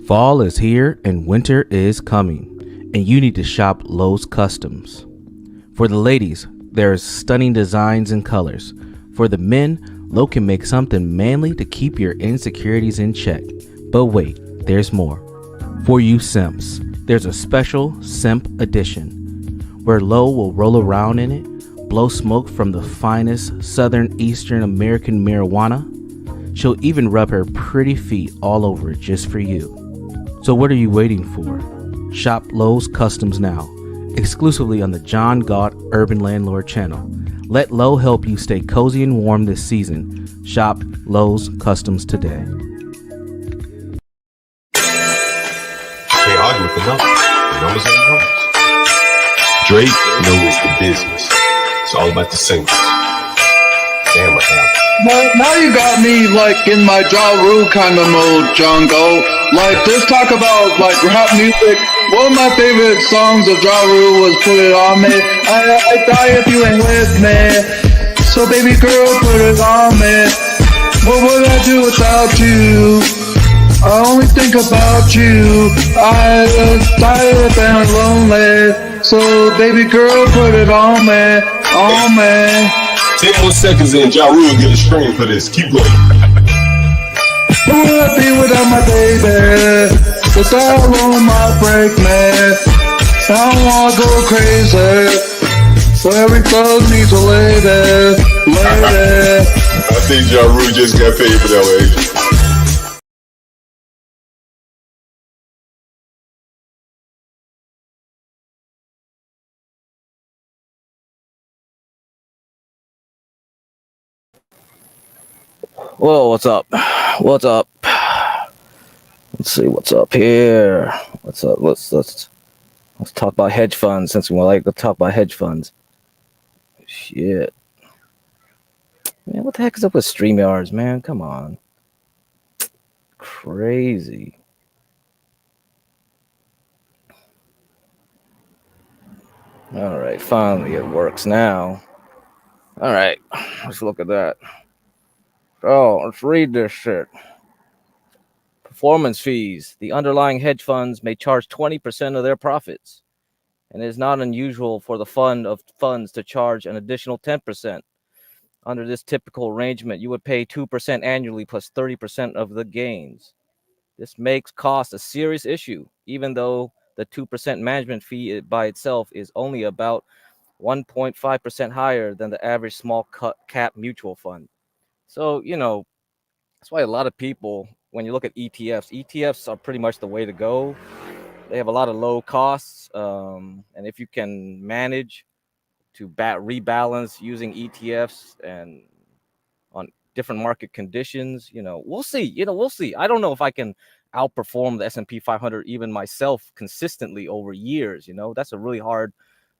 Fall is here and winter is coming, and you need to shop Lowe's Customs. For the ladies, there's stunning designs and colors. For the men, Lowe can make something manly to keep your insecurities in check. But wait, there's more. For you simps, there's a special simp edition, where Lowe will roll around in it, blow smoke from the finest Southern Eastern American marijuana. She'll even rub her pretty feet all over it just for you. So what are you waiting for? Shop Lowe's Customs now, exclusively on the John Galt Urban Landlord channel. Let Lowe help you stay cozy and warm this season. Shop Lowe's Customs today. Can't argue with the numbers. The numbers are the numbers. Drake knows the business. It's all about the singles. Damn, I have. Now you got me like in my Ja Rule kind of mode, John Go. Like just talk about like rap music. One of my favorite songs of Ja Rule was "Put It On Me." I die if you ain't with me. So baby girl, put it on me. What would I do without you? I only think about you. I was tired and lonely. So baby girl, put it on me, on me. 10 more seconds and Ja Rule get a screen for this. Keep going. Who would I be without my baby? Without on my break, man. I don't wanna go crazy. So every thug needs a lady, lady. I think Ja Rule just got paid for that way. Whoa, what's up? What's up? Let's see what's up here. What's up? Let's talk about hedge funds since we like to talk about hedge funds. Shit. Man, what the heck is up with StreamYards, man? Come on. Crazy. All right, finally it works now. All right, let's look at that. Oh, let's read this shit. Performance fees. The underlying hedge funds may charge 20% of their profits, and it is not unusual for the fund of funds to charge an additional 10%. Under this typical arrangement, you would pay 2% annually plus 30% of the gains. This makes cost a serious issue, even though the 2% management fee by itself is only about 1.5% higher than the average small cap mutual fund. So, that's why a lot of people, when you look at ETFs are pretty much the way to go. They have a lot of low costs. And if you can manage to rebalance using ETFs and on different market conditions, we'll see. We'll see. I don't know if I can outperform the S&P 500 even myself consistently over years. That's a really hard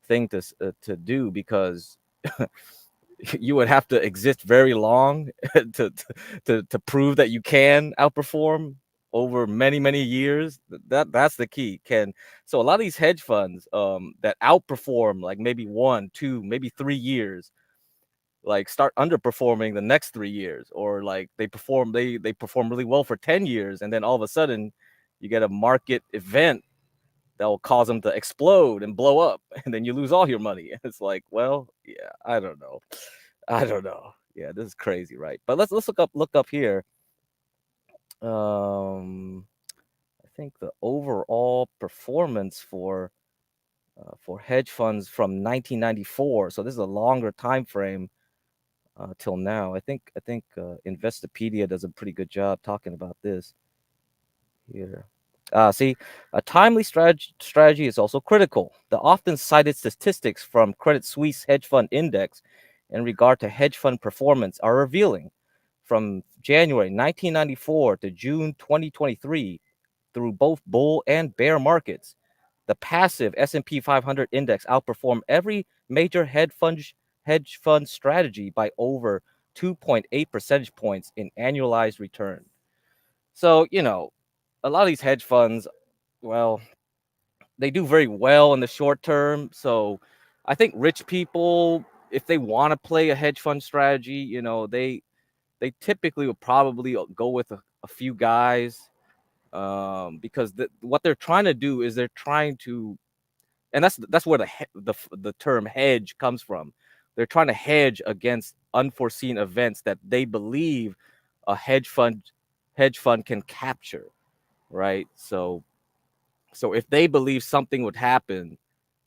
thing to do because you would have to exist very long to prove that you can outperform over many years. That's the key. So a lot of these hedge funds that outperform like maybe 1, 2, maybe 3 years, like start underperforming the next 3 years, or like they perform really well for 10 years, and then all of a sudden you get a market event that will cause them to explode and blow up, and then you lose all your money. It's like, well, yeah, I don't know. Yeah, this is crazy, right? But let's look up here. I think the overall performance for hedge funds from 1994. So this is a longer time frame till now. I think Investopedia does a pretty good job talking about this here. See, a timely strategy is also critical. The often cited statistics from Credit Suisse Hedge Fund Index in regard to hedge fund performance are revealing. From January 1994 to June 2023, through both bull and bear markets, the passive S&P 500 index outperformed every major hedge fund strategy by over 2.8 percentage points in annualized return. So, a lot of these hedge funds, well, they do very well in the short term. So I think rich people, if they want to play a hedge fund strategy, they typically would probably go with a few guys because what they're trying to do is they're trying to, and that's where the term hedge comes from. They're trying to hedge against unforeseen events that they believe a hedge fund can capture, right? So if they believe something would happen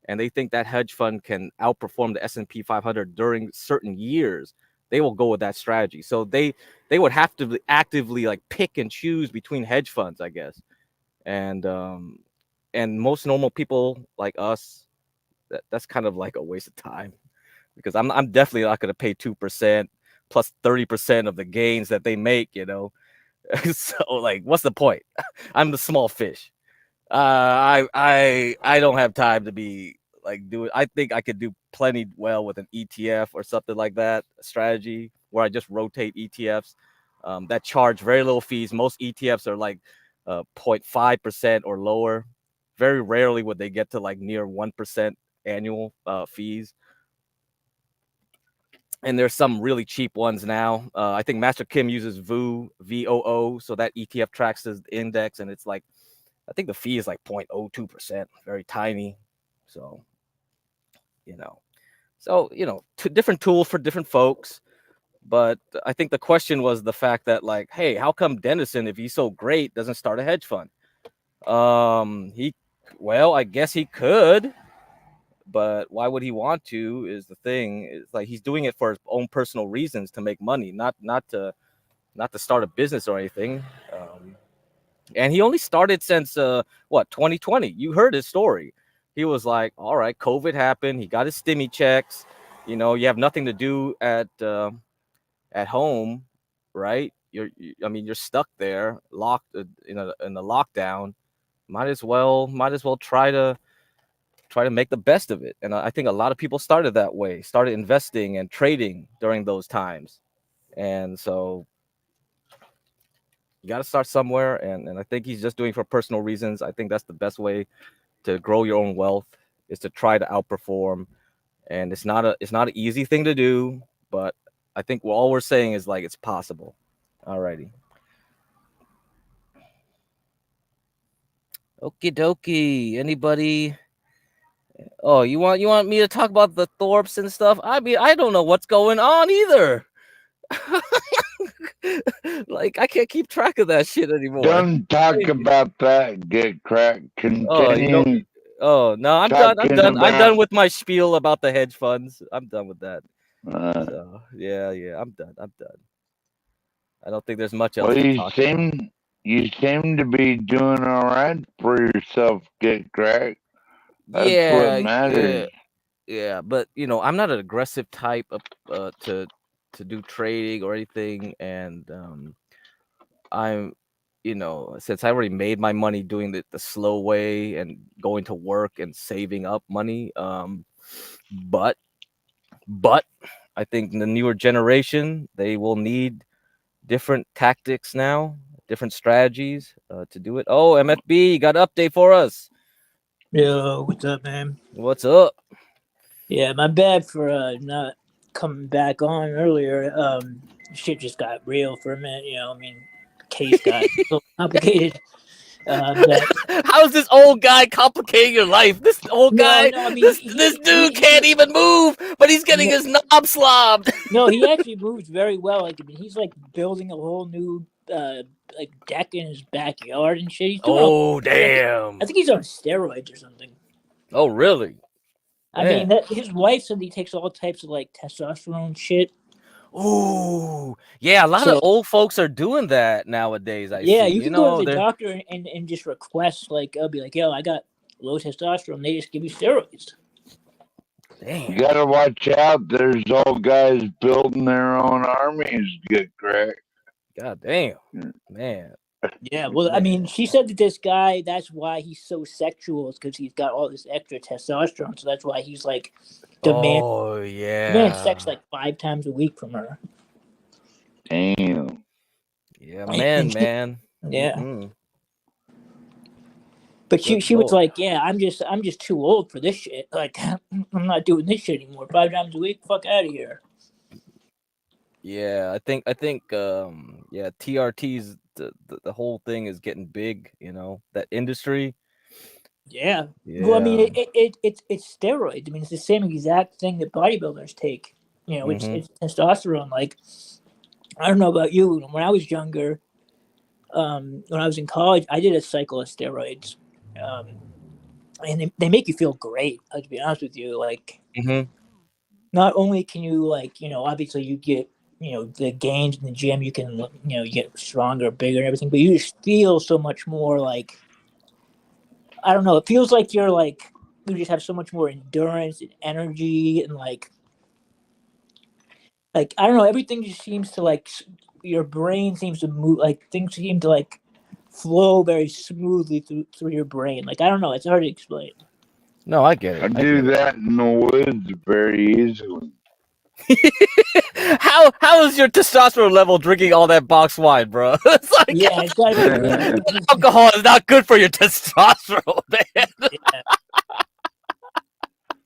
and they think that hedge fund can outperform the S&P 500 during certain years, they will go with that strategy. So they would have to actively like pick and choose between hedge funds, I guess. And most normal people like us, that's kind of like a waste of time, because I'm definitely not going to pay 2% plus 30% of the gains that they make, So like, what's the point? I'm the small fish. I don't have time to be like doing. I think I could do plenty well with an ETF or something like that, a strategy where I just rotate ETFs that charge very little fees. Most ETFs are like 0.5% or lower. Very rarely would they get to like near 1% annual fees. And there's some really cheap ones now. I think Master Kim uses VOO, so that ETF tracks the index, and it's like, I think the fee is like 0.02%, very tiny. So, different tools for different folks. But I think the question was the fact that, like, hey, how come Dennison, if he's so great, doesn't start a hedge fund? I guess he could, but why would he want to is the thing. It's like he's doing it for his own personal reasons to make money, not to start a business or anything. And he only started since 2020. You heard his story. He was like, all right, COVID happened. He got his stimmy checks. You have nothing to do at home, right? You're stuck there, locked in the lockdown. Might as well try to make the best of it. And I think a lot of people started that way, started investing and trading during those times. And so you got to start somewhere. And I think he's just doing it for personal reasons. I think that's the best way to grow your own wealth, is to try to outperform. And it's not an easy thing to do, but I think all we're saying is like, it's possible. Alrighty. Okie dokie. Anybody? Oh, you want me to talk about the Thorpes and stuff? I mean, I don't know what's going on either. Like, I can't keep track of that shit anymore. Don't talk about that. Get cracked. Continue. Oh no, I'm done. I'm done with my spiel about the hedge funds. I'm done with that. So yeah, I'm done. I don't think there's much else to talk about. You seem to be doing all right for yourself. Get cracked. That's what matters. Yeah, but I'm not an aggressive type of to do trading or anything, and I'm since I already made my money doing the slow way and going to work and saving up money, but I think the newer generation, they will need different tactics now, different strategies to do it. Oh, MFB, you got an update for us? Yo, what's up, man? What's up? Yeah, my bad for not coming back on earlier. Shit just got real for a minute. Case got so complicated. How is this old guy complicating your life? This old guy, this dude can't even move, but he's getting his knob slobbed. No, he actually moves very well. Like, he's like building a whole new deck in his backyard and shit. He's doing damn! I think he's on steroids or something. Oh, really? I mean, his wife said he takes all types of like testosterone shit. Ooh, yeah, a lot of old folks are doing that nowadays. You can go to the doctor and just request, like, I'll be like, yo, I got low testosterone. They just give you steroids. Damn. You gotta watch out. There's old guys building their own armies. Get cracked. God damn, man. Yeah, well, I mean, she said that this guy, that's why he's so sexual, is because he's got all this extra testosterone. So that's why he's like demand sex like 5 times a week from her. Damn. Yeah, man. Yeah. Mm-hmm. But she was like, yeah, I'm just too old for this shit. Like, I'm not doing this shit anymore. 5 times a week, fuck out of here. Yeah, I think TRT's the whole thing is getting big. That industry. Yeah. Yeah. Well, I mean, it's steroids. I mean, it's the same exact thing that bodybuilders take. It's testosterone. Like, I don't know about you. When I was younger, when I was in college, I did a cycle of steroids, and they make you feel great. To be honest with you, like, not only can you obviously you get the gains in the gym, you can you get stronger, bigger, and everything, but you just feel so much more like, I don't know. It feels like you just have so much more endurance and energy, and like I don't know. Everything just seems to your brain seems to move. Like things seem to flow very smoothly through your brain. Like I don't know. It's hard to explain. No, I get it. I do that in the woods very easily. How is your testosterone level drinking all that box wine, bro? It's like It's gotta alcohol is not good for your testosterone, man.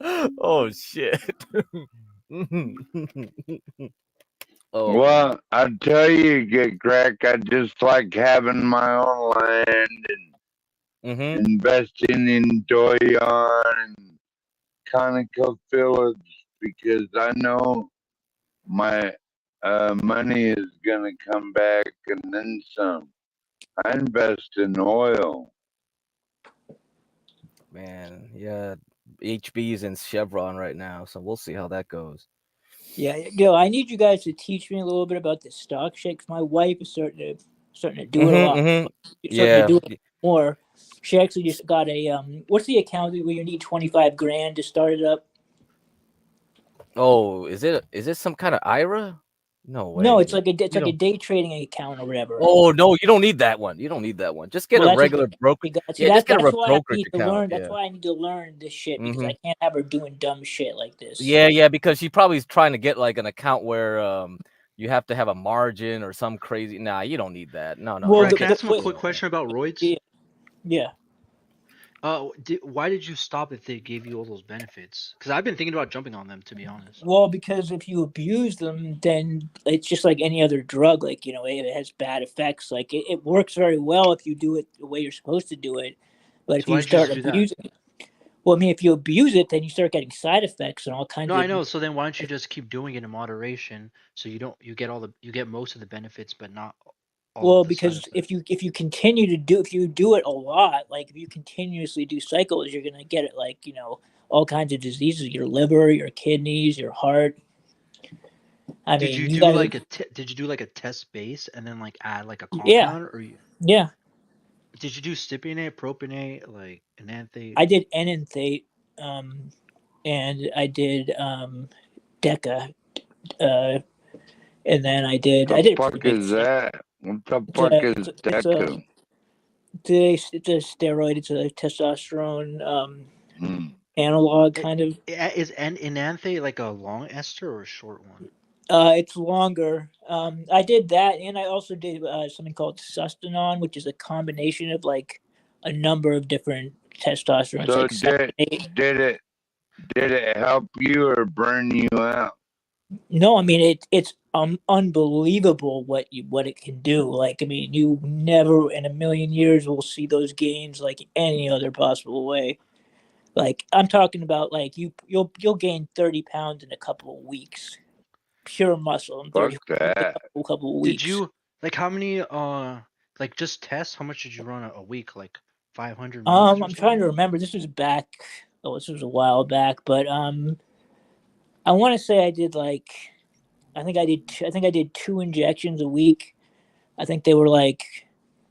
Yeah. Oh shit. Well, I tell you, get crack. I just like having my own land and investing in Doyon and ConocoPhillips because I know my money is gonna come back and then some. I invest in oil. Man, yeah, HB's in Chevron right now, so we'll see how that goes. Yeah, I need you guys to teach me a little bit about the stock shakes. My wife is starting to do it a lot. Starting to do it more. She actually just got a what's the account where you need 25 grand to start it up? Oh, is it some kind of IRA? No way. No, it's like a day trading account or whatever. Oh no, you don't need that one. You don't need that one. Just get a regular broker. That's get a why I brokerage need to account. learn. That's why I need to learn this shit because I can't have her doing dumb shit like this. Yeah, because she probably is trying to get like an account where you have to have a margin or some crazy. Nah, you don't need that. No. Well, can I ask him a quick question about roids? Yeah. Why did you stop if they gave you all those benefits? Because I've been thinking about jumping on them, to be honest. Well, because if you abuse them, then it's just like any other drug. Like, it has bad effects. Like, it works very well if you do it the way you're supposed to do it. But if you start abusing it, well, I mean, if you abuse it, then you start getting side effects and all kinds of. No, I know. So then why don't you just keep doing it in moderation so you get most of the benefits, but not well, because if you continue to do, if you do it a lot, like if you continuously do cycles, you're gonna get it all kinds of diseases, your liver, your kidneys, your heart. Did you do like a test base and then add like a compound Yeah. Did you do stipionate, propionate, like enanthate? I did enanthate, and I did deca, and then I did. What the fuck is that? What the fuck is deca? It's a steroid. It's a testosterone analog kind of. Is enanthate like a long ester or a short one? It's longer. I did that, and I also did something called sustanon, which is a combination of like a number of different testosterone. So did it help you or burn you out? No, I mean it's unbelievable what it can do. Like, I mean, you never in a million years will see those gains like any other possible way. Like, I'm talking about like you'll gain 30 pounds in a couple of weeks, pure muscle in 30 that. a couple of weeks. Did you how many just tests? How much did you run a week? Like 500 minutes? I'm trying to remember. This was back. Oh, this was a while back, but I want to say I did I think I did 2 injections a week. I think they were like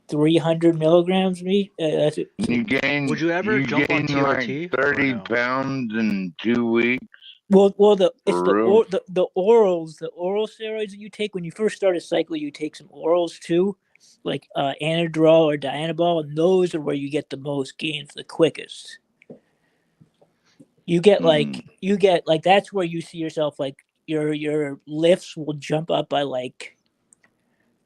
300 milligrams a week. Would you ever jump on TRT? Like 30 pounds in 2 weeks? Well, the orals, the oral steroids that you take when you first start a cycle. You take some orals too, like Anadrol or Dianabol, and those are where you get the most gains the quickest. You get that's where you see yourself your lifts will jump up by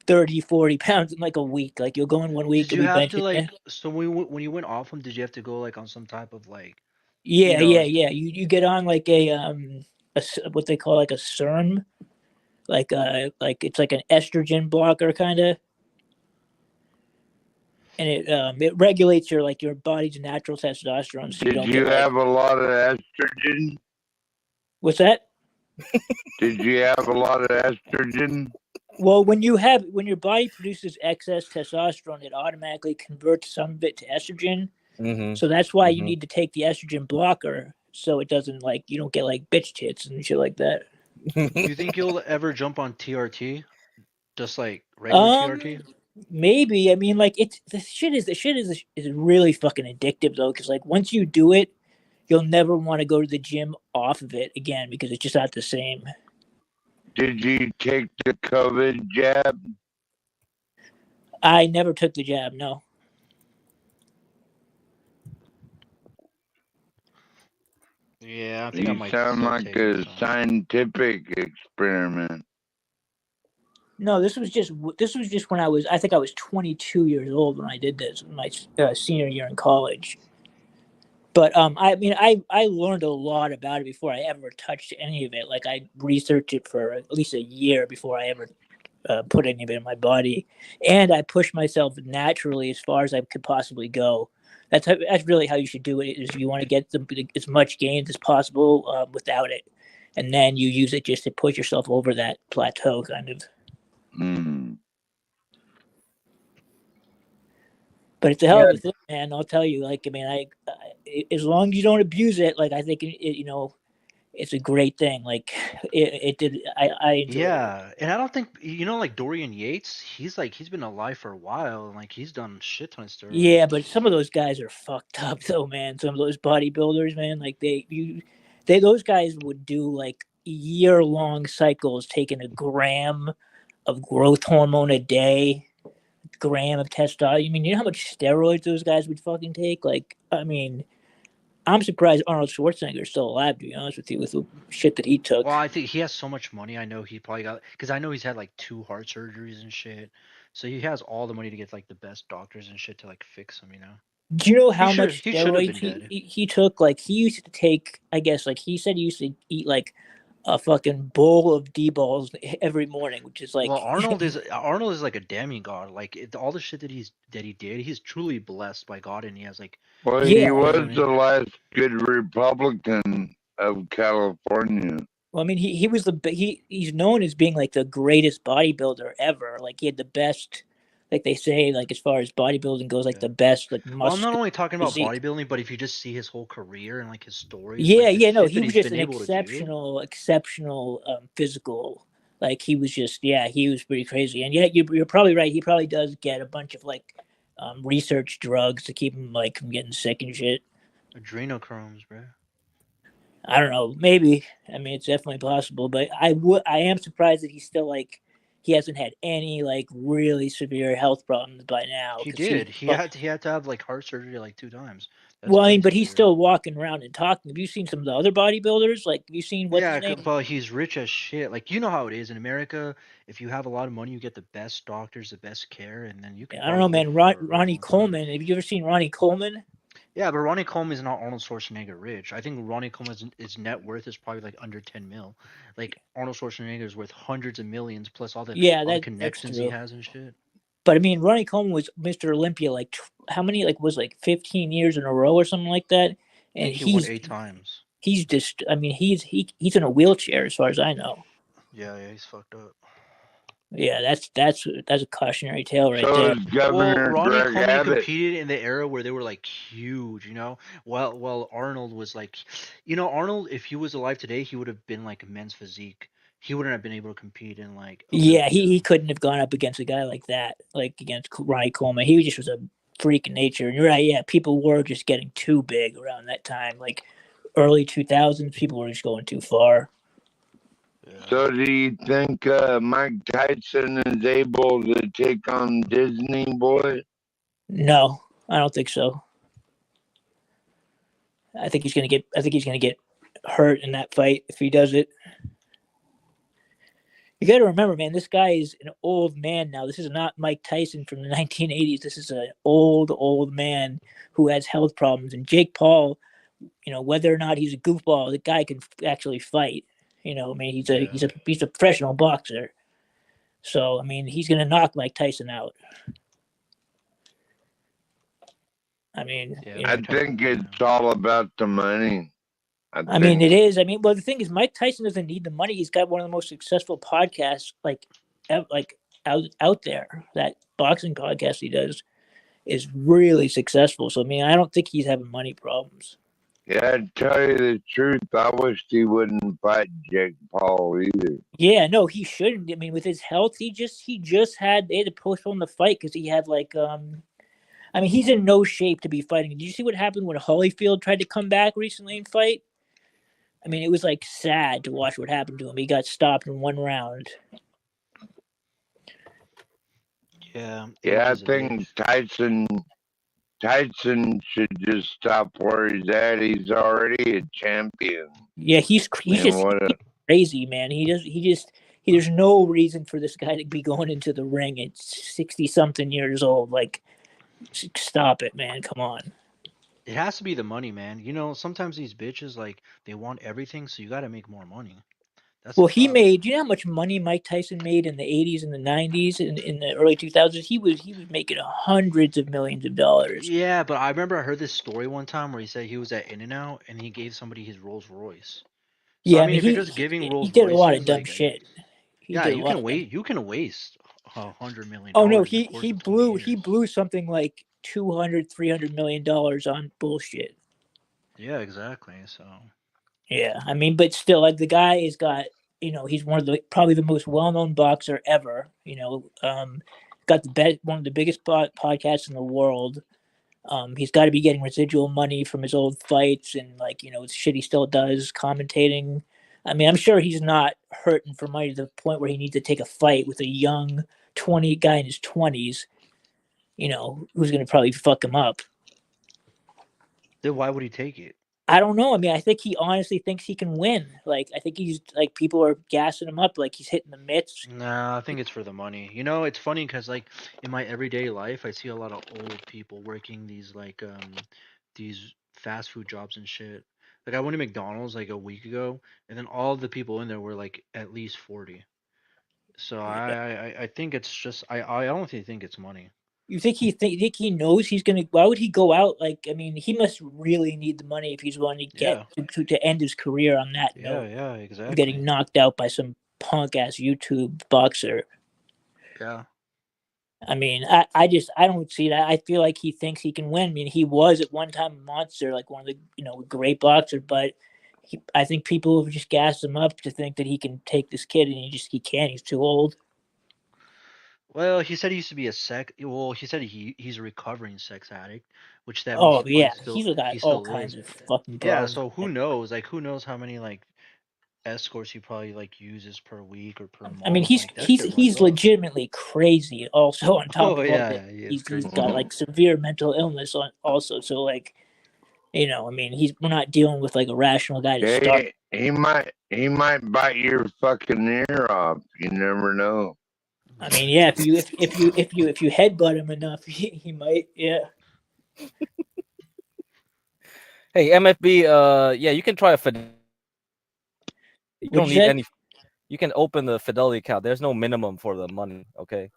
30, 40 pounds in a week. Like, you'll go in 1 week. Did you have to so when you went off them, did you have to go on some type of Yeah. You get on a what they call a SERM, it's like an estrogen blocker kind of. and it regulates your body's natural testosterone. So Did you have a lot of estrogen? What's that? Did you have a lot of estrogen? Well, when your body produces excess testosterone, it automatically converts some of it to estrogen. Mm-hmm. So that's why you need to take the estrogen blocker, so it doesn't you don't get bitch tits and shit like that. Do you think you'll ever jump on TRT? Just like regular TRT? Maybe. I mean, the shit is really fucking addictive though, because once you do it, you'll never want to go to the gym off of it again because it's just not the same. Did you take the COVID jab? I never took the jab. No. Yeah, I think You I might. sound like a scientific experiment. No, this was just when I think I was 22 years old when I did this, my senior year in college. But I mean, I learned a lot about it before I ever touched any of it. I researched it for at least a year before I ever put any of it in my body, and I pushed myself naturally as far as I could possibly go. That's really how you should do it. Is you want to get as much gains as possible without it, and then you use it just to push yourself over that plateau, kind of. But it's a hell of a thing, man. I'll tell you. I mean, as long as you don't abuse it, I think it's a great thing. It did. I enjoyed it. Yeah, and I don't think Dorian Yates. He's been alive for a while, and he's done a shit ton of steroids. Yeah, but some of those guys are fucked up though, man. Some of those bodybuilders, man, those guys would do year-long cycles, taking a gram of growth hormone a day, gram of testosterone. I mean, you know how much steroids those guys would fucking take? I mean, I'm surprised Arnold Schwarzenegger is still alive, to be honest with you, with the shit that he took. Well, I think he has so much money. I know he probably got, because I know he's had 2 heart surgeries and shit. So he has all the money to get the best doctors and shit to fix him, Do you know how much he should have been steroids dead. he took? He used to take, I guess, he said he used to eat a fucking bowl of D-balls every morning, which is well, Arnold is like a demigod. All the shit that he did, he's truly blessed by God, and he has Well, Yeah. he was the last good Republican of California. Well, I mean, he was he's known as being the greatest bodybuilder ever. He had the best, they say, as far as bodybuilding goes, the best Well, I'm not only talking about bodybuilding, but if you just see his whole career and his stories. Yeah, no, he was just an exceptional physical. He was just, he was pretty crazy. And yet, you're probably right. He probably does get a bunch of research drugs to keep him from getting sick and shit. Adrenochromes, bro. I don't know. Maybe. I mean, it's definitely possible. But I am surprised that he's still he hasn't had any really severe health problems by now. He did. He had to have heart surgery 2 times. That's well, I mean, but he's still walking around and talking. Have you seen some of the other bodybuilders? Have you seen what's his name? But he's rich as shit. You know how it is in America. If you have a lot of money, you get the best doctors, the best care, and then you can. I don't know, man. Ronnie Coleman. Have you ever seen Ronnie Coleman? Yeah, but Ronnie Coleman is not Arnold Schwarzenegger rich. I think Ronnie Coleman's net worth is probably under 10 mil. Arnold Schwarzenegger is worth hundreds of millions plus all the connections he has and shit. But I mean, Ronnie Coleman was Mr. Olympia how many was 15 years in a row or something like that, and he won 8 times. He's just, I mean, he's in a wheelchair as far as I know. Yeah, he's fucked up. Yeah, that's a cautionary tale right there. Well, Ronnie Coleman competed in the era where they were huge, While Arnold was Arnold, if he was alive today, he would have been men's physique. He wouldn't have been able to compete in Yeah, he couldn't have gone up against a guy like that, against Ronnie Coleman. He just was a freak of nature. And you're right, yeah, people were just getting too big around that time. Early 2000s, people were just going too far. So do you think Mike Tyson is able to take on Disney Boy? No, I don't think so. I think he's gonna get hurt in that fight if he does it. You got to remember, man, this guy is an old man now. This is not Mike Tyson from the 1980s. This is an old man who has health problems. And Jake Paul, whether or not he's a goofball, the guy can actually fight. I mean, he's a professional boxer. So, I mean, he's going to knock Mike Tyson out. I mean, I think it's all about the money. I mean, it is. I mean, well, the thing is, Mike Tyson doesn't need the money. He's got one of the most successful podcasts, like out there. That boxing podcast he does is really successful. So I mean, I don't think he's having money problems. Yeah, to tell you the truth, I wish he wouldn't fight Jake Paul either. Yeah, no, he shouldn't. I mean, with his health, they had to postpone the fight because he had I mean, he's in no shape to be fighting. Did you see what happened when Holyfield tried to come back recently and fight? I mean, it was like sad to watch what happened to him. He got stopped in one round. Yeah, I think Tyson should just stop where he's at. He's already a champion. Yeah, he's crazy, man. There's no reason for this guy to be going into the ring at 60-something years old. Like, stop it, man. Come on. It has to be the money, man. You know, sometimes these bitches, like, they want everything, so you got to make more money. He made, you know how much money Mike Tyson made in the 80s and the 90s and in the early 2000s? He was making hundreds of millions of dollars. Yeah, but I remember I heard this story one time where he said he was at In-N-Out and he gave somebody his Rolls Royce. So, yeah, I mean, if you're just giving Rolls Royces, he did a lot of dumb shit. You can waste $100 million. Oh no, he blew something like $200-300 million on bullshit. Yeah, exactly. So. Yeah, I mean, but still, like, the guy has got, you know, he's probably the most well-known boxer ever. You know, got one of the biggest podcasts in the world. He's got to be getting residual money from his old fights and, like, you know, shit he still does commentating. I mean, I'm sure he's not hurting for money to the point where he needs to take a fight with a young guy in his 20s, you know, who's going to probably fuck him up. Then why would he take it? I don't know. I mean, I think he honestly thinks he can win. Like, I think he's like, people are gassing him up, like he's hitting the mitts. Nah, I think it's for the money. You know, it's funny because, like, in my everyday life, I see a lot of old people working these these fast food jobs and shit. Like, I went to McDonald's like a week ago, and then all the people in there were like at least 40. So yeah. I think it's just I honestly think it's money. You think he knows he's gonna? Why would he go out? Like, I mean, he must really need the money if he's wanting to get to end his career on that note. Yeah, exactly. Getting knocked out by some punk ass YouTube boxer. Yeah. I mean, I don't see that. I feel like he thinks he can win. I mean, he was at one time a monster, like one of the, you know, great boxer, but I think people have just gassed him up to think that he can take this kid, and he can't. He's too old. Well, he said he used to be he said he's a recovering sex addict, which that means he's got all kinds of fucking problems. Yeah, so who knows? Like, who knows how many like escorts he probably like uses per week or per month? I mean, he's legitimately crazy. Also, on top of that, he's got like severe mental illness also. So, like, you know, I mean, we're not dealing with like a rational guy to start. He might bite your fucking ear off. You never know. I mean, yeah, if you headbutt him enough, he might, yeah. Hey, MFB, yeah, you can try a fidelity. You don't need any. You can open the fidelity account. There's no minimum for the money. Okay.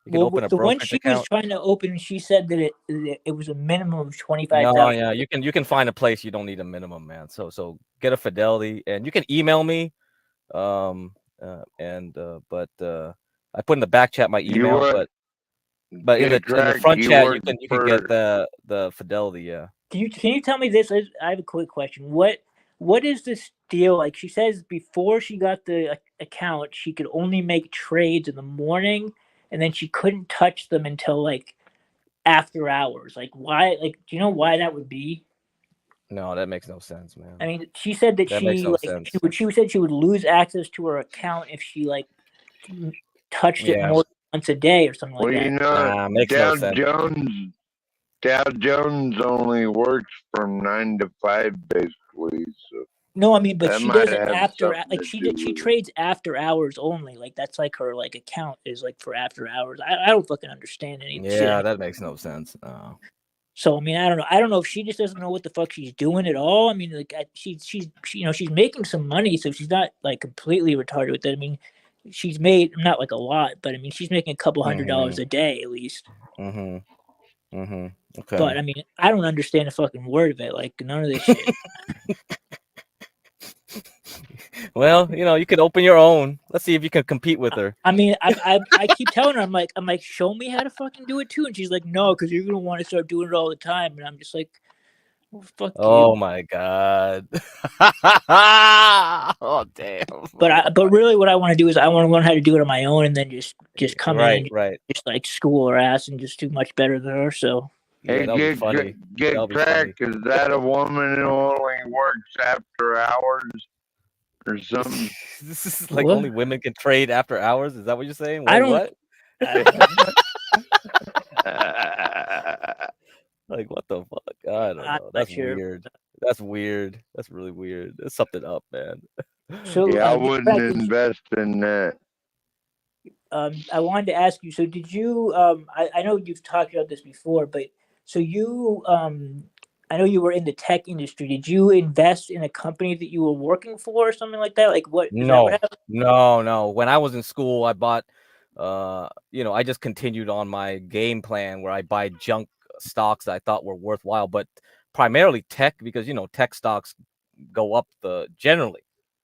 You can open a brokerage account. The one she was trying to open, she said that it was a minimum of $25,000. No, yeah, you can find a place. You don't need a minimum, man. So get a fidelity, and you can email me, I put in the back chat my email, but in the front chat you can get the fidelity. Yeah. Can you tell me this? I have a quick question. What is this deal? Like, she says before she got the account, she could only make trades in the morning, and then she couldn't touch them until like after hours. Like, why? Like, do you know why that would be? No, that makes no sense, man. I mean, she said that she said she would lose access to her account if she like touched it more than once a day or something like that. You know, Dow Jones only works from 9 to 5 basically. So no, I mean, but she does it after, like she trades after hours only. Like, that's like her like account is like for after hours. I don't fucking understand anything. Yeah, that makes no sense. No. So I mean, I don't know. I don't know if she just doesn't know what the fuck she's doing at all. I mean, like she's you know, she's making some money, so she's not like completely retarded with it. I mean, she's made not like a lot, but I mean, she's making a couple $100 a day at least. Mm-hmm. Okay. But I mean, I don't understand a fucking word of it. Like none of this shit. Well, you could open your own. Let's see if you can compete with her. I mean, I keep telling her, I'm like, show me how to fucking do it too, and she's like, no, because you're gonna want to start doing it all the time, and I'm just like, well, fuck Oh you. my god. Oh damn. But really, what I want to do is I want to learn how to do it on my own, and then just come in Right, and just like school her ass and just do much better than her. So yeah, Hey, that'll be funny. That'll be Crack. funny. Is that a woman who only works after hours or something? This is like what? only women can trade after hours. Is that what you're saying? I Wait, don't. what? I don't know. Like what the fuck? I don't I'm know. not That's sure. weird. That's weird. That's really weird. There's something up, man. So Yeah, I wouldn't Crack, invest in that. I wanted to ask you. So did you? I know you've talked about this before, but so you I know you were in the tech industry. Did you invest in a company that you were working for or something like that? Like what is that what No, happened? no. When I was in school, I bought, I just continued on my game plan where I buy junk stocks that I thought were worthwhile, but primarily tech because tech stocks go up generally,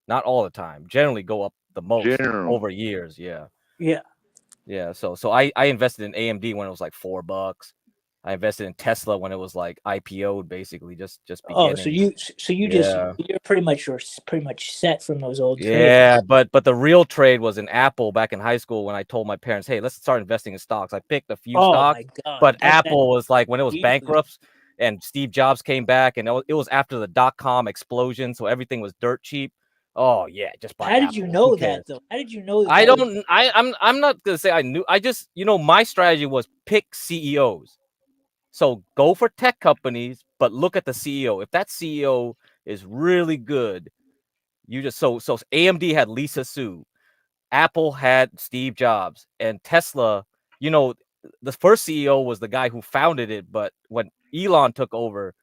not all the time, generally go up the most General. over years. Yeah, Yeah. yeah. So I invested in AMD when it was like $4. I invested in Tesla when it was like IPO'd, basically just Oh, so beginning. Yeah. you're pretty much set from those old trades. Yeah, but the real trade was in Apple back in high school when I told my parents, "Hey, let's start investing in stocks." I picked a few Oh stocks, my god, but that's Apple was like when it was genius. bankrupt and Steve Jobs came back and it was after the dot-com explosion, so everything was dirt cheap. Oh yeah, just buy How did you Apple. Who know cares? that though? How did you know that I that was? don't I'm not going to say I knew. I just, my strategy was pick CEOs. So go for tech companies, but look at the CEO. If that CEO is really good, you just so AMD had Lisa Su, Apple had Steve Jobs, and Tesla, you know, the first CEO was the guy who founded it, but when Elon took over,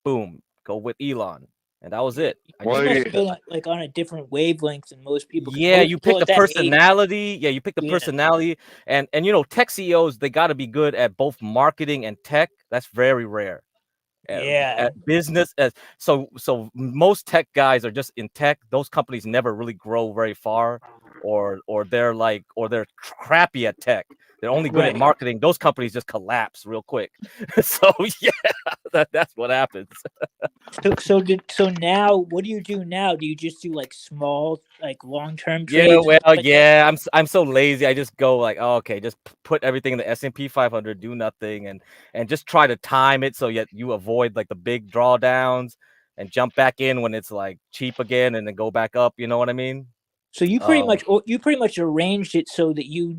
boom, go with Elon. And that was it. I You just What do must you, have been like on a different wavelength than most people because Yeah, most you people pick the at that age. personality. Yeah, you pick the Yeah. personality, and tech CEOs, they got to be good at both marketing and tech. That's very rare. Yeah. At business as so most tech guys are just in tech. Those companies never really grow very far, or they're crappy at tech. They're only good at Right. marketing. Those companies just collapse real quick. So yeah, that's what happens. So now what do you do now? Do you just do like small like long-term Yeah, trades and well, stuff like that? yeah, I'm so lazy. I just go like, oh, okay, just put everything in the S&P 500, do nothing, and just try to time it so yet you avoid like the big drawdowns and jump back in when it's like cheap again and then go back up. You know what I mean? So you pretty much arranged it so that you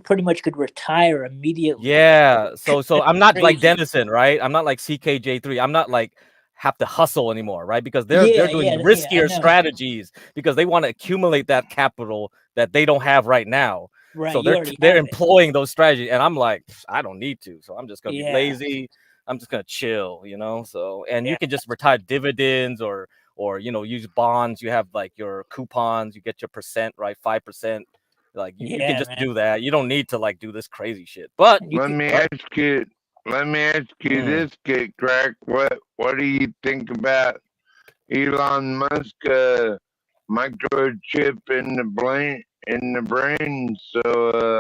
pretty much could retire immediately. Yeah. So That's I'm not like crazy. Dennison, right? I'm not like CKJ3. I'm not like have to hustle anymore, right? Because they're Yeah, doing yeah, I riskier know. strategies because they want to accumulate that capital that they don't have right now. Right, So you already they're have it. employing those strategies, and I'm like, I don't need to. So I'm just gonna be Yeah, lazy. I'm just gonna chill, So and you yeah, can just retire dividends or use bonds. You have like your coupons. You get your percent, right? 5%. Like you can yeah, just man. do that. You don't need to like do this crazy shit. But You let could, me but ask you, mm, this, Kid Crack. What do you think about Elon Musk microchip in the brain? So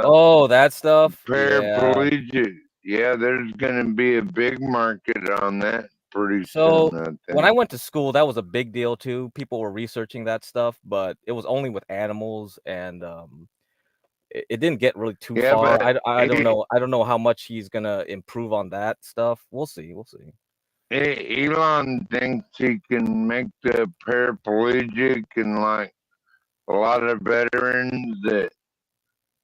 oh, that stuff. Yeah. paraplegic. Yeah, there's gonna be a big market on that pretty soon, So I when I think. went to school, that was a big deal too. People were researching that stuff, but it was only with animals, and it didn't get really too Yeah, far. but I don't know. I don't know how much he's gonna improve on that stuff. We'll see. We'll see. Elon thinks he can make the paraplegic and like a lot of veterans that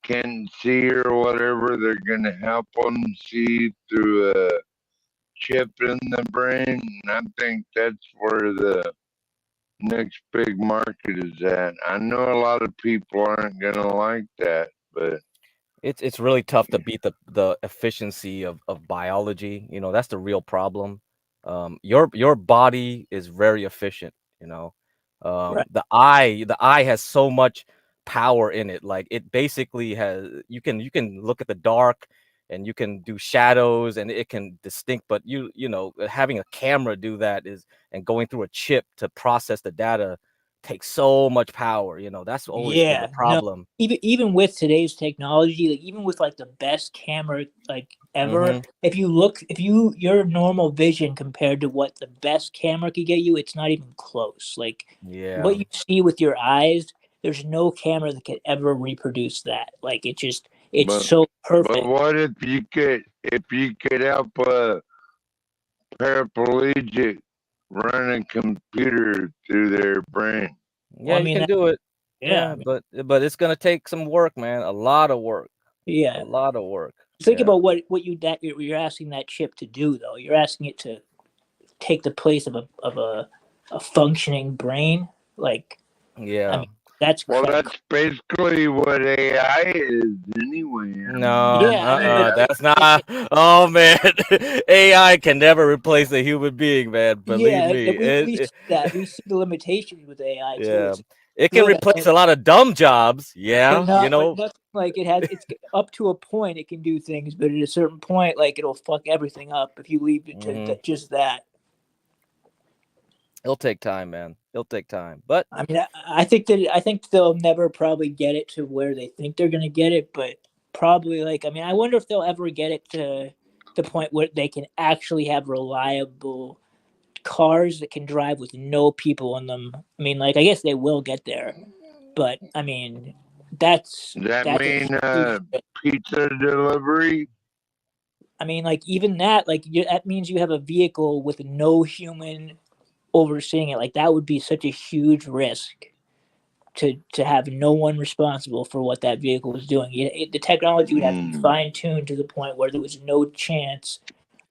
can't see or whatever, they're gonna help them see through a chip in the brain. And I think that's where the next big market is at. I know a lot of people aren't gonna like that, but It's really tough to beat the efficiency of biology. That's the real problem. Your body is very efficient. right. The eye has so much power in it. Like it basically has. You can look at the dark. and you can do shadows, and it can distinct. But you know, having a camera do that is, and going through a chip to process the data takes so much power. You know, that's always been the problem. Even with today's technology, like even with like the best camera like ever, if your normal vision compared to what the best camera could get you, it's not even close. Like what you see with your eyes, there's no camera that could ever reproduce that. Like it's so perfect. But what if you could help a paraplegic run a computer through their brain? Yeah, you can do it. Yeah, but it's gonna take some work, man. A lot of work. Yeah, a lot of work. Think about what you're asking that chip to do, though. You're asking it to take the place of a functioning brain. Like, I mean, that's basically what AI is anyway. No, that's not. Oh man, AI can never replace a human being, man. Believe me. We see that. We see the limitations with AI too. Yeah, it can replace a lot of dumb jobs. Yeah, you know, like it's up to a point it can do things, but at a certain point, like it'll fuck everything up if you leave it to just that. It'll take time, man. It'll take time, but I mean, I think they'll never probably get it to where they think they're gonna get it, but probably like, I mean, I wonder if they'll ever get it to the point where they can actually have reliable cars that can drive with no people in them. I mean, like, I guess they will get there, but I mean, that's pizza delivery. I mean, like, even that, like, that means you have a vehicle with no human overseeing it. Like, that would be such a huge risk to have no one responsible for what that vehicle was doing. The technology would have to be fine-tuned to the point where there was no chance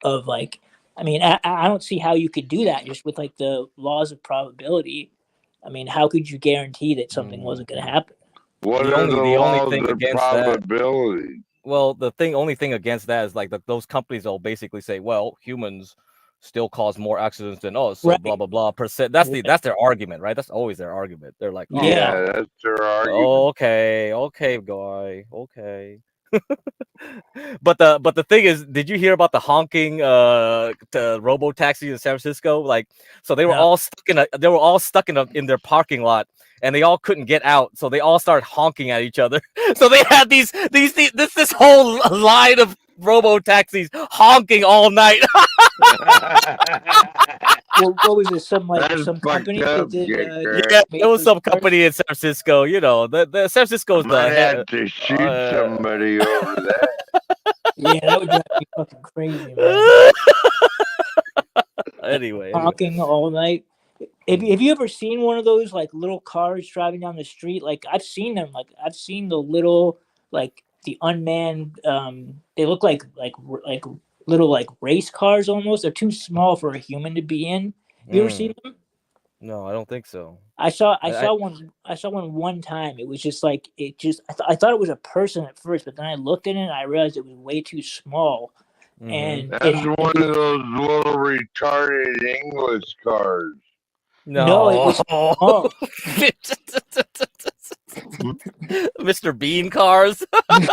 of, like, I mean, I don't see how you could do that just with like the laws of probability. I mean, how could you guarantee that something wasn't going to happen? What the only thing against probability? That, well, only thing against that is like those companies will basically say, well, humans still cause more accidents than us, so blah blah blah percent. That's their argument, right? That's always their argument. They're like, that's their argument. Okay, guy, okay. But the thing is, did you hear about the honking robo taxis in San Francisco? Like, so they were all stuck in their parking lot, and they all couldn't get out, so they all started honking at each other. So they had this whole line of robo taxis honking all night. What was it? Some company that did? It was some company in San Francisco. You know, the San Francisco's I had to shoot somebody over that. Yeah, that would drive me fucking crazy, man. Anyway, honking all night. Have you ever seen one of those like little cars driving down the street? Like, I've seen them. Like, I've seen the little, like, the unmanned. They look like little like race cars almost. They're too small for a human to be in. Have you ever seen them? No, I don't think so. I saw one time. It was just like I thought it was a person at first, but then I looked at it and I realized it was way too small. And that's one of those little retarded English cars. No, it was small. Mr. Bean cars. What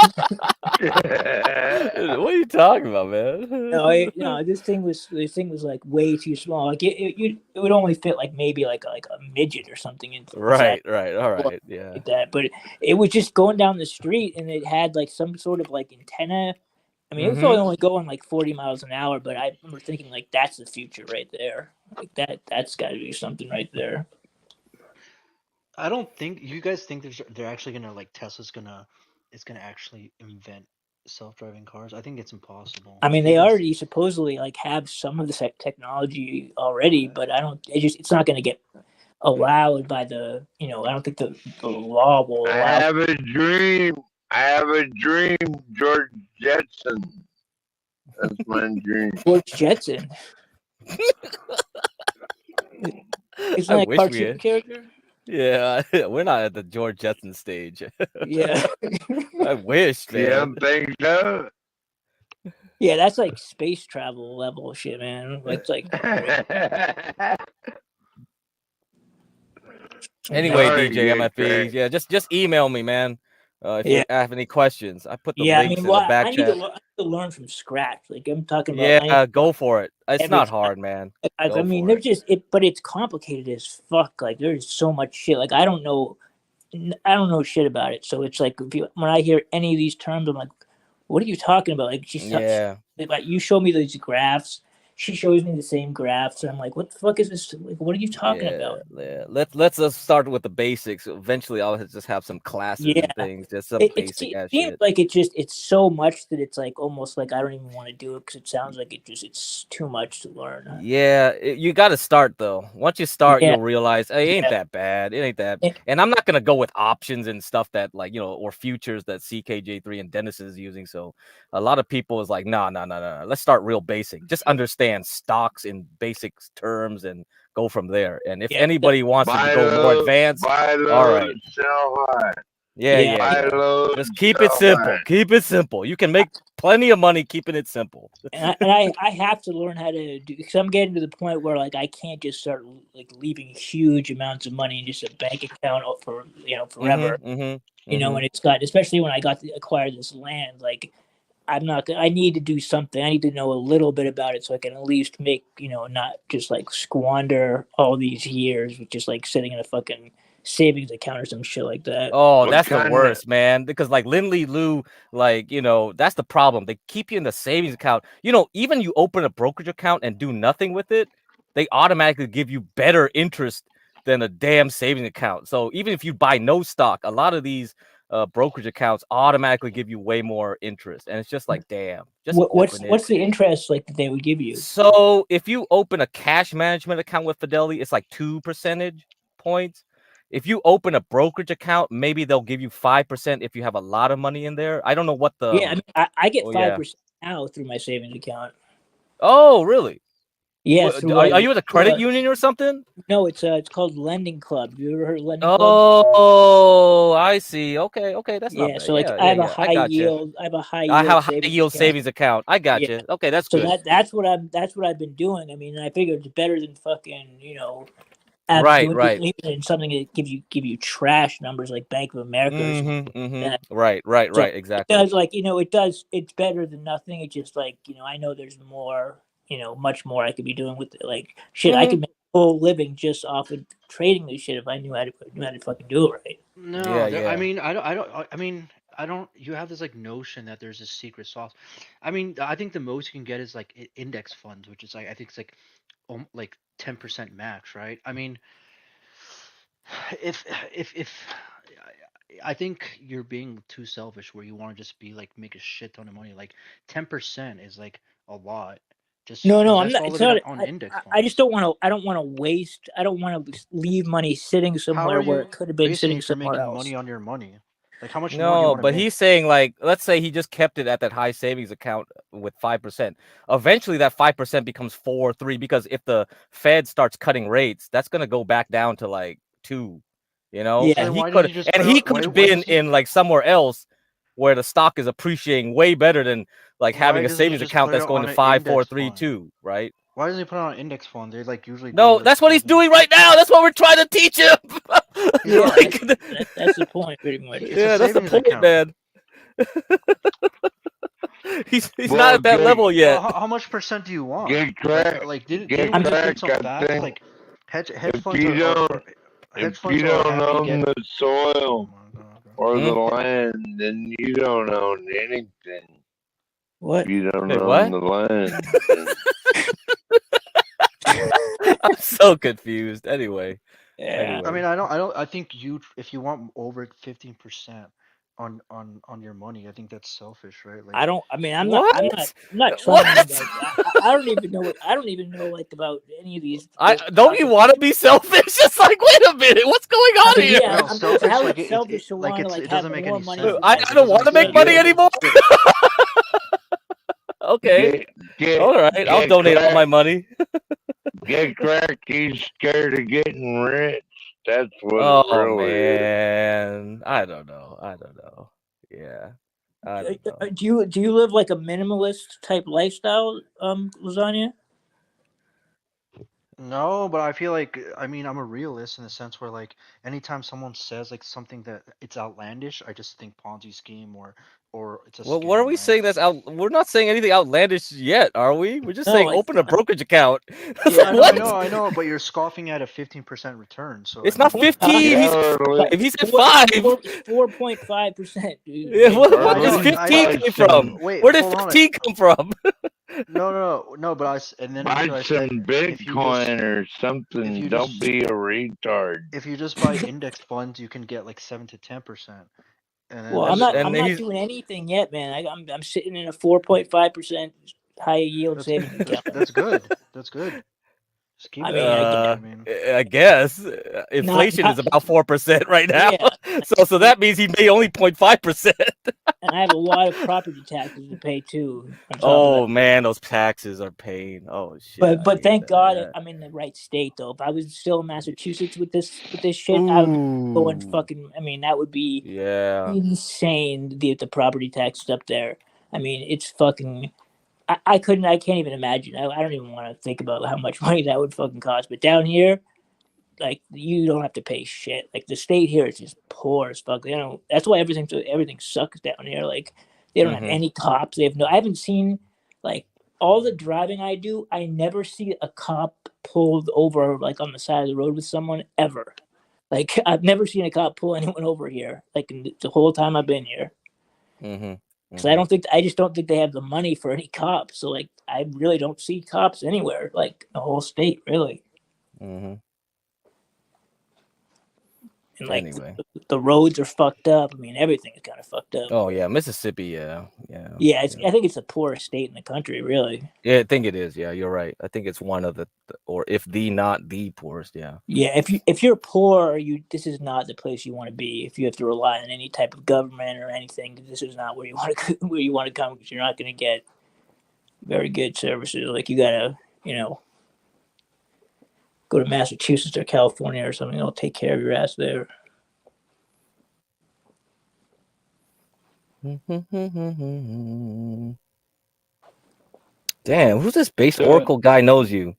are you talking about, man? No, this thing was like way too small. Like it would only fit like maybe like a midget or something into right, all right, yeah. Like that, but it was just going down the street and it had like some sort of like antenna. I mean, it was probably only going like 40 miles an hour, but I remember thinking like that's the future right there. Like that's got to be something right there. I don't think you guys think they're actually gonna like Tesla's gonna actually invent self-driving cars. I think it's impossible. I mean, they already supposedly like have some of the technology already, but it's not going to get allowed by the, I don't think the law will allow. I have a dream, George Jetson. That's my dream. George Jetson. Isn't that a cartoon character? Yeah, we're not at the George Jetson stage. Yeah. I wish, man. You don't think so? Yeah, that's like space travel level shit, man. It's like. Anyway, DJ MFB, yeah, just email me, man. If you have any questions, I put the Yeah, I links mean, in the well, back I need chat. to learn from scratch. Like I'm talking about, Yeah, go for it. It's every not time. hard, man. I mean, they're just but it's complicated as fuck. Like there's so much shit. Like I don't know shit about it. So it's like when I hear any of these terms, I'm like, what are you talking about? Like like you show me these graphs. She shows me the same graphs, and I'm like, what the fuck is this? Like, what are you talking about? Yeah. Let's start with the basics. Eventually, I'll just have some classes and things, just some basic ass seems shit. like it's so much that it's like almost like I don't even want to do it because it sounds like it's too much to learn. Yeah, you got to start though. Once you start, you'll realize hey, it ain't that bad. It ain't that. And I'm not gonna go with options and stuff that like or futures that CKJ3 and Dennis is using. So a lot of people is like, no. Let's start real basic. Just understand stocks in basic terms and go from there. And if anybody wants to go more advanced, all right. Sell high. Yeah. Just keep it simple. Keep it simple. You can make plenty of money keeping it simple. and I have to learn how to do because I'm getting to the point where like I can't just start like leaving huge amounts of money in just a bank account for forever. And it's got, especially when I got to acquire this land, like I need to do something. I need to know a little bit about it so I can at least make, not just like squander all these years with just like sitting in a fucking savings account or some shit like that. Oh, that's the worst, man. Because like Lindley Lou, like, that's the problem. They keep you in the savings account. Even you open a brokerage account and do nothing with it, they automatically give you better interest than a damn savings account. So even if you buy no stock, a lot of these brokerage accounts automatically give you way more interest. And it's just like, damn, just what's the interest like that they would give you? So if you open a cash management account with Fidelity, it's like 2 percentage points. If you open a brokerage account, maybe they'll give you 5% if you have a lot of money in there. I don't know what the. Yeah, I mean, I get 5% now through my savings account. Oh, really? Yeah. Are you at a credit union or something? No, it's called Lending Club. Have you ever heard of Lending Club? Oh, I see. Okay, that's not bad. So like I have a high yield. I have a high yield. I have a high yield savings account. I got you. Okay, that's good. So that's what I've been doing. I mean, I figured it's better than fucking right. Even something that give you trash numbers like Bank of America or something. Right. Exactly. It does it's better than nothing. It's just like, I know there's more, much more I could be doing with it. Like shit, I could make a whole living just off of trading this shit if I knew how to fucking do it right. No, I mean, I don't. You have this like notion that there's a secret sauce. I mean, I think the most you can get is like index funds, which is like I think it's like 10% max, right? I mean, if I think you're being too selfish where you want to just be like make a shit ton of money. Like 10% is like a lot. Just no, I'm not. All it's not on index funds. I just don't want to. I don't want to waste. I don't want to leave money sitting somewhere where it could have been sitting somewhere else. Money on your money. Like how much more do you No, want to but make? he's saying like, let's say he just kept it at that high savings account with 5%. Eventually, that 5% becomes 4, 3 because if the Fed starts cutting rates, that's gonna go back down to like 2. Yeah. And he could have been in like somewhere else where the stock is appreciating way better than like having a savings account that's going to 5, 4, 3, 2, right? Why doesn't he put on an index fund? They like usually. No, that's what he's doing right now. That's what we're trying to teach him. That's the point, pretty much. Yeah, that's the point, man. he's not at that level yet. How much percent do you want? Get cracked. Like didn't we just get some facts? Like hedge funds if you don't own the soil or the land, then you don't own anything. What? You don't own the land. I'm so confused. Anyway. Yeah. I mean, I think if you want over 15% on your money, I think that's selfish, right? Like I'm not trying to, I don't even know like about any of these. Don't you want to be selfish? It's like, wait a minute, what's going on here? Yeah, I'm selfish to want to like have more money. I don't want to make money anymore. Okay. All right, I'll donate all my money. Get cracked. He's scared of getting rich. That's what it really man. Is. I don't know. Yeah. I don't know. Do you live like a minimalist type lifestyle, Lasagna? No, but I feel like, I mean, I'm a realist in the sense where, like, anytime someone says like something that it's outlandish, I just think Ponzi scheme or it's a Well, what are scam, we right? saying that's out? We're not saying anything outlandish yet, are we? We're just saying No, open a brokerage account. It's yeah, like, I know, I what? know, I know, but you're scoffing at a 15% return. So I It's not mean, 15. He said, if he said 5. 4.5%. Yeah, yeah, I what does know, Please I 15 know. buy came from? some, Wait, Where did hold on. 15 come from? No, but and then after I said, some if you just Bitcoin or if something. you Don't just be a retard. if you just buy index funds, you can get like 7 to 10%, and then Well, there's I'm And not he's doing anything yet, man. I'm sitting in a 4.5% high yield savings account. that's good. That's good. Just keep I it mean, that way. I mean, I guess not inflation is not about 4% right now. yeah. So that means he made only 0.5%. And I have a lot of property taxes to pay too on top of that. Oh man, those taxes are pain. Oh shit, I But hate thank God that. I'm in the right state though. If I was still in Massachusetts with this shit, I would be going Ooh, fucking. I mean, that would be yeah. insane. The property taxes up there. I mean, it's fucking. I couldn't. I can't even imagine. I don't even want to think about how much money that would fucking cost. But down here, like you don't have to pay shit. Like the state here is just poor as fuck. They don't. That's why everything sucks down here. Like they don't have Mm-hmm. any cops. They have no. I haven't seen like all the driving I do. I never see a cop pulled over like on the side of the road with someone ever. Like I've never seen a cop pull anyone over here. Like in the whole time I've been here. Mm-hmm. Because I just don't think they have the money for any cops. So like I really don't see cops anywhere. Like the whole state really. Mm-hmm. And like Anyway. the roads are fucked up. I mean, everything is kind of fucked up. Oh yeah, Mississippi. Yeah. Yeah, I think it's the poorest state in the country, really. Yeah, I think it is. Yeah, you're right. I think it's one of or if the not the poorest. Yeah. Yeah, if you're poor, this is not the place you want to be. If you have to rely on any type of government or anything, this is not where you want to come because you're not going to get very good services. Like you gotta, go to Massachusetts or California or something. They'll take care of your ass there. Damn, who's this base Oracle guy knows you?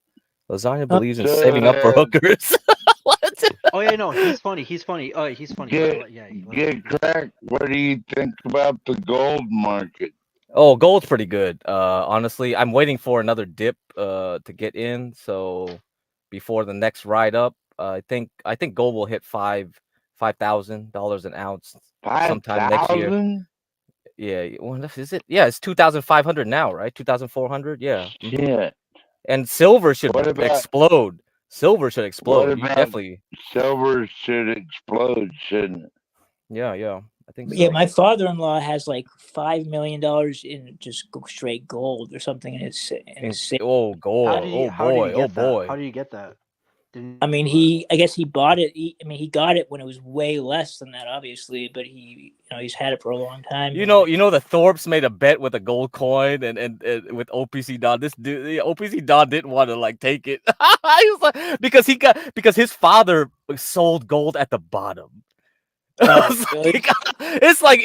Lasagna believes in saving up for hookers. What? oh yeah, no, he's funny. He's funny. Oh, he's funny. Get crack. What do you think about the gold market? Oh, gold's pretty good. Honestly, I'm waiting for another dip to get in. So before the next ride up, I think gold will hit $5,000 an ounce sometime next year. 5,000? Yeah, well, is it? Yeah, it's 2,500 now, right? 2,400. Yeah. Shit. And silver should explode. Silver should explode. You definitely. Silver should explode, shouldn't it? Yeah, I think so. Yeah, my father-in-law has like $5 million in just straight gold or something in his oh, gold. How do you get that? I mean, I guess he bought it. He got it when it was way less than that, obviously. But he's had it for a long time. You know, the Thorpes made a bet with a gold coin and with OPC Don. This dude, OPC Don didn't want to like take it. He was like, because his father sold gold at the bottom. It's like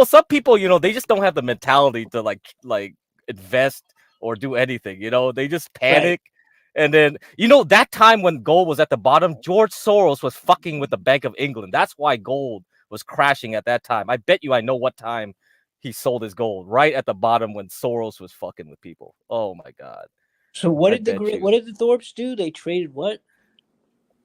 some people, they just don't have the mentality to like invest or do anything. They just panic. Right. And then, that time when gold was at the bottom, George Soros was fucking with the Bank of England. That's why gold was crashing at that time. I bet you I know what time he sold his gold, right at the bottom when Soros was fucking with people. Oh my God. So what did the Thorpes do? They traded what?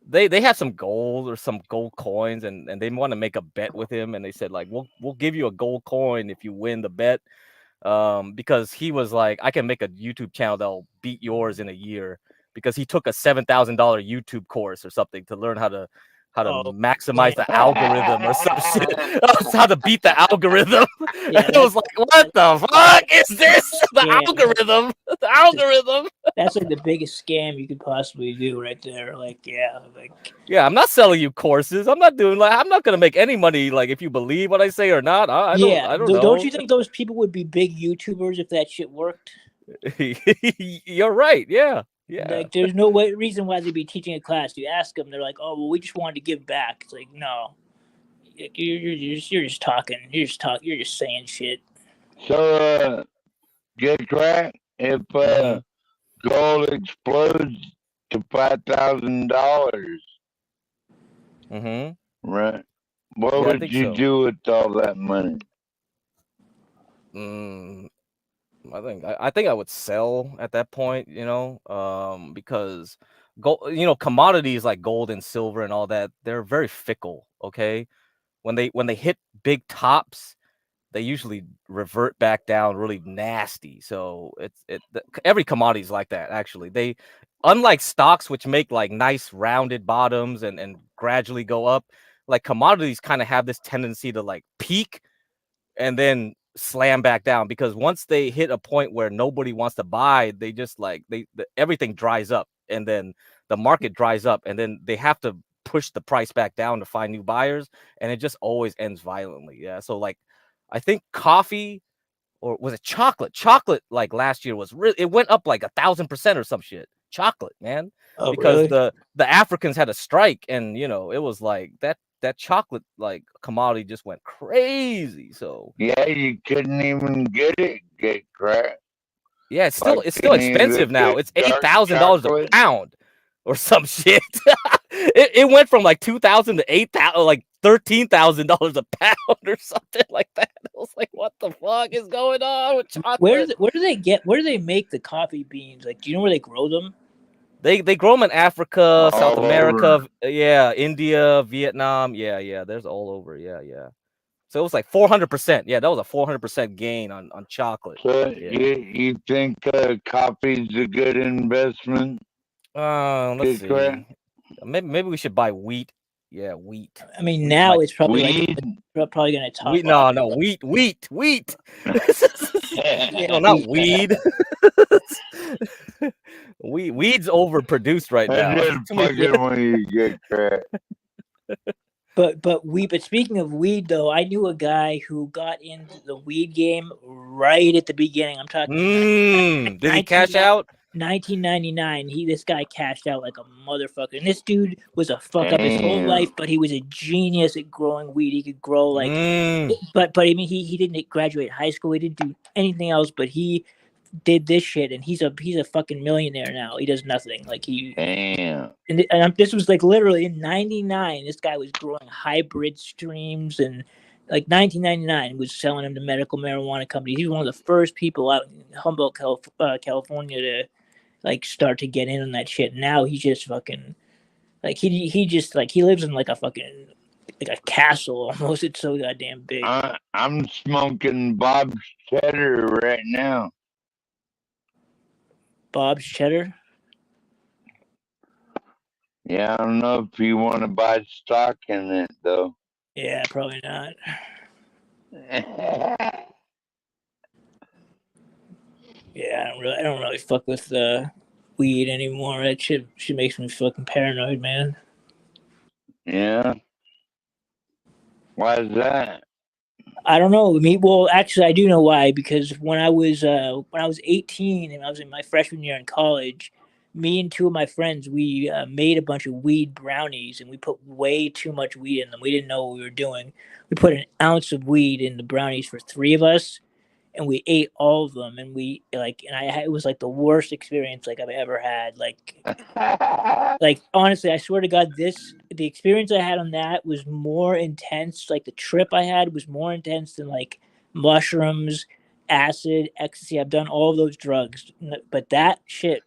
They have some gold or some gold coins and they want to make a bet with him, and they said like we'll give you a gold coin if you win the bet. Because he was like, I can make a YouTube channel that'll beat yours in a year, because he took a $7,000 YouTube course or something to learn how to maximize the algorithm or some shit. How to beat the algorithm. Yeah, it was like, what the fuck is this? The algorithm. The algorithm. That's like the biggest scam you could possibly do right there. Yeah, I'm not selling you courses. I'm not gonna make any money like if you believe what I say or not. I don't know. Don't you think those people would be big YouTubers if that shit worked? You're right. Yeah. Like, there's no reason why they'd be teaching a class. You ask them, they're like, "Oh, well, we just wanted to give back." It's like, no, you're just talking. You're just saying shit. So, get crack. If gold explodes, to $5,000. Right. What would you do with all that money? I think I would sell at that point, because gold, commodities like gold and silver and all that, they're very fickle. Okay, when they hit big tops, they usually revert back down really nasty. So every commodity is like that. Actually, unlike stocks, which make like nice rounded bottoms and gradually go up, like commodities kind of have this tendency to like peak and then slam back down, because once they hit a point where nobody wants to buy, they just like everything dries up, and then the market dries up, and then they have to push the price back down to find new buyers, and it just always ends violently. Yeah, so like I think coffee, or was it chocolate? Chocolate, like last year was really, it went up like 1,000% or some shit. Chocolate, man. Oh, because really? the Africans had a strike, and it was like that chocolate like commodity just went crazy. So yeah, you couldn't even get crack. Yeah, it's still expensive now. It's $8,000 a pound or some shit. it went from like 2,000 to 8,000, like $13,000 a pound or something like that. I was like, what the fuck is going on with chocolate? Where do they make the coffee beans? Like, do you know where they grow them? They grow them in Africa, South America, yeah, India, Vietnam, yeah. There's all over, yeah. So it was like 400%. Yeah, that was a 400% gain on chocolate. So yeah. you think coffee's a good investment? Let's see. Maybe we should buy wheat. Yeah, wheat. I mean, now it's probably weed? probably gonna top. Wheat? No, wheat. No, not weed. Weed's overproduced right now. Just fucking when you get crack. But speaking of weed, though, I knew a guy who got into the weed game right at the beginning. I'm talking. Did he cash out? 1999. This guy cashed out like a motherfucker. And this dude was a fuck up his whole life, but he was a genius at growing weed. He could grow like, but I mean, he didn't graduate high school. He didn't do anything else, but he did this shit, and he's a fucking millionaire now. He does nothing. Like Damn. And this was like literally in '99. This guy was growing hybrid streams, and like 1999 was selling them to medical marijuana companies. He's one of the first people out in Humboldt, California, to like start to get in on that shit. Now he's just fucking like he just like he lives in like a fucking like a castle almost. It's so goddamn big. I'm smoking Bob's Cheddar right now. Bob's Cheddar? Yeah, I don't know if you want to buy stock in it though. Yeah, probably not. Yeah, I don't really fuck with weed anymore. That shit makes me fucking paranoid, man. Yeah. Why is that? I don't know. Well, actually, I do know why. Because when I was 18 and I was in my freshman year in college, me and two of my friends, we made a bunch of weed brownies, and we put way too much weed in them. We didn't know what we were doing. We put an ounce of weed in the brownies for 3 of us, and we ate all of them. And it was like the worst experience like I've ever had. Like honestly, I swear to God, the experience I had on that was more intense. Like the trip I had was more intense than like mushrooms, acid, ecstasy. I've done all of those drugs, but that shit.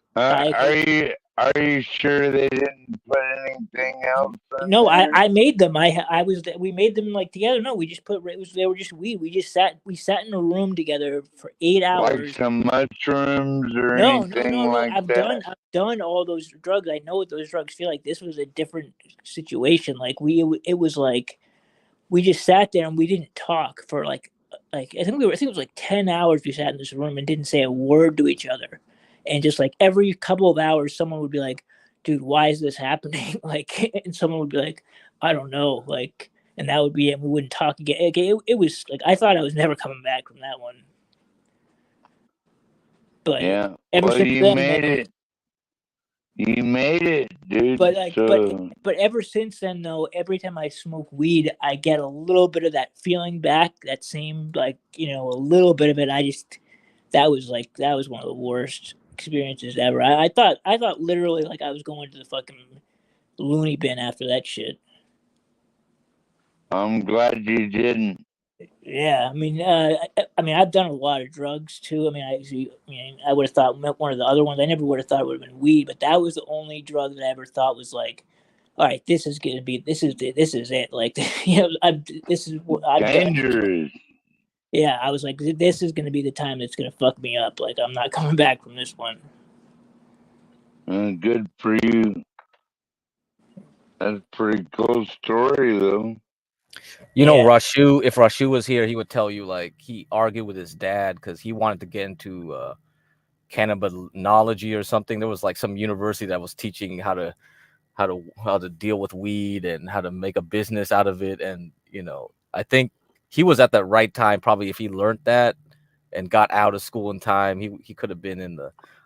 Are you sure they didn't put anything else? No, I made them. We made them like together. No, we just they were just weed. We sat in a room together for 8 hours. Like some mushrooms or anything like that. I've done all those drugs. I know what those drugs feel like. This was a different situation. Like it was like we just sat there and we didn't talk for like I think it was like 10 hours. We sat in this room and didn't say a word to each other. And just like every couple of hours, someone would be like, dude, why is this happening? Like, and someone would be like, I don't know. Like, and that would be it. We wouldn't talk again. It was like, I thought I was never coming back from that one. But yeah, you made it. You made it, dude. But ever since then, though, every time I smoke weed, I get a little bit of that feeling back. That same, like, a little bit of it. That was one of the worst experiences ever. I thought literally like I was going to the fucking loony bin after that shit. I'm glad you didn't. Yeah, I mean, I've done a lot of drugs too. I would have thought one of the other ones. I never would have thought it would have been weed, but that was the only drug that I ever thought was like, all right, this is it. Like, this is what I'm dangerous. Yeah, I was like, this is gonna be the time that's gonna fuck me up. Like, I'm not coming back from this one. Good for you. That's a pretty cool story, though. You know, Rashu, if Rashu was here, he would tell you like he argued with his dad because he wanted to get into cannabinology or something. There was like some university that was teaching how to deal with weed and how to make a business out of it. And you know, I think he was at the right time. Probably if he learned that and got out of school in time, he could have been in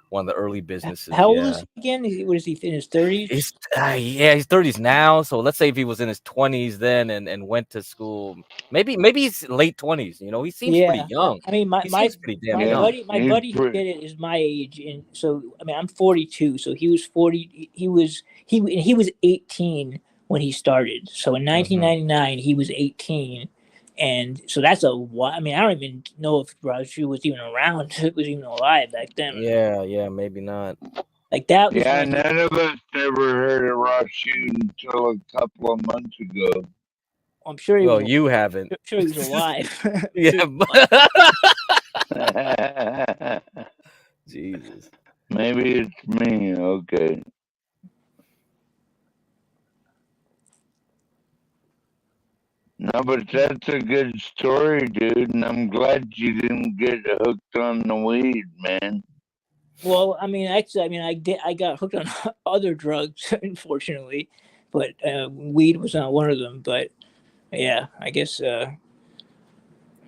one of the early businesses. How old is he again? What is he in his 30s? He's 30s now. So let's say if he was in his 20s then and went to school, maybe he's late 20s. You know, he seems pretty young. I mean, my buddy who did it is my age, and so I mean, I'm 42. So he was 40. He was 18 when he started. So in 1999, he was 18. And so that's I mean, I don't even know if Raju was even around, was even alive back then. Yeah, maybe not. Like that was none of us ever heard of Raju until a couple of months ago. I'm sure he was. Well, you haven't. I'm sure he was alive. Yeah. Jesus. Maybe it's me. Okay. No, but that's a good story, dude, and I'm glad you didn't get hooked on the weed, man. Well, I mean, actually, I got hooked on other drugs, unfortunately, but weed was not one of them. But yeah, I guess it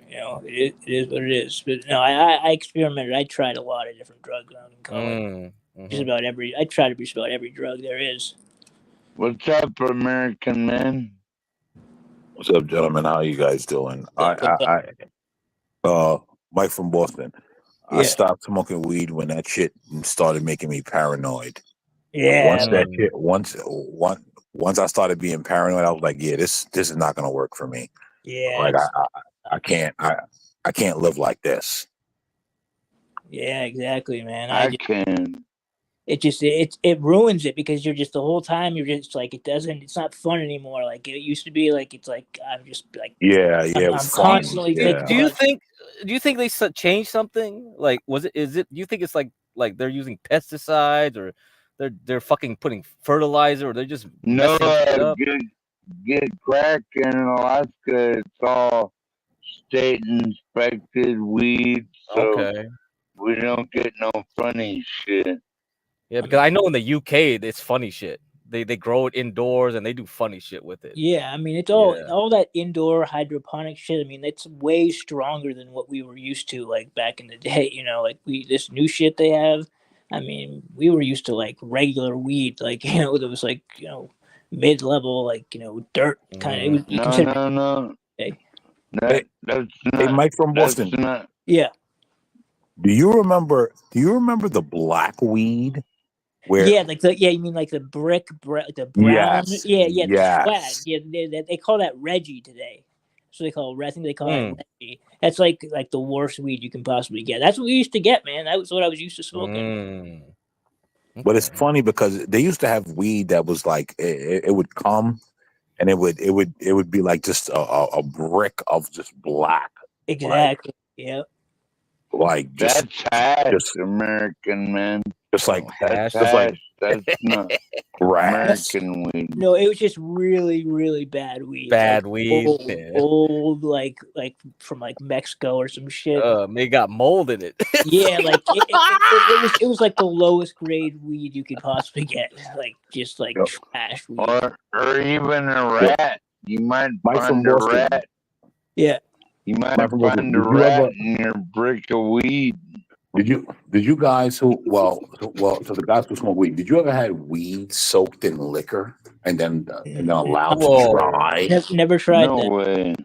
is what it is. But no, I experimented. I tried a lot of different drugs in college. Just about I tried just about every drug there is. What's up, American man? What's up, gentlemen? How you guys doing? Mike from Boston. Yeah. I stopped smoking weed when that shit started making me paranoid. Yeah. Once I started being paranoid, I was like, yeah, this is not gonna work for me. Yeah. Like I can't live like this. Yeah, exactly, man. I can. It just it ruins it because you're just the whole time you're just like it's not fun anymore like it used to be. Like it's like I'm just like I'm constantly thinking. Do you think they changed something? Like do you think it's like they're using pesticides or they're fucking putting fertilizer or they're just get crack in Alaska? It's all state inspected weed, so we don't get no funny shit. Yeah, because I know in the UK it's funny shit. They grow it indoors and they do funny shit with it. Yeah, I mean it's all that indoor hydroponic shit. I mean it's way stronger than what we were used to like back in the day. You know, like this new shit they have. I mean, we were used to like regular weed, like there was like mid-level, like dirt kind of. No. Hey, Mike from Boston. Yeah. Do you remember the black weed? You mean like the the brown? Yes. The swag. Yeah, they call that Reggie today. So they call it Reggie. That's like the worst weed you can possibly get. That's what we used to get, man. That was what I was used to smoking. But it's funny because they used to have weed that was like it would come and it would be like just a brick of just black. Exactly. Yeah. Like just American man. Just like that's not American weed. No, it was just really, really bad weed. Old, like from like Mexico or some shit. They got mold in it. Yeah, like it was like the lowest grade weed you could possibly get. Like just like trash weed. Or even a rat. You might find a rat. Yeah. You might find a rat in your brick of weed. Did you guys so the guys who smoke weed, did you ever had weed soaked in liquor and then allowed to dry? Never tried that. No way.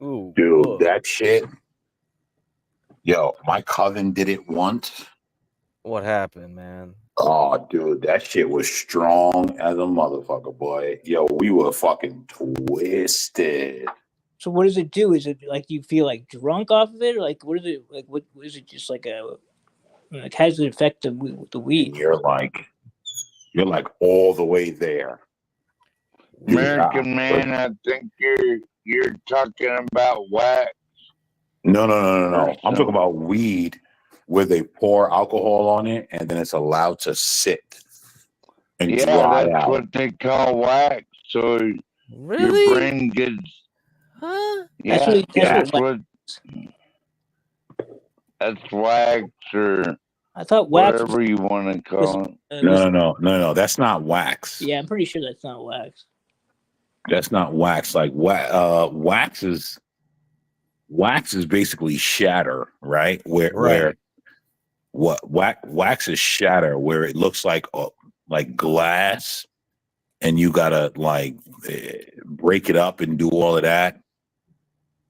Ooh, dude, that shit. Yo, my cousin did it once. What happened, man? Oh, dude, that shit was strong as a motherfucker, boy. Yo, we were fucking twisted. So what does it do? Is it like you feel like drunk off of it, or like what is it like? What is it? Just like a like how does it affect the weed? And you're like all the way there. American man, I think you're talking about wax. No. I'm talking about weed where they pour alcohol on it and then it's allowed to sit and dry that's out. what they call wax. So Really? your brain gets. Huh? Yeah, That's wax or I thought wax. Whatever you want to call it. No. That's not wax. Yeah, I'm pretty sure that's not wax. That's not wax. Like wax is basically shatter, right? Where wax is shatter, where it looks like glass, and you gotta break it up and do all of that.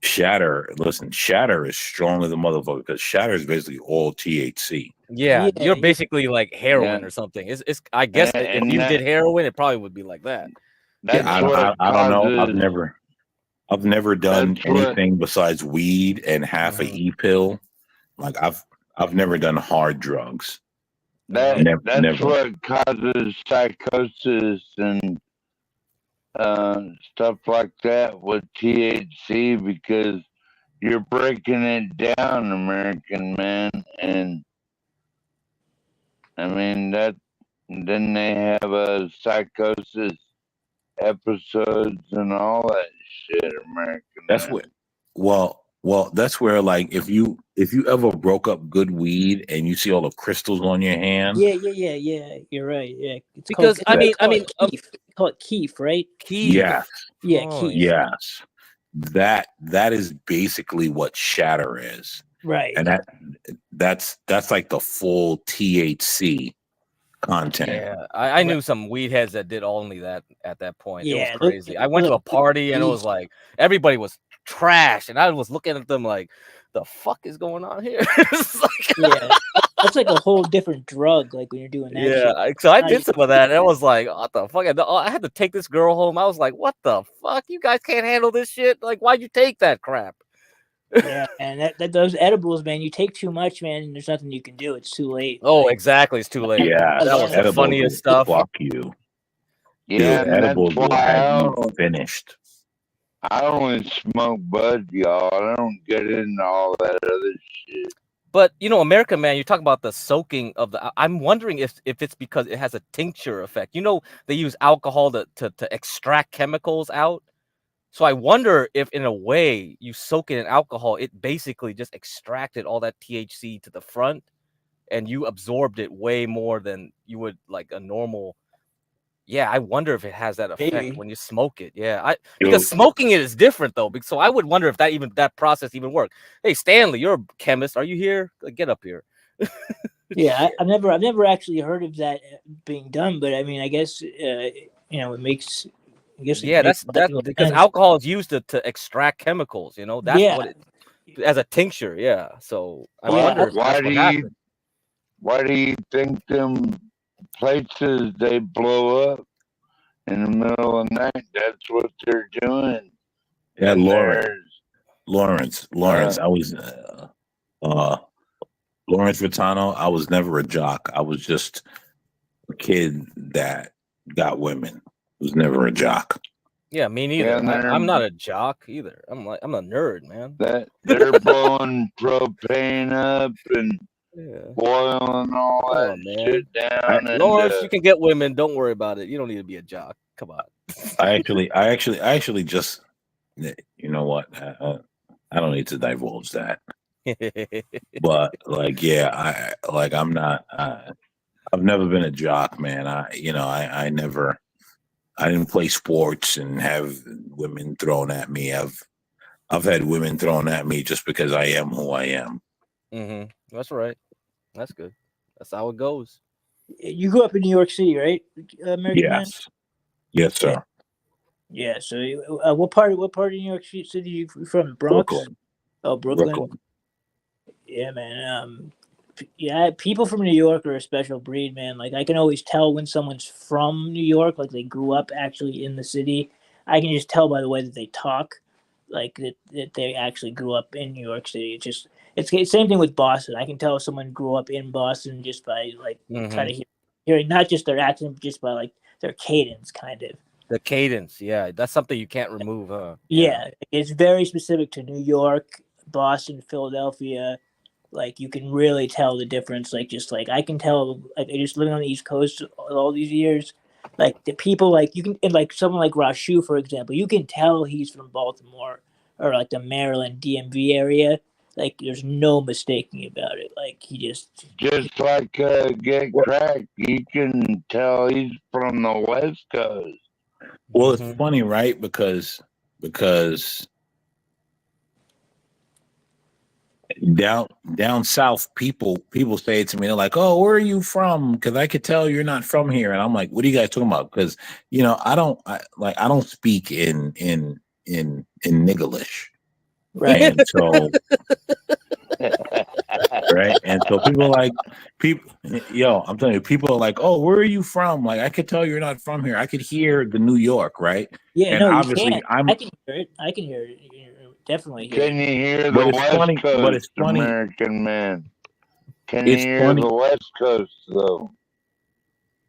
Shatter is strong as a motherfucker because shatter is basically all THC. Yeah, you're basically like heroin or something. It's I guess if you did heroin, it probably would be like that. I don't know. I've never done anything besides weed and half a e-pill. Like I've never done hard drugs. That's what causes psychosis and stuff like that with THC, because you're breaking it down, American man, and I mean that. Then they have a psychosis episodes and all that shit, American. That's what. Well, that's where like if you ever broke up good weed and you see all the crystals on your hand. Yeah. You're right. Yeah, it's because called, I mean, call it keef, right? Keef. Yes. Yeah, keef. Yes. That is basically what shatter is. Right. And that's like the full THC content. Yeah, I knew some weed heads that did only that at that point. Yeah, it was crazy. I went to a party and it was like everybody was trash, and I was looking at them like, the fuck is going on here? Yeah, that's like a whole different drug. Like when you're doing that. Yeah, so I did some of that, and I was like, what the fuck? I had to take this girl home. I was like, what the fuck? You guys can't handle this shit. Like, why'd you take that crap? Yeah, and that those edibles, man, you take too much, man, and there's nothing you can do. It's too late. Oh, exactly, it's too late. Yeah, that was the funniest stuff. Fuck you. Yeah, dude, edibles will have you finished. I only smoke bud, y'all. I don't get into all that other shit. But you know, American man, you talk about the soaking of the. I'm wondering if it's because it has a tincture effect. You know, they use alcohol to extract chemicals out. So I wonder if, in a way, you soak it in alcohol, it basically just extracted all that THC to the front, and you absorbed it way more than you would like a normal. Yeah, I wonder if it has that effect when you smoke it. Yeah, because smoking it is different though. So I would wonder if that process even worked. Hey, Stanley, you're a chemist. Are you here? Get up here. Yeah, I've never actually heard of that being done, but I mean, I guess it makes. I guess that's because alcohol is used to extract chemicals. You know, that's what it as a tincture. Yeah, so I wonder why do you think them places they blow up in the middle of the night? That's what they're doing. Yeah, Lawrence. I was Lawrence Vitano. I was never a jock. I was just a kid that got women. I was never a jock. Yeah, me neither. Yeah, I'm not a jock either. I'm a nerd, man. They're blowing propane up and boiling all that shit down. Lawrence, you can get women. Don't worry about it. You don't need to be a jock. Come on. I actually just, you know what? I don't need to divulge that. But I'm not. I've never been a jock, man. I didn't play sports and have women thrown at me. I've had women thrown at me just because I am who I am. Mm-hmm. That's right. That's good. That's how it goes. You grew up in New York City, right? American man? Yes, sir. Yeah. So, what part of New York City you from? Bronx? Brooklyn. Oh, Brooklyn. Yeah, man. Yeah, people from New York are a special breed, man. Like I can always tell when someone's from New York, like they grew up actually in the city. I can just tell by the way that they talk, like that they actually grew up in New York City. It's the same thing with Boston. I can tell if someone grew up in Boston just by like kind of hearing not just their accent, but just by like their cadence, kind of. The cadence, yeah, that's something you can't remove, huh? Yeah, it's very specific to New York, Boston, Philadelphia. Like you can really tell the difference. Like just like I can tell, like just living on the East Coast all these years, like the people like you can, and like someone like Rashu, for example, you can tell he's from Baltimore or like the Maryland DMV area. Like there's no mistaking about it. Like he just like Get Cracked, you can tell he's from the West Coast. Well, it's funny, right? Because down south, people say it to me. They're like, "Oh, where are you from?" Because I could tell you're not from here, and I'm like, "What are you guys talking about?" Because I don't speak in Niggleish, right. And so right, and so people are like, I'm telling you, people are like, "Oh, where are you from?" Like, I could tell you're not from here. I could hear the New York, right? Yeah, And no, you obviously, can't. I can hear it. I can hear it. Definitely hear Can it. you hear But the it's West funny. Coast, But it's funny. American man? Can you It's hear funny. the West Coast though?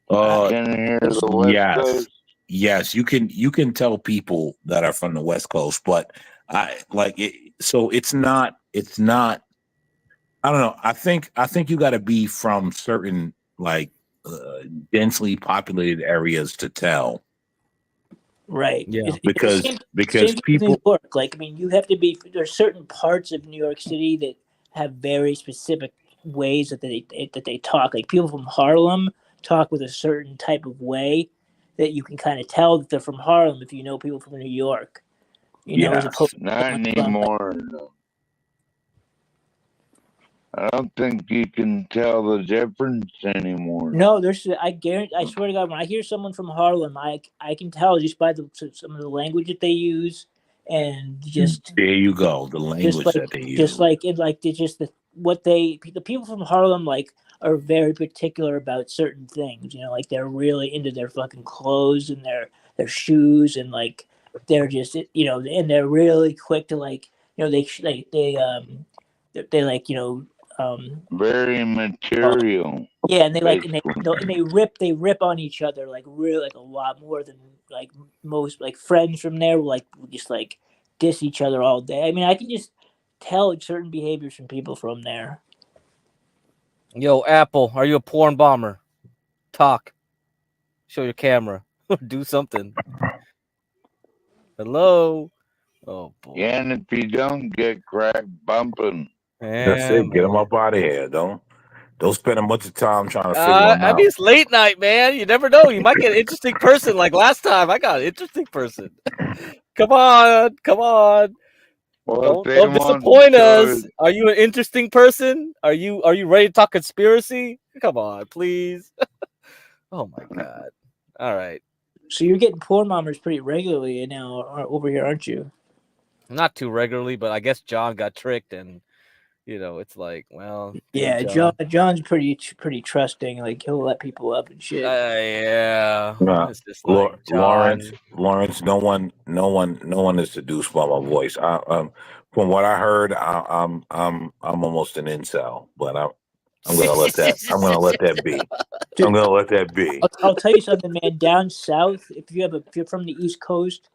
Can you hear the West Coast? Yes, you can tell people that are from the West Coast, but I like it. So it's not. I don't know. I think you got to be from certain like densely populated areas to tell. Right. Yeah. Because same thing with New people. York. Like, I mean, you have to be. There's certain parts of New York City that have very specific ways that they talk. Like people from Harlem talk with a certain type of way that you can kind of tell that they're from Harlem if you know people from New York. As opposed to Not anymore. I don't think you can tell the difference anymore. No, I guarantee. I swear to God, when I hear someone from Harlem, I can tell just by some of the language that they use, and just There you go. The language that they use. The people from Harlem like are very particular about certain things. Like they're really into their fucking clothes and their shoes, and like they're just and they're really quick to like they like very material. Yeah, and they rip on each other like really like a lot more than like most like friends from there will just like diss each other all day. I mean, I can just tell certain behaviors from people from there. Yo, Apple, are you a porn bomber? Talk. Show your camera. Do something. Hello. Oh boy. Yeah, and if you don't get cracked bumping. That's it. Get them up out of here. Don't spend a bunch of time trying to figure them out. I mean, it's late night, man. You never know. You might get an interesting person. Like last time, I got an interesting person. Come on. Well, don't disappoint us. Are you an interesting person? Are you ready to talk conspiracy? Come on, please. Oh my God. All right. So you're getting porn bombers pretty regularly now over here, aren't you? Not too regularly, but I guess John got tricked, and it's like, well, yeah, John's pretty trusting. Like he'll let people up and shit. Yeah. It's just like Lawrence. No one is seduced by my voice. From what I heard, I'm almost an incel, but I'm gonna let that. I'm gonna let that be. Dude, I'm gonna let that be. I'll tell you something, man. Down south, if you're from the East Coast,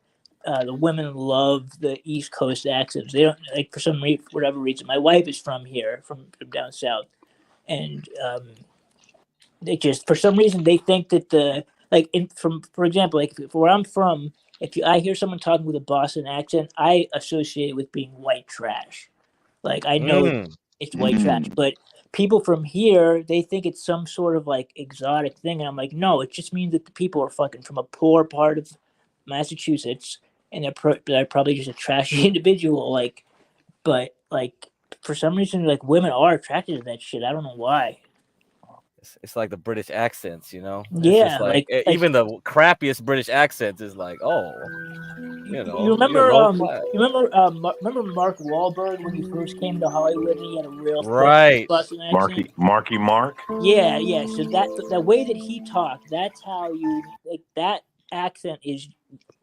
the women love the East Coast accents. They don't like for whatever reason. My wife is from here, from down south, and they just for some reason they think that for example, like where I'm from, I hear someone talking with a Boston accent, I associate it with being white trash. Like I know it's white trash, but people from here, they think it's some sort of like exotic thing, and I'm like, no, it just means that the people are fucking from a poor part of Massachusetts, and they're probably just a trashy individual. Like, but like for some reason, like women are attracted to that shit. I don't know why. It's like the British accents, you know. It's Yeah, just like even the crappiest British accents is like, oh, you know, you remember you're low class. remember Mark Wahlberg when he first came to Hollywood and he had a real right Boston accent. Mark. Yeah. So that way that he talked, that's how you like that accent is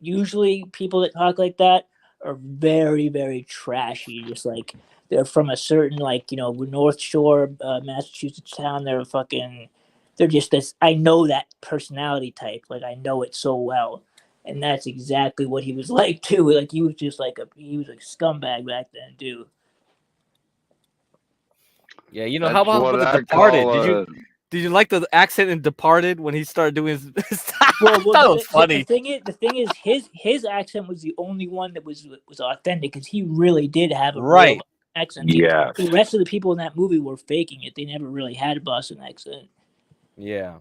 usually people that talk like that are very, very trashy. Just like they're from a certain North Shore, Massachusetts town. They're just this. I know that personality type. Like I know it so well, and that's exactly what he was like too. Like he was just he was a scumbag back then, too. Yeah, you know, how about The Departed? Did you like the accent in Departed when he started doing his well, I thought it was funny. The thing is his accent was the only one that was authentic because he really did have a right real accent. Yeah. The rest of the people in that movie were faking it. They never really had a Boston accent. Yeah.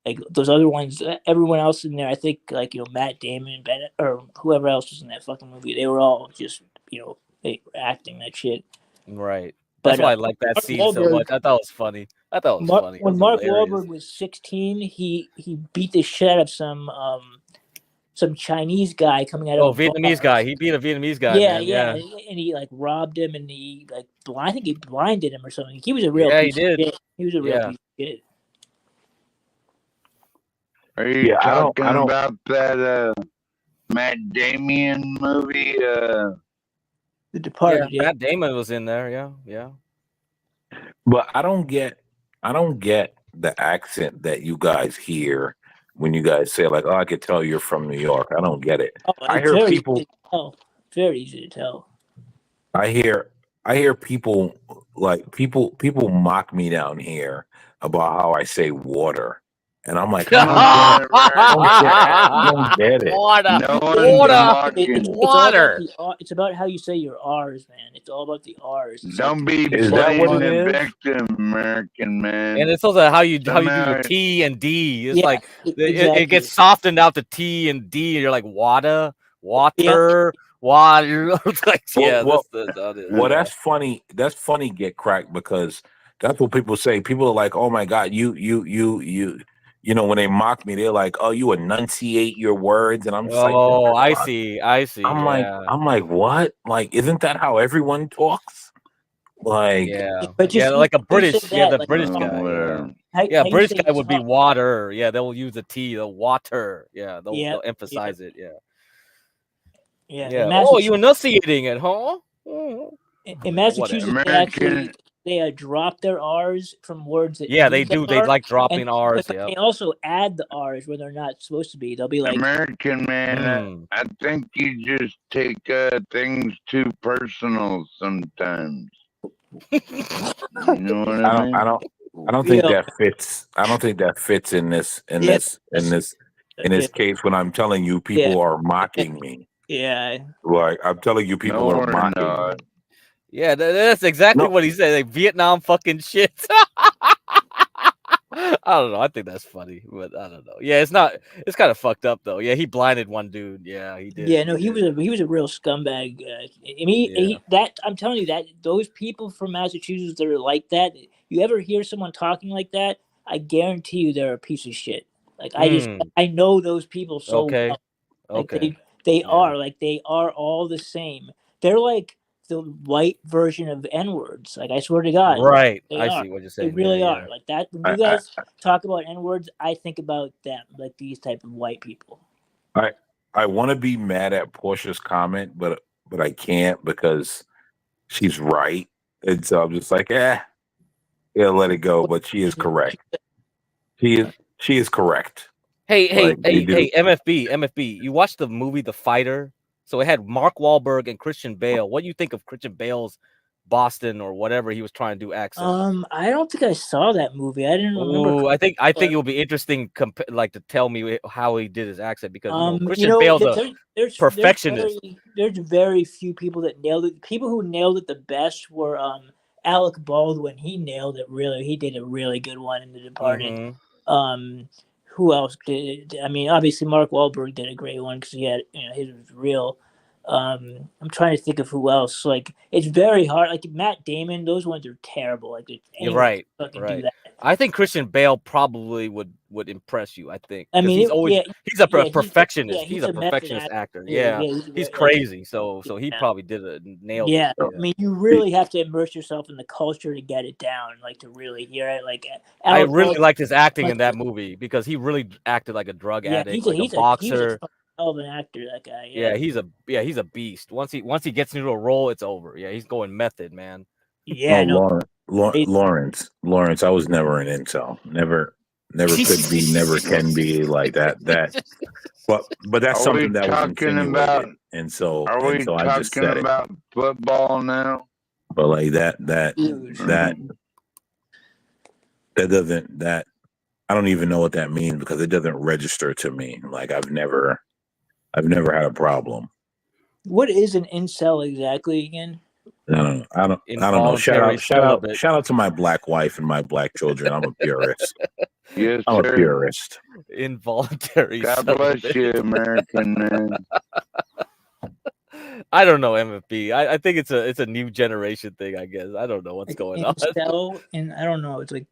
Like those other ones, everyone else in there, I think Matt Damon, Bennett, or whoever else was in that fucking movie, they were all just they were acting that shit. Right. That's why I like that scene so much. I thought it was funny. Funny. When Mark Wahlberg was 16, he beat the shit out of some Chinese guy coming out of Vietnamese guy. He beat a Vietnamese guy. Yeah. And he robbed him, and he I think he blinded him or something. He was a real piece of shit. He was a real piece of shit. Are you talking about that Matt Damon movie? The Departed. Yeah, Matt Damon was in there. Yeah. But I don't get the accent that you guys hear when you guys say like, "Oh, I could tell you're from New York." I don't get it. I hear people. Very easy to tell. I hear people people mock me down here about how I say water. And I'm like, I don't get it. Water. It's about how you say your R's, man. It's all about the R's. Don't be playing the victim, American man. And it's also how you do your T and D. It's like it gets softened out to T and D, and you're like water. Like, that's funny. That's funny. Get cracked because that's what people say. People are like, "Oh my God, you know, when they mock me, they're like, "Oh, you enunciate your words," and I'm just like, "Oh, I see." I'm like, what? Like, isn't that how everyone talks? Like, but like a British, the British guy. British guy would be water. Yeah, they'll use the T, the water. Yeah, they'll emphasize it. Yeah. Oh, you enunciating it, huh? In Massachusetts, they drop their R's from words that they do. They like dropping R's. They also add the R's where they're not supposed to be. They'll be like, American man. I think you just take things too personal sometimes. You know what I mean? I don't think that fits. I don't think that fits in this case when I'm telling you people are mocking me. Yeah. Like I'm telling you people are mocking me. Yeah, that's exactly what he said. Like Vietnam fucking shit. I don't know. I think that's funny, but I don't know. Yeah, it's not. It's kind of fucked up though. Yeah, he blinded one dude. Yeah, he did. Yeah, no, he was a real scumbag. I'm telling you that those people from Massachusetts that are like that. You ever hear someone talking like that? I guarantee you they're a piece of shit. Like I know those people so well. Like, they are all the same. They're like the white version of N-words. Like I swear to God. Right. I see what you're saying. They really are. Like that. When you guys talk about N-words, I think about them, like these type of white people. I want to be mad at Portia's comment, but I can't because she's right. And so I'm just like, let it go. But she is correct. She is correct. Hey, MFB. You watched the movie The Fighter? So it had Mark Wahlberg and Christian Bale. What do you think of Christian Bale's Boston or whatever he was trying to do accent? I don't think I saw that movie. I didn't remember. I think it will be interesting, to tell me how he did his accent because Christian Bale's a perfectionist. There's very few people that nailed it. People who nailed it the best were Alec Baldwin. He nailed it really. He did a really good one in The Departed. Mm-hmm. Who else did it? I mean, obviously Mark Wahlberg did a great one because he had, his was real. I'm trying to think of who else. Like, it's very hard. Like Matt Damon, those ones are terrible. Like, you're right. Do that. I think Christian Bale probably would impress you. I think I because mean, he's a perfectionist. he's He's a a method perfectionist actor. actor too. Yeah, Yeah, he's like, crazy. So he yeah. probably nailed Yeah, it. I mean, you really have to immerse yourself in the culture to get it down, like to really hear it. Like I Alec really Baldwin, liked his acting like, in that movie because he really acted like a drug yeah, addict, like a he's a boxer. hell of an actor. That guy, Yeah, yeah, he's a beast. Once he gets into a role, it's over. Yeah, he's going method, man. Oh, yeah, no, Lawrence. I was never an incel. Never could be. Never can be like that. But that's Are we something that was talking about? insinuated, and so Are we I just talking said it. about football now? But like that doesn't I don't even know what that means because it doesn't register to me. Like I've never had a problem. what is an incel exactly again? No, I don't know. Involuntary celibate. Shout out to my black wife and my black children. I'm a purist. Yes, I'm sir. a purist. Involuntary God celibate. bless you, American man. I don't know, MFB. I think it's a new generation thing. I guess I don't know what's going on. Incel, and I don't know. It's like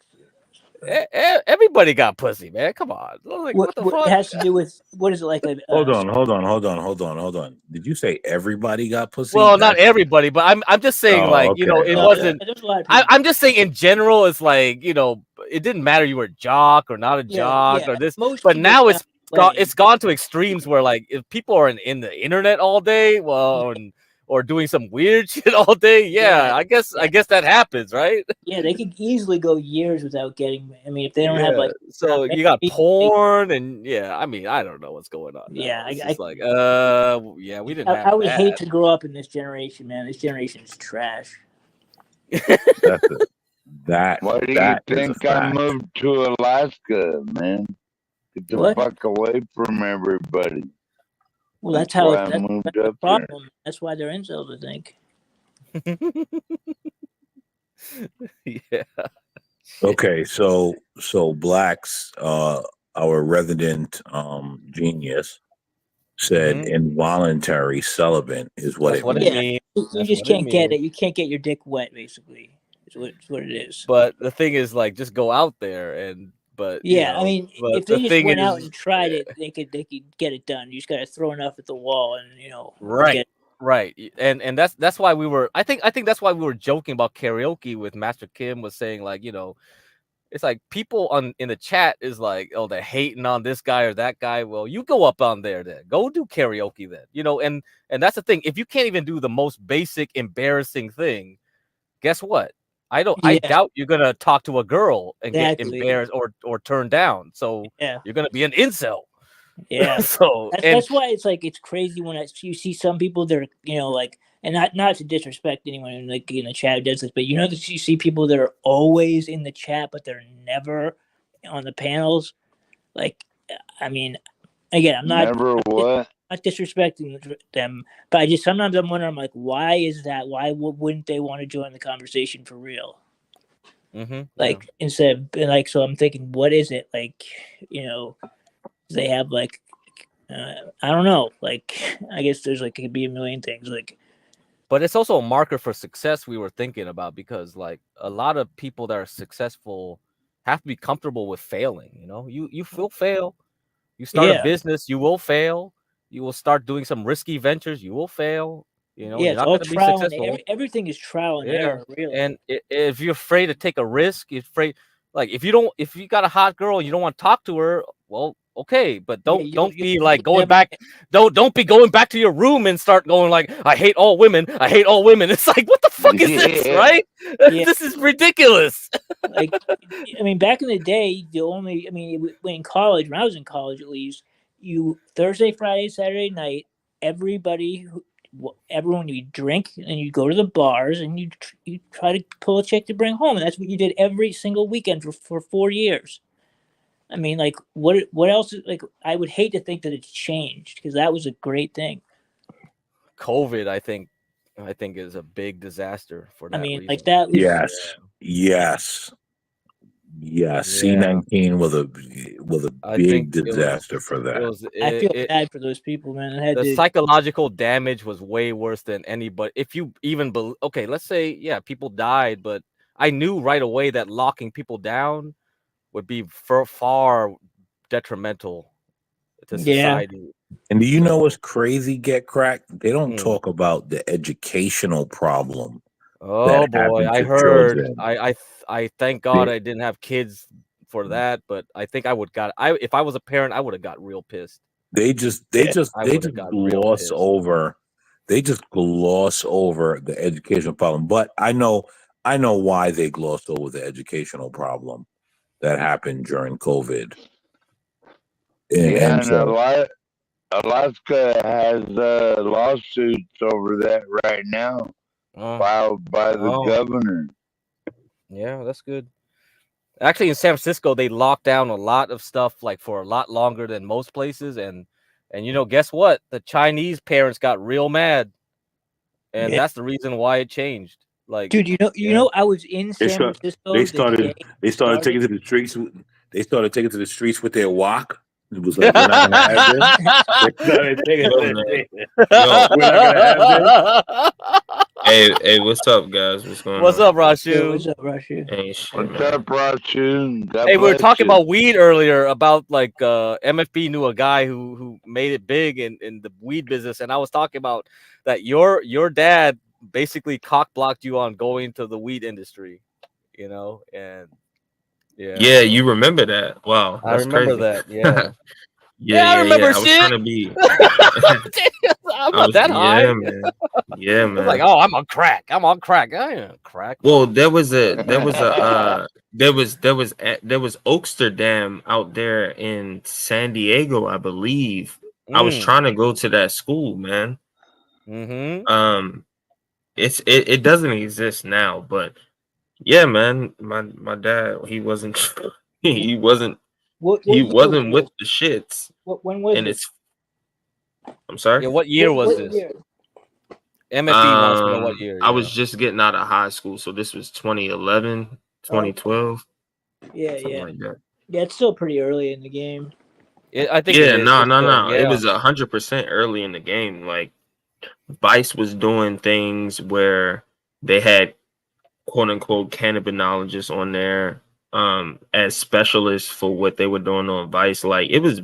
Everybody got pussy, man. Come on. Like, what the fuck? It has to do with what is it like? Hold on. Did you say everybody got pussy? Well, not everybody, but I'm just saying, like, okay. you know, it wasn't. I'm just saying in general, it's like, you know, it didn't matter you were a jock or not a jock or this, but now it's gone to extremes where like if people are in the internet all day, well, or doing some weird shit all day, I guess that happens, right? Yeah, they could easily go years without getting. I mean, if they don't have like, so you got porn and I mean, I don't know what's going on. Yeah, it's just like we didn't. I would hate to grow up in this generation, man. This generation is trash. Why do you think I moved to Alaska, man? Get the fuck away from everybody. Well, that's I moved up problem. there. That's why they're incels, I think. Yeah. Okay, so Blacks, our resident genius, said involuntary celibate is what That's it means. You just can't get it. You can't get your dick wet, basically. Is what it is. But the thing is, like, just go out there I mean, if they just went out and tried it, they could get it done. You just got to throw enough at the wall, and right. And that's why we were. I think that's why we were joking about karaoke with Master Kim was saying, like, you know, it's like people in the chat is like, oh, they're hating on this guy or that guy. Well, you go up on there then. Go do karaoke then. You know, and that's the thing. If you can't even do the most basic embarrassing thing, guess what? I doubt you're gonna talk to a girl and get embarrassed or turned down. So you're gonna be an incel. Yeah. So that's why it's like it's crazy when you see some people that are like, and not to disrespect anyone like in the chat who does this, but that you see people that are always in the chat but they're never on the panels. Like, I mean, again, I'm not not disrespecting them, but I just sometimes I'm wondering, I'm like, why is that? Why wouldn't they want to join the conversation for real? Like instead of like, so I'm thinking, what is it like? They have like, I don't know. Like, I guess there's like, it could be a million things. Like, but it's also a marker for success we were thinking about because like a lot of people that are successful have to be comfortable with failing. You will fail. You start a business, you will fail. You will start doing some risky ventures, you will fail. You're not going to be successful. Everything is trial and error, really. And if you're afraid to take a risk, you're afraid. Like if you got a hot girl and you don't want to talk to her, well, okay, but don't be like going back. Don't be going back to your room and start going like, I hate all women. I hate all women. It's like, what the fuck is this, right? This is ridiculous. Like, I mean, back in the day, when I was in college, at least, Thursday, Friday, Saturday night, everyone you drink and you go to the bars and you try to pull a chick to bring home, and that's what you did every single weekend for 4 years. I mean, like, what else? Like, I would hate to think that it's changed because that was a great thing. COVID, I think is a big disaster for that. I mean, reason. Like that. Yes. C-19 was a big disaster for that. I feel bad for those people, man. The psychological damage was way worse than anybody. If you even okay, let's say people died, but I knew right away that locking people down would be far detrimental to society. And do you know what's crazy, Get Cracked? They don't Mm. talk about the educational problem. Oh boy, happened I to heard. children. I thank God I didn't have kids for that, but I think I would if I was a parent, I would have got real pissed. They just gloss over. They just gloss over the educational problem. But I know why they glossed over the educational problem that happened during COVID. And Alaska has lawsuits over that right now, filed by the governor. Yeah, that's good. Actually, in San Francisco, they locked down a lot of stuff like for a lot longer than most places, and guess what? The Chinese parents got real mad, and that's the reason why it changed. Like, dude, you know, I was in San Francisco. They started taking to the streets. They started taking to the streets with their wok. It was like, we're not gonna have this. They started taking we're not gonna have this. Hey, what's up, guys? What's going on? What's up, Rashu? What's up, Rashu? Hey, shit, what's up, Rashu? Hey, we were talking about weed earlier. About like MFB knew a guy who made it big in the weed business, and I was talking about that your dad basically cock blocked you on going to the weed industry, and yeah, you remember that? Wow, I remember that. Yeah. Yeah, I remember shit. I was trying to be. I'm not that high. Yeah, man. Yeah, man. Like, oh, I'm on crack. I ain't on crack. Well, there was Oakster Dam out there in San Diego, I believe. I was trying to go to that school, man. Mm-hmm. It doesn't exist now, but yeah, man. My dad, he wasn't with the shits. When was and it? it's I'm sorry? Yeah, what year was this? Year? MFB wants to know what year. I was just getting out of high school, so this was 2011, 2012. Yeah. Like that. Yeah, it's still pretty early in the game. I think. Yeah, no. Yeah. It was 100% early in the game. Like Vice was doing things where they had quote unquote cannabinologists on there as specialists for what they were doing on Vice. Like it was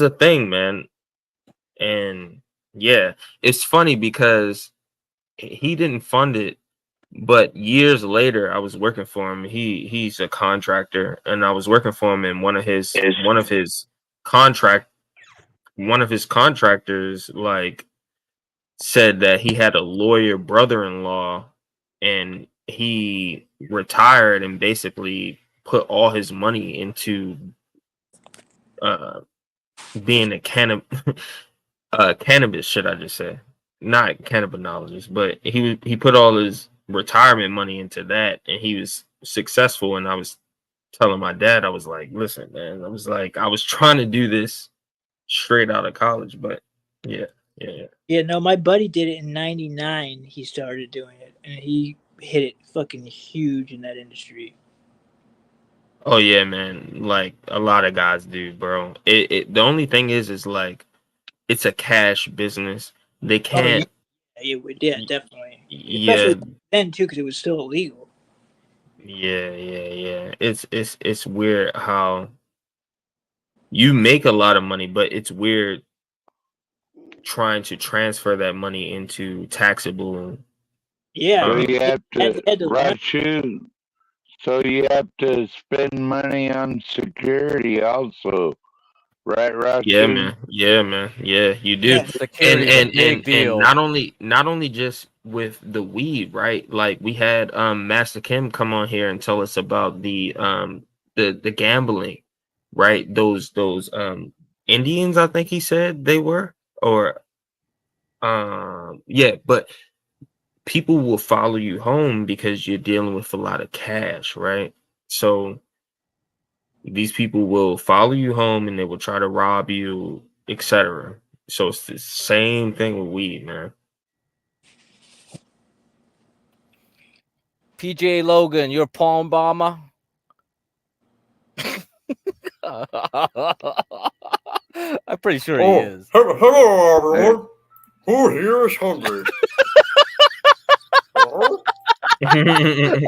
a thing, man. And yeah, it's funny because he didn't fund it, but years later I was working for him. He's a contractor, and I was working for him, and one of his contractors like said that he had a lawyer brother-in-law, and he retired and basically put all his money into being a cannabis, should I just say, not cannabinologist, but he put all his retirement money into that, and he was successful. And I was telling my dad, I was like, listen, man, I was trying to do this straight out of college, but yeah. No, my buddy did it in '99. He started doing it, and he hit it fucking huge in that industry. Oh yeah, man. Like a lot of guys do, bro. The only thing is like it's a cash business. They can't. Yeah, definitely. Yeah. Especially then too, because it was still illegal. Yeah. It's weird how you make a lot of money, but it's weird trying to transfer that money into taxable. Yeah. So you have to So you have to spend money on security also. Right, Yeah, man. Yeah, you do. Yeah, and not only just with the weed, right? Like we had Master Kim come on here and tell us about the gambling, right? Those Indians, I think he said they were, or yeah, but people will follow you home because you're dealing with a lot of cash, right? So these people will follow you home and they will try to rob you, etc. So it's the same thing with weed, man. PJ Logan, you're a palm bomber. I'm pretty sure he is. Hello, everyone. Who here is hungry?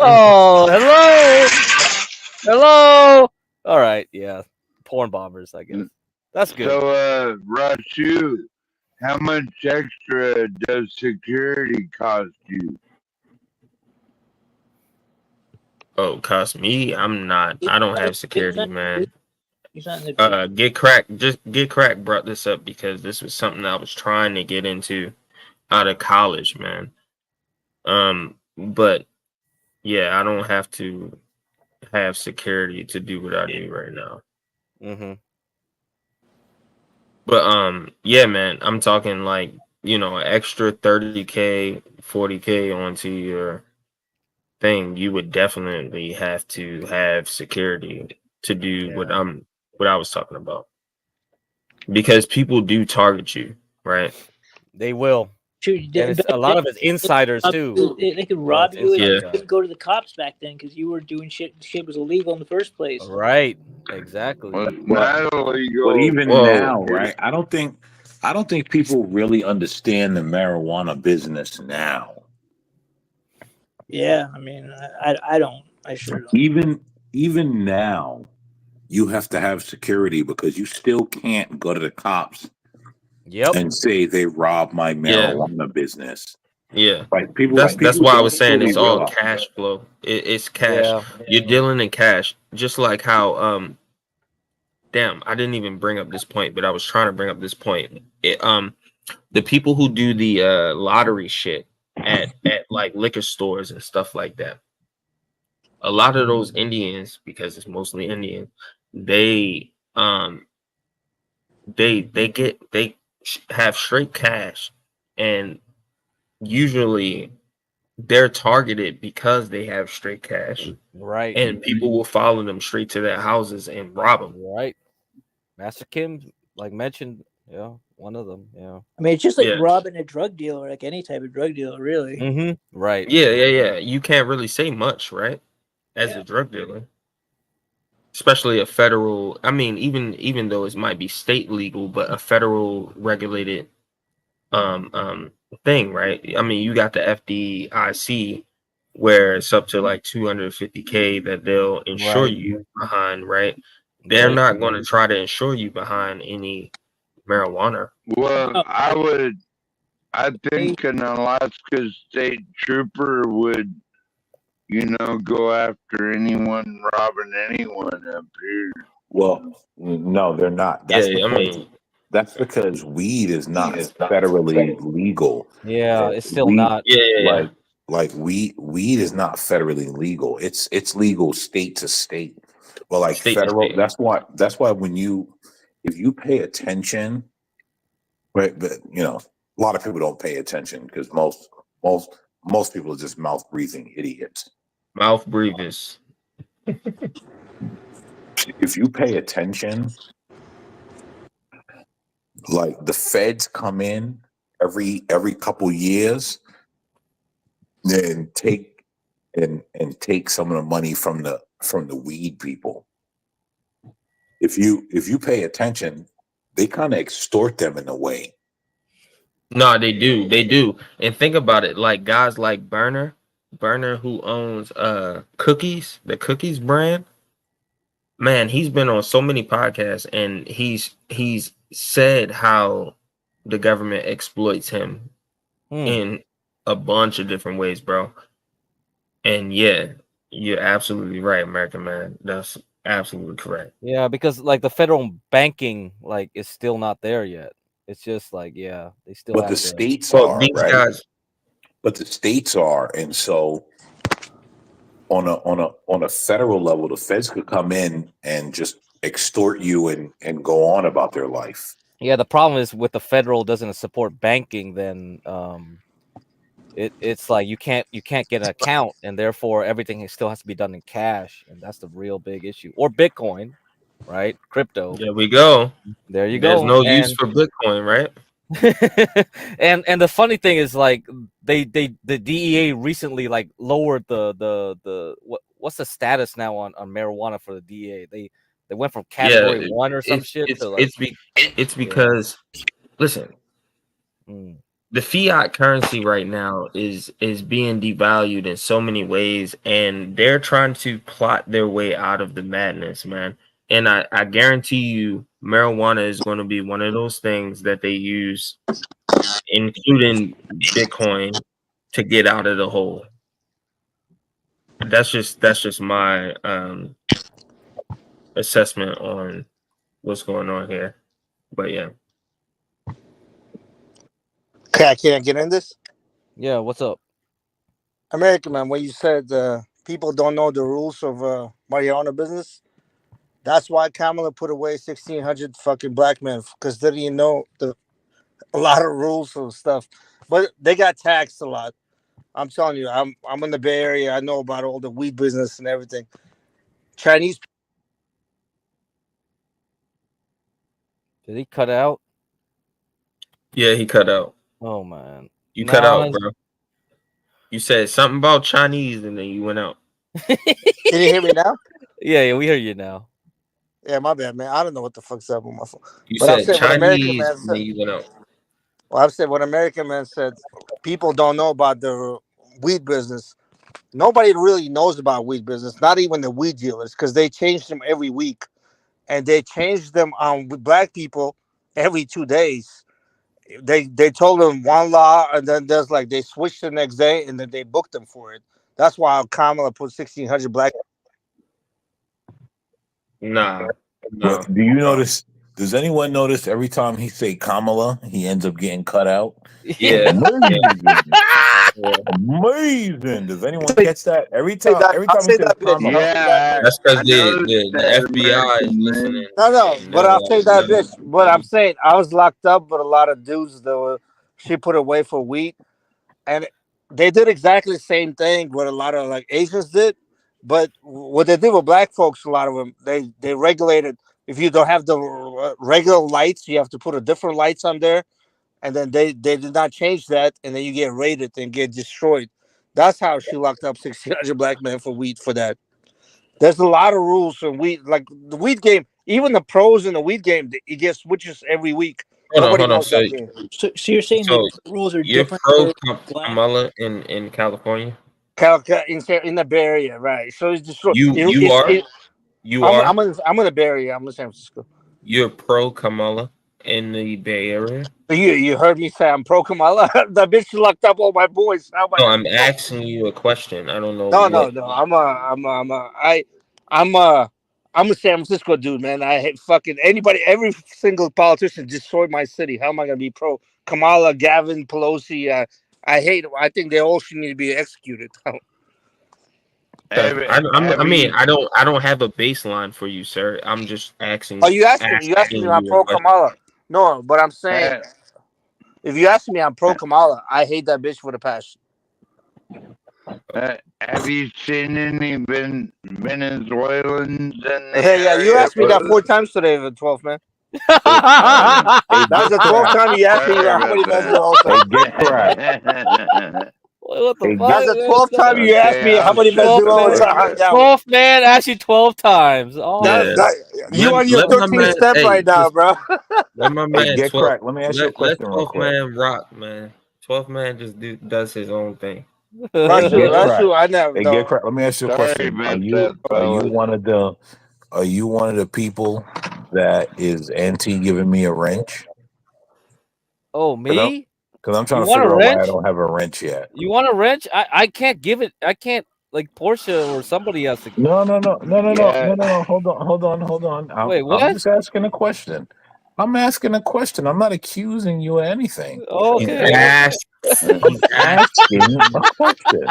Oh, hello. All right, yeah, porn bombers, I guess. That's good. So, Rashu, how much extra does security cost you? Oh, cost me? I don't have security, man. He's not in the Get Crack brought this up because this was something I was trying to get into out of college, man. But yeah, I don't have to have security to do what I do right now. Mm-hmm. But yeah, man, I'm talking like, extra 30K, 40K onto your thing. You would definitely have to have security to do what I was talking about. Because people do target you, right? They will. And it's a lot of it's insiders too. They could rob you, and Yeah. you couldn't go to the cops back then because you were doing shit. Shit was illegal in the first place. Right. Exactly. Not illegal. But even Whoa. now, right? I don't think people really understand the marijuana business now. Yeah, I mean, I don't. I sure don't. Even now, you have to have security because you still can't go to the cops and say they robbed my marijuana business. Yeah, like people. That's why I was saying it's all realize. cash flow. It's cash. Yeah. You're dealing in cash, just like how Damn, I didn't even bring up this point, but I was trying to bring up this point. The people who do the lottery shit at like liquor stores and stuff like that. A lot of those Indians, because it's mostly Indian, they have straight cash, and usually they're targeted because they have straight cash, Right. and people will follow them straight to their houses and rob them. Right. Master Kim, like mentioned, one of them. Yeah. I mean, it's just like robbing a drug dealer, like any type of drug dealer, really. Mm-hmm. Right. Yeah. You can't really say much, right? As a drug dealer, especially a federal. I mean, even though it might be state legal, but a federal regulated thing, right? I mean, you got the FDIC where it's up to like 250K that they'll insure you behind, right? They're not going to try to insure you behind any marijuana. Well, I think an Alaska state trooper would, go after anyone robbing anyone up here. Well, no, they're not. That's because weed is not federally legal. Yeah, it's still not. Yeah. Like weed is not federally legal. It's legal state to state. But like federal, that's why if you pay attention, right? But a lot of people don't pay attention because most people are just mouth breathing idiots. Mouth breathers. If you pay attention, like the feds come in every couple years and take some of the money from the weed people. If you pay attention, they kind of extort them in a way. No, they do. And think about it, like guys like Burner who owns Cookies, the Cookies brand. Man, he's been on so many podcasts, and he's said how the government exploits him in a bunch of different ways, bro. And yeah, you're absolutely right, American man. That's absolutely correct. Yeah, because like the federal banking is still not there yet. It's just like they still. But the states are, right? Guys, but the states are, and so on a federal level, the feds could come in and just extort you and go on about their life. Yeah, the problem is with the federal doesn't support banking, then it's like you can't get an account, and therefore everything still has to be done in cash, and that's the real big issue. Or Bitcoin, right? Crypto. There we go. There you There's go. no use for Bitcoin, right? and the funny thing is, like, the DEA recently lowered the what's the status now on marijuana for the DEA? They went from category 1 or some shit to it's because listen, the fiat currency right now is being devalued in so many ways, and they're trying to plot their way out of the madness, man. And I guarantee you, marijuana is going to be one of those things that they use, including Bitcoin, to get out of the hole. That's just my assessment on what's going on here. But yeah. Okay, can I get in this? Yeah, what's up? American man, when you said people don't know the rules of marijuana business, that's why Kamala put away 1,600 fucking black men, because they didn't know a lot of rules and stuff. But they got taxed a lot. I'm telling you, I'm in the Bay Area. I know about all the weed business and everything. Chinese. Did he cut out? Yeah, he cut out. Oh man, you cut out, bro. You said something about Chinese, and then you went out. Can you hear me now? Yeah, we hear you now. Yeah, my bad, man. I don't know what the fuck's up with my phone. You but said Chinese, man and then you went out. Well, I've said what American man said. People don't know about the weed business. Nobody really knows about weed business, not even the weed dealers, because they change them every week, and they change them on black people every 2 days. They told them one law, and then there's like they switch the next day, and then they book them for it. That's why Kamala put 1,600 black. Nah. But do you notice? Does anyone notice every time he say Kamala, he ends up getting cut out? Yeah. Amazing. Does anyone catch that? Every time he says Kamala. Yeah, that's because the FBI is listening. No, but I'll say that bitch. But I'm saying I was locked up with a lot of dudes that were she put away for weed, and they did exactly the same thing what a lot of like Asians did. But what they did with black folks, a lot of them, they regulated. If you don't have the regular lights, you have to put a different lights on there, and then they did not change that, and then you get raided and get destroyed. That's how she locked up 1,600 black men for weed for that. There's a lot of rules for weed, like the weed game. Even the pros in the weed game, it gets switches every week. Hold on. So you're saying the rules are you're different pro for Kamala in California? In the Bay Area, right? So it's just You are. I'm in the Bay Area. I'm in San Francisco. You're pro Kamala in the Bay Area. You heard me say I'm pro Kamala. The bitch locked up all my boys. No, I'm asking you a question. I don't know. No. I'm a San Francisco dude, man. I hate fucking anybody. Every single politician destroyed my city. How am I gonna be pro Kamala, Gavin, Pelosi? I hate. I think they all should need to be executed. I don't have a baseline for you, sir. I'm just asking. Oh, you asking me? I'm pro Kamala. No, but I'm saying, if you ask me, I'm pro Kamala. I hate that bitch with a passion. Have you seen any Venezuelans? Hey, you asked me that 4 times today, the 12th man. That's the 12th time you asked me how many Venezuelans. Get cracked. What the fuck? That's the 12th time you asked me how many Venezuelans I hung out. 12th man asked you 12 times. Oh, you on your 13th step right now, bro. Let my man get cracked. Let me ask you a question real quick. 12th man rock, man. 12th man just does his own thing. That's true. I never. Get cracked. Let me ask you a question. Are you one of the people that is anti giving me a wrench? Oh, me? Because I'm trying to figure out why I don't have a wrench yet. You want a wrench? I can't give it. I can't, like Porsche or somebody else. No. Hold on. Wait, what? I'm just asking a question. I'm asking a question. I'm not accusing you of anything. Okay. I'm asking a question.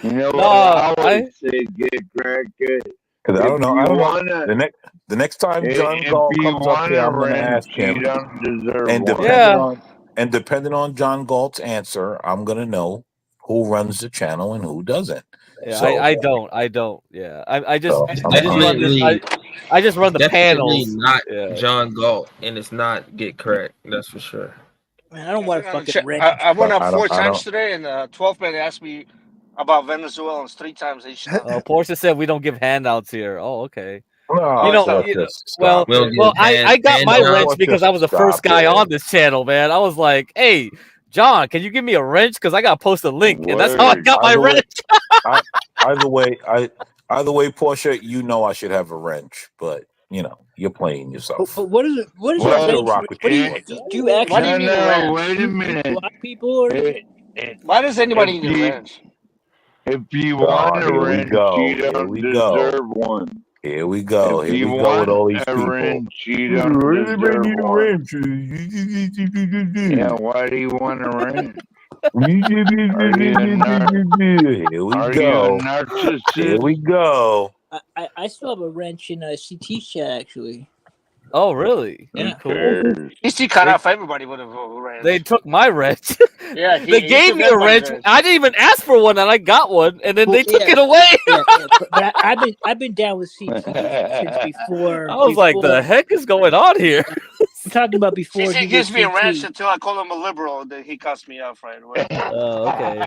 You know what I always say, get cracked. Because I don't know. The next time John Galt comes up here, I'm going to ask him. And depending on John Galt's answer, I'm going to know who runs the channel and who doesn't. Yeah, so, I don't. Yeah, I just run the panels. Not John Galt, and it's not get cracked. That's for sure. Man, I don't want to fucking wrench. I went up 4 times today, and 12th man asked me about Venezuelans 3 times each time. Porsche said we don't give handouts here. Oh, okay. I got my wrench because I was the first guy on this channel, man. I was like, hey, John, can you give me a wrench? Because I got to post a link. And that's how I got my wrench. Either way, Portia, you know I should have a wrench, but you're playing yourself. But what is it? What is Well, a wrench? Do you actually? Why do you need a wrench? Wait a minute. Block people or? Why does anybody need a wrench? If you want a wrench, you don't deserve one. Here we go. If Here you we go with all these want a people. wrench, you don't deserve one. Yeah, why do you want a wrench? Are you a narcissist? Here we go. I still have a wrench in a CT chat actually. Oh, really? Yeah. Cool. CT cut off everybody with a wrench. They took my wrench. Yeah, they gave me a wrench. I didn't even ask for one, and I got one, and then they took it away. But I've been down with CT since before. I was like, the heck is going on here? I'm talking about before. He gives me a wrench until I call him a liberal, then he cuts me off right away. Oh, okay.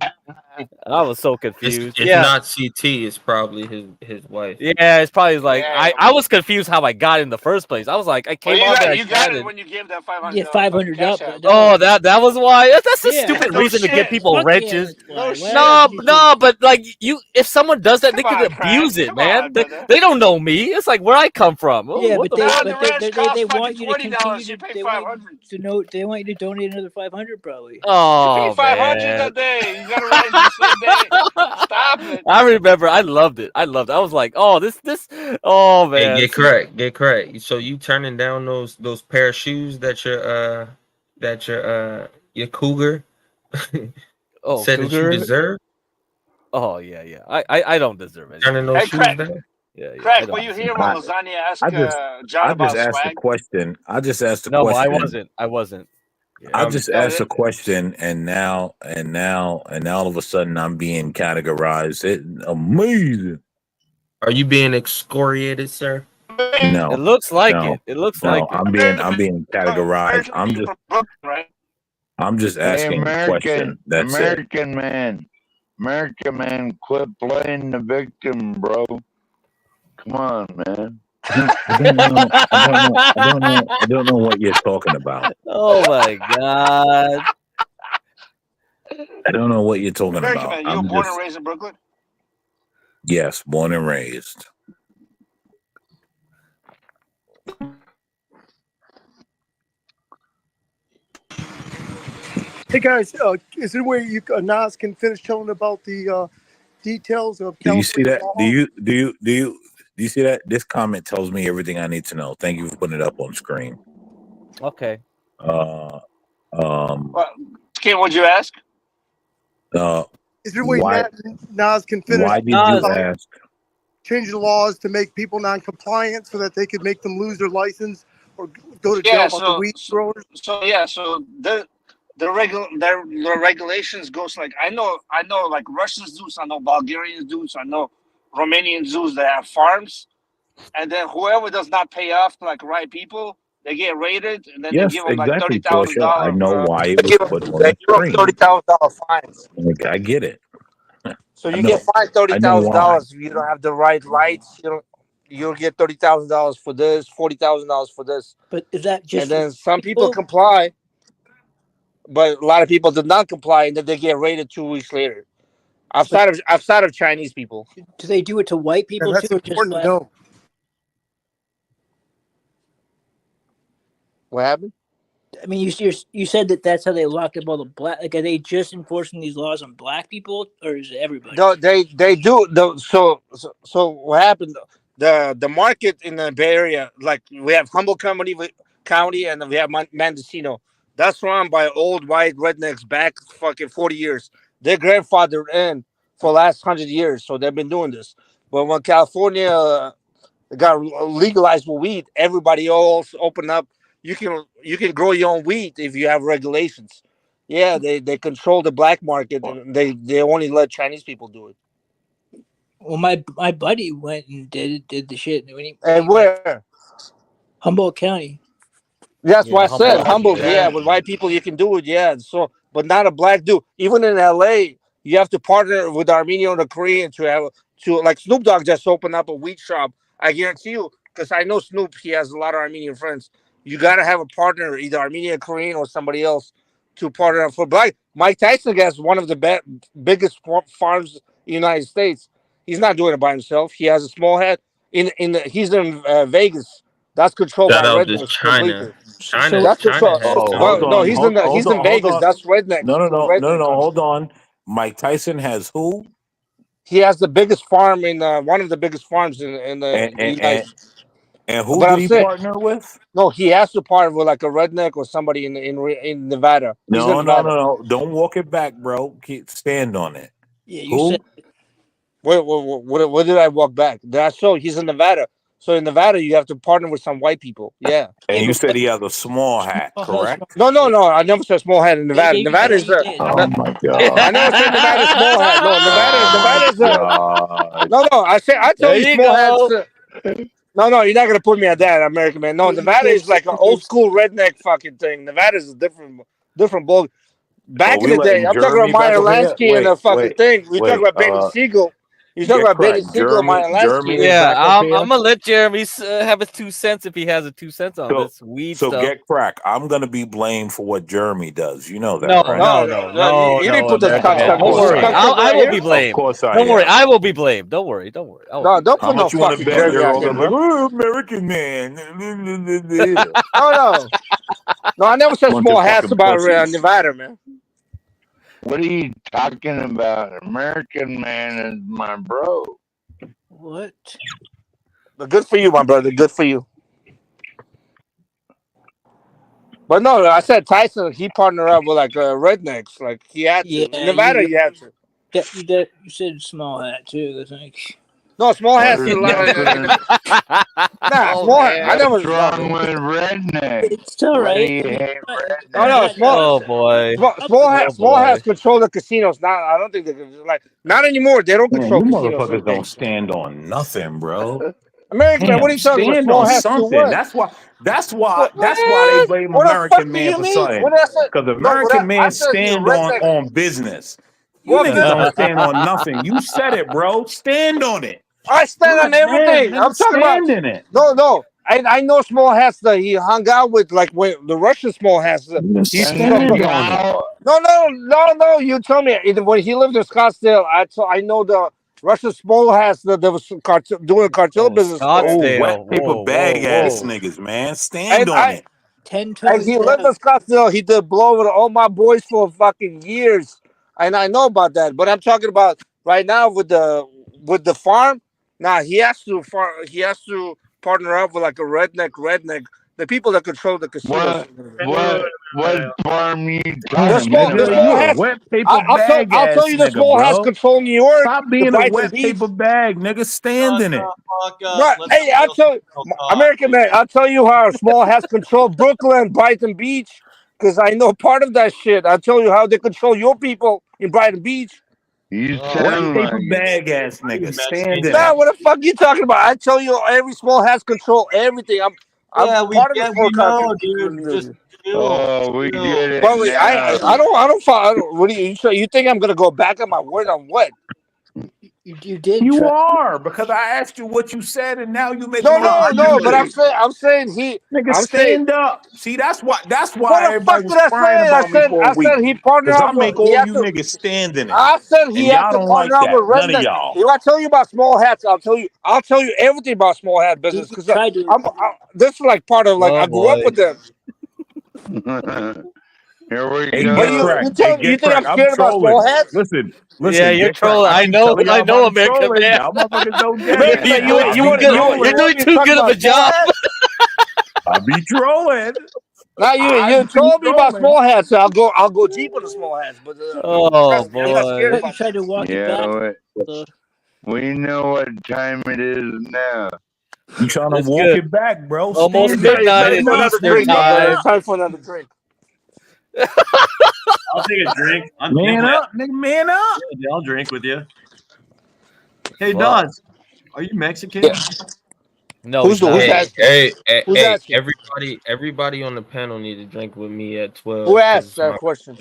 I was so confused. It's not CT. It's probably his wife. Yeah, it's probably like I was confused how I got in the first place. I was like, I came on there. You got it when you gave that 500. Yeah, 500 up. Oh, that was why. That's a stupid reason to give people wrenches. No, but like if someone does that, they could abuse it, man. They don't know me. It's like where I come from. Yeah, but they want you to continue to. They want you to know. They want you to donate another 500, probably. Oh, you paid 500 that day. You got to write the same day. Stop it. I remember. I loved it. I was like, oh, this. Oh man. Hey, get correct. So you turning down those pair of shoes that your cougar said cougar? that you deserve? Oh yeah. I don't deserve it. Turning those shoes down. Yeah. Craig, were you here when Lasagna asked John about swag? Asked the question. I just asked the question. No, I wasn't. Yeah. I just asked a question, and now all of a sudden I'm being categorized. Amazing. Are you being excoriated, sir? No. It looks like it. It looks like I'm being categorized. I'm just asking a question. That's American man, quit playing the victim, bro. Come on, man. I don't know what you're talking about. Oh my god. I don't know what you're talking American about. Man, you were born and raised in Brooklyn? Yes, born and raised. Hey guys, is there a way Nas can finish telling about the details of? Do you see that? Do you see that? This comment tells me everything I need to know. Thank you for putting it up on screen. Okay. Ken, what'd you ask? Is there a way Nas can finish? Why did you ask? Change the laws to make people non-compliant so that they could make them lose their license or go to jail about the weed growers. So the regulations goes like I know like Russians do, so I know Bulgarians do, so I know Romanians do that have farms, and then whoever does not pay off to like right people, they get raided, and then they give them like $30,000. I know why it was put on the screen. $30,000 fines. I get it. So you get fined $30,000 if you don't have the right lights. You'll get $30,000 for this, $40,000 for this. But is that just? And then some people comply, but a lot of people did not comply, and then they get raided 2 weeks later. Outside of Chinese people. Do they do it to white people too? Or just no. What happened? I mean, you said that's how they locked up all the black. Like, are they just enforcing these laws on black people, or is it everybody? No, they do. So what happened? The market in the Bay Area, like we have Humboldt County, and we have Mendocino. That's run by old white rednecks back fucking 40 years. Their grandfather in for the last 100 years, so they've been doing this. But when California got legalized with weed, everybody else opened up. You can grow your own weed if you have regulations. Yeah, they control the black market, and they only let Chinese people do it. Well, my buddy went and did the shit. And where? Humboldt County. That's why I said Humboldt. Yeah, with white people you can do it. Yeah, so but not a black dude. Even in LA, you have to partner with Armenian or Korean to like Snoop Dogg just opened up a weed shop. I guarantee you, because I know Snoop, he has a lot of Armenian friends. You gotta have a partner, either Armenian, Korean, or somebody else to partner up for. But Mike Tyson has one of the biggest farms in the United States. He's not doing it by himself. He has a small head he's in Vegas. That's controlled by Shout out to rednecks China. completely. So That's China controlled. has Oh, some. hold on, He's in hold Vegas. on. That's rednecks. No. Hold on. Mike Tyson has who? He has the biggest farm in one of the biggest farms in the And United States. and who But did I'm he saying, partner with? no, he has to partner with like a redneck or somebody in Nevada. He's in No. Nevada. Don't walk it back, bro. Stand on it. Yeah, you Who? said What did I walk back? Did I show he's in Nevada? So in Nevada, you have to partner with some white people. Yeah. And you said he has a small hat, correct? No. I never said small hat in Nevada. Nevada is a. Oh my god. I never said Nevada small hat. No, Nevada is a. God. No. I There told you you small go. hats. No, you're not gonna put me on that, American man. No, Nevada is like an old school redneck fucking thing. Nevada is a different ball. Oh, Back in we the day, letting I'm talking about Jeremy back Meyer over here? Lansky and the fucking thing. We talking about Benny Siegel. You talking get about Benny cracked. Siegel and Meyer Jeremy Lansky. is Yeah, back up I'm here. gonna let Jeremy have his 2 cents if he has a 2 cents on this weed So stuff. get crack. I'm gonna be blamed for what Jeremy does. You know that, No, right? No, you didn't put the American skunk man. stuff. Don't This is worry, skunk stuff I right will here. be blamed. Of course I Don't worry, am. I will be blamed. Don't worry. I will No, be don't How put no much you want to fucking bet Jeremy you're out all here, gonna be like, bro. oh, American man? No. No, I never said Bunch small of hats fucking about pussies. Nevada, man. What are you talking about? American man is my bro. what? But good for you, my brother. Good for you. But no, I said Tyson. He partnered up with like rednecks. Like he had to. In Yeah, Nevada, you had to. you said small hat too. I think. No, small hats is There's a lot. nothing. Nah, Oh small hat. I man. never. What's wrong with redneck? It's all Why do right. you I mean, hate No, redneck? small. Oh boy. Oh Small boy. hats control the casinos. Now I don't think they like not anymore. They don't Man, control you casinos. motherfuckers don't stand on nothing, bro. American man, what are Damn, you talking about? stand Small on hats do something. what? That's What? why they blame What the fuck American do man you for mean? something. What I said? Because No, American I man said he a stand redneck. on business. You What niggas don't business? stand on nothing. You said it, bro. Stand on it. I stand God on damn, everything. I'm nigga, talking about. stand in it. No. I know small hats that he hung out with, like when the Russian small hats. He used to Stand on it. No. You tell me when he lived in Scottsdale. I know the Russian small hats that there was doing cartel business over there. Oh, wet Scottsdale. paper Whoa. bag ass Whoa. niggas, man. Stand And on it. 1027. He lived in Scottsdale. He did blow with all my boys for fucking years, and I know about that. But I'm talking about right now with the farm. Nah, he has to partner up with like a redneck. The people that control the casinos. What farm you The Damn, talking nigga, small you a about? hats. wet paper bag I'll tell ass you the nigga, small hats bro. control New York, Stop the being a Brighton wet Beach. paper bag, nigga. Stand in it. Right. Hey, I'll tell you, American man. I'll tell you how small hats control Brooklyn, Brighton Beach, because I know part of that shit. I'll tell you how they control your people in Brighton Beach. You Wet sound paper like it. bag ass nigga. Stand in Nah, it. what the fuck you talking about? I tell you, every small hats control everything. I'm part of the small country. Oh, we get it But wait, now. I don't. What do you think I'm gonna go back on my word on what? You did. You are, because I asked you what you said, and now you making No. But I'm saying he. Nigga, I'm saying. stand up. See, that's why What the everybody fuck was did I crying say? about me for a I week. said he partnered Because up. I make He all had you to. niggas stand in it. I said he And had y'all to don't partner like up with that. None of redneck. y'all. If I tell you about small hats, I'll tell you everything about small hat business because this is like part of like Oh I grew up boy. with them. Here we Hey, But get go. cracked. you Get think I'm cracked. I'm scared about small trolling. hats? Listen, Yeah, you're get cracked. trolling. I keep telling y'all I know, I'm American trolling. man. Y'all motherfuckers don't get American it. man, I be You're doing too good of a job. I be trolling. Now I you be told me about trolling. small hats, so I'll go deep on the small hats. But Oh I'm not scared boy. about tried to walk it back. Yeah, we know what time it is now. You trying to It's walk good. it back, bro. Almost Stand up. midnight. Time It's for another Eastern drink, my brother. time. It's time for another drink. I'll take a drink. Man up, nigga, man up. Yeah, I'll drink with you. Hey, Fuck. Dawes, are you Mexican? No, Who's he's not. Who's Hey, asking? everybody on the panel need to drink with me at 12. Who asked that question?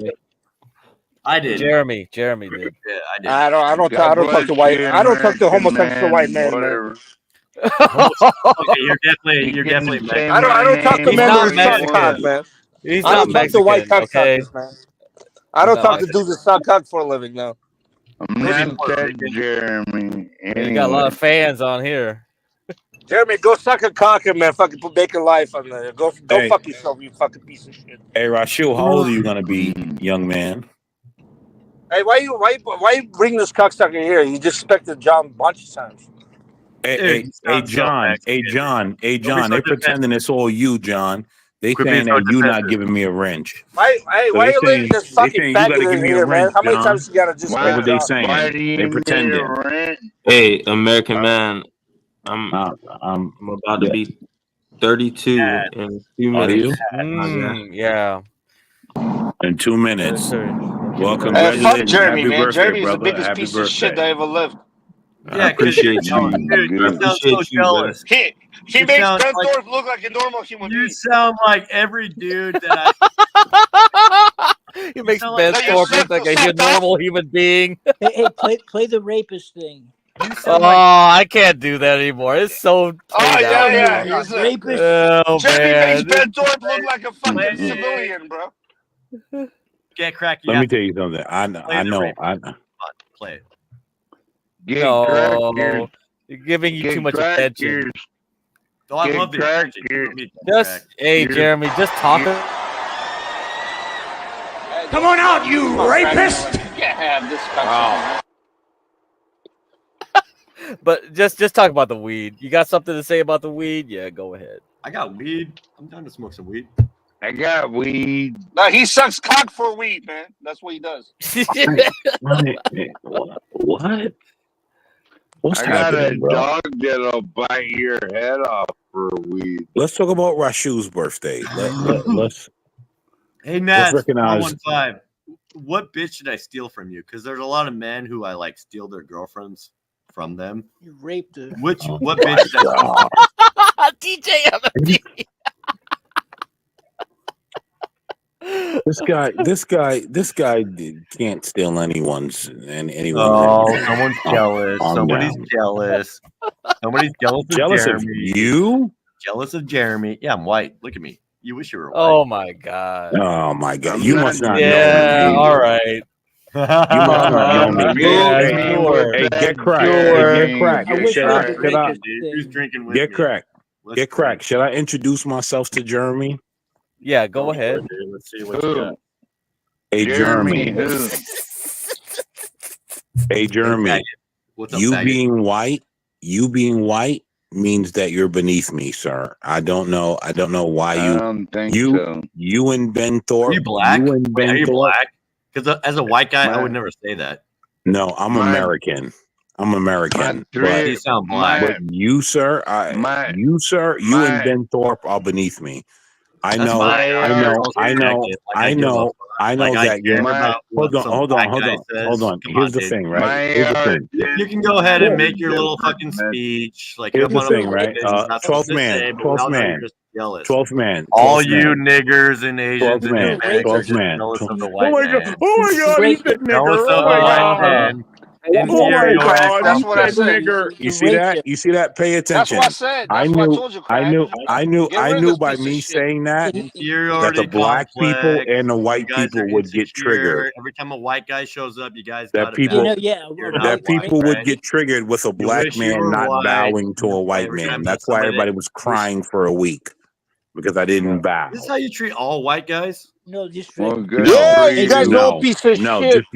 I did. Jeremy did. Yeah, I did. I don't God talk bless to white. you, I don't talk to American homosexual man, white men, man. whatever. Okay, you're definitely Mexican. I don't talk to He's men not that suck Mexican. cock, man. He's I not don't talk to white Mexican, cock okay? suckers, man. I don't not talk to Mexican. dudes that suck cock for a living, no. I'm not that Jeremy. Yeah, you got a lot of fans on here. Jeremy, go suck a cock and man, fucking put bacon life on there. Go Hey. fuck yourself, you fucking piece of shit. Hey, Rashul, how old are you gonna be, young man? Hey, why you bring this cocksucker here? You just expected John a bunch of times. Hey, John. They pretending it's all you, John. They saying that you not giving me a wrench. Why are you letting this fucking faggot in here, man? How many times you gotta just That's what they saying. They pretending. Hey, American man, I'm about to be 32 in a few Are minutes. you? Yeah. In 2 minutes. Well, Fuck congratulations. Jeremy, Happy man. birthday, Jeremy's brother. the biggest Happy piece birthday. of shit that ever lived. I appreciate you. Dude, you sound so jealous. He You makes sound Ben like- Thorpe look like a normal human being. You sound like every dude that He makes sound Ben like- Thorpe look like a normal human being. Hey, play the rapist thing. Oh, I can't do that anymore. It's so. Yeah. He's rapist. Oh, Jeremy man. makes Ben Thorpe look like a fucking civilian, bro. get crack. Let me tell you something. I know. Play it. No, you're giving you too much attention. Oh, I love the attention. Hey, Jeremy, just talk. Come on out, you rapist! You can't have this cocksucker. But just talk about the weed. You got something to say about the weed? Yeah, go ahead. I got weed. I'm down to smoke some weed. I got weed. No, he sucks cock for weed, man. That's what he does. What? What's I got happening, a bro? dog that'll bite your head off for weed. Let's talk about Rashul's birthday. Let's Hey, Nats, recognize- 415. What bitch did I steal from you? Because there's a lot of men who I like steal their girlfriends from them. You raped her. What bitch did I steal? DJ This guy can't steal anyone's. Oh, someone's jealous. Calm Somebody's down. jealous. Somebody's jealous of Jealous of Jeremy. you? Jealous of Jeremy. Yeah, I'm white. Look at me. You wish you were white. Oh my god. Oh my god! I'm You not must not Yeah, know me. all right. You must not know me. Yeah, Hey, sure. hey, get cracked. Sure. Hey, get cracked. I wish Should I I- could should I- rape this Who's thing. drinking with Get me? cracked. Let's Get cracked. Should I introduce myself to Jeremy? Yeah, go ahead. Let's see what you got. Hey, Jeremy. who? Hey, Jeremy. What's up, You faggot? being white means that you're beneath me, sir. I don't know why I you don't think you so. you and Ben Thorpe. Are you black? You and Wait, Ben are you Thorpe. black? Because as a white guy, I My- would never say that. No, I'm My- American. I'm American. three- You sound black. But you, sir, My- you my- and Ben Thorpe are beneath me. I That's know, fine. I know that you're. Hold on. Here's the thing, right? Here's the thing. You can go ahead and make your little fucking speech. Like, Here's you're the up on a thing, right? podium, it's not 12th something to man, say, but 12th now man. you're just jealous. 12th man. All 12th you man. niggers and Asians 12th and man. Hispanics are 12th just man. jealous of the Oh white my man. god! Oh my god! He said nigger! Jealous of Oh the my white god! man. Oh my Inferiority god! That's He what I said said. nigger. You You see raped that? him. You see that? Pay That's attention. what I said. I That's what I knew. told you, I Craig. knew. I knew. Get I rid of knew this by piece of me shit. saying that that Inferiority the black people complex. and the white You guys people are would get insecure. triggered. Every time a white guy shows up, you guys That got people- You know, yeah. You're rape- not That people white, would right? get triggered with a black wish you man were not white. bowing to a white Every time man. that That's why somebody- everybody was crying for a week because I didn't bow. This is how you treat all white guys? No, just Well, rape. good Yeah, for you guys you. know a piece of No, shit. just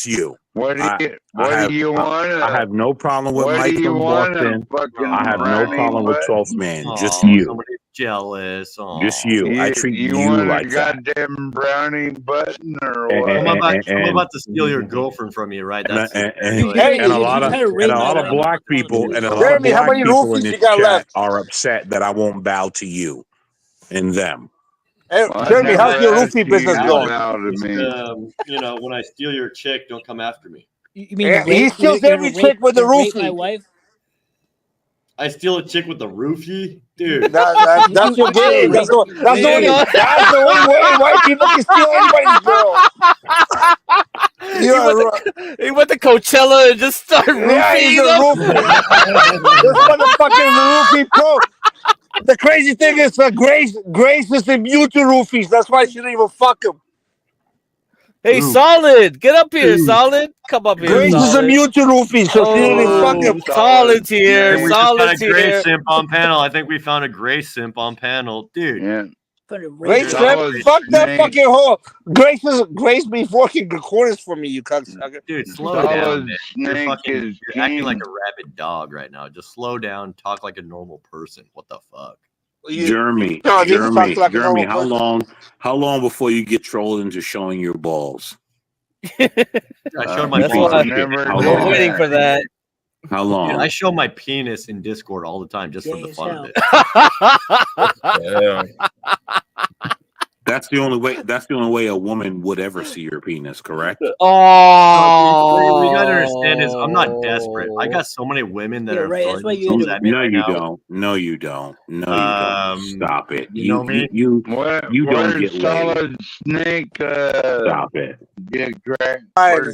you. What do you, I do you want? I have no problem with What Mike do you from want? Boston. Fucking I have no brownie problem with butt? 12th man. Just Aw, you. Somebody's jealous. Aw. Just you. I treat you want like a that. goddamn brownie button or And- what? I'm about to steal your girlfriend from you, right? And, That's and, really- Hey, and a you lot of kinda raped my wife. black people and a lot of Jeremy, how black many people in roofies this you got chat left? are upset that I won't bow to you and them. Hey, Well, I Jeremy, how's never your asked roofie you business to going? bow to Just, me. when I steal your chick, don't come after me. You mean Yeah, rape, he steals you're every gonna chick with the rape my roofie. wife? I steal a chick with the roofie? Dude. That's your game. That's the only way white people can steal anybody's girl. You He went to Coachella and just started roofing them. This motherfucking roofie pro. The crazy thing is, Grace is immune to roofies. That's why she didn't even fuck him. Hey, Solid, get up here, Solid. Come up here, Grace is Solid. immune to roofies, so she didn't even fuck him. Solid's here. We just got Solid's a Grace here. simp on panel. I think we found a Grace simp on panel, dude. Yeah. Grace simp, fuck that fucking whore. Grace be working the corners for me, you cocksucker. Dude, slow down, man. You're acting like a rabid dog right now. Just slow down. Talk like a normal person. What the fuck? Jeremy, No, you talk like a Jeremy, normal how long before you get trolled into showing your balls? I showed my That's why I'm waiting for that. How long? Dude, I show my penis in Discord all the time just for the fun of it. That's the only way. That's the only way a woman would ever see your penis. Correct? Oh, we gotta understand is I'm not desperate. I got so many women that are throwing themselves at me No, right you now. don't. No, you don't. No, you don't. Stop it. You know me? You don't get Solid Snake. Stop it. Get cracked.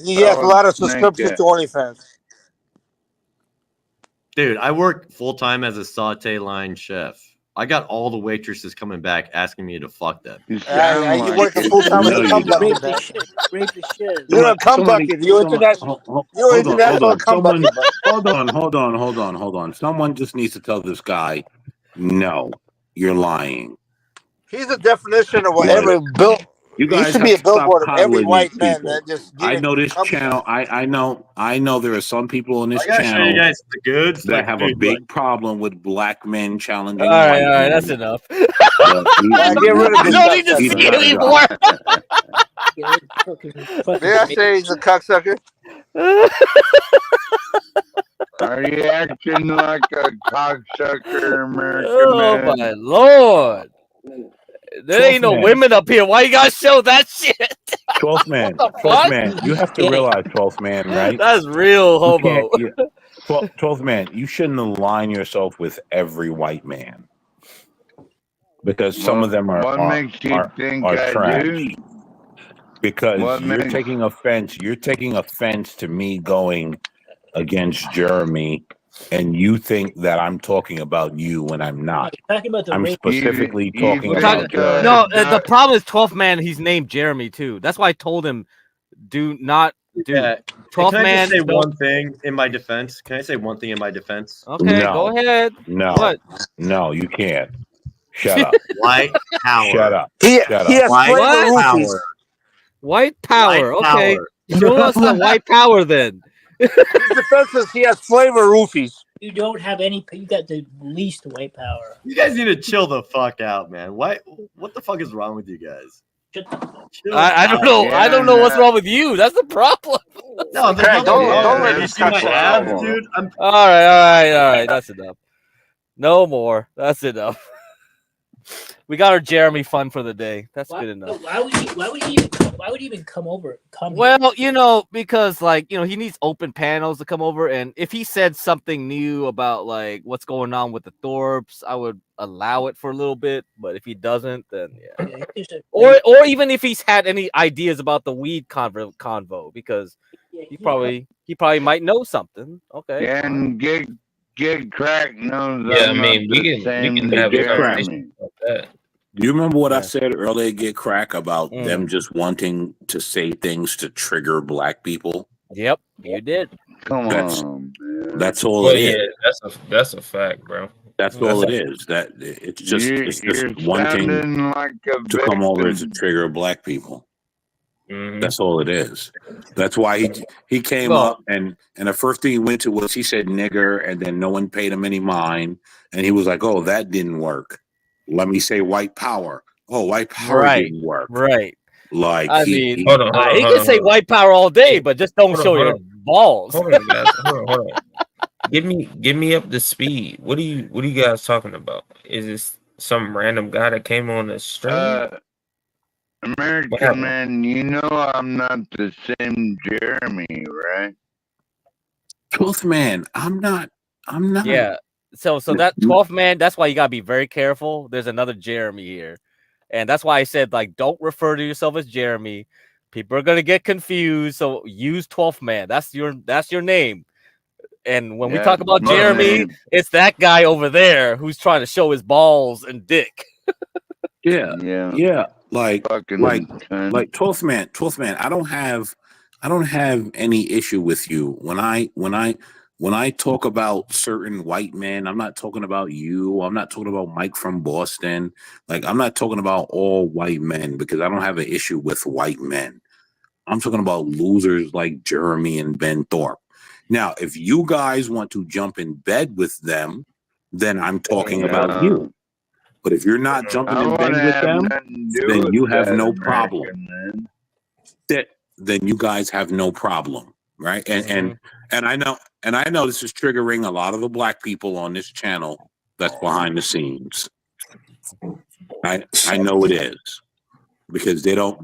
He has a lot of subscriptions to OnlyFans. Dude, I work full time as a saute line chef. I got all the waitresses coming back asking me to fuck them. You working full time with a cum bucket. You're a cum bucket. You're international. You're international cum bucket. Hold on. Someone just needs to tell this guy, no, you're lying. He's the definition of whatever built. You guys he should be a billboard of every white man that just. I know this channel. I know there are some people in this channel you guys the goods that have a big problem with black men challenging. All right, that's enough. Get rid of this. I don't need to see it anymore. Did I say he's a cocksucker? Are you acting like a cocksucker, American Oh man? my lord! There ain't no women up here. Why you gotta show that shit? 12th man, you have to realize, 12th man, right? That's real homo. 12th man, you shouldn't align yourself with every white man because some of them are trash. Because you're taking offense. You're taking offense to me going against Jeremy, and you think that I'm talking about you when I'm not. I'm specifically talking about Jeremy. No, the problem is 12th man. He's named Jeremy too. That's why I told him, do not do. 12th Can I man. just say one thing in my defense? Can I say one thing in my defense? Okay, go ahead. No, what? No, you can't. Shut up. White power. Shut up. He has white power. White power. White okay, power. show us the white power then. His defense is he has flavor roofies. You don't have any. You got the least white power. You guys need to chill the fuck out, man. What the fuck is wrong with you guys? I don't know. Yeah, I don't know what's wrong with you. That's the problem. No, Craig, don't let you this see my cuss abs, out. dude. All right. That's enough. No more. That's enough. We got our Jeremy fun for the day. That's good enough. Why would he even come over? Well, because he needs open panels to come over, and if he said something new about like what's going on with the Thorpes, I would allow it for a little bit. But if he doesn't, then yeah. Or even if he's had any ideas about the weed convo, because he probably might know something. Okay. And get cracked knows. Yeah, I mean, we can have a conversation about that. Do you remember what I said earlier, Get Crack, about them just wanting to say things to trigger black people? Yep, you did. Come on. That's all it is. Yeah, that's a fact, bro. That's all it is. That it's just wanting like to come over to trigger black people. Mm-hmm. That's all it is. That's why he came up and the first thing he went to was he said nigger, and then no one paid him any mind, and he was like, "Oh, that didn't work. Let me say white power. Oh, white power didn't work. Right. Like he can say white power all day, but just don't show your balls. Hold on, guys. Hold on. Give me up to speed. What are you guys talking about? Is this some random guy that came on the stream? American man, you know I'm not the same Jeremy, right? 12th man, I'm not. Yeah. So that 12th man, that's why you gotta be very careful. There's another Jeremy here. And that's why I said, like, don't refer to yourself as Jeremy. People are gonna get confused, so use 12th man. That's your name. And when we talk about Jeremy, it's that guy over there who's trying to show his balls and dick. Yeah. Like 12th man. I don't have any issue with you when I talk about certain white men. I'm not talking about you. I'm not talking about Mike from Boston. Like, I'm not talking about all white men because I don't have an issue with white men. I'm talking about losers like Jeremy and Ben Thorpe. Now, if you guys want to jump in bed with them, then I'm talking about you. But if you're not jumping in bed with them, then you have no problem. Then you guys have no problem, right? And I know this is triggering a lot of the black people on this channel that's behind the scenes. I know it is. Because they don't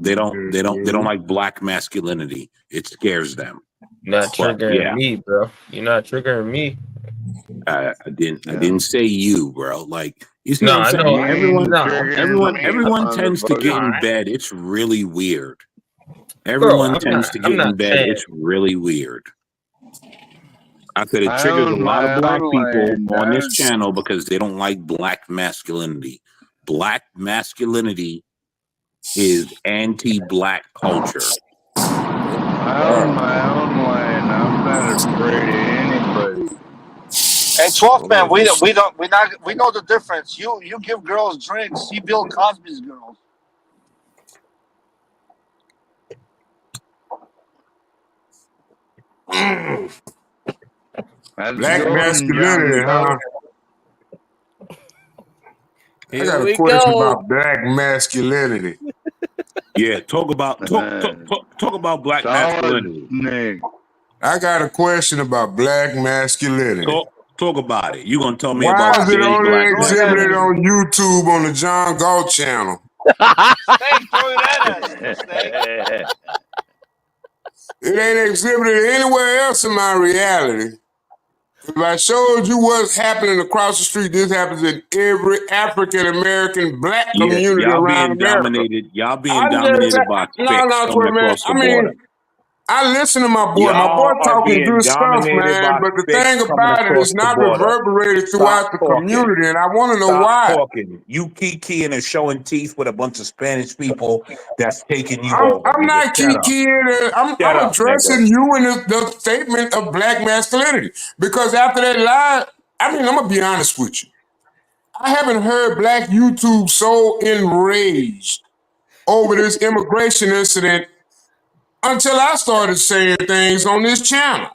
like black masculinity. It scares them. Not triggering me, bro. You're not triggering me. I didn't say you, bro. Like, you see what I'm saying? Everyone tends to get in bed. It's really weird. Everyone tends to get in bed. It's really weird. I said it triggers a lot of black people on this channel because they don't like black masculinity. Black masculinity is anti-black culture. I own my own lane. I'm not afraid of anybody. And 12th man, we know the difference. You give girls drinks. He Bill Cosby's girls. Black masculinity, huh? I got a question about black masculinity. Yeah, talk about black masculinity. I got a question about black masculinity. Talk about it. You gonna tell me why about is it only exhibited on YouTube on the John Galt channel? It ain't exhibited anywhere else in my reality. If I showed you what's happening across the street, this happens in every African American black community around America. Y'all being dominated by fix coming across the border. I listen to my boy. My boy talking good stuff, man. But the thing about it is not reverberated throughout the community, and I want to know why. You kikiing and showing teeth with a bunch of Spanish people that's taking you over. I'm not kikiing. I'm addressing you in the statement of black masculinity. Because after that lie, I'm going to be honest with you. I haven't heard black YouTube so enraged over this immigration incident until I started saying things on this channel.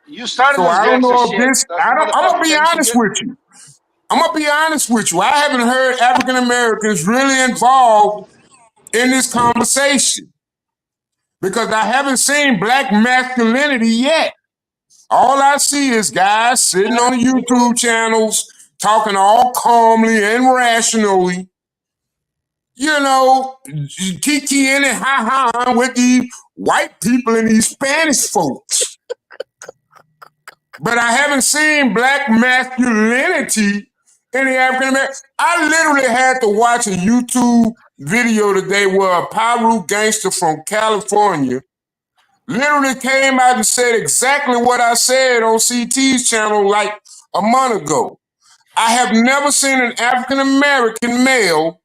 You started so I don't know if this. I'm gonna be honest with you. I'm gonna be honest with you. I haven't heard African Americans really involved in this conversation because I haven't seen black masculinity yet. All I see is guys sitting on the YouTube channels talking all calmly and rationally. You know, kikiing and ha-ha with these white people and these Spanish folks. But I haven't seen black masculinity in the African American. I literally had to watch a YouTube video today where a Piru gangster from California literally came out and said exactly what I said on CT's channel like a month ago. I have never seen an African American male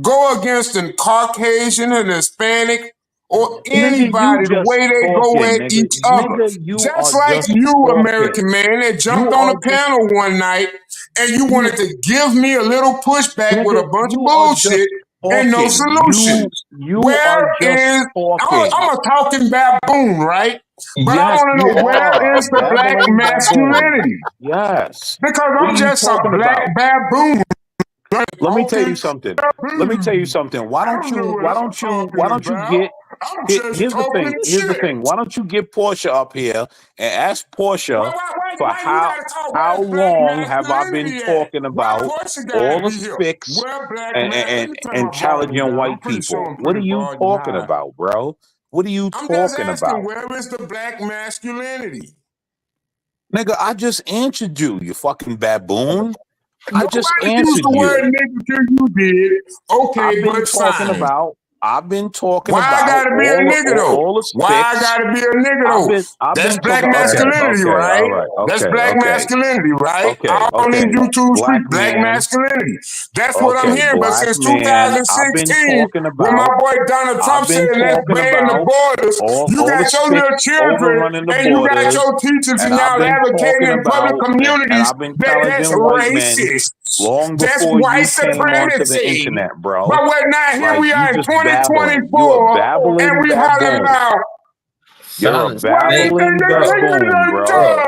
go against a Caucasian, an Hispanic, or anybody the way they go at each other. Just like you, American man, that jumped on a panel one night and you wanted to give me a little pushback with a bunch of bullshit and no solutions. Where is, I'm a talking baboon, right? But I want to know where is the black masculinity? Yes. Because I'm just a black baboon. Let me tell you something. Why don't you get here's the thing. Why don't you get Portia up here and ask Portia for how long have I been talking about all the fix and challenging white people? What are you talking about, bro? What are you talking about? Where is the black masculinity? Nigga, I just answered you fucking baboon. I just answered used the word nigga till you did. Okay, I've been but talking fine. about I've been talking Why I about gotta be a nigga though? all the Why I sticks. gotta be a nigga though? I've That's been black talking. masculinity, right? All right. That's black masculinity, right? All these YouTube Black streets, black man. masculinity. That's what I'm hearing. But Black since man. I've been 2016, talking when my about. boy Donald Trump I've said, been let's talking ban the about borders, you all the got your little sticks children overrunning the and you got borders, your teachers and and I've y'all been advocating talking in public about, and communities I've been that's challenging white men racist. long That's before white you came onto the supremacy. internet, bro. But what now? Here Like we you are in just babbling. 2024 You a and babbling we hollering baboon. about You're a Silence, babbling baboon, bro.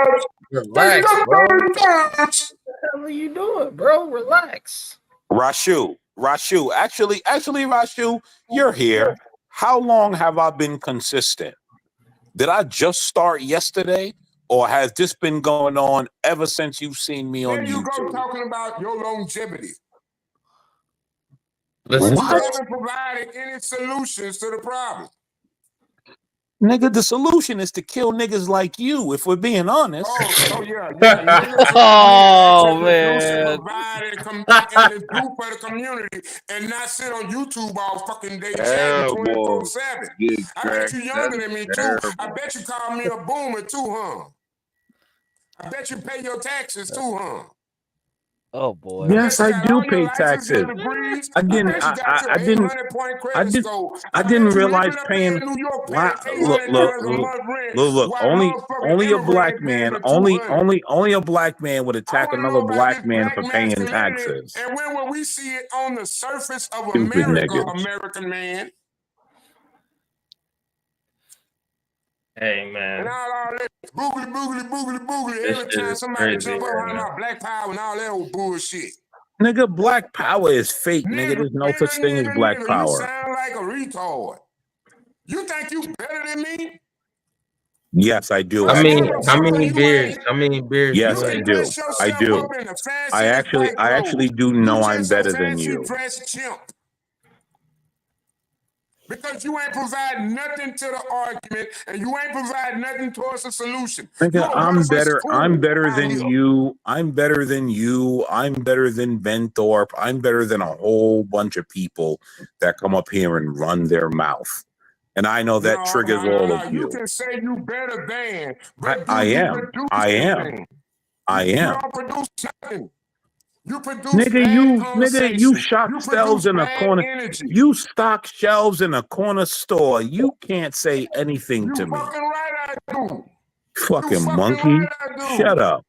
Relax, bro. What the hell are you doing, bro? Relax. Rashu, actually, Rashu, you're here. How long have I been consistent? Did I just start yesterday, or has this been going on ever since you've seen me on YouTube. There you YouTube? go talking about your longevity. Listen, but you what? haven't provided any solutions to the problem. Nigga, the solution is to kill niggas like you, if we're being honest. Oh yeah. Niggas Oh, man. man. Provide and come back in the group of the community and not sit on YouTube all fucking day chatting 24/7. I bet you younger than me too. I bet you call me a boomer too, huh? I bet you pay your taxes too, huh? Oh boy. Yes, I do pay taxes. I didn't realize paying. Look. Only a black man. Only a black man would attack another black man for paying taxes. And when will we see it on the surface of Stupid America, niggas. American man? hey, man. And all that boogly. This Every shit time is somebody crazy jump up right talking now. about black power and all that old bullshit. Nigga, black power is fake, nigga. There's no such thing as black You power. sound like a retard. You think you better than me? Yes, I do. How many beers? How many beers? Yes, I do. I do. I actually do know I'm better than you. Because you ain't provide nothing to the argument and you ain't provide nothing towards a solution. Nigga, I'm better than you. I'm better than you. I'm better than Ben Thorpe. I'm better than a whole bunch of people that come up here and run their mouth. And I know that triggers all of you. You can say you better than, but I am. You don't produce nothing. You produce Nigga, you stock shelves in a corner. Energy. You stock shelves in a corner store. You can't say anything to me. Fucking right I do. Fucking monkey. Right I do. Shut up.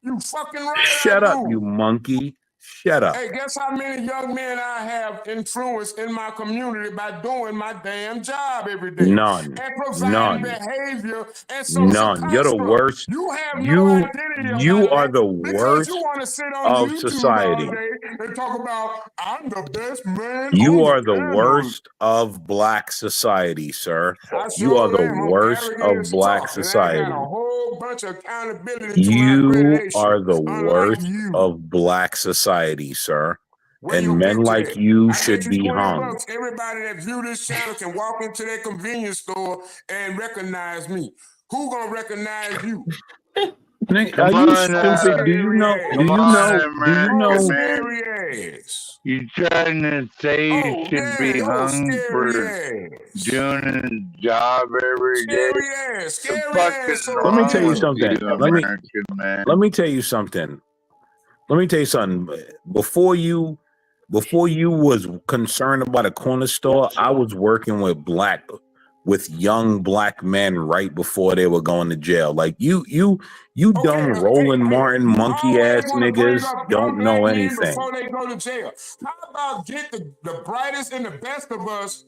You fucking right Shut I up, do. you monkey. Shut up. Hey, guess how many young men I have influenced in my community by doing my damn job every day? None. And providing behavior and social None. You're the worst. You have no identity you about are that the because worst you want to sit on of YouTube society. all day and talk about I'm the best man. You are the worst of black society, sir. You are the worst of black society. And I got a whole bunch of accountability to You my accreditation, are the worst you. of black society, sir. Where and your men picture like at? you I should bet you be 20 hung. bucks. Everybody that view this channel can walk into their convenience store and recognize me. Who gonna recognize you? Are you stupid? Do you know? Do you know? Scary ass. You trying to say you should be hung for doing a job every day? Scary ass. Let me tell you something. Let me tell you something. Let me tell you something. Before you was concerned about a corner store, I was working with young black men right before they were going to jail. Like you dumb Roland Martin monkey ass niggas don't know anything. Before they go to jail. How about get the brightest and the best of us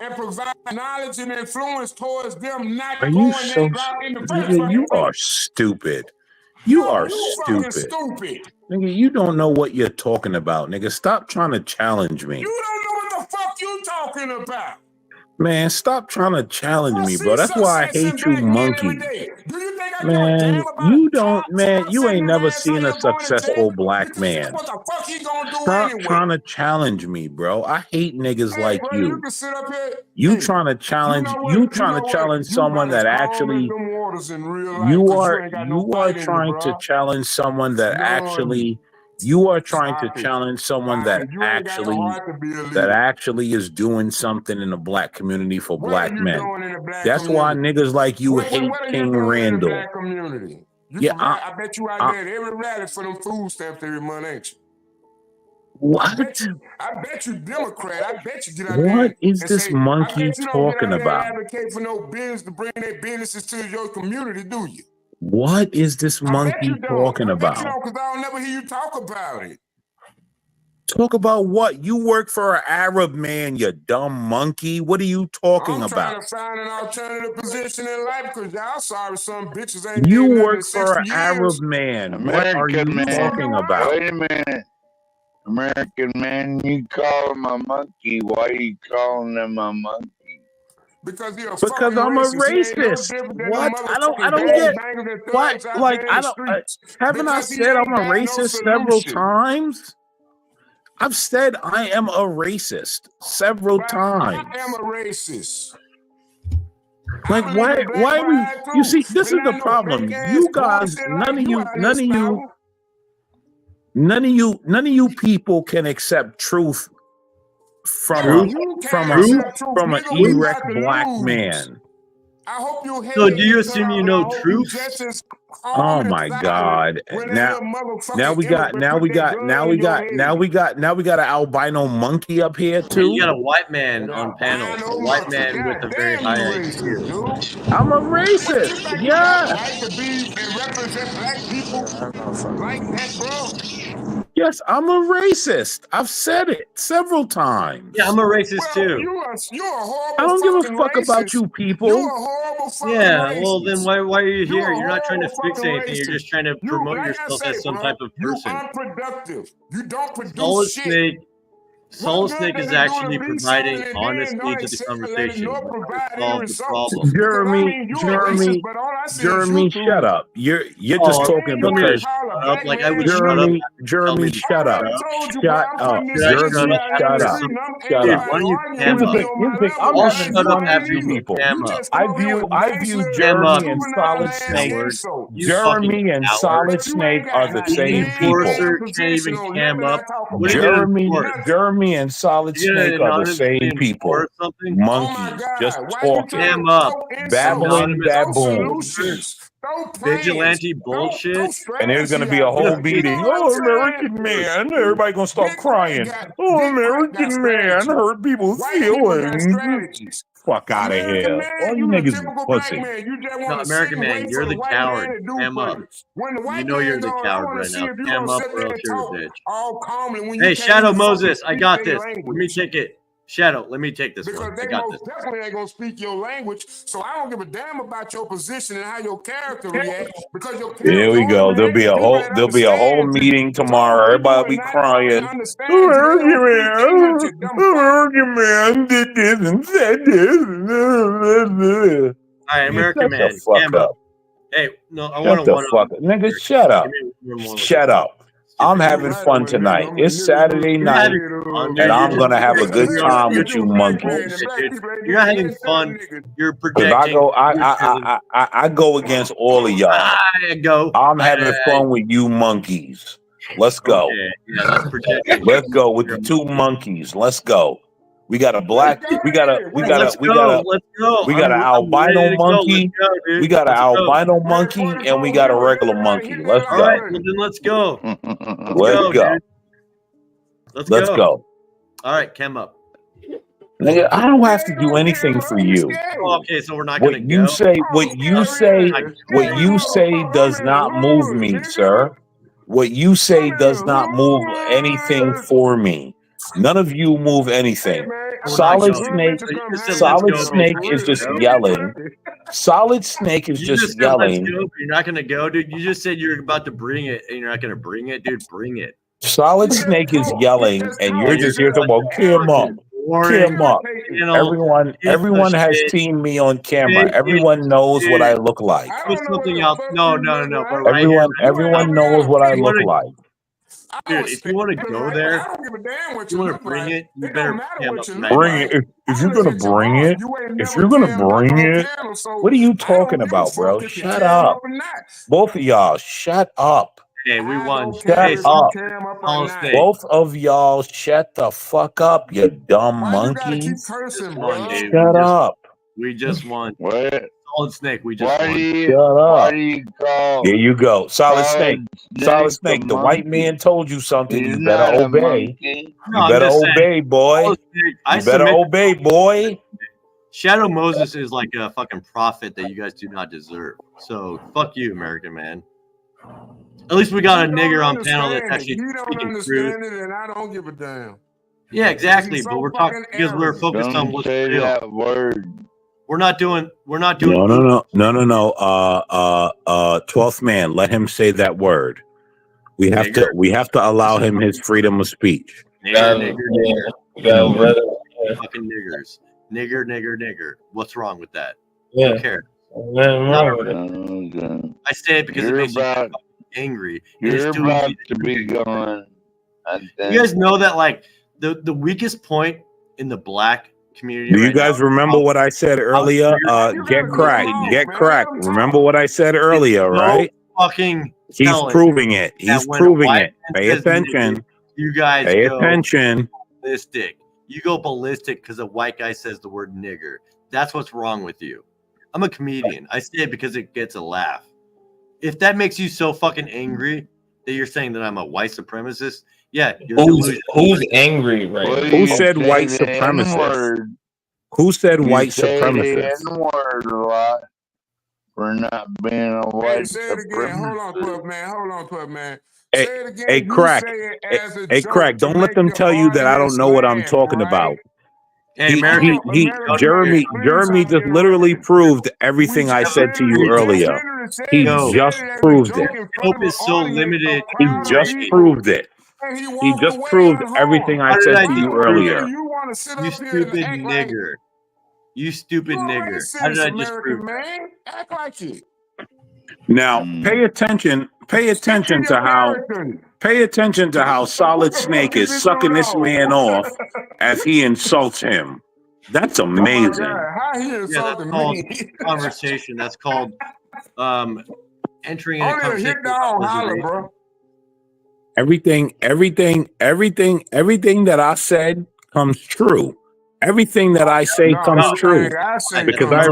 and provide knowledge and influence towards them not going that route in the first place? You are stupid. You are stupid. Nigga, you don't know what you're talking about, nigga. Stop trying to challenge me. You don't know what the fuck you talking about. Man, stop trying to challenge me, bro. That's why I hate you monkeys. Man, you don't, man, you ain't never seen a successful black man. What the fuck he gonna do Stop trying to challenge me, bro. I hate niggas like bro, you. You trying to challenge someone that actually you are trying to challenge someone that actually You are trying Stop to it. challenge someone Stop that it. You ain't got no heart to be a leader. actually is doing something in the black community for What black are you men. doing in the black That's community? why niggas like you What hate are you King doing in the Randall. black community? I bet you out there at every rally for them food stamps every month, ain't you? What? I bet you Democrat. I bet you get out What there is and this say, monkey I bet you don't get talking out there about? and advocate for no business to bring their businesses to your community, do you? What is this I bet monkey you don't. talking I bet you about? don't, because I don't never hear you talk about it. Talk about what? You work for an Arab man, you dumb monkey. What are you talking I'm about? trying to find an alternative position in life because y'all sorry some bitches ain't You did nothing work in for 60 an years. Arab man. What are you talking about? Wait a minute. American man, you call him a monkey. Why are you calling him a monkey? Because you're a Because fucking I'm a racist. He ain't no racist. different than What? the I don't motherfucking get gangbangers and what? thugs out Like there in I the don't. streets. Haven't I Because he said I'm ain't a got no racist several solution. times? I've said I am a racist several times. I am a racist. Like why are we? You see, this is the problem. You guys, none of you people can accept truth from an erect black man. I hope you hate so do you assume you know truth? Oh my God! Now we got an albino monkey up here too. You got a white man on panel, a white man with a very high IQ. I'm a racist. Yeah. Right to be and represent black people like that, bro. Yes, I'm a racist. I've said it several times. Yeah, I'm a racist too. You're a horrible. I don't give a fuck racist. about you people. You're a horrible fucking racist. Well then why are you here? You're not trying to fix anything. You're just trying to promote yourself as some type of person. You're unproductive. You don't produce shit. Solid Snake is actually providing honesty to the conversation. Solve the problem. Jeremy, shut up. You're just talking because like I would shut up. Jeremy, shut up. Shut up. Jeremy, shut up. Shut up. Here's the thing. I'm having fun with you people. I view Jeremy and Solid Snake. Jeremy and Solid Snake are the same people. Jeremy and Solid Snake are the same people. Monkeys, just talking, babbling baboons. Vigilante bullshit. And there's going to be a whole meeting. Oh, American man. Everybody going to start crying. Oh, American man hurt people's feelings. Fuck out of here. All you niggas is pussy. No, American man, you're the coward. Cam up. You know you're the coward right now. Cam up or else you're a bitch. Hey, Shadow Moses, I got this. Let me take it. Shadow, let me take this one. I got this. Definitely ain't gonna speak your language, so I don't give a damn about your position and how your character reacts. Because your character. Here we go. There'll be a whole meeting tomorrow. Everybody will be crying. American man did this and said this. All right, American man. Fuck up. Hey, no, I want to fuck up. Nigga, shut up. Shut up. I'm having fun tonight. It's Saturday night, and I'm gonna have a good time with you monkeys. You're not having fun. You're projecting. I go against all of y'all. I'm having fun with you monkeys. Let's go. Okay. Yeah, that's projecting. Let's go with the two monkeys. Let's go. We got a black. We got an albino monkey. We got an albino monkey, and we got a regular monkey. Let's go. All right, well then let's go. Let's go. All right, Cam up. Nigga, I don't have to do anything for you. Okay, so we're not gonna go. What you say does not move me, sir. What you say does not move anything for me. None of you move anything. Solid Snake is just yelling. Solid Snake is just yelling. You're not gonna go, dude. You just said you're about to bring it, and you're not gonna bring it, dude. Bring it. Solid Snake is yelling, and you're just here talking about Cam up. Everyone has seen me on camera. Everyone knows what I look like. Put something else. No. Everyone knows what I look like. Dude, if you want to go there, you want to bring it, you better bring it. If you're gonna bring it, what are you talking about, bro? Shut up. Both of y'all, shut up. Hey, we won. Shut up. Both of y'all shut the fuck up, you dumb monkeys. Shut up. We just won. What? Solid Snake, we just won. Shut up. Why do you call? Here you go. Solid Snake. Solid Snake Snake. a The white monkey? man told you something. He's You better not a obey. monkey. No, You I'm better just saying, obey, boy. Solid Snake, I You better submit- obey, boy. Shadow Moses is like a fucking prophet that you guys do not deserve. So fuck you, American man. At least we got a nigger on panel that's actually You don't speaking truth. understand it, and I don't give a damn. Yeah, exactly. He's But so we're talking fucking because we're arrogant. focused on Don't what's say real. that word. We're not doing. No. 12th man, let him say that word. We have to allow him his freedom of speech. Nigger. Fucking niggers. Nigger. What's wrong with that? I don't care. I say it because it makes you angry. You're about to be gone. You guys know that like the weakest point in the black community. Do you right guys now, remember what I said earlier? Get cracked. Remember what I said earlier, right? Fucking. He's proving it. He's proving it. Pay attention. You guys pay go attention. Ballistic. You go ballistic because a white guy says the word nigger. That's what's wrong with you. I'm a comedian. I say it because it gets a laugh. If that makes you so fucking angry that you're saying that I'm a white supremacist, yeah, who's angry right now? Who said white supremacist? Who said white supremacist? N-word a lot for not being a white Say it again. Hold on, supremacist. 12 man. Hey, Say it again. hey, Crack. Hey, Crack. Don't let them tell you that I don't know what I'm talking about. Hey, Jeremy just literally proved everything I said to you earlier. He just proved it. Hope is so limited. He just proved it. He just proved everything I said to you earlier. You stupid nigger. You stupid nigger. How did I just prove that? Man, act like it. Now, pay attention to how Solid Snake is sucking this man off as he insults him. That's amazing. How he insulted me? Conversation. That's called entering a Only a conversation. hit dog holler, bro. Everything that I said comes true. Everything that I say comes true. Because I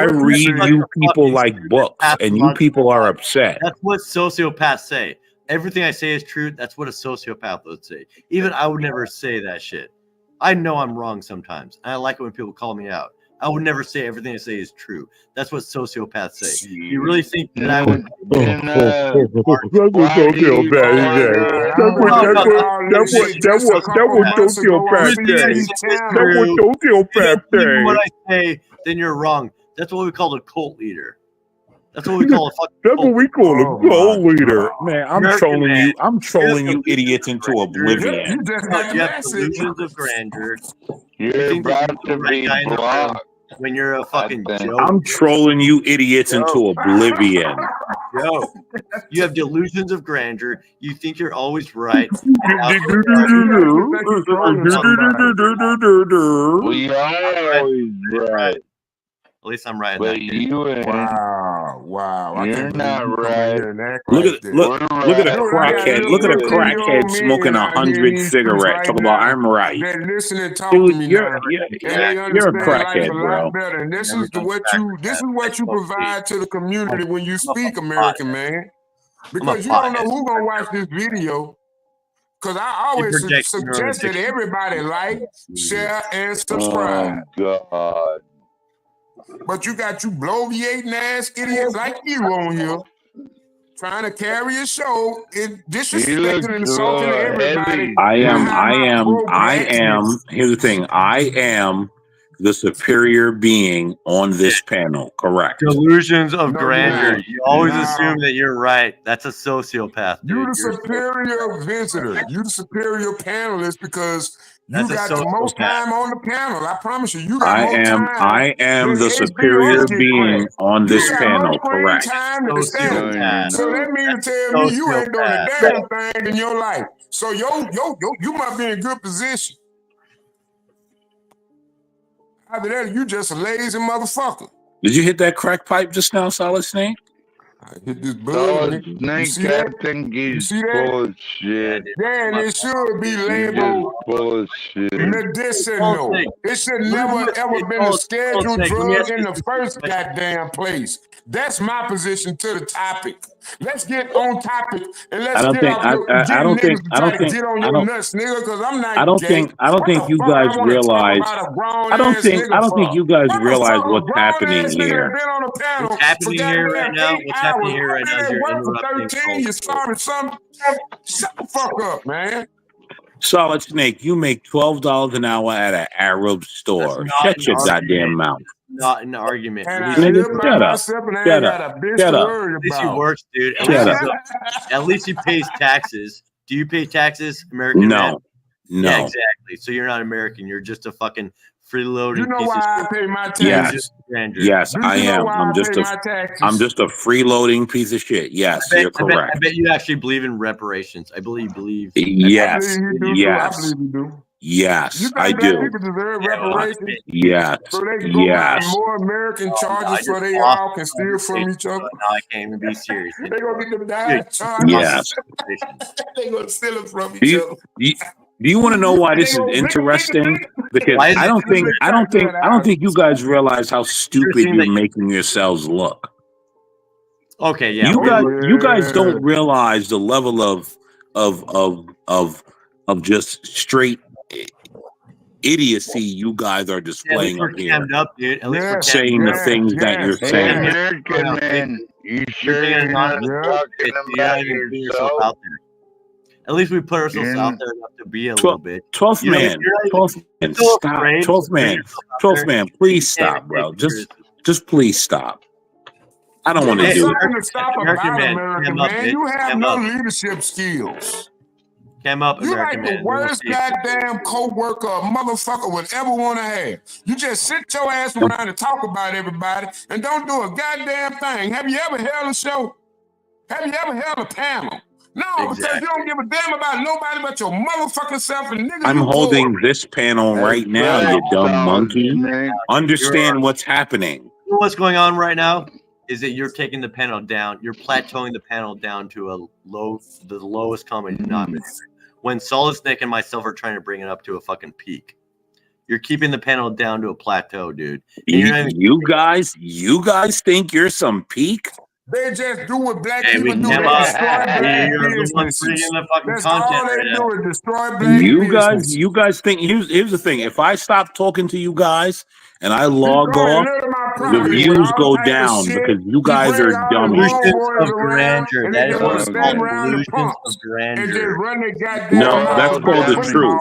read you people like books, and you people are upset. That's what sociopaths say. Everything I say is true. That's what a sociopath would say. Even I would never say that shit. I know I'm wrong sometimes. And I like it when people call me out. I would never say everything I say is true. That's what sociopaths say. You really think that I would? What I say, then you're wrong. That's what we call a cult leader. That's what we call a fucking. That's what we call a cult leader, man. I'm trolling you idiots into oblivion. You have delusions of grandeur. You're about to be blocked. When you're a fucking joke. I'm trolling you idiots into oblivion. Yo, you have delusions of grandeur. You think you're always right. We are always right. At least I'm right. But you ain't. Wow. You're not right. Look at a crackhead. Look at a crackhead smoking 100 cigarettes. Talk about I'm right. Dude, you're a crackhead, bro. And this is what you provide to the community when you speak, American man. Because you don't know who's gonna watch this video. Because I always suggest that everybody like, share, and subscribe. Oh, God. But you got you bloviating ass idiots like you on here trying to carry a show, disrespecting and insulting everybody. I am. Here's the thing. I am the superior being on this panel. Correct. Delusions of grandeur. You always assume that you're right. That's a sociopath. Dude. You're the superior visitor. You're the superior panelist because you got the most time on the panel. I promise you. You got more time. I am the superior being on this panel. Correct. So that means to tell me you ain't doing a damn thing in your life. So you might be in good position. After that, you just a lazy motherfucker. Did you hit that crack pipe just now, Solid Snake? I hit this bug, Solid nigga. You Snake, see I that? think You he's see that? full of shit. Yeah, and it should be He's just labeled full of shit. medicinal. It should never ever been a scheduled drug in the first goddamn place. That's my position to the topic. Let's get on topic and let's get off your niggas to try to get on your nuts, nigga, because I'm not gay. I don't think you guys realize. I don't think you guys realize what's happening here. Been on a panel What's happening here right now? What's happening here right now is you're interrupting. 13, you started something. Shut the fuck up, man. Solid Snake, you make $12 an hour at an Arab store. Shut your goddamn mouth. Not an argument. Nigga, shut up. Shut up. Shut up. At least he works, dude. At least he pays taxes. Do you pay taxes, American man? No. Yeah, exactly. So you're not American. You're just a fucking freeloading piece of shit. I pay my taxes? Yes, I am. I'm just a freeloading piece of shit. Yes, you're correct. I bet you actually believe in reparations. I believe you believe. Yes. Yes. I believe you do. Yes, I do. People deserve reparations. Yes. So they can go buy more American charges so they all can steal from each other. No, I can't even be serious. They're going to get them down charges. Yes. They're going to steal it from each other. Do you want to know why this is interesting? Because I don't think you guys realize how stupid you're making yourselves look. Okay, yeah. You guys don't realize the level of just straight idiocy you guys are displaying here. Up, dude. At least we're saying the things that you're saying. American man, you sure you're not talking about yourself? At least we put ourselves out there enough to be a little bit. 12th man, stop. 12th man, please stop, bro. Just please stop. I don't want to do it. American man, you have no leadership skills. Came up, you American like the worst goddamn co-worker a motherfucker would ever want to have. You just sit your ass around and talk about everybody and don't do a goddamn thing. Have you ever held a show? Have you ever held a panel? No, because you don't give a damn about nobody but your motherfucking self and niggas. I'm holding this panel right now, you dumb monkey. Understand what's happening. What's going on right now is that you're taking the panel down. You're plateauing the panel down to the lowest common denominator. When Solid Snake and myself are trying to bring it up to a fucking peak. You're keeping the panel down to a plateau, dude. You guys think you're some peak? They just do what black people do. They destroy black businesses. That's all they do is destroy black businesses. You guys think, here's the thing. If I stop talking to you guys and I log off, the views go down because you guys are dummies. Of grandeur. That is what it's called. Illusions of grandeur. No, that's called the truth.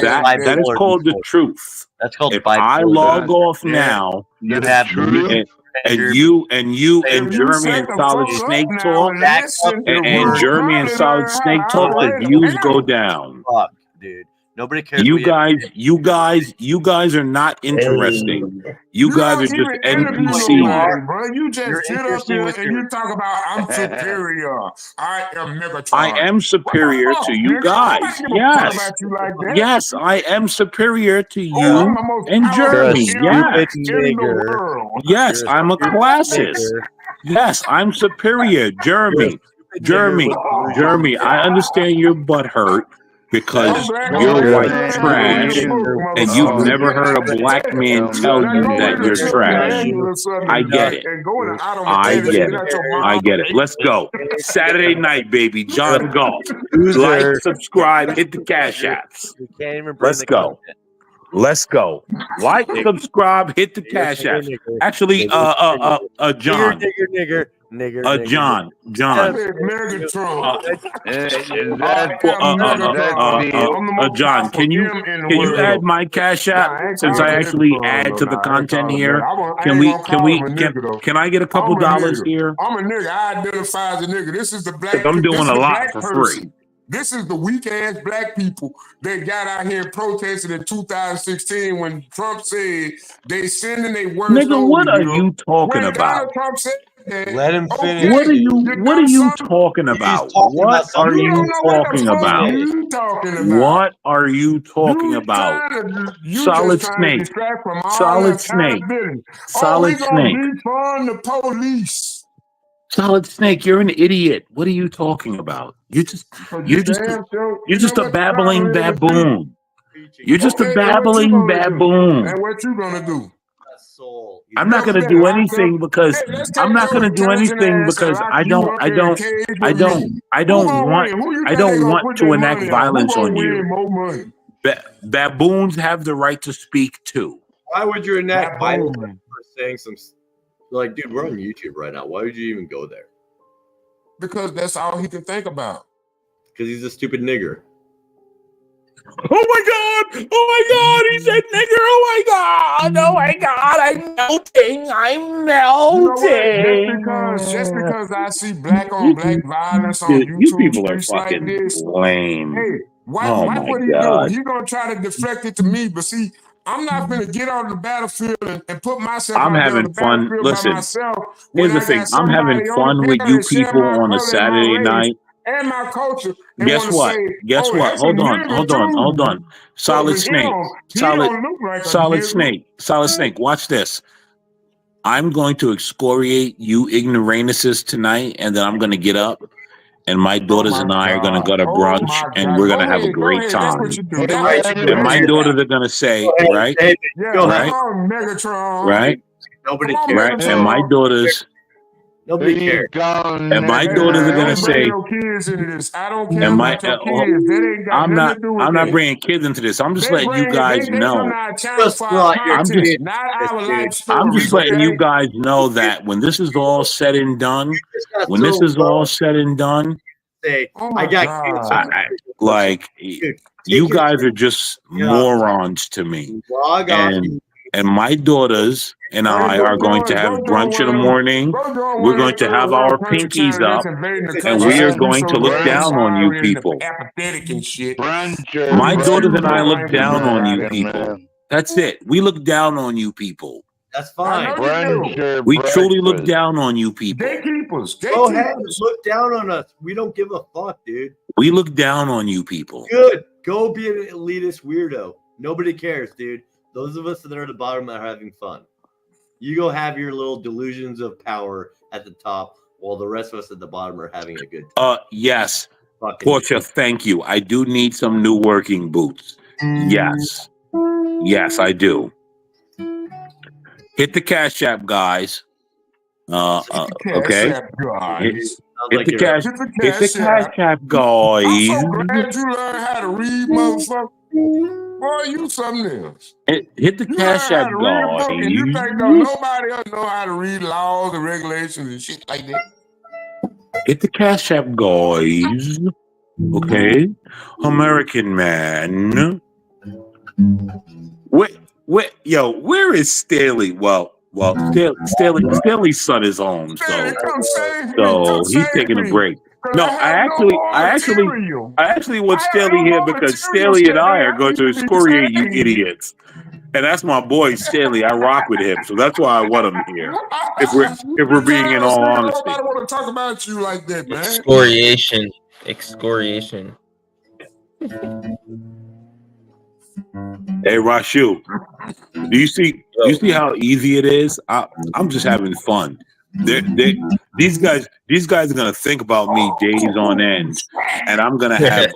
That is called the truth. That's called if I log off now, you have and you and Jeremy and Solid Snake talk, and Jeremy and Solid Snake talk, the views go down. Fuck, dude. Nobody cares. You guys are not interesting. You guys are just NPCs. Bro, you just sit up here and you talk about I'm superior. I am Megatron. I am superior to you guys. Yes. Yes, I am superior to you and Jeremy. Yes. Yes, I'm a classist. Yes, I'm superior. Jeremy, I understand your butt hurt. Because you're white trash and you've never heard a black man tell you that you're trash. I get it. I get it. Let's go. Saturday night, baby. John Galt. Like, subscribe, hit the cash apps. Let's go. Let's go. Like, subscribe, hit the cash apps. Actually, John. John. John, can you add my cash app since I actually add to the content here? Can I get a couple dollars here? I'm a nigga. I identify as a nigga. This is the black. I'm doing a lot for free. This is the weak ass black people that got out here and protested in 2016 when Trump said they sending their worst. Nigga, what are you talking about? Trump said that, let him finish. What are you talking about? What are you talking about? What are you talking about? Solid Snake. Solid Snake. Solid Snake. Defund the police. Solid Snake, you're an idiot. What are you talking about? You're just a babbling baboon. You're just a babbling baboon. And what you gonna do? I'm not gonna do anything because I don't want to enact violence on you. Baboons have the right to speak too. Why would you enact violence for saying some like, dude, we're on YouTube right now. Why would you even go there? Because that's all he can think about. Because he's a stupid nigger. Oh my God! Oh my God! He said nigger! Oh my God! Oh my God! I'm melting! I'm melting! You know just because I see black on black violence on YouTube, you people are fucking like this, lame. Hey, watch what he do. He's gonna try to deflect it to me, but see, I'm not gonna get on the battlefield and put myself I'm out having there on the fun. battlefield Listen, by myself. Here's the thing. I'm having fun with you people on a Saturday night. And my culture. Guess what? Guess what? Hold on. Solid Snake. Solid Snake. Watch this. I'm going to excoriate you ignoramuses tonight, and then I'm going to get up, and my daughters and I are going to go to brunch, and we're going to have a great time. And my daughters are going to say, right? Right? Nobody cares. And my daughters... Nobody cares. And my daughters are gonna say, I don't care about your kids. That ain't got I'm not bringing kids into this. I'm just letting you guys know. I'm just letting you guys know that when this is all said and done, say, I got kids. Like you guys are just morons to me. And my daughters and I are going to have brunch in the morning. We're going to have our pinkies up, and we are going to look down on you people. My daughters and I look down on you people. That's it. We look down on you people. That's fine. We truly look down on you people. Gatekeepers. Go ahead, look down on us. We don't give a fuck, dude. We look down on you people. Good. Go be an elitist weirdo. Nobody cares, dude. Those of us that are at the bottom are having fun. You go have your little delusions of power at the top, while the rest of us at the bottom are having a good time. Yes. Portia, thank you. I do need some new working boots. Yes. Yes, I do. Hit the Cash App, guys. Okay. Hit the Cash App, guys. I'm so glad you learned how to read, motherfucker. Boy, you something else. Hit the Cash App, guys. You think nobody else know how to read laws and regulations and shit like that? Hit the Cash App, guys. Okay. American man. Where is Stanley? Well, Stanley's son is home, so he's taking a break. No, I actually want Stanley here because Stanley and I are going to excoriate you idiots. And that's my boy Stanley. I rock with him, so that's why I want him here. If we're being in all honesty. Nobody want to talk about you like that, man. Excoriation. Hey, Rashu, do you see how easy it is? I'm just having fun. These guys are gonna think about me days on end, and I'm gonna have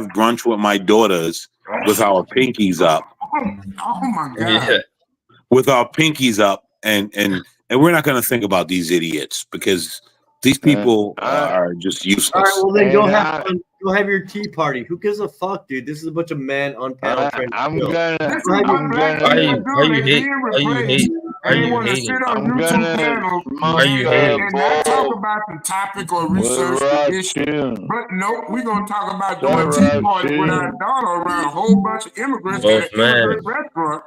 brunch with my daughters with our pinkies up. Oh my God! Yeah. With our pinkies up, and we're not gonna think about these idiots because these people are just useless. All right, well then go have fun. Go have your tea party. Who gives a fuck, dude? This is a bunch of men on panel training. How you hate? And not talk about the topic or research the issue. But no, we're gonna talk about doing tea party with our daughter around a whole bunch of immigrants at an immigrant restaurant.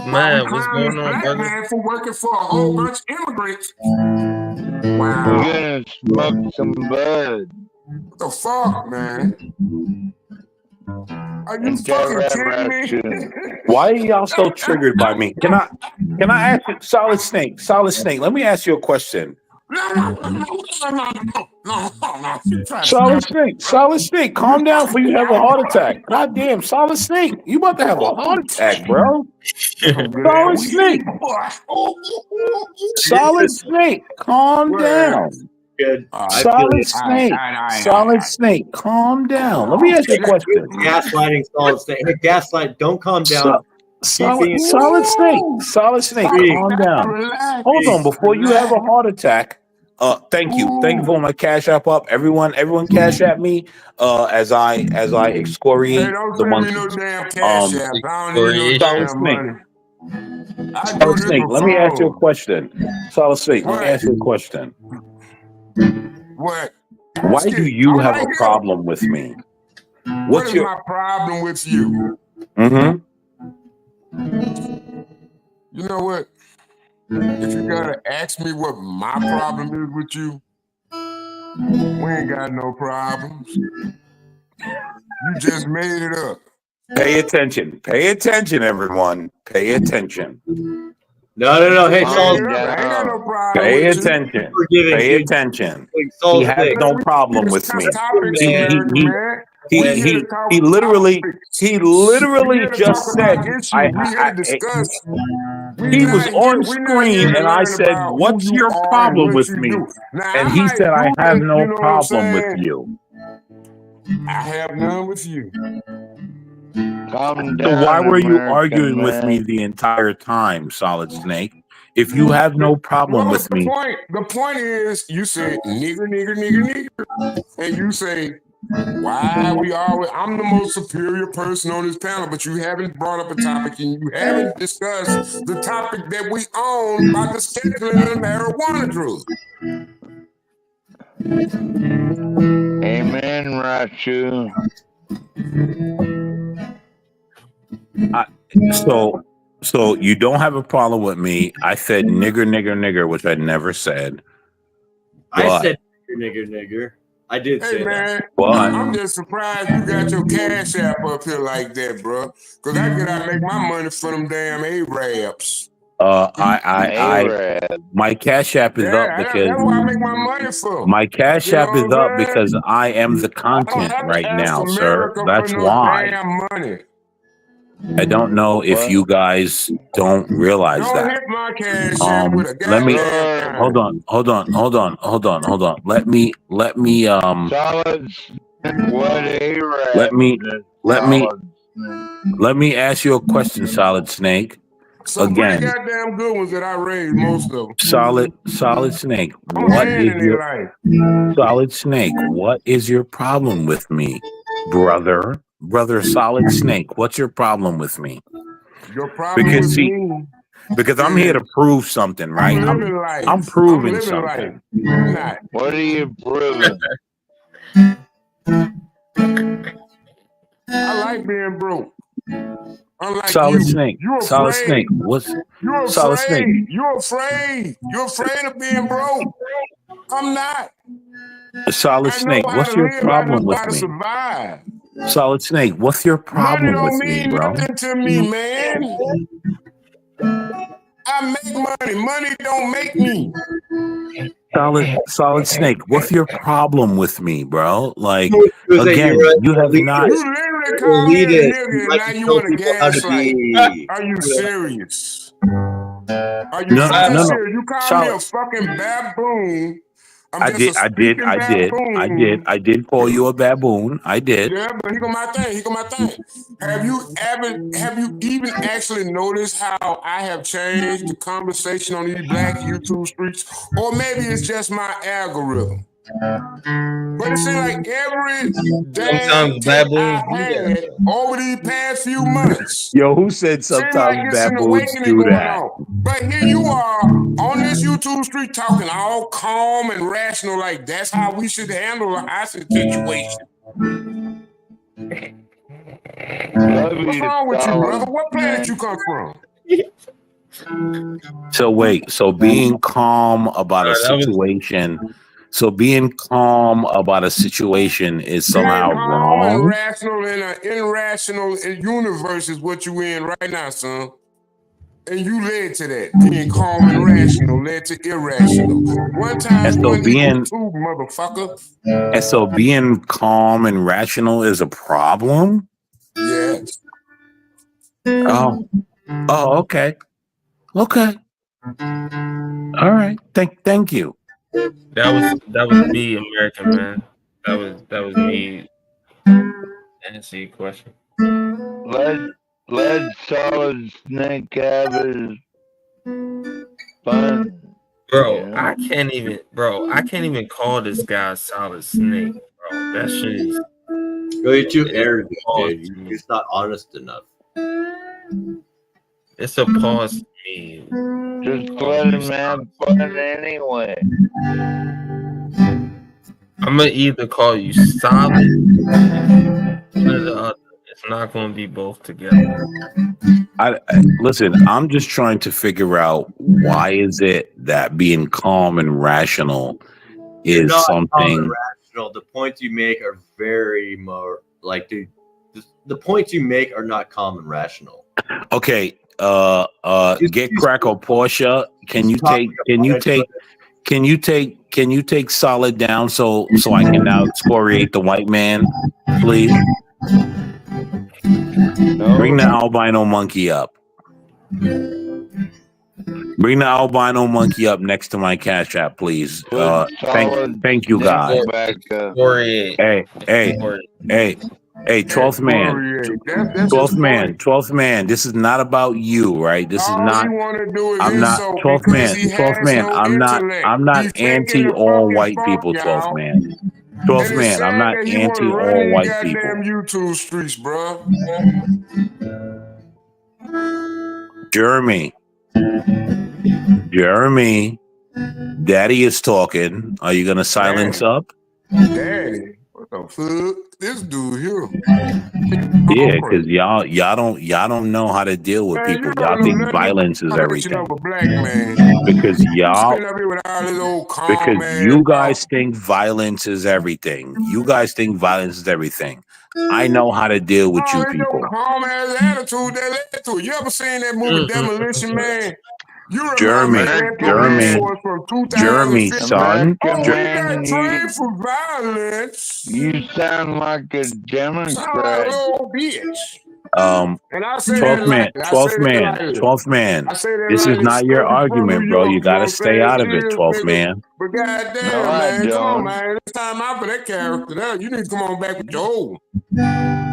Man, what's going on, brother? Man for working for a whole bunch of immigrants. Wow. We're gonna smoke some bud. What the fuck, man? Are you fucking kidding me? Why are y'all so triggered by me? Can I ask you, Solid Snake? Let me ask you a question. No. Solid Snake, calm down before you have a heart attack. God damn, Solid Snake, you about to have a heart attack, bro. Solid Snake, calm down. Good. Solid Snake. Solid Snake. Calm down. Let me ask you a question. Gaslighting Solid Snake. Hey, Gaslight, don't calm down. Solid Snake. Solid Snake. Calm down. Hold on. Before you have a heart attack. Thank you. Thank you for my cash app up. Everyone cash at me. As I excoriate the monkeys. No damn cash app. I don't need no damn money. Solid Snake, let me ask you a question. Solid Snake, let me ask you a question. What? Why do you have a problem with me? What is my problem with you? Mm-hmm. You know what? If you gotta ask me what my problem is with you, we ain't got no problems. You just made it up. Pay attention. Pay attention, everyone. Pay attention. No. Hey, Solid Snake. I ain't got no problem Pay with attention. you. Pay attention. Solid He has Snake. no problem with me. He literally just said he was on screen and I said, "What's your problem with me?" And he said, "I have no problem with you." I have none with you. So why were you arguing with me the entire time, Solid Snake? If you have no problem with me. The point is, you say nigger, and you say, why we always, I'm the most superior person on this panel, but you haven't brought up a topic and you haven't discussed the topic that we own about the scheduling of marijuana drug. Amen, Rachu. So you don't have a problem with me. I said nigger, which I never said. I said nigger. I did say that. Well, I'm just surprised you got your cash app up here like that, bro. Because I gotta make my money for them damn Arabs. My cash app is up because that's what I make my money for. My cash app is up because I am the content right now, sir. That's why. Damn money. I don't know if you guys don't realize that. Hit my cash app with a Let me hold on. Let me let me ask you a question, Solid Snake. Some pretty goddamn good ones that I raised, most of them. Solid Snake. Solid Snake? What is your problem with me, brother? Brother Solid Snake, what's your problem with me? Your problem with me? Because I'm here to prove something, right? I'm proving something. What are you proving? I like being broke. Unlike Solid you. Snake. You're Solid afraid. Snake. What's You're Solid afraid. Snake? You're afraid. You're afraid of being broke. I'm not. Solid Snake. What's your problem with me? Survive. Solid Snake. What's your problem with me, bro? Money don't mean nothing to me, man. I make money. Money don't make me. Solid Snake. What's your problem with me, bro? Like again, you have not. You literally called me a nigga, and now you want to gaslight. Are you serious? Are you serious? You called me a fucking baboon. I did call you a baboon. I did. Yeah, but here go my thing. Have you even actually noticed how I have changed the conversation on these black YouTube streets? Or maybe it's just my algorithm. But it seems like every damn take I had over these past few months. Yo, who said sometimes baboons do that? But here you are on this YouTube street talking all calm and rational, like that's how we should handle an acid situation. What's wrong with you, brother? What planet you come from? So wait, so being calm about a situation. So being calm about a situation is somehow wrong. And rational in an irrational universe is what you in right now, son. And you led to that. Being calm and rational led to irrational. One time, one equals two, motherfucker. And so being calm and rational is a problem? Yes. Oh, okay. Okay. All right. Thank you. That was me, American man. That was me. Answer your question. Let Solid Snake have his fun. Bro, I can't even call this guy Solid Snake, bro. That shit is. You're too arrogant, dude. You're just not honest enough. It's a pause to me. Just let him have fun anyway. I'm gonna either call you Solid or the other. It's not gonna be both together. I listen. I'm just trying to figure out why is it that being calm and rational is not something. Calm and rational. The points you make are very more like, dude. The points you make are not calm and rational. Okay. Get Crackle Portia. Can you take Solid down so I can now excoriate the white man, please? No. Bring the albino monkey up. Bring the albino monkey up next to my cash app, please. Thank you, God. Hey, 12th man. 12th man. This is not about you, right? This is not. I'm not 12th man. I'm not anti all white people, 12th man. 12th man. I'm not anti all white people. Damn YouTube streets, bro. Jeremy, Daddy is talking. Are you gonna silence up? Daddy, what the fuck? This dude here. Yeah, because y'all don't know how to deal with people. Y'all think violence is everything. Because you guys think violence is everything. I know how to deal with you people. Calm ass attitude that led to it. You ever seen that movie Demolition Man? Jeremy, son. For violence. You sound like a Democrat. And I say 12th man. This is not your argument, bro. You gotta stay out of it, 12th man. But goddamn, man, come on, man. It's time out for that character. Now you need to come on back with Joe.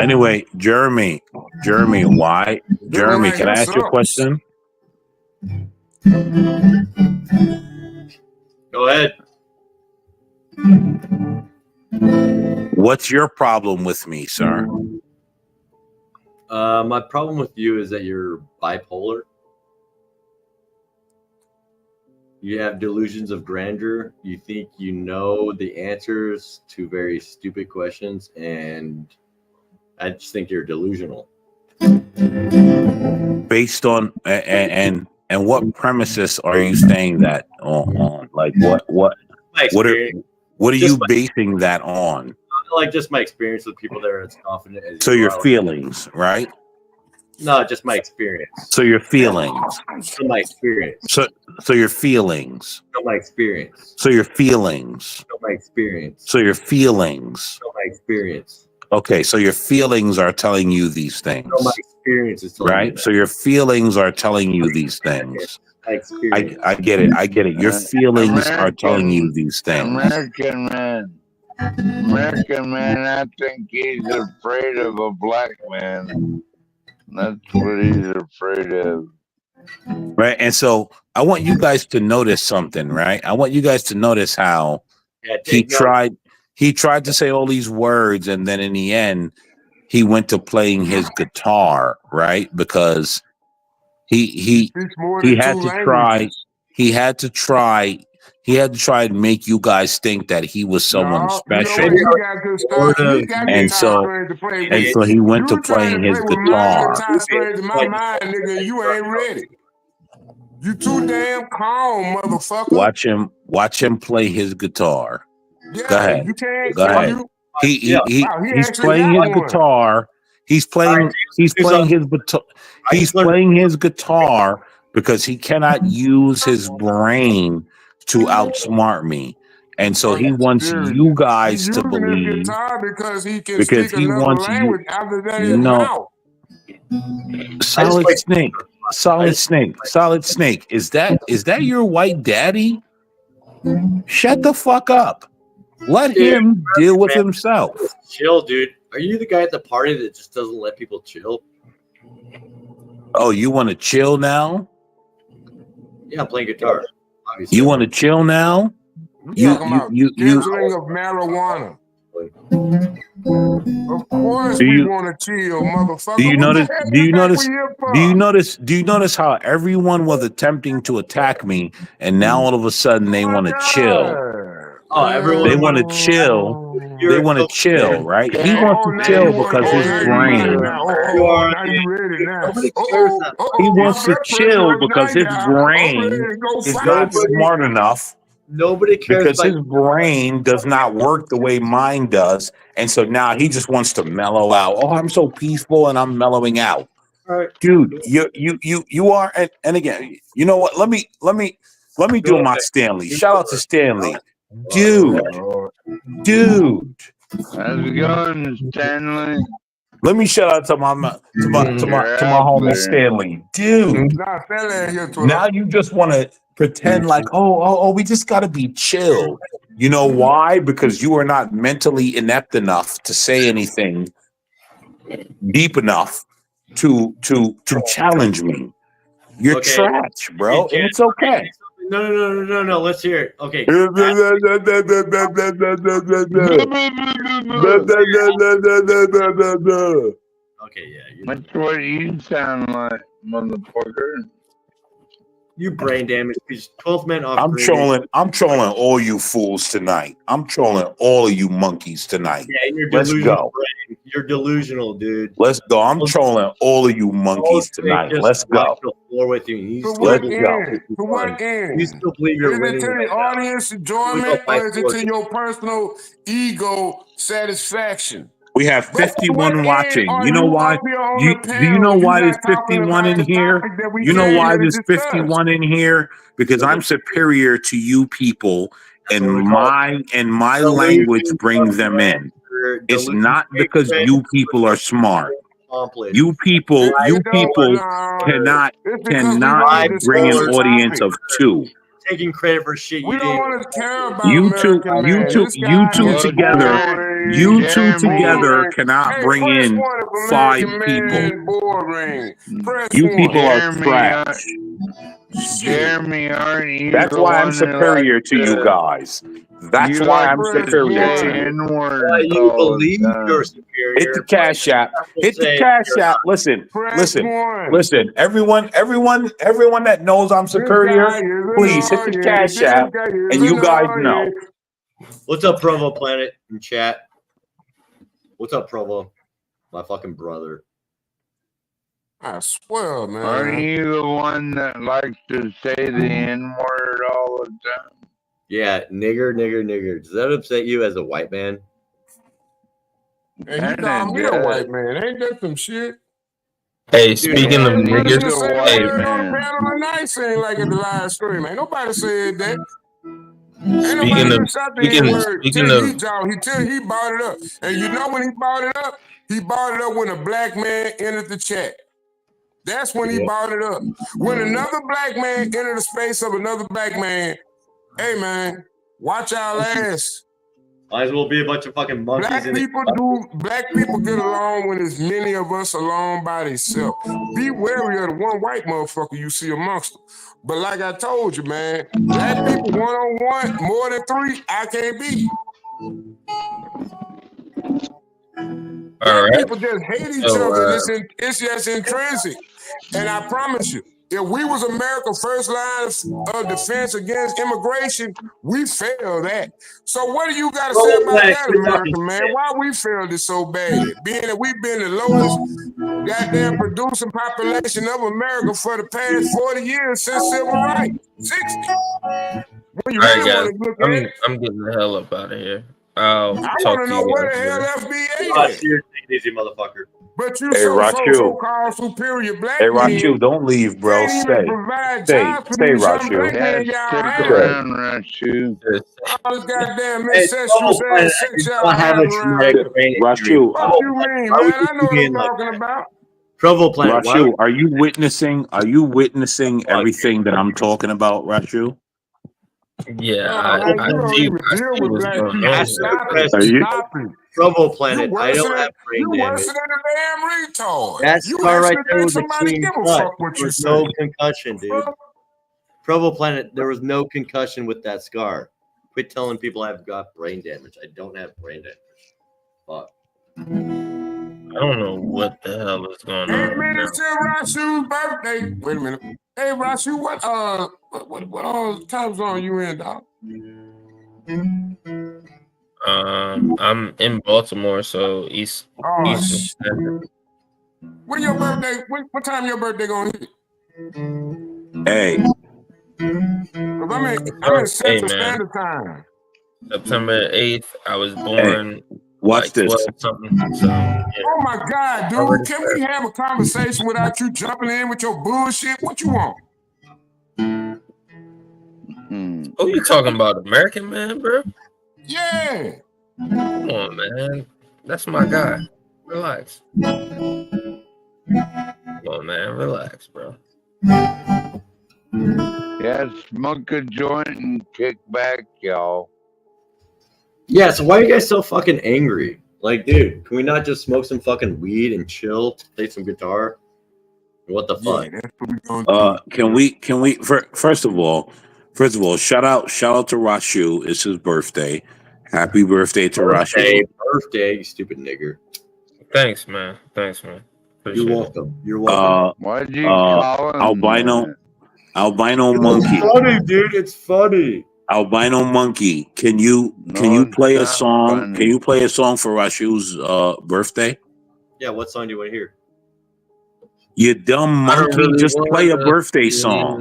Anyway, Jeremy, why? Jeremy, can I ask you a question? Go ahead. What's your problem with me, sir? My problem with you is that you're bipolar. You have delusions of grandeur. You think you know the answers to very stupid questions, and I just think you're delusional. Based on and what premises are you saying that on? Like what are you basing that on? Like just my experience with people that are as confident as so you your are. Feelings, right? No, just my experience. So your feelings. So my experience. So your feelings. So my experience. So your feelings. So my experience. So your feelings. So my experience. Okay, so your feelings are telling you these things. So my experience is telling right. So your feelings are telling you these things. I get it. Your feelings are telling you these things. American man, I think he's afraid of a black man. That's what he's afraid of. Right. And so I want you guys to notice something, right? I want you guys to notice how he tried to say all these words, and then in the end, he went to playing his guitar, right? Because he had to try and make you guys think that he was someone special. And so he went to playing his guitar. You ain't ready. You too damn calm, motherfucker. Watch him play his guitar. Yeah, Go ahead. You can't. Go ahead. He's playing his guitar. He's playing his guitar because he cannot use his brain to outsmart me. And so he wants you guys to believe because he wants you know. Solid Snake. Is that your white daddy? Shut the fuck up. Let him deal with himself. Chill, dude. Are you the guy at the party that just doesn't let people chill? Oh, you want to chill now? Yeah, I'm playing guitar. Obviously. You want to chill now? You talking about scheduling of marijuana. Of course we want to chill, motherfucker. Do you notice how everyone was attempting to attack me and now all of a sudden they want to chill? Oh, everyone. They want to chill. They want to chill, right? He wants to chill because his brain. He wants to chill because his brain is not smart enough. Nobody cares because his brain does not work the way mine does, and so now he just wants to mellow out. Oh, I'm so peaceful and I'm mellowing out, dude. You are, and again, you know what? Let me do my Stanley. Shout out to Stanley, dude. How's it going, Stanley? Let me shout out to my homie Stanley, dude. Now you just want to pretend like, oh, we just got to be chill. You know why? Because you are not mentally inept enough to say anything deep enough to challenge me. You're trash, bro, and it's okay. No. Let's hear it. Okay. Okay, yeah. That's what you sound like, motherfucker. You brain damaged piece. 12 men off. I'm trolling all you fools tonight. I'm trolling all of you monkeys tonight. Yeah, you're Let's go. Brain. You're delusional, dude. Let's go. I'm trolling all of you monkeys tonight. Let's go. With you. Let's go. To what end? You still believe you're winning? Is it to the audience enjoyment or is it to your personal ego satisfaction? We have 51 watching. You know why? Do you know why there's 51 in here? You know why there's 51 in here? Because I'm superior to you people, and my language brings them in. It's not because you people are smart. You people cannot bring an audience of two. Taking credit for shit we don't want to care about you two together cannot bring in 5 people. You people are trash. Jeremy, aren't you? That's why I'm superior to you guys. That's why I'm superior to you. You believe you're superior. Hit the cash app. Hit the cash app. Listen. Everyone that knows I'm superior, please hit the cash app, and you guys know. What's up, Provo Planet in chat? What's up, Provo? My fucking brother. I swear, man. Aren't you the one that likes to say the N-word all the time? Yeah, nigger. Does that upset you as a white man? And you call me a white man. Ain't that some shit? Hey, speaking of niggas, hey, like at the live stream. Ain't nobody said that. He bought it up. And you know when he bought it up? He bought it up when a black man entered the chat. That's when he bought it up. When another black man entered the space of another black man, hey man, watch our ass. Might as well be a bunch of fucking monkeys. Black people get along when there's many of us along by themselves. Be wary of the one white motherfucker you see amongst them. But like I told you, man, black people one-on-one, more than 3, I can't be. Black people just hate each other. It's just intrinsic. And I promise you, if we was America's first line of defense against immigration, we failed that. So what do you got to say about that, America, man? Why we failed it so bad? Being that we've been the lowest goddamn producing population of America for the past 40 years since civil rights, 60. When you really want to look at it, I'm getting the hell up out of here. I want to know where the hell FBA is. Take it easy, motherfucker. But you so-called superior black men. Hey, Rachu, don't leave, bro. Stay, Rachu. Stick around, Rachu. All this goddamn incestuous ass sex y'all have around. Rachu. What you mean, man? I know what I'm talking about. Provo Planet. Rachu, are you witnessing everything that I'm talking about, Rachu? Yeah, Man, I you don't see. even I deal see with what's black going people. on. Acid Stop it. reflux. Stop it. Trouble You Planet. I worse don't than have brain you damage. worse than a damn retard. That You scar right actually there think was a somebody clean give a cut. fuck what There you was say. no concussion, dude. Bro, Trouble Planet, there was no concussion with that scar. Quit telling people I've got brain damage. I don't have brain damage. Fuck. I don't know what the hell is going on 8 right minutes till Rashu's birthday. Wait a minute. Hey Rashu, what time zone you in, dog? now. I'm in Baltimore, so Eastern Standard. When your birthday? What time your birthday gonna hit? Hey. Cause I'm in Hey, Central man. Standard Time. September 8th. I was born Watch like this. 12 something. So yeah. Oh my God, dude! Already Can we have a conversation without you jumping in with your bullshit? What you want? Oh, you talking about American Man, bro? Yeah. Come on, man. That's my guy. Relax. Come on, man. Relax, bro. Yeah, smoke a joint and kick back, y'all. Yeah, so why are you guys so fucking angry? Like, dude, can we not just smoke some fucking weed and chill, play some guitar? What the fuck? Yeah, that's what we gonna do. Can we first of all, shout out to Rashu. It's his birthday. Happy birthday to Rashu. Birthday, you stupid nigger. Thanks, man. Appreciate You're welcome. You're welcome. Why did you call him Albino monkey. It's funny, dude. It's funny. Albino monkey. Can you play a song? Funny. Can you play a song for Rashu's birthday? Yeah, what song do you want to hear? You dumb monkey, really just play a birthday song.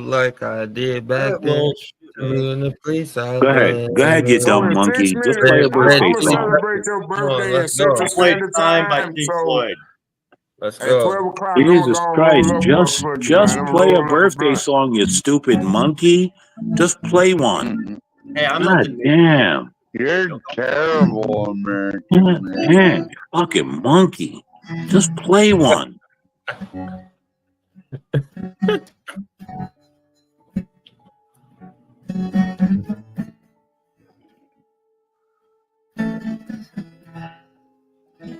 Like I did back then. In the place I Go ahead, you dumb monkey. Just play a birthday song. Celebrate your birthday in Central Standard Time by Pink Floyd. Let's go. 12 o'clock. Jesus Christ! Just play a birthday song, you stupid monkey. Just play one. Hey, I'm God damn. You're terrible, American. Man, fucking monkey. Just play one.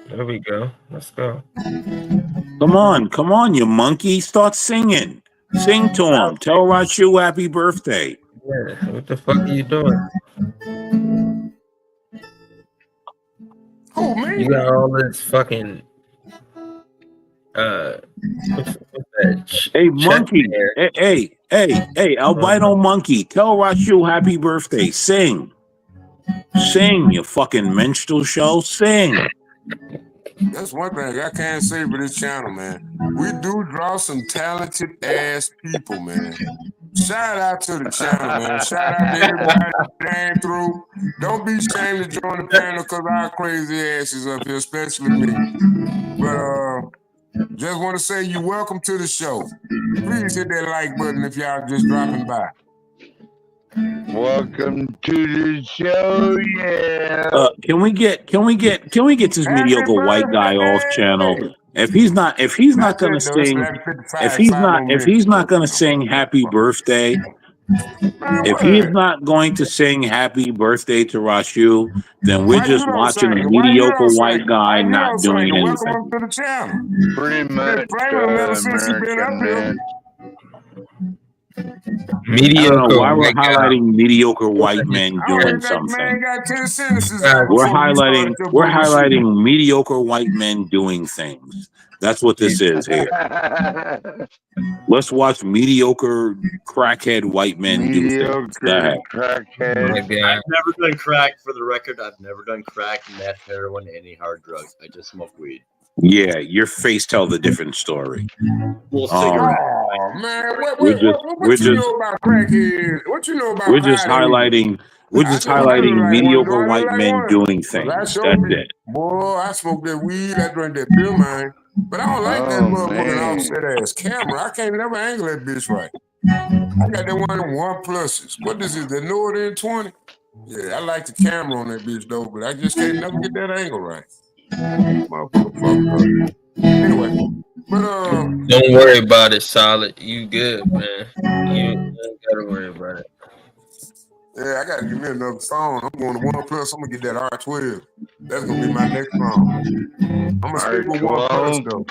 There we go. Let's go. Come on, you monkey. Start singing. Sing to him. Tell Rashu happy birthday. Yeah, what the fuck are you doing? Who, me? You got all this fucking what's that? Hey, monkey. Hey, albino monkey. Tell Rashu happy birthday. Sing, you fucking minstrel show. Sing. That's one thing I can't say for this channel, man. We do draw some talented ass people, man. Shout out to the channel, man. Shout out to everybody that came through. Don't be ashamed to join the panel because our crazy asses up here, especially me. But just want to say you're welcome to the show. Please hit that like button if y'all just dropping by. Welcome to the show, yeah. Can we get this mediocre white guy off channel? If he's not gonna sing happy birthday, if he's not going to sing happy birthday to Rashu, then we're just watching a mediocre white guy not doing anything. Welcome to the channel. Pretty much, American man. Mediocre. I don't know why we're highlighting mediocre white men doing something. We're highlighting mediocre white men doing things. That's what this is here. Let's watch mediocre crackhead white men do things. Go ahead. I've never done crack, for the record. I've never done crack, meth, heroin, any hard drugs. I just smoke weed. Yeah, your face tell the different story. Oh man, what you know about crackheads? What you know about? We're just highlighting mediocre white men doing things. That's it. Boy, I smoke that weed. I drink that beer, man. But I don't like that motherfucking offset ass camera. I can't never angle that bitch right. I got that one in 1+. What is it? The Northern 20? Yeah, I like the camera on that bitch though, but I just can't never get that angle right. Motherfucker. Anyway, but don't worry about it, Solid. You good, man. You ain't gotta worry about it. Yeah, I gotta give me another phone. I'm going to OnePlus. I'm gonna get that R12. That's gonna be my next phone. I'm gonna stick with OnePlus though.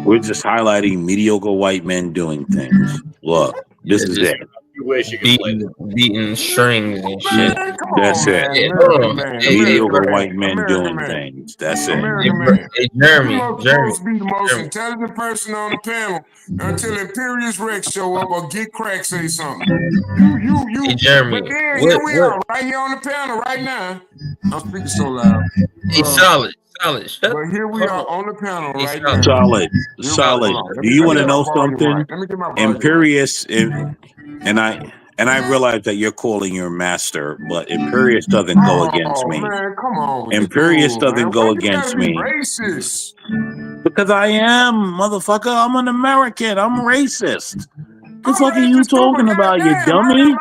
We're just highlighting mediocre white men doing things. Look, this is it. You wish you could play that. Beating strings and shit. Man, come That's on, it. man. American man. Mediocre American white man. men American doing man. things. That's it. American man. Jeremy, You're supposed to be the most intelligent person on the panel until Imperious Rex show up or Get Crack say something. You. Hey, Jeremy, But then here we are, right here on the panel right now. I'm speaking so loud. Solid. But here we are on the panel right now. Solid. Do you want to know something? Let me get my volume Imperious, and I realize that you're calling your master, but Imperious doesn't go against me. Man, come on. Imperious doesn't go against me. Racist. Because I am, motherfucker. I'm an American. I'm racist. The fuck are you talking about, you dummy?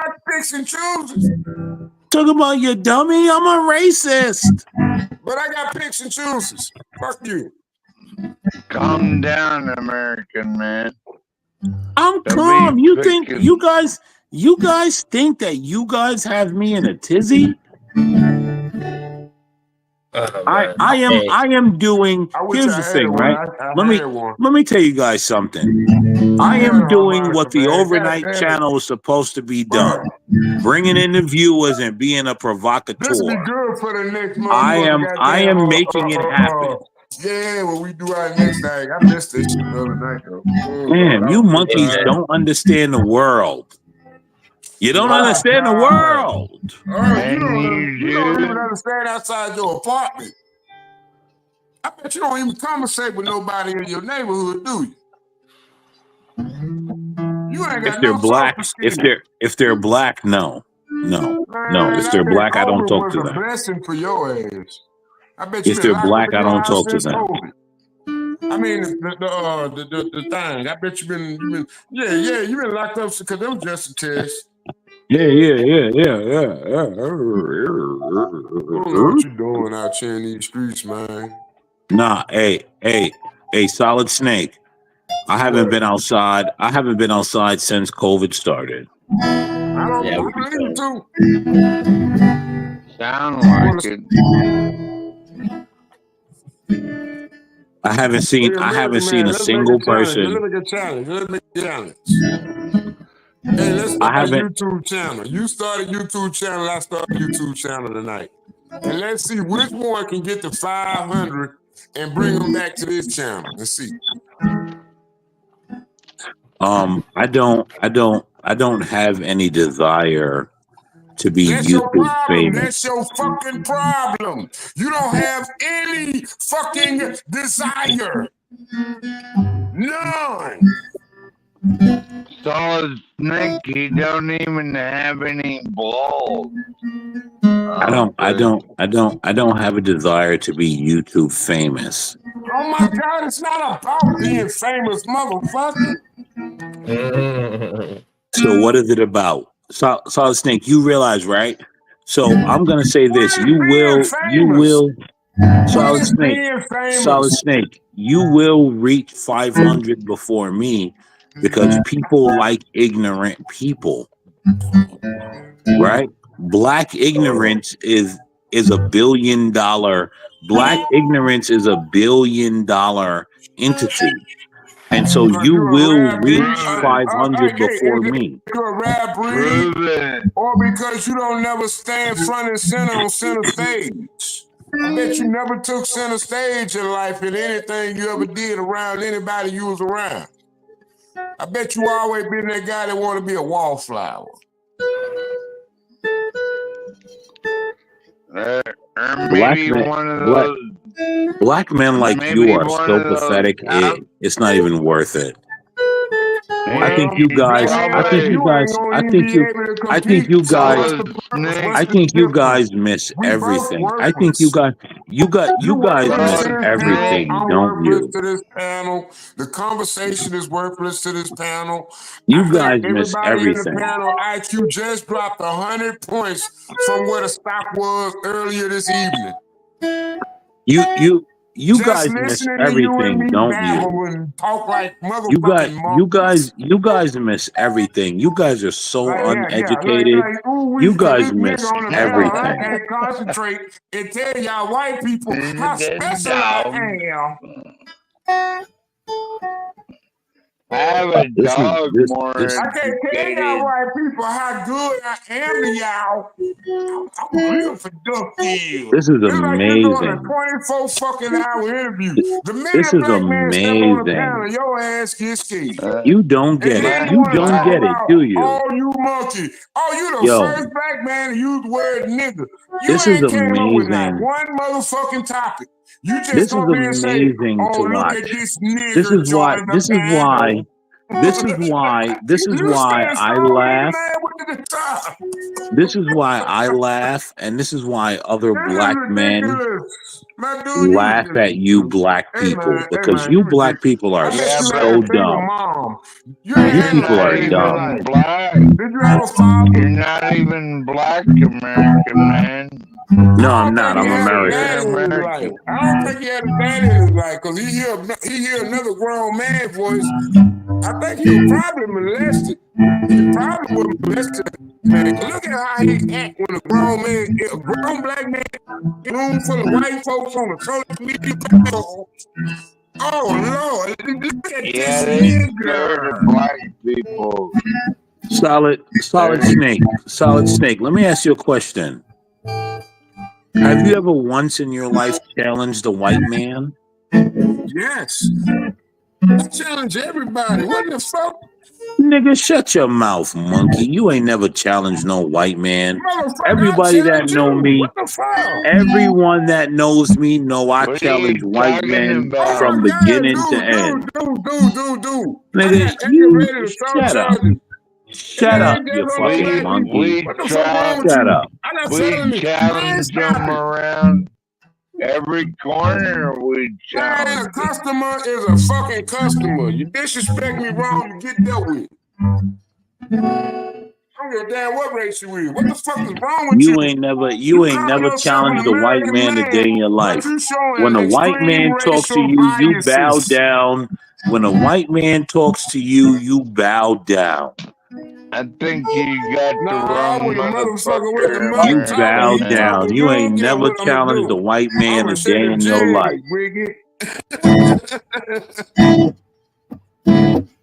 Talking about you dummy? I'm a racist. But I got picks and chooses. Fuck you. Calm down, American man. I'm calm. You think you guys think that you guys have me in a tizzy? I am doing. Here's the thing, right? Let me tell you guys something. I am doing what the overnight channel is supposed to be done, bringing in the viewers and being a provocateur. This be good for the next month. I am making it happen. Yeah, when we do our next thing, I missed this shit the other night though. Man, you monkeys don't understand the world. You don't understand the world. You don't even understand outside your apartment. I bet you don't even conversate with nobody in your neighborhood, do you? You ain't got if they're black, if they're black, no. If they're black, I don't talk to them. A blessing for your ass. I bet if they're black, I don't talk to them. I mean the thing. I bet you've been you've been locked up because it was just a test. Yeah. I don't know what you doing out here in these streets, man. Nah, hey, Solid Snake. I haven't been outside. I haven't been outside since COVID started. I don't believe you too. Sound like it. I haven't seen a single person. Let me get challenge. Hey, let's start a YouTube channel. You started YouTube channel, I started YouTube channel tonight. And let's see which one can get to 500 and bring them back to this channel. Let's see. I don't have any desire to be YouTube famous. That's your fucking problem. You don't have any fucking desire. None. Solid Snake, he don't even have any balls. I don't have a desire to be YouTube famous. Oh my God, it's not about being famous, motherfucker. So what is it about? Solid Snake, you realize, right? So I'm gonna say this. You will Solid Snake, you will reach 500 before me because people like ignorant people. Right? Black ignorance is $1 billion. Black ignorance is $1 billion entity. And so you will reach 500 before me. Or because you don't never stand front and center on center stage. I bet you never took center stage in life in anything you ever did around anybody you was around. I bet you always been that guy that want to be a wallflower. Black men like you are so pathetic. It's not even worth it. I think you guys miss everything. I think you guys miss everything, don't you? To this panel, the conversation is worthless to this panel. You guys miss everything. In the panel IQ just dropped 100 points from where the stock was earlier this evening. you Just guys miss listening to you and everything, me don't babble you? and talk like You motherfucking monkeys. guys miss everything. You guys are so Like, uneducated. ooh, we You for guys this miss nigga on the panel. I everything. can't concentrate and tell y'all white people how special I am. I have a dog more I can't tell y'all educated. white people how good I am to y'all. I'm real productive. This is It's like you're doing a amazing. 24 fucking hour interview. The minute This a is black man step on the amazing. panel, your ass gets scared. You don't And get it. then you You want to don't talk get it, about, do you? oh, you monkey. Oh, you the Yo, first black man to use the word nigga. You this is ain't came up with not amazing. one motherfucking topic. You just This is come here and say, amazing oh, to look watch. at this This nigger is why. joining the This is why. panel. This is why. This is You why stand I strong, nigga, laugh. man, with the top. This is why I laugh, and this is why other This is black men ridiculous. My dude, you laugh at you ridiculous. black Hey, people man, because you you black ridiculous. people are I bet you so had a single dumb. mom. You ain't You had no people are daddy in your dumb. life. Black. Did you have a father? You're not even black American, man. No, I I'm don't think not. he I'm had a American. daddy in his life. I don't think he had a daddy in his life because he hear another grown man voice. I think he was probably molested. He probably was molested, man. Look at how he act when a grown black man in a room full of white folks on the social media platform. Oh Lord, look at Yeah, this they scared of nigger. black people. Solid snake. Solid snake. Let me ask you a question. Have you ever once in your life challenged a white man? Yes. I challenge everybody. What the fuck? Nigga, shut your mouth, monkey. You ain't never challenged no white man. Motherfucker, Everybody I that challenge know you. me, What the fuck? everyone that knows me know I What are challenge you white talking men Oh from about? my God, beginning to end. dude. I Nigga, got you aggravated assault shut up. charges. And Shut they up, ain't you just on the fucking black people. monkey. What the fuck wrong with Shut you? up. I got We felonies. I ain't challenge them stopping. around every corner. We Man, a challenge them. customer is a fucking customer. You disrespect me wrong to get dealt with. I don't give a damn what race you is. What the fuck is wrong with you? You ain't You never call yourself an challenged a white American man a day man, in your but life. you When showing a white extreme man talks to racial you, you bow biases. down. When a white man talks to you, you bow down. I think you got the wrong When the motherfucker with the motherfucker, mother You talking, bow American he man. down. talking You ain't good. Guess never what I'm gonna challenged a do? white I'm man gonna a send day a in your life. jig, Wiggy.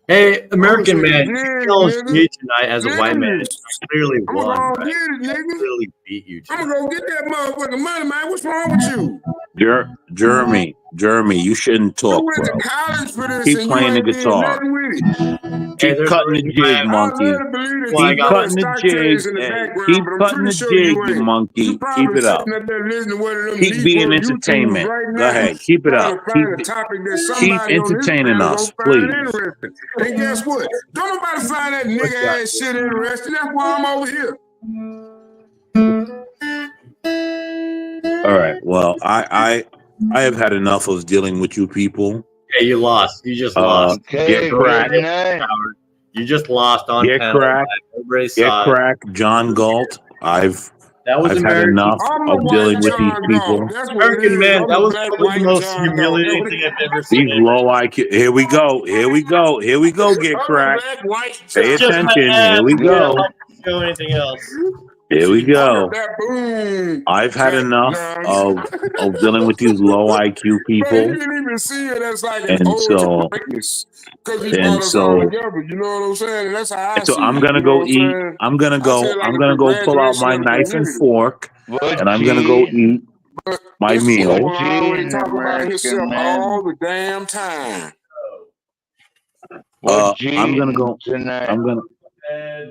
Hey, American say man, you jig, challenged nigga. me tonight as a white man. Jig. I clearly I'm gonna won, go right? get it, I nigga. clearly beat you I'm tonight. gonna go get that motherfucking money, man. What's wrong with you? Jeremy, you shouldn't You talk, went to bro. college for this Keep and you playing the ain't did guitar. nothing with it. Hey, Keep there's a cutting the reason jig, I monkey. love to believe that why I Keep you got doing cutting the stock jig. trades in the background, Keep but I'm cutting pretty the sure you jig, you ain't. You monkey. Keep probably it up. sitting up there listening to one of them Keep being Negro YouTubes entertainment. right Go now, ahead. Keep it trying up. to find a topic that Keep somebody on this entertaining panel us, gonna find please. interesting. And guess what? Don't nobody find that What's nigga that? ass shit interesting. That's why I'm over here. All right. Well, I have had enough of dealing with you people. Hey, you lost. You just lost. Get Okay, Go ahead, cracked. good night. Howard. You just lost on Get panel. cracked. Everybody Get saw it. cracked. John Galt. That was I've had American. enough I'm the of white dealing with these John people. Galt. That's what it American is. man, I'm that the was black probably the white most John Galt. humiliating thing I've ever These seen. low IQ. Here we go. Here we go. Here we go. Get I'm the cracked. black white Pay John Just my attention. Galt. Here ass. we Yeah. go. Show anything else. Here we I'm the go. baboon. I've had Jack enough Johnson. of dealing with these low IQ But he people. didn't even see it as like an And ode to so greatness because he and brought us all so together. You know what I'm saying? And that's how I and so see I'm it. gonna You know go what I'm eat. saying? I'm gonna I see it like a go pull out congratulation my of the knife and community. fork, What and I'm gonna go cheating? eat my This fool meal. will always Cheating, talk about American himself man. all the damn time. What I'm gonna cheating go. tonight? I'm gonna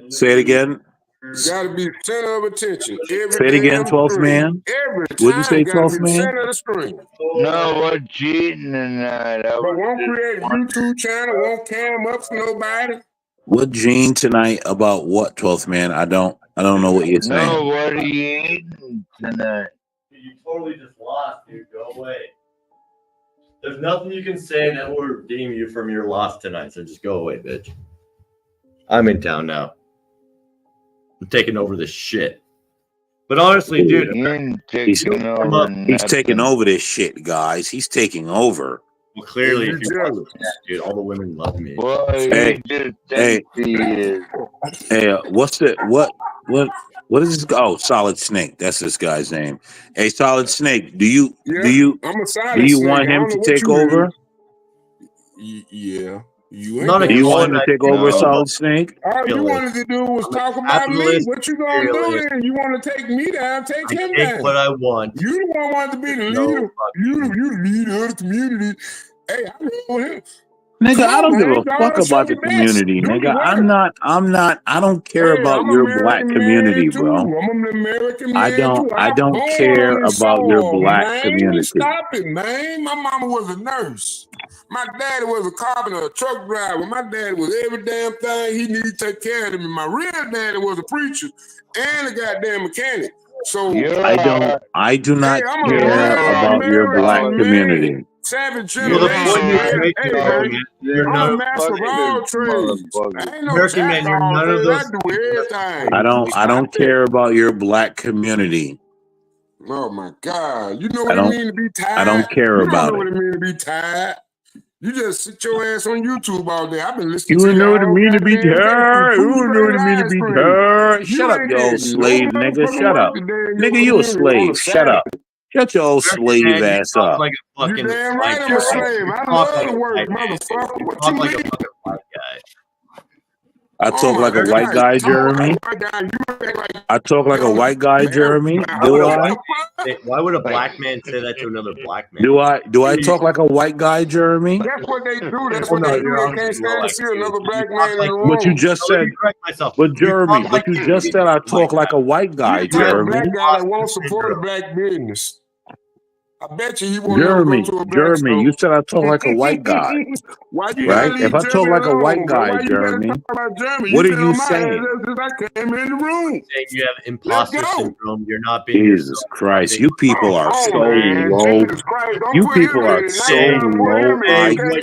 say it again. You gotta be center of attention every Say it again, damn 12th screen. man. Every What'd you time say, gotta be 12th the man? center of the screen. No, what cheating tonight? I But was won't just create a wondering. YouTube channel, won't cam up for nobody. What Gene tonight about what, 12th man? I don't know what you're saying. No, what are you eating tonight? You totally just lost, dude. Go away. There's nothing you can say that will redeem you from your loss tonight, so just go away, bitch. I'm in town now. I'm taking over this shit. But honestly, dude, he's taking over this shit, guys. He's taking over. Well, clearly, if you watch this, dude, all the women love me. Well, Hey, what's what is this? Oh, Solid Snake. That's this guy's name. Hey, Solid Snake, do you I'm a silent snake. want him to take over? Yeah. Do you want him to take over, Solid Snake? All you wanted to do was talk about me. What you gonna do then? You want to take me down? Take him down. What I want. You the one wanted to be the leader. You the leader of the community. Hey, I know him. Nigga, I don't give a fuck about the community, nigga. I don't care about your black community, bro. I'm an American I don't care about your black community. Stop it, man. My mama was a nurse. My daddy was a carpenter, a truck driver. My daddy was every damn thing he needed to take care of him. And my real daddy was a preacher and a goddamn mechanic. So I do not care about your black community. Savage generation. You're not a master of all trades. American man, you're none of those. I do everything. I don't care about your black community. Oh my God! You know what it means to be tired. I don't care about it. You know what it means to be tired. You just sit your ass on YouTube all day. I've been listening to you. Know what it means to be tired. You know what it means to be tired. Shut up, you old slave nigga. Shut up, nigga. You a slave. Shut up. Shut your old slave ass up. Like a fucking you damn right I'm a slave. I love the word, motherfucker. What you like mean? a fucking white guy. I talk like a white guy, Jeremy. I talk like a white guy, Jeremy. Do I? Why would a black man say that to another black man? Do I talk like a white guy, Jeremy? That's what they do. That's what they do. They can't stand to see another black man in the room. What you just said. But Jeremy, what you just said, I talk like a white guy, Jeremy. Black guy that won't support a black business. I bet you he won't Jeremy, go to a black Jeremy, store. you said I talk like a white guy. Why you right? If I talk like a white guy, Jeremy, what are you saying? I came in the room. You have imposter syndrome. You're not being Jesus Christ. You people are so low. You people are so low IQ.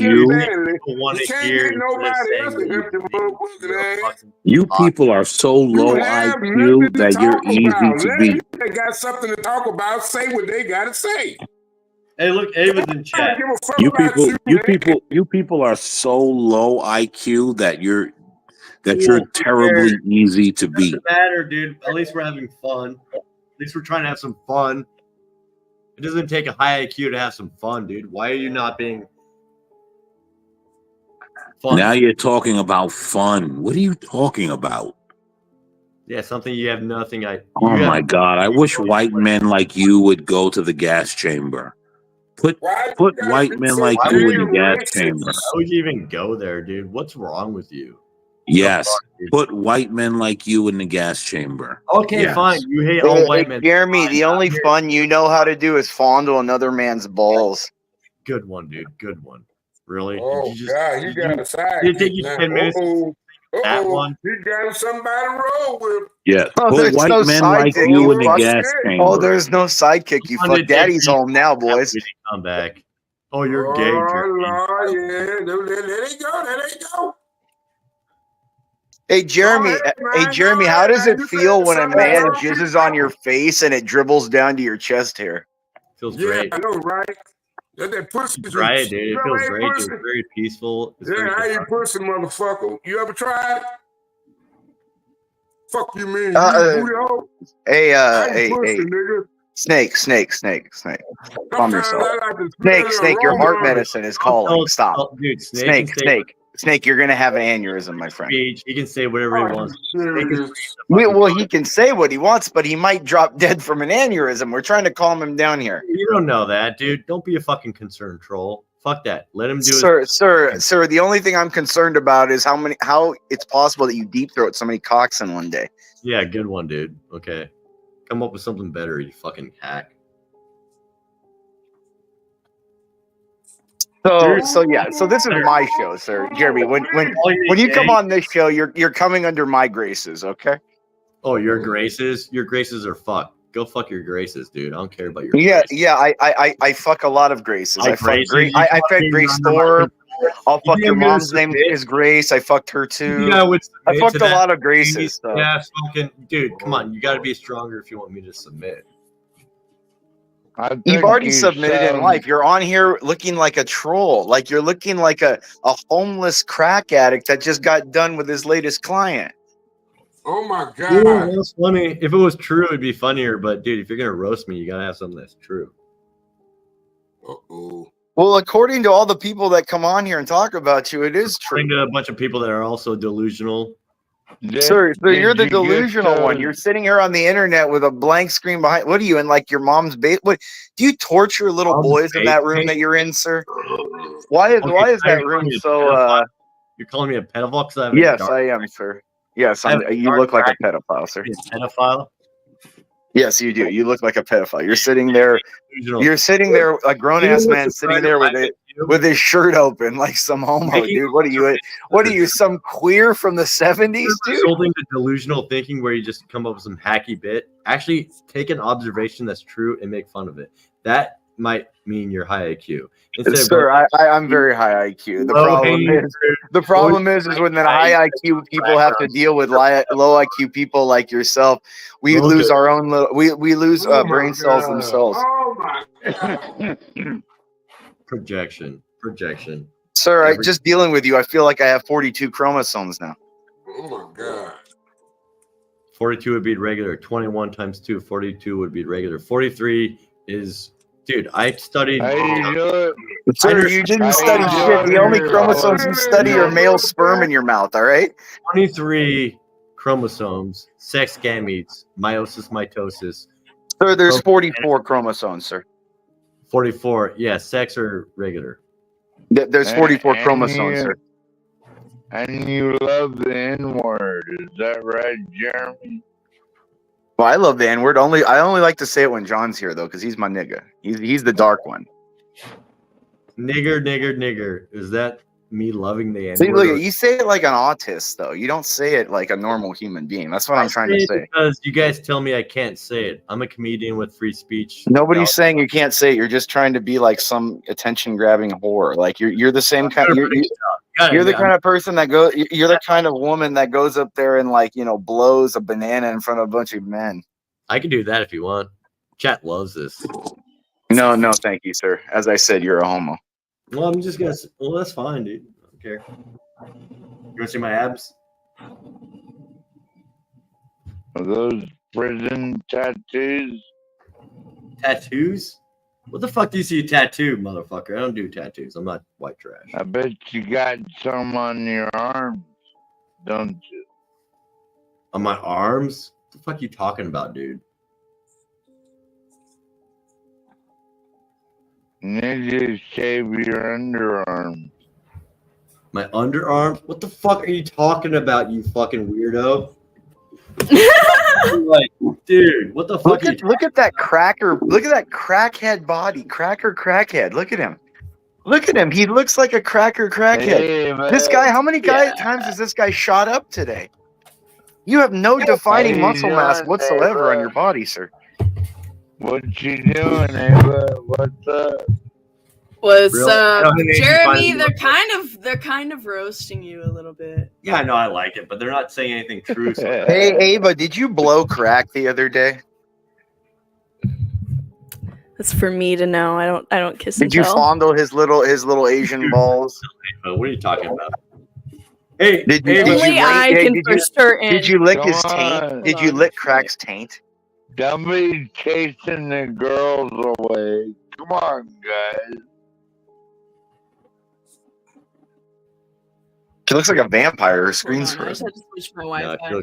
You people are so low IQ that you're easy to beat. They got something to talk about. Say what they got to say. Hey, look, Ava's in chat. You people are so low IQ that you're terribly easy to beat. Doesn't matter, dude. At least we're having fun. At least we're trying to have some fun. It doesn't take a high IQ to have some fun, dude. Why are you not being fun? Now you're talking about fun. What are you talking about? Yeah, something you have nothing. Oh my God! I wish white men like you would go to the gas chamber. Put white men like you in the gas chamber. Why would you even go there, dude? What's wrong with you? Yes, put white men like you in the gas chamber. Okay, fine. You hate all white men. Jeremy, the only fun you know how to do is fondle another man's balls. Good one, dude. Good one. Really? Oh, God, you got a side. Did it take you 10 minutes? That one. He got somebody to roll with. Yeah, put white men like you in the gas chamber. Oh, there's no sidekick. You fuck. Daddy's home now, boys. Come back. Oh, you're gay. Oh, yeah. There they go. There they go. Hey Jeremy, how does it feel when a man jizzes on your face and it dribbles down to your chest hair? Feels great. I know, right? That pussy. Right, dude. It feels great. It's very peaceful. It's how you pussy, motherfucker? You ever tried? Fuck you, man. Hey, Snake. Calm yourself. Snake, your heart medicine is calling. Stop. Dude, Snake, you're gonna have an aneurysm, my friend. He can say whatever he wants. Well, he can say what he wants, but he might drop dead from an aneurysm. We're trying to calm him down here. You don't know that, dude. Don't be a fucking concerned troll. Fuck that. Let him do it. Sir, the only thing I'm concerned about is how it's possible that you deep throat so many cocks in one day. Yeah, good one, dude. Okay. Come up with something better, you fucking hack. So this is my show, sir. Jeremy, when you come on this show, you're coming under my graces, okay? Oh, your graces? Your graces are fucked. Go fuck your graces, dude. I don't care about your graces. I fuck a lot of graces. I fed Grace Thor. I'll fuck your mom's name is Grace. I fucked her too. I fucked a lot of Graces. So. Yeah, fucking dude, come on. You got to be stronger if you want me to submit. You've already submitted in life. You're on here looking like a troll. Like you're looking like a homeless crack addict that just got done with his latest client. Oh my God. Yeah, that's funny. If it was true, it'd be funnier. But dude, if you're gonna roast me, you gotta have something that's true. Uh-oh. Well, according to all the people that come on here and talk about you, it is true. According to a bunch of people that are also delusional. Sir, so you're the delusional one. You're sitting here on the internet with a blank screen behind. What are you in, like your mom's base? What do you torture little boys in that room that you're in, sir? Why is that room so? You're calling me a pedophile? Because yes, I am, sir. Yes, you look like a pedophile, sir. Pedophile? Yes, you do. You look like a pedophile. You're sitting there. You're sitting there, a grown ass man sitting there with his shirt open like some homo, dude. What are you? What are you? Some queer from the 70s, dude? Holding the delusional thinking where you just come up with some hacky bit. Actually, take an observation that's true and make fun of it. That might mean you're high IQ. Sir, I'm very high IQ. The problem is when the high IQ people have to deal with low IQ people like yourself. We lose our own little. We lose brain cells themselves. Oh my God. Projection. Sir, just dealing with you, I feel like I have 42 chromosomes now. Oh my God. 42 would be regular. 21 times 2, 42 would be regular. 43 is. Dude, I studied. Sir, you didn't study shit. The only chromosomes you study are male sperm in your mouth, all right? 23 chromosomes, sex gametes, meiosis, mitosis. Sir, there's 44 chromosomes, sir. 44, yeah, sex or regular. There's 44 chromosomes, sir. And you love the N-word, is that right, Jeremy? Well, I love the N-word. I only like to say it when John's here, though, because he's my nigga. He's the dark one. Nigger. Is that me loving the N-word? See, look, you say it like an autist, though. You don't say it like a normal human being. That's what I'm trying to say. Because you guys tell me I can't say it. I'm a comedian with free speech. Nobody's saying you can't say it. You're just trying to be like some attention-grabbing whore. Like you're the same kind. You're the kind of person that goes. You're the kind of woman that goes up there and blows a banana in front of a bunch of men. I can do that if you want. Chat loves this. No, thank you, sir. As I said, you're a homo. Well, I'm just gonna. Well, that's fine, dude. I don't care. You want to see my abs? Are those prison tattoos? Tattoos? What the fuck do you see a tattoo, motherfucker? I don't do tattoos. I'm not white trash. I bet you got some on your arms, don't you? On my arms? What the fuck are you talking about, dude? You need to shave your underarms. My underarms? What the fuck are you talking about, you fucking weirdo? Like, dude, what the fuck? Look at that cracker. Look at that crackhead body. Crackhead. Look at him. Look at him. He looks like a crackhead. Hey, this guy, how many times has this guy shot up today? You have no defining muscle mass whatsoever on your body, sir. What you doing, Ava? What's up? Jeremy, they're kind of roasting you a little bit. Yeah, I know I like it, but they're not saying anything true. So. Hey, Ava, did you blow crack the other day? That's for me to know. I don't kiss and tell. Did you fondle his little Asian balls? What are you talking about? Hey, did you lick his taint? Did you lick Crack's taint? Don't be chasing the girls away. Come on, guys. She looks like a vampire. Her screen's I just had to switch my Wi-Fi. No,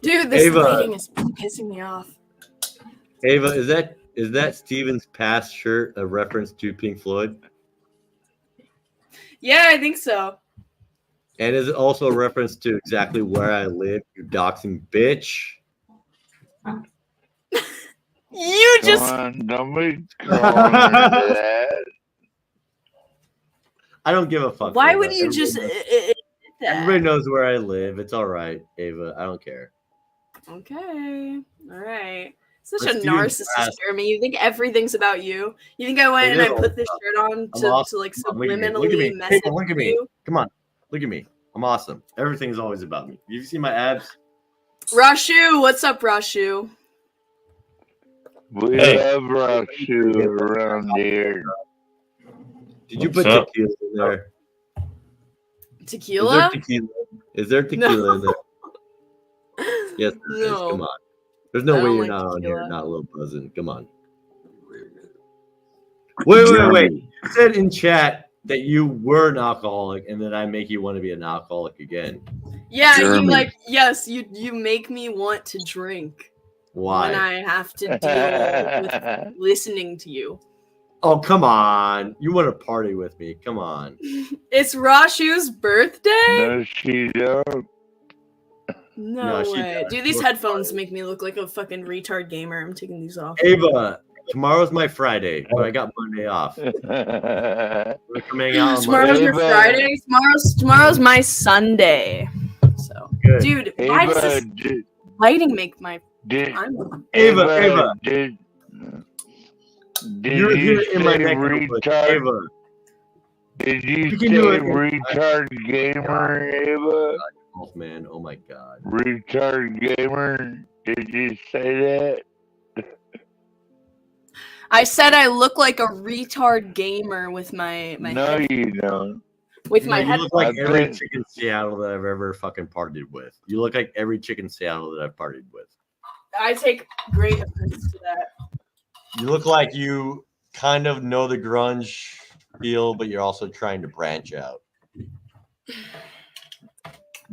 dude, this lighting is pissing me off. Ava, is that Steven's past shirt a reference to Pink Floyd? Yeah, I think so. And is it also a reference to exactly where I live, you doxing bitch? You just don't be calling that. I don't give a fuck. Why would you just? Everybody knows where I live. It's all right, Ava. I don't care. Okay. All right. Such a narcissist, Jeremy. You think everything's about you? You think I went and I put this shirt on to like subliminally message look at me. you? Come on, look at me. I'm awesome. Everything's always about me. You see my abs? Rashu, what's up, Rashu? We love Rashu around here. Did you put tequila in there? Tequila? Is there tequila in there? Yes, there is. Come on. There's no way you're not on here, not a little buzzing. Come on. Wait. You said in chat that you were an alcoholic, and then I make you want to be an alcoholic again. Yeah, Jeremy. You make me want to drink. Why? When I have to deal with listening to you. Oh, come on. You want to party with me. Come on. It's Rashu's birthday? No, she don't. No way. Dude, these headphones make me look like a fucking retard gamer. I'm taking these off. Ava, tomorrow's my Friday, but I got Monday off. We're coming out on Tomorrow's your Friday? Tomorrow's my Sunday. So, good. Dude, why does this lighting make my... Ava. Did you say retard? Did you say retard gamer, Ava? Man, oh my god. Retard gamer? Did you say that? I said I look like a retard gamer with my No, you don't. With my head. You look like every chick in Seattle that I've ever fucking partied with. You look like every chick in Seattle that I've partied with. I take great offense to that. You look like you kind of know the grunge feel, but you're also trying to branch out.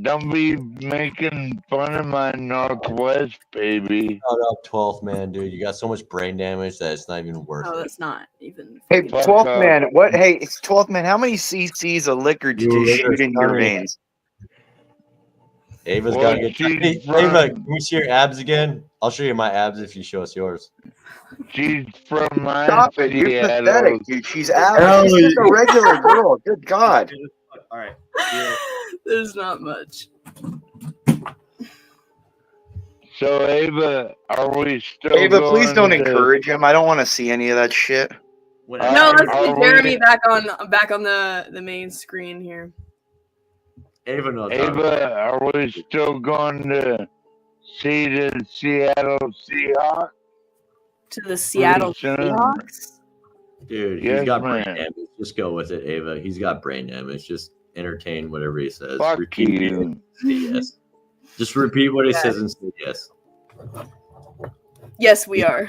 Don't be making fun of my Northwest, baby. Shout out 12th man, dude. You got so much brain damage that it's not even worth it. Oh, that's not even. Hey, 12th man, what? Hey, it's 12th man. How many cc's of liquor did you shoot in your veins? Ava's got to get. Hey, Ava, can we see your abs again? I'll show you my abs if you show us yours. She's from my Stop it! You're pathetic, dude. She's abs. She's a regular girl. Good God. All right. There's not much. So Ava, are we still? Ava, please don't encourage him. I don't want to see any of that shit. No, let's get Jeremy back on the main screen here. Ava, are we still going to see the Seattle Seahawks? To the Seattle Seahawks? Dude, he's got brain damage. Just go with it, Ava. He's got brain damage. Just entertain whatever he says. Fuck repeat you. Yes. Just repeat what he says and say yes. Yes, we are.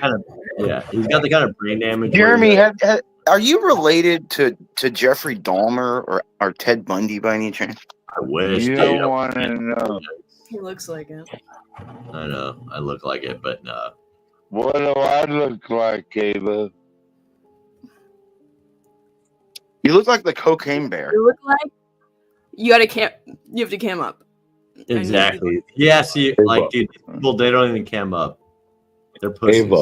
He's got the kind of brain damage. Jeremy, are you related to Jeffrey Dahmer or Ted Bundy by any chance? I wish. You don't want to know. He looks like it. I know. I look like it, but no. What do I look like, Ava? You look like the cocaine bear. You look like you have to cam up. Exactly. Yeah, see, like, dude, people, they don't even cam up. They're pussies.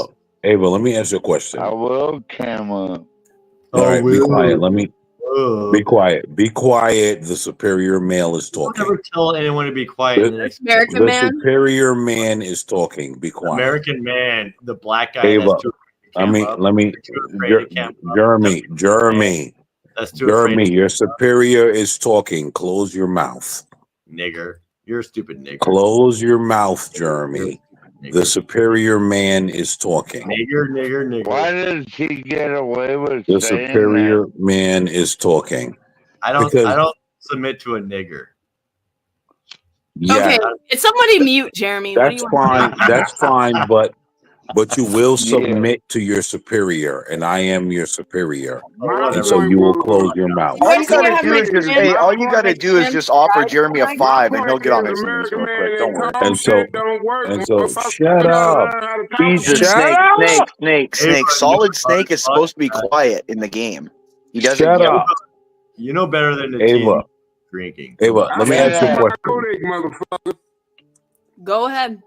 Ava, let me ask you a question. I will cam up. All right, be quiet. Let me be quiet. Be quiet. The superior male is talking. Don't ever tell anyone to be quiet. The superior man is talking. Be quiet. American man, the black guy. Ava, Jeremy. Jeremy, your superior is talking. Close your mouth. Nigger. You're a stupid nigger. Close your mouth, Jeremy. The superior man is talking. Nigger. Why does he get away with the saying superior that? man is talking? I don't submit to a nigger. Yeah, okay, it's somebody mute, Jeremy. That's fine. That's fine, but you will submit to your superior, and I am your superior, and so you will close your mouth. All you gotta do is just offer Jeremy a 5, and he'll get on his knees real quick. Don't worry. And so, shut up. Snake. Solid Snake is supposed to be quiet in the game. He doesn't shut up. You know better than the Ava. team drinking. Ava, let me ask you a question. Go ahead.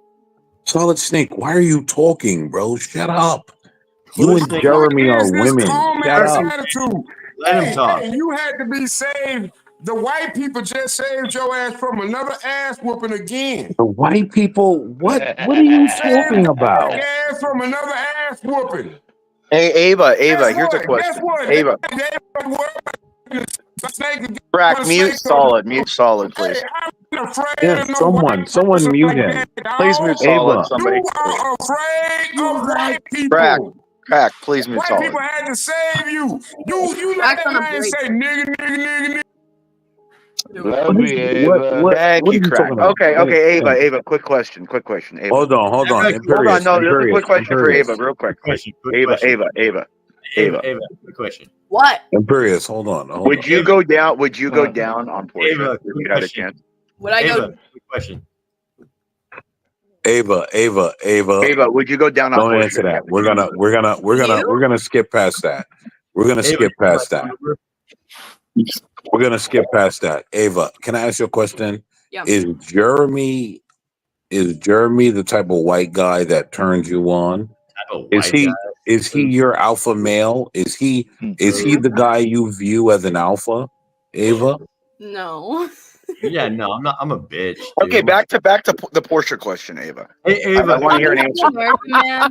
Solid Snake, why are you talking, bro? Shut up. You and Jeremy are women. Shut up. Let him talk. Hey, you had to be saved The white people just saved your ass from another ass whooping again. The white people? What are you talking about? Saved ass from another ass whooping. Hey, Ava, here's a question. Guess what? Ava. Crack, mute solid, please. Hey, I'm afraid Yeah, of no someone mute him. Please mute solid, somebody. You are afraid of white people. Crack, please mute White solid. people had to save you. You let that man say nigga. Love you, Ava. Thank you, Crack. Okay, Ava, quick question, Ava. Hold on. Hold on, no, there's a quick question for Ava, real quick. Ava. Quick question. What? Imperious, hold on. Would you go down on Porsche Ava, if you had a chance? Would I go? Quick question. Ava. Would you go down on Don't Porsche? answer that. We're gonna skip past that. We're gonna skip past that. We're gonna skip past that. Ava, can I ask you a question? Yeah. Is Jeremy the type of white guy that turns you on? Is he your alpha male? Is he the guy you view as an alpha, Ava? No. Yeah, no, I'm not. I'm a bitch. Dude. Okay, back to the Porsche question, Ava. Hey, Ava, I want to hear an answer.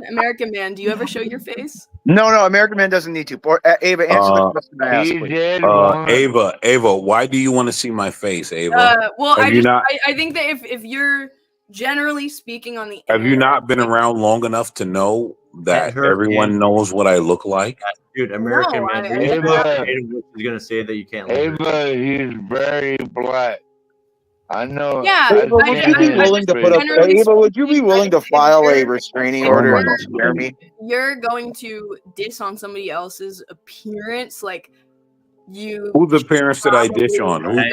American man, do you ever show your face? No, American man doesn't need to. Ava, answer the question I asked. Ava, why do you want to see my face, Ava? Well, I think that if you're generally speaking on the have you not been around long enough to know that everyone knows what I look like? Dude, American man. Ava is gonna say that you can't. Ava, he's very black. I know. Yeah. Ava, would you be willing to put up? Ava, would you be willing to file a restraining order against Jeremy? You're going to diss on somebody else's appearance, like you. Who's the parents that I dish on? Right.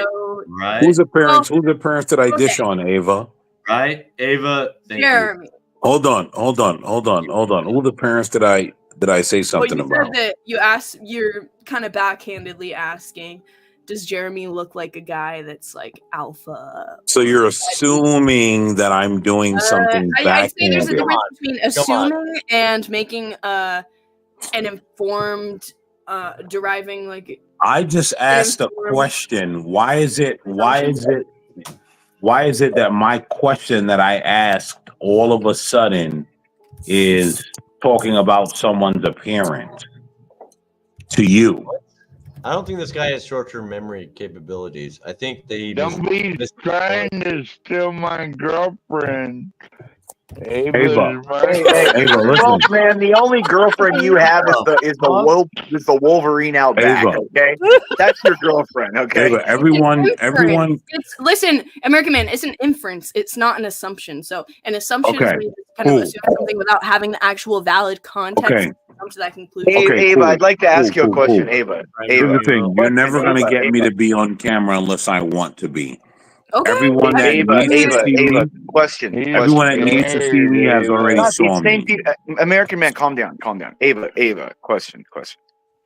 Who's the parents? Who's the parents that I dish on, Ava? Right, Ava. Jeremy. Hold on. Who are the parents that I say something you about? Said that you're kind of backhandedly asking, does Jeremy look like a guy that's like alpha? So you're assuming that I'm doing something backhanded. I'd say there's a difference between assuming and making an informed, deriving like. I just asked a question. Why is it that my question that I asked all of a sudden is talking about someone's appearance to you? I don't think this guy has short-term memory capabilities. I think they don't be trying to steal my girlfriend. Ava, listen. Man, the only girlfriend you have is the Wolverine out back. Ava. Okay, that's your girlfriend. Okay, Ava, everyone. Listen, American man, it's an inference. It's not an assumption. So an assumption is when you kind of assume something without having the actual valid context. Okay. Come to that conclusion. Ava, I'd like to ask you a question. Ava, here's the thing: you're never going to get me to be on camera unless I want to be. Okay. Everyone that needs to see me, everyone that needs to see me has already saw me. American man, calm down. Ava, question.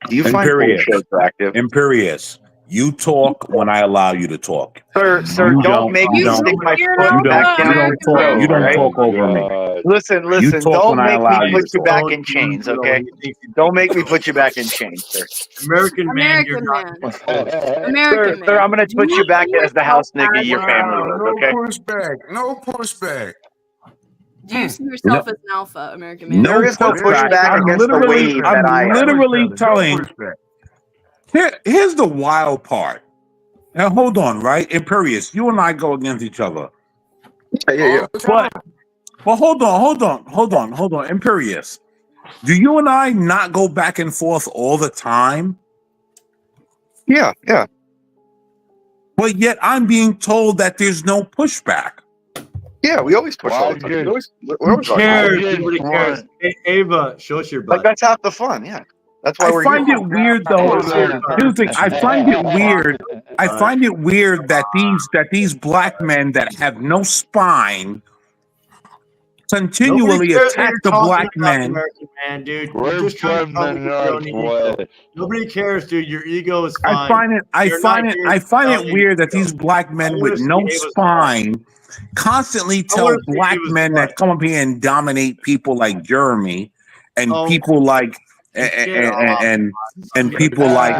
Do you find bullshit attractive? Imperious. You talk when I allow you to talk. Sir, don't make me stick my foot back down your throat. You don't talk over me. Listen, don't make me put you back in chains, okay? Don't make me put you back in chains, sir. American man. Sir, I'm going to put you back as the house nigga your family was, okay? No pushback. Do you see yourself as an alpha, American man? There is no pushback against the wave that I am. I'm literally telling. Here's the wild part. Now, hold on, right? Imperious, you and I go against each other. Yeah. But hold on. Imperious, do you and I not go back and forth all the time? Yeah. But yet I'm being told that there's no pushback. Yeah, we always push all the time. Nobody cares. Hey, Ava, show us your butt. Like, that's half the fun, yeah. That's why I find it weird, though. Here's the thing. I find it weird. I find it weird that these black men that have no spine continually attack the black men. Man, dude, nobody cares, dude. Your ego is fine. I find it weird that these black men with no spine constantly tell black men that come up here and dominate people like Jeremy and people like and people like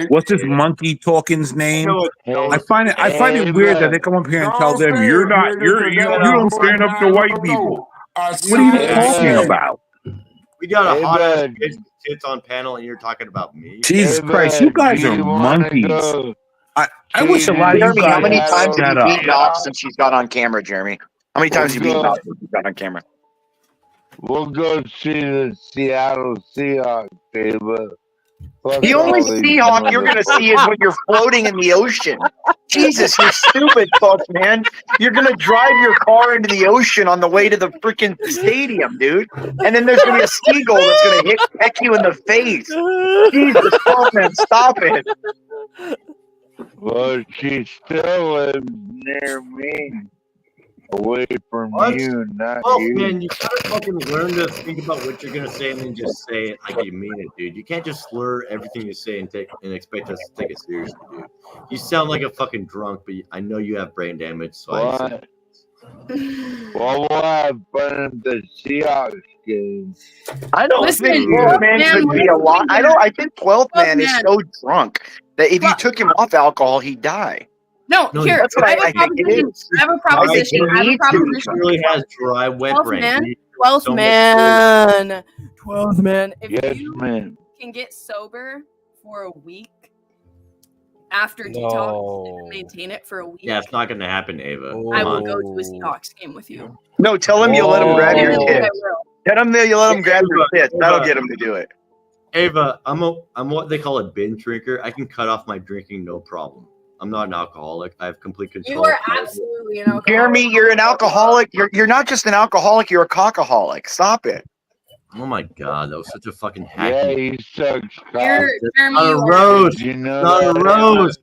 what's this monkey talking's name? I find it weird that they come up here and tell them you don't stand up to white people. What are you talking about? We got a hot ass bitch with tits on panel, and you're talking about me. Jesus Christ, you guys are monkeys. I wish a lot of you Jeremy, guys how many times have shut you up. beaten off since she's got on camera, Jeremy? How many times have you beaten off since she's got on camera? We'll go see the Seattle Seahawks, baby. The only Seahawk you're going to see is when you're floating in the ocean. Jesus, you're stupid, folks, man. You're going to drive your car into the ocean on the way to the freaking stadium, dude. And then there's going to be a seagull that's going to peck you in the face. Jesus, folks, man, stop it. Well, she still lives near me. Away from you, not you. Man, you gotta fucking learn to think about what you're gonna say and then just say it like you mean it, dude. You can't just slur everything you say and expect us to take it seriously, dude. You sound like a fucking drunk, but I know you have brain damage, so what? Well, we'll have fun at the Seahawks game. I don't think 12th man could be a lot. I think 12th man is so drunk that if you took him off alcohol, he'd die. No, here, that's what I think it is. I have a proposition. He really has dry, wet brain. 12th man. 12th man. If you can get sober for a week after detox and maintain it for a week. Yeah, it's not going to happen, Ava. I will go to a Seahawks game with you. No, tell him you'll let him grab your tits. Tell him you'll let him grab your tits. That'll get him to do it. Ava, I'm what they call a binge drinker. I can cut off my drinking, no problem. I'm not an alcoholic. I have complete control. You are absolutely an alcoholic. Jeremy, you're an alcoholic. You're not just an alcoholic. You're a cockaholic. Stop it. Oh my god, that was such a fucking hack. Yeah, he sucks. Jeremy, not a roast. Not a roast.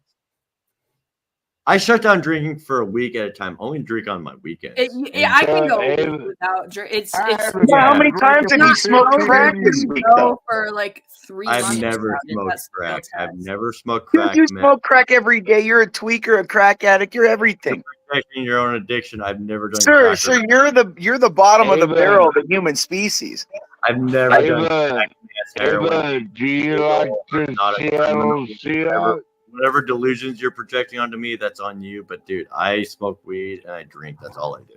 I shut down drinking for a week at a time. Only drink on my weekends. I can go without drinking. It's how many times have you smoked crack this week, though? For like 3 months. I've never smoked crack. I've never smoked crack. You smoke crack every day. You're a tweaker, a crack addict. You're everything. Protecting your own addiction. I've never done. Sir, you're the bottom of the barrel of the human species. I've never done. Do you like the Seattle Seahawks? Whatever delusions you're projecting onto me, that's on you. But dude, I smoke weed and I drink. That's all I do.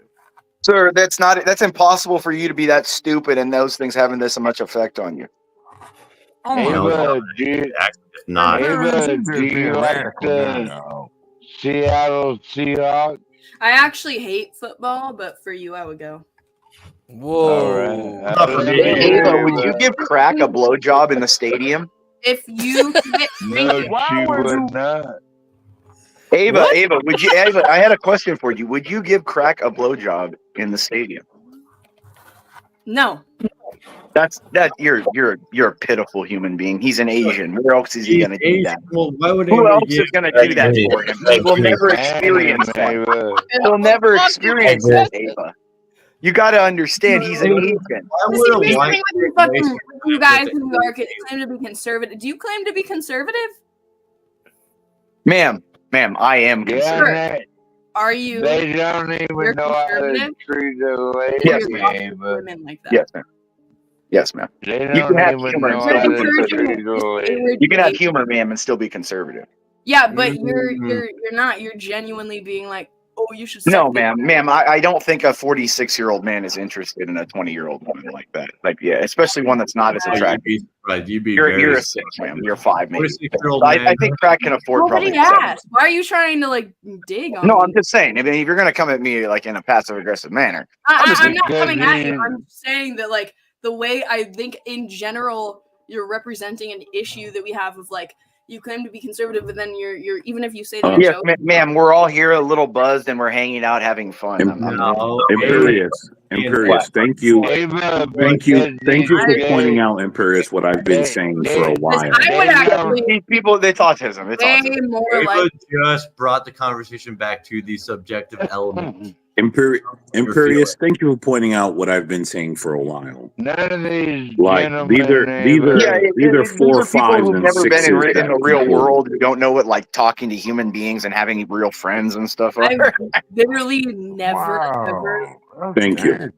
Sir, that's impossible for you to be that stupid and those things having this much effect on you. Oh my God, dude. Not. Do you like the Seattle Seahawks? I actually hate football, but for you, I would go. Whoa. Ava, would you give crack a blowjob in the stadium? If you get not. Ava, would you? Ava, I had a question for you. Would you give crack a blowjob in the stadium? No. You're a pitiful human being. He's an Asian. Where else is he going to do that? Well, why would Who else is going to do that for him? He will never experience that. He'll never experience that, Ava. You got to understand, he's an Asian. You guys in New York claim to be conservative. Do you claim to be conservative? Ma'am, I am conservative. Are you? They don't even know how to treat a lady. Yes, ma'am. Women like that. Yes, ma'am. Yes, ma'am. They You can don't have even humor and know still how be to conservative. treat a lady. You can have humor, ma'am, and still be conservative. Yeah, but you're not. You're genuinely being like, oh, you should. No, ma'am. I don't think a 46-year-old man is interested in a 20-year-old woman like that. Like, yeah, especially one that's not as attractive. You're a 6, ma'am. You're 5, maybe. I think crack can afford Nobody probably. asked. Why are you trying to like dig on? No, me? I'm just saying. I mean, if you're gonna come at me like in a passive-aggressive manner, I'm not coming at you. I'm saying that like the way I think in general you're representing an issue that we have of like you claim to be conservative, but then you're even if you say that. Yes, ma'am. We're all here a little buzzed and we're hanging out having fun. Imperious. Thank you. Thank you for pointing out, Imperious, what I've been saying for a while. These people, it's autism. It's autism. Ava just brought the conversation back to the subjective element. Imperious, thank you for pointing out what I've been saying for a while. None of these like these are 4 or 5 who've and never 6 been in the real world, who don't know what like talking to human beings and having real friends and stuff are. I've literally never ever Thank you.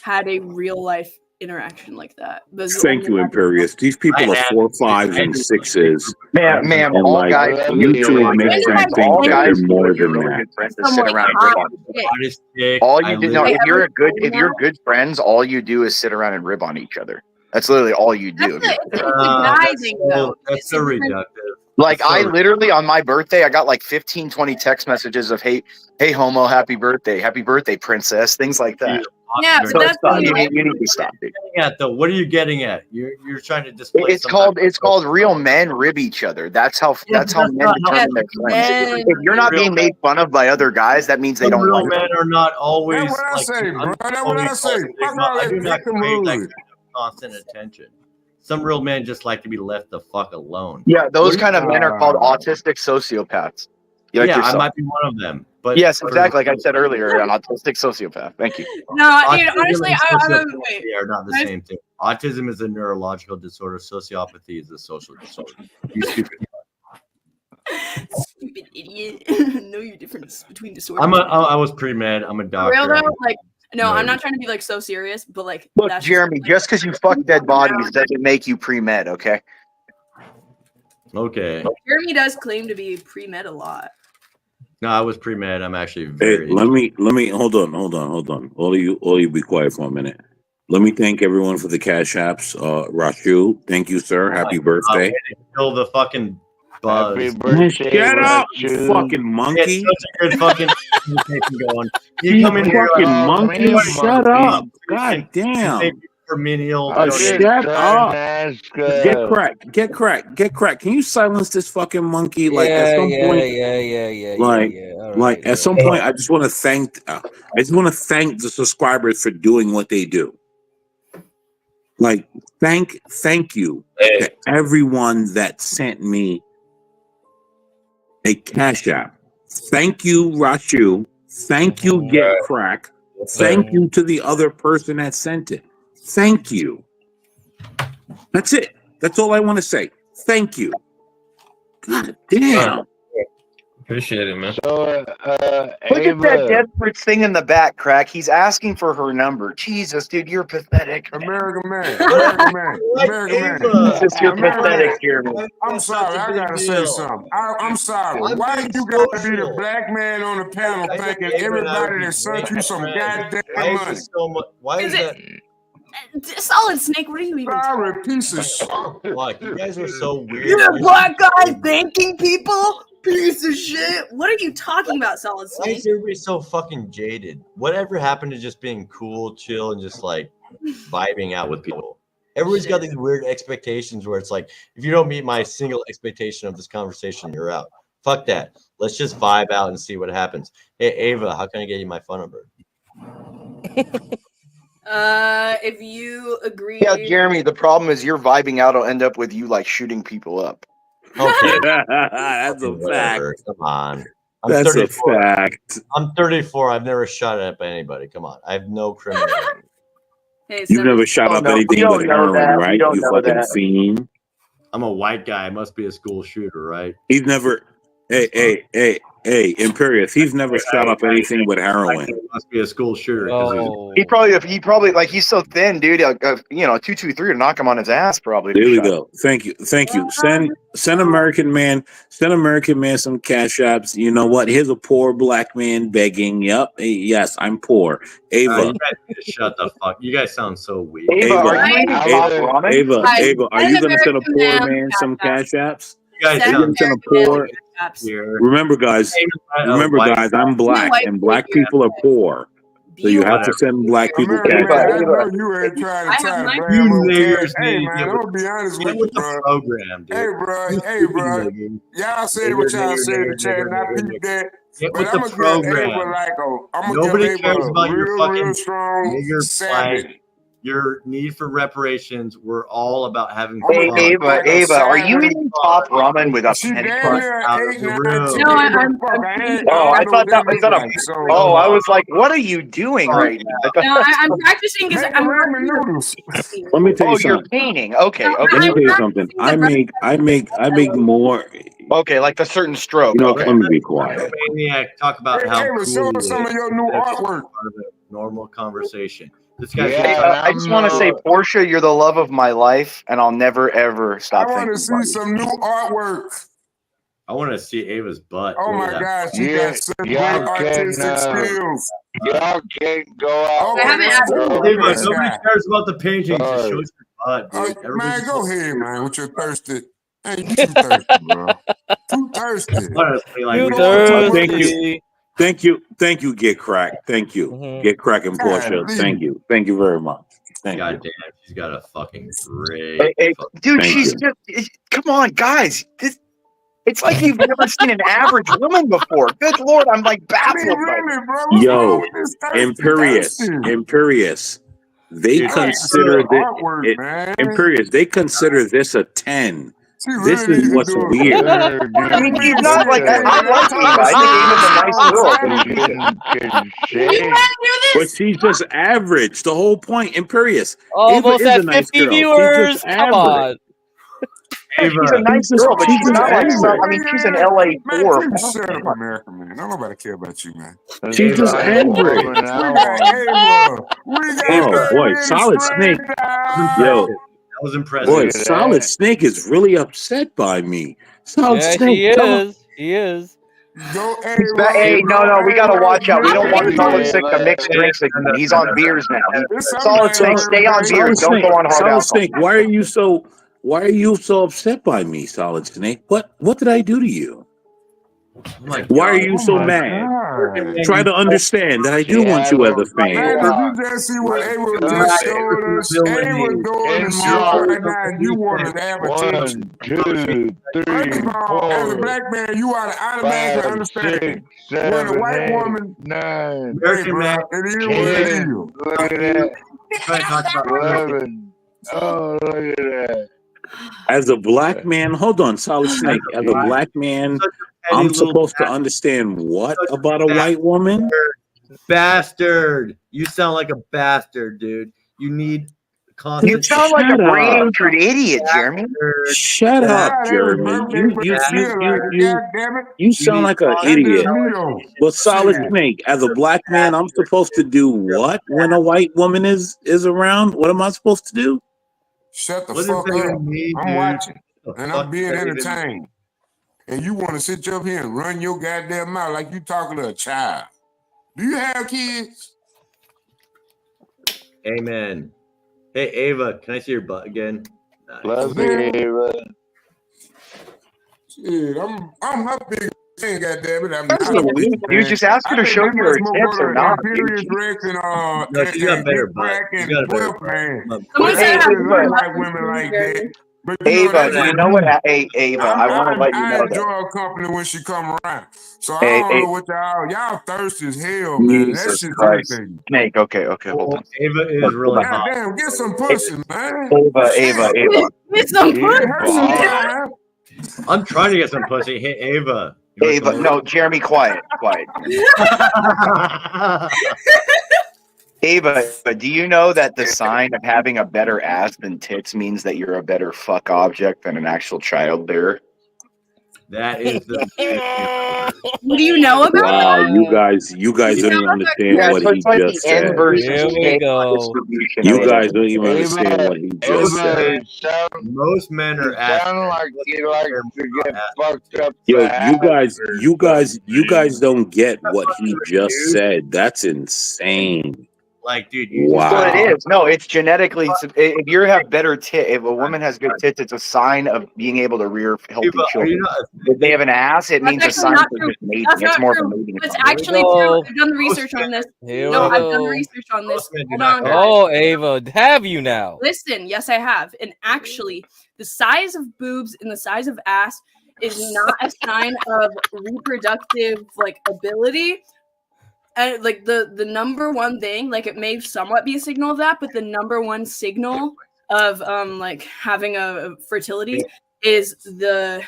had a real life interaction like that. Thank you, Imperious. These people are 4, 5s, and 6s. Ma'am, and all like guys you two are making them think that they're more than that. Friends to sit around and rib on each other. All you do, no, if you're good friends, all you do is sit around and rib on each other. That's literally all you do. It's a guy thing, though. That's so reductive. Like I literally on my birthday, I got like 15, 20 text messages of hey homo, happy birthday, princess, things like that. Yeah, so but that's you need to stop it. What are you getting at? You're trying to display. It's called real men rib each other. That's how men determine their friends. If you're not being made fun of by other guys, that means they don't. Real like men are not always. That's what I say, bro. That's what I say. I do not crave that kind of constant attention. Some real men just like to be left the fuck alone. Yeah, those kind of men are called autistic sociopaths. I might be one of them. But yes, exactly. Like I said earlier, an autistic sociopath. Thank you. No, dude, honestly, they are not the same thing. Autism is a neurological disorder. Sociopathy is a social disorder. You stupid. Stupid idiot. Know your difference between disorders. I was pre-med. I'm a doctor. Real though, like. No, I'm not trying to be like so serious, but like look, Jeremy, just because you fuck dead bodies doesn't make you pre-med, okay? Okay. Jeremy does claim to be pre-med a lot. No, I was pre-med. I'm actually very. Hey, let me hold on. All of you be quiet for a minute. Let me thank everyone for the cash apps. Rashu, thank you, sir. Happy birthday. Kill the fucking buzz. Happy birthday, get up, you fucking monkey. It's such a good fucking conversation going. You come in here, fucking monkey. Shut up. God damn. Shut up. Get cracked. Can you silence this fucking monkey? Like at some point, at some point, I just want to thank the subscribers for doing what they do. Like, thank you to everyone that sent me a cash app. Thank you, Rashu. Thank you, Get Crack. Thank you to the other person that sent it. Thank you. That's it. That's all I want to say. Thank you. God damn. Appreciate it, man. So, look at that desperate thing in the back, Crack. He's asking for her number. Jesus, dude, you're pathetic. American man. Jesus, you're pathetic, Jeremy. I'm sorry. I gotta say something. I'm sorry. Why you gotta be the black man on the panel thinking everybody that sent you some goddamn money? Why is that? Solid Snake, what are you even? Sorry, piece of shit. Like, you guys are so weird. You're a black guy thanking people? Piece of shit. What are you talking about, Solid Snake? Why is everybody so fucking jaded? Whatever happened to just being cool, chill, and just like vibing out with people? Everybody's got these weird expectations where it's like, if you don't meet my single expectation of this conversation, you're out. Fuck that. Let's just vibe out and see what happens. Hey, Ava, how can I get you my phone number? If you agree. Yeah, Jeremy, the problem is you're vibing out will end up with you like shooting people up. Okay. That's a fact. Come on. That's a fact. I'm 34. I've never shot at anybody. Come on. I have no criminal. You've never shot up anything but heroin, right? You fucking fiend. I'm a white guy. I must be a school shooter, right? He's never. Hey, Imperious. He's never shot up anything but heroin. Must be a school shooter. He probably like he's so thin, dude. 223 to knock him on his ass, probably. There we go. Thank you. Send American man some cash apps. You know what? Here's a poor black man begging. Yep. Yes, I'm poor. Ava, you guys need to shut the fuck. You guys sound so weird. Ava, are you gonna send a poor man some cash apps? You guys sound poor. Remember, guys, I'm black, and black people are poor. So you have to send black people cash. You ain't trying to blame them. Hey, man, I'm gonna be honest with you, bro. Hey, bro. Y'all said what y'all said in the chat, and I peeped that. But I'm gonna give Ava like nobody cares about your fucking strong savage. Your need for reparations. We're all about having fun. Hey, Ava, are you eating top ramen with a penny? No, I thought that was a. Oh, I was like, what are you doing right now? No, I'm practicing because I'm noodles. Let me tell you something. You're painting. Okay. Let me tell you something. I make more. Okay, like a certain stroke. Let me be quiet. Talk about how cool show us some of your new artwork. normal conversation. This guy's I just want to say, Portia, you're the love of my life, and I'll never ever stop thinking about you. I want to see some new artwork. I want to see Ava's butt. Oh my gosh, she got such great artistic skills. Y'all can't go out. Ava, nobody cares about the paintings. Just show us your butt, dude. Man, go ahead, man, with your thirsty. Hey, you too thirsty, bro. Too thirsty. Honestly, Thank you, Get Crack. Thank you, Get Crack and Portia. Thank you very much. Thank God you. damn, she's got a fucking great. Dude, she's just. Come on, guys. It's like you've never seen an average woman before. Good Lord, I'm like baffled. Yo, Imperious. They consider this Imperious. They consider this a 10. This is what's weird. I mean, she's not like I like Ava. I think Ava's a nice girl. But she's just average. The whole point, Imperious. Almost Ava is at a nice 50 girl. viewers. She's just Come on. She's a nice girl, but she's not like some. I mean, she's an LA4. Man, shut up, America, man. Don't nobody care about you, man. She's just average. We got Ava. Oh boy, Solid Snake. Yo, that was impressive. Boy, Solid Snake is really upset by me. Solid Snake. He is. Hey, no, we gotta watch out. We don't want Solid Snake to mix drinks again. He's on beers now. Solid Snake, stay on beers. Don't go on hard alcohol. Solid Snake, why are you so upset by me, Solid Snake? What did I do to you? Why are you so mad? Try to understand that I do want you as a fan. Man, did you just see what Ava just showed us? Ava doing the shit right now, and you want to have attention. 1, 2, 3, 4. As a black man, you ought to automatically understand when a white woman. 9. Hey, bro, it is what it is. Look at that. 11. Oh, look at that. As a black man, hold on, Solid Snake. As a black man, I'm supposed to understand what about a white woman? Bastard. You sound like a bastard, dude. You need constant. You sound like a brain-injured idiot, Jeremy. Shut up, Jeremy. You sound like an idiot. But Solid Snake, as a black man, I'm supposed to do what when a white woman is around? What am I supposed to do? Shut the fuck up. I'm watching, and I'm being entertained. And you want to sit up here and run your goddamn mouth like you talking to a child. Do you have kids? Amen. Hey, Ava, can I see your butt again? Love you, Ava. Shit, I'm not big thing, goddamn it. You just asked her to show you her tips or not. No, she got better butt. She got a better white women like that. But Ava, you know what? Hey, Ava, I want to let you know I enjoy her company when she come around. So I don't know what y'all thirsty as hell, man. That shit's irritating. Snake, okay, hold on. Ava is really hot. Damn, get some pussy, man. Ava. Get some pussy. I'm trying to get some pussy. Hey, Ava. Ava, no, Jeremy, quiet. Ava, do you know that the sign of having a better ass than tits means that you're a better fuck object than an actual child bearer? That is the. What do you know about wow, that? you guys don't even understand what he just said. Here we go. You guys don't even understand what he just said. Most men are sound like you like to get fucked up. Yo, you guys don't get what he just said. That's insane. Like, dude, wow. Well, it is. No, it's genetically. If you have better tits, if a woman has good tits, it's a sign of being able to rear healthy children. If they have an ass, it means a sign of just mating. It's more of a mating. It's actually true. I've done the research on this. I've done the research on this. Hold on, guys. Oh, Ava, have you now? Listen, yes, I have. And actually, the size of boobs and the size of ass is not a sign of reproductive ability. And the number one thing, it may somewhat be a signal of that, but the number one signal of having a fertility is the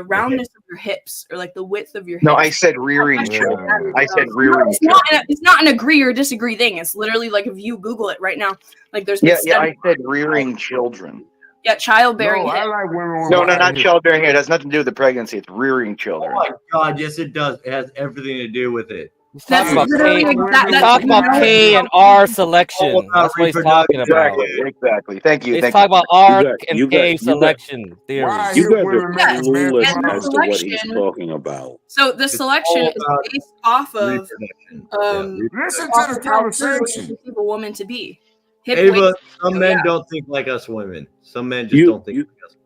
roundness of your hips or the width of your hips. No, I said rearing children. I said rearing children. It's not an agree or disagree thing. It's literally if you Google it right now, there's I said rearing children. Yeah, childbearing. No, I like women with no, not childbearing. It has nothing to do with the pregnancy. It's rearing children. Oh my God, yes, it does. It has everything to do with it. That's literally He's talking about K and R selection. That's what he's talking about. Exactly. Thank you. He's Thank talking you. about R You and K got selection theory. Why you hip guys are women make us clueless and the as to what he's selection- talking about. So the selection is based off of Listen to the how fertile conversation. you perceive a woman to be. Hip Ava, waist, some so men yeah. don't think like us women. Some men just don't think like us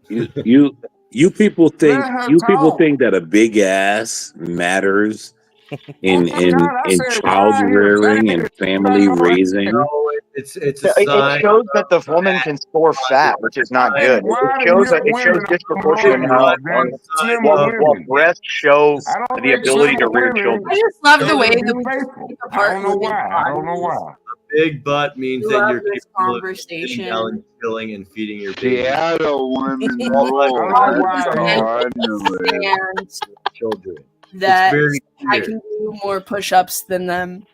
women. You people think Let her talk. that a big ass matters in Oh my God, I said child why rearing hips? and family raising. No, it's a It sign. shows that the woman can store fat, which is not good. Why It the shows hip it shows women are disproportionate more amount than slimmer while women? breasts show I don't the think ability to slimmer rear women children. I just love the can way be that we faithful. take I apart don't know women's why. I don't know bodies. why. Big butt means that Love you're this capable of conversation. sitting down and chilling and feeding your baby. Seattle women I rule. don't know why. I knew it. And Children. that very I clear. can do more push-ups than them.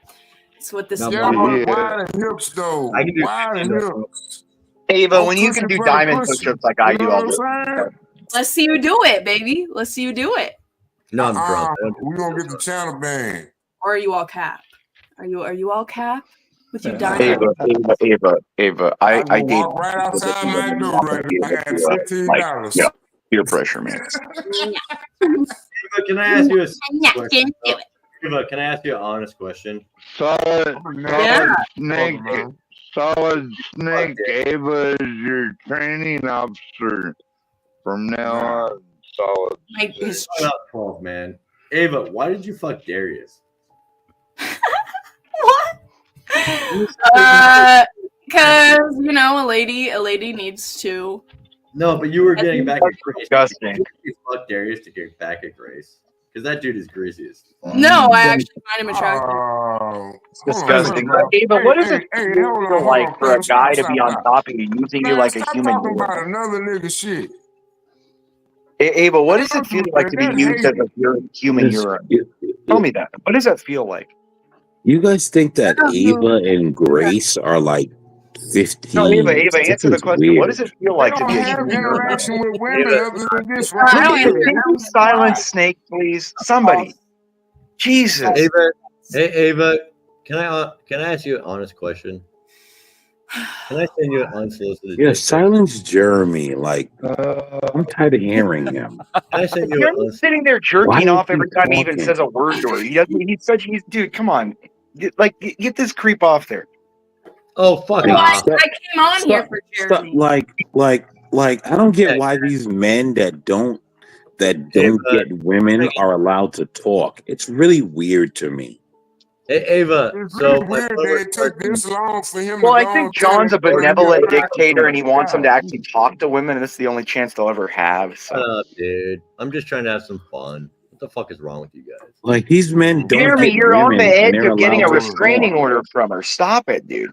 That's what this is Yeah, all but about. why the hips though? I can do Why the 50 hips? Ava, I'm when you can pushing do for the diamond pussy. push-ups like I You do, know I'll what do I'm it. saying? Let's see you do it, baby. Let's see you do it. No, I'm drunk. We gonna get the channel banned. Or are you all cap? Are you all cap? With you diamond? Ava, I I go date walk right outside my door right now. I got $15. yeah, peer pressure, man. Ava, can I ask you a question? Ava, can I ask you an honest question? Solid Yeah. Snake. Solid Snake. Ava is your training officer from now on. Solid. His I'm not 12, man. Ava, why did you fuck Darius? what? Because a lady needs to. No, but you were getting back at Grace. Disgusting. You fucked Darius to get back at Grace. Because that dude is greasy as fuck. No, I actually find him attractive. Disgusting. Ava, what does it feel like for a guy to be on top of you, using you like a human talking being? about another nigga shit. Ava, what does it feel like to be used as a human urine? Tell me that. What does that feel like? You guys think that Ava and Grace are like 15? No, Ava, This answer the is question. weird. What does it feel like to be a human interaction with women other than this one. Can you silence Snake, please? Somebody. Jesus. Ava, hey Ava, can I ask you an honest question? Can I send you an unsolicited? Yeah, silence Jeremy. Like, I'm tired of hearing him. Can I send you Jeremy's sitting there jerking Why off is he every time he even talking? says a word to her. He's dude, come on. Get this creep off there. Oh, fuck Well, I off. came on here for Jeremy. Like, I don't get why these men that don't get women are allowed to talk. It's really weird to me. Hey, Ava, It's so really weird that it took this long for him Well, to I go think on John's a television. benevolent dictator and he wants them to actually talk to women, and this is the only chance they'll ever have. So. Shut up, dude. I'm just trying to have some fun. What the fuck is wrong with you guys? Like, these men don't Jeremy, get you're on women the and edge they're of getting a allowed to restraining talk. order from her. Stop it, dude.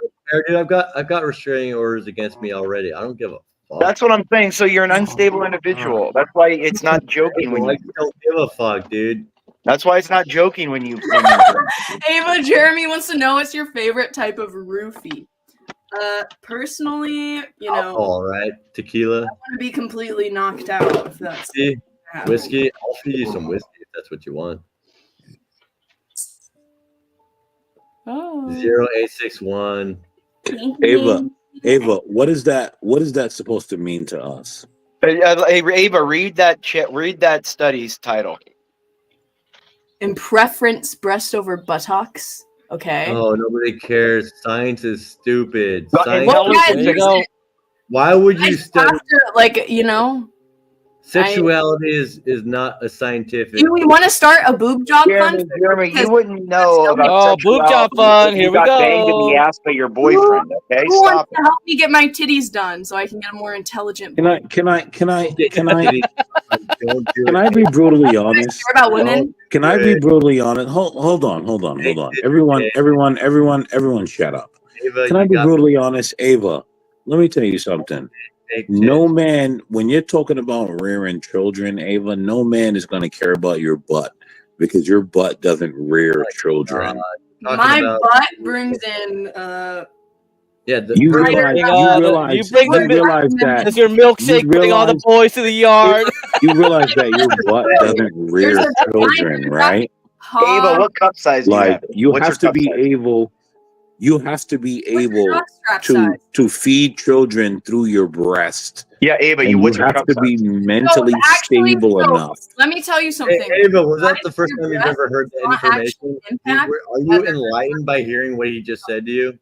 Dude, I've got restraining orders against me already. I don't give a fuck. That's what I'm saying. So you're an unstable individual. That's why it's not joking when I you. don't give a fuck, dude. That's why it's not joking when you. Ava, Jeremy wants to know what's your favorite type of roofie. Personally, All right, tequila, I want to be completely knocked out. If that's whiskey. I'll feed you some whiskey if that's what you want. Oh. 0861. Ava, what is that supposed to mean to us? Ava, read that study's title. In preference, breast over buttocks. Okay. Oh, nobody cares. Science is stupid. Science Well, guys, why would you I study? have to, Sexuality is not a scientific. Do we want to start a boob job fund? Jeremy, you wouldn't know about boob job fund. Here we got banged in the go. ass by your boyfriend. Okay, Who wants stop to help me get my titties done so I can get a more intelligent? Can I be brutally honest? Care about women? Can I be brutally honest? Hold on. Everyone shut up. Ava, Can I be brutally honest? Ava, let me tell you something. No man, when you're talking about rearing children, Ava, no man is going to care about your butt because your butt doesn't rear children. My butt brings in You realize that Does your milkshake bring all the boys to the yard? you realize that your butt doesn't rear children, right? Ava, what cup size do you have? You What's have to be able. You have to be able to feed children through your breast. Yeah, Ava, and what's you your have cup to size? be mentally stable enough. Let me tell you something. Hey, Ava, was that the first time you've ever heard that information? Are you enlightened by hearing what he just said to you?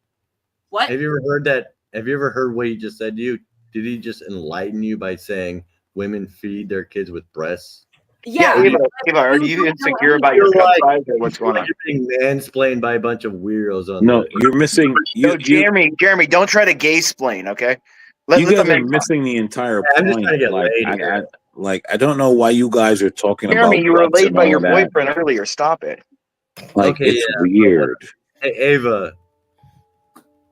What? Have you ever heard that? Have you ever heard what he just said to you? Did he just enlighten you by saying women feed their kids with breasts? Yeah, Ava, are you insecure about your cup size or what's going on? You're being mansplained by a bunch of weirdos on No, you're missing. No, Jeremy, don't try to gay-splain, okay? You guys are missing the entire point. I'm just trying to get laid here. I don't know why you guys are talking Jeremy, about. you were butts laid and by all your that. boyfriend earlier. Stop it. It's weird. Hey, Ava,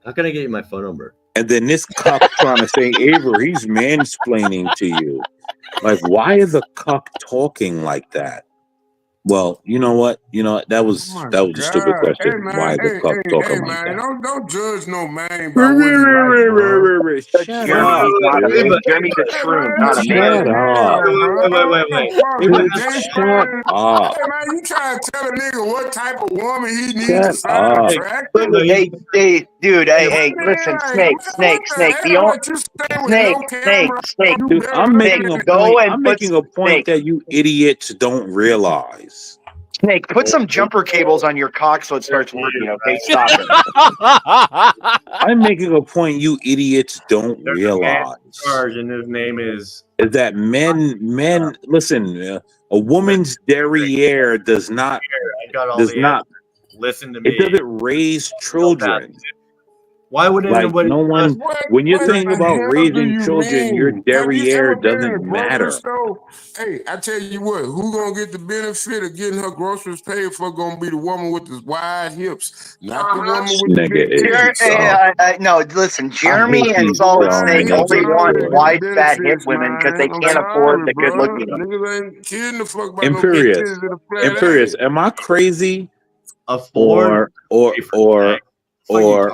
how can I get you my phone number? And then this cuck trying to say, Avery, he's mansplaining to you. Like, why is a cuck talking like that? Well, you know what? That was a stupid question. Hey, man, why the cuck talking like man, that? don't judge no man by what he likes, bro. Shut up, dude. Jeremy's a shroom, not a man. Shut up. Wait. Shut up. Hey, man, you trying to tell a nigga what type of woman he needs Shut to find up. attractive? Hey, dude, hey, listen, Snake. Dude, I'm making a point that you idiots don't realize. Snake, put some jumper cables on your cock so it starts working, okay? Stop it. I'm making a point you idiots don't realize. And his name is that men listen, a woman's derriere does not listen to me. It doesn't raise children. Why would anybody? No one. When you're thinking about raising children, your derriere doesn't matter. Hey, I tell you what, who gonna get the benefit of getting her groceries paid for? Gonna be the woman with the wide hips, not the woman with the big hips. No, listen, Jeremy and Solid Snake only want wide, fat hip women because they can't afford the good looking ones. Niggas ain't kidding the fuck about Imperious, am I crazy? Or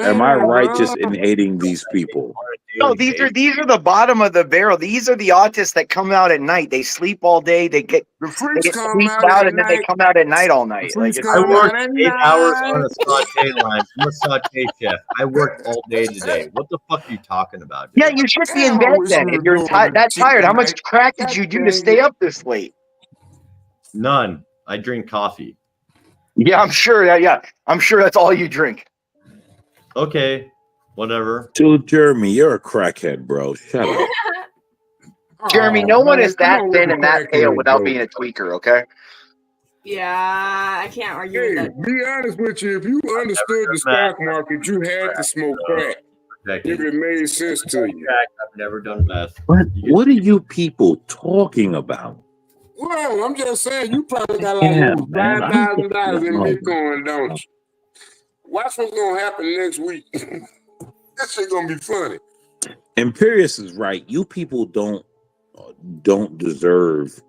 am I righteous in hating these people? No, these are the bottom of the barrel. These are the autists that come out at night. They sleep all day. They get squeezed out, and then they come out at night all night. I worked 8 hours on a saute line. I'm a saute chef. I worked all day today. What the fuck are you talking about, dude? Yeah, you should be in bed then. If you're that tired, how much crack did you do to stay up this late? None. I drink coffee. Yeah, I'm sure. I'm sure that's all you drink. Okay, whatever. Dude, Jeremy, you're a crackhead, bro. Shut up. Jeremy, no one is that thin and that pale without being a tweaker, okay? Yeah, I can't argue with that. Be honest with you. If you understood the stock market, you had to smoke crack. If it made sense to you. I've never done meth. What are you people talking about? Well, I'm just saying, you probably got like $5,000 in Bitcoin, don't you? Watch what's gonna happen next week. This shit gonna be funny. Imperious is right. You people don't deserve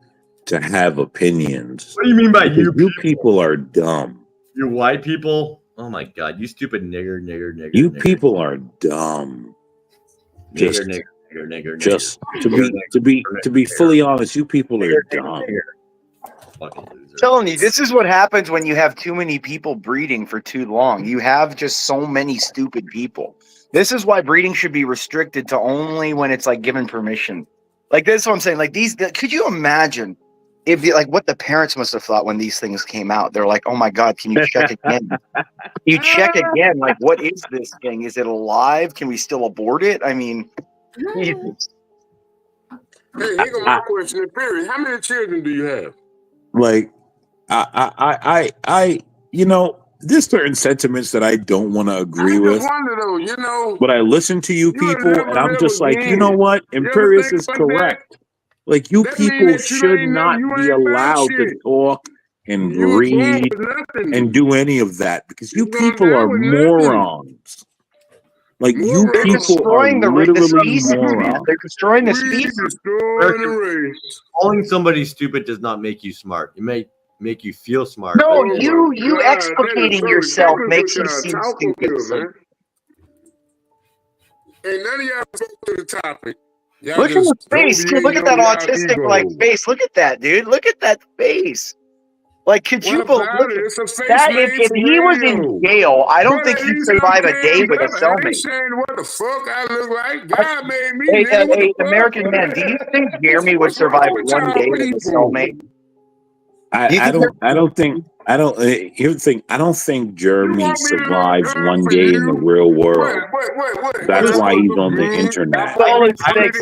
to have opinions. What do you mean by you? You people are dumb. You white people? Oh my god, you stupid nigger. You people are dumb. Just to be fully honest, you people are dumb. Telling you, this is what happens when you have too many people breeding for too long. You have just so many stupid people. This is why breeding should be restricted to only when it's like given permission. Like this is what I'm saying. Like could you imagine if what the parents must have thought when these things came out? They're like, oh my god, can you check again? You check again. Like, what is this thing? Is it alive? Can we still abort it? I mean, Hey, here go my question. Period. How many children do you have? Like, there's certain sentiments that I don't want to agree with. Wonder, though, but I listen to you people, and I'm just like, you know what? Imperious is correct. Like, you people should not be allowed to talk and breathe and do any of that because you people are morons. Like, you people are literally morons. They're destroying the species. Calling somebody stupid does not make you smart. It may make you feel smart. No, you explicating yourself makes you seem stupid. Hey, none of y'all spoke to the topic. Look at the face. Look at that autistic face. Look at that, dude. Look at that face. Like, could you believe It's a that? If he was in jail, I don't think he'd survive a day with a I ain't cellmate. saying what the fuck I look like. God made me, nigga. What the Hey, fuck? American man, do you think Jeremy would What's wrong survive with one y'all day with a people? cellmate? I don't think here's the thing. I don't think Jeremy survives one day in the real world. What? That's why he's on the internet. Solid Snake,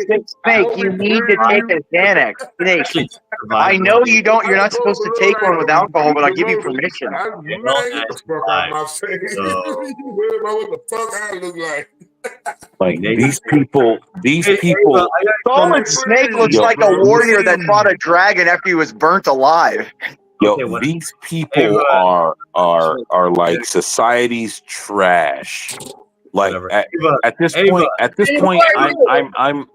you need to take a Xanax. Snake, I know you don't. You're not supposed to take one with alcohol, but I'll give you permission. Man, get the fuck out of my face. You worry about what the fuck I look like. Like these people. Solid Snake looks like a warrior that fought a dragon after he was burnt alive. Yo, these people are like society's trash. Like at this point, I'm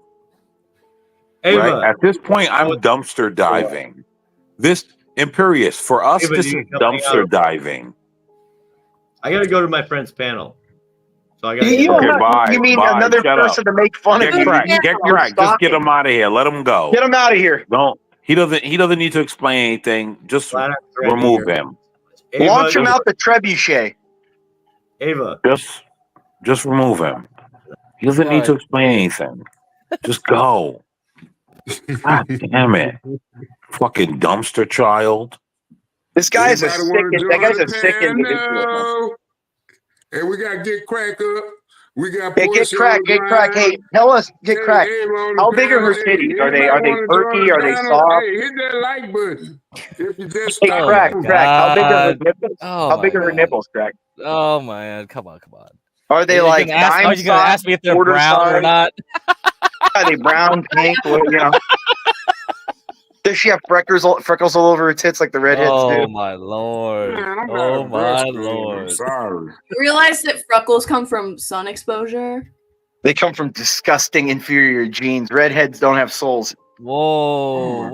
right. At this point, I'm dumpster diving. This Imperious for us. This is dumpster diving. I gotta go to my friend's panel. So I got. You mean another person to make fun of you? Get cracked. Just get him out of here. Let him go. Get him out of here. Don't. He doesn't need to explain anything. Just remove him. Launch him out the trebuchet. Ava. Just remove him. He doesn't need to explain anything. Just go. God damn it. Fucking dumpster child. This guy is a sick. That guy's a sick individual. Hey, we gotta get crack up. We got get crack. Hey, tell us, get crack. How big are her titties? Are they perky? Are they soft? Hey, hit that like button. If you just hey, crack. How big are her nipples? How big are her nipples, crack? Oh man, come on. Are they like dime? Are you gonna ask me if they're brown or not? Are they brown, pink? Well, you know. Does she have freckles all over her tits like the redheads do? Oh my lord! Oh my lord! I'm sorry. You realize that freckles come from sun exposure? They come from disgusting inferior genes. Redheads don't have souls. Whoa!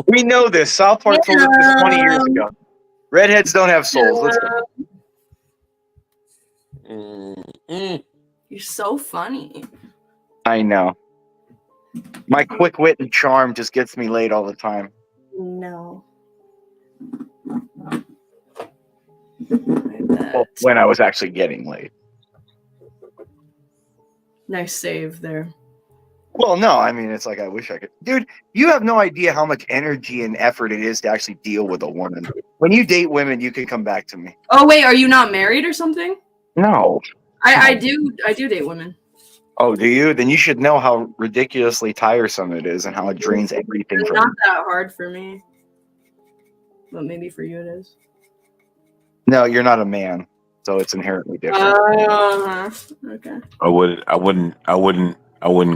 We know this. South Park told us this 20 years ago. Redheads don't have souls. Listen. You're so funny. I know. My quick wit and charm just gets me laid all the time. No. Well, when I was actually getting laid. Nice save there. Well, no, I mean, it's like I wish I could. Dude, you have no idea how much energy and effort it is to actually deal with a woman. When you date women, you can come back to me. Oh, wait, are you not married or something? No. I do date women. Oh, do you? Then you should know how ridiculously tiresome it is and how it drains everything It's from not you. that hard for me. But maybe for you it is. No, you're not a man, so it's inherently different. Okay. I wouldn't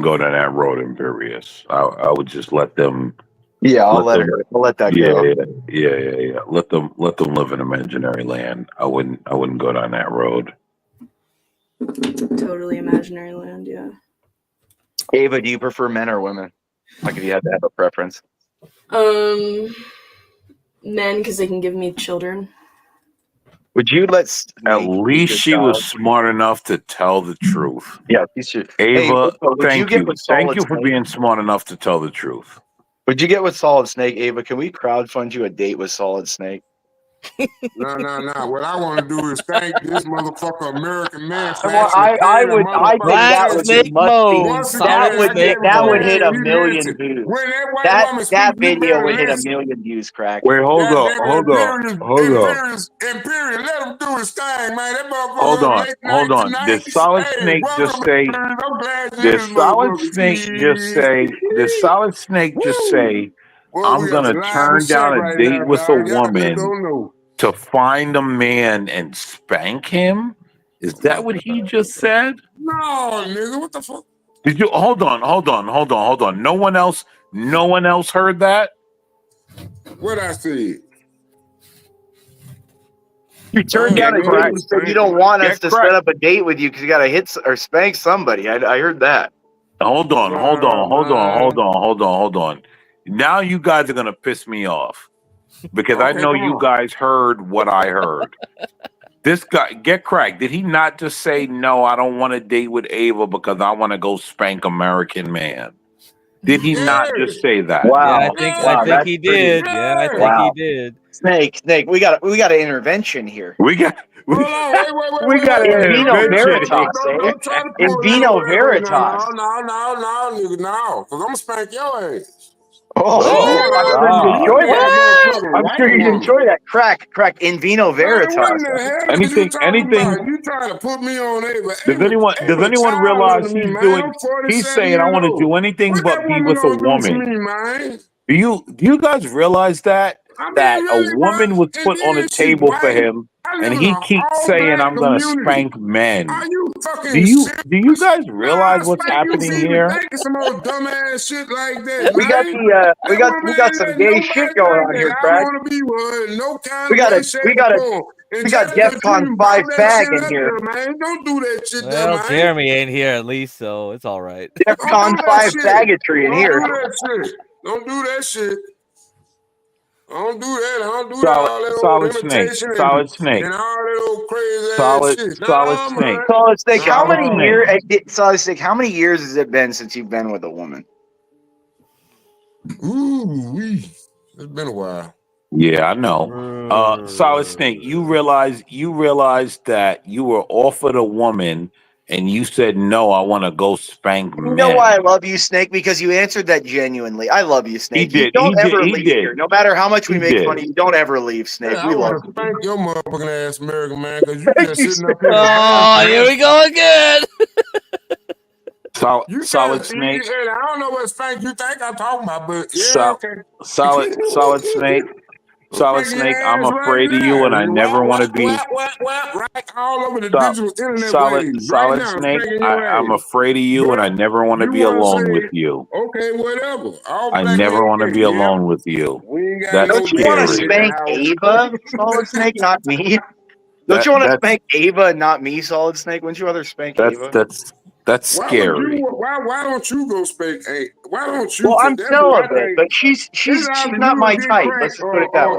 go down that road, Imperious. I would just let them. Yeah, I'll let that go. Yeah. Let them live in imaginary land. I wouldn't go down that road. Totally imaginary land, yeah. Ava, do you prefer men or women? Like if you had to have a preference. Men, because they can give me children. Would you let At least she was smart enough to tell the truth. Yeah, she should. Ava, Hey, thank you for being smart enough to tell the truth. Would you get with Solid Snake, Ava? Can we crowdfund you a date with Solid Snake? No. What I want to do is thank this motherfucker American man. I think that would be that would hit 1 million views. That video would hit 1 million views, crack. Wait, hold on. Imperial, let him do his thing, man. That motherfucker. Hold on. Did Solid Snake just say? Did Solid Snake just say? I'm gonna turn down a date with a woman to find a man and spank him. Is that what he just said? No, nigga, what the fuck? Did you hold on? No one else heard that? What I said? You turned down a date and said you don't want us to set up a date with you because you gotta hit or spank somebody. I heard that. Hold on. Now you guys are gonna piss me off because I know you guys heard what I heard. This guy, get cracked. Did he not just say no? I don't want to date with Ava because I want to go spank American man. Did he not just say that? Wow. I think he did. Yeah, I think he did. Snake, we got an intervention here. We got Hold on, wait. We got an in vino intervention. veritas, Don't try to in pull vino that veritas. No, nigga, no. Because I'm going to spank your ass. I'm sure you'd enjoy that crack in vino veritas. Man, what the hell is you talking about? You trying to put me on Ava? Does anyone realize me, he's man. doing? I'm 47 He's saying, "I years want to old. do anything What but that be woman with a gonna do to woman." me, man? Do you guys realize that a woman was And put on then the she table for white. him, I live and in he a keeps saying, all-black "I'm gonna community. spank men"? Are you Do fucking you serious? do you guys realize I'll what's spank you happening for even here? thinking some old dumbass shit like that, We got man. we got some gay shit going on here, I Craig. want to be with no kind We of got way, shape, or form. And we got just because you DEFCON done 5 brought that fag shit in up here. there, man, don't do that shit there, Well, man. Jeremy ain't here at least, so it's all right. DEFCON 5 faggotry in here. Don't do that shit. I don't do that. I don't do that. All that old Solid snake. imitation Solid snake. and all that old crazy Solid ass shit. solid Nah, snake. man. Solid Snake, how Solid many snake. how many years has it been since you've been with a woman? Ooh, it's been a while. Yeah, I know. Solid Snake, you realize that you were offered a woman and you said no, I want to go spank men. You know why I love you, Snake? Because you answered that genuinely. I love you, Snake. You don't ever leave here. No matter how much we make fun of you, don't ever leave, Snake. Yeah, We I love want you. to spank your motherfucking ass, American man, because you just sitting up here. Oh, here we go again. Solid Snake. I don't know what spank you think I'm talking about, but yeah, okay. Solid Snake. Solid Snake, I'm afraid of you and I never want to be. Right all over the digital internet waves. Solid Snake, I'm afraid of you and I never want to be alone with you. Okay, whatever. I never want to be alone with you. That's Don't you want to spank Ava, Solid Snake, not me? Don't you want to spank Ava and not me, Solid Snake? Wouldn't you rather spank Ava? That's scary. Why don't you go spank? Why don't you? Well, I'm celibate, but she's not my type. Let's just put it that way.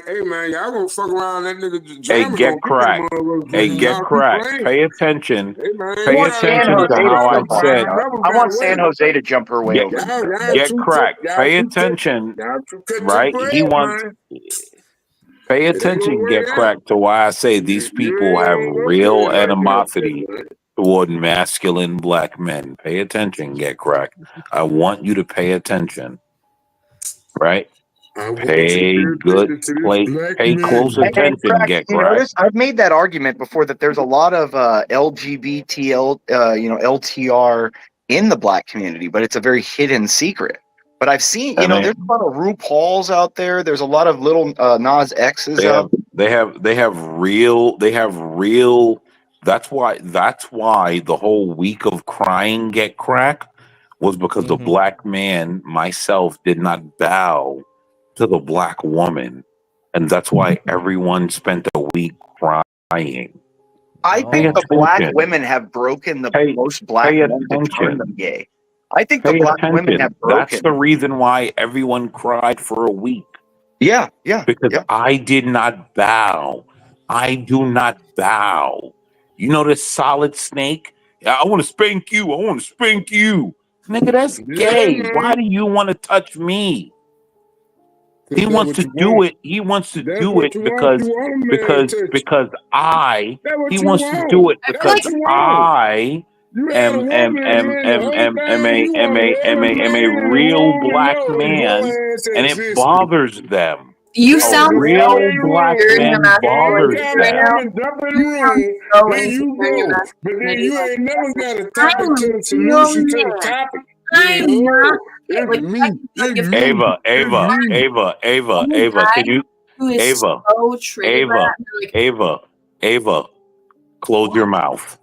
Hey man, y'all gonna fuck around that nigga. Hey, get cracked. Hey, get cracked. Pay attention. Pay attention to how I said. I want San Jose to jump her way over. Get cracked. Pay attention. Right? He wants. Pay attention, get cracked, to why I say these people have real animosity toward masculine black men. Pay attention, get cracked. I want you to pay attention. Right? Pay close attention, get cracked. I've made that argument before that there's a lot of LGBT, LTR in the black community, but it's a very hidden secret. But I've seen, there's a lot of RuPauls out there. There's a lot of little Nas X's out there. They have real. That's why the whole week of crying get cracked was because the black man, myself, did not bow to the black woman, and that's why everyone spent a week crying. I think the black women have broken most black men to turn them gay. I think the black women have broken. That's the reason why everyone cried for a week. Yeah. Because I did not bow. I do not bow. You know this Solid Snake? I want to spank you. I want to spank you. Nigga, that's gay. Why do you want to touch me? He wants to do it. He wants to do it because I. He wants to do it because I am a real black man, and it bothers them. You sound real black man bothers them. But then you ain't never got a topic to the solution to the topic. I'm not. Ava, can you? Ava, close your mouth.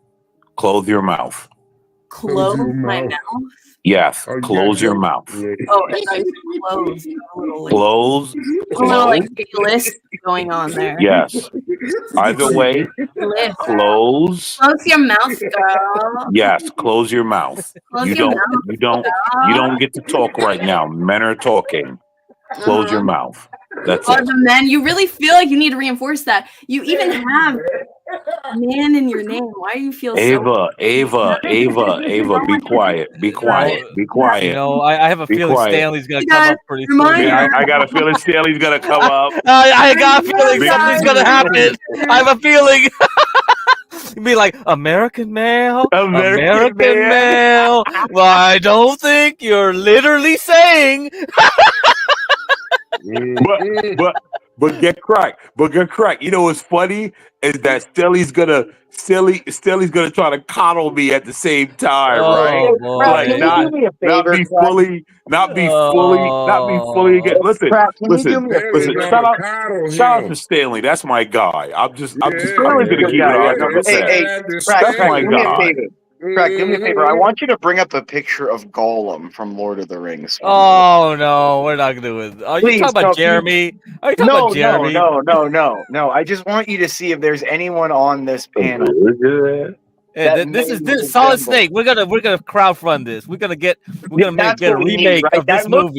Close your mouth. Close my mouth? Yes, close your mouth. Oh, I close. Close. A little like list going on there. Yes. Either way, close. Close your mouth, girl. Yes, close your mouth. You don't get to talk right now. Men are talking. Close your mouth. That's it. The men, you really feel like you need to reinforce that. You even have man in your name. Why do you feel Ava, be quiet. Be quiet. Be quiet. You know, I have a Be feeling quiet. Stanley's gonna come up pretty soon. Yeah, I got a feeling Stanley's gonna come up. I got a feeling Big- something's gonna happen. I have a feeling. You'd be like, American male, American male. Well, I don't think you're literally saying. But get cracked. You know what's funny is that Stelly's gonna try to coddle me at the same time, right? boy. Like Can you do me a favor, not be fully again. Listen. Shout out to Stanley. That's my guy. I'm just Stanley's gonna keep it 100%. That's my do me a guy. favor. Craig, do me a favor. I want you to bring up a picture of Gollum from Lord of the Rings. Oh no, we're not gonna do it. Are you talking about Jeremy? Are you talking about Jeremy? No. I just want you to see if there's anyone on this panel. This is Solid Snake. We're gonna crowdfund this. We're gonna get a remake of this movie.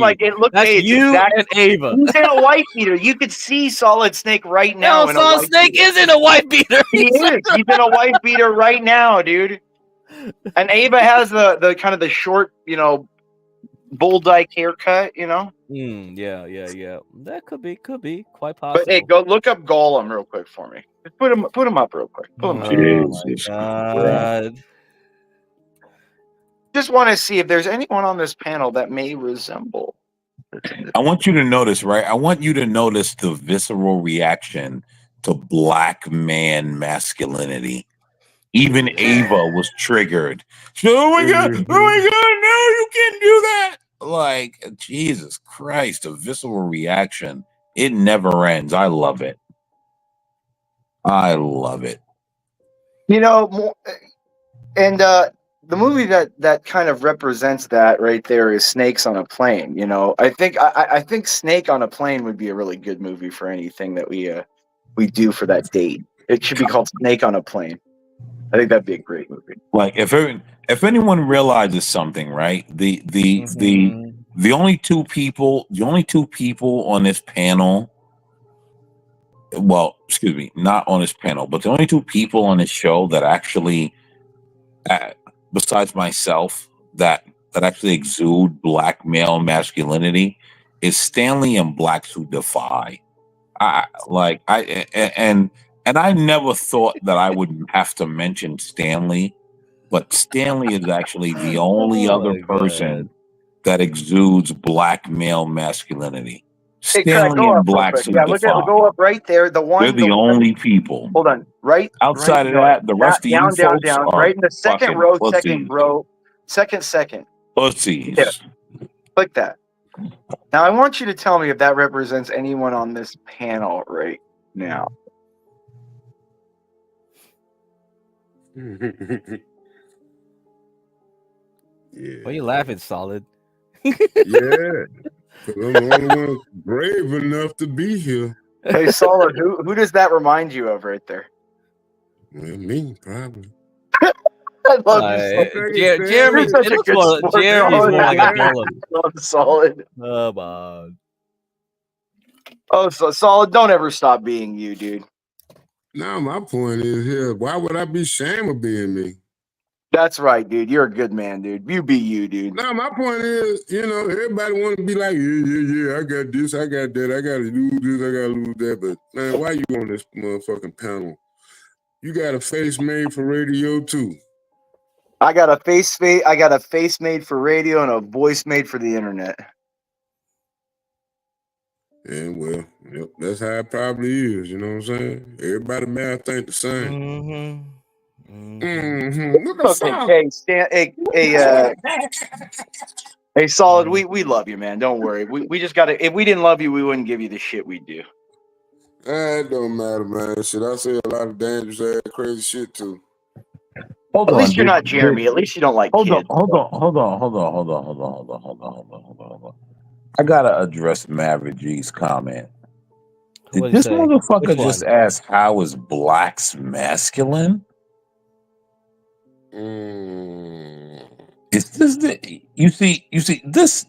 That's you and Ava. He's in a white beater. You could see Solid Snake right now. No, Solid Snake is in a white beater. He is. He's in a white beater right now, dude. And Ava has the kind of the short, bull dyke haircut, Yeah. That could be quite possible. But hey, go look up Gollum real quick for me. Just put him up real quick. Pull him up. Jesus God. Just want to see if there's anyone on this panel that may resemble. I want you to notice, right? I want you to notice the visceral reaction to black man masculinity. Even Ava was triggered. She said, oh my god, no, you can't do that. Like, Jesus Christ, a visceral reaction. It never ends. I love it. And the movie that kind of represents that right there is Snakes on a Plane. I think Snake on a Plane would be a really good movie for anything that we do for that date. It should be called Snake on a Plane. I think that'd be a great movie. Like if anyone realizes something, right? The only two people on this panel. Well, excuse me, not on this panel, but the only two people on this show that actually, besides myself, that actually exude black male masculinity is Stanley and Blacks Who Defy. And I never thought that I would have to mention Stanley, but Stanley is actually the only other person that exudes black male masculinity. Stanley and Blacks Who Defy. Go up right there. They're the only people. Hold on, right outside of that, the rest of you folks down, are right in the second row, second. Pussies. Yeah. Click that. Now I want you to tell me if that represents anyone on this panel right now. Yeah. Why are you laughing, Solid? Yeah, because I'm the only one brave enough to be here. Hey, Solid, who does that remind you of right there? Well, me, probably. I love you. Jeremy, Jeremy's more like a Gollum. Solid. Come on. Oh, so Solid, don't ever stop being you, dude. Now my point is here, why would I be ashamed of being me? That's right, dude. You're a good man, dude. You be you, dude. Now my point is, everybody want to be like, yeah, I got this, I got that, I got to lose this, I got to lose that. But man, why you on this motherfucking panel? You got a face made for radio too. I got a face made for radio and a voice made for the internet. And well, yep, that's how it probably is. You know what I'm saying? Everybody may think the same. Look at Hey, Solid, we love you, man. Don't worry. We just gotta. If we didn't love you, we wouldn't give you the shit we do. It don't matter, man. Shit, I say a lot of dangerous ass crazy shit too. At least you're not Jeremy. At least you don't like kids. Hold on. I gotta address Maverick G's comment. Did this motherfucker just ask how is blacks masculine? Is this the you see this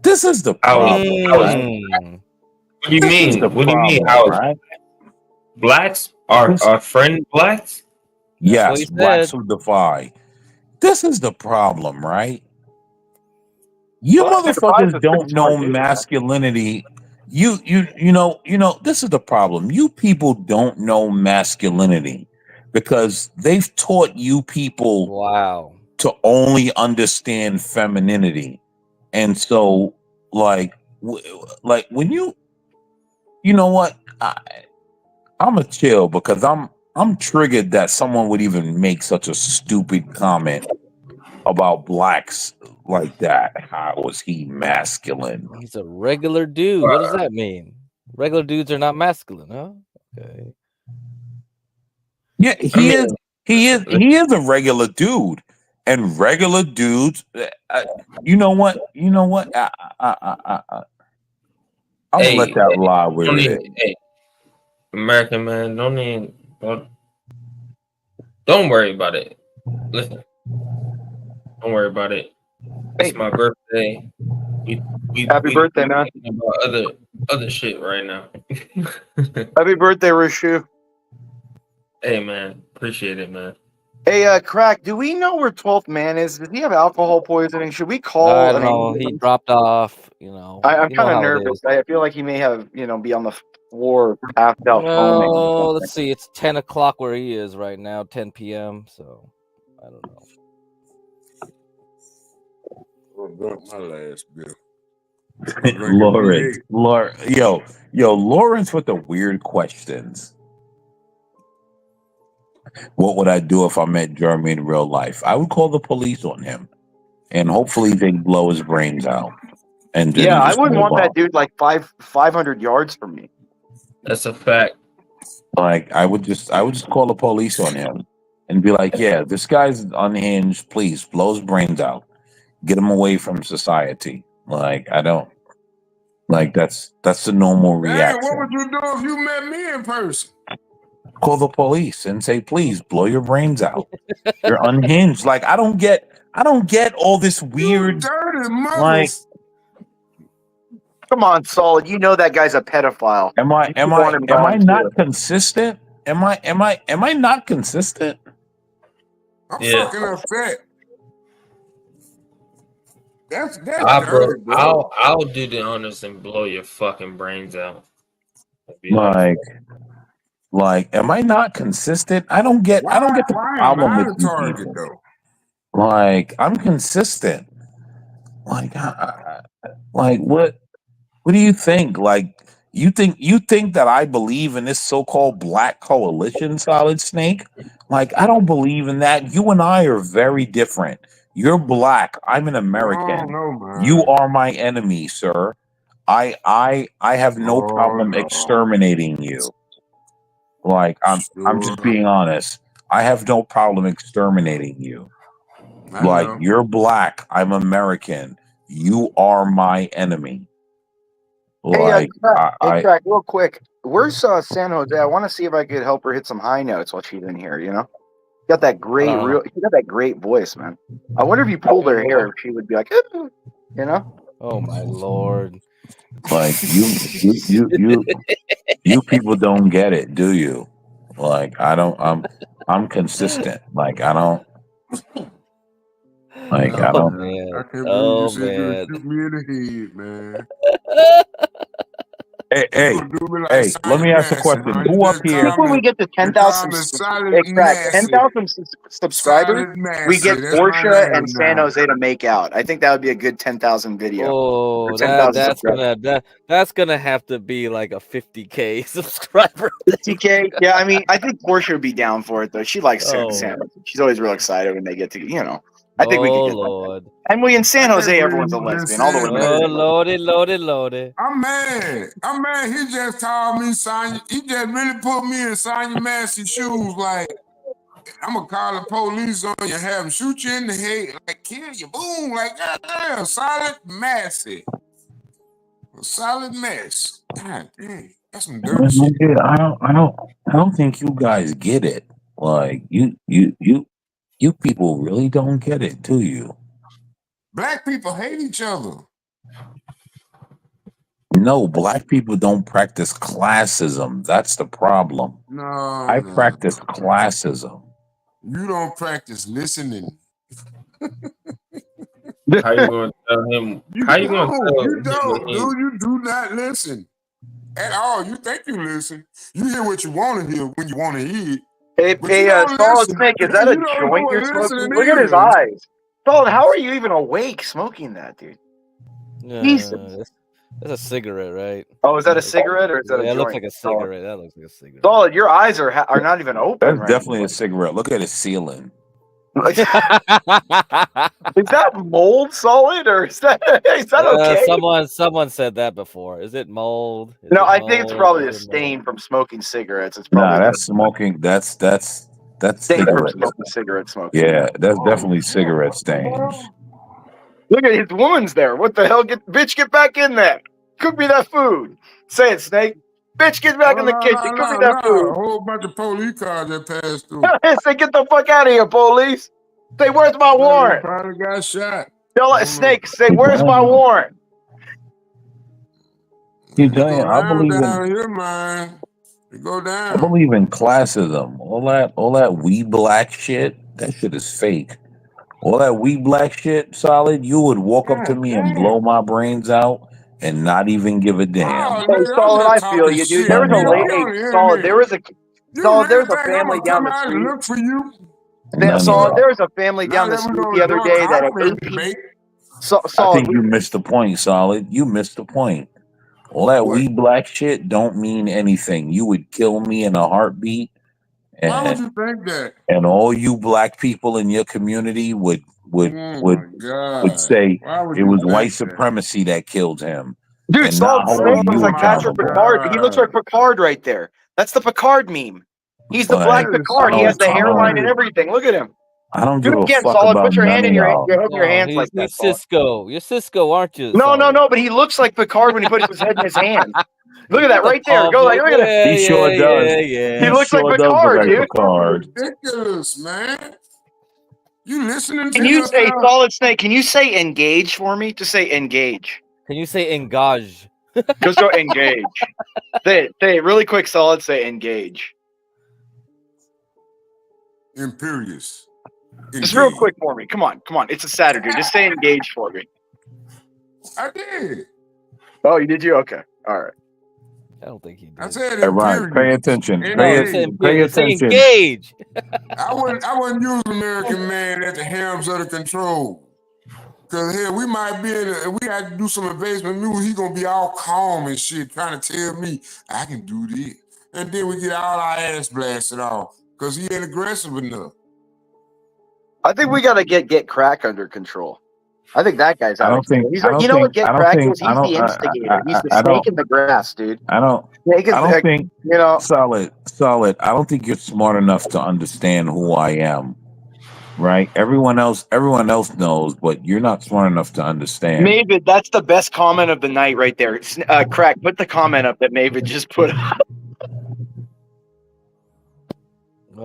is the problem. What do you mean? What do you mean? How is blacks Our friend blacks. Yes, blacks who defy. This is the problem, right? You motherfuckers don't know masculinity. You know, this is the problem. You people don't know masculinity because they've taught you people to only understand femininity. And so like when you know what? I'm a chill because I'm triggered that someone would even make such a stupid comment about blacks like that. How was he masculine? He's a regular dude. What does that mean? Regular dudes are not masculine, huh? Okay. Yeah, he is. He is a regular dude, and regular dudes. You know what? I'm gonna let that lie where it is. Hey, American man, don't worry about it. Listen, don't worry about it. It's my birthday. Happy birthday, man. About other shit right now. Happy birthday, Rishu. Hey man, appreciate it, man. Hey, Crack, do we know where 12th man is? Does he have alcohol poisoning? Should we call? I don't know. He dropped off. You know. I'm you know kind of how it nervous. is. I feel like he may have, be on the floor, passed out, foaming. Oh, let's see. It's 10 o'clock where he is right now, 10 p.m. So I don't know. My last bill. Lawrence with the weird questions. What would I do if I met Jeremy in real life? I would call the police on him, and hopefully they blow his brains out. And then I wouldn't want that dude like 500 yards from me. That's a fact. Like I would just call the police on him and be like, yeah, this guy's unhinged. Please blow his brains out. Get him away from society. Like I don't like that's the normal reaction. What would you do if you met me in person? Call the police and say, please blow your brains out. You're unhinged. Like I don't get all this weird dirty like. Come on, Solid. You know that guy's a pedophile. Am I not consistent? Am I not consistent? I'm fucking upset. That's I'll do the honors and blow your fucking brains out. Like, am I not consistent? I don't get the problem with you people. Though? Like, I'm consistent. Like, like what do you think? Like, you think that I believe in this so-called black coalition, Solid Snake? Like, I don't believe in that. You and I are very different. You're black. I'm an American. You are my enemy, sir. I have no problem exterminating you. Like I'm just being honest. I have no problem exterminating you. Like you're black. I'm American. You are my enemy. Like hey, Crack, real quick. Where's San Jose? I want to see if I could help her hit some high notes while she's in here. You know, got that great she got that great voice, man. I wonder if you pulled her hair, if she would be like, you know. Oh my lord! Like you people don't get it, do you? Like I'm consistent. Like I don't. Like I don't. Man. I can't believe you said you shoot me in the head, man. Hey, let me ask a question. Who up here? Just when we get to 10,000 subscribers, we get Porsche and San Jose to make out. I think that would be a good 10,000 video. Oh, that's gonna have to be like a 50K subscriber. 50K? Yeah, I mean, I think Porsche would be down for it though. She likes San Jose. She's always real excited when they get to, you know. I think we could get that. And we in San Jose, everyone's a lesbian. All the women. Oh, loaded. I'm mad. He just called me, Sonya. He just really put me in Sonya Massey shoes. Like, I'm gonna call the police on you, have them shoot you in the head, like kill you, boom, like goddamn, solid Massey, a solid mess. God dang, that's some dirty shit. I don't think you guys get it. Like you people really don't get it, do you? Black people hate each other. No, black people don't practice classism. That's the problem. No, I no. practice classism. You don't practice listening. How you gonna tell him? How you gonna tell You him don't, when he? dude. You do not listen at all. You think you listen. You hear what you want to hear when you want to hear it. Hey, But you don't Solid listen. Snake, is that a You don't joint do you're it smoking? listening Look at his either. eyes. Solid, how are you even awake smoking that, dude? Jesus. That's a cigarette, right? Oh, is that a cigarette or is that a Yeah, it joint? looks like a cigarette. That looks like a cigarette. Solid, your eyes are not even open That's right definitely a cigarette. Look at the ceiling. Is that mold, Solid, or is that okay? Someone said that before. Is it mold? Is No, it I think it's mold? probably a Is it stain mold? from smoking cigarettes. It's probably Nah, that's smoking. That's stain from cigarette. smoking cigarette smoking. Yeah, that's definitely cigarette stains. Look at his woman's there. What the hell? Get back in there. Cook me that food. Say it, Snake. Bitch, get back in the kitchen. Cook me that A food. whole bunch of police cars that passed through. Say, get the fuck out of here, police. Say, where's my warrant? Probably got shot. Snake, say, where's my warrant? You tell you, I believe down in. here, man. You go down. I believe in classism. All that we black shit. That shit is fake. All that we black shit, Solid. You would walk up to me and blow my brains out and not even give a damn. Hey, Solid, I feel you, dude. There was a lady. Solid, there was a family down the street. Look for you. Solid, there was a family down the street the other day that at 8 p.m. I think you missed the point, Solid. You missed the point. All that we black shit don't mean anything. You would kill me in a heartbeat. And, Why would you think that? And all you black people in your community would say it was white supremacy that killed him. Dude, and Solid not Snake holding looks you like Patrick accountable. Picard. He looks like Picard right there. That's the Picard meme. He's the black Picard. He has the hairline and everything. Look at him. I don't Do give it a again, fuck Solid. about Put your hand in your head in your hands like that. He's Cisco. You're Cisco, aren't you? No, but he looks like Picard when he puts his head in his hand. Look at that right there. Go like, look at it. He sure does. He looks like Picard, dude. Ridiculous, man. You listening to Can you say Solid Snake? Can you say engage for me? Just say engage. Can you say engage? Just go engage. Say it really quick, Solid. Say engage. Imperious. Just real quick for me. Come on. It's a Saturday. Just say engage for me. I did. Oh, you did? Okay. All right. I don't think he did. I said Hey, right. Pay attention. Pay attention. Engage. I wouldn't use American man at the helms of the control. Cause here we might be we got to do some advancement news. He gonna be all calm and shit, trying to tell me I can do this, and then we get all our ass blasted off because he ain't aggressive enough. I think we gotta get Crack under control. I think that guy's out. He's Crack is? He's the instigator. He's the snake in the grass, dude. I don't think solid. I don't think you're smart enough to understand who I am. Right? Everyone else knows, but you're not smart enough to understand. Mavid, that's the best comment of the night right there. Crack, put the comment up that Mavid just put up.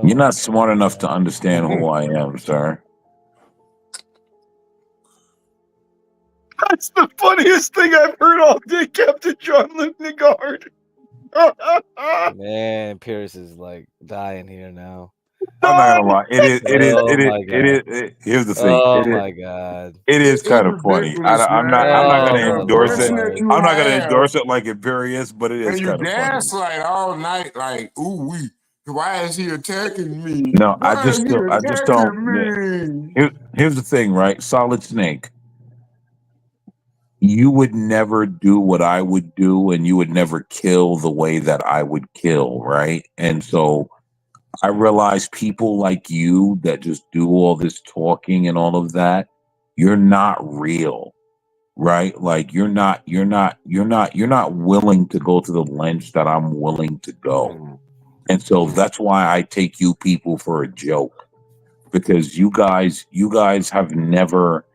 You're not smart enough to understand who I am, sir. That's the funniest thing I've heard all day, Captain Jean-Luc Negard. Man, Pierce is like dying here now. I'm not gonna lie. It is. Here's the thing. Oh my god. It is kind of funny. I'm not gonna endorse it. I'm not gonna endorse it like Imperious, but it is kind of funny. And you gaslight all night, like, ooh, why is he attacking me? No, I just don't. Here's the thing, right? Solid Snake. You would never do what I would do, and you would never kill the way that I would kill, right? And so I realize people like you that just do all this talking and all of that, you're not real, right? Like you're not willing to go to the lengths that I'm willing to go. And so that's why I take you people for a joke, because you guys have never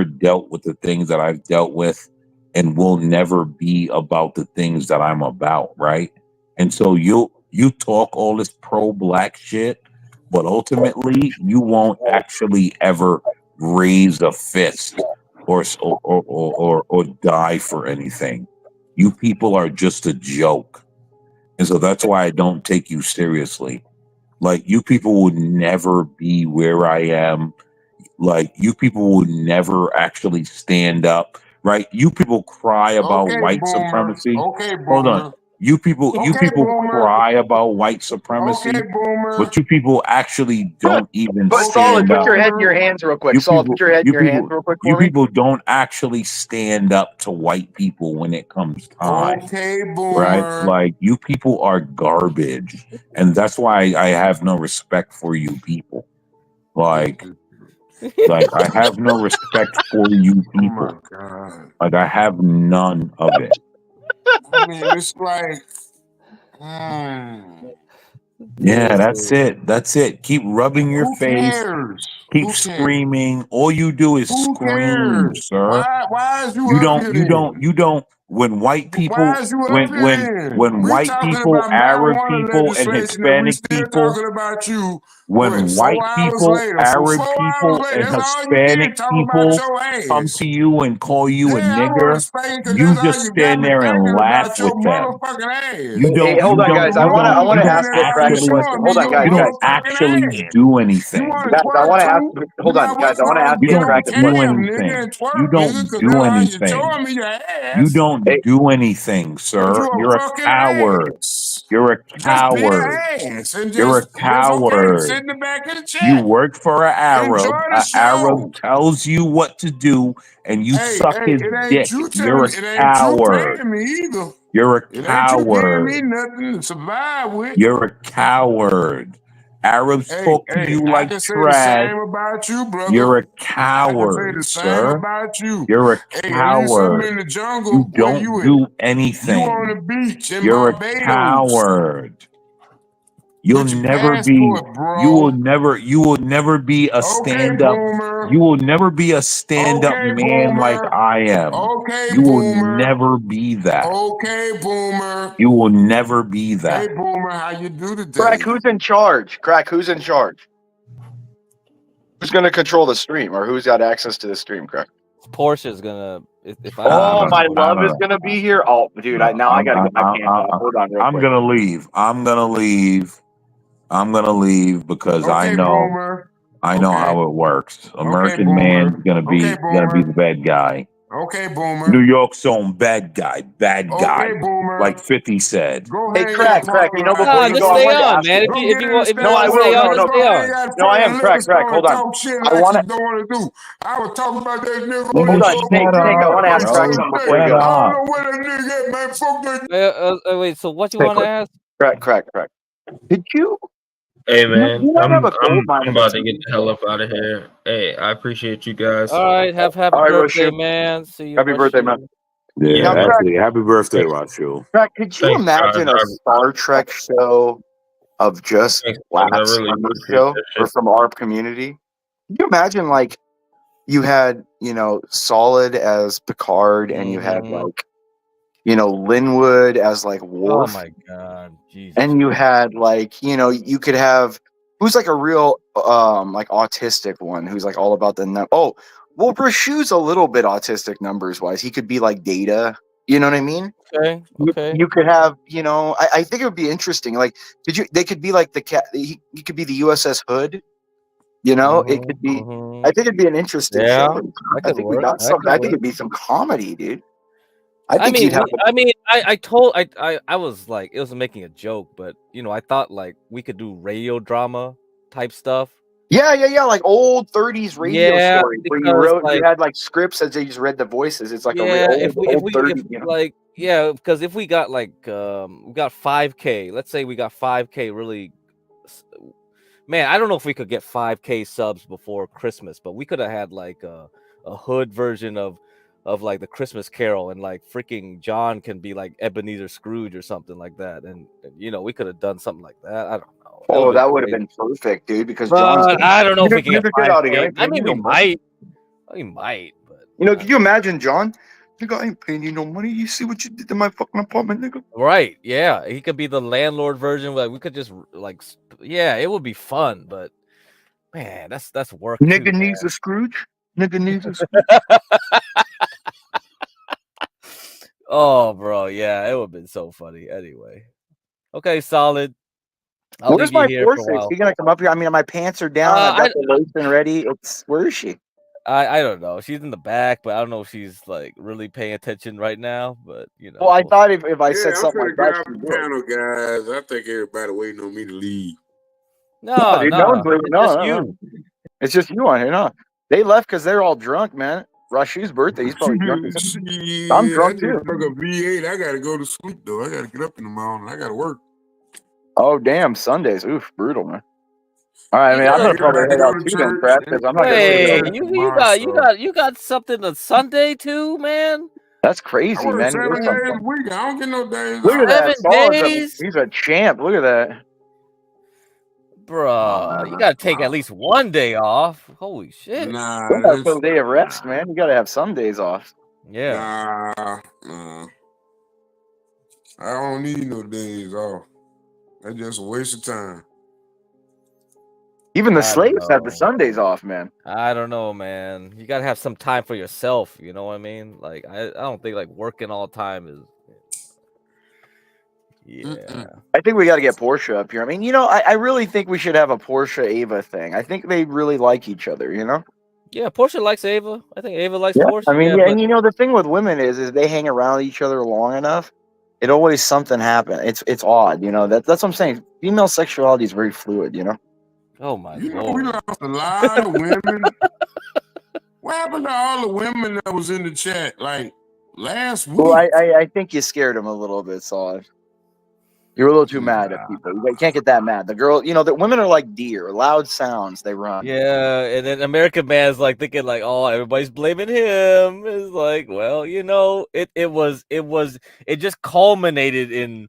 dealt with the things that I've dealt with and will never be about the things that I'm about, right? And so you talk all this pro-black shit, but ultimately you won't actually ever raise a fist or die for anything. You people are just a joke. And so that's why I don't take you seriously. Like, you people would never be where I am. Like, you people would never actually stand up, right? You people cry about Okay, white boomer. supremacy. Okay, Hold on. boomer. You people Okay, boomer. cry about white supremacy, Okay, boomer. but you people actually don't even But Solid, stand put up. your head in your hands real quick. You Solid, people, put your head in your hands real quick you for me. people don't actually stand up to white people when it comes time. Okay, boomer. Right? Like, you people are garbage. And that's why I have no respect for you people. Like I have no respect for you people. Oh my God. Like, I have none of it. I mean, it's like, Yeah, that's it. That's it. Keep rubbing your who face. cares? Keep Who cares? screaming. All you do is Who scream, cares? sir. Why is you You up here then? you don't. When white people, Why is you up here then? when We white talking people, about Arab marijuana people, and legislation and we Hispanic still people, talking about you. when What, 4 white hours people, later? Arab 4 hours people, later, and that's all you Hispanic did, talking about people your come ass. to you and call you a Yeah, I want to nigger, explain because you that's all just you got stand me there and thinking laugh about your with them. motherfucking ass. You Hey, don't, hold on, guys. I want to you don't ask a crack question. Hold on, guys. you don't Guys, actually do anything. guys, I want to ask. Hold on, guys. I want to ask You you a don't crack do question. anything. You don't do anything. You don't Hey, do anything, sir. You a You're a fucking coward. ass. You're a Just be an coward. ass and You're a just it's okay. Sit coward. in the back of the You chat. work for an Enjoy Arab. the An Arab show. tells you what to do, and you Hey, suck his it ain't dick. you telling You're me. a It ain't you coward. paying me either. You're a It ain't you giving me coward. nothing to survive with. You're a coward. Arabs talk to you I like can say the trash. same about you, brother. You're a I can say coward, the same sir. about you. You're a Hey, I need something in coward. the jungle. You Where you don't at? do You anything. on the beach in You're a Barbados. coward. You'll With your never be. passport, bro. You will never be a Okay, stand-up. boomer. You will never be a stand-up Okay, man like boomer. I am. Okay, You will boomer. never be that. Okay, boomer. You will never be that. Hey, boomer, how you do today? Crack, who's in charge? Crack, who's in charge? Who's going to control the stream, or who's got access to the stream? Crack. Portia's gonna. If I Oh, my love is gonna be here. Oh, dude, I gotta get my pants off. Hold on, real I'm quick. gonna leave. I'm gonna leave because I know boomer. how it works. American boomer. man's gonna be boomer. the bad guy. Okay, boomer. New York's own bad guy. Okay, boomer. Like 50 said. Go Hey, ahead. Crack, you know, before you just go, I stay wanted to on, ask man. you. If you want to No, I will. stay on, No, just stay on. No, I am. Crack, hold on. Talk shit I like want to. you don't want to do. I was talking about that nigga. Hold on, Snake. I want to ask Crack something before you I go. don't know where that nigga at, man. Fuck that. Wait, so what you want to ask? Crack. Did you? Hey man, You might have a gold mine I'm in the about to team. get the hell up out of here. Hey, I appreciate you guys. All right, happy birthday, man. See you. Happy birthday, man. Yeah, Now, actually, happy birthday, Rashu. Crack, could you Thanks, imagine guys. a Star Trek show of just Thanks, I blacks really on the appreciate show that or shit. from our community? Could you imagine, like, you had, Solid as Picard, and you had, like, Linwood as, like, Worf. Oh my God, Jesus! And you had, like, you could have who's like a real like autistic one who's like all about the well, Brashu's a little bit autistic numbers wise. He could be like Data. You know what I mean? Okay. You could have, I think it would be interesting. Like, they could be like the cat. He could be the USS Hood. It could be. I think it'd be an interesting show. I think we got something. I think it'd be some comedy, dude. I was like, it was making a joke, but I thought like we could do radio drama type stuff. Yeah, like old 30s radio story where you had like scripts as they just read the voices. It's like a old 30s, because if we got like we got 5K, let's say we got 5K really. Man, I don't know if we could get 5K subs before Christmas, but we could have had like a hood version of like the Christmas Carol, and like freaking John can be like Ebenezer Scrooge or something like that, and we could have done something like that. I don't know. Oh, that would have been perfect, dude. Because John's. I don't know if we can get get out of here. 5K. I mean, we might, but could you imagine, John? Nigga, I ain't paying you no money. You see what you did to my fucking apartment, nigga? Right? Yeah, he could be the landlord version. Like we could just like, it would be fun, but man, that's work. Nigga needs a Scrooge. Nigga needs a Scrooge. Oh, bro, yeah, it would have been so funny. Anyway, okay, solid. I'll Where's leave you my here for a Porsche? Is while. she gonna come up here? I mean, my pants are down. I've I, got the lotion ready. Where is she? I don't know. She's in the back, but I don't know if she's like really paying attention right now. But Well, I thought if I said I'm something finna like that, grab she the would. panel, guys. I think everybody waiting on me to leave. No, dude, no one's leaving. it's No, just no, you. no. It's just you on here. No, they left because they're all drunk, man. Rashi's birthday. He's probably drunk. I'm Shit, I drunk just too. took a V8. I gotta go to sleep though. I gotta get up in the morning. I gotta work. Oh damn, Sundays. Oof, brutal, man. All right, I mean, Yeah, I'm gonna I probably got to head go out to too then, church. Brad, because I'm not gonna stay Wait, out. you got something on Sunday too, man? That's I crazy, work man. 7 days a week. I don't get no days Look at off. that. 7 days, He's a champ. Look at that. bro. You gotta take at least one day off. Holy shit. You gotta have a day of rest, man. You gotta have some days off. Yeah. Nah. I don't need no days off. That's just a waste of time. Even the I don't slaves have the know. Sundays off, man. I don't know, man. You gotta have some time for yourself. You know what I mean? Like I don't think like working all the time is. Yeah. I think we got to get Porsche up here. I mean, I really think we should have a Porsche Ava thing. I think they really like each other, Yeah, Porsche likes Ava. I think Ava likes Yeah, Porsche. I mean, yeah, yeah, but and the thing with women is they hang around each other long enough, it always something happens. It's odd, that's what I'm saying. Female sexuality is very fluid, oh my You know, lord, we lost a lot of women. What happened to all the women that was in the chat like last week? Well, I think you scared them a little bit, Solid. You're a little too mad at people. You can't get that mad. The girl, the women are like deer, loud sounds, they run. Yeah, and then American Man's like thinking like, oh, everybody's blaming him. It's like, well, it just culminated in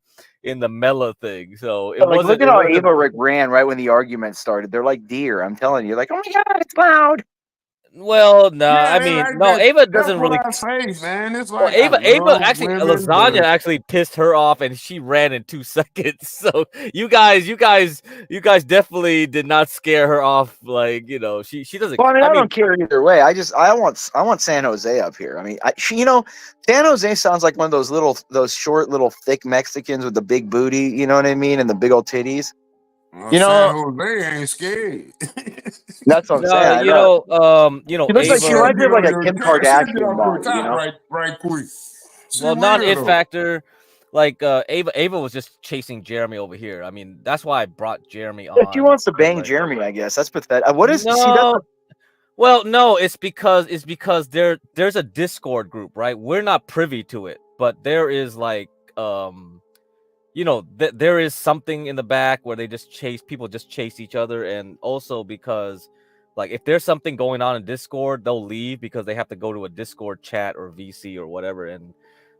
the Mela thing. So it wasn't. Look at how Ava ran right when the argument started. They're like deer. I'm telling you, like, oh my god, it's loud. Well, no, I mean, no, Ava doesn't really. That's what I say, man. It's Well, like Ava actually, lasagna actually pissed her off, and she ran in 2 seconds. So you guys definitely did not scare her off. Like she doesn't. Well, I don't care either way. I want San Jose up here. I mean, San Jose sounds like one of those short, little, thick Mexicans with the big booty. You know what I mean, and the big old titties. San Jose ain't scared. That's what I'm saying. She looks like she reminds me of like a Kim Kardashian body, right quick. Well, not it factor. Like Ava was just chasing Jeremy over here. I mean, that's why I brought Jeremy on. She wants to bang Jeremy, I guess. That's pathetic. What is Well, no, it's because there's a Discord group, right? We're not privy to it, but there is like there is something in the back where people just chase each other, and also because like if there's something going on in Discord, they'll leave because they have to go to a Discord chat or VC or whatever,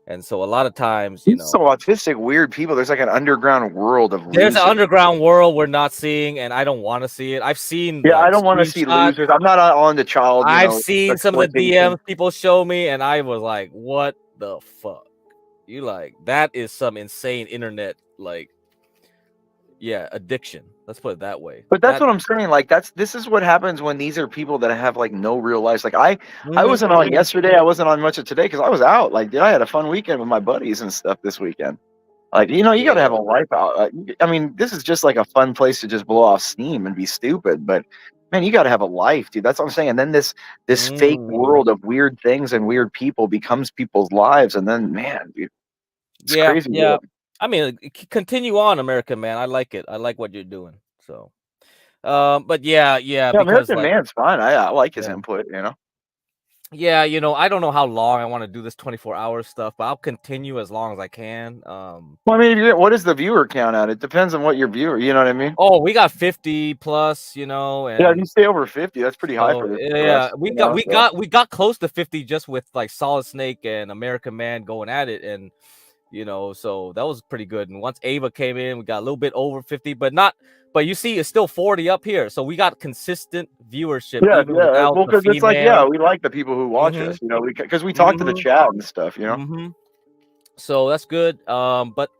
and so a lot of times, so autistic, weird people. There's like an underground world of losers. There's an underground world we're not seeing, and I don't want to see it. I've seen. Yeah, I don't want to see losers. I'm not on the child. I've seen some of the DMs people show me, and I was like, "What the fuck?" That is some insane internet addiction. Let's put it that way. But that's what I'm saying. Like this is what happens when these are people that have like no real lives. Like I wasn't on yesterday. I wasn't on much of today because I was out. Like, I had a fun weekend with my buddies and stuff this weekend. Like, you got to have a life out. I mean, this is just like a fun place to just blow off steam and be stupid. But man, you got to have a life, dude. That's what I'm saying. And then this fake world of weird things and weird people becomes people's lives. And then, man, dude, it's crazy. Yeah. World. I mean, continue on, American Man. I like it. I like what you're doing. So, but yeah. Because, American Man's fine. I like his input. Yeah, I don't know how long I want to do this 24-hour stuff, but I'll continue as long as I can. Well, I mean, what is the viewer count at? It depends on what your viewer. You know what I mean? Oh, we got 50 plus. And yeah, you stay over 50. That's pretty high for this. Yeah, we got close to 50 just with like Solid Snake and American Man going at it, and so that was pretty good. And once Ava came in, we got a little bit over 50, but you see, it's still 40 up here. So we got consistent viewership. Yeah. Well, because it's like, we like the people who watch us, because we talk to the chat and stuff, So that's good. But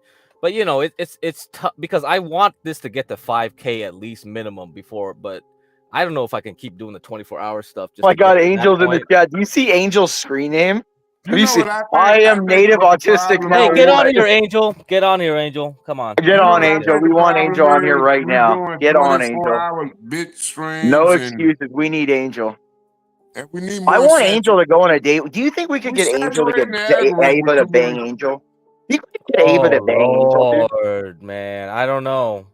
it's tough because I want this to get to 5K at least minimum before, but I don't know if I can keep doing the 24-hour stuff. Oh my God, Angel's in the chat. Do you see Angel's screen name? Have you seen? I am native autistic now. Hey, get on here, Angel. Get on here, Angel. Come on. Get on, Angel. We want Angel on here right now. Get on, Angel. No excuses. We need Angel. We need I more want Angel to go on a date. Do you think we could get Angel to get Ava to bang Angel? Do you think we could get Ava to bang Angel, dude? Lord, man, I don't know.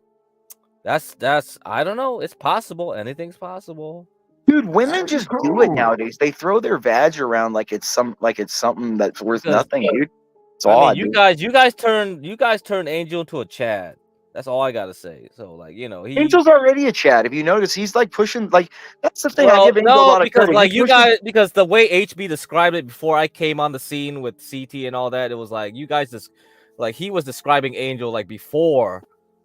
That's I don't know. It's possible. Anything's possible. Dude, women just do it nowadays. They throw their vag around like it's something that's worth nothing, dude. It's odd. You guys turn Angel into a Chad. That's all I gotta say. So like, Angel's already a Chad. If you notice, he's like pushing that's the thing. I give Angel a lot of credit. Because the way HB described it before I came on the scene with CT and all that, it was like you guys just like he was describing Angel like before,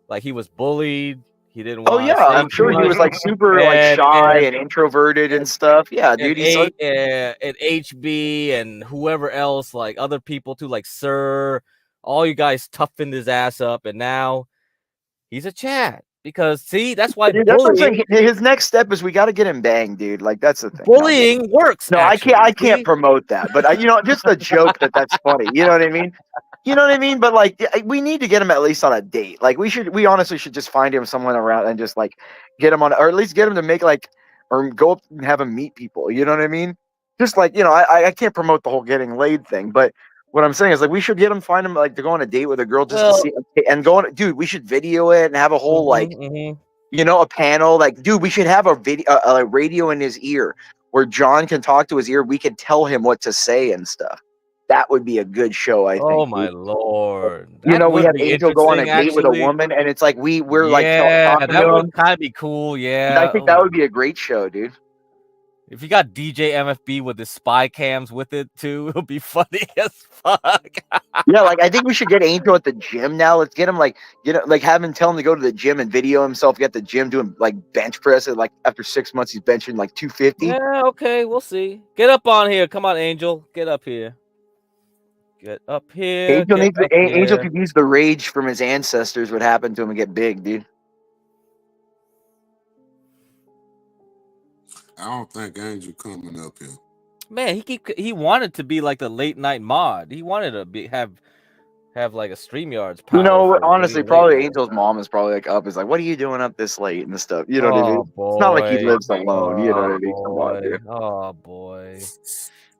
like he was bullied. He didn't want. Oh yeah, I'm sure he was like super like shy and introverted and stuff. Yeah, dude. And HB and whoever else, like other people too, like Sir, all you guys toughened his ass up, and now he's a Chad. Because see, that's why dude, bullying. His next step is we got to get him banged, dude. Like that's the thing. Bullying works. No, actually. I can't promote that, but just a joke that's funny. You know what I mean? You know what I mean? But like, we need to get him at least on a date. Like, we honestly should just find him someone around and just like get him on, or at least get him to make or go up and have him meet people. You know what I mean? Just like, I can't promote the whole getting laid thing, but what I'm saying is like we should find him like to go on a date with a girl just to see and go on. Dude, we should video it and have a whole a panel. Like, dude, we should have a radio in his ear where John can talk to his ear. We can tell him what to say and stuff. That would be a good show, I think. Oh my lord! We have Angel go on a date with a woman, and it's like we're like talking that would kind of be cool. Yeah, I think that would be a great show, dude. If you got DJ MFB with the spy cams with it too, it'll be funny as fuck. Yeah, like I think we should get Angel at the gym now. Let's get him have him tell him to go to the gym and video himself at the gym doing like bench press. And like after 6 months, he's benching like 250. Yeah, okay, we'll see. Get up on here, come on, Angel, get up here. Get up here. Angel could use the rage from his ancestors. What happened to him and get big, dude. I don't think Angel coming up here. Man, he wanted to be like the late night mod. He wanted to have like a StreamYard's power. Honestly, probably Angel's mom is probably like up. Is like, what are you doing up this late and stuff? You know what I mean? Boy. It's not like he lives alone. You know what I mean? Come on, dude. Oh boy.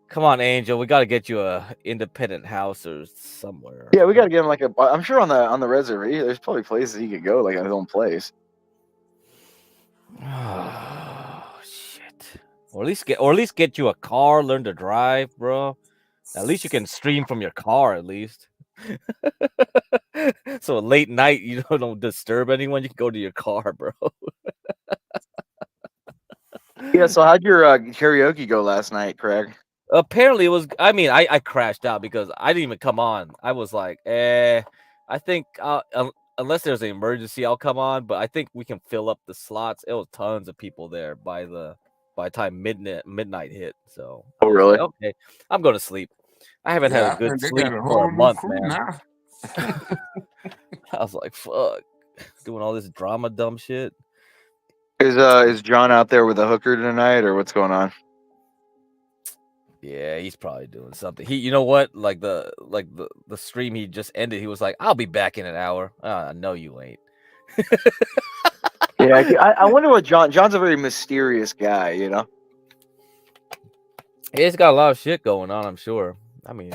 Come on, Angel. We got to get you a independent house or somewhere. Yeah, we got to get him I'm sure on the reservation, there's probably places he could go, like his own place. Oh shit! Or at least get you a car. Learn to drive, bro. At least you can stream from your car. At least. So late night, you don't disturb anyone. You can go to your car, bro. Yeah. So how'd your karaoke go last night, Craig? Apparently it was. I mean, I crashed out because I didn't even come on. I was like, I think unless there's an emergency, I'll come on. But I think we can fill up the slots. It was tons of people there by the time midnight hit. So. Oh really? Like, okay, I'm going to sleep. I haven't had a good sleep for a month, man. I was like, fuck, doing all this drama dumb shit. Is John out there with a hooker tonight, or what's going on? Yeah, he's probably doing something. You know what? Like the stream he just ended, he was like, "I'll be back in an hour." No, you ain't. Yeah, I wonder what John's a very mysterious guy, you know. He's got a lot of shit going on, I'm sure. I mean,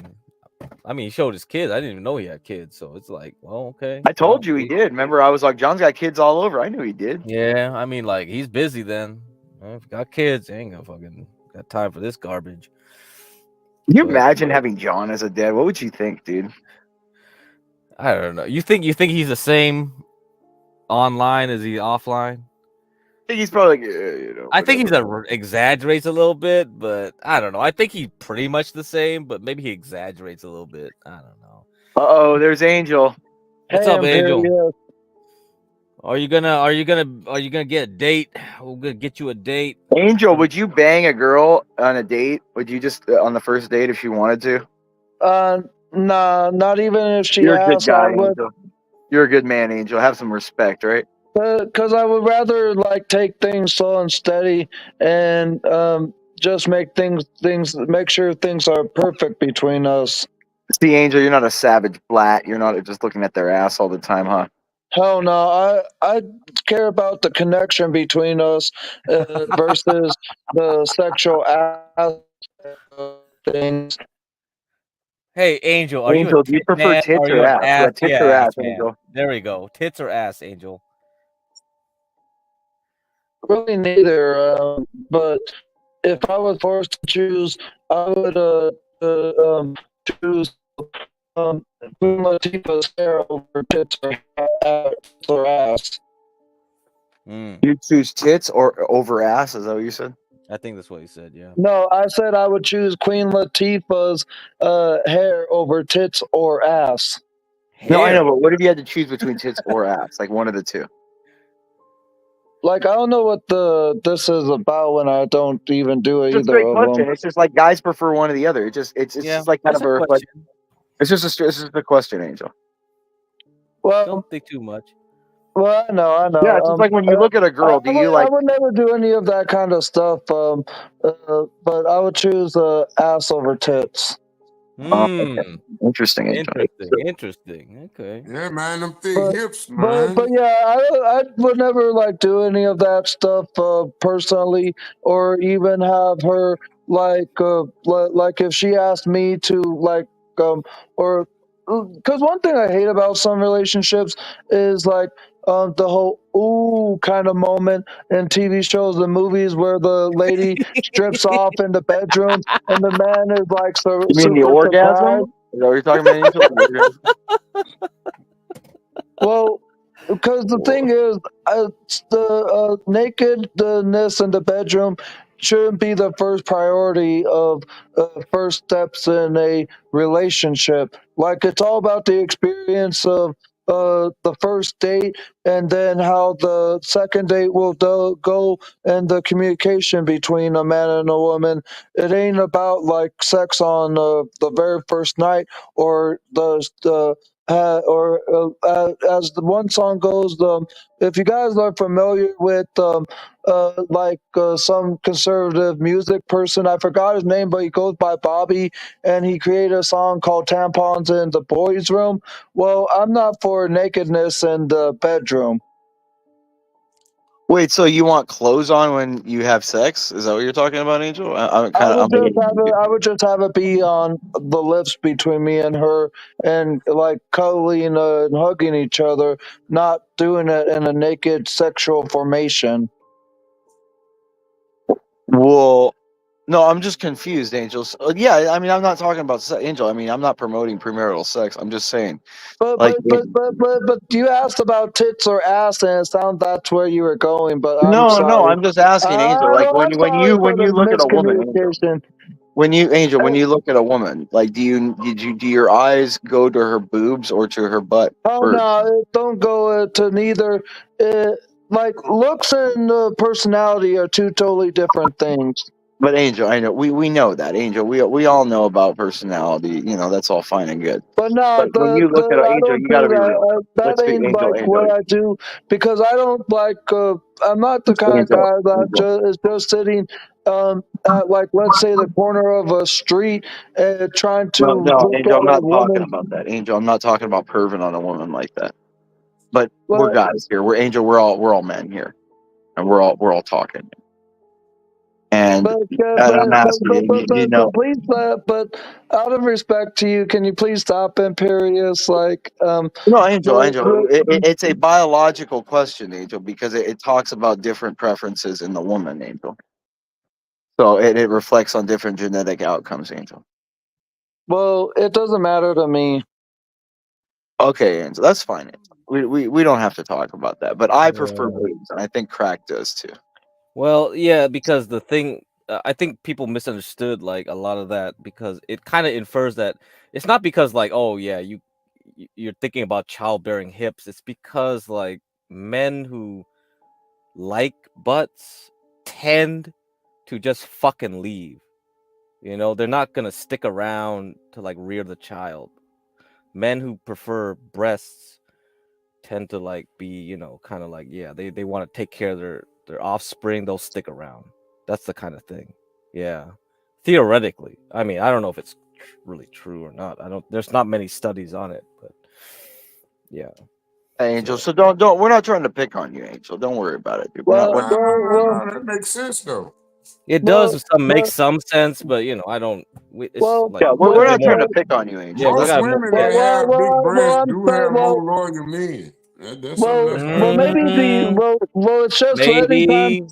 he showed his kids. I didn't even know he had kids, so it's like, well, okay. I told you he did. Remember, I was like, John's got kids all over. I knew he did. Yeah, I mean, like he's busy then. If he got kids, he ain't gonna fucking got time for this garbage. Can you imagine having John as a dad? What would you think, dude? I don't know. You think he's the same online as he offline? I think he's probably like, I think he's exaggerates a little bit, but I don't know. I think he's pretty much the same, but maybe he exaggerates a little bit. I don't know. Uh-oh, there's Angel. What's up, Angel? Are you gonna get a date? We're gonna get you a date. Angel, would you bang a girl on a date? Would you just on the first date if she wanted to? No, not even if she You're a asked. good guy, Angel. You're a good man, Angel. Have some respect, right? Because I would rather like take things slow and steady, and just make make sure things are perfect between us. See, Angel, you're not a savage blat. You're not just looking at their ass all the time, huh? Hell no, I care about the connection between us versus the sexual things. Hey, Angel, are you a Angel, do you tit prefer man or tits are or you an ass? ass? Yeah, tits Yeah, or ass ass, man. Angel? There we go. Tits or ass, Angel? Really neither. But if I was forced to choose, I would choose Queen Latifah's hair over tits or ass. You choose tits or over ass? Is that what you said? I think that's what he said. Yeah. No, I said I would choose Queen Latifah's hair over tits or ass. No, I know, but what if you had to choose between tits or ass? Like one of the two. Like I don't know what this is about when I don't even do It's a either straight of question. them. It's just like guys prefer one or the other. It's just like kind of a reflection. It's just a question, Angel. Well, don't think too much. Well, I know. Yeah, it's just like when you look at a girl, do you like? I would never do any of that kind of stuff. But I would choose ass over tits. Okay. Interesting, Angel. Interesting. Okay. Yeah, man, them thick hips, But man. yeah, I would never like do any of that stuff personally, or even have her like if she asked me to or because one thing I hate about some relationships is like the whole ooh kind of moment in TV shows and movies where the lady strips off in the bedroom and the man is like so You mean the super orgasm? surprised. Is that what you're talking about, Angel? The orgasm? Well, because the thing is, the nakedness in the bedroom shouldn't be the first priority of first steps in a relationship. Like it's all about the experience of the first date, and then how the second date will go, and the communication between a man and a woman. It ain't about like sex on the very first night or as the one song goes, if you guys are familiar with some conservative music person, I forgot his name, but he goes by Bobby, and he created a song called "Tampons in the Boys' Room." Well, I'm not for nakedness in the bedroom. Wait, so you want clothes on when you have sex? Is that what you're talking about, Angel? I'm I kind of. would just have it be on the lips between me and her, and like cuddling and hugging each other, not doing it in a naked sexual formation. Well, no, I'm just confused, Angel. Yeah, I mean, I'm not talking about Angel. I mean, I'm not promoting premarital sex. I'm just saying, like, But you asked about tits or ass, and it sounds that's where you were going. But I'm no, sorry. I'm just asking, Angel. Like, I'm when sorry you for the look at a woman, Angel. miscommunication. When you look at a woman, like, do your eyes go to her boobs or to her butt Oh first? no, don't go to neither. Like looks and personality are two totally different things. But Angel, I know we know that, Angel. We all know about personality. You know, that's all fine and good. But no, But when you look at I Angel, don't you got do to be real. that. Let's That be ain't Angel, like what I do because I don't like. I'm not the kind of guy that is just sitting at like let's say the corner of a street trying to No, look Angel, at I'm a not talking woman. about that. Angel, I'm not talking about perving on a woman like that. But we're Well, guys here. We're Angel. We're all men here, and we're all talking. And I'm asking you know. please, but out of respect to you, can you please stop Imperious? Like, No, Angel, it's a biological question, Angel, because it talks about different preferences in the woman, Angel. So it reflects on different genetic outcomes, Angel. Well, it doesn't matter to me. Okay, Angel, that's fine. Angel. We don't have to talk about that. But I prefer boobs, and I think Crack does too. Well, yeah, because the thing, I think people misunderstood like a lot of that because it kind of infers that it's not because like, oh yeah, you're thinking about childbearing hips. It's because like men who like butts tend to just fucking leave. You know, they're not gonna stick around to like rear the child. Men who prefer breasts tend to like be, you know, kind of like, yeah, they want to take care of their offspring. They'll stick around. That's the kind of thing. Yeah, theoretically. I mean, I don't know if it's really true or not. There's not many studies on it, but yeah. Angel, so don't. We're not trying to pick on you, Angel. Don't worry about it, dude. We're not. No, that makes sense though. It does make some sense, but I don't. It's like we're not trying to pick on you, Angel. Yeah, we Most got women that have big breasts do have more loyal men. That's something that's maybe it's just anytime. maybe.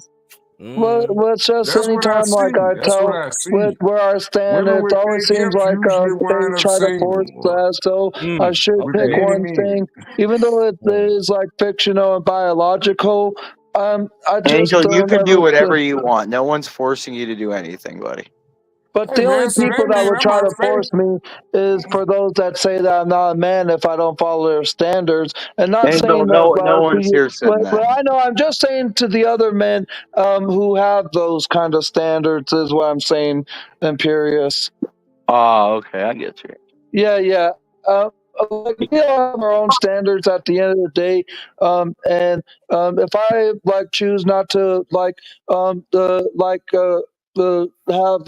Well, it's just That's what I anytime, see. like I That's what tell I see. with where I stand, Women it with always big seems hips like usually they wind up try to single force that. So I should with pick many one men. thing, even though it is like fictional and biological. I just Angel, you can do never. whatever you want. No one's forcing you to do anything, buddy. But Hey the only man, so people that that means would I'm try my to favorite. force me is for those that say that I'm not a man if I don't follow their standards, and not Angel, saying that no to one's you. here saying that. But I know I'm just saying to the other men who have those kind of standards is what I'm saying, Imperious. Oh, okay, I get you. Yeah. Like we all have our own standards at the end of the day, and if I like choose not to the have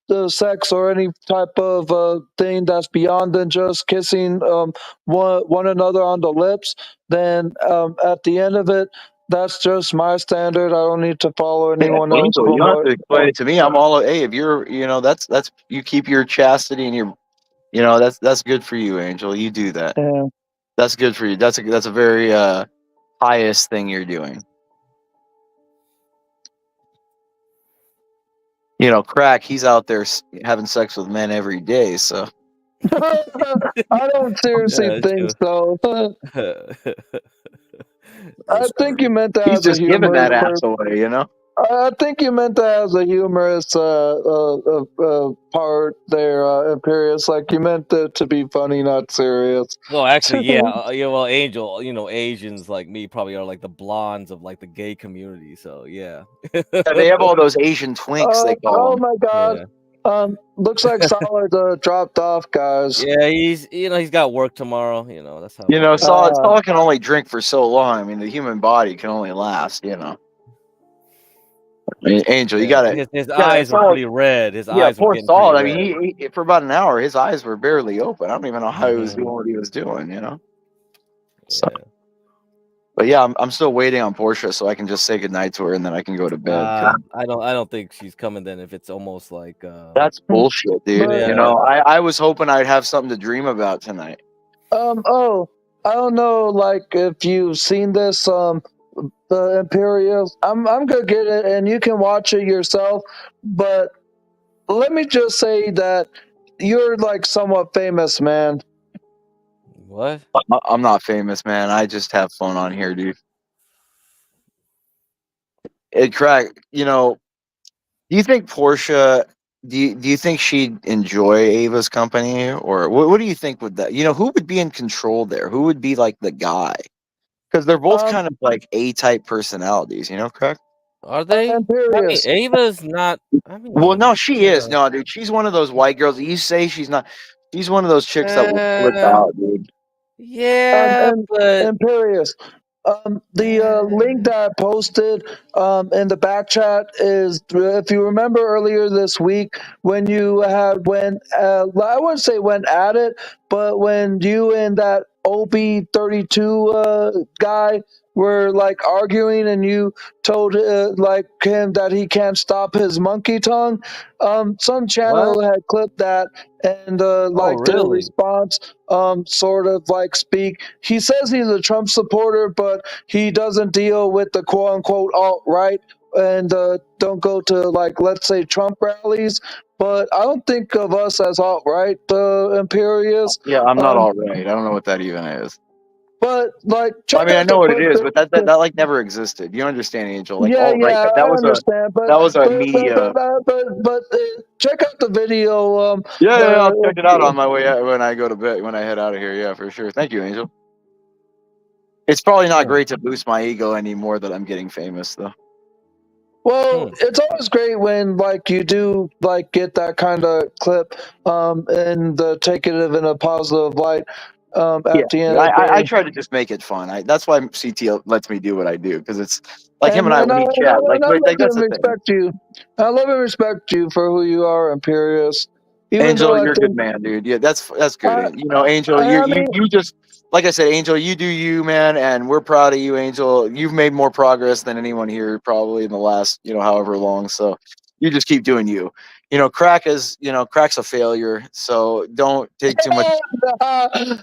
the sex or any type of thing that's beyond than just kissing one another on the lips, then at the end of it, that's just my standard. I don't need to follow anyone else Angel, you from don't have what. to explain it to me. I'm all hey, if you're that's you keep your chastity and your that's good for you, Angel. You do that. Yeah. That's good for you. That's a very highest thing you're doing. Crack, he's out there having sex with men every day, so I don't seriously think so. I think you meant that he's as a just giving humorous that ass person. away, I think you meant that as a humorous part there, Imperious. Like you meant it to be funny, not serious. Well, actually, yeah. Well, Angel, Asians like me probably are like the blondes of like the gay community. So yeah. Yeah, they have all those Asian twinks, they call Oh them. my God. Yeah. Looks like Solid dropped off, guys. Yeah, he's got work tomorrow. That's how that goes. Solid can only drink for so long. I mean, the human body can only last, I mean, Angel, you gotta. His eyes are pretty red. His eyes are Poor getting pretty Solid. I red. mean, he for about an hour, his eyes were barely open. I don't even know how he was Mm-hmm. doing what he was doing, So, but yeah, I'm still waiting on Portia so I can just say goodnight to her and then I can go to bed. I don't think she's coming then if it's almost like That's bullshit, dude. Yeah. I was hoping I'd have something to dream about tonight. Oh, I don't know, like if you've seen this, the Imperials. I'm gonna get it, and you can watch it yourself. But let me just say that you're like somewhat famous, man. What? I'm not famous, man. I just have fun on here, dude. It crack. Do you think Portia? Do you think she'd enjoy Ava's company, or what do you think would that? Who would be in control there? Who would be like the guy? Because they're both kind of like A-type personalities, correct? Are they? I mean, Ava's not. I mean, Well, no, she is. No, dude, she's one of those white girls. You say she's not. She's one of those chicks that will flip out, dude. Yeah, but Imperious. The link that I posted in the back chat is, if you remember earlier this week when you had I wouldn't say went at it, but when you and that OB32 guy were like arguing and you told like him that he can't stop his monkey tongue, some channel had clipped that and like their really? response sort of like speak. He says he's a Trump supporter, but he doesn't deal with the quote unquote alt right and don't go to like let's say Trump rallies. But I don't think of us as alt right, Imperious. Yeah, I'm not all right. I don't know what that even is. But like, I mean, I know what it is, but that like never existed. You understand, Angel? Like, yeah, alt right. I That was understand, that was a media. But check out the video. Yeah, I'll check it out on my way out when I go to bed. When I head out of here, yeah, for sure. Thank you, Angel. It's probably not great to boost my ego anymore that I'm getting famous, though. Well, it's always great when like you do like get that kind of clip and take it in a positive light. at the end of the I day. try to just make it fun. That's why CT lets me do what I do, because it's like him and I And when I, he and I, chat. Like and I love that's and the thing. respect you. I love and respect you for who you are, Imperious. Even Angel, though I you're a good think, man, dude. Yeah, that's good. Angel, I mean, you just, like I said, Angel, you do you, man, and we're proud of you, Angel. You've made more progress than anyone here probably in the last, however long. So you just keep doing you. Crack's a failure. So don't take too much.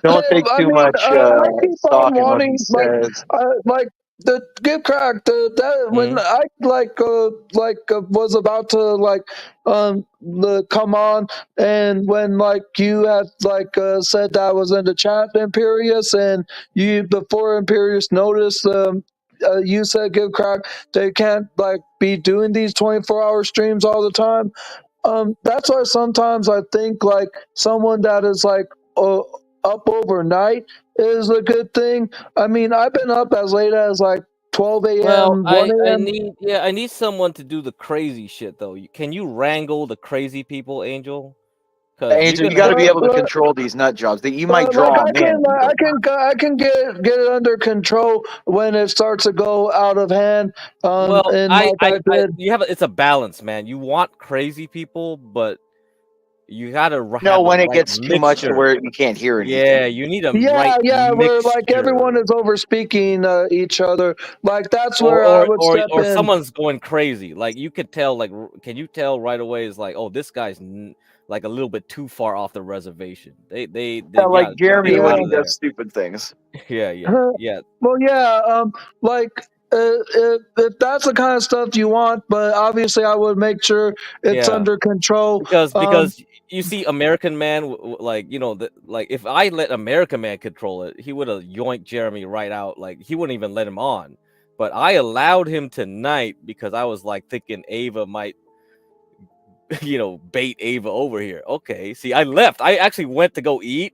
Don't take I too mean, much I keep on stock in what he wanting says. like the give crack that when I was about to come on, and when you had said that I was in the chat, Imperious, and you before Imperious noticed you said give crack they can't be doing these 24-hour streams all the time. That's why sometimes I think someone that is up overnight is a good thing. I mean, I've been up as late as 12 Well, a.m., 1 I a.m. need someone to do the crazy shit though. Can you wrangle the crazy people, Angel? Because you're Angel, you gonna got to have be to. able to control these nut jobs. That you might draw them in. I can get it under control when it starts to go out of hand. Well, And I did. you have it's a balance, man. You want crazy people, but you gotta No, have the when it right gets too much to mixture. where you can't hear anything. Yeah, you need a right Yeah, where everyone mixture. is over speaking each other. That's where I would step Or in. someone's going crazy. Like you could tell. Can you tell right away? It's like, oh, this guy's a little bit too far off the reservation. They Yeah, like got get Jeremy him when out he of does there. stupid things. Yeah. Well, yeah, if that's the kind of stuff you want, but obviously I would make sure it's Yeah. under control. Because you see, American Man, if I let American Man control it, he would have yoinked Jeremy right out. Like he wouldn't even let him on. But I allowed him tonight because I was thinking Ava might, bait Ava over here. Okay, see, I left. I actually went to go eat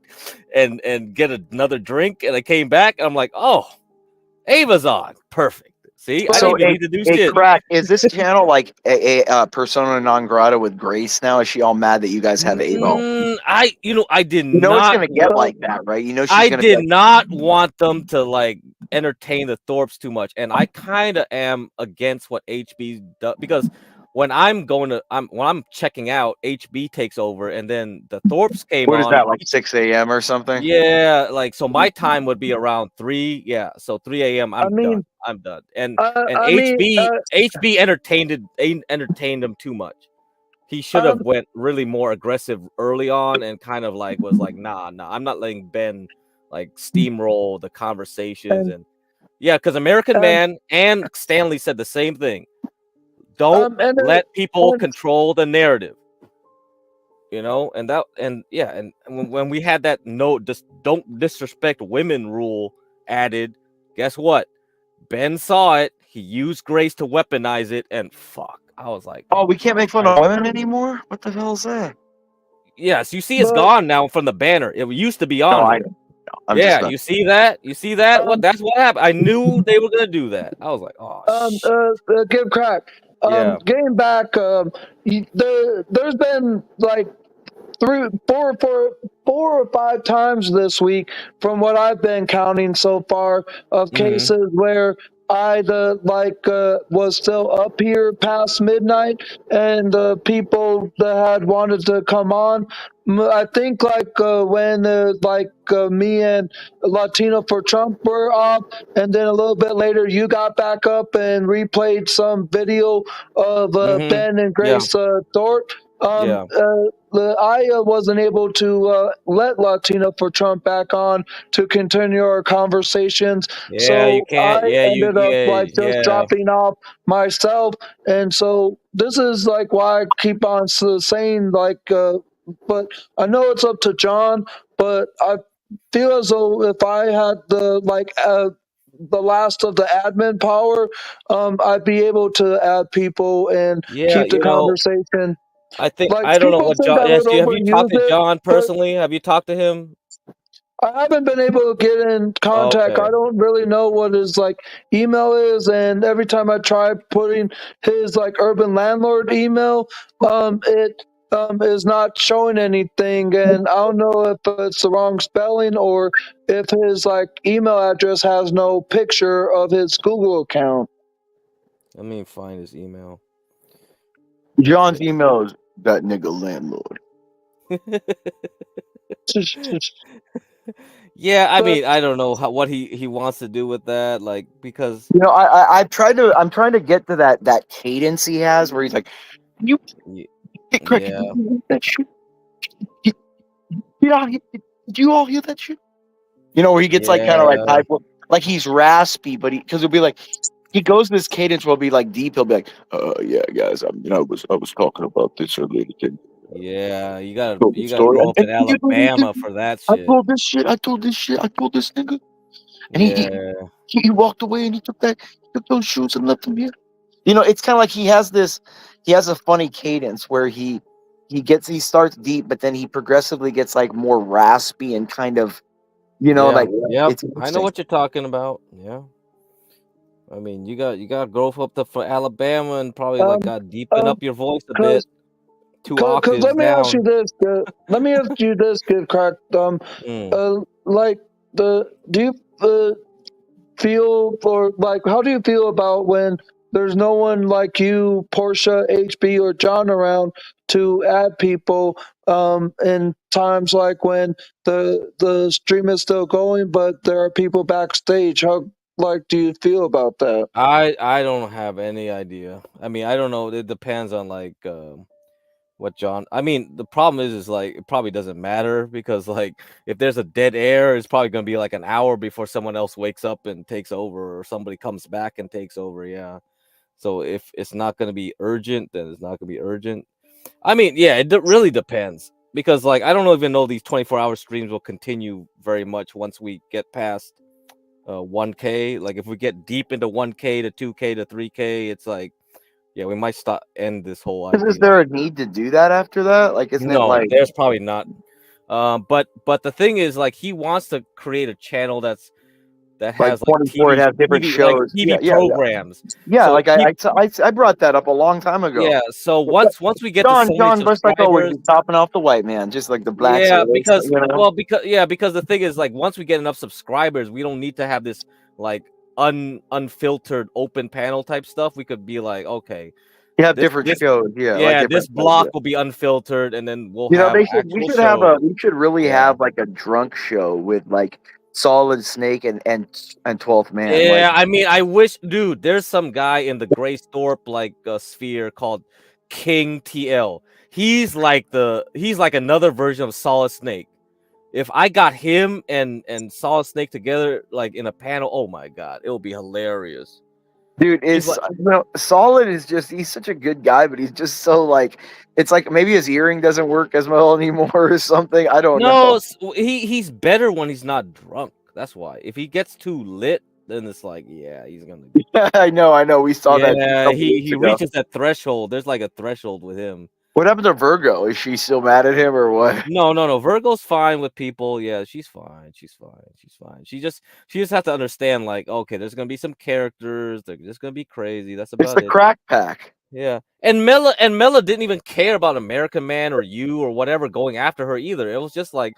and get another drink, and I came back. And I'm like, oh, Ava's on. Perfect. See, I didn't even need to do shit. Crack, is this channel like a persona non grata with Grace now? Is she all mad that you guys have Avo? I did You know it's not. gonna get like that, right? You know she's I gonna did be not want them to entertain the Thorpes too much, and I kind of am against what HB does because when I'm checking out, HB takes over, and then the Thorpes came what is on. that, like 6 a.m. or something? Yeah, so my time would be around 3. Yeah, so 3 a.m. I'm done. I'm done. And HB entertained him too much. He should have went really more aggressive early on and kind of was like, nah, I'm not letting Ben steamroll the conversations. And yeah, because American Man and Stanley said the same thing. Don't let people control the narrative. And when we had that don't disrespect women rule added, guess what? Ben saw it. He used Grace to weaponize it, and fuck, I was like, oh, we can't make fun of women anymore. What the hell is that? Yes, you see, it's gone now from the banner. It used to be on here. Yeah, you see that? You see that? That's what happened. I knew they were gonna do that. I was like, oh, give crack. Yeah. Getting back, there's been four or five times this week, from what I've been counting so far, of cases where I was still up here past midnight, and the people that had wanted to come on. I think when me and Latino for Trump were off, and then a little bit later you got back up and replayed some video of Ben and Grace Thorpe. I wasn't able to let Latino for Trump back on to continue our conversations. Yeah, so you can't. I Yeah, ended up just dropping off myself. And so this is why I keep on saying but I know it's up to John, but I feel as though if I had the last of the admin power, I'd be able to add people and keep the conversation. I think I don't know people what think John. I Yes, would have you talked to overuse it, John but personally? Have you talked to him? I haven't been able to get in contact. Okay. I don't really know what his email is, and every time I try putting his urban landlord email, is not showing anything, and I don't know if it's the wrong spelling or if his like email address has no picture of his Google account. Let me find his email. John's email is that nigga landlord. Yeah, I mean, I don't know what he wants to do with that, like, because You know, I'm trying to get to that cadence he has where he's like, you get crack. yeah, That shit. Did you all hear that shit? You know, where he gets like kind of like yeah, high, like he's raspy, but because it'll be like he goes this cadence will be like deep. He'll be like, yeah, guys, I was talking about this earlier today. yeah. You Told the gotta story, grow up in and you know what he did? Alabama for that I shit. told this shit. I told this shit. I told this nigga, and Yeah, he walked away and he took those shoes and left them here. You know, it's kind of like he has a funny cadence where he starts deep, but then he progressively gets like more raspy and kind of, you know, yeah, like yep. it's I know interesting. what you're talking about. Yeah, I mean, you got to grow up for Alabama and probably like got deepen up your voice a bit, 2 Cause octaves let me ask you down. this. Let me ask you this, Kid Crack. Mm. Like do you feel or like how do you feel about when there's no one like you, Portia, HB, or John around to add people in times like when the stream is still going, but there are people backstage? How like do you feel about that? I don't have any idea. I mean, I don't know. It depends on like what John. I mean, the problem is like it probably doesn't matter because like if there's a dead air, it's probably gonna be like an hour before someone else wakes up and takes over, or somebody comes back and takes over. Yeah. So if it's not gonna be urgent, then it's not gonna be urgent. I mean, yeah, it really depends because like I don't even know these 24-hour streams will continue very much once we get past 1K. Like if we get deep into 1K to 2K to 3K, it's like yeah, we might end this whole Is idea. there a need to do that after that? Like, isn't it No, like there's probably not. But the thing is, like, he wants to create a channel that has like 24? It has different like shows. TV Yeah. programs. Yeah, So like I brought that up a long time ago. yeah. So once we get to so many John, just like always, subscribers, he's topping off the white man, just like the black yeah, sailors, because you know? because the thing is, like, once we get enough subscribers, we don't need to have this like unfiltered open panel type stuff. We could be like, okay, You have different shows, yeah, like yeah, this different shows, block yeah. will be unfiltered, and then we'll You know, have we actual should have shows. we should really Yeah. have like a drunk show with like Solid Snake and 12th Man. Like, Yeah, I mean, I wish, dude. There's some guy in the Greystorp like sphere called King TL. He's like another version of Solid Snake. If I got him and Solid Snake together like in a panel, oh my god, it will be hilarious. dude, Solid is just he's such a good guy, but he's just so like it's like maybe his hearing doesn't work as well anymore or something. I don't know. No, he's better when he's not drunk. That's why. If he gets too lit, then it's like, yeah, he's gonna. I know. We saw that. Yeah, he ago. reaches that threshold. There's like a threshold with him. What happened to Virgo? Is she still mad at him or what? No. Virgo's fine with people. Yeah, she's fine. She's fine. She just has to understand, like, okay, there's gonna be some characters. They're just gonna be crazy. That's It's about the it. crack pack. Yeah, and Mela didn't even care about American Man or you or whatever going after her either. It was just like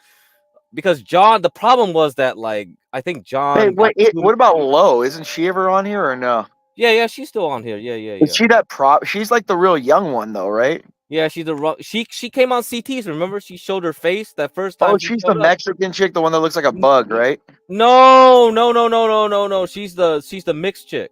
because John. The problem was that like I think John. Hey, what about Lo? Isn't she ever on here or no? Yeah, she's still on here. Yeah. Is she that prop? She's like the real young one though, right? Yeah, she's she came on CTs. Remember, she showed her face that first time. Oh, she's the Mexican chick, the one that looks like a bug, right? No. She's the mixed chick.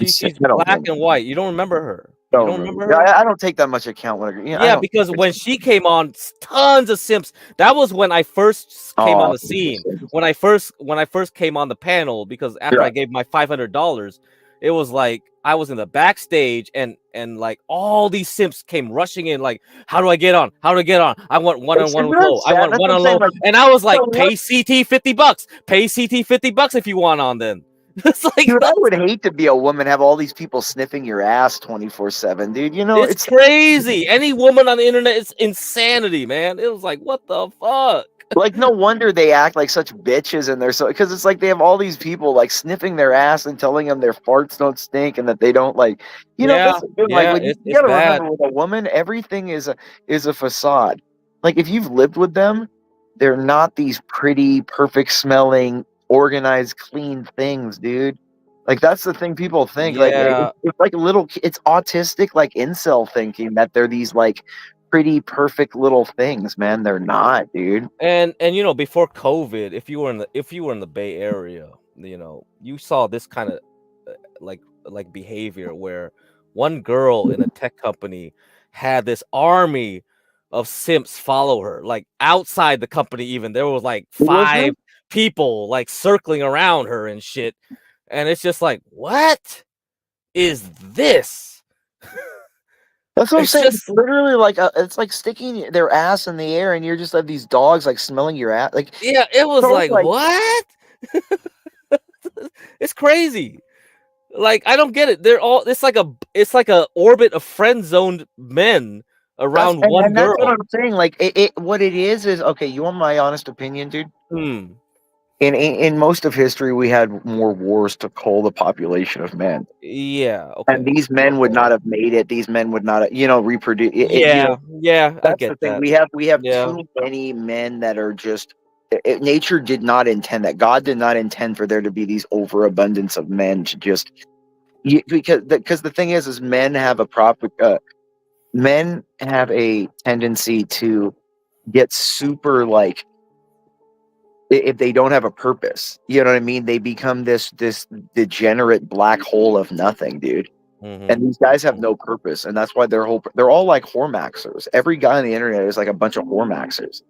She's black and white. You don't remember her? You don't remember her? I don't take that much account when Yeah, because when she came on, tons of simps. That was when I first came on the scene. When I first came on the panel, because after I gave my $500, it was like I was in the backstage and like all these simps came rushing in. Like, how do I get on? How do I get on? I want one-on-one with Lo. I want one-on-one. And I was like, pay CT $50. Pay CT $50 if you want on. Then. It's like, dude, I would hate to be a woman, have all these people sniffing your ass 24/7, dude. You know, it's crazy. Any woman on the internet is insanity, man. It was like, what the fuck? Like, no wonder they act like such bitches, and they're so, because it's like they have all these people like sniffing their ass and telling them their farts don't stink and that they don't like, Yeah, that's the thing, like yeah, when you it's got to bad. remember with a woman, everything is a facade. Like if you've lived with them, they're not these pretty, perfect smelling, organized, clean things, dude. Like that's the thing people think. Like Yeah, it's like it's autistic, like incel thinking that they're these like pretty, perfect little things, man. They're not, dude. and before COVID, if you were in the Bay Area, you saw this kind of like behavior where one girl in a tech company had this army of simps follow her, like outside the company. Even there was like Who was this? 5 people like circling around her and shit, and it's just like, what is this? That's what I'm It's saying. It's just literally like it's like sticking their ass in the air, and you're just like these dogs like smelling your ass. Like yeah, it was so like, like what? It's crazy. Like, I don't get it. They're all it's like a orbit of friend zoned men that's around one and that's what girl. I'm saying. Like what it is okay. You want my honest opinion, dude? Hmm. In most of history, we had more wars to cull the population of men. Yeah, And okay. these men would Okay. not have made it. These men would not, reproduce. Yeah, yeah, I That's the get thing. that. We have Yeah. too many men that are just. Nature did not intend that. God did not intend for there to be these overabundance of men to just because the thing is men have a tendency to get super like if they don't have a purpose. You know what I mean? They become this degenerate black hole of nothing, dude. And Mhm. these guys have no purpose, and that's why they're all like whoremaxers. Every guy on the internet is like a bunch of whoremaxers.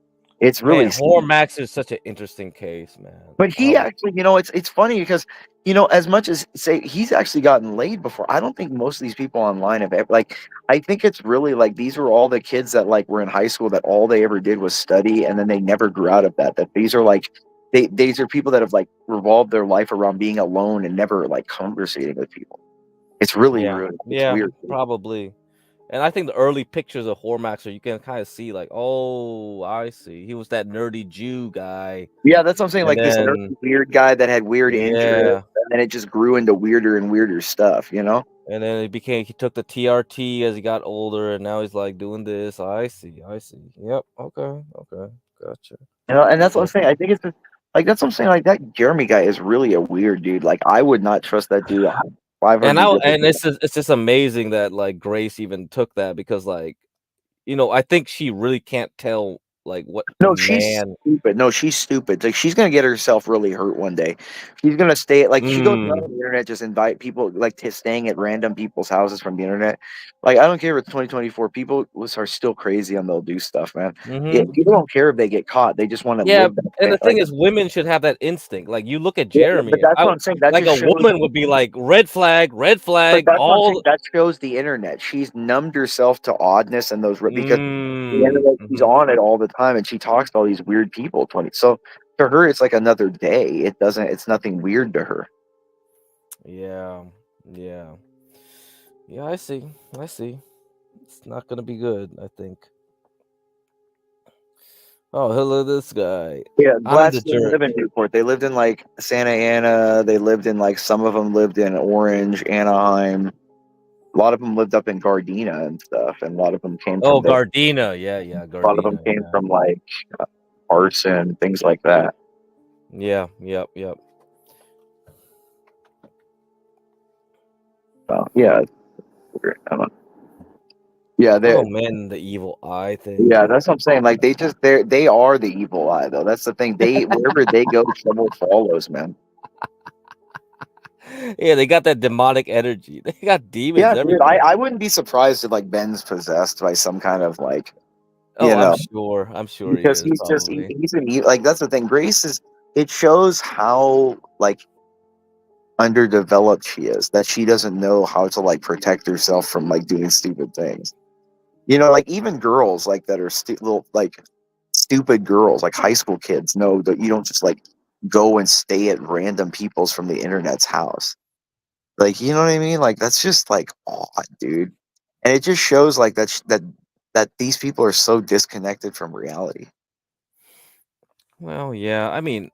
It's Man, really sad. Hormax is such an interesting case, man. But he Oh, actually, it's funny because as much as say he's actually gotten laid before, I don't think most of these people online have ever like. I think it's really like these are all the kids that like were in high school that all they ever did was study, and then they never grew out of that. That these are like these are people that have like revolved their life around being alone and never like conversating with people. It's really, yeah. really it's Yeah, weird. probably. And I think the early pictures of Hormaxer, you can kind of see like, oh, I see. He was that nerdy Jew guy. Yeah, that's what I'm saying. And Like this then nerdy weird guy that had weird interests, yeah. and then it just grew into weirder and weirder stuff. And then he took the TRT as he got older, and now he's like doing this. I see. I see. Yep. Okay. Okay. Gotcha. And that's what I'm saying. Gotcha. I think it's just, like that's what I'm saying. Like that Jeremy guy is really a weird dude. Like I would not trust that dude. And 500 now, years and ago. it's just amazing that like Grace even took that because like, I think she really can't tell like what the No, she's man. stupid. No, she's stupid. Like she's gonna get herself really hurt one day. She's gonna stay like she goes around Mm, on the internet, just invite people like to staying at random people's houses from the internet. Like I don't care if it's 2024. People are still crazy and they'll do stuff, man. Yeah, mm-hmm. people don't care if they get caught. They just want to Yeah, live that and the thing like is, women should have that instinct. Like you look at yeah, but Jeremy, that's what I'm saying. That like just a shows. woman would be like red But flag, that's what I'm saying. all. That shows the internet. She's numbed herself to oddness and because the Mm, internet, she's hmm. on it all the time, and she talks to all these weird people. So to her, it's like another day. It doesn't. It's nothing weird to her. Yeah, yeah, yeah. I see. I see. It's not gonna be good, I think. Oh, hello, this guy. Yeah, I'm the Blast didn't jerk. live in Newport. They lived in like Santa Ana. They lived in like some of them lived in Orange, Anaheim. A lot of them lived up in Gardena and stuff, and a lot of them came from Oh, there. Gardena. Yeah, yeah, A lot of them Gardena. came Yeah, from like Arson, things like that. yeah, yep, yep. So yeah, it's weird. I don't know. Yeah, Oh man, the evil eye thing. yeah, that's what I'm saying. Like they are the evil eye though. That's the thing. They wherever they go, trouble follows, man. Yeah, they got that demonic energy. They got demons Yeah, dude. I, everywhere. I wouldn't be surprised if like Ben's possessed by some kind of like Oh, you I'm know sure. I'm sure he because is probably. he's an like that's the thing. Grace is it shows how like underdeveloped she is that she doesn't know how to like protect herself from like doing stupid things. Like even girls like that are little like stupid girls, like high school kids, know that you don't just like go and stay at random people's from the internet's house. Like, you know what I mean? Like that's just like odd, dude. And it just shows like that these people are so disconnected from reality. Well, yeah. I mean,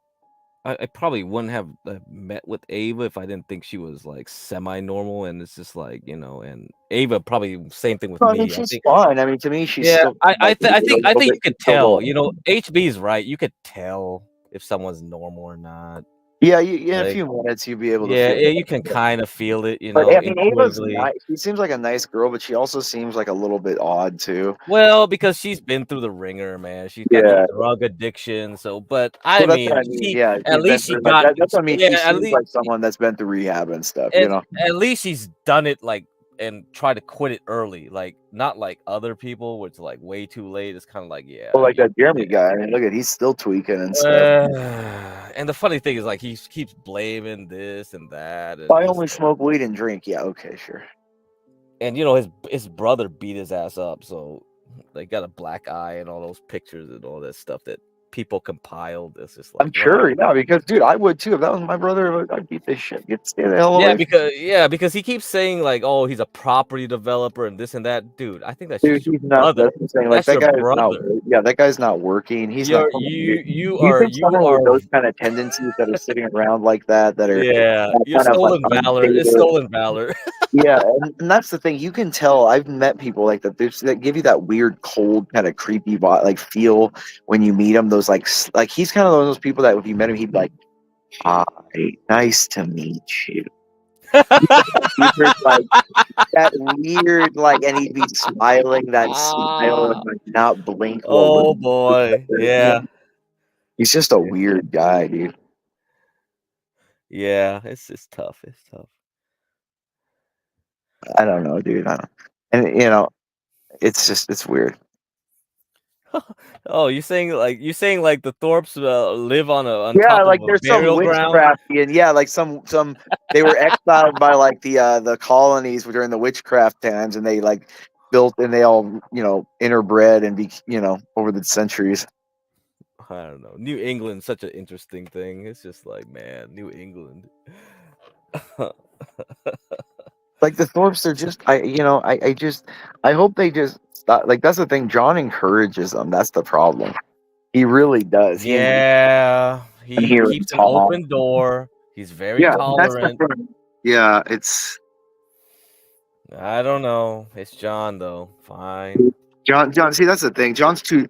I probably wouldn't have met with Ava if I didn't think she was like semi-normal, and it's just like and Ava probably same thing with No, I mean me. I she's think. fine. I mean, to me, she's Yeah, still like a I little think bit. you could Still tell. going. HB is right. You could tell if someone's normal or not. Yeah, in a Like, few minutes you'll be able to yeah, feel. you can kind of feel it, But I mean, Ava's intuitively. nice. She seems like a nice girl, but she also seems like a little bit odd too. Well, because she's been through the ringer, man. She's got the Yeah. drug addiction. So, but I Well, that's what mean, I mean. she Yeah, at she's been least she through like got that. That's what I mean. yeah, She seems like someone that's been through rehab and stuff. You know. at least she's done it like and try to quit it early, like not like other people, which like way too late. It's kind of like Well, like that Jeremy guy. I mean, look at he's still tweaking and stuff. and the funny thing is like he keeps blaming this and that, and I only smoke weed and drink. Yeah, okay, sure. and his brother beat his ass up, so they got a black eye and all those pictures and all that stuff that people compiled. It's just like I'm sure, yeah, because dude, I would too if that was my brother. I'd beat this shit. Get stay the hell away. Because he keeps saying like, oh, he's a property developer and this and that, dude. I think that's Dude, just your he's not. brother. That's what I'm saying. Like That's that your guy is not. brother. Yeah, that guy's not working. He's not. You think You someone with are those kind of tendencies that are sitting around like that are yeah, you're kind of like stolen valor. It's unstable? stolen valor. Yeah, and that's the thing. You can tell. I've met people like that. That give you that weird, cold, kind of creepy, like feel when you meet him. Those like he's kind of one of those people that if you met him, he'd be like, "Hi, nice to meet you." He's like that weird, like, and he'd be smiling that smile and like not blink. Oh boy, yeah, he's just a weird guy, dude. Yeah, it's tough. It's tough. I don't know, dude. I don't, and it's weird. Oh, you saying like the Thorpes live on Yeah, top of like a there's some burial ground? witchcraft, and yeah, like some they were exiled by like the colonies during the witchcraft times, and they like built and they all interbred and be over the centuries. I don't know. New England's such an interesting thing. It's just like, man, New England. Like the Thorpes, they're just I hope they just stop. Like that's the thing. John encourages them. That's the problem. He really does. Yeah, he Here keeps an open door. He's very tolerant. That's the thing. Yeah, it's I don't know. It's John though. Fine. John. See, that's the thing. John's too.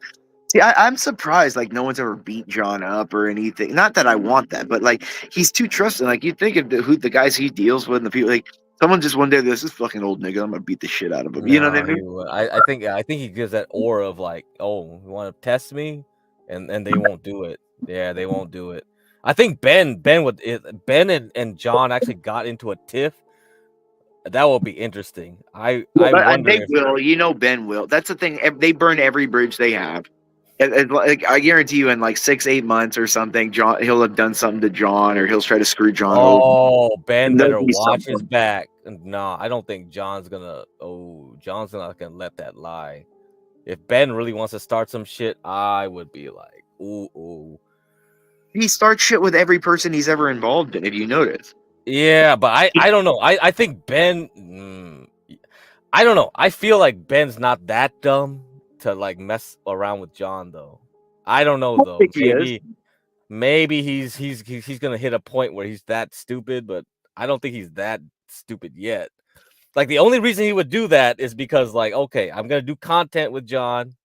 See, I'm surprised. Like no one's ever beat John up or anything. Not that I want that, but like he's too trusting. Like you think of who the guys he deals with and the people. Like someone just one day, this is fucking old nigga. I'm gonna beat the shit out of him. You know what I mean? I think he gives that aura of like, oh, you want to test me, and they won't do it. Yeah, they won't do it. I think Ben and John actually got into a tiff. That will be interesting. I wonder they if will. Ben will. That's the thing. They burn every bridge they have. And like I guarantee you, in like 6-8 months or something, John he'll have done something to John, or he'll try to screw John over. Oh, Ben And there'll better be watch his something. back. No, I don't think John's gonna. Oh, John's not gonna let that lie. If Ben really wants to start some shit, I would be like, ooh. He starts shit with every person he's ever involved in. If you notice. Yeah, but I don't know. I think Ben. I don't know. I feel like Ben's not that dumb to like mess around with John though. I don't know though. Maybe he's gonna hit a point where he's that stupid, but I don't think he's that stupid yet. Like the only reason he would do that is because like, okay, I'm gonna do content with John,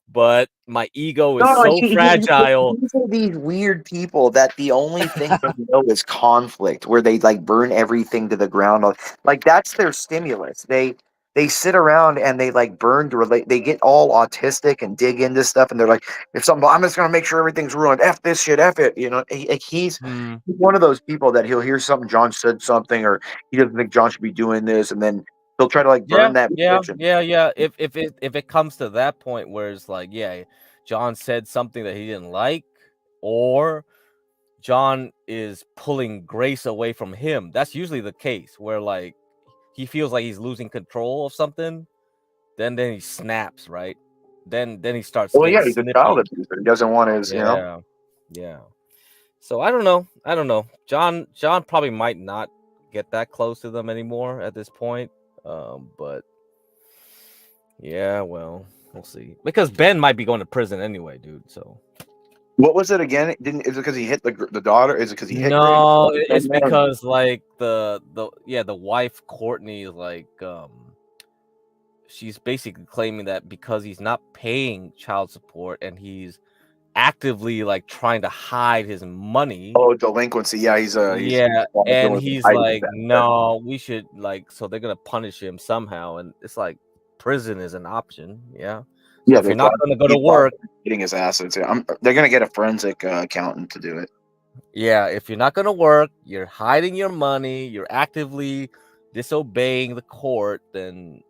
but my ego is so fragile. These are these weird people that the only thing they know is conflict, where they like burn everything to the ground. Like that's their stimulus. They sit around and they like burn to relate. They get all autistic and dig into stuff, and they're like, if something, I'm just gonna make sure everything's ruined. F this shit, F it. He's one of those people that he'll hear something, John said something, or he doesn't think John should be doing this, and then he'll try to like burn that. Yeah. If it comes to that point where it's like, yeah, John said something that he didn't like, or John is pulling Grace away from him. That's usually the case where like he feels like he's losing control of something. Then he snaps, right? Then he starts. Well, yeah, he's a child abuser. He doesn't want his, Yeah. So I don't know. John probably might not get that close to them anymore at this point. But yeah, well, we'll see. Because Ben might be going to prison anyway, dude. So What was it again? Is it because he hit the daughter? Is it because he hit Grace? No, it's because like the wife Courtney, like she's basically claiming that because he's not paying child support and he's actively like trying to hide his money. Oh, delinquency. Yeah, he's and he's like, no, we should like, so they're gonna punish him somehow, and it's like prison is an option. Yeah. So yeah, if you're not gonna go to work, getting his assets. They're gonna get a forensic accountant to do it. Yeah, if you're not gonna work, you're hiding your money, you're actively disobeying the court, then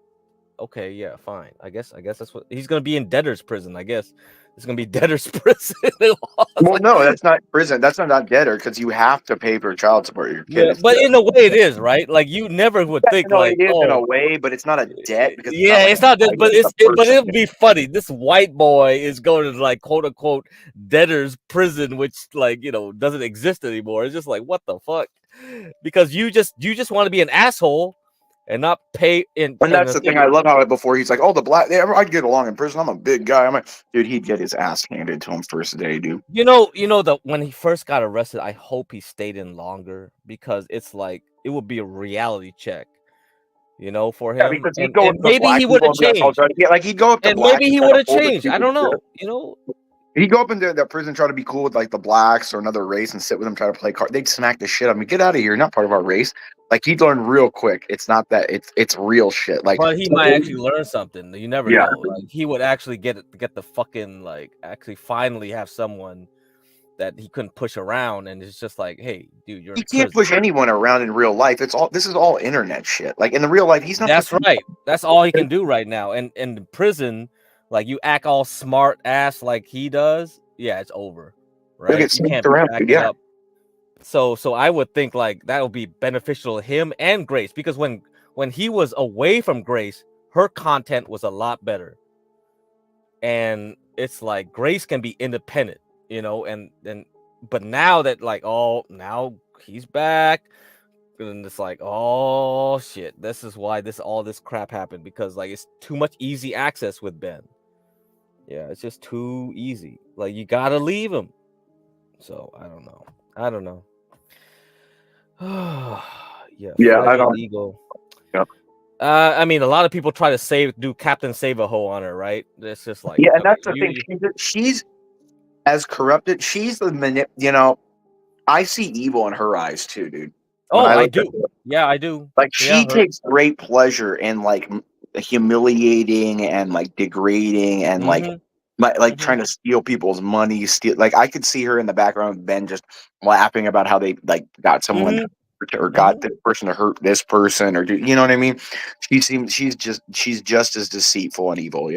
okay, yeah, fine. I guess that's what he's gonna be in debtor's prison. I guess it's gonna be debtor's prison. Well, no, that's not prison. That's not debtor because you have to pay for child support. Your kid. Yeah, but in a way, it is right. Like you never would think like, it is in a way, but it's not a debt because it's not. But it'll be funny. This white boy is going to like quote unquote debtor's prison, which like doesn't exist anymore. It's just like what the fuck, because you just want to be an asshole and not pay in. And that's the thing. I love how before he's like, "Oh, the black, I'd get along in prison. I'm a big guy." I'm like, dude, he'd get his ass handed to him first day, dude. You know that when he first got arrested, I hope he stayed in longer because it's like it would be a reality check, for him. Yeah, because and maybe he would have changed. Like he'd go up to and maybe he would have changed. I don't know. He'd go up into that prison, try to be cool with like the blacks or another race and sit with them, try to play cards. They'd smack the shit out of me. Get out of here. You're not part of our race. Like he'd learn real quick. It's not that it's real shit. Like, but he might actually learn something. You never know. Like he would actually get the fucking like actually finally have someone that he couldn't push around, and it's just like, hey, dude, you can't push anyone around in real life. This is all internet shit. Like in the real life, he's not. That's right. That's all he can do right now. And in prison, like you act all smart ass like he does, yeah, it's over. Right? You can't back it up. So I would think like that would be beneficial to him and Grace, because when he was away from Grace, her content was a lot better. And it's like Grace can be independent, but now that like now he's back, and it's like, oh shit, this is why all this crap happened, because like it's too much easy access with Ben. Yeah, it's just too easy. Like you gotta leave him. So I don't know. Yeah, I don't. Ego. Yeah. I mean, a lot of people try to do Captain Save-A-Ho on her, right? It's just like, yeah, and that's the thing. She's as corrupted. She's the I see evil in her eyes too, dude. I do. Yeah, I do. Like she takes great pleasure in like humiliating and like degrading and like trying to steal people's money. Like I could see her in the background with Ben just laughing about how they like got someone or got this person to hurt this person, or you know what I mean? She's just as deceitful and evil,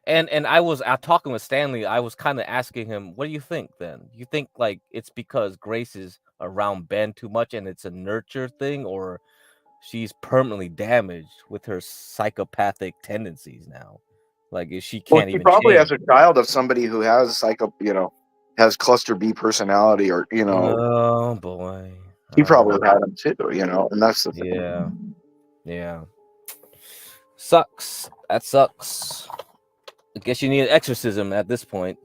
And I was talking with Stanley. I was kind of asking him, what do you think then? You think like it's because Grace is around Ben too much and it's a nurture thing, or she's permanently damaged with her psychopathic tendencies now? Like she can't even probably change. as a child of somebody who has has cluster B personality, or oh boy, he probably had them too, and that's the thing. Yeah, sucks. That sucks. I guess you need an exorcism at this point.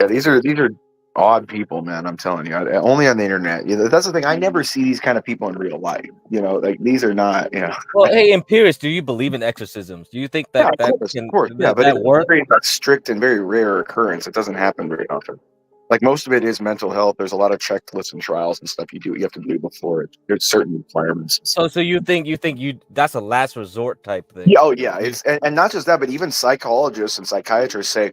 Yeah, these are odd people, man. I'm telling you, only on the internet. That's the thing. I never see these kind of people in real life. Like these are not. Well, hey, Imperius, do you believe in exorcisms? Do you think that of course, yeah, but it's very strict and very rare occurrence. It doesn't happen very often. Like most of it is mental health. There's a lot of checklists and trials and stuff you have to do before it. There's certain requirements. So you think that's a last resort type thing? Yeah, it's and not just that, but even psychologists and psychiatrists say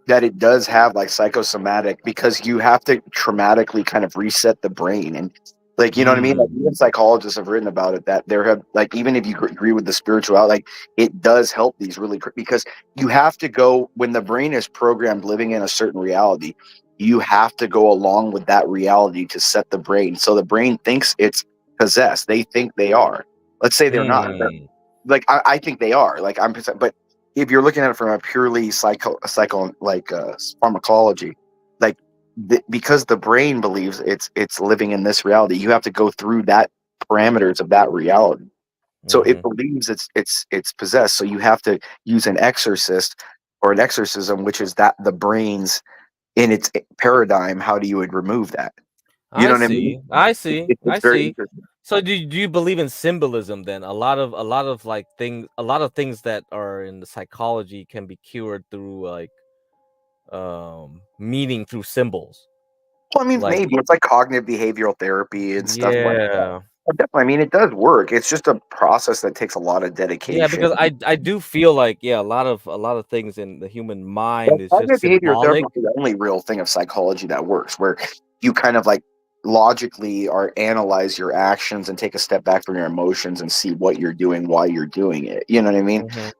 that it does have like psychosomatic, because you have to traumatically kind of reset the brain, and like what I mean. Like even psychologists have written about it, that there have like, even if you agree with the spirituality, like it does help these really, because you have to go when the brain is programmed living in a certain reality. You have to go along with that reality to set the brain. So the brain thinks it's possessed. They think they are. Let's say they're not. Like I think they are. Like I'm, but if you're looking at it from a purely pharmacology, like because the brain believes it's living in this reality, you have to go through that parameters of that reality. So it believes it's possessed. So you have to use an exorcist or an exorcism, which is that the brain's in its paradigm. How do you would remove that? You know what I mean? I see. It's I very see. interesting. So do you believe in symbolism then? A lot of like things, a lot of things that are in the psychology can be cured through like meaning through symbols. Well, I mean, Like, maybe it's like cognitive behavioral therapy and stuff like that. yeah. Well, definitely. I mean, it does work. It's just a process that takes a lot of Yeah, dedication. because I do feel like, yeah, a lot of things in the human mind Well, is just cognitive behavioral therapy symbolic. is the only real thing of psychology that works, where you kind of like logically or analyze your actions and take a step back from your emotions and see what you're doing, why you're doing it. You know what I mean? Mhm.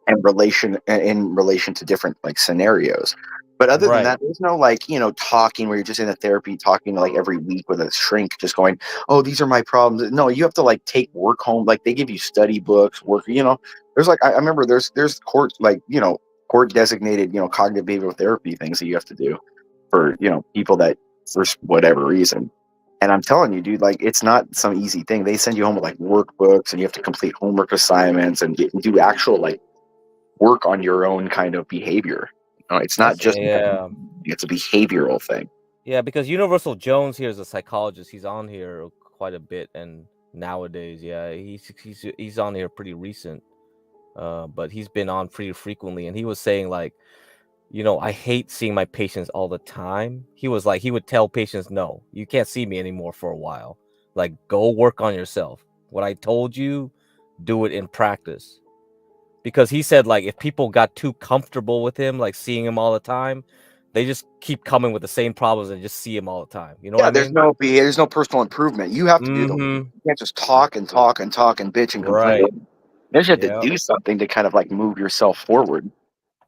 And in relation to different like scenarios. But other than Right. that, there's no like, talking where you're just in a therapy talking like every week with a shrink, just going, oh, these are my problems. No, you have to like take work home. Like they give you study books, there's like, I remember there's court, like, court designated, cognitive behavioral therapy things that you have to do for, people that for whatever reason. And I'm telling you, dude, like it's not some easy thing. They send you home with like workbooks and you have to complete homework assignments and do actual like work on your own kind of behavior. It's not just Yeah. it's a behavioral thing. Yeah, because Universal Jones here is a psychologist. He's on here quite a bit, and nowadays, yeah, he's on here pretty recent. But he's been on pretty frequently, and he was saying like, I hate seeing my patients all the time. He was like, he would tell patients, no, you can't see me anymore for a while. Like, go work on yourself. What I told you, do it in practice. Because he said, like, if people got too comfortable with him, like seeing him all the time, they just keep coming with the same problems and just see him all the time. You know what I mean? There's no personal improvement. You have to do Mm-hmm. you can't just talk and talk and talk and bitch and complain. Right. You have to Yep. do something to kind of like move yourself forward.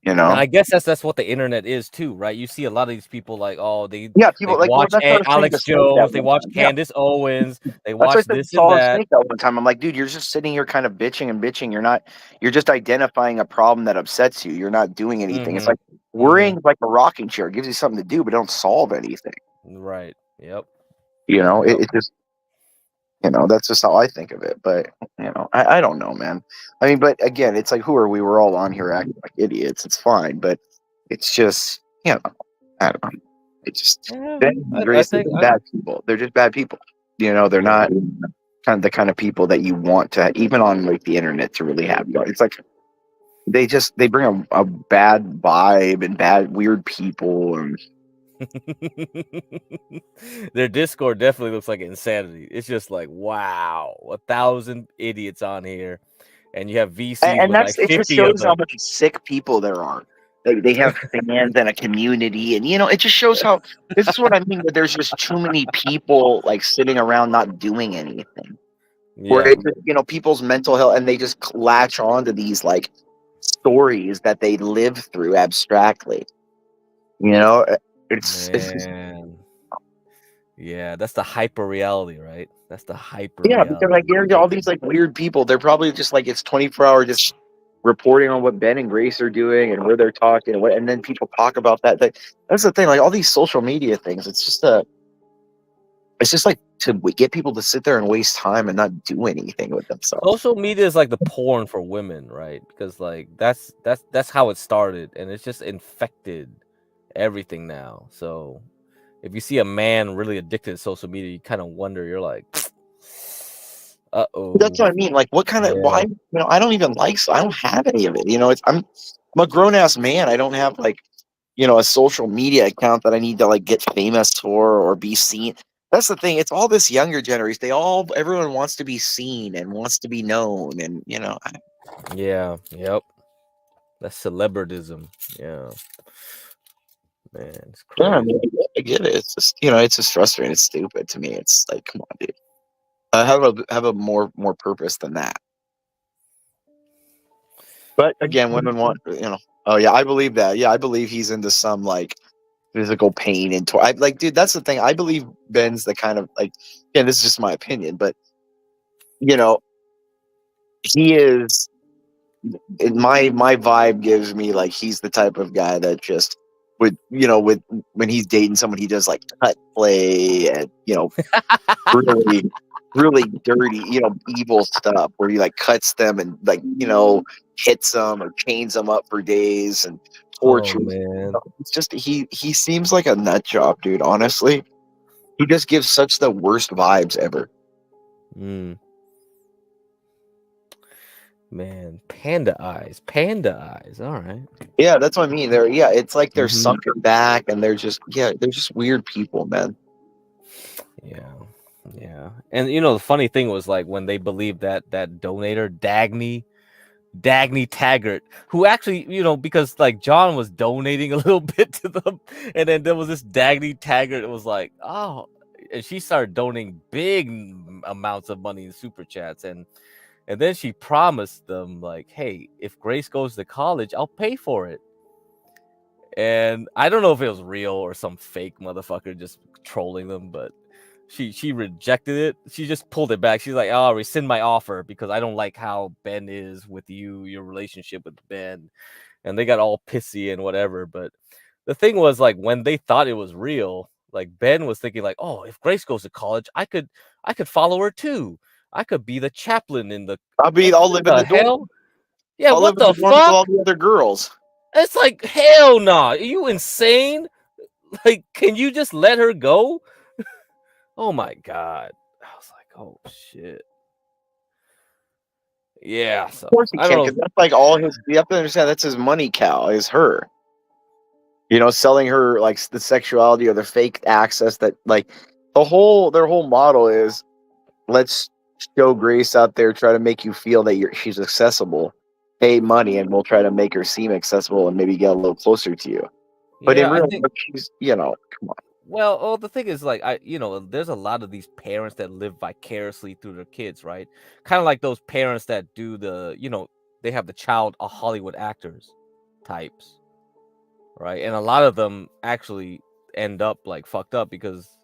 And I guess that's what the internet is too, right? You see a lot of these people like, oh, they People like, well, watch that's what I was saying to Alex Snake that Jones, they one watch time. Yeah. Candace Owens, they That's what I watch said this to and Solid that. Snake that one time. I'm like, dude, you're just sitting here kind of bitching and bitching. You're just identifying a problem that upsets you. You're not doing anything. It's like worrying is like a rocking chair. It gives you something to do, but don't solve anything. Right. Yep. It just, that's just how I think of it. But, I don't know, man. I mean, but again, it's like, who are we? We're all on here acting like idiots. It's fine. But it's just, I don't know. It's just, I think bad people. They're just bad people. They're not kind of the kind of people that you want to, even on like the internet, to really have. It's like they bring a bad vibe and bad weird people and their Discord definitely looks like insanity. It's just like, wow, 1,000 idiots on here, and you have VCs and with that's like it. Just 50 of shows how them. much sick people there are. They have fans and a community, and it just shows how this is what I mean. That there's just too many people like sitting around not doing anything. Where Yeah. it's, people's mental health, and they just latch on to these like stories that they live through abstractly. It's Man. Yeah, that's the hyper reality, right? That's the hyper yeah, reality. because like there's all these like weird people. They're probably just like it's 24-hour just reporting on what Ben and Grace are doing and where they're talking and then people talk about that. That's the thing. Like all these social media things, it's just like to get people to sit there and waste time and not do anything with themselves. Social media is like the porn for women, right? Because like that's how it started, and it's just infected everything now. So if you see a man really addicted to social media, you kind of wonder. You're like, uh-oh. That's what I mean. Like, what kind of why? I don't even I don't have any of it. I'm a grown ass man. I don't have like a social media account that I need to like get famous for or be seen. That's the thing. It's all this younger generation. Everyone wants to be seen and wants to be known, and Yeah. Yep. That's celebritism. Yeah. Man, it's crazy. Yeah, I mean, I get it. It's just it's just frustrating. It's stupid to me. It's like, come on, dude. Have a more purpose than that. But again, women want Oh yeah, I believe that. Yeah, I believe he's into some like physical pain and like, dude. That's the thing. I believe Ben's the kind of like. Again, this is just my opinion, but he is. My vibe gives me like he's the type of guy that just with when he's dating someone, he does like cut play and really really dirty evil stuff where he like cuts them and like hits them or chains them up for days and torture. man. It's just he seems like a nut job, dude. Honestly, he just gives such the worst vibes ever. Man, panda eyes. All right. Yeah, that's what I mean. It's like they're sunken back, and they're just weird people, man. Yeah. And the funny thing was, like, when they believed that donator Dagny Taggart, who actually, because like John was donating a little bit to them, and then there was this Dagny Taggart. It was like, oh, and she started donating big amounts of money in super chats, and then she promised them, like, hey, if Grace goes to college, I'll pay for it. And I don't know if it was real or some fake motherfucker just trolling them, but she rejected it. She just pulled it back. She's like, "Oh, rescind my offer because I don't like how Ben is with you, your relationship with Ben." And they got all pissy and whatever. But the thing was, like, when they thought it was real, like, Ben was thinking, like, "Oh, if Grace goes to college, I could follow her too. I could be the chaplain in the." I'll live in the dorm. Yeah, what the fuck? With all the other girls. It's like, hell no. Nah. Are you insane? Like, can you just let her go? Oh my god. I was like, oh shit. Yeah. So of course he can't, because that's like all his. You have to understand, that's his money cow, is her. Selling her like the sexuality or the fake access that, like, their whole model is, let's show Grace out there, try to make you feel that she's accessible, pay money, and we'll try to make her seem accessible and maybe get a little closer to you. But in real life, she's, come on. Well, the thing is, like, there's a lot of these parents that live vicariously through their kids, right? Kind of like those parents that do they have the child a Hollywood actors types, right? And a lot of them actually end up like fucked up because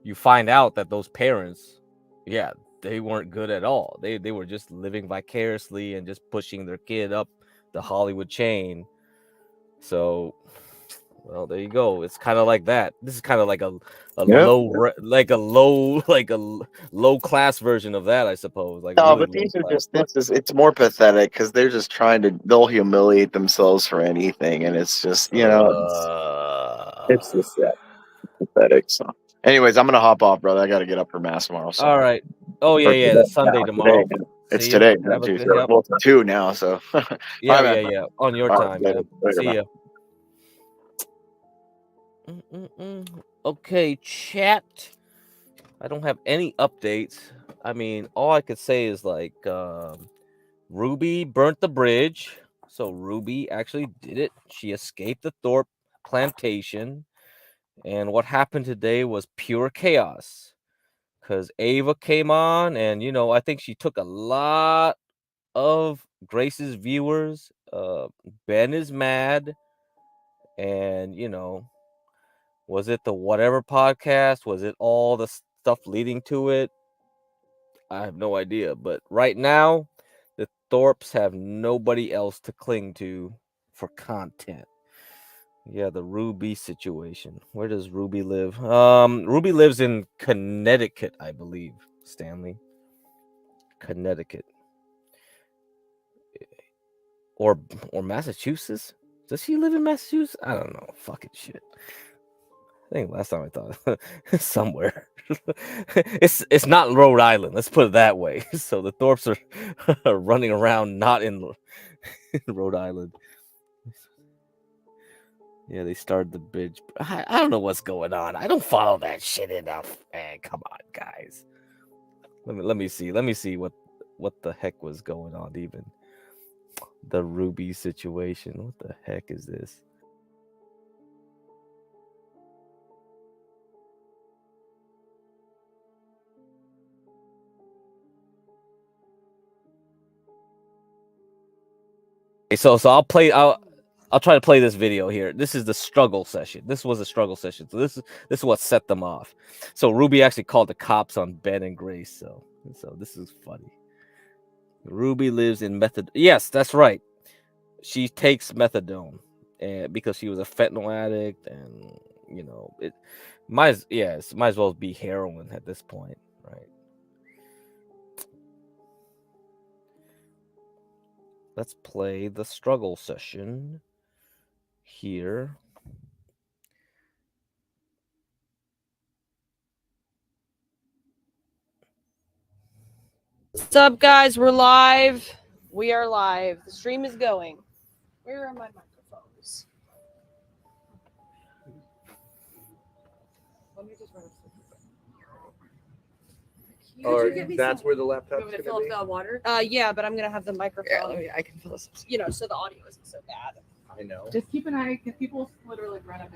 you find out that those parents, they weren't good at all. They were just living vicariously and just pushing their kid up the Hollywood chain. So, well, there you go. It's kind of like that. This is kind of like a low class version of that, I suppose. Like, no, really but these are just, it's more pathetic because they're just they'll humiliate themselves for anything, and it's just it's just pathetic. So, anyways, I'm gonna hop off, brother. I got to get up for mass tomorrow. So. All right. Oh yeah, it's Sunday tomorrow. It's today. Well, it's 2 now. So. Yeah. On your time, man. See ya. Okay, chat. I don't have any updates. I mean, all I could say is, like, Ruby burnt the bridge. So Ruby actually did it. She escaped the Thorpe plantation. And what happened today was pure chaos. Because Ava came on, and, I think she took a lot of Grace's viewers. Ben is mad. And, was it the whatever podcast? Was it all the stuff leading to it? I have no idea. But right now, the Thorpes have nobody else to cling to for content. Yeah, the Ruby situation. Where does Ruby live? Ruby lives in Connecticut, I believe, Stanley. Connecticut. Or Massachusetts? Does she live in Massachusetts? I don't know. Fucking shit. I think last time I thought somewhere. It's not Rhode Island. Let's put it that way. So the Thorpes are running around not in Rhode Island. Yeah, they started the bridge. I don't know what's going on. I don't follow that shit enough. Man, come on, guys. Let me see. Let me see what the heck was going on. Even the Ruby situation. What the heck is this? So I'll try to play this video here. This is the struggle session. This was a struggle session. So this is what set them off. So Ruby actually called the cops on Ben and Grace. So this is funny. Ruby lives in method. Yes, that's right. She takes methadone, and because she was a fentanyl addict, and it might as well be heroin at this point, right? Let's play the struggle session here. What's up, guys? We're live. We are live. The stream is going. Where are my microphones? Let me just run Or that's where the laptop's going to going fill to be? up the water? Yeah, but I'm going to have the microphone. Yeah, I can fill this. You know, so the audio isn't so bad. I know. Just keep an eye, because people literally run up.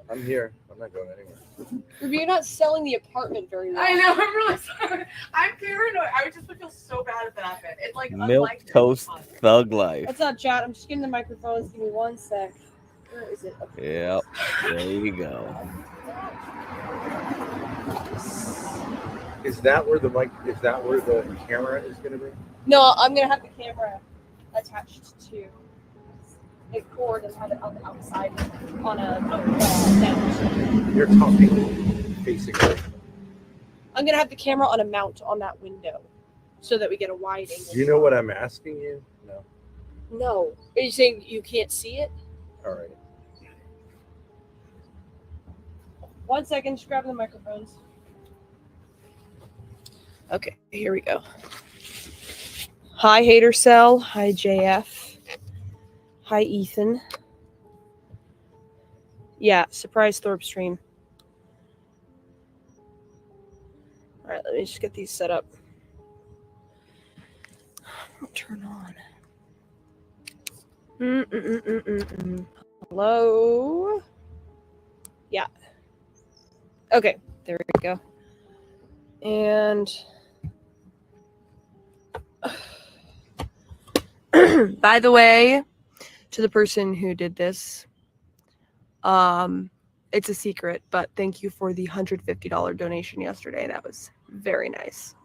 I'm here. I'm not going anywhere. You're not selling the apartment very well. I know. I'm really sorry. I'm paranoid. I would just feel so bad if that happened. It's like Milk Toast Thug Life. That's not chat. I'm just getting the microphones. Give me 1 sec. Where is it? Okay. Yep. There you go. Is that where the mic? Is that where the camera is going to be? No, I'm gonna have the camera attached to a cord and have it on the outside on a mount. You're talking basically. I'm gonna have the camera on a mount on that window, so that we get a wide angle. Do you know what I'm asking you? No. No. Are you saying you can't see it? All right. 1 second. Just grab the microphones. Okay, here we go. Hi, Hater Cell. Hi, JF. Hi, Ethan. Yeah, surprise Thorpe stream. All right, let me just get these set up. Turn on. Hello. Yeah. Okay, there we go. And by the way, to the person who did this, it's a secret, but thank you for the $150 donation yesterday. That was very nice.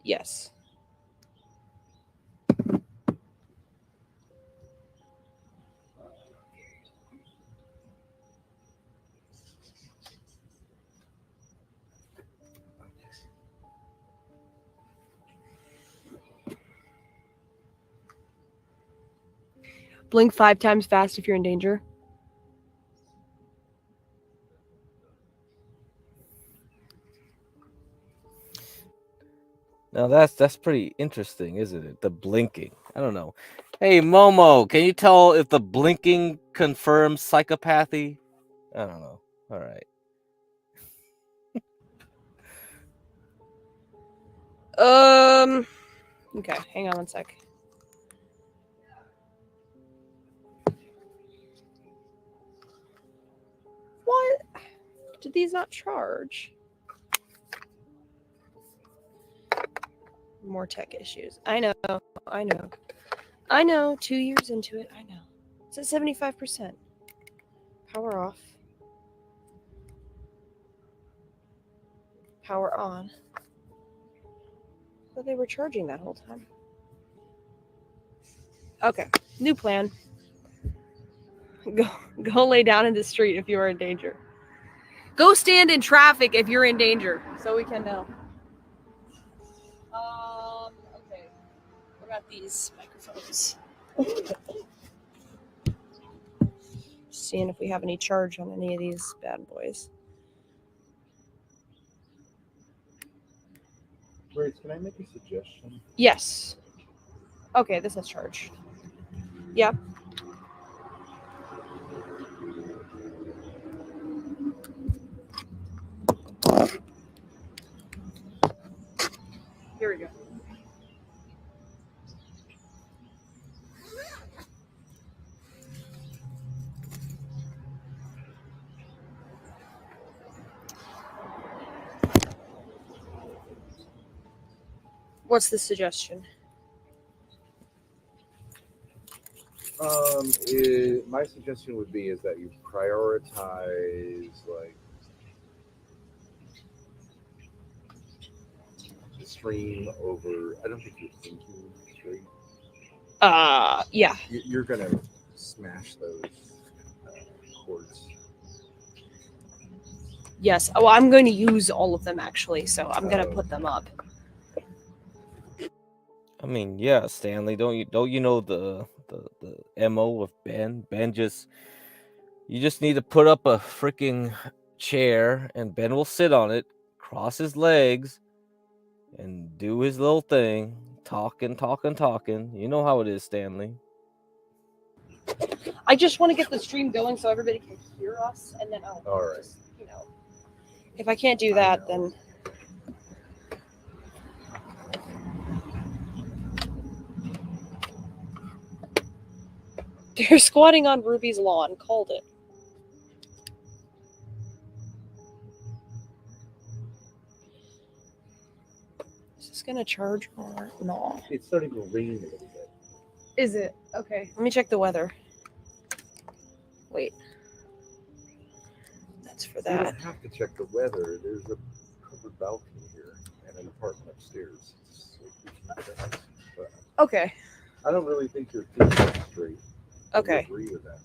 Yes. Blink 5 times fast if you're in danger. Now that's pretty interesting, isn't it? The blinking. I don't know. Hey Momo, can you tell if the blinking confirms psychopathy? I don't know. All right. Okay, hang on 1 sec. What? Did these not charge? More tech issues. I know. 2 years into it, I know. It's at 75%. Power off. Power on. But they were charging that whole time. Okay, new plan. Go lay down in the street if you are in danger. Go stand in traffic if you're in danger, so we can know. Okay. What about these microphones? Seeing if we have any charge on any of these bad boys. Grace, can I make a suggestion? Yes. Okay, this has charge. Yeah. Here we go. What's the suggestion? My suggestion would be is that you prioritize like the stream over. I don't think you're thinking straight. Yeah. You're gonna smash those chords. Yes. Oh, I'm going to use all of them actually, so I'm going to put them up. I mean, yeah, Stanley, don't you know the MO of Ben? Ben you just need to put up a freaking chair and Ben will sit on it, cross his legs, and do his little thing, talking. You know how it is, Stanley. I just want to get the stream going so everybody can hear us, and then I'll just, if I can't do that, then they're squatting on Ruby's lawn. Called it. Is this gonna charge or no? It's starting to rain a little bit. Is it? Okay. Let me check the weather. Wait. That's for You that. don't have to check the weather. There's a covered balcony here and an apartment upstairs. But Okay. I don't really think you're thinking straight. Okay. I agree with that.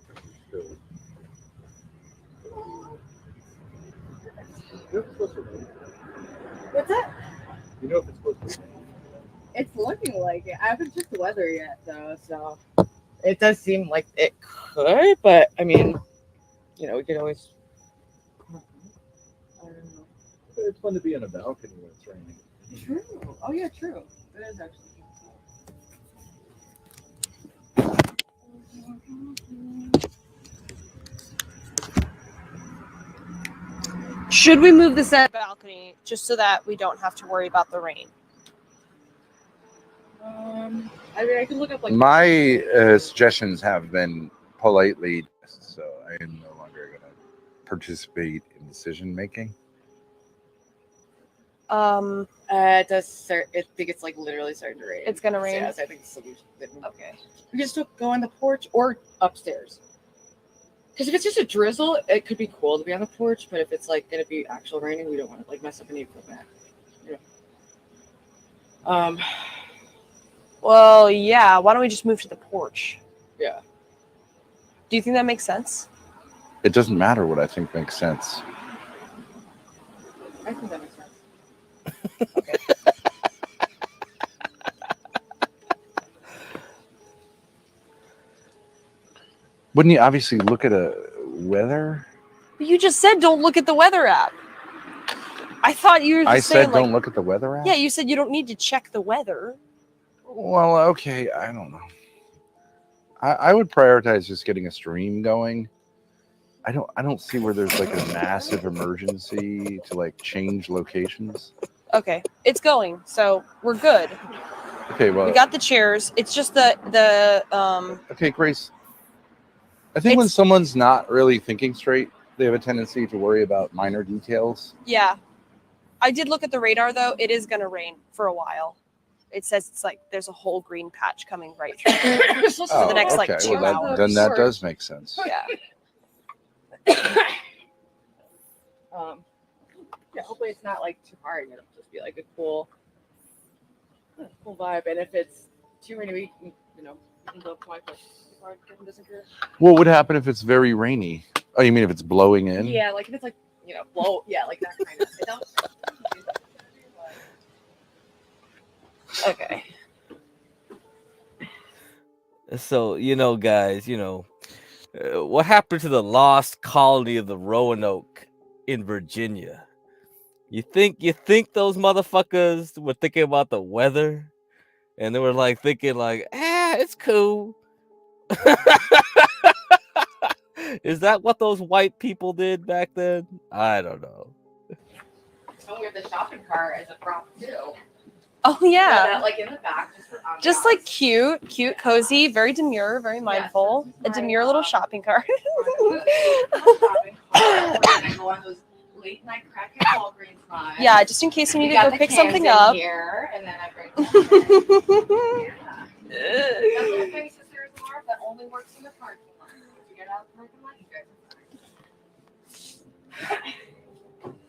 You're still. You know if it's supposed to rain? What's that? You know if it's supposed to rain? It's looking like it. I haven't checked the weather yet, though, so it does seem like it could. But I mean, we could always. I don't know. It's fun to be on a balcony when it's raining. True. Oh yeah, true. It is actually. Should we move the set balcony just so that we don't have to worry about the rain? I mean, I can look up like My suggestions have been politely, so I am no longer going to participate in decision making. It does start. I think it's like literally starting to rain. It's gonna rain? Yes, I think the solution. Okay. We just go on the porch or upstairs. Because if it's just a drizzle, it could be cool to be on the porch. But if it's like gonna be actual raining, we don't want to like mess up any equipment. Well, yeah. Why don't we just move to the porch? Yeah. Do you think that makes sense? It doesn't matter what I think makes sense. I think that makes sense. Wouldn't you obviously look at a weather? But you just said don't look at the weather app. I thought you were just saying, said don't look at the weather app? Yeah, you said you don't need to check the weather. Well, okay, I don't know. I would prioritize just getting a stream going. I don't see where there's like a massive emergency to like change locations. Okay, it's going, so we're good. Okay, well, We got the chairs. It's just the okay, Grace. I think when someone's not really thinking straight, they have a tendency to worry about minor details. Yeah. I did look at the radar though. It is gonna rain for a while. It says it's like there's a whole green patch coming right through for the next like 2 hours. Then that does make sense. Yeah. Yeah, hopefully it's not like too hard. It'll just be like a cool vibe. And if it's too rainy, we can go up to my place. What would happen if it's very rainy? Oh, you mean if it's blowing in? Yeah, like if it's like blow. Yeah, like that kind of. It don't. Okay. So guys, what happened to the lost colony of the Roanoke in Virginia? You think those motherfuckers were thinking about the weather, and they were like thinking like, it's cool. Is that what those white people did back then? I don't know. And we have the shopping cart as a prop too. Oh yeah. That, like in the back, Just like cute, cozy, very demure, very mindful. A demure little shopping cart. Late night crackhead Walgreens vibe. Yeah, just in case you need to go pick something up. Here, and then I bring That's what faces there is more that only works in the parking lot. If you get out of the parking lot, you guys are fine.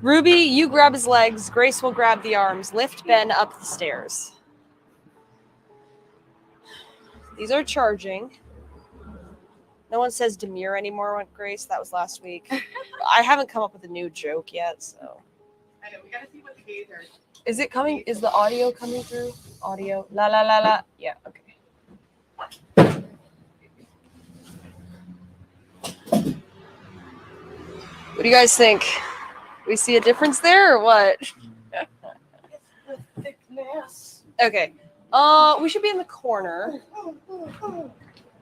Ruby, you grab his legs. Grace will grab the arms. Lift Ben up the stairs. These are charging. No one says demure anymore, Grace. That was last week. I haven't come up with a new joke yet, so. I know, we gotta see what days are. Is it coming? Is the audio coming through? Audio. La la la la. Yeah, okay. What do you guys think? We see a difference there or what? The thickness. Okay. We should be in the corner.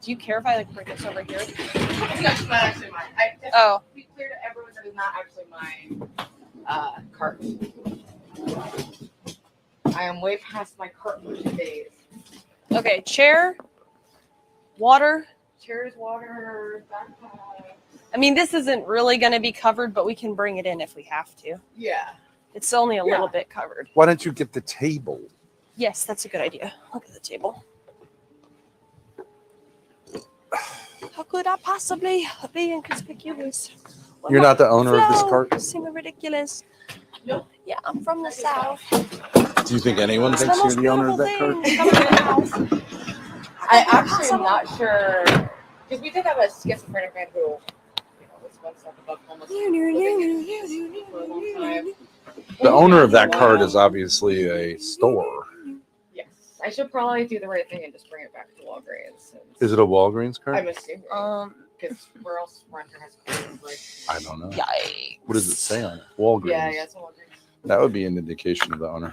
Do you care if I like bring this over here? That's not actually mine. We cleared everyone that is not actually my cart. I am way past my cart pushing days. Okay, chair, water. Chairs, water, backpack. I mean, this isn't really going to be covered, but we can bring it in if we have to. Yeah. It's only a little bit covered. Why don't you get the table? Yes, that's a good idea. Look at the table. How could I possibly be inconspicuous? You're not the owner of this cart? Seem ridiculous. Nope. Yeah, I'm from the South. Do you think anyone thinks you're the owner of that cart? I actually am not sure. Because we did have a schizophrenic man who, was one step above homeless for a long time. The owner of that cart is obviously a store. Yes. I should probably do the right thing and just bring it back to Walgreens. Is it a Walgreens cart? I'm assuming. Because where else Renter has I don't know. Yikes. What does it say on it? Walgreens. Yeah, it's Walgreens. That would be an indication of the owner.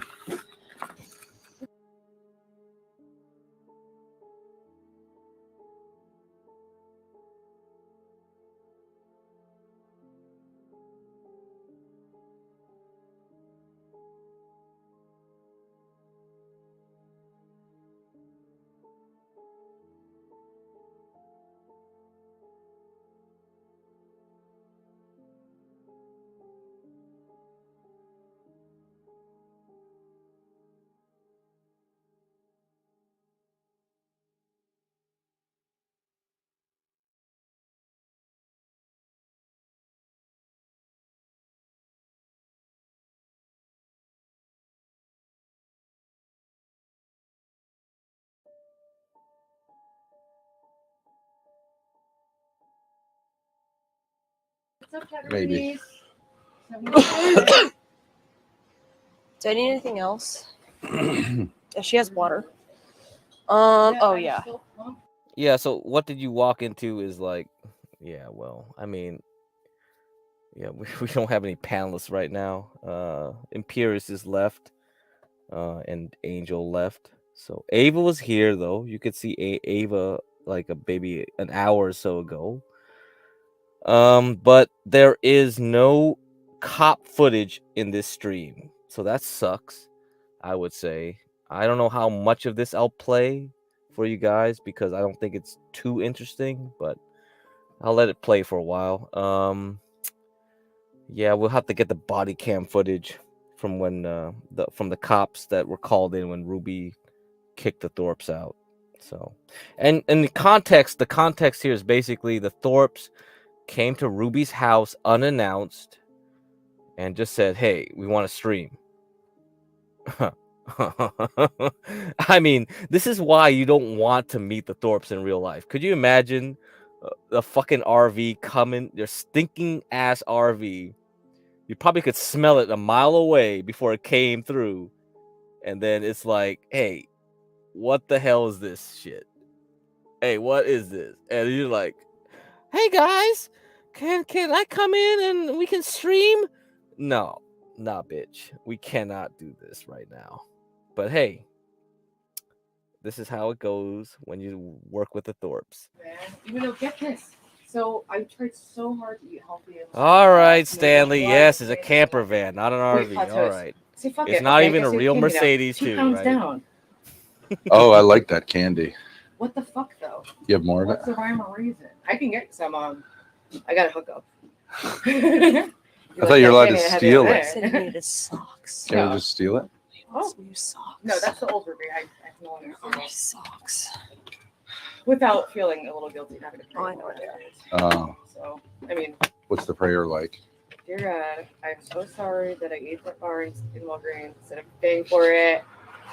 What's up, Maybe. Do I need anything else? Yeah, she has water. Oh yeah. Yeah, so what did you walk into is like, yeah, well, I mean, yeah, we don't have any panelists right now. Imperius is left, and Angel left. So Ava was here though. You could see Ava like an hour or so ago. But there is no cop footage in this stream, so that sucks. I would say I don't know how much of this I'll play for you guys because I don't think it's too interesting, but I'll let it play for a while. Yeah, we'll have to get the body cam footage from when from the cops that were called in when Ruby kicked the Thorpes out. So, and the context here is basically the Thorpes came to Ruby's house unannounced and just said, "Hey, we want to stream." I mean, this is why you don't want to meet the Thorpes in real life. Could you imagine the fucking RV coming, their stinking ass RV? You probably could smell it a mile away before it came through. And then it's like, hey, what the hell is this shit? Hey, what is this? And you're like, hey guys, can I come in and we can stream? No, nah, bitch. We cannot do this right now. But hey, this is how it goes when you work with the Thorpes. Man, even though, get this. So I tried so hard to eat healthy. All right, Stanley. Yes, it's a camper van, not an RV. All right. See, fuck it's it. not Okay, even a real Mercedes, 2 too, pounds right? down. Oh, I like that candy. What the fuck, though? You have more of it? What's the rhyme or reason? I can get some. I got a hookup. I thought you were allowed to steal it. Needed socks. Can we just steal it? Oh, new socks. No, that's the old Ruby. I no longer Oh, socks. without feeling a little guilty having to pray. Oh, I know what for it. Oh. So, I mean, What's the prayer like? dear God, I'm so sorry that I ate that bar in Walgreens instead of paying for it.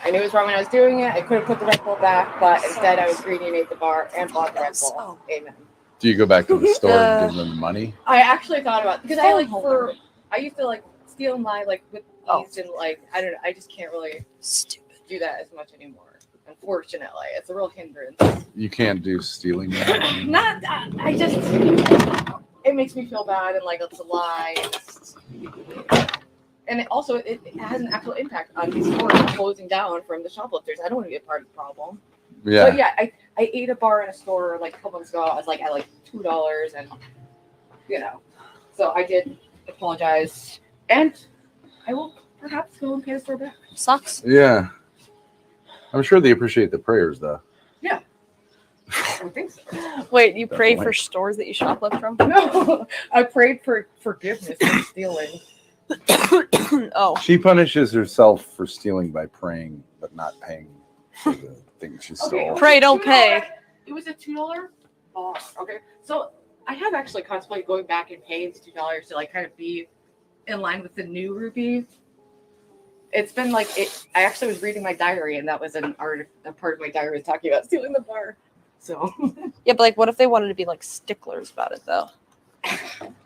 I knew it was wrong when I was doing it. I could have put the Red Bull back, but instead I was greedy and ate the bar and bought the Red Bull. Amen. Do you go back to the store and give them money? I actually thought about because I used to like steal my like with these and like I don't know. I just can't really do that as much anymore. Unfortunately, it's a real hindrance. You can't do stealing now? Not. I just. It makes me feel bad and like it's a lie. And it has an actual impact on these stores closing down from the shoplifters. I don't want to be a part of the problem. Yeah. But yeah, I ate a bar in a store like a couple months ago. I was like at like $2 and so I did apologize and I will perhaps go and pay the store back. Sucks. Yeah. I'm sure they appreciate the prayers though. Yeah. I think so. Wait, you prayed for stores that you shoplift from? No, I prayed for forgiveness for stealing. Oh. She punishes herself for stealing by praying but not paying for the thing she stole. Pray, don't pay. It was a $2 bar. Okay, so I have actually contemplated going back and paying the $2 to like kind of be in line with the new Ruby. It's been like I actually was reading my diary, and that was a part of my diary was talking about stealing the bar. So yeah, but like, what if they wanted to be like sticklers about it though?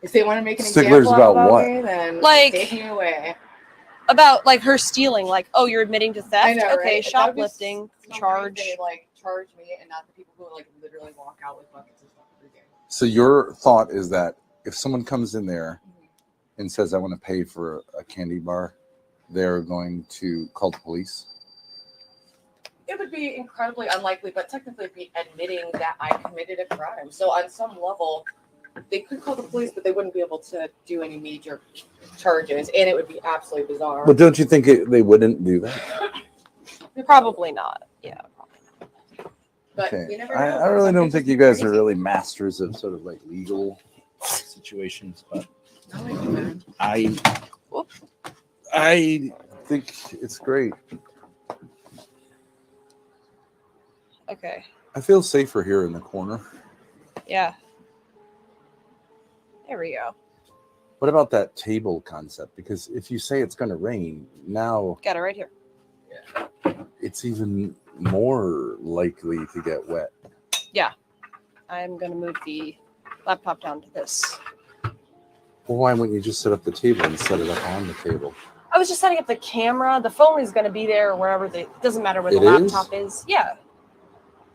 If they want to make an sticklers example about what? me, then like take me away. About like her stealing, like, oh, you're admitting to theft. I know, okay, right? shoplifting Charge. charge. They like charge me, and not the people who like literally walk out with buckets and stuff every day. So your thought is that if someone comes in there and says, I want to pay for a candy bar, they're going to call the police? It would be incredibly unlikely, but technically be admitting that I committed a crime. So on some level, they could call the police, but they wouldn't be able to do any major charges, and it would be absolutely bizarre. But don't you think they wouldn't do that? Probably not. Yeah. But Okay. you never know. I really don't think you guys are really masters of sort of like legal situations, but I think it's great. Okay. I feel safer here in the corner. Yeah. There we go. What about that table concept? Because if you say it's going to rain, now Got it right here. it's even more likely to get wet. Yeah. I'm gonna move the laptop down to this. Well, why wouldn't you just set up the table and set it up on the table? I was just setting up the camera. The phone is gonna be there wherever it doesn't matter where the It is? laptop is. Yeah.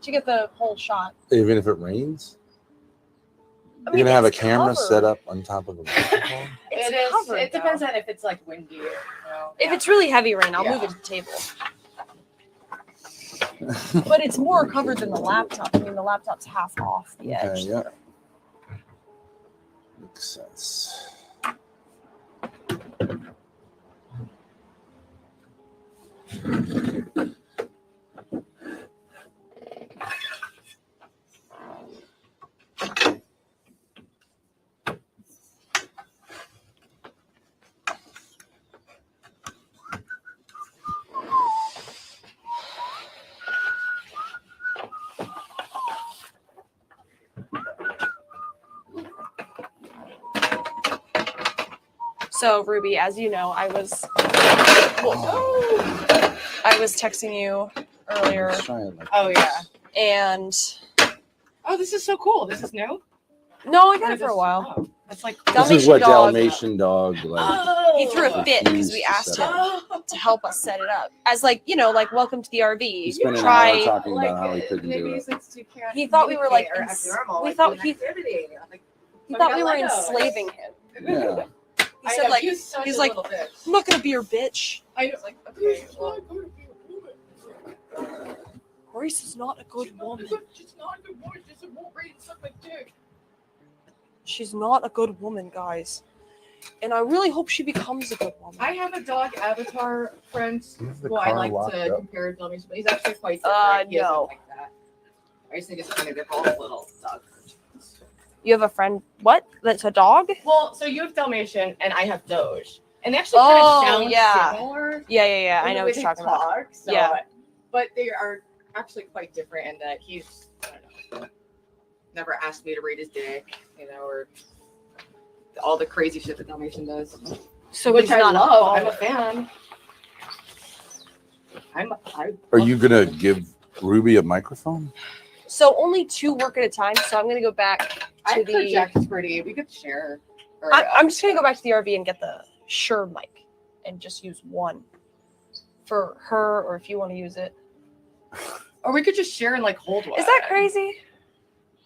To get the whole shot. Even if it rains? I You're mean, going to have a it's camera covered. set up on top of a microphone? It is. covered, It depends on if it's like windy. If it's really heavy rain, I'll move it to the table. But it's more covered than the laptop. I mean, the laptop's half off the edge. Okay, yeah. Makes sense. So Ruby, as you know, I was texting you earlier. Oh yeah. And oh, this is so cool. This is new. No, I got it for a while. Oh, it's like This is what Dalmatian dog like. He threw a fit because we asked him to help us set it up. As like, you know, like welcome to the RV. He spent an Try. hour talking about how he couldn't do it. He thought we were like we thought he thought we were enslaving him. Yeah. He said like he's like I'm not gonna be your bitch. I know, like okay. Well, Grace is not a good woman. she's not a good woman. She's a won't read and suck my dick. She's not a good woman, guys. And I really hope she becomes a good woman. I have a dog avatar friend the who I car like locked to up? compare to Dalmatian, but he's actually quite different. He no. doesn't like that. I just think it's funny they're both little dog cartoons. You have a friend, what? That's a dog? Well, so you have Dalmatian and I have Doge. And they actually kind of sound similar. Yeah. in I the know way what you're they talking about. talk, so, Yeah. But they are actually quite different in that he's, I don't know, never asked me to read his dick, you know, or all the crazy shit that Dalmatian does. So which he's I not a love. I'm a follower. fan. Are you gonna give Ruby a microphone? So only 2 work at a time. So I'm gonna go back to the. Jacket's pretty. We could share. I'm just gonna go back to the RV and get the Shure mic, and just use one for her, or if you want to use it. Or we could just share and like hold one. Is that crazy?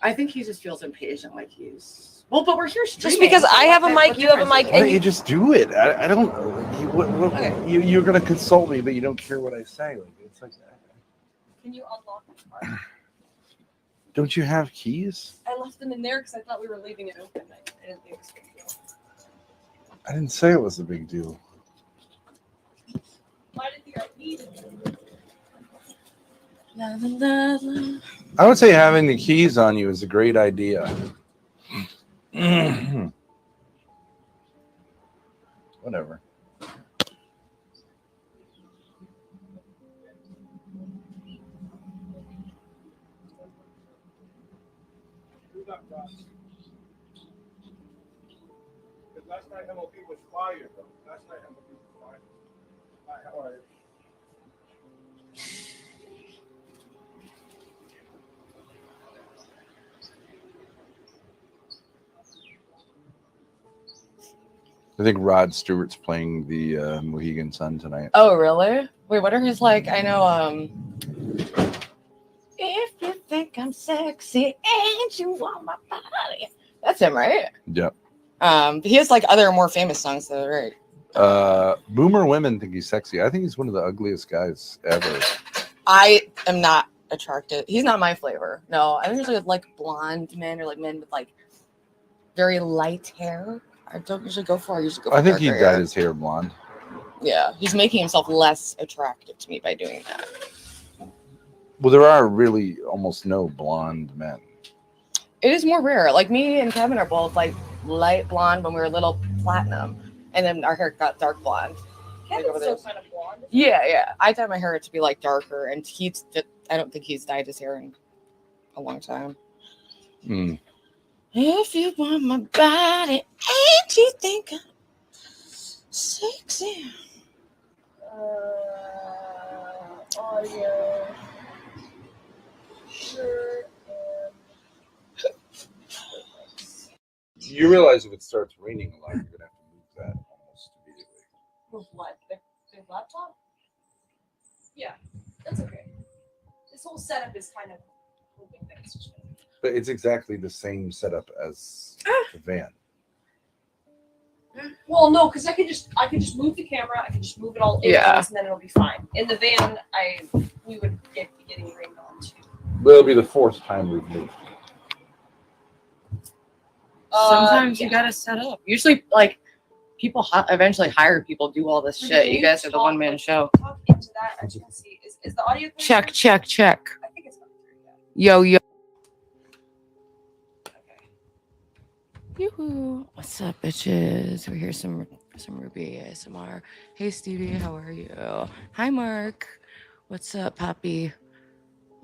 I think he just feels impatient, like he's. Well, but we're here streaming. Just because I have a mic, you have a mic, Why don't and you just do it? I don't. You're gonna consult me, but you don't care what I say. Like it's like that. Can you unlock the car? Don't you have keys? I left them in there because I thought we were leaving it open. I didn't think it was a big deal. I didn't say it was a big deal. Why did the RV? I would say having the keys on you is a great idea. Whatever. Last night MOP was fired, though. Last night MOP was fired. All right. I think Rod Stewart's playing the Mohegan Sun tonight. Oh, really? Wait, what are his like? I know. If you think I'm sexy, ain't you on my body? That's him, right? Yep. He has like other more famous songs though, right? Boomer women think he's sexy. I think he's one of the ugliest guys ever. I am not attracted. He's not my flavor. No, I usually like blonde men or like men with like very light hair. I don't usually go for. I usually go for. I think he darker dyed hair. his hair blonde. Yeah, he's making himself less attractive to me by doing that. Well, there are really almost no blonde men. It is more rare. Like me and Kevin are both like light blonde when we were little platinum, and then our hair got dark blonde. Kevin's still kind of blonde. Yeah, yeah. I dyed my hair to be like darker, and he's. I don't think he's dyed his hair in a long time. Hmm. If you want my body, ain't you think I'm sexy? Audio. Sure. You realize if it starts raining a lot, you're gonna have to move that almost immediately. With what? The laptop? Yeah, that's okay. This whole setup is kind of moving things. But it's exactly the same setup as the van. Well, no, because I can just move the camera. I can just move it all in, Yeah. and then it'll be fine. In the van, we would be getting rained on too. But it'll be the fourth time we've moved. Sometimes you gotta set up. Usually, like people eventually hire people do all this shit. You guys are the one man show. Talk into that. As you can see, is the audio? Check. I think it's coming through. Yo. Yoo-hoo. What's up, bitches? We hear some Ruby ASMR. Hey, Stevie, how are you? Hi, Mark. What's up, Poppy?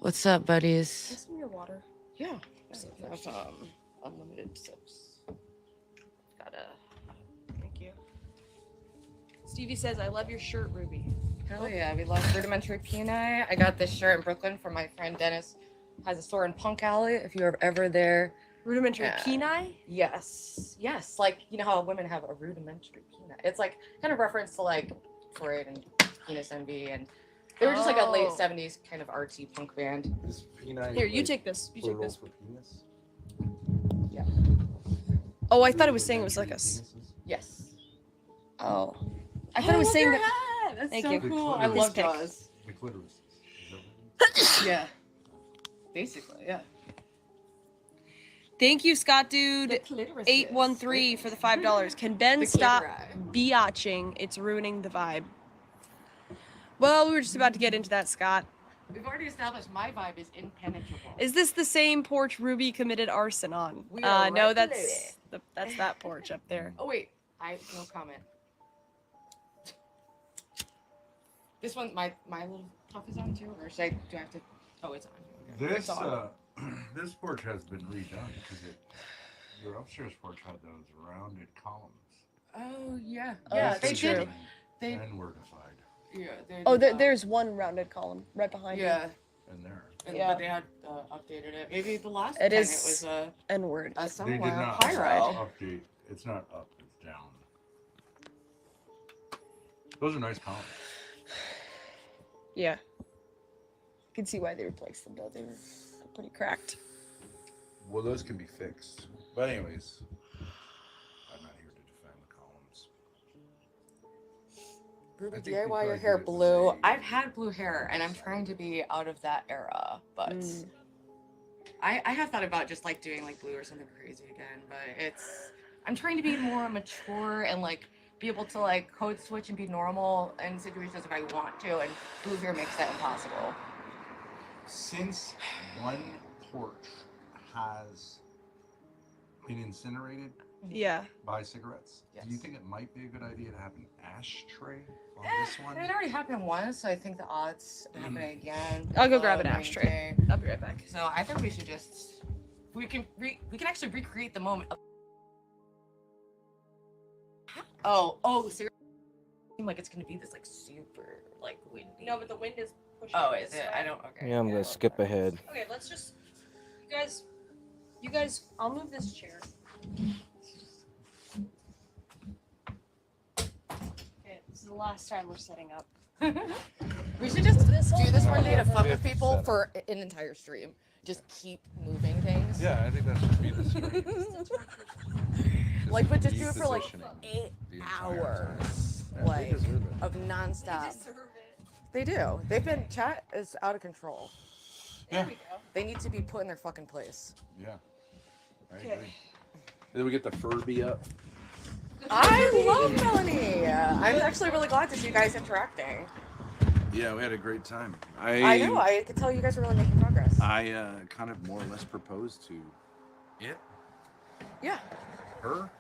What's up, buddies? Some of your water. Yeah. Have, unlimited sips. Thank you. Stevie says, "I love your shirt, Ruby." Hell yeah, we love rudimentary peni. I got this shirt in Brooklyn from my friend Dennis. Has a store in Punk Alley. If you're ever there. Rudimentary peni? Yes. Like, you know how women have a rudimentary peni? It's like kind of reference to like Freud and penis envy, and they were just like a late 70s kind of artsy punk band. Here, you take this. You take this. For penis? Yeah. Oh, I thought it was saying it was like a. Yes. Oh. I thought it was saying that. That's Thank so you. cool. I love pick. Jaws. Yeah. Basically, yeah. Thank you, Scott Dude 813 for the $5. Can Ben stop biatching? It's ruining the vibe. Well, we were just about to get into that, Scott. We've already established my vibe is impenetrable. Is this the same porch Ruby committed arson on? We are No, right that's that porch up there. Oh wait, no comment. This one, my little puff is on too, or do I have to? Oh, it's on. Okay. This It's on. this porch has been redone because your upstairs porch had those rounded columns. Oh yeah, Oh, yeah. that's They true. did. They And wortified. yeah. Oh, there's one rounded column right behind you. Yeah. in there. Yeah. But they had updated it. Maybe the last It time is it was a N-word. A They similar did not pyro. update. It's not up. It's down. Those are nice columns. Yeah. You can see why they replaced them though. They were pretty cracked. Well, those can be fixed. But anyways, I'm not here to defend the columns. Ruby, I think we DIY your probably hair did it blue. the I've had blue hair, and I'm trying to be out of that era. But I have thought about just like doing like blue or something crazy again. But I'm trying to be more mature and like be able to like code switch and be normal in situations if I want to. And blue hair makes that impossible. Since one porch has been incinerated by cigarettes, do you think it might be a good idea to have an ashtray on this one? It already happened once, so I think the odds of happening again. I'll go grab an ashtray. I'll be right back. So I think we should just we can actually recreate the moment. Seriously, seems like it's gonna be this like super like windy. No, but the wind is pushing. Oh, is it? I don't. Okay. Yeah, I'm gonna skip ahead. Okay, let's just. You guys. I'll move this chair. Okay, this is the last time we're setting up. We should just do this one day to fuck with people for an entire stream. Just keep moving things. Yeah, I think that should be the stream. Like, but just do it for like 8 hours, like of nonstop. They do. They've been chat is out of control. Yeah. There we go. They need to be put in their fucking place. Yeah. I agree. Then we get the Furby up. I love Melanie. I'm actually really glad to see you guys interacting. Yeah, we had a great time. I know. I could tell you guys are really making progress. I kind of more or less proposed to it. Yeah. Her?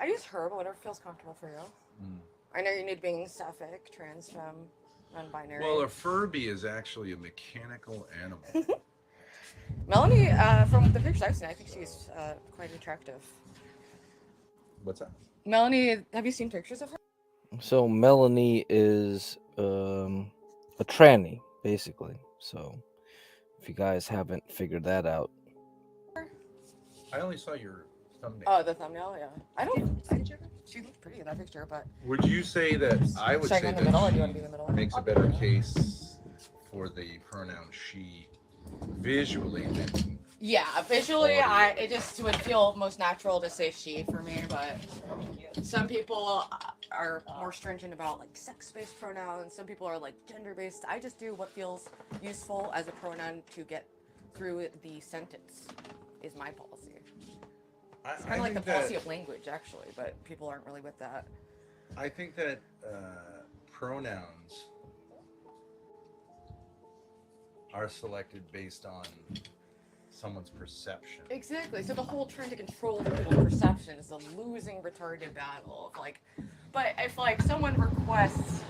I use her, but whatever feels comfortable for you. I know you need being sapphic, trans, femme, non-binary. Well, a Furby is actually a mechanical animal. Melanie, from the pictures I've seen, I think she's quite attractive. What's that? Melanie, have you seen pictures of her? So Melanie is a tranny, basically. So if you guys haven't figured that out, I only saw your thumbnail. Oh, the thumbnail, yeah. She looked pretty in that picture, but. Would you say that I would say in the middle, or do you want to be in the middle? that makes a better case for the pronoun she visually than Yeah, visually, it just would feel most natural to say she for me, but some people are more stringent about like sex-based pronouns. Some people are like gender-based. I just do what feels useful as a pronoun to get through the sentence. Is my policy. It's kind of like the policy of language, actually, but people aren't really with that. I think that pronouns are selected based on someone's perception. Exactly. So the whole trying to control people's perception is a losing, retarded battle. But if like someone requests,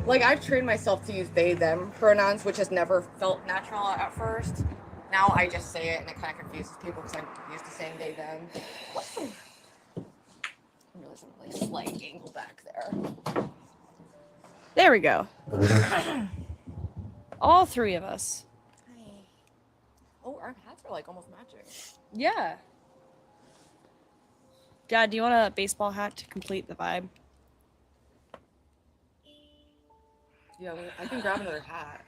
like I've trained myself to use they, them pronouns, which has never felt natural at first. Now I just say it, and it kind of confuses people because I'm used to saying they, them. I'm really some like slight angle back there. There we go. All three of us. Oh, our hats are like almost matching. Yeah. Dad, do you want a baseball hat to complete the vibe? Yeah, I can grab another hat.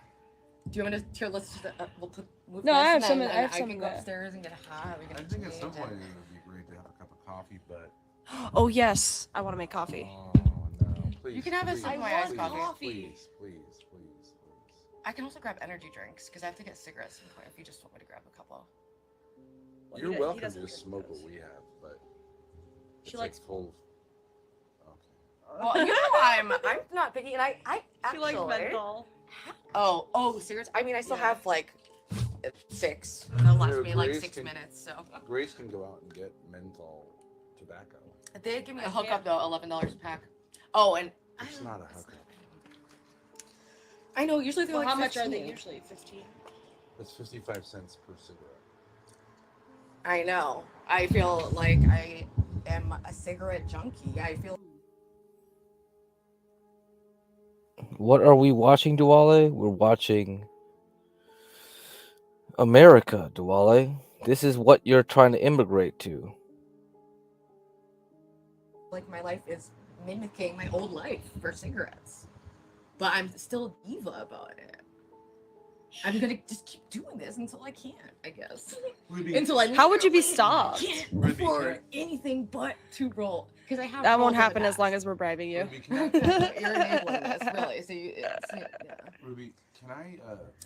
Do you want me to? Here, let's just we'll move No, this, I have and some. then I have I some can go there. upstairs and get a hat. I think at some point it would be great to have a cup of coffee, but Oh yes, I want to make coffee. oh no, please. You can have a sip of my iced coffee. Please. I can also grab energy drinks because I have to get cigarettes at some point if you just want me to grab a couple. Well, You're he welcome doesn't to just drink smoke those. what we have, but She it's likes- like full. Well, you know I'm not picky, and I She actually likes menthol. Oh, serious? I mean, I still have like 6. That'll last Yeah, me like Grace 6 can- minutes. So Grace can go out and get menthol tobacco. they give me a hookup though, $11 a pack. Oh, and It's not a hookup. I know usually they're Well, like how much are they 15. usually? 15. It's 55 cents per cigarette. I know. I feel like I am a cigarette junkie. I feel. what are we watching, Duale? We're watching America, Duale. This is what you're trying to immigrate to. Like my life is mimicking my old life for cigarettes, but I'm still a diva about it. I'm gonna just keep doing this until I can't, I guess. Until I How would you be stopped? can't afford anything but to roll because I have. That won't rolled in the happen as past. long as we're bribing you. You're enabling this, really. So yeah. Ruby, can I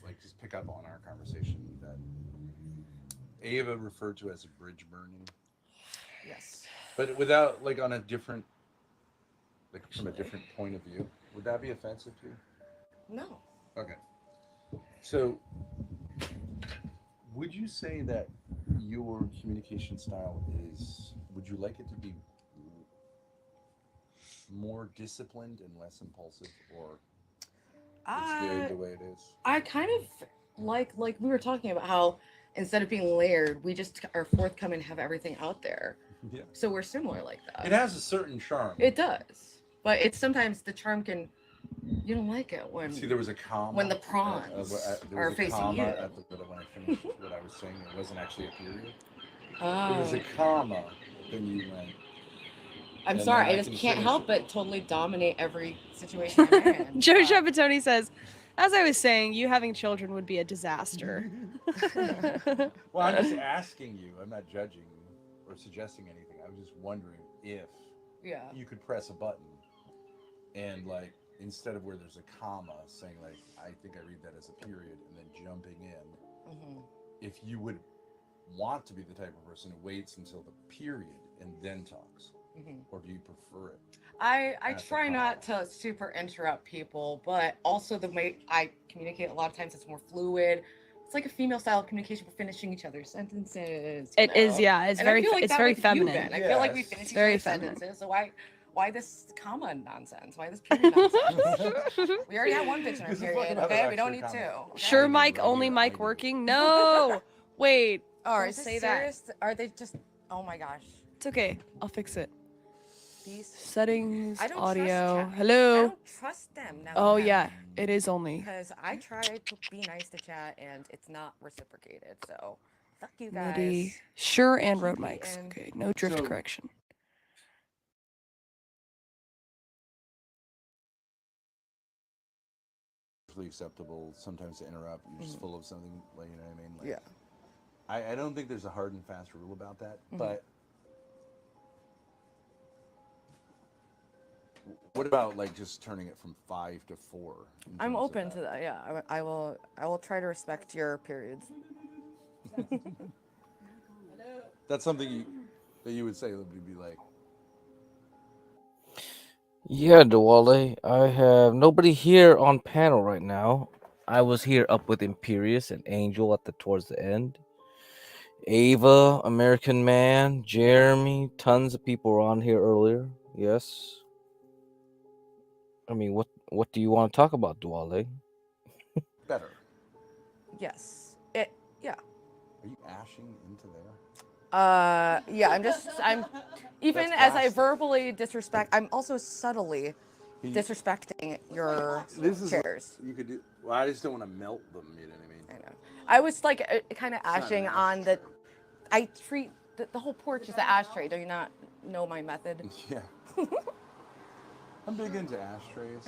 like just pick up on our conversation that Ava referred to as a bridge burning? Yes. But without like on a different, like from a different point of view, would that be offensive to you? No. Okay. So, would you say that your communication style is? Would you like it to be more disciplined and less impulsive, or it's good the way it is? I kind of like we were talking about how instead of being layered, we just are forthcoming and have everything out there. Yeah. So we're similar like that. It has a certain charm. It does, but it's sometimes the charm can. You don't like it when. See, there was a comma. When the prawns are facing you. At the when I finished what I was saying, it wasn't actually a period. Oh. There was a comma, then you went. I'm sorry, I just can't help but totally dominate every situation I'm in. Joe Shepatoni says, as I was saying, you having children would be a disaster. Well, I'm just asking you. I'm not judging or suggesting anything. I was just wondering if you could press a button and like instead of where there's a comma saying like I think I read that as a period and then jumping in, if you would want to be the type of person who waits until the period and then talks, or do you prefer it? I try not to super interrupt people, but also the way I communicate a lot of times it's more fluid. It's like a female style of communication for finishing each other's sentences. It is, yeah. It's and I very, feel like it's that very with you, feminine. Ben. I feel like we finish each very other's feminine. sentences. So why this comma nonsense? Why this period nonsense? We already have one bitch in our period, okay? We don't need two. Okay? Sure, Mike. Only Mike working. No. Wait. Oh, Don't is this say serious? Are they just? Oh my gosh. It's okay. I'll fix it. These Settings, I don't audio. Trust Hello. I don't trust them now. Oh yeah, it is only. Because I try to be nice to chat and it's not reciprocated. So fuck you guys. Ready. Sure, and road Keep mics. eating. Okay, no drift So- correction. Acceptable sometimes to interrupt. You're just full of something, like, you know what I mean? Like, Yeah. I don't think there's a hard and fast rule about that, but what about like just turning it from 5 to 4? I'm open to that. Yeah, I will try to respect your periods. That's something that you would say would be like. Yeah, Duale. I have nobody here on panel right now. I was here up with Imperius and Angel towards the end. Ava, American Man, Jeremy, tons of people were on here earlier. Yes. I mean, what do you want to talk about, Duale? Better. Yes. Yeah. Are you ashing into there? Yeah, I'm even That's as I blasphemy. verbally disrespect, I'm also subtly disrespecting your chairs. You could do. Well, I just don't want to melt them. You know what I mean? I know. I was like kind of not an ashing on the. I treat the whole porch as an ashtray. Do you not know my method? Yeah. I'm big into ashtrays.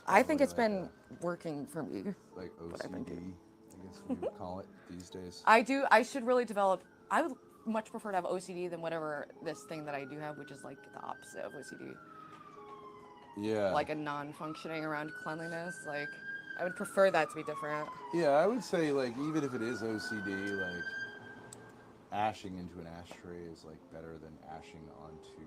I think it's been working for me. Like OCD, I guess we would call it these days. I should really develop. I would much prefer to have OCD than whatever this thing that I do have, which is like the opposite of OCD. Yeah. Like a non-functioning around cleanliness. Like I would prefer that to be different. Yeah, I would say like even if it is OCD, like ashing into an ashtray is like better than ashing onto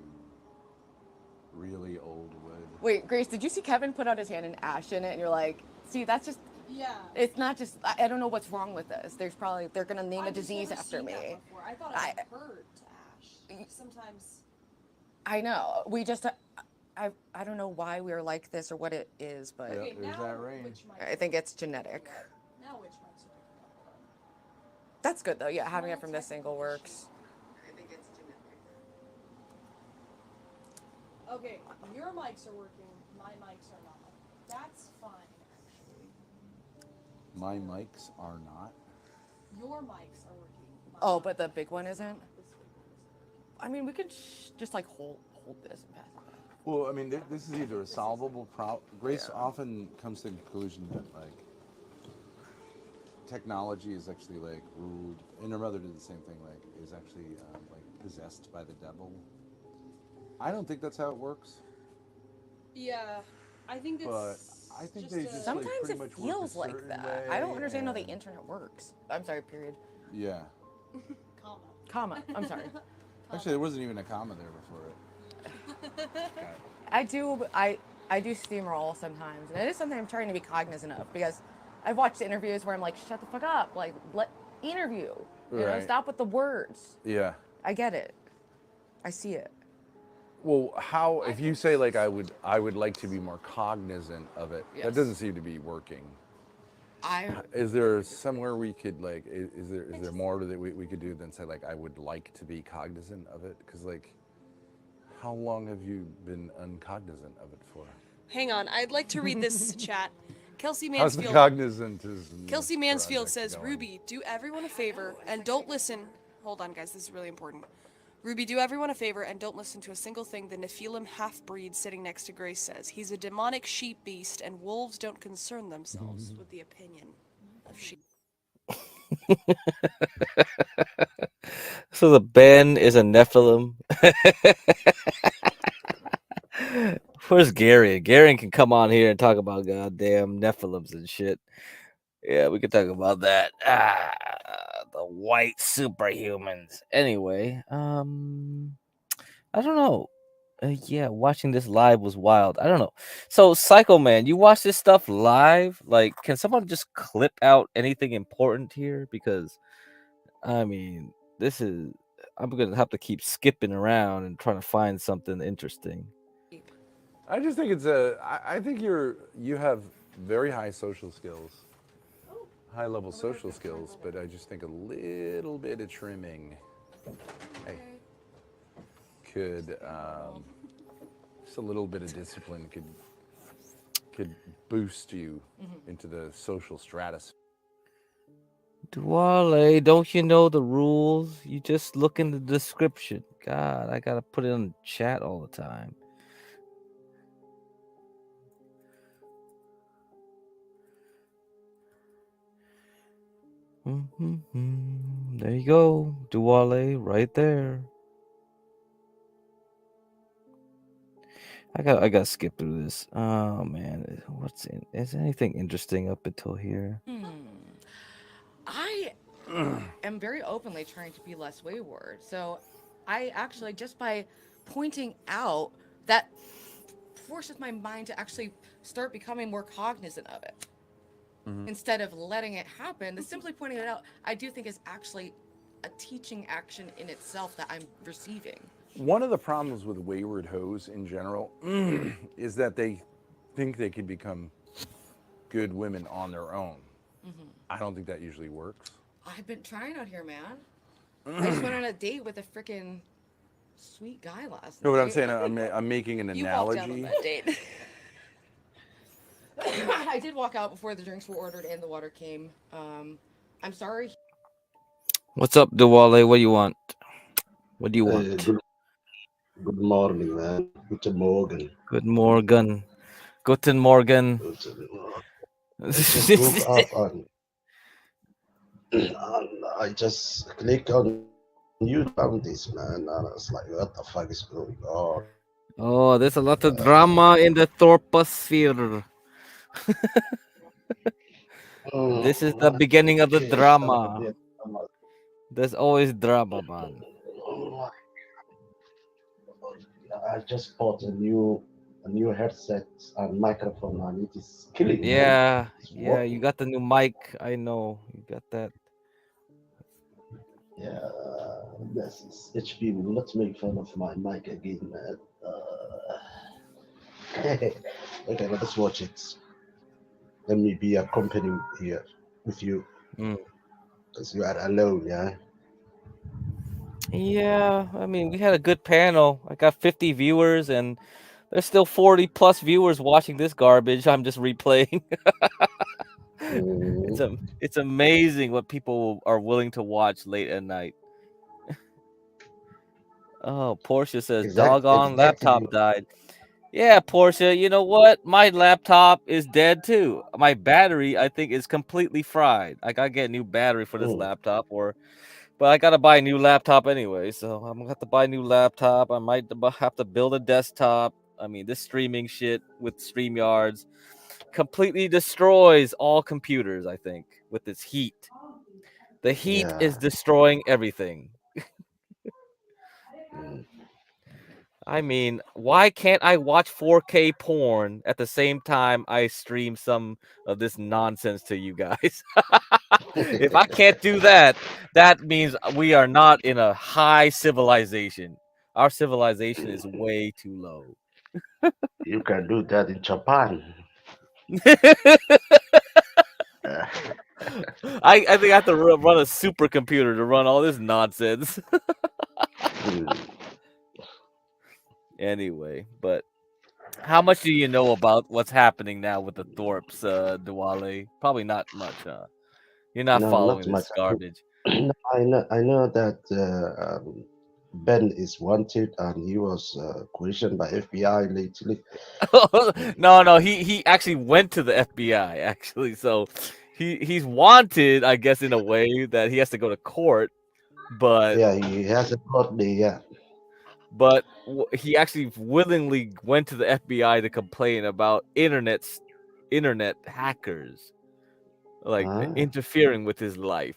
really old wood. Wait, Grace, did you see Kevin put out his hand and ash in it? And you're like, see, that's just. Yeah. It's not just. I don't know what's wrong with this. They're gonna name a disease after me. I thought I heard to ash. Sometimes. I know. We just. I don't know why we're like this or what it is, but Yep, there's that rain. I think it's genetic. Now which mics are picking That's good though. Yeah, having it from this angle works. I think it's genetic. Okay, your mics are working. My mics are not. That's fine, actually. My mics are not. Your mics are working. Oh, but the big one isn't? I mean, we could just like hold this and pass it back. Well, I mean, this is either a solvable problem. Grace often comes to the conclusion that like technology is actually like ruled, and her mother did the same thing. Like, is actually like possessed by the devil. I don't think that's how it works. Yeah, I think But it's. I think just they just Sometimes like pretty it much feels work a like certain that. way, I don't understand how the and- internet works. I'm sorry, period. Yeah. Comma. I'm sorry. Actually, there wasn't even a comma there before it. I do steamroll sometimes, and it is something I'm trying to be cognizant of because I've watched interviews where I'm like, shut the fuck up, like let interview, you know, Right. stop with the words. Yeah. I get it. I see it. Well, how if you say like I would like to be more cognizant of it, Yes. that doesn't seem to be working. Is there somewhere we could like is there more that we could do than say like I would like to be cognizant of it? Because like, how long have you been uncognizant of it for? Hang on, I'd like to read this chat. Kelsey How's the Mansfield. cognizentism Kelsey Mansfield project says, going? Ruby, do everyone a favor and don't listen. Hold on, guys, this is really important. Ruby, do everyone a favor and don't listen to a single thing the Nephilim half-breed sitting next to Grace says. He's a demonic sheep beast, and wolves don't concern themselves with the opinion of sheep. So the Ben is a Nephilim. Where's Gary? Gary can come on here and talk about goddamn Nephilims and shit. Yeah, we could talk about that. The white superhumans. Anyway, I don't know. Yeah, watching this live was wild. I don't know. So, Psycho Man, you watch this stuff live? Like, can someone just clip out anything important here? Because, I mean, I'm gonna have to keep skipping around and trying to find something interesting. I just think I think you have very high social skills, high level social skills, but I just think a little bit of trimming, could just a little bit of discipline could boost you into the social stratus. Duale, don't you know the rules? You just look in the description. God, I gotta put it in the chat all the time. There you go, Duale, right there. I gotta skip through this. Oh man, is anything interesting up until here? I am very openly trying to be less wayward. So I actually, just by pointing out, that forces my mind to actually start becoming more cognizant of it. Instead of letting it happen, the simply pointing it out, I do think is actually a teaching action in itself that I'm receiving. One of the problems with wayward hoes in general is that they think they can become good women on their own. I don't think that usually works. I've been trying out here, man. I just went on a date with a freaking sweet guy last night. No, but I'm saying I'm making an You walked out analogy. on that date. I did walk out before the drinks were ordered and the water came. I'm sorry. What's up, Duale? What do you want? What do you want? Good morning, man. Guten Morgen. Good Morgan. Guten Morgen. I just woke up and I just clicked on you found this, man. And I was like, what the fuck is going on? Oh, there's a lot of drama in the Thorposphere. This is the beginning of the drama. There's always drama, man. I just bought a new headset and microphone, and it is killing me. Yeah, It's yeah, working. you got the new mic. I know you got that. Yeah, this is HP will not make fun of my mic again, man. Okay, let's watch it. Let me be a company here with you. Because you are alone, yeah? Yeah, I mean, we had a good panel. I got 50 viewers, and there's still 40 plus viewers watching this garbage. I'm just replaying. It's amazing what people are willing to watch late at night. Oh, Portia says, doggone laptop died. Yeah, Portia, you know what? My laptop is dead too. My battery, I think, is completely fried. I gotta get a new battery for this laptop, but I gotta buy a new laptop anyway. So I'm gonna have to buy a new laptop. I might have to build a desktop. I mean, this streaming shit with StreamYards completely destroys all computers, I think, with its heat. The heat is destroying everything. I mean, why can't I watch 4K porn at the same time I stream some of this nonsense to you guys? If I can't do that, that means we are not in a high civilization. Our civilization is way too low. You can do that in Japan. I think I have to run a supercomputer to run all this nonsense. Anyway, but how much do you know about what's happening now with the Thorpes, Duale? Probably not much, huh? You're not following not this garbage. I know that Ben is wanted and he was questioned by FBI lately. No, he actually went to the FBI actually, so he's wanted, I guess, in a way that he has to go to court, but yeah, he hasn't caught me yet. But he actually willingly went to the FBI to complain about internet hackers, like interfering with his life.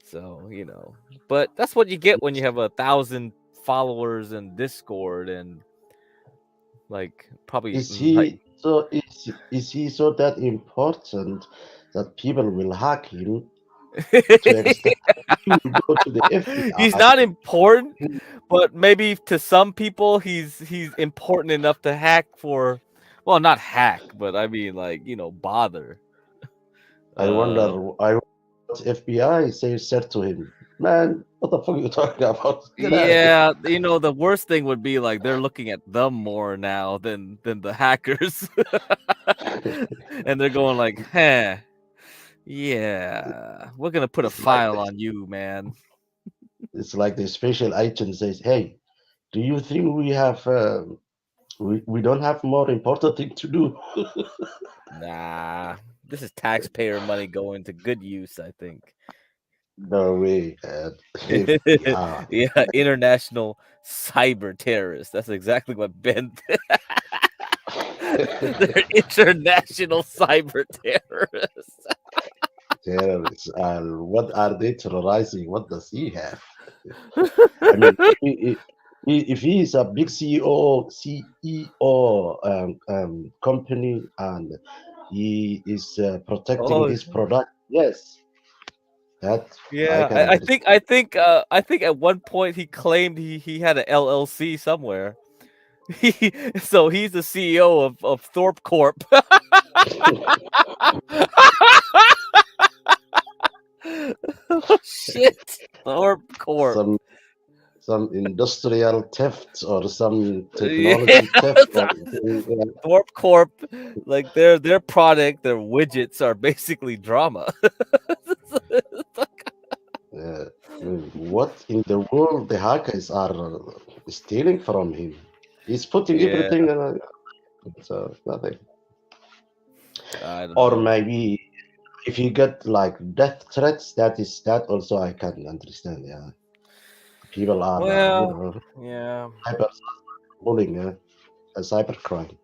So, you know, but that's what you get when you have 1,000 followers in Discord and like probably Is he so that important that people will hack him to extend he will go to the FBI? He's not important, but maybe to some people he's important enough to hack for, well, not hack, but I mean, like, you know, bother. I wonder what FBI said to him. Man, what the fuck are you talking about? Yeah, you know, the worst thing would be like they're looking at them more now than the hackers. And they're going like, huh, yeah, we're gonna put a file on you, man. It's like the special agent says, hey, do you think we have we don't have more important thing to do? Nah, this is taxpayer money going to good use, I think. No way, man. Yeah, international cyber terrorists. That's exactly what Ben. They're international cyber terrorists. Terrorists. What are they terrorizing? What does he have? I mean, if he is a big CEO company and he is protecting his product, yes. Yeah, I think at one point he claimed he had an LLC somewhere. So he's the CEO of Thorpe Corp. Shit, Thorpe Corp. Some industrial theft or some technology theft. Thorpe Corp, like their product, their widgets are basically drama. What in the world the hackers are stealing from him? He's putting everything in so nothing. Or maybe if you get like death threats, that also I can understand. Yeah, people are cyberbullying, a cybercrime.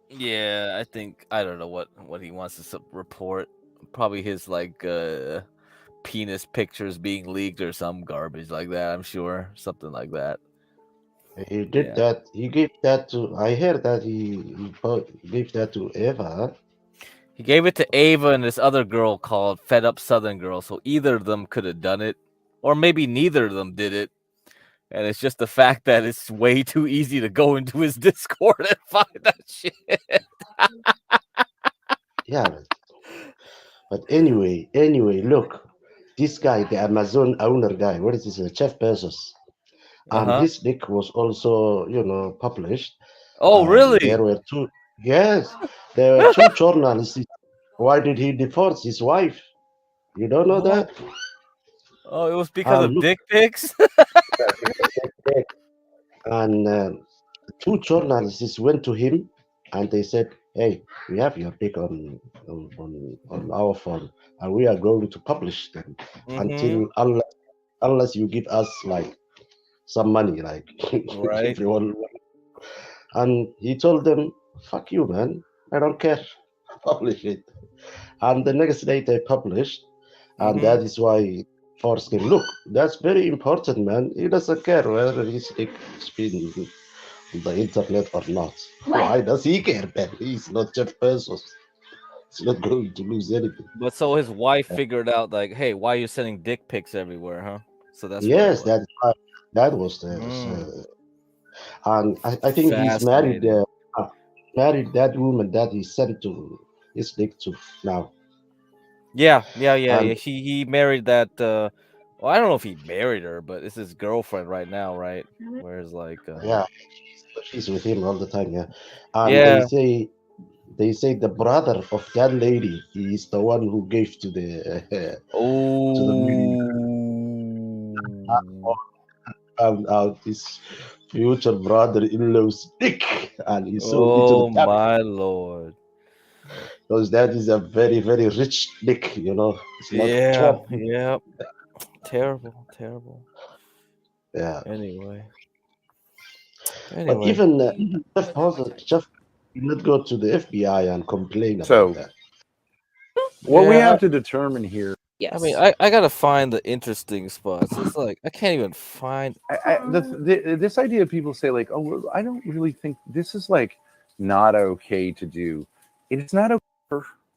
Yeah, I think I don't know what he wants to report. Probably his like penis pictures being leaked or some garbage like that. I'm sure something like that. He did that. He gave that to. I heard that he gave that to Eva. He gave it to Ava and this other girl called Fed Up Southern Girl. So either of them could have done it, or maybe neither of them did it. And it's just the fact that it's way too easy to go into his Discord and find that shit. Yeah, but anyway, look, this guy, the Amazon owner guy, what is this? Jeff Bezos, and his nick was also, published. Oh, really? There were two. Yes, there were two journalists. why did he divorce his wife? You don't know that? Oh, it was because of Look, dick pics. and two journalists went to him, and they said, "Hey, we have your pic on our phone, and we are going to publish them until unless you give us like some money, like Right. everyone." And he told them, "Fuck you, man. I don't care. Publish it." And the next day they published, and that is why Force came. Look, that's very important, man. He doesn't care whether his dick is been on the internet or not. Why does he care, Ben? He's not Jeff Bezos. He's not going to lose anything. But so his wife figured out, like, hey, why are you sending dick pics everywhere, huh? So that's Yes, what it was. that was the. And I think he's married. Married that woman that he sent to his dick to now. Yeah. He married that. Well, I don't know if he married her, but it's his girlfriend right now, right? Whereas, like, Yeah, she's with him all the time. Yeah, and yeah. they say the brother of that lady is the one who gave to the to the found out his future brother-in-law's dick, and he sold it to the devil. My lord! Because that is a very, very rich dick, you know. It's not swamp. Yeah. Terrible. Yeah. Anyway. But even Jeff did not go to the FBI and complain about that. What we have to determine here. I mean, I gotta find the interesting spots. It's like I can't even find. This idea of people say like, oh, well, I don't really think this is like not okay to do. It's not okay.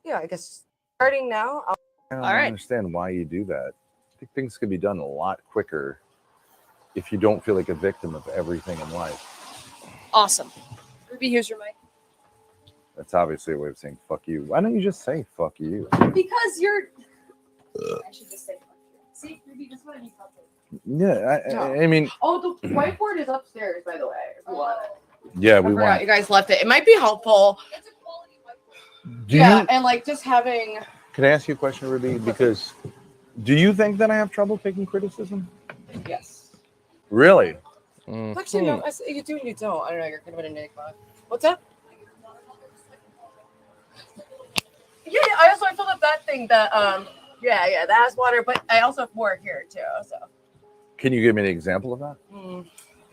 Yeah, I guess starting now. I don't understand why you do that. I think things could be done a lot quicker if you don't feel like a victim of everything in life. Awesome. Ruby, here's your mic. That's obviously a way of saying fuck you. Why don't you just say fuck you? Because you're. I should just say fuck you. See, Ruby, this is what I need help with. Yeah, I mean. Oh, the whiteboard is upstairs, by the way. If you want it. Yeah, I we forgot want. you guys left it. It might be helpful. And like just having. Can I ask you a question, Ruby? Because do you think that I have trouble taking criticism? Yes. Really? Actually, no. You do and you don't. I don't know. You're kind of an enigma. What's up? Yeah, I also filled up that thing. That that has water, but I also have more here too. So. Can you give me an example of that? I don't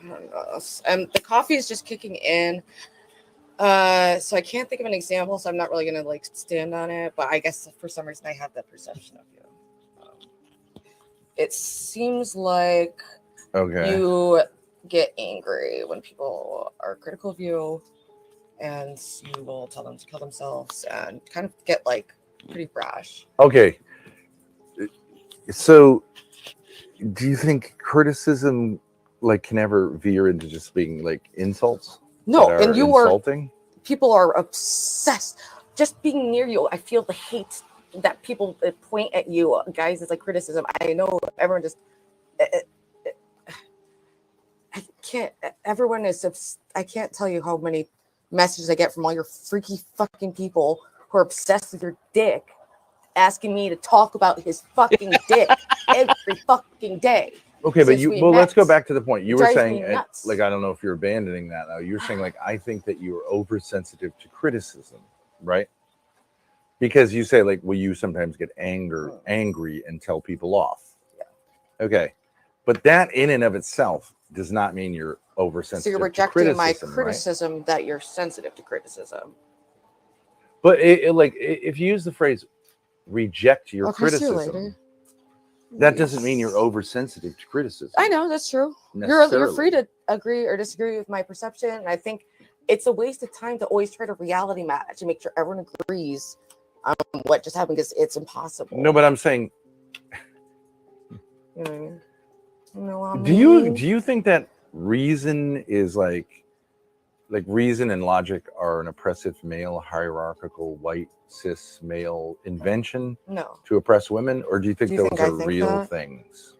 know. The coffee is just kicking in. So I can't think of an example, so I'm not really gonna like stand on it. But I guess for some reason I have that perception of you. It seems like you get angry when people are critical of you, and you will tell them to kill themselves, and kind of get like pretty brash. Okay. So, do you think criticism like can ever veer into just being like insults? No, and you insulting? People are obsessed. Just being near you, I feel the hate that people point at you, guys. It's like criticism. I know everyone just. I can't. Everyone is. I can't tell you how many messages I get from all your freaky fucking people who are obsessed with your dick, asking me to talk about his fucking dick every fucking day. Okay, but let's go back to the point. You were Drives saying, me nuts. like, I don't know if you're abandoning that now. You're saying, like, I think that you are oversensitive to criticism, right? Because you say, like, well, you sometimes get angry and tell people off. Yeah. Okay. But that in and of itself does not mean you're oversensitive. So you're rejecting my criticism, right? That you're sensitive to criticism. But like, if you use the phrase reject your criticism, that doesn't mean you're oversensitive to criticism. I know, that's true. You're free to agree or disagree with my perception. And I think it's a waste of time to always try to reality match and make sure everyone agrees on what just happened, because it's impossible. No, but I'm saying, you know what I mean? You know what I do you think that reason is like reason and logic are an oppressive male, hierarchical, white, cis male invention to oppress women? Or do you think those are real things?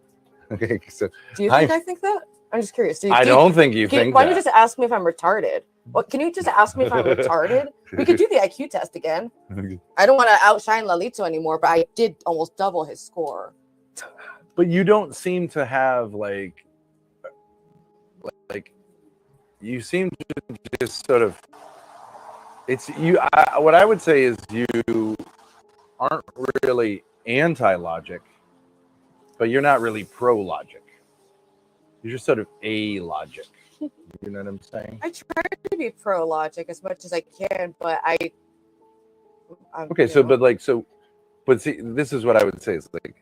Okay, so do you think I think that? I'm just curious. I don't think you think why that. don't you just ask me if I'm retarded? Well, can you just ask me if I'm retarded? We could do the IQ test again. I don't want to outshine Lalito anymore, but I did almost double his score. But you don't seem to have like you seem to just sort of. It's you. What I would say is you aren't really anti-logic, but you're not really pro-logic. You're just sort of a-logic. You know what I'm saying? I try to be pro logic as much as I can, but Okay, so but see, this is what I would say is like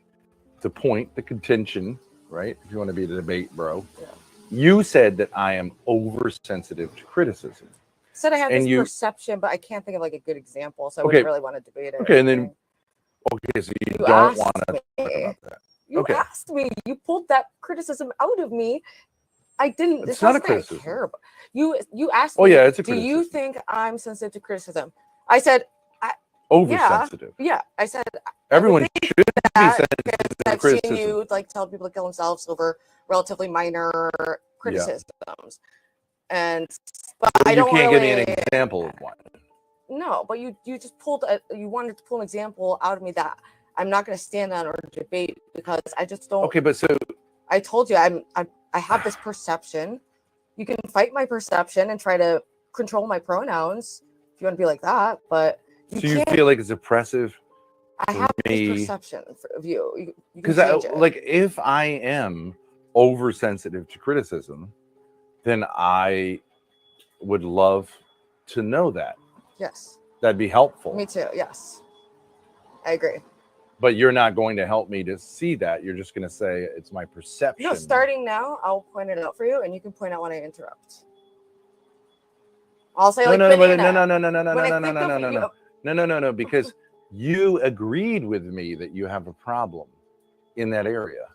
the point, the contention, right? If you want to be the debate, bro. Yeah. You said that I am oversensitive to criticism. Said I have this perception, but I can't think of like a good example, so I wouldn't really want to debate it. Okay, and then so you don't want to talk about that. You asked me. You pulled that criticism out of me. I didn't. It's not a criticism. Care about. You asked me. Oh yeah, it's a do criticism. You think I'm sensitive to criticism? I said oversensitive. Yeah, I said everyone should be sensitive to I've criticism. seen you like tell people to kill themselves over relatively minor criticisms, but I don't. You can't really, give me an example of one. No, but you just pulled. You wanted to pull an example out of me that I'm not going to stand on or debate because I just don't. Okay, but so I told you I have this perception. You can fight my perception and try to control my pronouns if you want to be like that, but you feel like it's oppressive. I have this perception of you. Because like if I am oversensitive to criticism, then I would love to know that. Yes. That'd be helpful. Me too. Yes. I agree. But you're not going to help me to see that. You're just going to say it's my perception. No, starting now, I'll point it out for you, and you can point out when I interrupt. I'll say no, because you agreed with me that you have a problem in that area.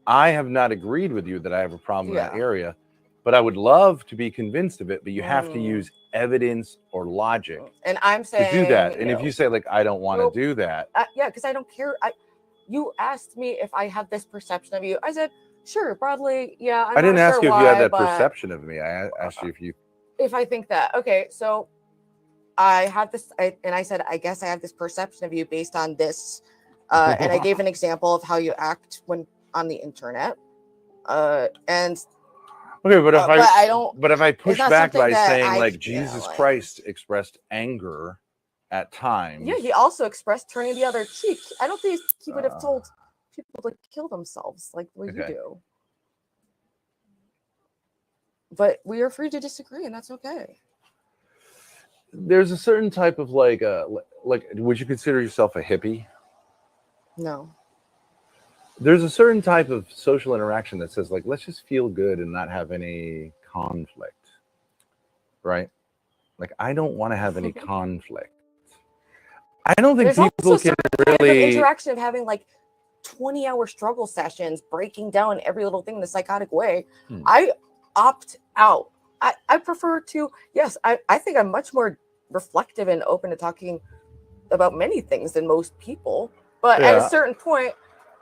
I have not agreed with you that I have a problem in that area, but I would love to be convinced of it. But you have to use evidence or logic, and I'm saying to do that. And if you say like I don't want to do that, because I don't care. You asked me if I have this perception of you. I said sure, broadly, yeah. I didn't ask you if you had that perception of me. I asked you if I think that. Okay, so I have this, and I said I guess I have this perception of you based on this, and I gave an example of how you act when on the internet, and. Okay, but if I push back by saying like Jesus Christ expressed anger at times. Yeah, he also expressed turning the other cheek. I don't think he would have told people to kill themselves like what you do. But we are free to disagree, and that's okay. There's a certain type of like would you consider yourself a hippie? No. There's a certain type of social interaction that says like let's just feel good and not have any conflict, right? Like I don't want to have any conflict. I don't think people can really interaction of having like 20-hour struggle sessions, breaking down every little thing in a psychotic way. I opt out. I prefer to, I think I'm much more reflective and open to talking about many things than most people. But at a certain point,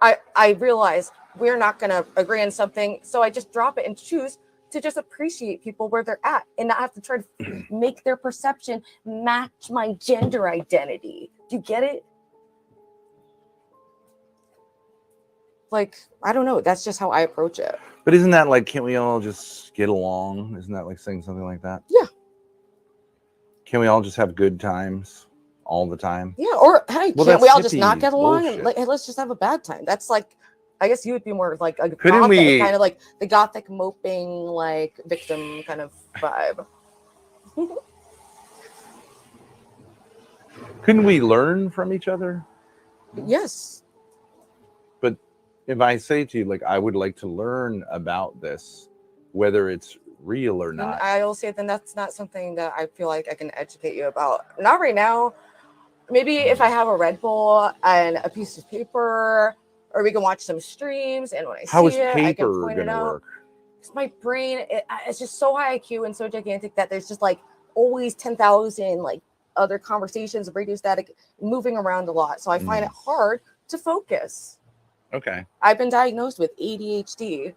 I realize we're not going to agree on something. So I just drop it and choose to just appreciate people where they're at and not have to try to make their perception match my gender identity. Do you get it? Like, I don't know. That's just how I approach it. But isn't that like, can't we all just get along? Isn't that like saying something like that? Yeah. Can we all just have good times all the time? Yeah. Or hey, can't we all just not get along and like, hey, let's just have a bad time? That's like, I guess you would be more like a gothic, kind of like the gothic moping, like victim kind of vibe. Couldn't we learn from each other? Yes. But if I say to you, like, I would like to learn about this, whether it's real or not. And I'll say then that's not something that I feel like I can educate you about. Not right now. Maybe if I have a Red Bull and a piece of paper, or we can watch some streams, and when I see it, I can point it out. Because my brain, it's just so high IQ and so gigantic that there's just like always 10,000 like other conversations, radio static, moving around a lot. So I find it hard to focus. Okay. I've been diagnosed with ADHD,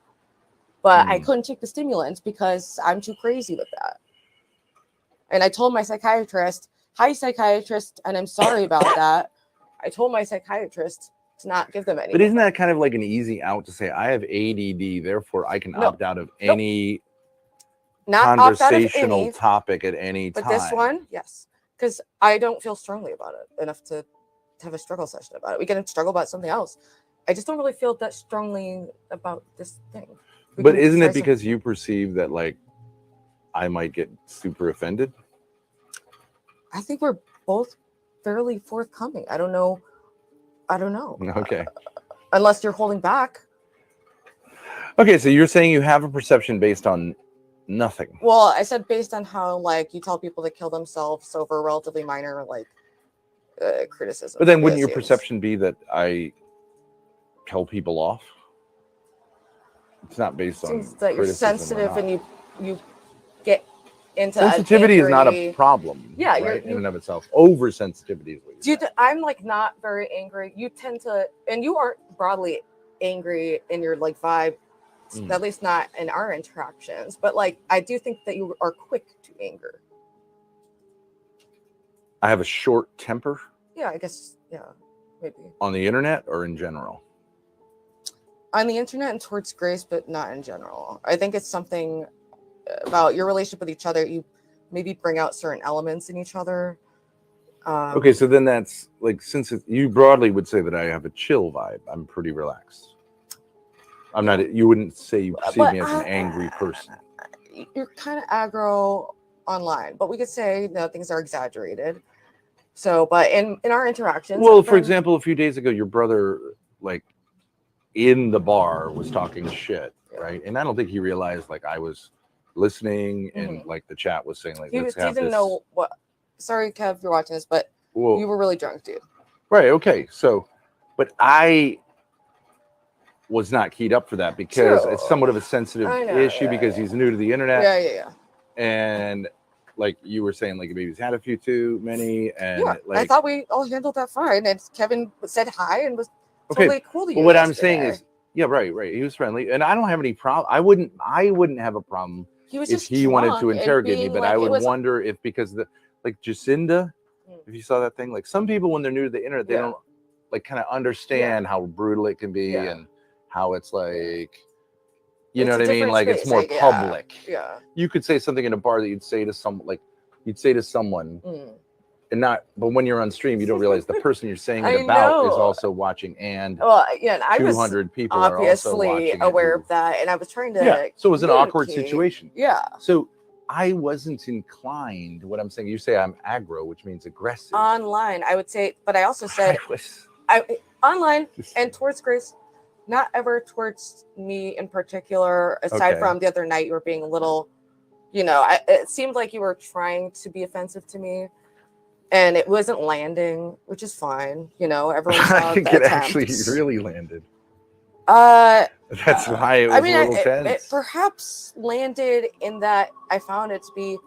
but I couldn't take the stimulants because I'm too crazy with that. And I told my psychiatrist, "Hi, psychiatrist," and I'm sorry about that. I told my psychiatrist to not give them any. But isn't that kind of like an easy out to say, I have ADD, therefore I can opt out of any not opt out of conversational any, topic at any but time? this one, yes, because I don't feel strongly about it enough to have a struggle session about it. We can struggle about something else. I just don't really feel that strongly about this thing. But isn't it because you perceive that like I might get super offended? I think we're both fairly forthcoming. I don't know. Okay. Unless you're holding back. Okay, so you're saying you have a perception based on nothing. Well, I said based on how like you tell people to kill themselves over relatively minor like criticism. But then wouldn't your perception be that I tell people off? It's not based on seems that you're criticism or sensitive not. and you get into Sensitivity is not a angry- problem. Yeah, right? In and of itself. Oversensitivity is what you I'm like not very angry. You tend to, and you aren't broadly angry in your like vibe, at least not in our interactions. But like, I do think that you are quick to anger. I have a short temper. Yeah, I guess. Yeah, maybe On the internet or in general? on the internet and towards Grace, but not in general. I think it's something about your relationship with each other. You maybe bring out certain elements in each other. Okay, so then that's like, since you broadly would say that I have a chill vibe, I'm pretty relaxed. I'm not, you wouldn't say you perceive me as an angry person. You're kind of aggro online, but we could say things are exaggerated. So, but in our interactions, Well, for example, a few days ago, your brother, like, in the bar was talking shit, right? And I don't think he realized, like, I was listening and, like, the chat was saying, like, he let's have didn't this. know what. Sorry, Kev, if you're watching this, but you were really drunk, dude. Right, okay. So, but I was not keyed up for that because True. it's somewhat of a sensitive issue because he's new to the internet. Yeah. And like you were saying, like maybe he's had a few too many, and Yeah, like I thought we all handled that fine. And Kevin said hi and was totally cool to you. But what I'm yesterday. saying is, yeah, right. He was friendly, and I don't have any problem. I wouldn't have a problem He was if just he wanted drunk to and interrogate me. being But like- I it would was- wonder if because like Jacinda, if you saw that thing, like some people when they're new to the internet, they don't like kind of understand how brutal it can be and how it's like. You know It's what a I mean? different Like it's space, more like, public. Yeah. You could say something in a bar that you'd say to someone, and not. But when you're on stream, you don't realize the person you're saying it I about is know. also watching, and Well, yeah, and I was 200 people are also obviously watching. aware of that, and I was trying to. Yeah. So it was an awkward communicate. situation. Yeah. So I wasn't inclined. What I'm saying, you say I'm aggro, which means aggressive. Online, I would say, but I also said online and towards Grace, not ever towards me in particular. Aside Okay. from the other night, you were being a little, it seemed like you were trying to be offensive to me, and it wasn't landing, which is fine. Everyone saw I think the it actually attempts. really landed. That's why it was I mean, a little it tense. perhaps landed in that I found it to be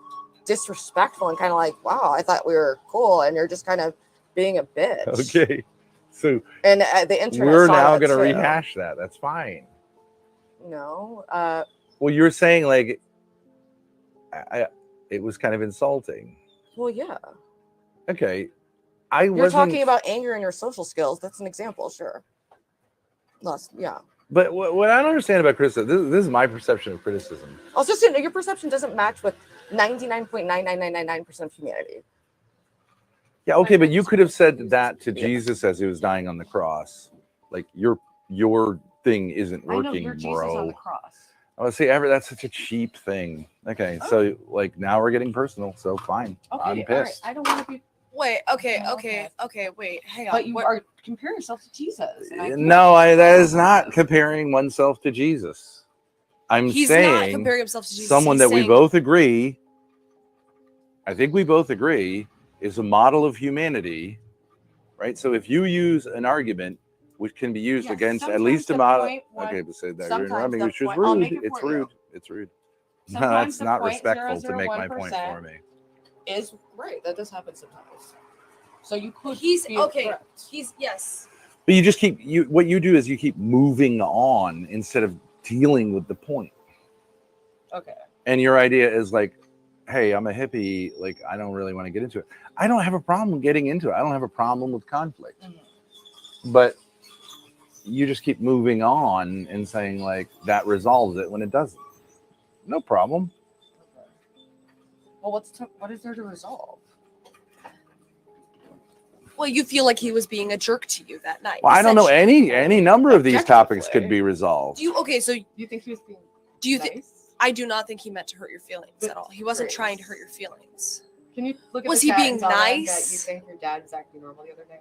disrespectful and kind of like, wow, I thought we were cool, and you're just kind of being a bitch. Okay. So And the internet. we're saw now that going to too. rehash that. That's fine. No. Well, you're saying like it was kind of insulting. Well, yeah. Okay. You're talking about anger and your social skills. That's an example, sure. Yeah. But what I don't understand about criticism, this is my perception of criticism. Also, so your perception doesn't match with 99.99999% of humanity. Yeah, okay, but you could have said that to Jesus as he was dying on the cross. Like your thing isn't I know, working, you're Jesus bro. on the cross. I would say that's such a cheap thing. Okay, so like now we're getting personal, so fine. Okay, I'm all right. pissed. I don't want to be. Wait, okay, wait, hang on. But you are comparing yourself to Jesus. And I No, that is not comparing oneself to Jesus. I'm He's saying not comparing himself to Jesus. someone He's that we saying- both agree, I think we both agree, is a model of humanity, right? So if you use an argument which can be used against at least a model, okay, but say that you're interrupting, which is rude. It's rude. It's rude. No, that's not respectful to make my point for me. Is right. That does happen sometimes. So you could. He's be okay. correct. He's yes. But you just keep what you do is you keep moving on instead of dealing with the point. Okay. And your idea is like, hey, I'm a hippie, like I don't really want to get into it. I don't have a problem getting into it. I don't have a problem with conflict. But you just keep moving on and saying like that resolves it when it doesn't. No problem. Well, what is there to resolve? Well, you feel like he was being a jerk to you that night. Well, I don't know, any number of these topics could be resolved. So you think he was being do you nice? think I do not think he meant to hurt your feelings at all. He wasn't trying to hurt your feelings. Can you look at Was the he chat being and tell them nice? that you think your dad was acting normal the other day?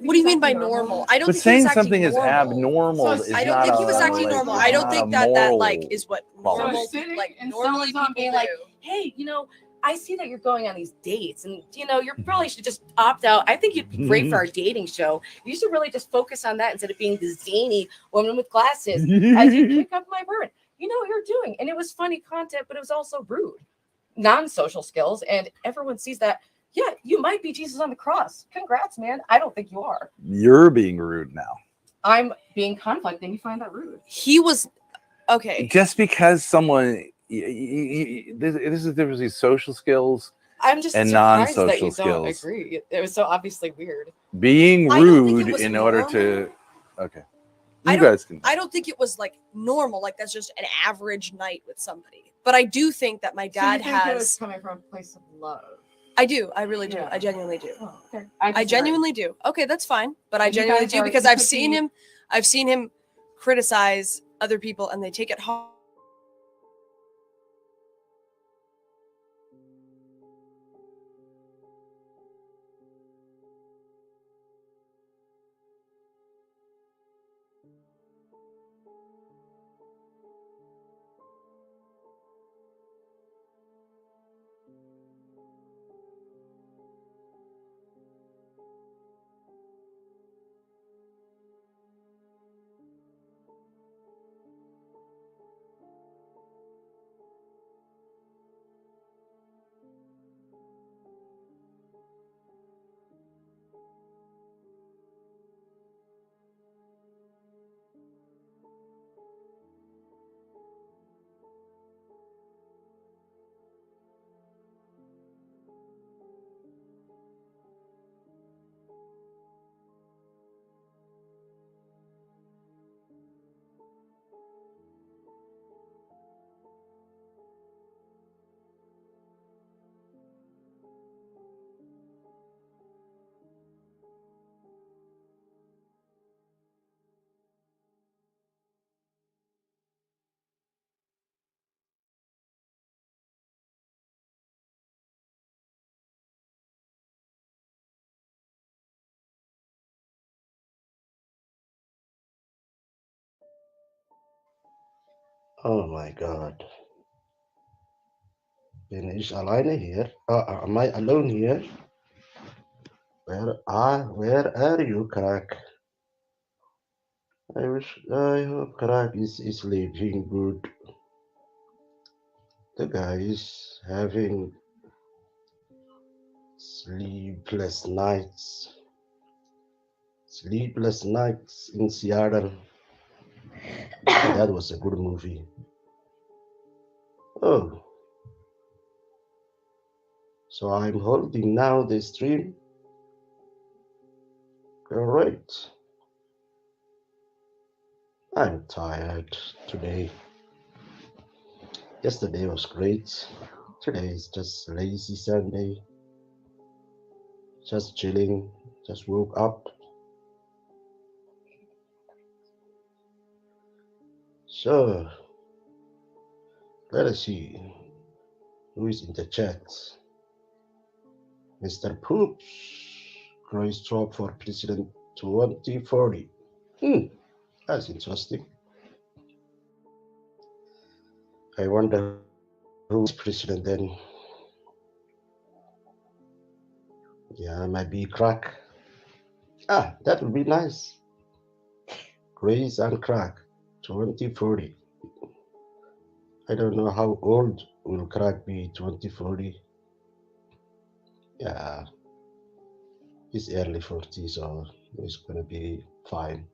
What do you mean by normal? I don't But think saying he was acting something is normal. abnormal is I don't not think he was a, acting like, normal. it's I don't not think a that moral like is what quality. normal normally Someone being like, hey, I see that you're going on these dates and, you probably should just opt out. I think you'd be great for our dating show. You should really just focus on that instead of being the zany woman with glasses as you pick up my bird. You know what you're doing. And it was funny content, but it was also rude. Non-social skills. And everyone sees that. Yeah, you might be Jesus on the cross. Congrats, man. I don't think you are. You're being rude now. I'm being conflict and you find that rude. He was okay. Just because someone, this is the difference between social skills I'm just and surprised that non-social you don't skills. agree. It was so obviously weird. Being I don't think it rude was in order normal. to, okay, you guys can. I don't think it was like normal, like that's just an average night with somebody. But I do think that my dad so you think it was has coming from a place of love. I do. I really do. Yeah. I genuinely do. Oh, okay. I genuinely do. Okay, that's fine. But I You genuinely guys do are- because you I've could seen be- him. I've seen him criticize other people and they take it hard. Oh my God. Bin ich alleine hier? Am I alone here? Where are you, Crack? I hope Crack is sleeping good. The guy is having sleepless nights. Sleepless Nights in Seattle. That was a good movie. Oh. So I'm holding now the stream. Great. I'm tired today. Yesterday was great. Today is just lazy Sunday. Just chilling. Just woke up. So let us see who is in the chat. Mr. Poops. Grace Trump for President 2040. That's interesting. I wonder who's president then. Yeah, maybe Crack. That would be nice. Grace and Crack 2040. I don't know how old will Crack be 2040. Yeah, he's early 40s, so he's gonna be fine.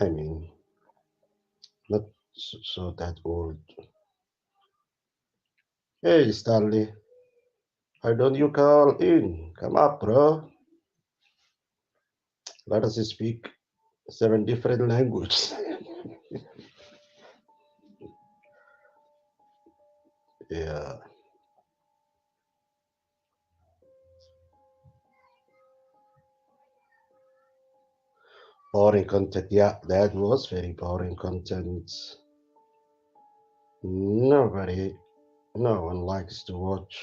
I mean, not so that old. Hey, Stanley. Why don't you call in? Come up, bro. Let us speak 7 different languages. Yeah. Boring content. Yeah, that was very boring content. No one likes to watch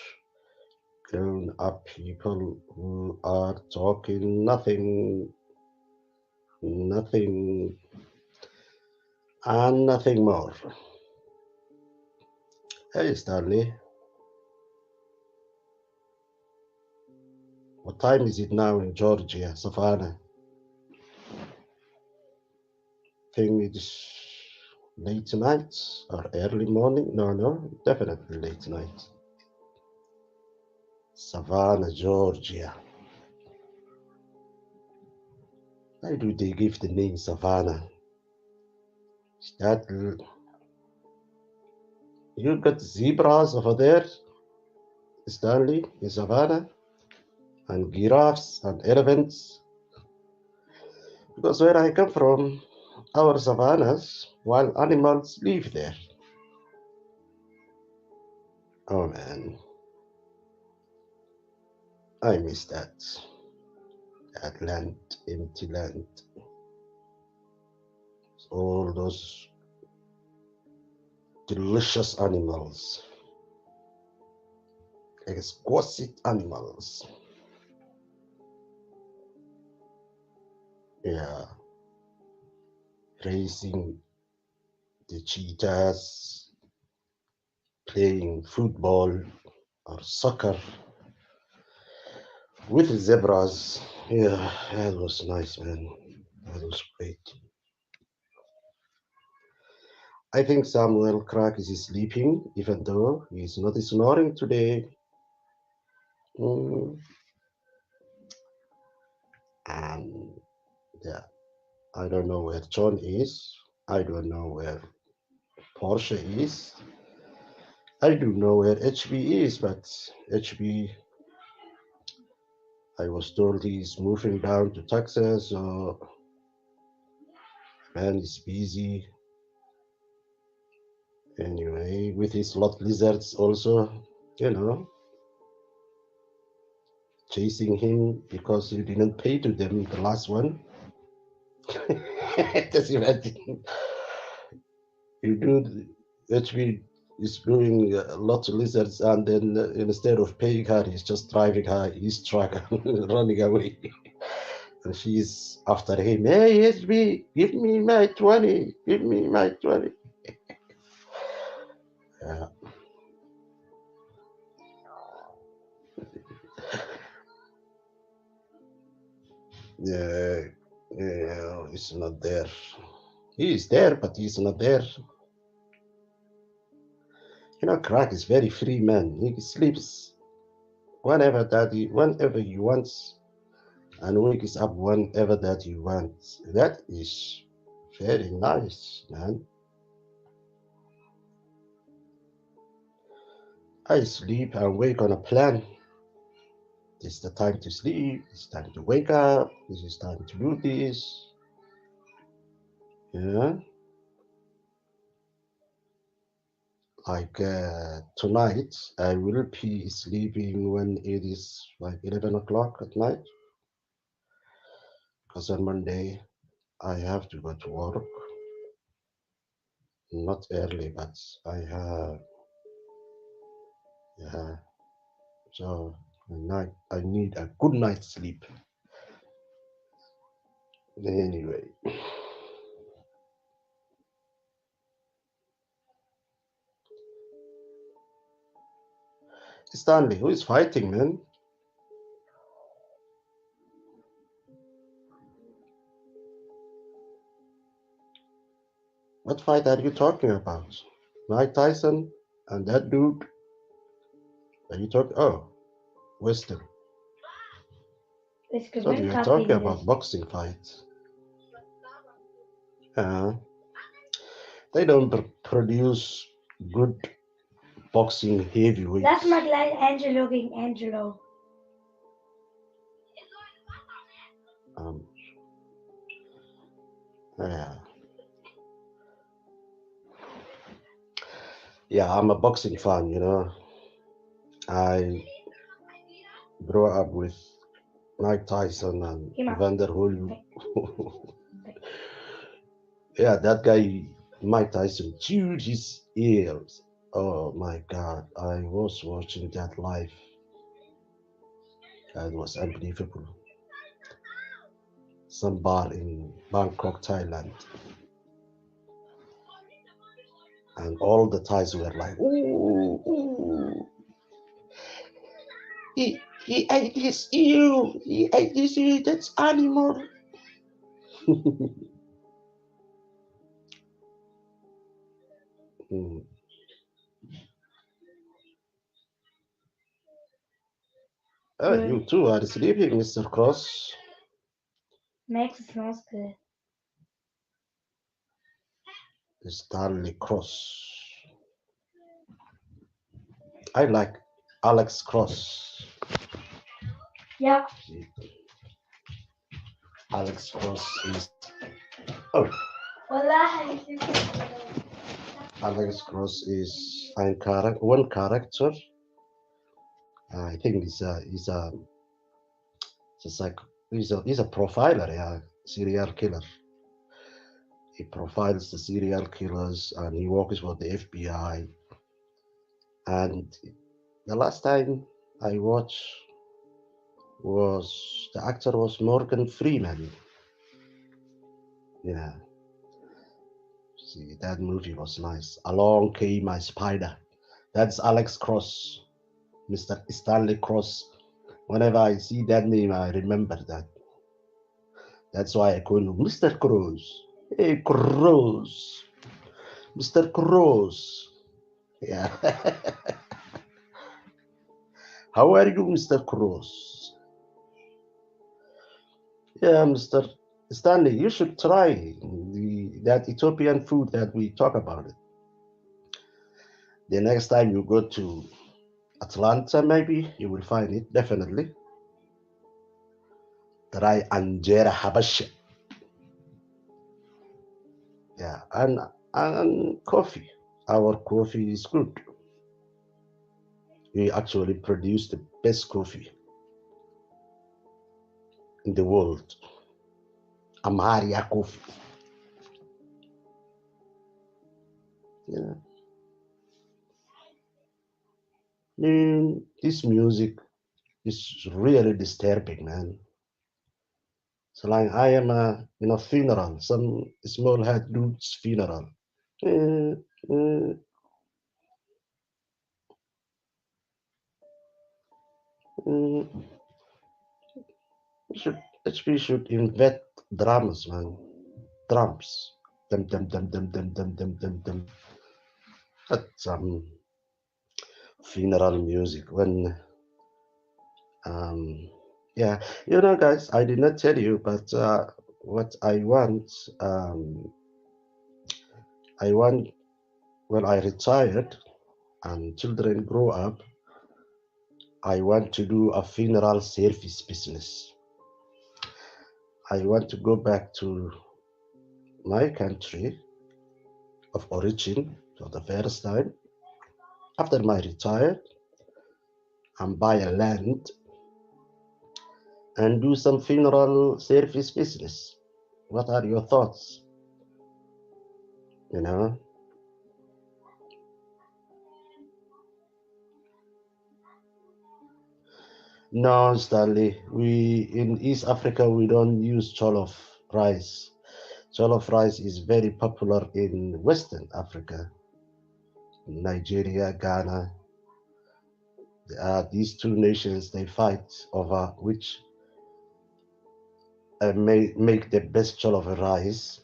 grown-up people who are talking nothing, and nothing more. Hey, Stanley. What time is it now in Georgia, Savannah? Think it's late night or early morning? No, definitely late night. Savannah, Georgia. Why do they give the name Savannah? Is that you got zebras over there, Stanley, in Savannah, and giraffes and elephants? Because where I come from, our savannas, wild animals live there. Oh man, I miss that. That land, empty land. All those delicious animals, exquisite animals. Yeah, racing the cheetahs, playing football or soccer with the zebras. Yeah, that was nice, man. That was great. I think Samuel Crack is sleeping, even though he's not snoring today. And yeah, I don't know where John is. I don't know where Porsche is. I do know where HB is, but HB, I was told he's moving down to Texas, so man is busy. Anyway, with his lot lizards also, chasing him because you didn't pay to them the last one. Just imagine. You do HB is doing lots of lizards, and then instead of paying her, he's just driving her his truck running away. And she's after him. Hey, HB, give me my 20. Give me my 20. Yeah. Yeah, he's not there. He is there, but he's not there. Crack is very free man. He sleeps whenever he wants, and wakes up whenever that he wants. That is very nice, man. I sleep and wake on a plan. This is the time to sleep. It's time to wake up. This is time to do this. Yeah. Like tonight, I will be sleeping when it is like 11 o'clock at night. Because on Monday, I have to go to work. Not early, but I have, yeah. So night, I need a good night's sleep. Anyway. Stanley, who is fighting, man? What fight are you talking about? Mike Tyson and that dude? Are you talking? Oh, Western. So you are talking about boxing fights. They don't produce good boxing heavyweight. That's my glad Angelo being Angelo. Yeah. Yeah, I'm a boxing fan, you know. I grew up with Mike Tyson and Evander Holyfield. Yeah, that guy, Mike Tyson, chewed his ears. Oh my God, I was watching that live. It was unbelievable. Some bar in Bangkok, Thailand. And all the Thais were like, ooh, ooh. He ate his ear. He ate his ear. That's animal. Mm. Oh, you too are sleeping, Mr. Cross. Max smells good. Stanley Cross. I like Alex Cross. Yeah. Alex Cross is. Oh, Alex Cross is one character. I think he's a profiler, yeah, serial killer. He profiles the serial killers and he works with the FBI. And the last time I watched the actor was Morgan Freeman. Yeah. See, that movie was nice. Along Came My Spider. That's Alex Cross, Mr. Stanley Cross. Whenever I see that name, I remember that. That's why I call him Mr. Cross. Hey, Cross. Mr. Cross. Yeah. How are you, Mr. Cross? Yeah, Mr. Stanley, you should try that Ethiopian food that we talk about it. The next time you go to Atlanta, maybe you will find it, definitely. Try Anjera Habash. Yeah, and coffee. Our coffee is good. We actually produce the best coffee in the world. Amaria coffee. Yeah. This music is really disturbing, man. So like I am in a funeral, some small head dude's funeral. Uh, uh, uh, HP should invent drums, man. Drums. Dum dum dum dum dum dum dum dum dum. That's some funeral music when yeah, you know, guys, I did not tell you, but what I want when I retired and children grow up, I want to do a funeral service business. I want to go back to my country of origin for the first time after my retired and buy a land and do some funeral service business. What are your thoughts? You know? No, Stanley. We in East Africa we don't use jollof rice. Jollof rice is very popular in Western Africa, Nigeria, Ghana. These two nations they fight over which may make the best jollof rice,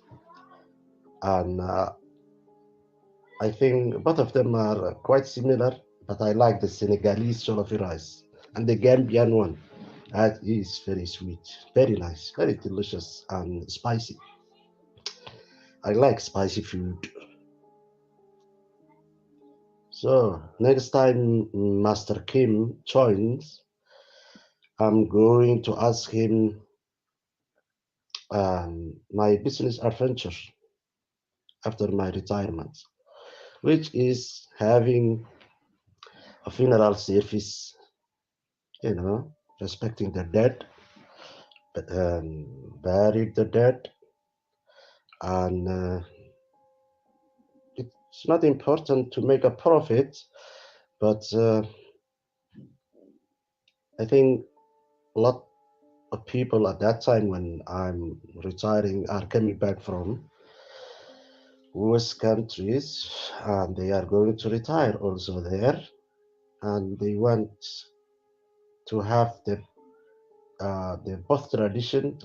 and I think both of them are quite similar. But I like the Senegalese jollof rice and the Gambian one. That is very sweet, very nice, very delicious and spicy. I like spicy food. So next time Master Kim joins, I'm going to ask him my business adventure after my retirement, which is having a funeral service, respecting the dead, buried the dead, and it's not important to make a profit, but I think a lot of people at that time when I'm retiring are coming back from West countries, and they are going to retire also there, and they want to have the both tradition,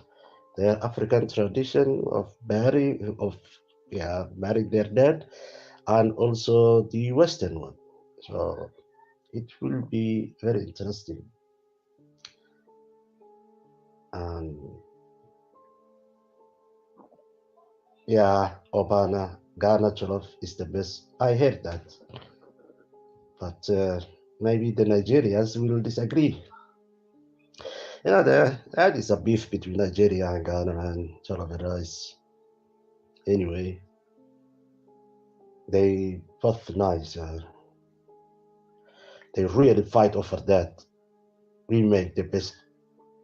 their African tradition of burying their dead, and also the Western one. So it will be very interesting. And yeah, Obana, Ghana Jollof is the best. I heard that. But maybe the Nigerians will disagree. That is a beef between Nigeria and Ghana and Jollof rice. Anyway, they both nice. They really fight over that. We make the best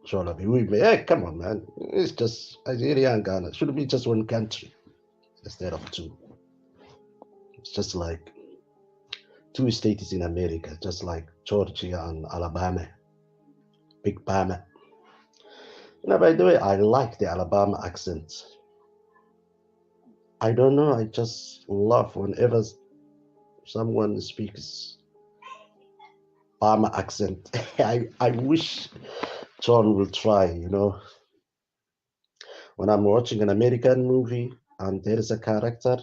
Jollof. We make. Hey, come on, man! It's just Nigeria and Ghana. Should be just one country instead of two. It's just like two states in America, just like Georgia and Alabama. Big Bama. By the way, I like the Alabama accent. I don't know, I just love whenever someone speaks Bama accent. I wish John will try, When I'm watching an American movie and there is a character,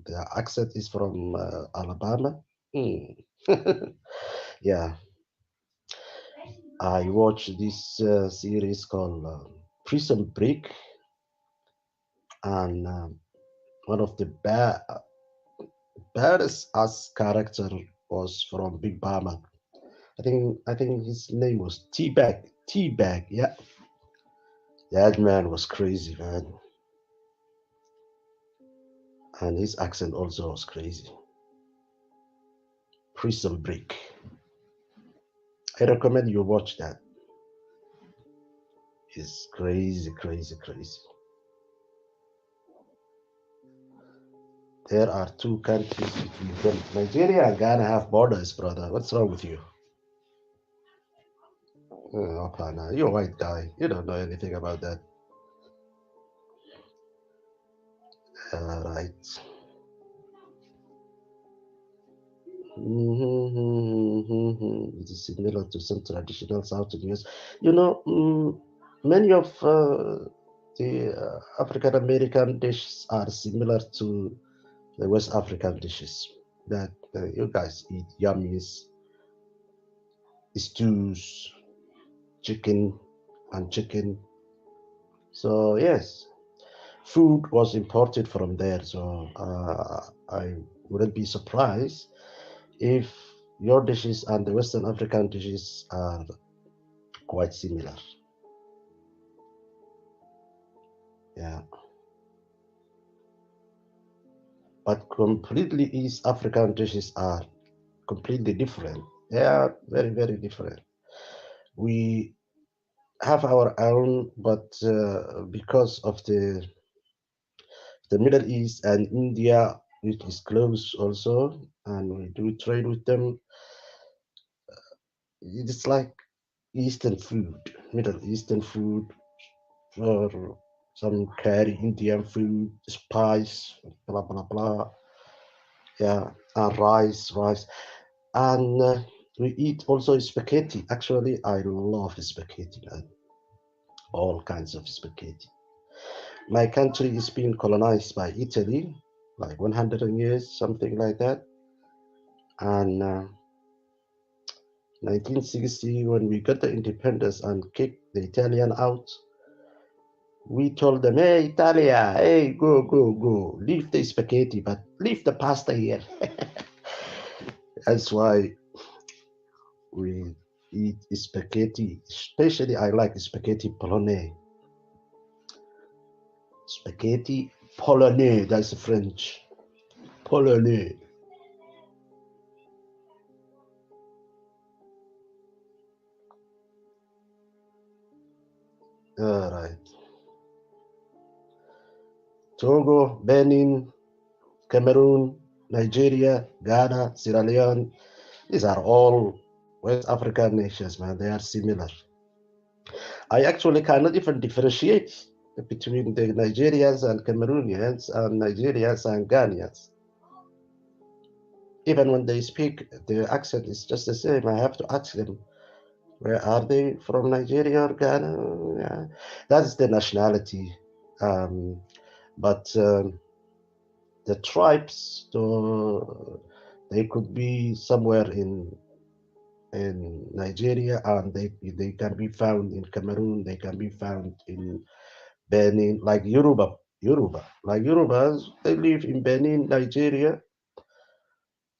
the accent is from Alabama. Yeah. I watched this series called Prison Break, and one of the baddest ass character was from Big Bama. I think his name was T-Bag. T-Bag, yeah. That man was crazy, man. And his accent also was crazy. Prison Break. I recommend you watch that. It's crazy, crazy, crazy. There are two countries between them. Nigeria and Ghana have borders, brother. What's wrong with you? Oh, Pana, you're a white guy. You don't know anything about that. Right. It is similar to some traditional South Indians. Many of the African American dishes are similar to the West African dishes that you guys eat: yummies, stews, chicken, and chicken. So yes, food was imported from there. So I wouldn't be surprised if your dishes and the Western African dishes are quite similar. Yeah. But completely East African dishes are completely different. They are very, very different. We have our own, but because of the Middle East and India, which is close also, and we do trade with them, it's like Eastern food, Middle Eastern food, or some curry, Indian food, spice, blah blah blah. Yeah, and rice, and we eat also spaghetti. Actually, I love spaghetti, man. All kinds of spaghetti. My country is being colonized by Italy, like 100 years, something like that. And 1960, when we got the independence and kicked the Italian out, We told them, hey, Italia, hey, go, go, go. Leave the spaghetti, but leave the pasta here. That's why we eat spaghetti. Especially, I like spaghetti bolognese. Spaghetti Polonaise, that's French. Polonaise. All right. Togo, Benin, Cameroon, Nigeria, Ghana, Sierra Leone. These are all West African nations, man. They are similar. I actually cannot even differentiate between the Nigerians and Cameroonians and Nigerians and Ghanaians. Even when they speak, their accent is just the same. I have to ask them, where are they from, Nigeria or Ghana? Yeah. That's the nationality. But the tribes, they could be somewhere in Nigeria, and they can be found in Cameroon. They can be found in Benin, like Yoruba. Like Yorubas, they live in Benin, Nigeria.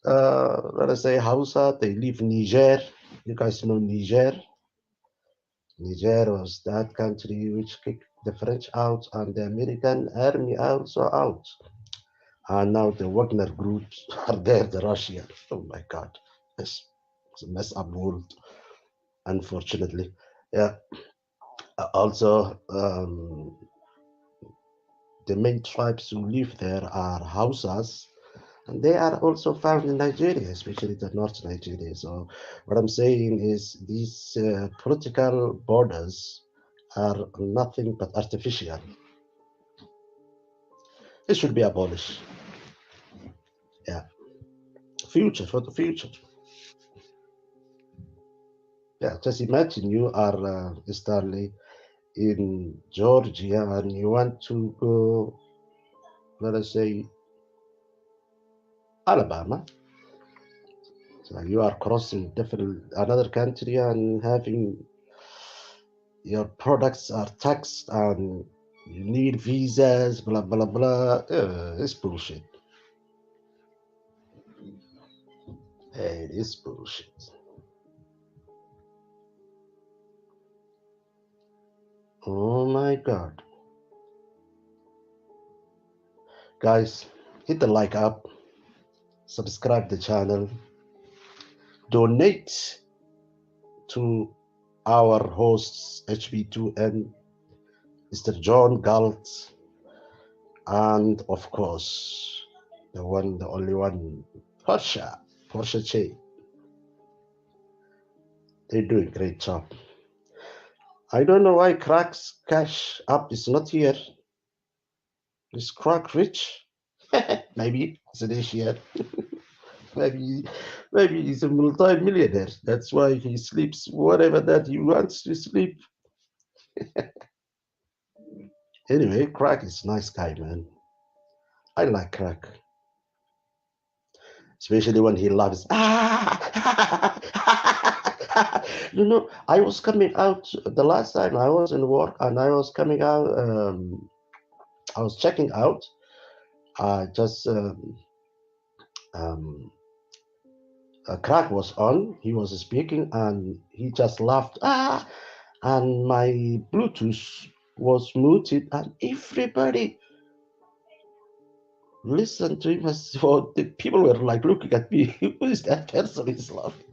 Let us say Hausa, they live in Niger. You guys know Niger. Niger was that country which kicked the French out and the American army also out. And now the Wagner groups are there, the Russians. Oh my God. It's a mess up world, unfortunately. Yeah. Also, the main tribes who live there are Hausas, and they are also found in Nigeria, especially the North Nigeria. So what I'm saying is these political borders are nothing but artificial. It should be abolished. Yeah. Future, for the future. Yeah, just imagine you are Starley in Georgia and you want to go, let us say, Alabama. So you are crossing another country and having your products are taxed and you need visas, blah blah blah. It's bullshit. It is bullshit. Oh my God. Guys, hit the like up, subscribe the channel, donate to our hosts HB2N, Mr. John Galt, and of course the one, the only one, Porsche Che. They're doing a great job. I don't know why Crack's Cash App is not here. Is Crack rich? Maybe it's an Asian. maybe he's a multi-millionaire. That's why he sleeps whatever that he wants to sleep. Anyway, Crack is a nice guy, man. I like Crack. Especially when he laughs. You know, I was coming out the last time I was in work and I was coming out, I was checking out. Crack was on, he was speaking and he just laughed. And my Bluetooth was muted and everybody listened to him. So the people were like looking at me. Who is that person is laughing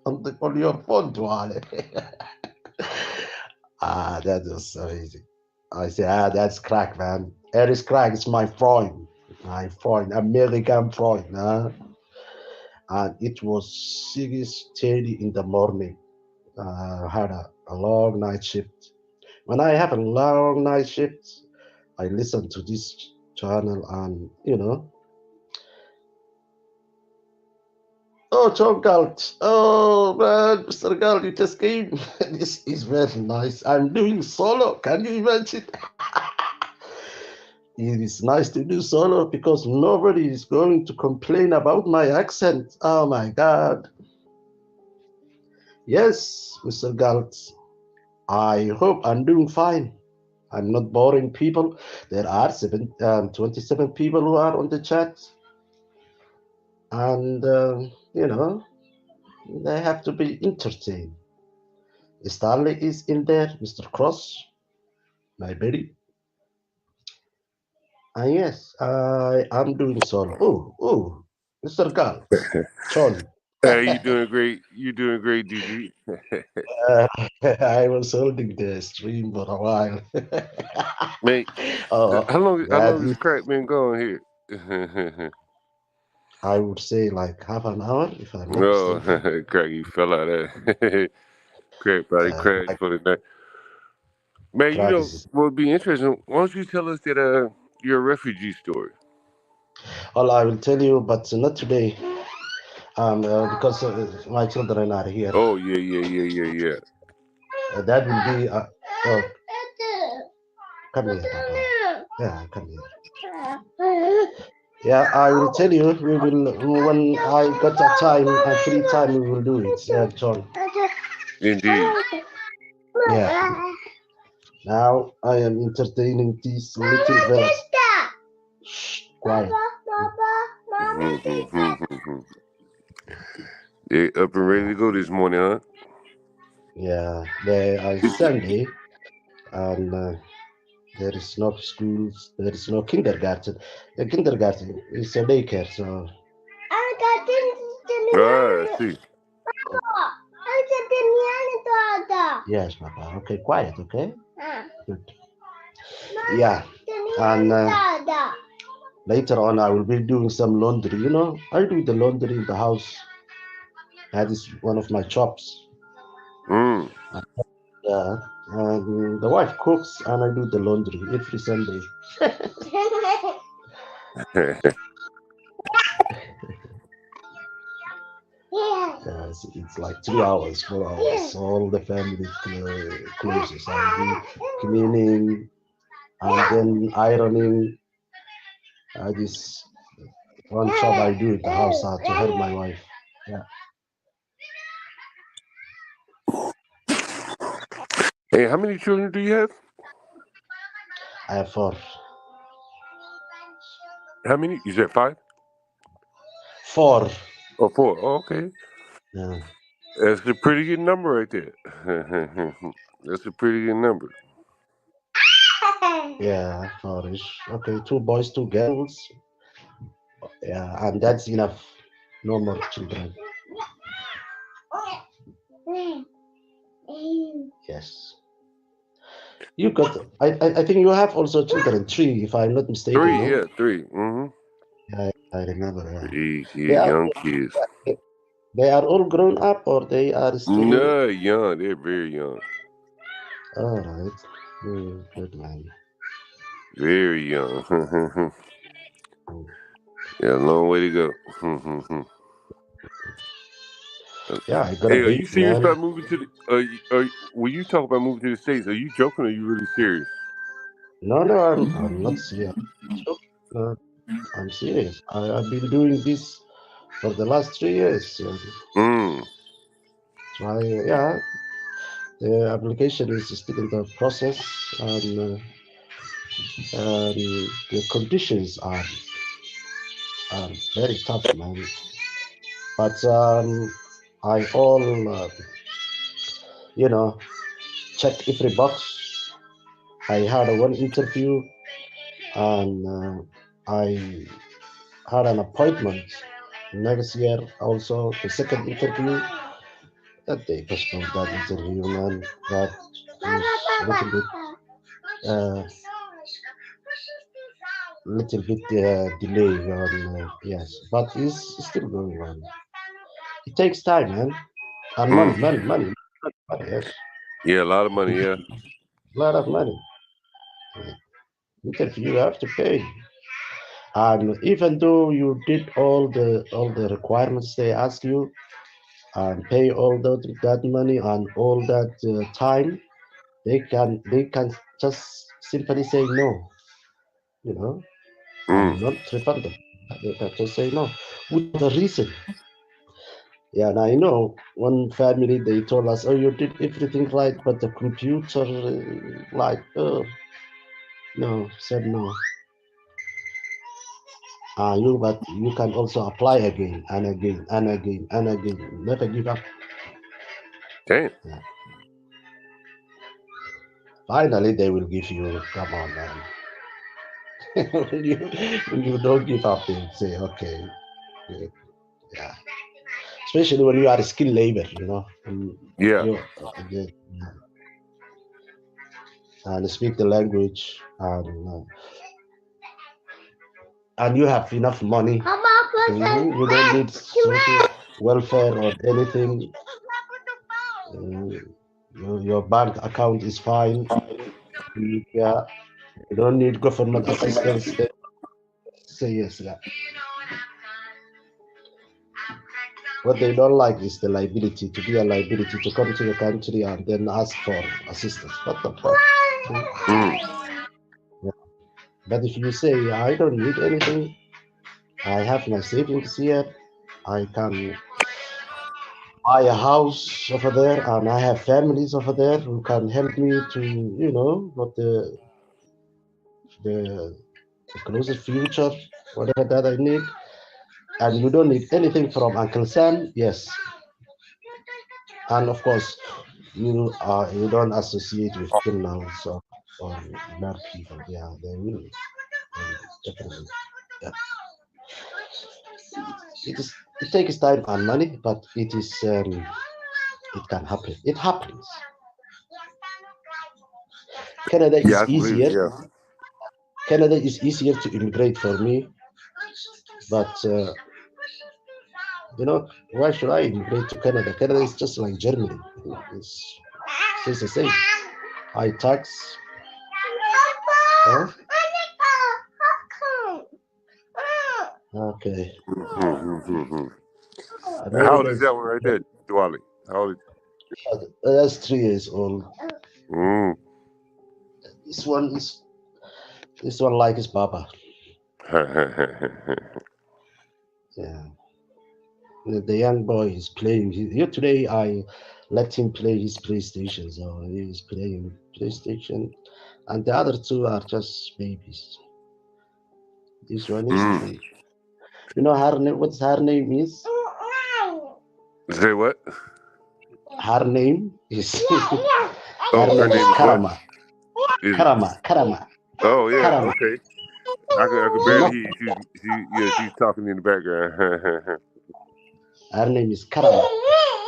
on your phone, Duale? That was so easy. I said, that's Crack, man. Eris Crack is my friend, American friend. Huh? And it was 6:30 in the morning. I had a long night shift. When I have a long night shift, I listen to this channel and, you know, oh, John Galt. Oh, man, Mr. Galt, you just came. This is very nice. I'm doing solo. Can you imagine? It is nice to do solo because nobody is going to complain about my accent. Oh, my God. Yes, Mr. Galt. I hope I'm doing fine. I'm not boring people. There are 27 people who are on the chat, and they have to be entertained. Stanley is in there, Mr. Cross, my buddy. Yes, I'm doing solo. Oh, Mr. Galt, John. Hey, you doing great? You doing great, DG? I was holding the stream for a while. Mate, Oh, how long that has is, crack been going here? I would say like half an hour, if I'm not No, mistaken. crack, you fell out of that. Crack probably crashed for the night. Man, you Crack know is. what would be interesting? Why don't you tell us that your refugee story? Well, I will tell you, but not today. Because my children are here. Oh yeah. That will be. Oh, come here, Papa. Yeah, come here. Yeah, I will tell you. We will when I got a time, a free time. We will do it. Yeah, John. Indeed. Yeah. Now I am entertaining these little fellas. Shh, quiet. They up and ready to go this morning, huh? Yeah, there are Sunday, and there is no schools. There is no kindergarten. The kindergarten is a daycare, so. Ah, I see. Yes, Papa. Okay, quiet. Okay. Good. Yeah, and later on I will be doing some laundry. I do the laundry in the house. That is one of my jobs. Yeah, and the wife cooks and I do the laundry every Sunday. Yes, it's like 2 hours, 4 hours. All the family closes. I do cleaning and then ironing. This one job I do at the house to help my wife. Yeah. Hey, how many children do you have? I have 4. How many? You said 5? 4. Oh, 4. Oh, okay. Yeah. That's a pretty good number right there. That's a pretty good number. Yeah, 4-ish. Okay, 2 boys, 2 girls. Yeah, and that's enough. No more children. Yes. You got. I think you have also children. 3, if I'm not mistaken. 3, no? yeah, 3. Mm-hmm. Yeah, I remember. Yeah. 3 They are, young kids. they are all grown up, or they are still. No, young. They're very young. All right. Good man. Very young. Yeah, long way to go. Yeah, I got Hey, a are you baby, serious man. about moving to the? When you talk about moving to the States, are you joking or are you really serious? No, I'm not serious. I'm serious. I've been doing this for the last 3 years. So yeah, the application is still in the process, and the conditions are very tough, man. But I all checked every box. I had one interview, and I had an appointment next year. Also, the second interview. That they postponed that interview, man. That was a little bit delay on yes, but it's still going on. It takes time, man, and money. Yes, Yeah, a lot of money. Yeah. a lot of money. Interview you have to pay, and even though you did all the requirements they ask you, and pay all that money and all that time, they can just simply say no, and not refund them. They can just say no without a reason. Yeah, and I know one family, they told us, oh, you did everything right, but the computer, like, No, said no. But you can also apply again and again and again and again. Never give up. Damn. Yeah. Finally, they will give you. Come on, man. when you don't give up, they say, okay, yeah. Especially when you are a skilled labor, you know. Yeah. And speak the language, and you have enough money. You don't need social welfare or anything. Your bank account is fine. Yeah, you don't need government assistance. Say yes. Yeah. What they don't like is the liability, to be a liability, to come to the country and then ask for assistance. What the fuck? Yeah. But if you say, I don't need anything, I have my savings here, I can buy a house over there, and I have families over there who can help me to, what the closest future, whatever that I need, and you don't need anything from Uncle Sam, yes. And of course, you don't associate with criminals or bad people. Yeah, they will definitely. Yeah. It takes time and money, but it can happen. It happens. Canada is easier. Canada is easier to immigrate for me, but why should I immigrate to Canada? Canada is just like Germany. It's the same. High tax. Huh? Okay. How old is that one right there, Dwali? How old is that's 3 years old. This one like his papa. Yeah. The young boy is playing. Here today, I let him play his PlayStation. So he's playing PlayStation, and the other two are just babies. This one is. You know her name? What's her name is? Say what? Her name is. Her name is Karama. What? Karama. Oh yeah. Karama. Okay. I could barely hear you. She's talking in the background. Her name is Karama.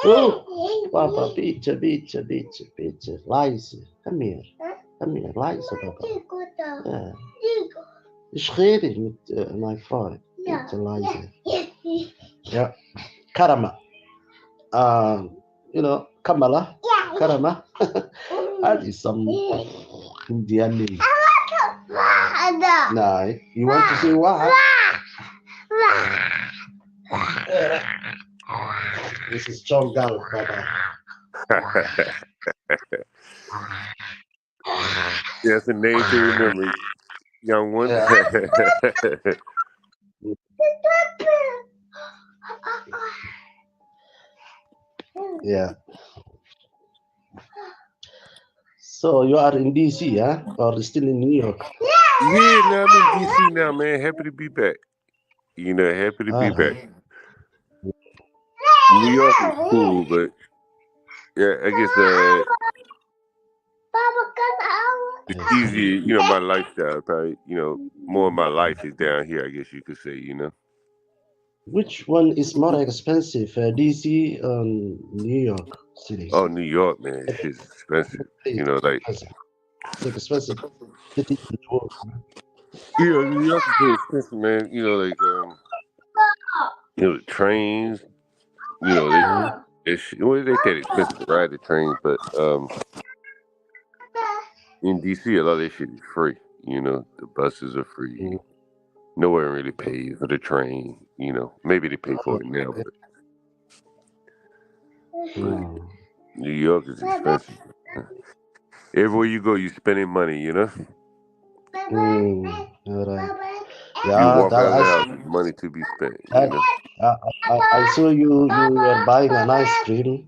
Oh, Papa, pizza. Liza, come here, Liza, Papa. Yeah. Ich rede mit my phone. It's Liza. Yeah. Karama. Kamala. Karama. That is some Indian name. Nah, you want to say what? This is John Galt, Papa. Yeah, it's a name to remember, young one. Yeah. So you are in DC, huh? Or still in New York? Yeah, now I'm in DC now, man. Happy to be back. Happy to be back. New York is cool, but yeah, I guess it's easier, my lifestyle probably, more of my life is down here, I guess you could say, Which one is more expensive, DC or New York City? Oh, New York, man, shit's expensive. It's expensive. Yeah, New York is pretty expensive, man. The trains, they that expensive to ride the trains, but in DC, a lot of this shit is free. The buses are free. No one really pays for the train. Maybe they pay for it now, but New York is expensive. Everywhere you go, you're spending money. All right. You walk out of the house with money to be spent. I saw you were buying an ice cream,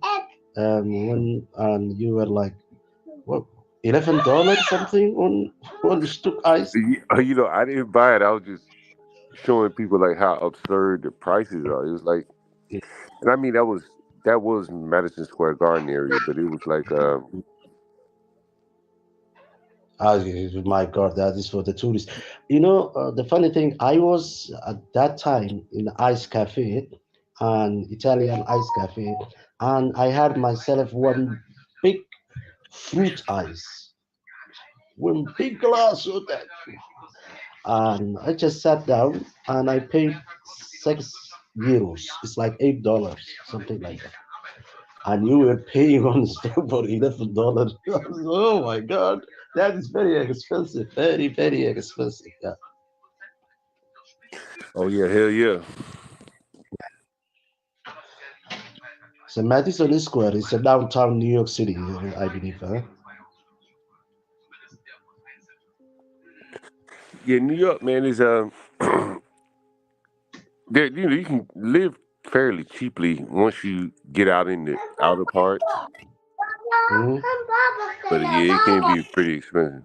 and you were like, $11 something on the stuck ice. You know, I didn't buy it. I was just showing people like how absurd the prices are. It was like, and I mean that was Madison Square Garden area, but it was like Oh my God, that is for the tourists. You know, the funny thing, I was at that time in Ice Cafe, an Italian ice cafe, and I had myself one big fruit ice, one big glass of that. And I just sat down and I paid €6. It's like $8, something like that. And you were paying on store for $11. Oh my God, that is very expensive, very very expensive. Yeah. oh yeah, hell yeah. So Madison Square is a downtown New York City, I believe. Huh? Yeah, New York, man, is there. You know, you can live fairly cheaply once you get out in the outer parts, Mhm. but yeah, it can be pretty expensive.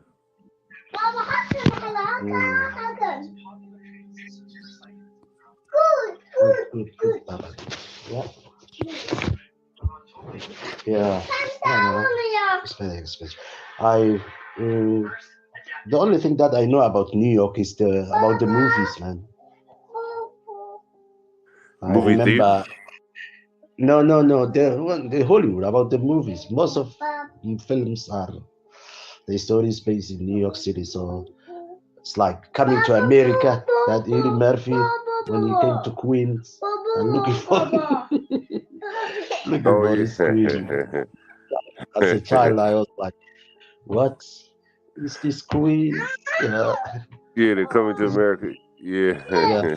Good, Baba. Yeah, yeah. It's very expensive. I the only thing that I know about New York is about the movies, man. I Movie theater. remember. No, no, no. The Hollywood about the movies. Most of films are the story is based in New York City, so it's like Coming to America. That Eddie Murphy when he came to Queens and looking for looking Oh for his queen. yeah. As a child, I was like, "What is this queen?" Yeah, Yeah, they're coming to America. yeah. Yeah.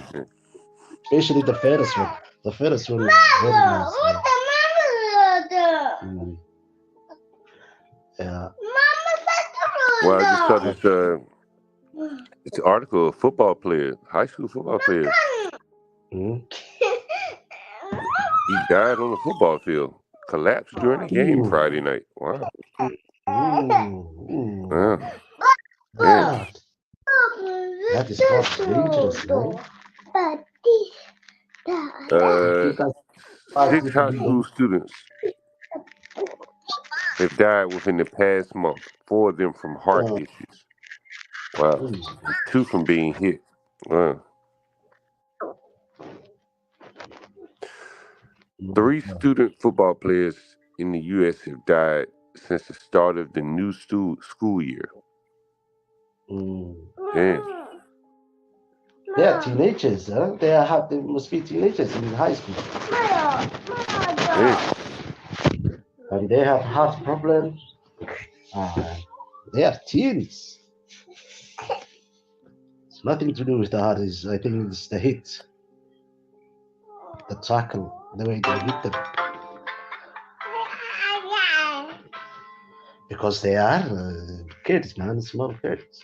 Especially the first one. The first one was very nice. Mm, yeah. Well, I just saw this article of football players, high school football players. Mm. He died on the football field, collapsed during a game Ooh. Friday night. Wow. Ooh. Wow. Damn. Ah, that is not dangerous, man. Uh, You guys fight 6 if high you school don't. students have died within the past month. 4 of them from heart issues. Wow. And 2 from being hit. Wow. 3 student football players in the U.S. have died since the start of the new school year. Damn. They are teenagers, huh? They must be teenagers in high school. Damn. And they have heart problems. They are teens. It's nothing to do with the heart. I think it's the hit, the tackle, the way they hit them. Because they are kids, man, small kids.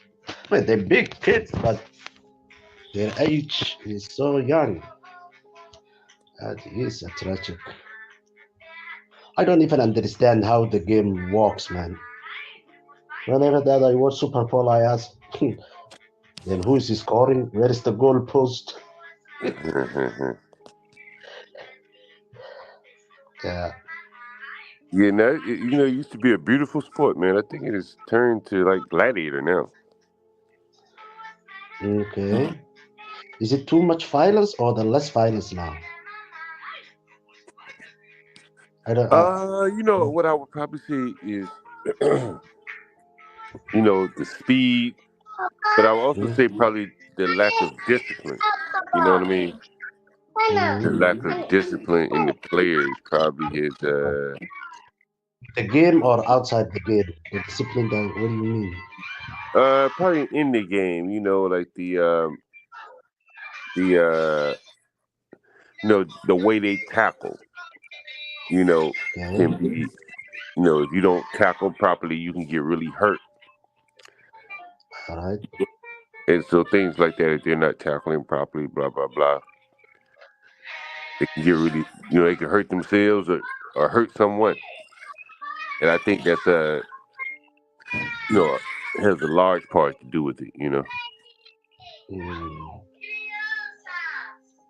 Well, they're big kids, but their age is so young. That is a tragic. I don't even understand how the game works, man. Whenever that I watch Super Bowl, I ask, then who is scoring? Where is the goal post? Yeah. Yeah, no, it used to be a beautiful sport, man. I think it has turned to like gladiator now. Okay. Is it too much violence or the less violence now? I don't. What I would probably say is, the speed, but I would also say probably the lack of discipline. You know what I mean? The lack of discipline in the players probably has. The game or outside the game? The discipline. What do you mean? Probably in the game. Like the way they tackle. Can be. If you don't tackle properly, you can get really hurt. All right. And so things like that, if they're not tackling properly, blah blah blah, they can get really, they can hurt themselves or hurt someone. And I think that's has a large part to do with it.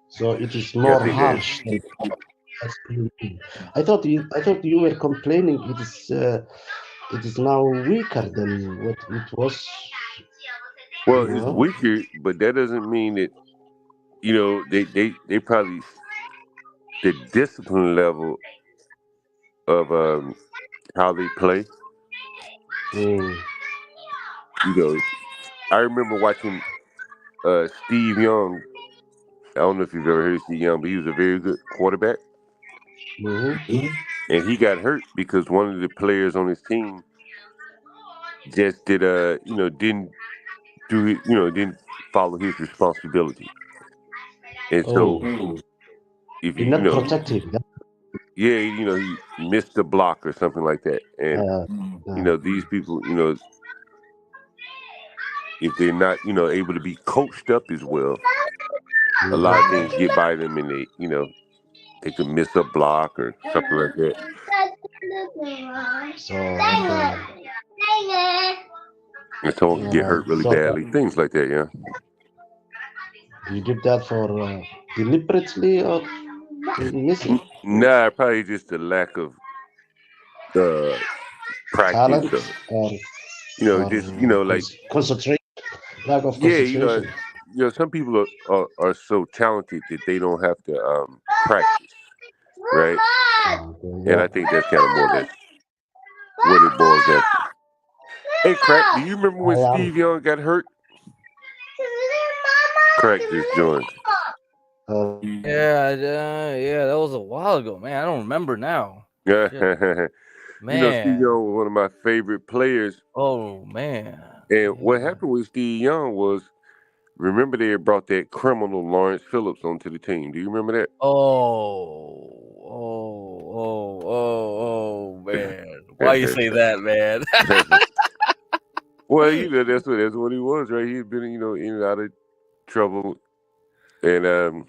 So it is Yeah, I more think that. harsh. That's what you mean. I thought you were complaining it is now weaker than what it was. Well, You it's know? weaker, but that doesn't mean that they probably the discipline level of how they play. I remember watching Steve Young. I don't know if you've ever heard of Steve Young, but he was a very good quarterback. And he got hurt because one of the players on his team just didn't do it, didn't follow his responsibility. And so if Did not protect him. he missed a block or something like that. And these people, if they're not, able to be coached up as well, a lot of things get by them and they could miss a block or something like that. And someone can get hurt really badly. Things like that, yeah. You did that for deliberately or missing? Nah, probably just a lack of practice Talent or just like concentration, lack of concentration. Some people are so talented that they don't have to practice, right? And I think that's kind of more than what it boils down to. Hey, Crack, do you remember when Steve Young got hurt? Crack just joined. Yeah, that was a while ago, man. I don't remember now. Yeah, man. Steve Young was one of my favorite players. Oh man! And what happened with Steve Young was, remember they had brought that criminal Lawrence Phillips onto the team. Do you remember that? Oh, man! Why you say that, man? Well, that's what he was, right? He had been, in and out of trouble, and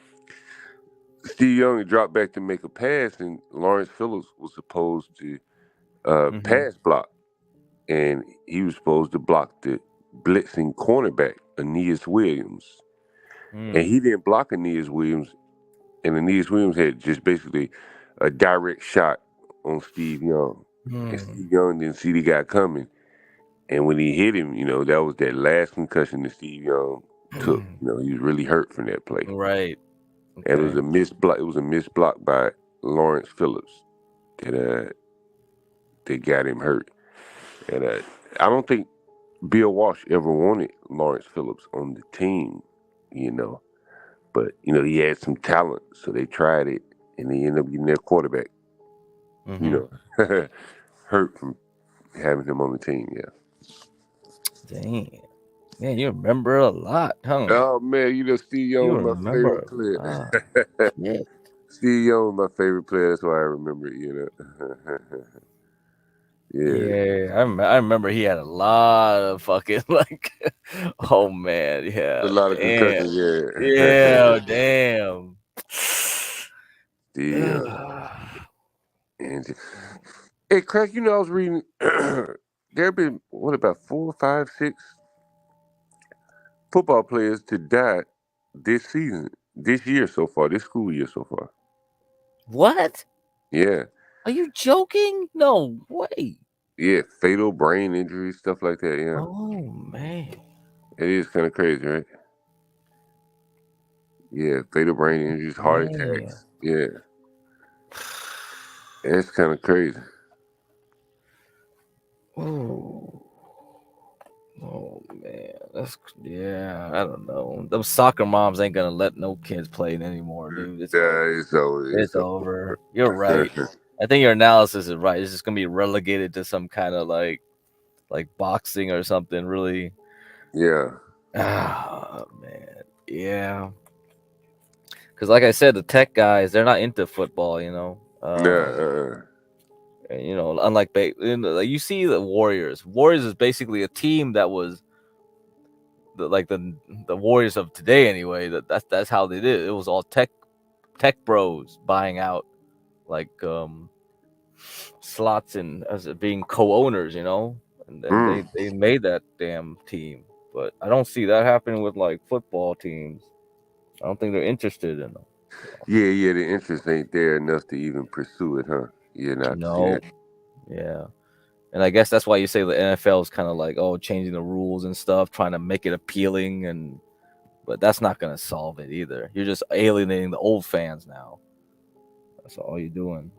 Steve Young dropped back to make a pass, and Lawrence Phillips was supposed to pass block, and he was supposed to block the blitzing cornerback, Aeneas Williams, and he didn't block Aeneas Williams, and Aeneas Williams had just basically a direct shot on Steve Young, and Steve Young didn't see the guy coming, and when he hit him, that was that last concussion that Steve Young took. He was really hurt from that play. Right. Okay. And it was a missed block. It was a missed block by Lawrence Phillips that got him hurt. And I don't think Bill Walsh ever wanted Lawrence Phillips on the team, but he had some talent, so they tried it, and they ended up getting their quarterback. Hurt from having him on the team. Yeah. Dang. Man, you remember a lot, huh? Oh man, Steve Young was my favorite player. Yeah. Steve Young was my favorite player. That's why I remember it. Yeah, I remember he had a lot of fucking oh man, yeah, a lot of concussions. Yeah, damn. Hey, Craig, I was reading. There have been about 4, 5, 6 football players to die this season, this year so far, this school year so far. What? Yeah. Are you joking? No way. Yeah, fatal brain injuries, stuff like that. Yeah. Oh man. It is kind of crazy, right? Yeah, fatal brain injuries, heart attacks. Yeah. It's kind of crazy. Oh man, I don't know. Those soccer moms ain't gonna let no kids play anymore, dude. It's over. It's over. You're right. I think your analysis is right. It's just gonna be relegated to some kind of like boxing or something. Really. Yeah. Oh man. Yeah. Because like I said, the tech guys, they're not into football. Unlike you see the Warriors. Warriors is basically a team that was the Warriors of today anyway. That's how they did it. It was all tech bros buying out slots and as being co-owners, and then they made that damn team. But I don't see that happening with like football teams. I don't think they're interested in them. Yeah, the interest ain't there enough to even pursue it, huh? Yeah, not to see No, that. yeah, and I guess that's why you say the NFL is kind of like changing the rules and stuff, trying to make it appealing, but that's not gonna solve it either. You're just alienating the old fans now. That's all you're doing.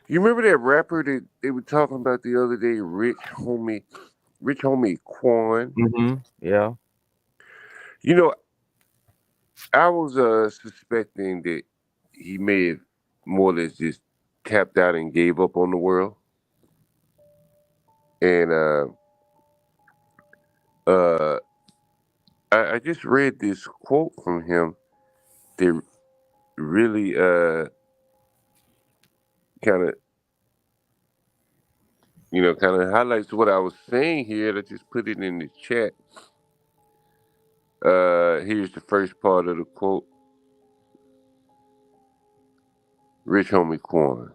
You remember that rapper that they were talking about the other day, Rich Homie Quan? Mm-hmm. Yeah. You know, I was suspecting that he may have more or less just tapped out and gave up on the world. And I just read this quote from him that really kind of kind of highlights what I was saying here. I just put it in the chat. Here's the first part of the quote. Rich Homie Quan.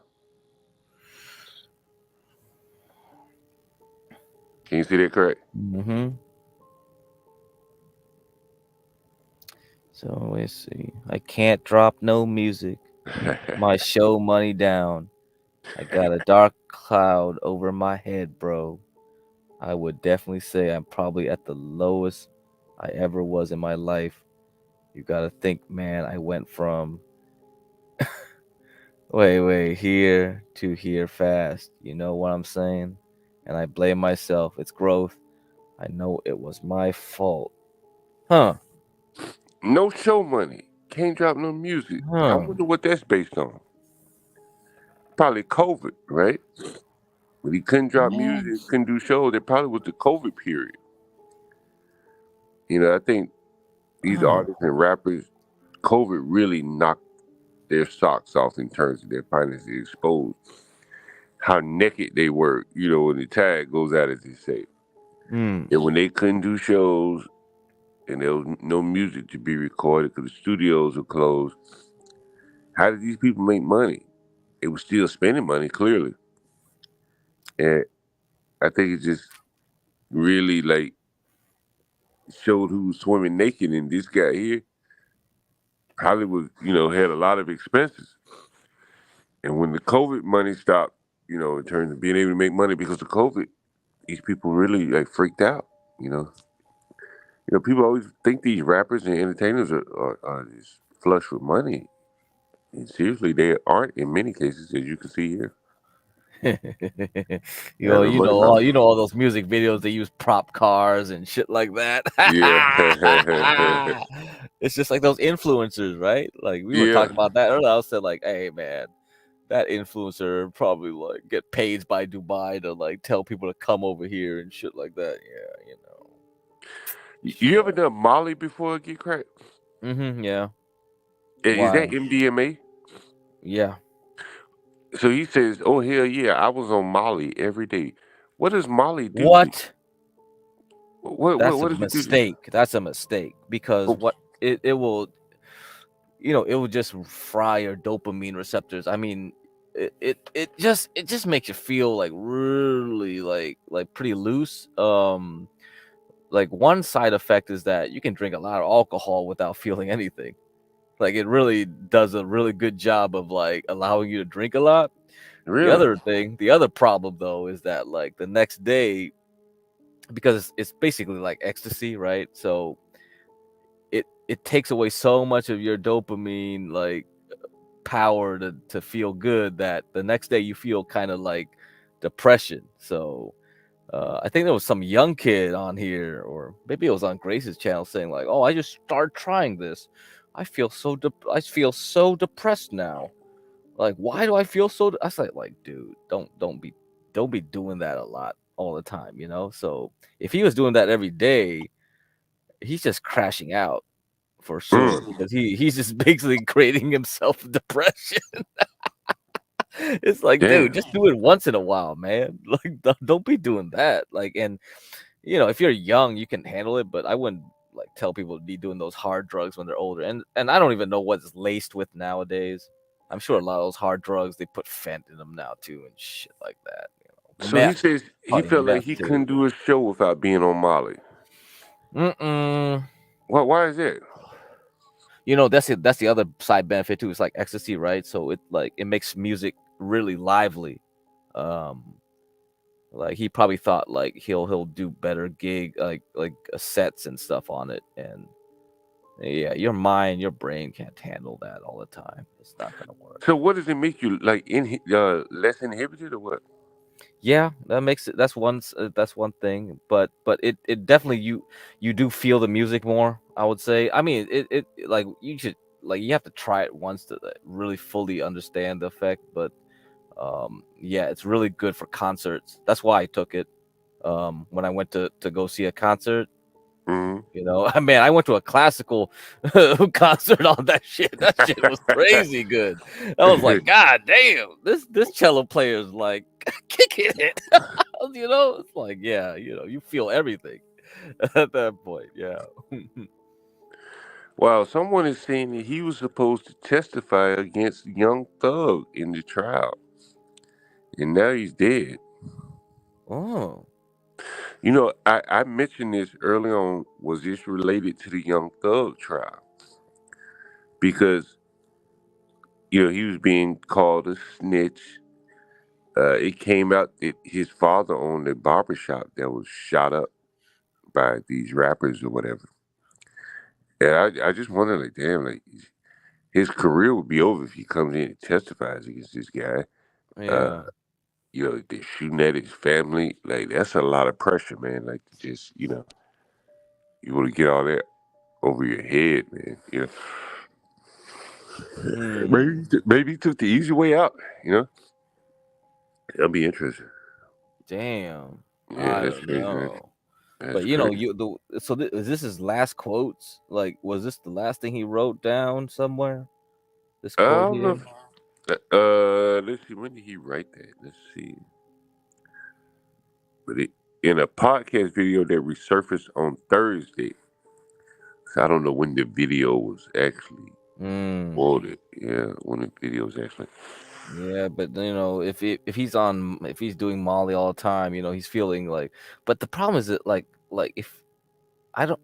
Can you see that correct? Mm-hmm. So let's see. I can't drop no music. My show money down. I got a dark cloud over my head, bro. I would definitely say I'm probably at the lowest I ever was in my life. You gotta think, man, I went from here to here fast. You know what I'm saying? And I blame myself. It's growth. I know it was my fault. Huh. No show money. Can't drop no music. I wonder what that's based on. Probably COVID, right? When he couldn't drop music, couldn't do shows, it probably was the COVID period. I think these artists and rappers, COVID really knocked their socks off in terms of their finances, exposed how naked they were, when the tag goes out, as they say. And when they couldn't do shows and there was no music to be recorded because the studios were closed, how did these people make money? They were still spending money, clearly. And I think it just really showed who was swimming naked, and this guy here probably was, had a lot of expenses. And when the COVID money stopped, in terms of being able to make money because of COVID, these people really freaked out. People always think these rappers and entertainers are just flush with money. And seriously, they aren't in many cases, as you can see here. All those music videos they use prop cars and shit like that. Yeah. It's just like those influencers, right? Like we were talking about that earlier. I said like, hey man, that influencer probably get paid by Dubai to tell people to come over here and shit like that. Yeah, You ever done Molly before get cracked? Mm-hmm. Yeah. Is that MDMA? Yeah. So he says, "Oh hell yeah, I was on Molly every day." What does Molly do? What? What That's does a it do? mistake. That's a mistake because what it will, it will just fry your dopamine receptors. I mean, it just makes you feel really pretty loose. One side effect is that you can drink a lot of alcohol without feeling anything. It really does a really good job of allowing you to drink a lot. Really? The other problem though is that the next day, because it's basically like ecstasy, right? So it takes away so much of your dopamine power to feel good that the next day you feel kind of like depression. So I think there was some young kid on here, or maybe it was on Grace's channel, saying "Oh, I just started trying this. I feel so depressed now. Why do I feel so?" I was like, dude, don't be doing that a lot all the time, So if he was doing that every day, he's just crashing out for sure because he's just basically creating himself depression. It's like, dude, just do it once in a while, man. Don't be doing that. And if you're young, you can handle it, but I wouldn't tell people to be doing those hard drugs when they're older. And I don't even know what it's laced with nowadays. I'm sure a lot of those hard drugs they put fent in them now too and shit like that. So he Meth, says he probably felt like meth he too. couldn't do a show without being on Molly. Why is that? That's the other side benefit too. It's like ecstasy, right? So it makes music really lively. Like he probably thought like he'll do better gig like sets and stuff on it, and yeah, your brain can't handle that all the time. It's not gonna work. So what does it make you like less inhibited or what? Yeah, that makes it. That's one thing, but it definitely you do feel the music more. I would say. I mean, it like you should like you have to try it once to really fully understand the effect. But yeah, it's really good for concerts. That's why I took it. When I went to go see a concert. Man, I went to a classical concert on that shit. That shit was crazy good. I was like, God damn, this cello player is like kicking it. It's like, yeah, you feel everything at that point. Yeah. Wow, someone is saying that he was supposed to testify against Young Thug in the trial, and now he's dead. Oh. I mentioned this early on. Was this related to the Young Thug trial? Because he was being called a snitch. It came out that his father owned a barbershop that was shot up by these rappers or whatever. And I just wonder, like, damn, like his career would be over if he comes in and testifies against this guy. Yeah. They're shooting at his family. Like, that's a lot of pressure, man. Like, to just, you want to get all that over your head, man. Maybe he took the easy way out. That'll be interesting. Damn. Yeah, I that's don't crazy, man. know. That's But crazy. is this his last quotes? Like, was this the last thing he wrote down somewhere? This I quote don't know. here. Let's see. When did he write that? Let's see. But in a podcast video that resurfaced on Thursday. So I don't know when the video was actually ordered. Yeah, when the video was actually. Yeah, but if he's doing Molly all the time, he's feeling like. But the problem is that like if I don't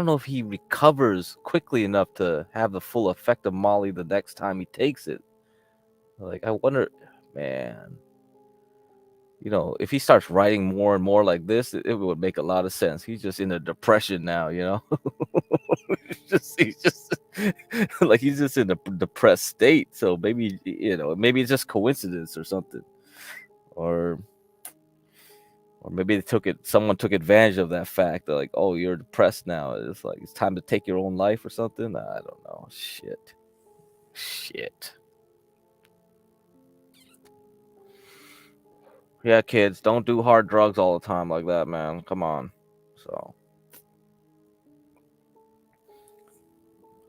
know if he recovers quickly enough to have the full effect of Molly the next time he takes it. Like I wonder, man. If he starts writing more and more like this, it would make a lot of sense. He's just in a depression now, he's just like he's just in a depressed state. So maybe maybe it's just coincidence or something, or maybe someone took advantage of that fact. They're like, oh, you're depressed now. It's like it's time to take your own life or something. I don't know. Shit. Yeah, kids, don't do hard drugs all the time like that, man. Come on. So,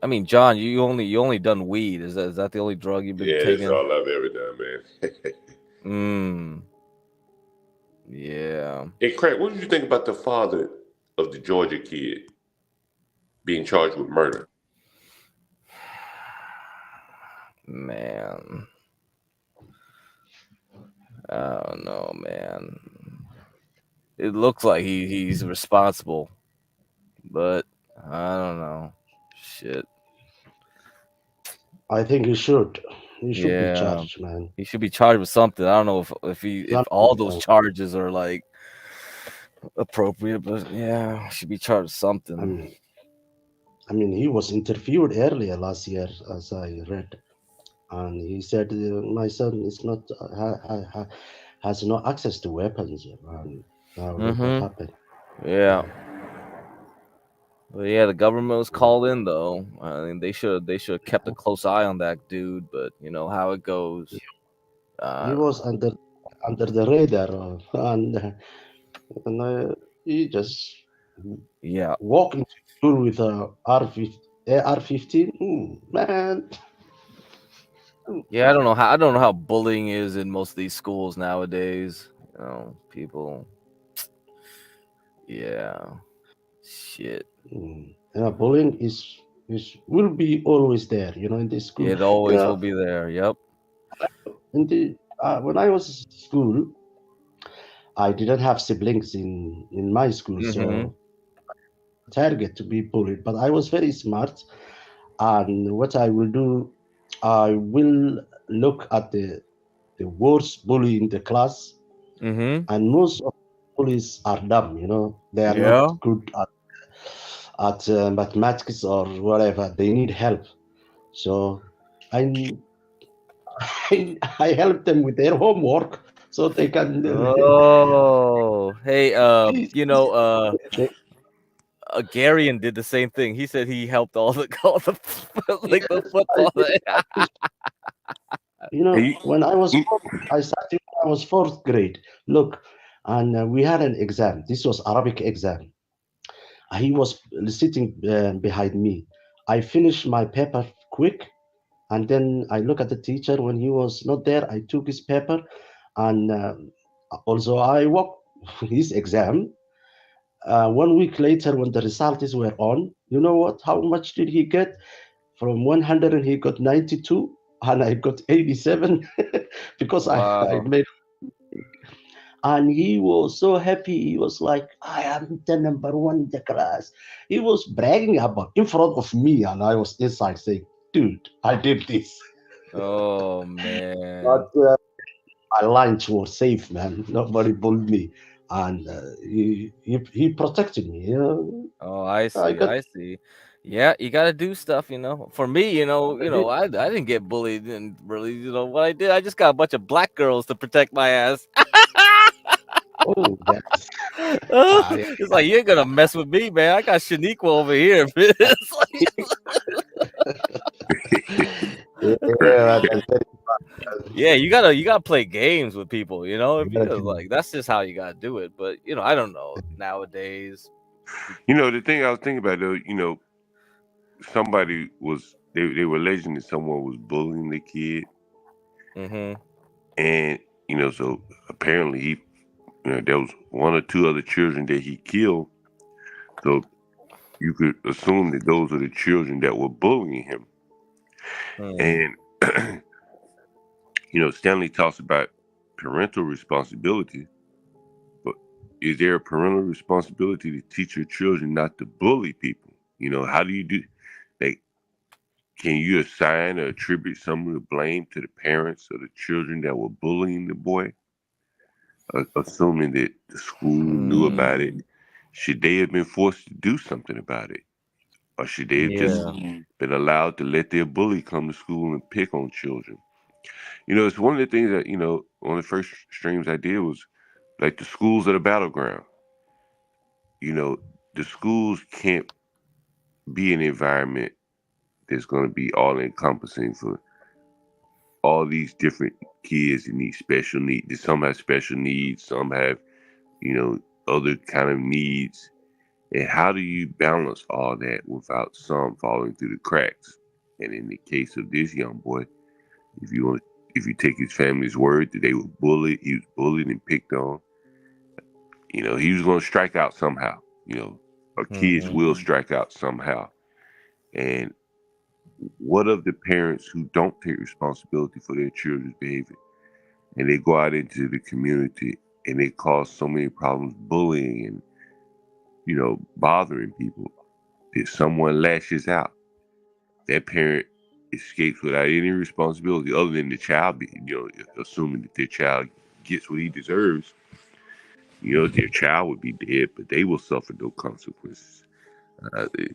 I mean, John, you only done weed. Is that the only drug you've been taking? That's all I've ever done, man. Yeah. Hey, Craig, what did you think about the father of the Georgia kid being charged with murder? Man, I don't know, man. It looks like he's responsible, but I don't know. Shit. I think he should. He should be charged, man. He should be charged with something. I don't know if all those charges are like appropriate, but yeah, he should be charged with something. I mean, he was interviewed earlier last year, as I read, and he said, "My son is not has no access to weapons." And now look what happened. Yeah. But yeah, the government was called in though. I mean, they should have kept a close eye on that dude. But you know how it goes. He was under the radar, and he just walking through with a AR-15. Man. Yeah, I don't know how bullying is in most of these schools nowadays. People. Yeah. Shit. Yeah, bullying is which will be always there, in the school. It always will be there. Yep. When I was in school, I didn't have siblings in my school, Mm-hmm. so target to be bullied. But I was very smart, and what I will do, I will look at the worst bully in the class, Mm-hmm. and most of the bullies are dumb. They are not Yeah. good at mathematics or whatever. They need help. So I I help them with their homework so they can. Oh, hey, Garion did the same thing. He said he helped all the like the football. When I was I started when I was fourth grade. Look, and we had an exam. This was Arabic exam. He was sitting behind me. I finished my paper quick, and then I look at the teacher when he was not there. I took his paper, and also I walked his exam. 1 week later, when the results were on, you know what? How much did he get? From 100, and he got 92, and I got 87 because I Wow. made. And he was so happy. He was like, I am the number one in the class. He was bragging about in front of me, and I was inside saying, dude, I did this. Oh man. But my lines were safe, man. Nobody bullied me. And he protected me. Oh, I I see. got I see. Yeah, you got to do stuff, For me, I didn't get bullied and really, what I did, I just got a bunch of black girls to protect my ass. Oh, that's It's like you ain't gonna mess with me, man. I got Shaniqua over here. It's yeah, yeah, you gotta play games with people, because like that's just how you gotta do it. But I don't know nowadays. The thing I was thinking about though, somebody was they were alleging that someone was bullying the kid, Mm-hmm. and so apparently he, there was one or two other children that he killed, so you could assume that those are the children that were bullying him. And Stanley talks about parental responsibility, but is there a parental responsibility to teach your children not to bully people? How do you do? Like, can you assign or attribute some of the blame to the parents of the children that were bullying the boy, assuming that the school knew about it? Should they have been forced to do something about it, or should they have just been allowed to let their bully come to school and pick on children? It's one of the things that, one of the first streams I did was like the schools are the battleground. The schools can't be an environment that's going to be all encompassing for all these different kids and these special needs. Some have special needs, some have, other kind of needs. And how do you balance all that without some falling through the cracks? And in the case of this young boy, if you take his family's word that they were bullied, he was bullied and picked on, he was going to strike out somehow. Or kids will strike out somehow. And what of the parents who don't take responsibility for their children's behavior, and they go out into the community and they cause so many problems, bullying and bothering people, that someone lashes out? That parent escapes without any responsibility other than the child assuming that their child gets what he deserves. Their child would be dead, but they will suffer no consequences.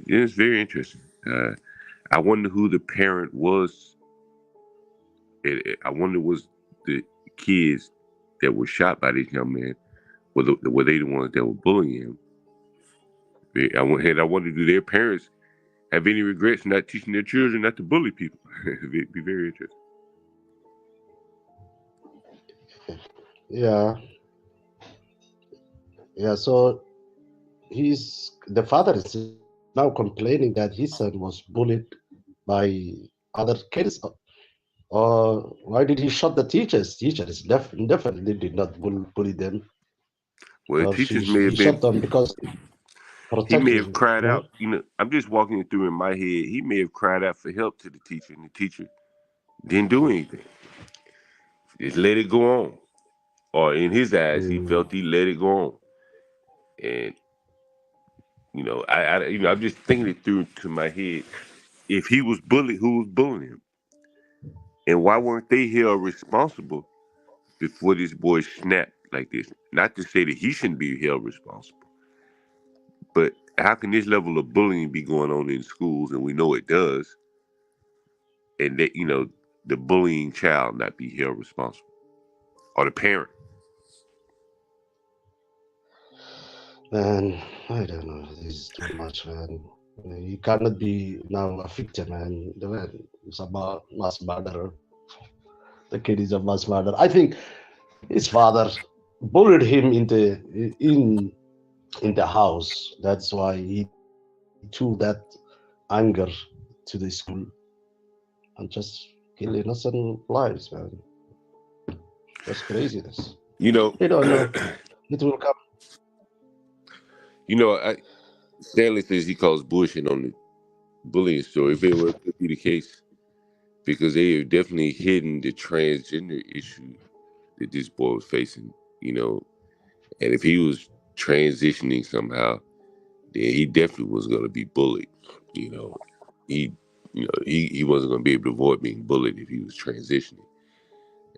It's very interesting. I wonder who the parent was. I wonder was the kids that were shot by this young man, were they the ones that were bullying him? I wonder, do their parents have any regrets not teaching their children not to bully people? It'd be very interesting. Yeah. So the father is now complaining that his son was bullied by other kids. Why did he shot the teachers? Teachers definitely did not bully them. Well, the Or teachers he shot them because He may have cried out. You know, I'm just walking it through in my head. He may have cried out for help to the teacher, and the teacher didn't do anything. Just let it go on. Or in his eyes, he felt he let it go on. And you know, I'm just thinking it through to my head. If he was bullied, who was bullying him, and why weren't they held responsible before this boy snapped like this? Not to say that he shouldn't be held responsible, but how can this level of bullying be going on in schools, and we know it does, and that the bullying child not be held responsible, or the parent? Man, I don't know. This is too much, man. You cannot be now a victim, man. The man is about mass murderer. The kid is a mass murderer. I think his father bullied him in the house. That's why he took that anger to the school and just kill innocent lives, man. That's craziness. You know, I don't know. It will come. Stanley says he calls bullshit on the bullying story. If it were to be the case, because they have definitely hidden the transgender issue that this boy was facing, and if he was transitioning somehow, then he definitely was going to be bullied. He he wasn't going to be able to avoid being bullied if he was transitioning.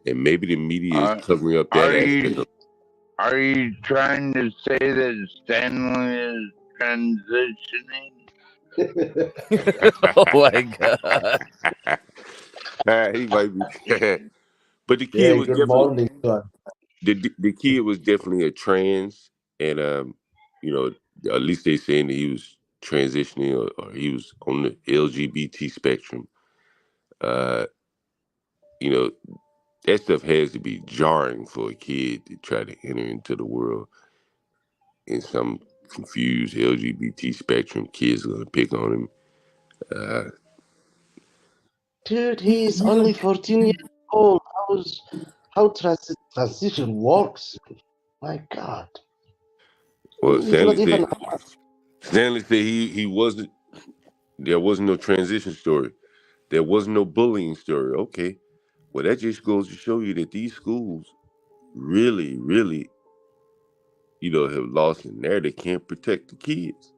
And maybe the media is covering up that aspect of. Are you trying to say that Stanley is transitioning? Oh my god. He might be. But the kid Yeah, was good definitely morning. the kid was definitely a trans, and at least they saying that he was transitioning, or he was on the LGBT spectrum. Uh, you know, that stuff has to be jarring for a kid to try to enter into the world in some confused LGBT spectrum. Kids are gonna pick on him. Dude, he is only 14 years old. How transition works? My God. Well, He's not even. Stanley said he wasn't. There wasn't no transition story. There was no bullying story. Okay, well that just goes to show you that these schools really, really, have lost in there. They can't protect the kids.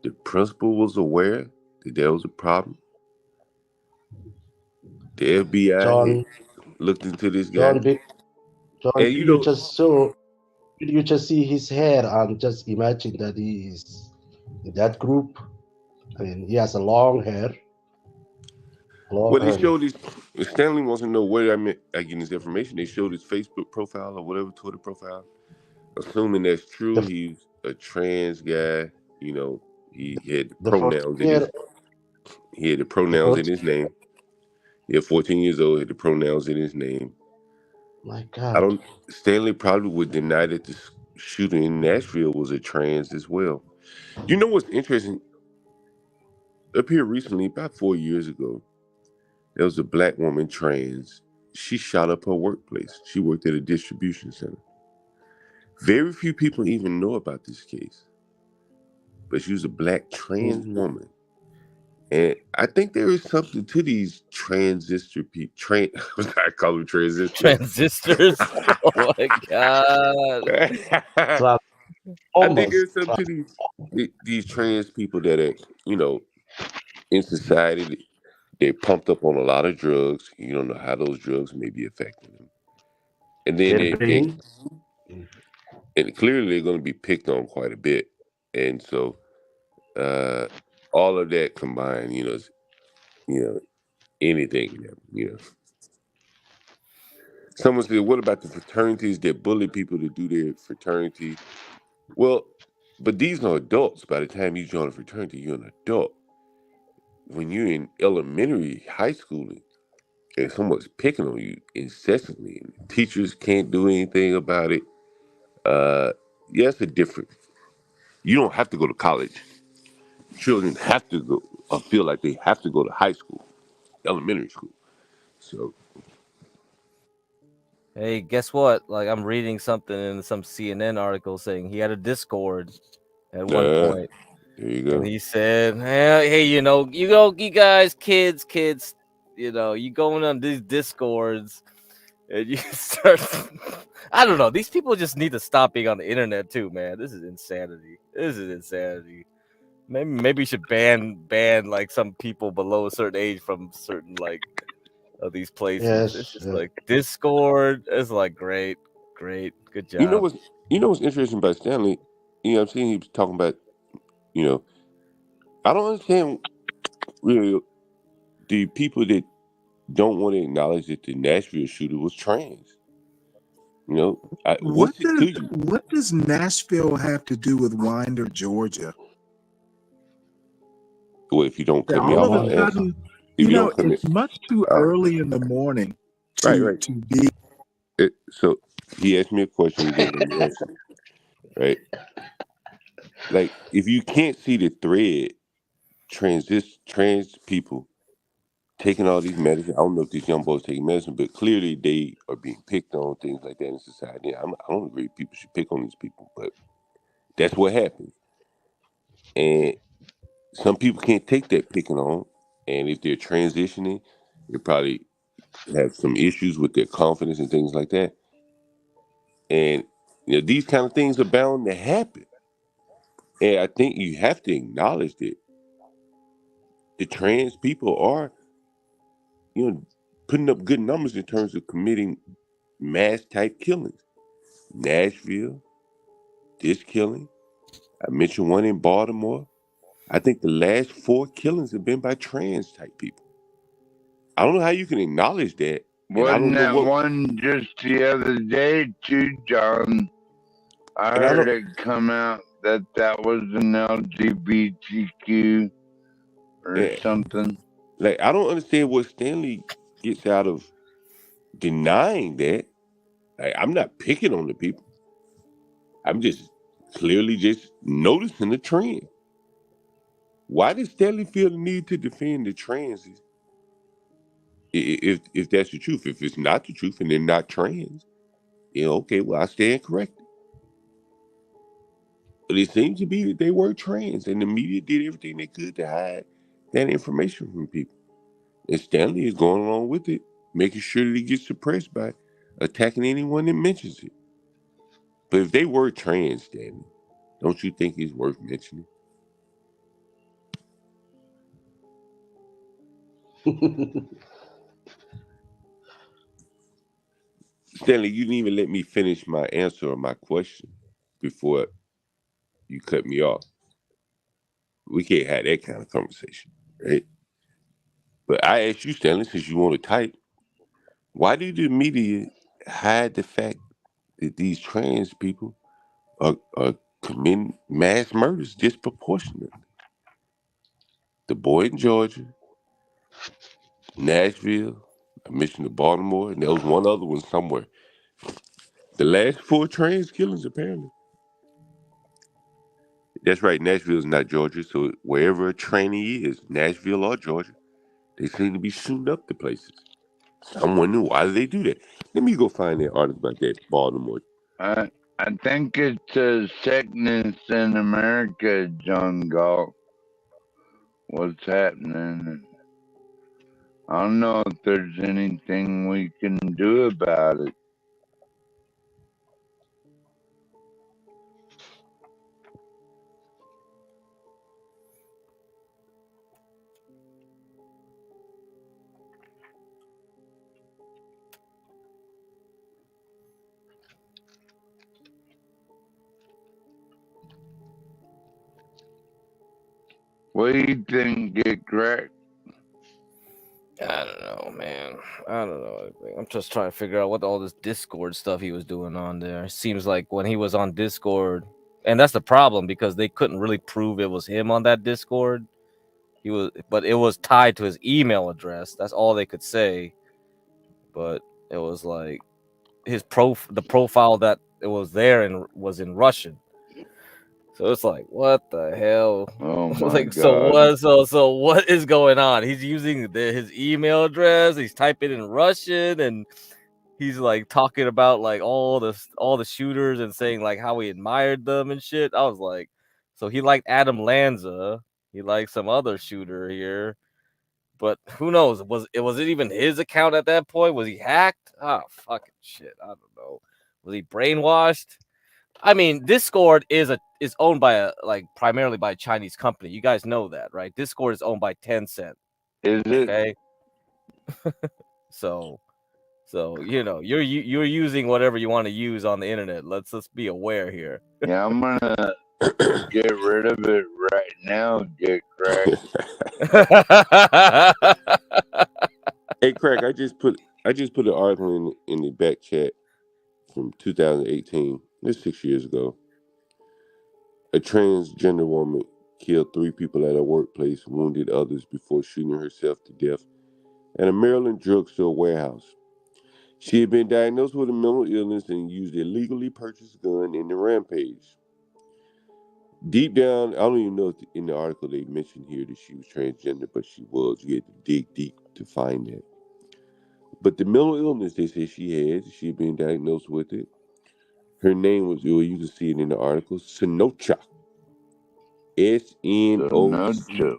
The principal was aware that there was a problem. The FBI had John, looked into this guy, John, and did you just see his hair and just imagine that he is in that group? I mean, he has a long hair. well, they showed his. If Stanley wants to know where I get his information, they showed his Facebook profile or whatever, Twitter profile. Assuming that's true, he's a trans guy. He had the pronouns in his. He had the pronouns in his name. Yeah, 14 years old, had the pronouns in his name. My God. Stanley probably would deny that the shooter in Nashville was a trans as well. You know what's interesting? Up here recently, about 4 years ago, there was a black woman trans. She shot up her workplace. She worked at a distribution center. Very few people even know about this case. But she was a black trans woman. And I think there is something to these transistor people. I call them transistors. Transistors. Oh my god. I think there's something to these trans people that are, in society. They're pumped up on a lot of drugs. You don't know how those drugs may be affecting them. And then and clearly they're going to be picked on quite a bit. And so all of that combined, anything, Someone said, what about the fraternities that bully people to do their fraternity? Well, but these are adults. By the time you join a fraternity, you're an adult. When you're in elementary, high school, and someone's picking on you incessantly, and teachers can't do anything about it, it's a different. You don't have to go to college. Children have to go, or feel like they have to go to high school, elementary school. So, Hey, guess what? Like I'm reading something in some CNN article saying he had a Discord at one point. There you go. And he said, "Hey, you guys, kids, you going on these discords, and you start." I don't know. These people just need to stop being on the internet too, man. This is insanity. Maybe you should ban like some people below a certain age from certain like of these places. Yes, It's just like Discord. It's like great, good job. You know what's interesting about Stanley? I'm seeing he was talking about, I don't understand really the people that don't want to acknowledge that the Nashville shooter was trans. What's it to you? What does Nashville have to do with Winder, Georgia? Well, if you don't cut me All off, of a sudden, it's much too early in the morning to be. So he asked me a question. We gave him the answer. Right? Like, if you can't see the thread, trans people taking all these medicine. I don't know if these young boys taking medicine, but clearly they are being picked on, things like that in society. I don't agree people should pick on these people, but that's what happens. And some people can't take that picking on, and if they're transitioning, they probably have some issues with their confidence and things like that. And these kind of things are bound to happen. And I think you have to acknowledge that the trans people are, putting up good numbers in terms of committing mass type killings. Nashville, this killing. I mentioned one in Baltimore. I think the last 4 killings have been by trans type people. I don't know how you can acknowledge that. Wasn't that one just the other day too, John? I heard it come out that was an LGBTQ or something. Like, I don't understand what Stanley gets out of denying that. Like, I'm not picking on the people. I'm just clearly just noticing the trend. Why does Stanley feel the need to defend the trans? If that's the truth, if it's not the truth and they're not trans, okay, well, I stand corrected. But it seems to be that they were trans, and the media did everything they could to hide that information from people. And Stanley is going along with it, making sure that he gets suppressed by attacking anyone that mentions it. But if they were trans, Stanley, don't you think it's worth mentioning? Stanley, you didn't even let me finish my answer or my question before you cut me off. We can't have that kind of conversation, right? But I asked you, Stanley, since you want to type, why do the media hide the fact that these trans people are committing mass murders disproportionately? The boy in Georgia, Nashville, I mentioned the Baltimore, and there was one other one somewhere. The last 4 trans killings, apparently. That's right, Nashville is not Georgia, so wherever a trainee is, Nashville or Georgia, they seem to be shooting up the places. I'm wondering, why do they do that? Let me go find that article about that Baltimore. I think it's a sickness in America, John Galt. What's happening? I don't know if there's anything we can do about it. What do you think, Get Cracked? I don't know, man. I don't know. I'm just trying to figure out what all this Discord stuff he was doing on there. It seems like when he was on Discord, and that's the problem because they couldn't really prove it was him on that Discord. But it was tied to his email address. That's all they could say. But it was like the profile that it was there and was in Russian. So it's like, what the hell? Oh my like, God. so what is going on? He's using his email address. He's typing in Russian, and he's like talking about like all the shooters and saying like how he admired them and shit. I was like, So he liked Adam Lanza. He liked some other shooter here. But who knows? Was it even his account at that point? Was he hacked? Oh, fucking shit. I don't know. Was he brainwashed? I mean, Discord is owned by primarily by a Chinese company. You guys know that, right? Discord is owned by Tencent. Is it? Okay. So you're using whatever you want to use on the internet. Let's be aware here. Yeah, I'm gonna get rid of it right now, get Crack. Hey, Crack, I just put an article in the back chat from 2018. This 6 years ago. A transgender woman killed 3 people at her workplace, wounded others before shooting herself to death at a Maryland drugstore warehouse. She had been diagnosed with a mental illness and used a legally purchased gun in the rampage. Deep down, I don't even know if in the article they mentioned here that she was transgender, but she was. You had to dig deep to find that. But the mental illness they say she had been diagnosed with it. Her name was, you can see it in the article, Senocha. Senochia.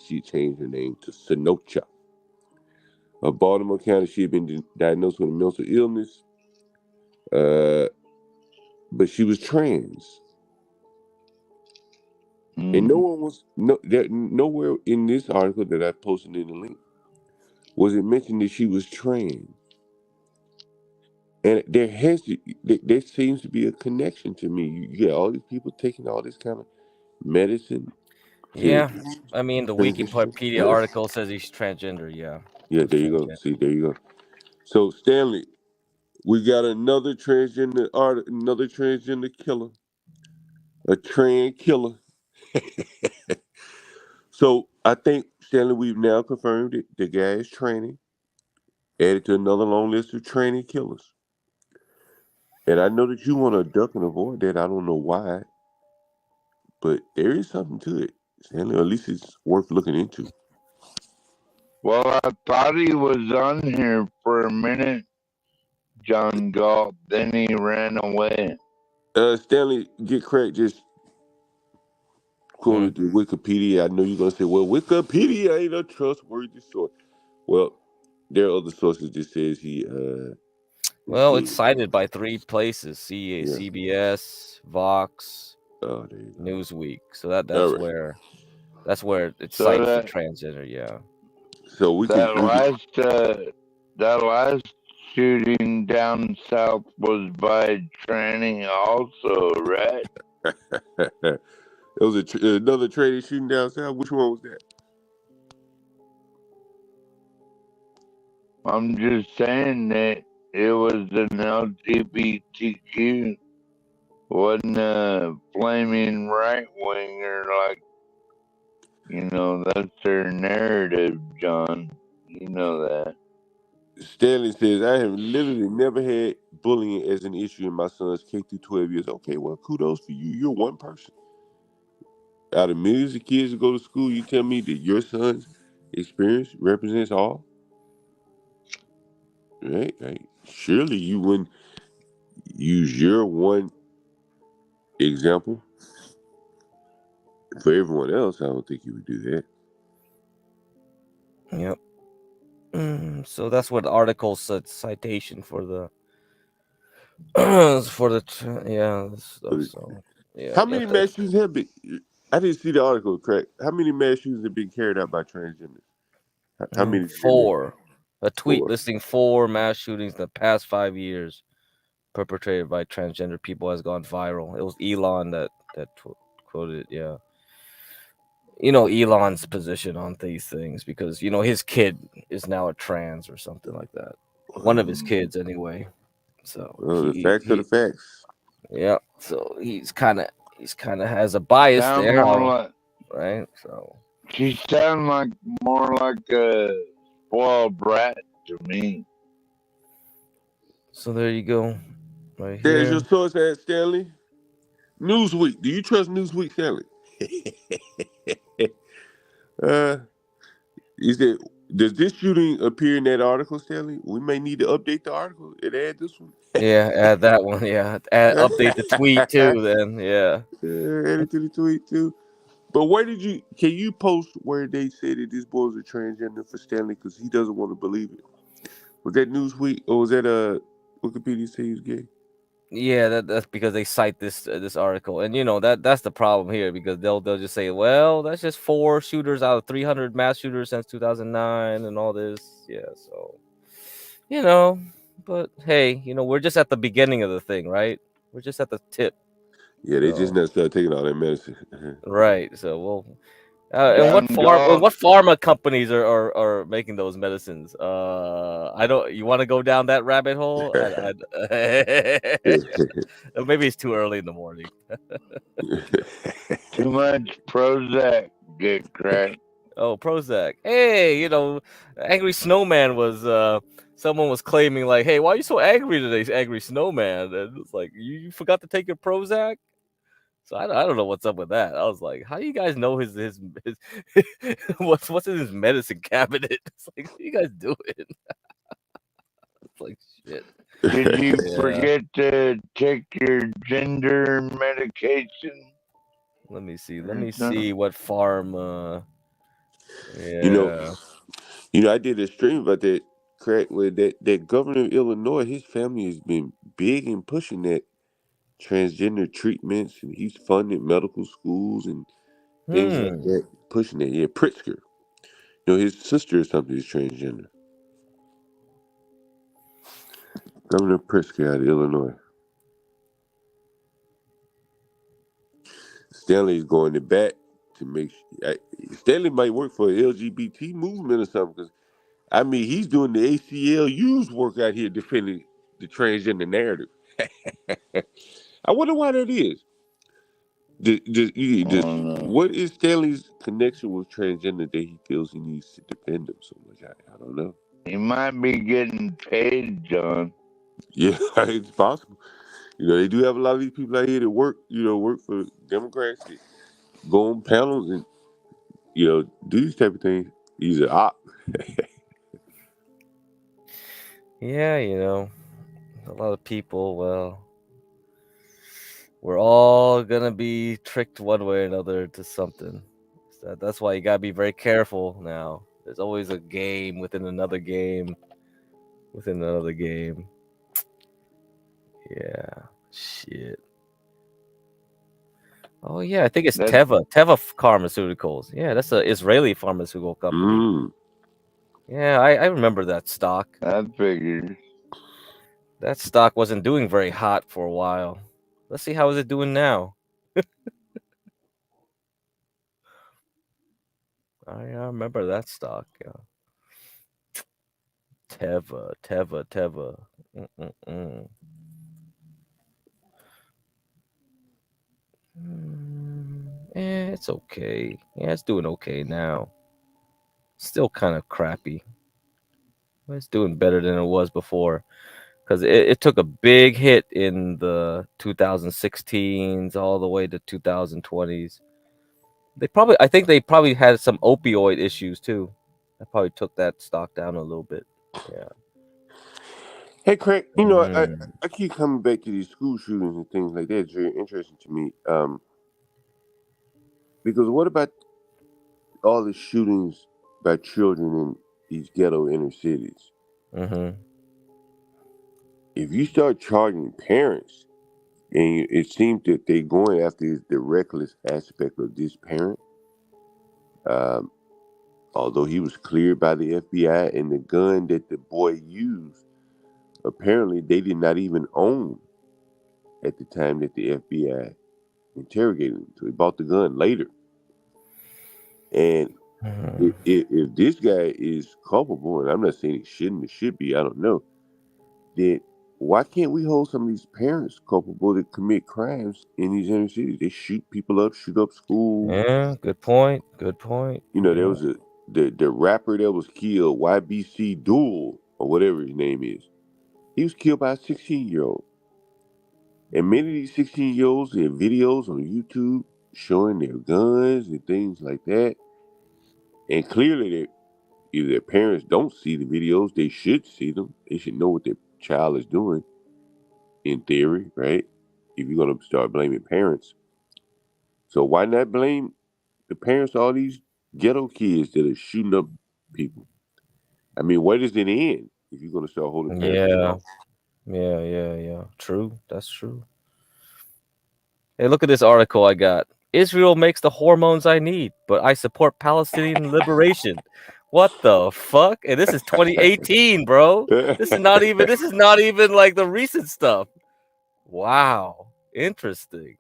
She changed her name to Senocha. Of Baltimore County, she had been diagnosed with a mental illness, but she was trans. And no one was nowhere in this article that I posted in the link was it mentioned that she was trans. And there seems to be a connection to me. You get all these people taking all this kind of medicine. Yeah, I mean the Wikipedia article says he's transgender. Yeah. Yeah, there you go. See, there you go. So Stanley, we got another transgender killer, a trans killer. So I think Stanley, we've now confirmed it. The guy is training, added to another long list of training killers. And I know that you want to duck and avoid that. I don't know why, but there is something to it, Stanley. Or at least it's worth looking into. Well, I thought he was on here for a minute, John Galt. Then he ran away. Stanley, get cracked. Just quoted the Wikipedia. I know you're gonna say, "Well, Wikipedia ain't a trustworthy source." Well, there are other sources that says he. Well, it's cited by 3 places: CBS, Vox, Newsweek. So that's where it's cited for transgender. Yeah. So we that last shooting down south was by training, also, right? There was another training shooting down south. Which one was that? I'm just saying that it was an LGBTQ, wasn't a flaming right winger. Like, that's their narrative, John. You know that. Stanley says, I have literally never had bullying as an issue in my son's K through 12 years. Okay, well, kudos for you. You're one person. Out of millions of kids who go to school, you tell me that your son's experience represents all? Right. Surely you wouldn't use your one example for everyone else. I don't think you would do that. Yep. So that's what the article said. Citation for the stuff. So yeah. How many mass shootings have been? I didn't see the article, correct? How many mass shootings have been carried out by transgenders? How many? 4. A tweet listing 4 mass shootings in the past 5 years perpetrated by transgender people has gone viral. It was Elon that quoted it. Yeah. Elon's position on these things because his kid is now a trans or something like that. One of his kids, anyway. So the facts are the facts. Yeah. So he's kind of has a bias there, right? So she sounds more like a spoiled brat to me. So there you go. Right There's here. your source at Stanley. Newsweek. Do you trust Newsweek, Stanley? He said, Does this shooting appear in that article, Stanley? We may need to update the article and add this one. Yeah, add that one. Yeah, update the tweet too. Then yeah. Add it to the tweet too. But where did you? Can you post where they said that this boy was a transgender for Stanley because he doesn't want to believe it? Was that Newsweek or was that Wikipedia say he's gay? Yeah, that's because they cite this article, and that's the problem here because they'll just say, well, that's just 4 shooters out of 300 mass shooters since 2009 and all this. Yeah, so but hey, we're just at the beginning of the thing, right? We're just at the tip. Yeah, they just not start taking all that medicine. Right. So we'll. And what pharma companies are making those medicines? I don't. You want to go down that rabbit hole? Maybe it's too early in the morning. Too much Prozac, get cracked. Oh, Prozac. Hey, Angry Snowman was. Someone was claiming like, "Hey, why are you so angry today, Angry Snowman?" And it's like, you forgot to take your Prozac. So I don't know what's up with that. I was like, how do you guys know his what's in his medicine cabinet? It's like, what are you guys doing? It's like shit. Did you forget to take your gender medication? Let me see what farm. Yeah. I did a stream about that crack with that governor of Illinois. His family has been big in pushing that transgender treatments, and he's funded medical schools and things like that, pushing that. Yeah, Pritzker. His sister or something is transgender. Governor Pritzker out of Illinois. Stanley's going to bat to make sure. Stanley might work for an LGBT movement or something, because he's doing the ACLU's work out here defending the transgender narrative. I wonder why that is. What is Stanley's connection with transgender that he feels he needs to defend them so much? I don't know. He might be getting paid, John. Yeah, it's possible. They do have a lot of these people out here that work for Democrats, that go on panels and, do these type of things. He's an op. Yeah, a lot of people, well, we're all gonna be tricked one way or another to something. That's why you gotta be very careful now. There's always a game within another game. Yeah, shit. Oh yeah, I think it's Teva Pharmaceuticals. Yeah, that's an Israeli pharmaceutical company. Yeah, I remember that stock. I figured. That stock wasn't doing very hot for a while. Let's see how is it doing now. I remember that stock. Yeah. Teva. It's okay. Yeah, it's doing okay now. Still kind of crappy. It's doing better than it was before, because it took a big hit in the 2016s all the way to 2020s. I think they probably had some opioid issues too. That probably took that stock down a little bit. Yeah. Hey, Craig, I keep coming back to these school shootings and things like that. It's very interesting to me. Because what about all the shootings by children in these ghetto inner cities? If you start charging parents, and it seems that they're going after the reckless aspect of this parent, although he was cleared by the FBI, and the gun that the boy used, apparently they did not even own at the time that the FBI interrogated him. So he bought the gun later. And if this guy is culpable, and I'm not saying he shouldn't or should be, I don't know, then why can't we hold some of these parents culpable to commit crimes in these inner cities? They shoot people up, shoot up schools. Yeah, good point. There was the rapper that was killed, YBC Duel, or whatever his name is. He was killed by a 16-year-old. And many of these 16-year-olds have videos on YouTube showing their guns and things like that. And clearly, if their parents don't see the videos, they should see them. They should know what their child is doing, in theory, right? If you're going to start blaming parents. So why not blame the parents of all these ghetto kids that are shooting up people? I mean, where does it end if you're going to start holding parents accountable? Yeah. True. That's true. Hey, look at this article I got. Israel makes the hormones I need, but I support Palestinian liberation. What the fuck? And this is 2018, bro. This is not even like the recent stuff. Wow. Interesting.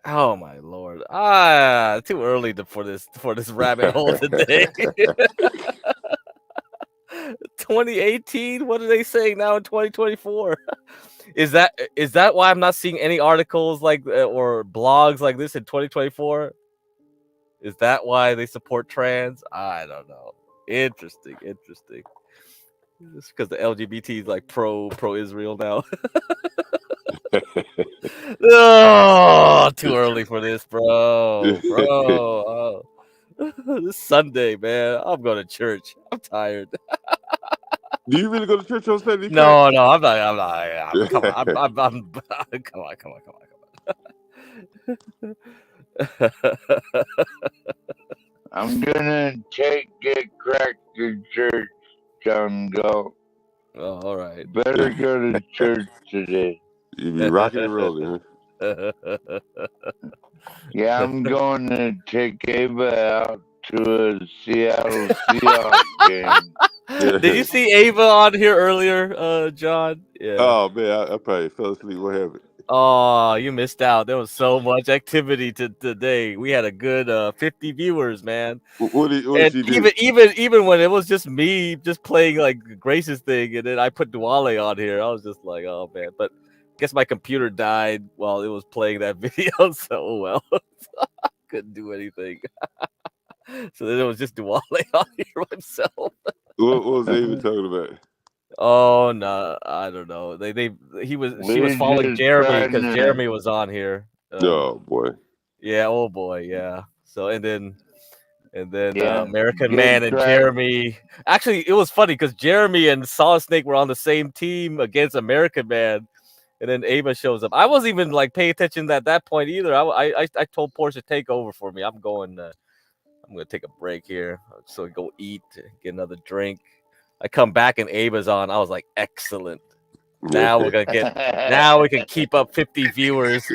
Oh my lord. Too early for this rabbit hole today. 2018? What are they saying now in 2024? Is that why I'm not seeing any articles like or blogs like this in 2024? Is that why they support trans? I don't know. Interesting. It's because the LGBT is like pro Israel now. Oh, too early for this, bro. Oh. This Sunday, man. I'm going to church. I'm tired. Do you really go to church on Sunday? No, I'm not. Come on. Come on. I'm gonna take a crack to church, Jungle. Oh, all right. Better go to church today. You be rocking and rolling, huh? Yeah, I'm going to take Ava out to a Seattle Seahawks game. Did you see Ava on here earlier, John? Yeah. Oh man, I probably fell asleep. What happened? Oh, you missed out. There was so much activity today. We had a good 50 viewers, man. What did she do? Even when it was just me just playing like Grace's thing, and then I put Duale on here, I was just like, oh man. But I guess my computer died while it was playing that video, so well, couldn't do anything. So then it was just Duale on here himself. What was they even talking about? Oh no, I don't know. She was following Jeremy because Jeremy was on here. Oh boy. Yeah, oh boy, yeah. So and then Yeah, American Man and Jeremy. Actually, it was funny because Jeremy and Solid Snake were on the same team against American Man, and then Ava shows up. I wasn't even like paying attention at that point either. I told Porsche take over for me. I'm gonna take a break here, so go eat, get another drink. I come back and Ava's on. I was like, excellent. Now we can keep up 50 viewers.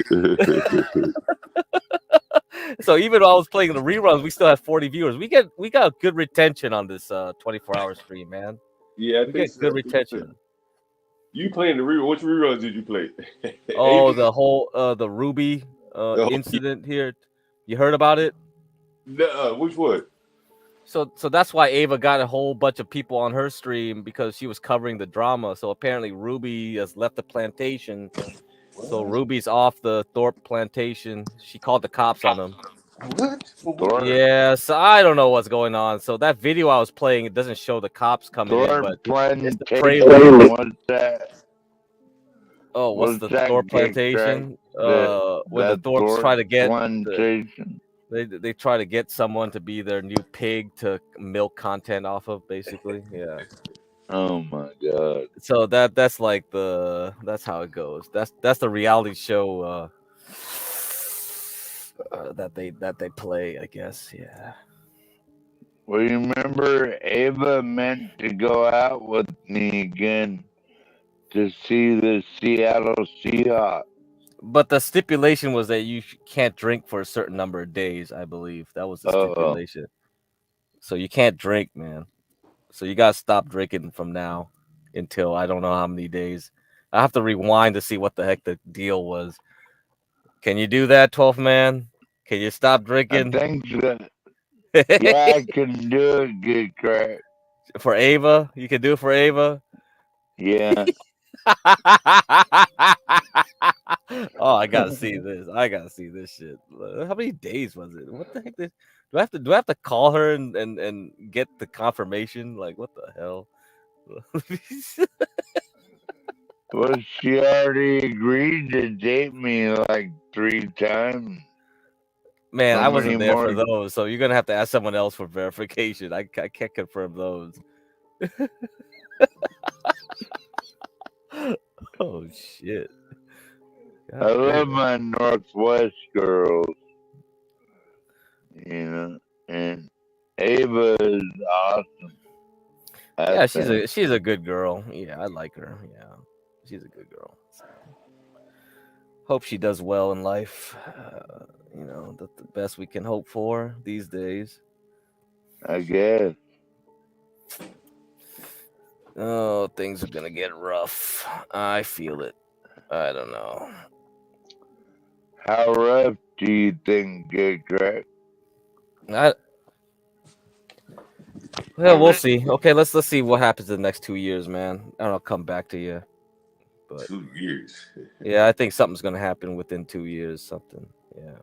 So even though I was playing the reruns, we still have 40 viewers. We got good retention on this 24-hour stream, man. Yeah, we get good retention. You playing the rerun? Which reruns did you play? Oh, the whole the Ruby incident here. You heard about it? No, which one? So that's why Ava got a whole bunch of people on her stream because she was covering the drama. So apparently Ruby has left the plantation. So Ruby's off the Thorpe plantation. She called the cops on him. What? Yeah, so I don't know what's going on. So that video I was playing, it doesn't show the cops coming in, but it's the prelude. What's that? Oh, what's the Thorpe plantation? When the Thorpes try to get plantation. They try to get someone to be their new pig to milk content off of, basically. Yeah. Oh my god. So that's like that's how it goes. That's the reality show that they play, I guess. Yeah. Well, you remember Ava meant to go out with me again to see the Seattle Seahawks. But the stipulation was that you can't drink for a certain number of days, I believe. That was the stipulation. So you can't drink, man. So you got to stop drinking from now until I don't know how many days. I have to rewind to see what the heck the deal was. Can you do that, 12th man? Can you stop drinking? I think so. Yeah, I can do it, good crack. For Ava? You can do it for Ava? Yeah. Oh, I gotta see this. I gotta see this shit. How many days was it? What the heck? Do I have to call her and get the confirmation? Like, what the hell? Well, she already agreed to date me like 3 times. Man, How I wasn't many there for more? those, so you're gonna have to ask someone else for verification. I can't confirm those. Oh shit! I God love damn. my Northwest girls, you know, and Ava is awesome. Yeah, she's a good girl. Yeah, I like her. Yeah, she's a good girl. So, hope she does well in life. You know, that's the best we can hope for these days. I guess. Oh, things are gonna get rough. I feel it. I don't know. How rough do you think it, Greg? Well, we'll see. Okay, let's see what happens in the next 2 years, man. And I'll come back to you. But 2 years. yeah, I think something's gonna happen within 2 years. Something. Yeah.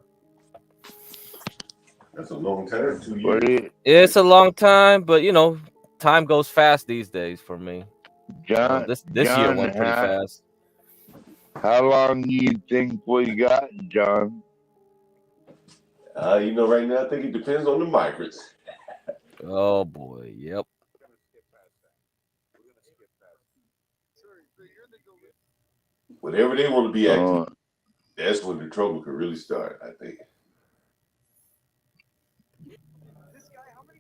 That's a long time. 2 years. It's a long time, but you know, time goes fast these days for me. John, This year went pretty fast. How long do you think we got, John? You know, right now I think it depends on the migrants. Oh boy, yep. Whatever they want to be active, that's when the trouble could really start, I think.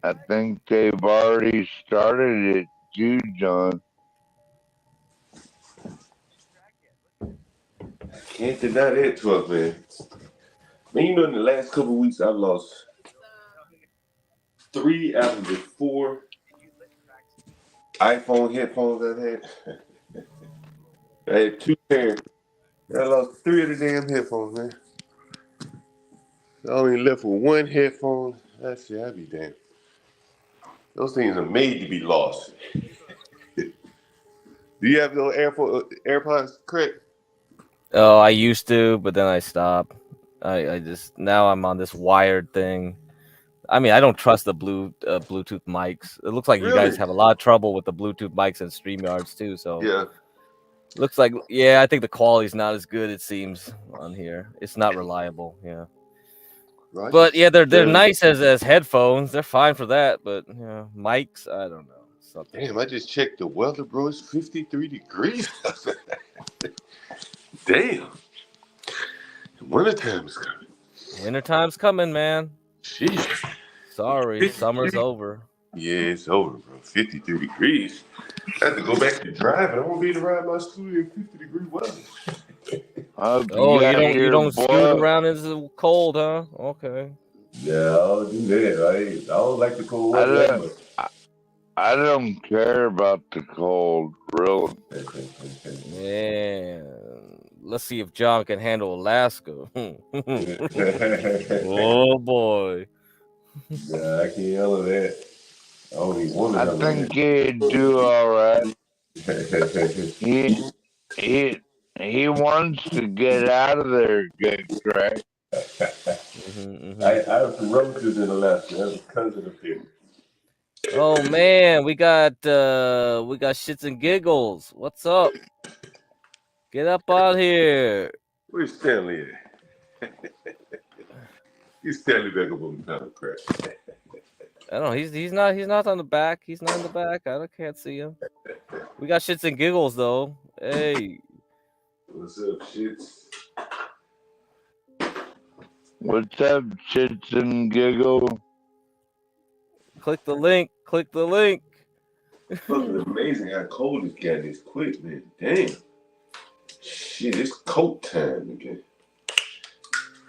I think they've already started it too, John. Can't deny that, 12 man. Man, you know, in the last couple of weeks, I've lost 3 out of the 4 iPhone headphones I've had. I had 2 pairs. I lost 3 of the damn headphones, man. I only left with 1 headphone. I said, I'd be damned. Those things are made to be lost. Do you have those AirPods, Craig? Oh, I used to, but then I stopped. I just now I'm on this wired thing. I mean, I don't trust the Bluetooth mics. It looks like you guys have a lot of trouble with the Bluetooth mics and StreamYards too. So yeah, looks like I think the quality's not as good. It seems on here. It's not reliable. Yeah. Right. But yeah, they're nice as headphones. They're fine for that. But yeah, mics, I don't know. Something. Damn, I just checked the weather, bro. It's 53 degrees. Damn. Wintertime's coming. Wintertime's coming, man. Jeez. Sorry, summer's over. Yeah, it's over, bro. 53 degrees. I have to go back to driving. I won't be able to ride my scooter in 50-degree weather. You don't scoot around in the cold, huh? Okay. Yeah, I don't do that. I don't like the cold weather that much. I don't care about the cold, really. Man, let's see if John can handle Alaska. Oh boy. Yeah, I can't handle that. I don't even want to handle that. I think he'd do all right. He wants to get out of there, good Craig. I have some relatives in Alaska. I have a cousin up here. Oh man, we got shits and giggles. What's up? Get up out here. Where's Stanley at? He's Stanley back up on the panel, crap. I don't know. He's not on the back. He's not in the back. I can't see him. We got shits and giggles though. Hey. What's up, shits? What's up, shits and giggle? Click the link. Click the link. It's amazing how cold it's got this quick, man. Damn. Shit, it's coat time again.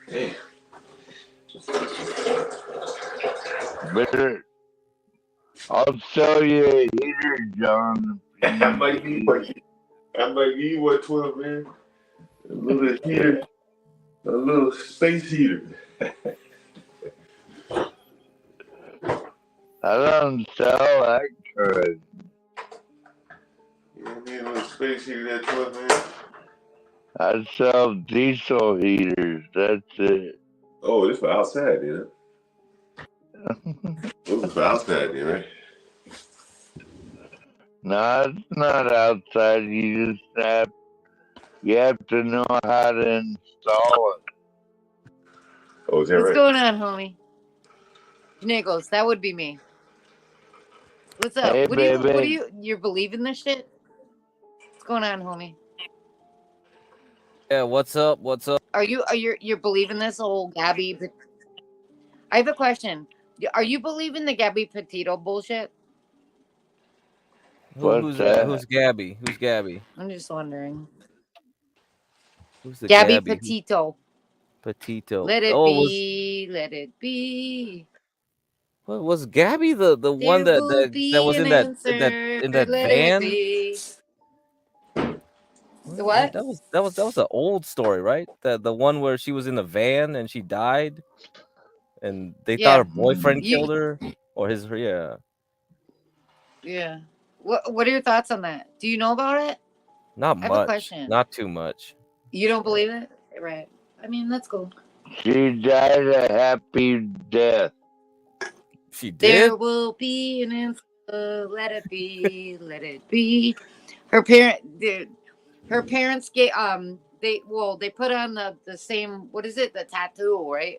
Damn. Better. I'll sell you a heater, John. I might need one, 12, man. A little heater. A little space heater. I don't sell that good. You know what I mean? A little space heater, that 12, man. I sell diesel heaters. That's it. Oh, it's for outside, then. It's for outside, then, right? No, it's not outside. You have to know how to install it. Oh, is that What's right? going on, homie? Nichols, that would be me. What's up? Hey, What baby. do you believe in this shit? What's going on, homie? Yeah, what's up? What's up? Are you believing this whole Gabby? I have a question. Are you believing the Gabby Petito bullshit? Who's that? Who's Gabby? Who's Gabby? I'm just wondering. Who's the Gabby Gabby? Petito. Petito. Let it Oh, be. Let it be. what was Gabby the one There that will that, that be was an in that answer. in that Let it van? be. The That, what? that was an old story, right? The one where she was in the van and she died, and they thought her boyfriend killed her, or his Yeah. What are your thoughts on that? Do you know about it? Not I have a much, question. not too much. You don't believe it? Right. I mean, that's cool. She died a happy death. She did? There will be an answer. Let it be. Let it be. Her parents get they put on the same, what is it, the tattoo, right?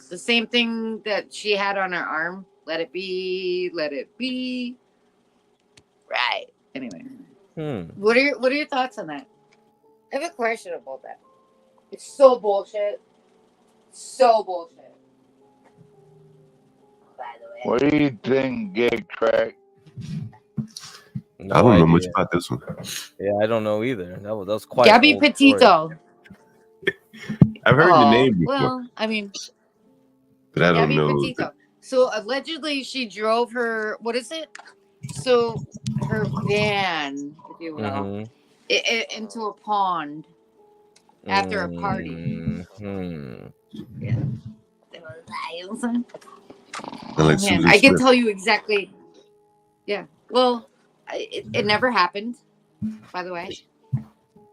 The same thing that she had on her arm. Let it be. Let it be. Right. Anyway. What are your thoughts on that? I have a question about that. It's so bullshit. So bullshit. By the way. What do you think, Get Crack? No I don't know idea. much about this one. Yeah, I don't know either. That was quite Gabby an old Petito. story. I've heard the name before, Well, I mean, but I don't Gabby know. Petito. So allegedly, she drove her. What is it? So her van, if you will, into a pond after a party. Yeah. Like Man, Susan I can Smith. tell you exactly. Yeah. Well, it never happened. By the way,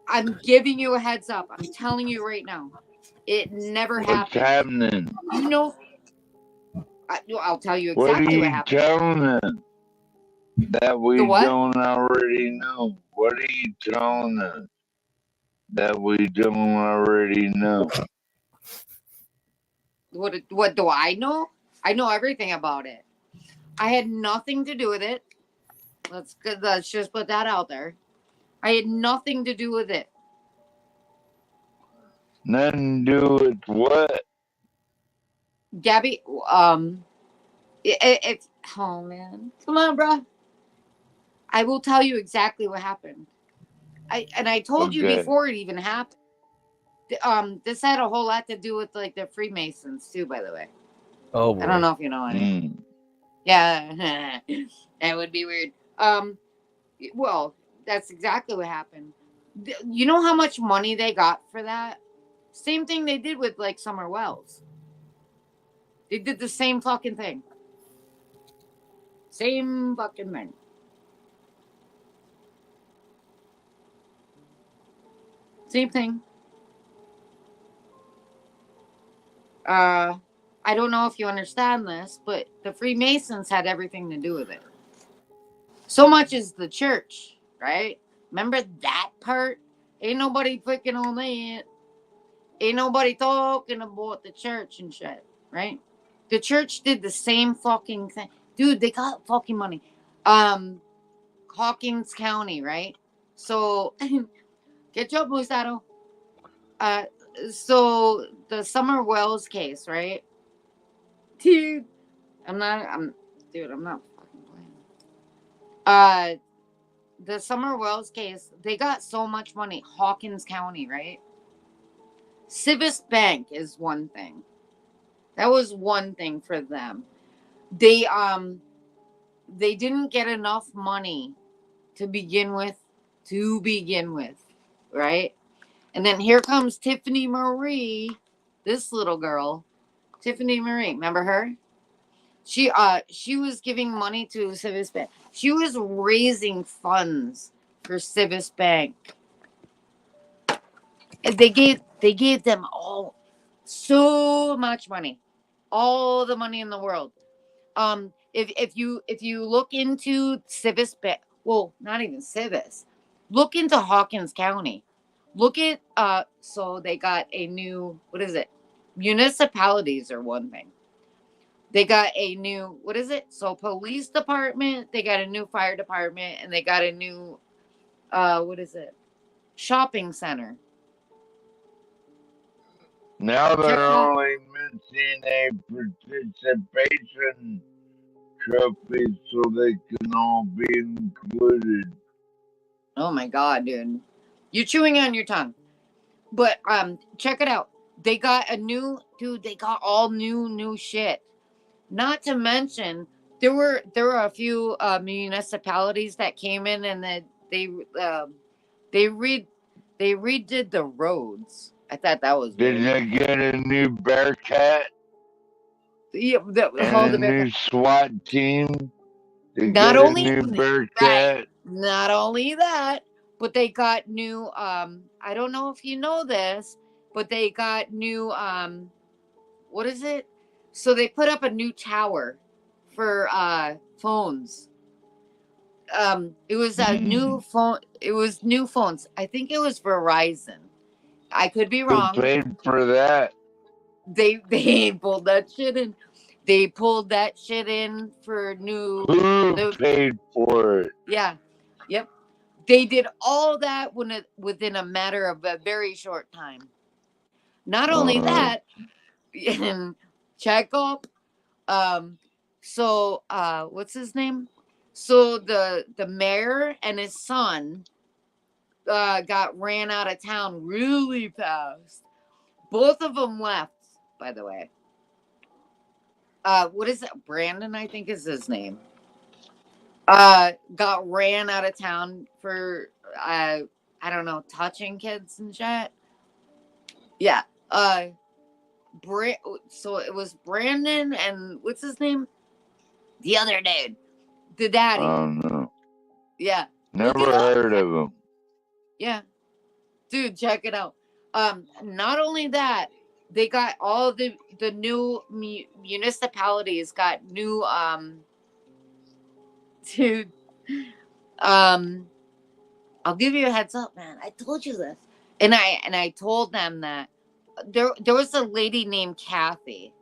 I'm giving you a heads up. I'm telling you right now, it never What's happened. happening? You know, I'll tell you What are exactly what you happened. telling them that we The what? don't already know? What are you telling us that we don't already know? What do I know? I know everything about it. I had nothing to do with it. Let's just put that out there. I had nothing to do with it. Nothing to do with what? Gabby, it's oh man, come on, bro. I will tell you exactly what happened. I told you before it even happened. This had a whole lot to do with like the Freemasons too, by the way. Oh boy. I don't know if you know any. Yeah, that would be weird. Well, that's exactly what happened. You know how much money they got for that? Same thing they did with like Summer Wells. They did the same fucking thing. Same fucking thing. Same thing. I don't know if you understand this, but the Freemasons had everything to do with it. So much as the church, right? Remember that part? Ain't nobody freaking on that. Ain't nobody talking about the church and shit, right? The church did the same fucking thing. Dude, they got fucking money. Hawkins County, right? So, get your Busaro. So the Summer Wells case, right? Dude, I'm not fucking playing. The Summer Wells case, they got so much money. Hawkins County, right? Civis Bank is one thing. That was one thing for them. They didn't get enough money to begin with, right? And then here comes Tiffany Marie, this little girl, Tiffany Marie. Remember her? She was giving money to Civis Bank. She was raising funds for Civis Bank. And they gave them all so much money, all the money in the world. If you look into Civis Bank, well, not even Civis, look into Hawkins County. Look at so they got a new, what is it? municipalities are one thing. They got a new, what is it? So police department, they got a new fire department, and they got a new, what is it? Shopping center. Now Check they're out. only missing a participation trophy so they can all be included. Oh my God, dude. You're chewing on your tongue. But check it out. They got a new, dude, they got all new shit. Not to mention, there were a few municipalities that came in and that they redid the roads. I thought that was Did weird. they get a new Bearcat? Yeah, And a new SWAT team? They Not get a only new right, Bearcat? not only that, but they got new. I don't know if you know this, but they got new. What is it? So they put up a new tower for phones. It was a new phone. It was new phones. I think it was Verizon. I could be wrong. Who paid for that? They pulled that shit in. They pulled that shit in for new. Who paid for it? Yeah. Yep. They did all that within a matter of a very short time. Not only that, check up. So what's his name? So the mayor and his son got ran out of town really fast. Both of them left, by the way. What is it? Brandon, I think is his name. Got ran out of town for I don't know, touching kids and shit. Yeah. So it was Brandon and what's his name? The other dude. The daddy. I don't know. Yeah. Never heard of him. Yeah. Dude, check it out. Not only that, they got all the new municipalities got new dude. I'll give you a heads up, man. I told you this. And I told them that there was a lady named Kathy.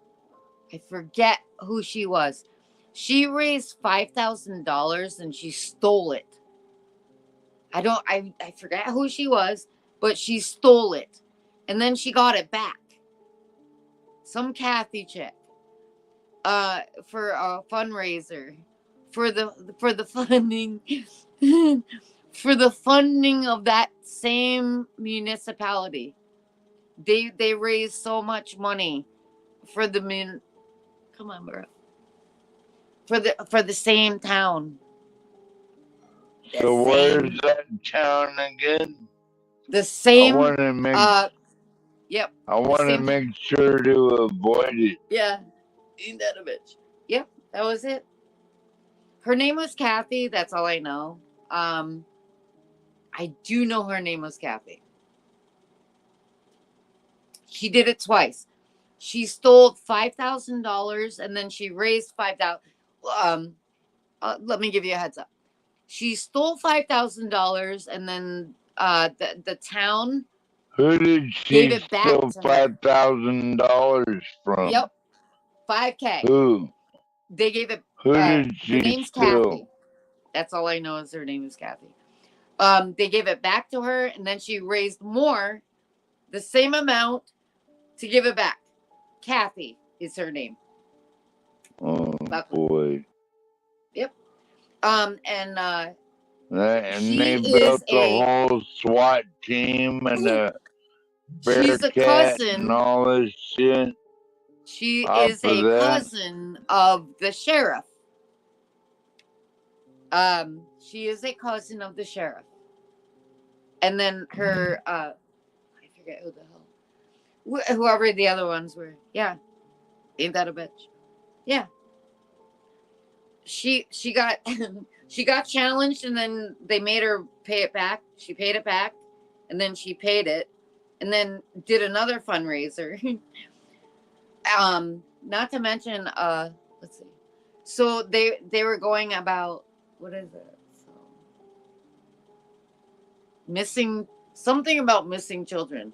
I forget who she was. She raised $5,000 and she stole it. I forget who she was, but she stole it. And then she got it back. Some Kathy chick. For a fundraiser. For the funding for the funding of that same municipality. They raised so much money for the come on, bro. For the same town. So where's that town again? The same. I want to make. Yep. I want to make sure to avoid it. Yeah. Ain't that a bitch? Yep. That was it. Her name was Kathy. That's all I know. I do know her name was Kathy. She did it twice. She stole $5,000 and then she raised $5,000. Let me give you a heads up. She stole $5,000 and then the town. Who did she steal $5,000 from? Yep, $5,000. Who? They gave it. Who did she her name's steal? Kathy. That's all I know is her name is Kathy. They gave it back to her, and then she raised more, the same amount, to give it back. Kathy is her name. Oh boy. Yep. And they built the whole SWAT team and the Bearcat and all this shit. She is a cousin of the sheriff. She is a cousin of the sheriff. And then her, I forget who the hell, whoever the other ones were. Yeah. Ain't that a bitch? Yeah. She got, she got challenged and then they made her pay it back. She paid it back and then she paid it and then did another fundraiser. Not to mention, let's see. So they were going about, what is it? So, missing, something about missing children.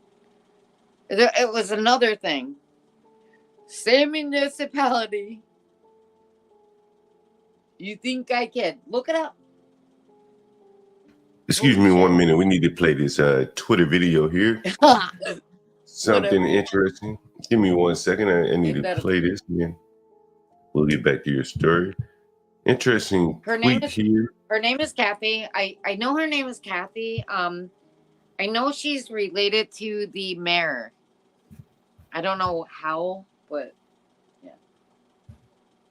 It was another thing. Same municipality. You think I can? Look it up. Excuse me 1 minute. We need to play this Twitter video here. Something Whatever. interesting. Give me 1 second. I need to play this, and then we'll get back to your story. Interesting tweet here. Her name is Kathy. I know her name is Kathy. I know she's related to the mayor. I don't know how, but yeah.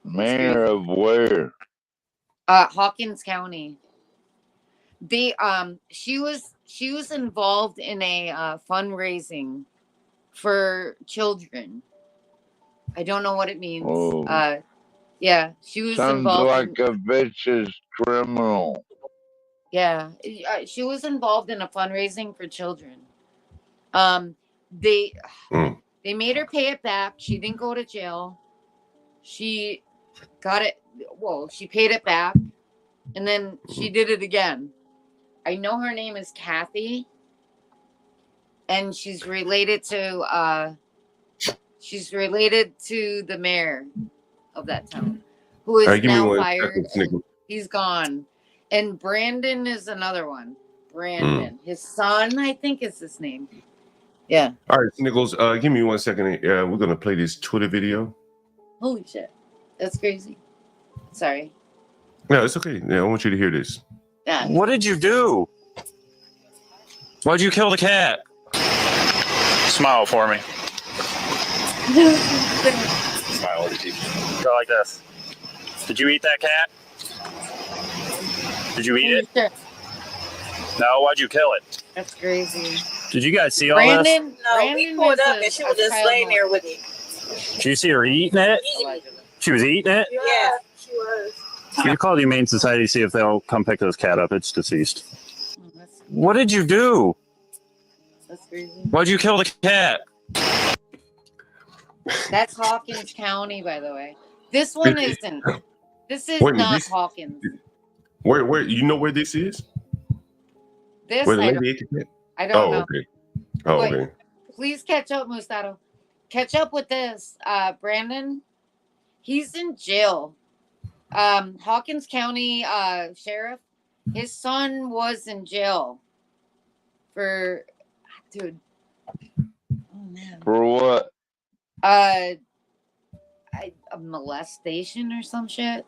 Mayor of where? Hawkins County. She was involved in a fundraising for children. I don't know what it means. Oh. Yeah, she was Sounds involved. like a vicious criminal. Yeah, she was involved in a fundraising for children. They made her pay it back. She didn't go to jail. She got it. Well, she paid it back, and then she did it again. I know her name is Kathy, and she's related to the mayor of that town, who is now fired. He's gone. And Brandon is another one. Brandon. His son, I think, is his name. Yeah. All right, Nichols, give me 1 second. We're going to play this Twitter video. Holy shit. That's crazy. Sorry. No, it's okay. Yeah, I want you to hear this. Yeah. What did you do? Why'd you kill the cat? Smile for me. Smile. Go like this. Did you eat that cat? Did you eat it? No, why'd you kill it? That's crazy. Did you guys see all Brandon, this? no, we pulled up and she was just laying there with me. Did you see her eating it? She was eating it? Yeah, she was. You call the Humane Society to see if they'll come pick this cat up. It's deceased. What did you do? That's crazy. Why'd you kill the cat? That's Hawkins County, by the way. This one isn't. This is not Hawkins. Where you know where this is? This Where the I lady don't, ate the cat? I don't know. Okay. Oh, Wait, okay. please catch up, Mustato. Catch up with this. Brandon, he's in jail. Hawkins County sheriff, his son was in jail for, dude. Oh man. For what? A molestation or some shit.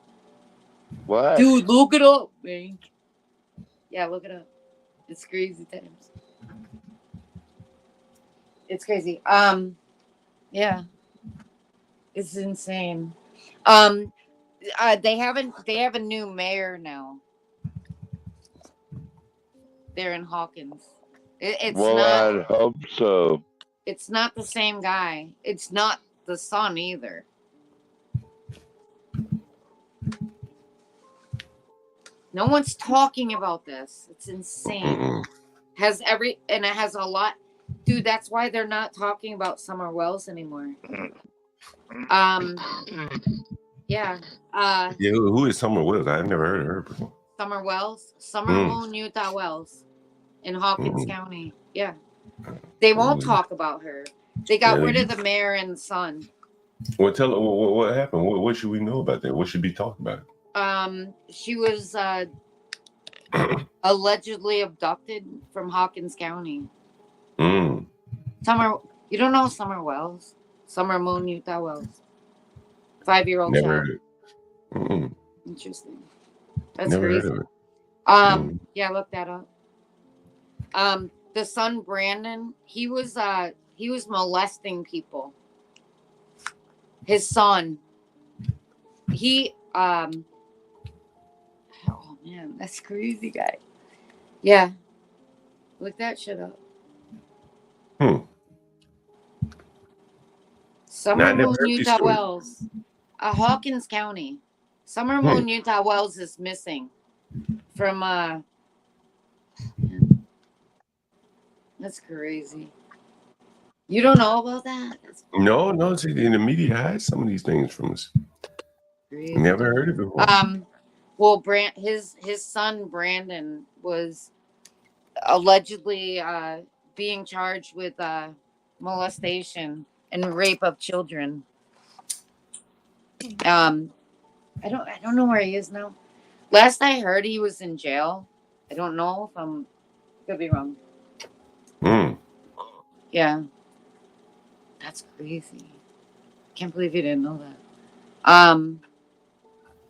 What? Dude, look it up, man. Yeah, look it up. It's crazy times. It's crazy. Yeah. It's insane. They have a new mayor now. They're in Hawkins. It's well, not. I'd hope so. It's not the same guy. It's not the son either. No one's talking about this. It's insane. It has a lot. Dude, that's why they're not talking about Summer Wells anymore. Yeah. Yeah, who is Summer Wells? I've never heard of her before. Summer Wells, Summer Moon, Utah Wells, in Hawkins County. Yeah. They won't talk about her. They got rid of the mayor and the son. Well, tell her what happened. What should we know about that? What should be talked about? She was allegedly abducted from Hawkins County. Summer, you don't know Summer Wells? Summer Moon, Utah Wells. 5-year-old Never child. heard it. Interesting. That's Never crazy. heard of it. Yeah, look that up. The son Brandon, he was molesting people. His son. Oh man, that's crazy, guy. Yeah. Look that shit up. Summer Moon, Utah Wells. Hawkins County. Summer Moon, Utah Wells is missing from that's crazy. You don't know about that? No, see, in the media hides some of these things from us. Crazy. Never heard of it before. Well, his son Brandon was allegedly being charged with molestation and rape of children. I don't know where he is now. Last I heard, he was in jail. I don't know if I'm could be wrong. Yeah, that's crazy. Can't believe you didn't know that.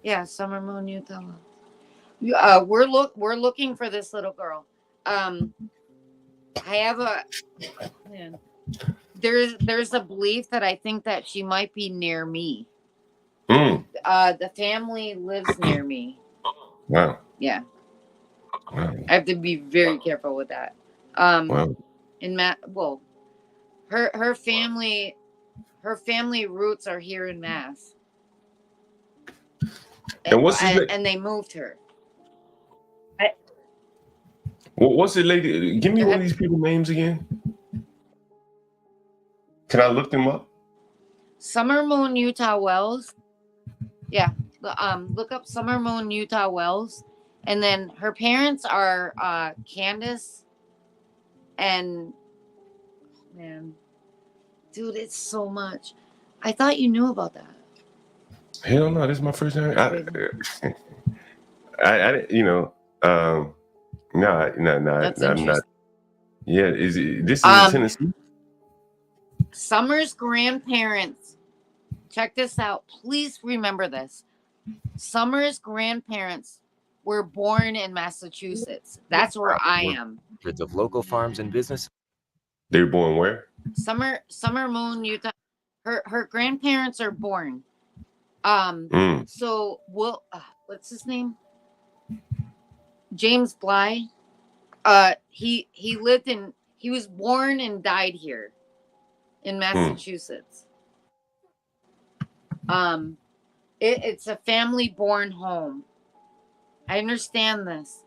Yeah, Summer Moon, Utah. We're looking for this little girl. I have a man. There's a belief that I think that she might be near me. The family lives near me. Wow. Yeah. Wow. I have to be very careful with that. Wow. Well, her family roots are here in Mass. And what's his name? And they moved her. What's the lady? Give me one of these people's names again. Can I look them up? Summer Moon Utah Wells. Yeah. Look up Summer Moon Utah Wells. And then her parents are Candace and man. Dude, it's so much. I thought you knew about that. Hell no, this is my first time. I you know, no, I'm not. Yeah, this is in Tennessee? Summer's grandparents. Check this out. Please remember this. Summer's grandparents were born in Massachusetts. That's where I am. Hundreds of local farms and businesses. They were born where? Summer Moon, Utah. Her grandparents are born. So what's his name? James Bly. He was born and died here in Massachusetts. It's a family born home. I understand this.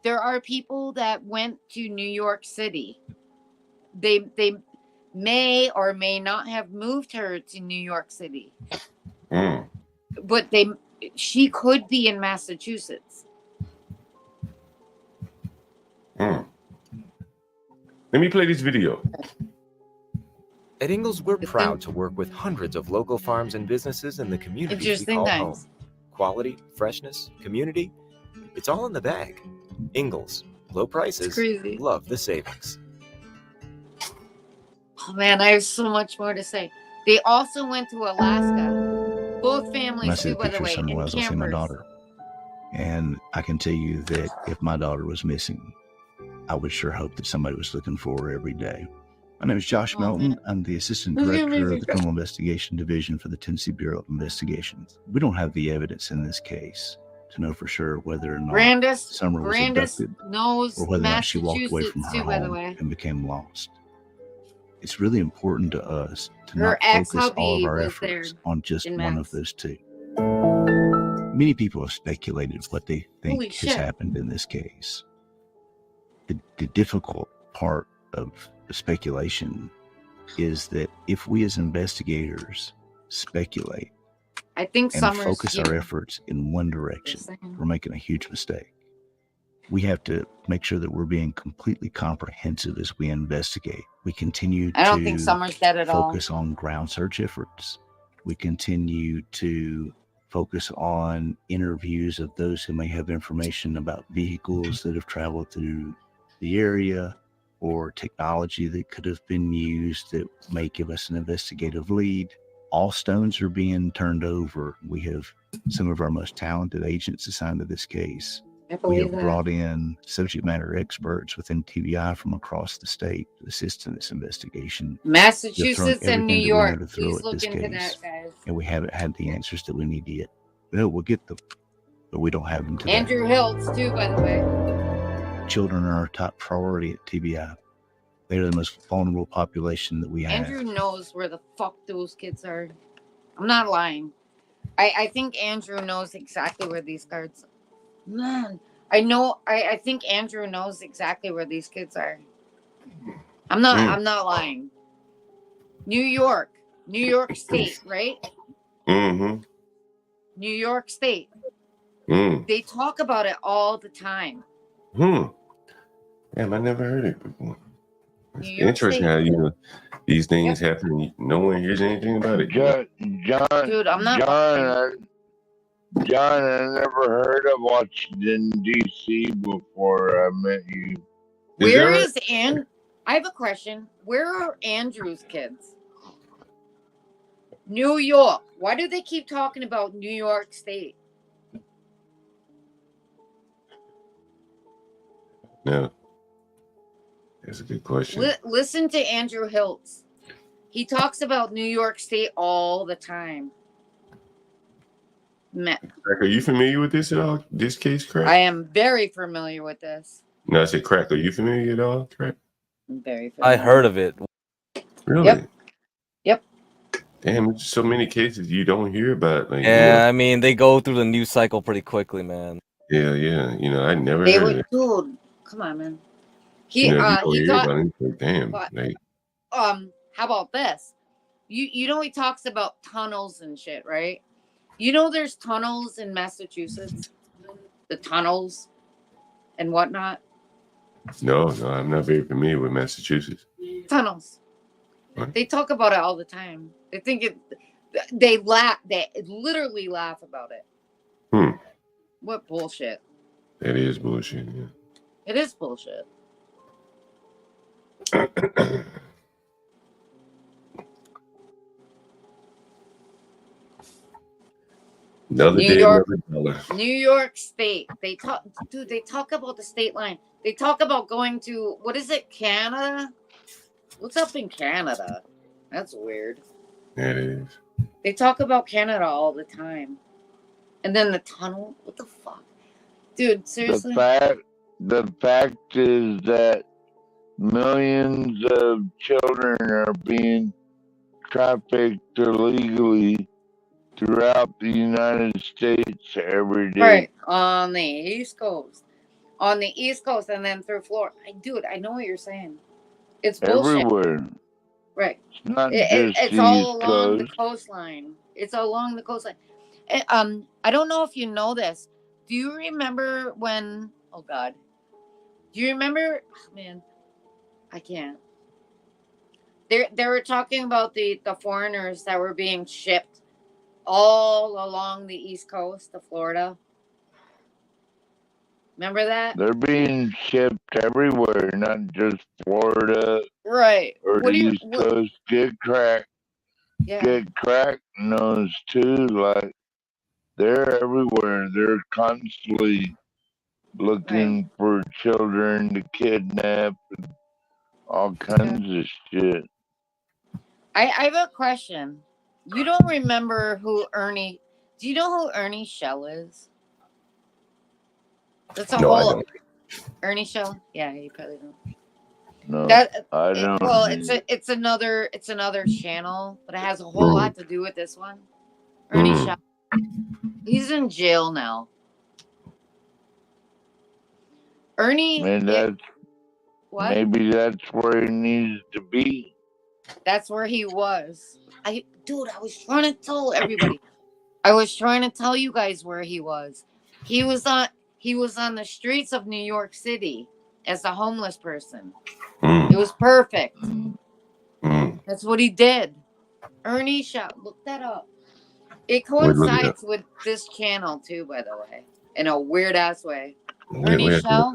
There are people that went to New York City. They may or may not have moved her to New York City. But she could be in Massachusetts. Let me play this video. At Ingalls, we're proud to work with hundreds of local farms and businesses in the communities we call home. Quality, freshness, community, it's all in the bag. Ingalls, low prices, love the savings. Oh man, I have so much more to say. They also went to Alaska. Both families too, by the way, in I'll see my daughter. And I can tell you that if my daughter was missing, I would sure hope that somebody was looking for her every day. My name is Josh Melton. Man. I'm the Assistant Director of the Criminal Investigation Division for the Tennessee Bureau of Investigations. We don't have the evidence in this case to know for sure whether or not Summer was abducted or whether or not she walked away from her home and became lost. It's really important to us to not focus all of our efforts on just one of those two. Many people have speculated what they think has happened in this case. The difficult part of the speculation is that if we as investigators speculate and focus our efforts in one direction, we're making a huge mistake. We have to make sure that we're being completely comprehensive as we investigate. We continue to focus on ground search efforts. We continue to focus on interviews of those who may have information about vehicles that have traveled through the area or technology that could have been used that may give us an investigative lead. All stones are being turned over. We have some of our most talented agents assigned to this case. We have brought in subject matter experts within TBI from across the state to assist in this investigation. Massachusetts and New York. Please look into that, guys. And we haven't had the answers that we need yet. No, we'll get them, but we don't have them today. Andrew Hiltz, too, by the way. Children are our top priority at TBI. They are the most vulnerable population that we have. Andrew knows where the fuck those kids are. I'm not lying. I think Andrew knows exactly where these cards are. Man, I know. I think Andrew knows exactly where these kids are. I'm not lying. New York State, right? Mm-hmm. New York State. They talk about it all the time. Damn, I never heard it before. It's interesting how these things happen. No one hears anything about it. John, Dude, I'm not. John, I never heard of Washington D.C. before I met you. Where is I have a question. Where are Andrew's kids? New York. Why do they keep talking about New York State? No. That's a good question. Listen to Andrew Hiltz. He talks about New York State all the time. Crack, are you familiar with this at all? This case, Crack? I am very familiar with this. No, I said, Crack, are you familiar at all, Crack? I'm very familiar. I heard of it. Really? Yep. Damn, there's so many cases you don't hear about. Like, Yeah, I mean, they go through the news cycle pretty quickly, man. Yeah. I never heard of it. Dude, come on, man. He thought, like, damn. How about this? You know he talks about tunnels and shit, right? You know there's tunnels in Massachusetts? The tunnels and whatnot? No, I'm not very familiar with Massachusetts. Tunnels. What? They talk about it all the time. They think they laugh. They literally laugh about it. What bullshit. That is bullshit, yeah. It is bullshit. Another New day, York, another dollar. New York State. They talk about the state line. They talk about going to, what is it, Canada? What's up in Canada? That's weird. That is. They talk about Canada all the time. And then the tunnel? What the fuck? Dude, seriously? The fact is that millions of children are being trafficked illegally throughout the United States every day. Right, on the East Coast. On the East Coast and then through Florida. Dude, I know what you're saying. It's bullshit. Everywhere. Right. It's not just it's the all East along the Coast. coastline. It's along the coastline. I don't know if you know this. Do you remember when? Oh God. Do you remember? Oh, man, I can't. They were talking about the foreigners that were being shipped all along the East Coast of Florida. Remember that? They're being shipped everywhere, not just Florida. Right. Or the East Coast. Get Crack. Yeah. Get Crack knows too. Like, they're everywhere. They're constantly looking for children to kidnap and all kinds of shit. I have a question. You don't remember who Ernie? Do you know who Ernie Shell is? That's a whole. I don't. Ernie Shell? Yeah, you probably don't. No, I don't. Well, it's another channel, but it has a whole lot to do with this one. Ernie Shell. He's in jail now. Ernie. Maybe that's where he needs to be. That's where he was. Dude, I was trying to tell everybody. I was trying to tell you guys where he was. He was on the streets of New York City as a homeless person. It was perfect. That's what he did. Ernie Shaw. Look that up. It coincides with this channel too, by the way, in a weird ass way. Ernie Shaw.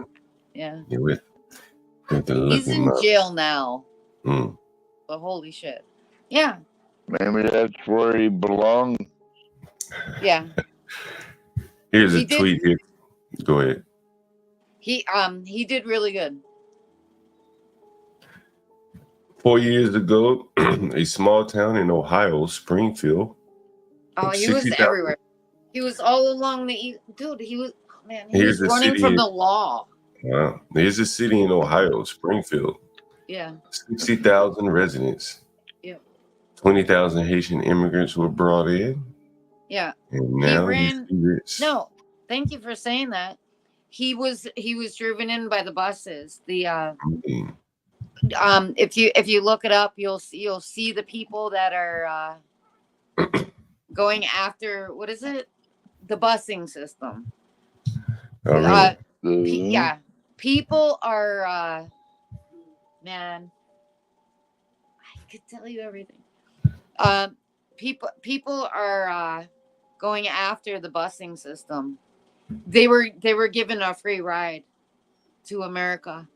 Yeah. He's in jail now. But holy shit. Yeah. Maybe that's where he belongs. Yeah. Here's a tweet here. Go ahead. He did really good. 4 years ago, a small town in Ohio, Springfield. Oh, he was everywhere. He was all along the east. Dude, he was running from the law. Wow. There's a city in Ohio, Springfield. Yeah. 60,000 residents. Yeah. 20,000 Haitian immigrants were brought in. Yeah. And now he's rich. No, thank you for saying that. He was driven in by the buses. If you look it up, you'll see the people that are going after, what is it? The busing system. Oh, really? Yeah. People are man, could tell you everything. People are going after the busing system. They were given a free ride to America.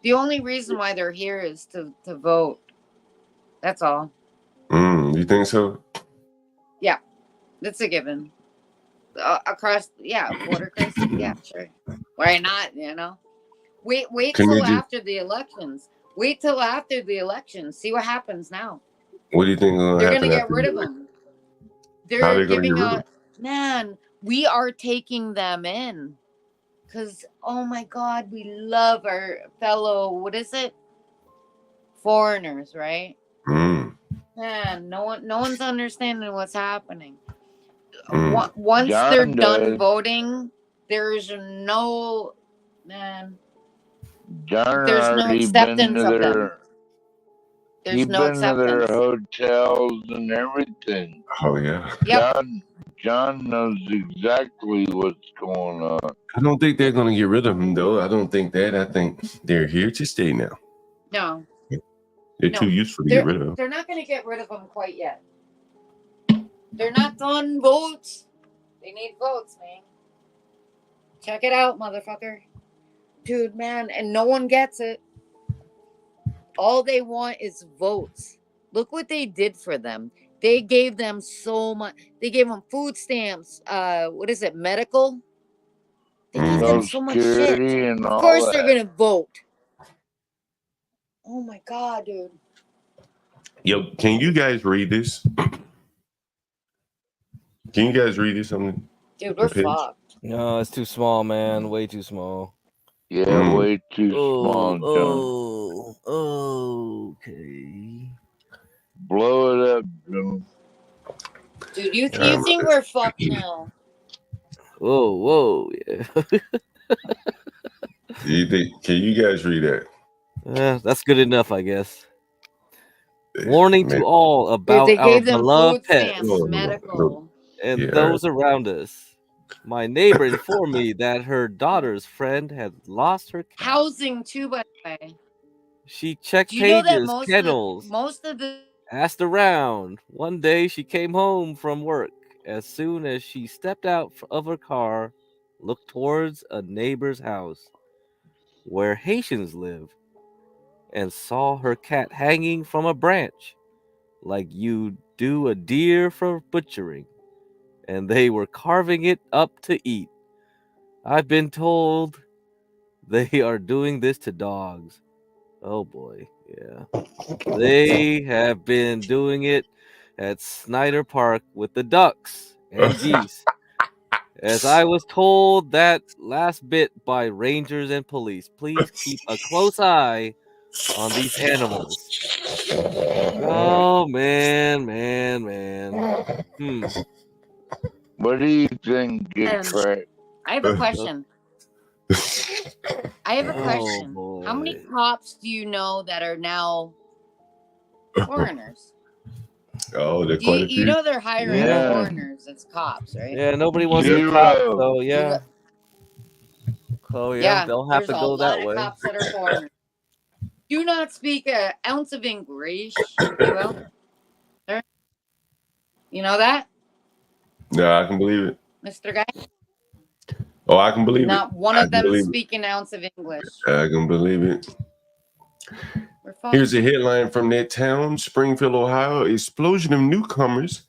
The only reason why they're here is to vote. That's all. You think so? Yeah, that's a given. Across, border crisis. Yeah, sure. Why not? Wait Can till you do? after the elections. Wait till after the elections. See what happens now. What do you think will They're happen gonna get after rid of the them. How They're they gonna get giving rid of out. Man, we are taking them in. Because, oh my God, we love our fellow, what is it? Foreigners, right? them? Man, no one's understanding what's happening. Mm. Once John they're done does. voting, there's no, man, John there's no already been acceptance to of them. their. There's He's no been to their acceptance. hotels and everything. Oh yeah. Yep. John knows exactly what's going on. I don't think they're gonna get rid of them though. I don't think that. I think they're here to stay now. No. They're too useful to get rid of them. They're not going to get rid of them quite yet. They're not done votes. They need votes, man. Check it out, motherfucker. Dude, man, and no one gets it. All they want is votes. Look what they did for them. They gave them so much. They gave them food stamps. What is it? Medical. They gave them so much shit. And of all course, that. they're gonna vote. Oh my God, dude. Yo, can you guys read this? Can you guys read this on the Dude, we're page? fucked. No, it's too small, man. Way too small. Yeah, way too small, John. Okay. Blow it up, John. Dude, you think we're fucked now? Whoa, yeah. Can you guys read that? That's good enough, I guess. Warning to all about Dude, they our gave them beloved food pets stamps, medical. and those around us. My neighbor informed me that her daughter's friend had lost her cat. Housing too, by the way. She checked Do you know that pages, kennels, most of the asked around. One day she came home from work. As soon as she stepped out of her car, looked towards a neighbor's house where Haitians live, and saw her cat hanging from a branch like you do a deer for butchering, and they were carving it up to eat. I've been told they are doing this to dogs. Oh boy, yeah. They have been doing it at Snyder Park with the ducks and geese. As I was told that last bit by rangers and police. Please keep a close eye on these animals. Oh man. What do you think, Craig? I have a question. Boy. How many cops do you know that are now foreigners? Oh, they're quite a few. You know they're hiring foreigners as cops, right? Yeah, nobody wants to cop, so yeah. Oh yeah, they'll have to go that way. There's a lot of cops that are foreigners. Do not speak an ounce of English, if you will. You know that? No, I can believe it. Mr. Guy? Oh, I can believe it. Not one of them speak an ounce of English. I can believe it. Here's a headline from that town, Springfield, Ohio. Explosion of newcomers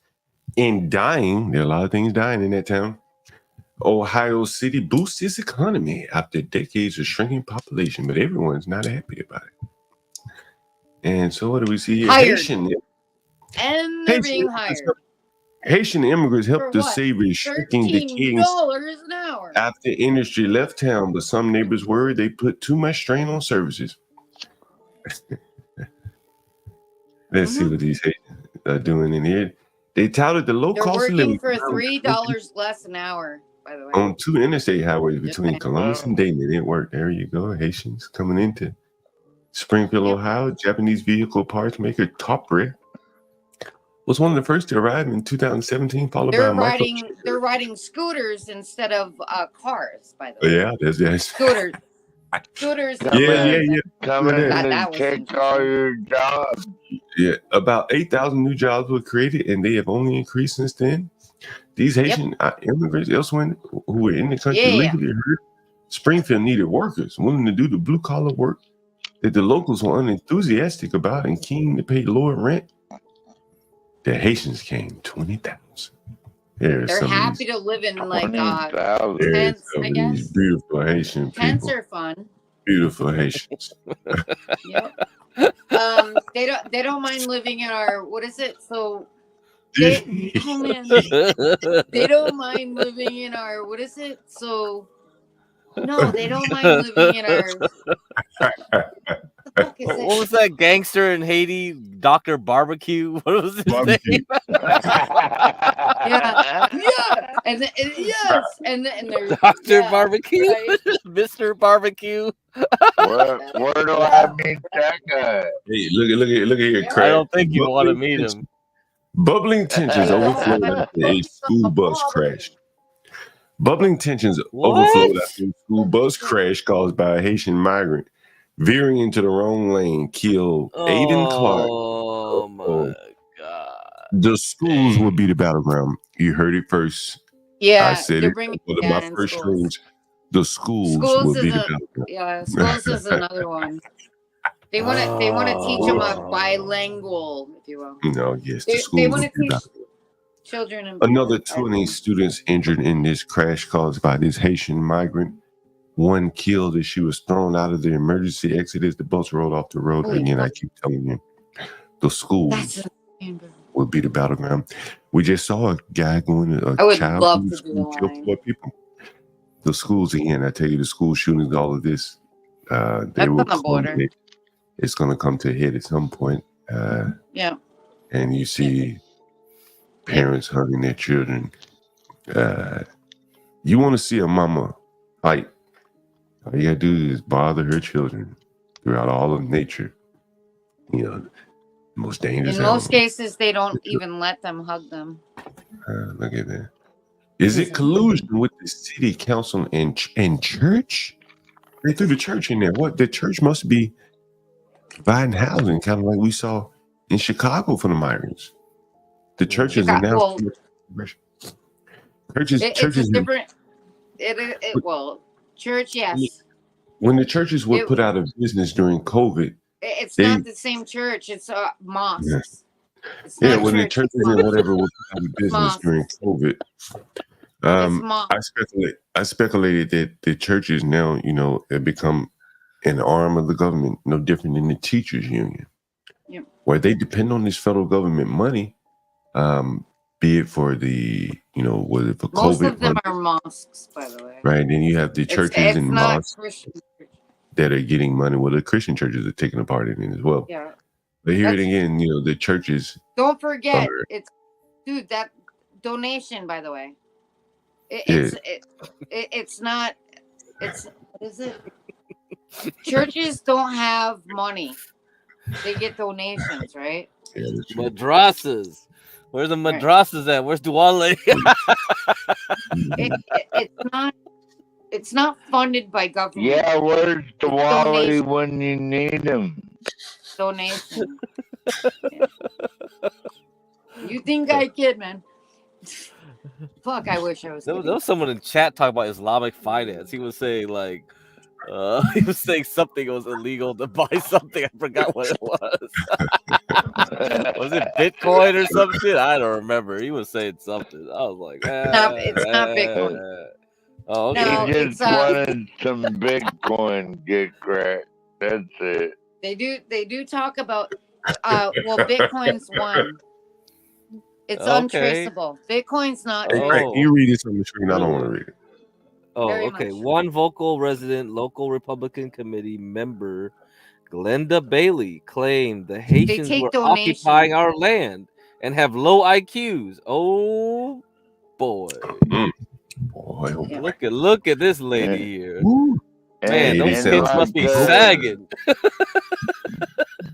and dying. There are a lot of things dying in that town. Ohio City boosts its economy after decades of shrinking population, but everyone's not happy about it. And so what do we see here? And they're being hired. Haitian immigrants helped to save restricting the cadence $13 an hour. after industry left town, but some neighbors worried they put too much strain on services. Let's see what these Haitians are doing in here. They touted the low cost of living for $3 less an hour, by the way. on two interstate highways between Columbus and Dayton. It didn't work. There you go. Haitians coming into Springfield, Ohio. Japanese vehicle parts maker Top Red was one of the first to arrive in 2017, followed by They're riding scooters instead of cars, by the way. Yeah, there's scooters. Scooters. Yeah. Coming Yeah. to take all your jobs. Yeah, about 8,000 new jobs were created, and they have only increased since then. These Haitian immigrants elsewhere who were in the country legally heard Springfield needed workers willing to do the blue-collar work that the locals were unenthusiastic about and keen to pay lower rent. The Haitians came 20,000. They're happy to live in like tents, I guess. These beautiful Haitian Tents people. are fun. Beautiful Haitians. Yep. They don't mind living in our, what is it? So they they don't mind living in our, what is it? So no, they don't mind living in our. What was that gangster in Haiti? Dr. Barbecue? What was his name? Yeah. And there's Dr. Barbecue? right? Mr. Barbecue? Where do I meet that guy? Hey, look at here, Craig. I don't think you want to meet him. Bubbling tensions overflowed after a school bus crash. Bubbling tensions overflowed after a school bus crash caused by a Haitian migrant veering into the wrong lane killed Aiden Clark. Oh my God. The schools will be the battleground. You heard it first. Yeah, I said it. One of my first streams. The schools will be the battleground. Yeah, schools is another one. They want to teach them a bilingual, if you will. No, yes, the They schools want will to be teach battleground. children and Another 20 students injured in this crash caused by this Haitian migrant. One killed as she was thrown out of the emergency exit as the bus rolled off the road. Again, I keep telling you, the schools will be the battleground. We just saw a guy going to I would child love in to school, do the kill line. 4 people. The schools, again, I tell you, the school shootings, all of this, they That's will on the border. culminate. It's going to come to a head at some point. Yeah. And you see parents hugging their children. You want to see a mama fight. All you got to do is bother her children throughout all of nature. You know, most dangerous In animals. most cases, they don't even let them hug them. Look at that. Is it collusion with the city council and church? They threw the church in there. What? The church must be providing housing, kind of like we saw in Chicago for the migrants. The churches announced. Churches. It's a different. Church, yes. When the churches were put out of business during COVID, It's not the same church. It's mosques. Yeah, when the churches and whatever were put out of business during COVID, I speculated that the churches now, you know, have become an arm of the government, no different than the teachers union, where they depend on this federal government money, be it for the, you know, was it for COVID? Most of them are mosques, by the way. Right, then you have the churches it's and not mosques a Christian church. that are getting money. Well, the Christian churches are taking a part in it as well. Yeah. But here it again, you know, the churches. Don't forget, dude, that donation, by the way. It's not. What is it? Churches don't have money; they get donations, right? Yeah, Madrasas. Where's the madrasas at? Where's Duale? It's not funded by government. Yeah, where's the Wally when you need him? Donation. Yeah. You think I kid, man? Fuck, I wish I was. There was someone in chat talking about Islamic finance. He was saying like, he was saying something was illegal to buy something. I forgot what it was. Was it Bitcoin or some shit? I don't remember. He was saying something. I was like, it's not Bitcoin. Oh, okay. No, He just wanted some Bitcoin get cracked. That's it. They do talk about well, Bitcoin's one. It's untraceable. Bitcoin's not. Hey, Frank, can you read this on the screen? I don't want to read it. Oh, Very okay. much. One vocal resident local Republican committee member, Glenda Bailey, claimed the Haitians take were donations. occupying our land and have low IQs. Oh boy. Boy, oh boy. Look at this lady here. Woo. Man, those And kids must be like, sagging.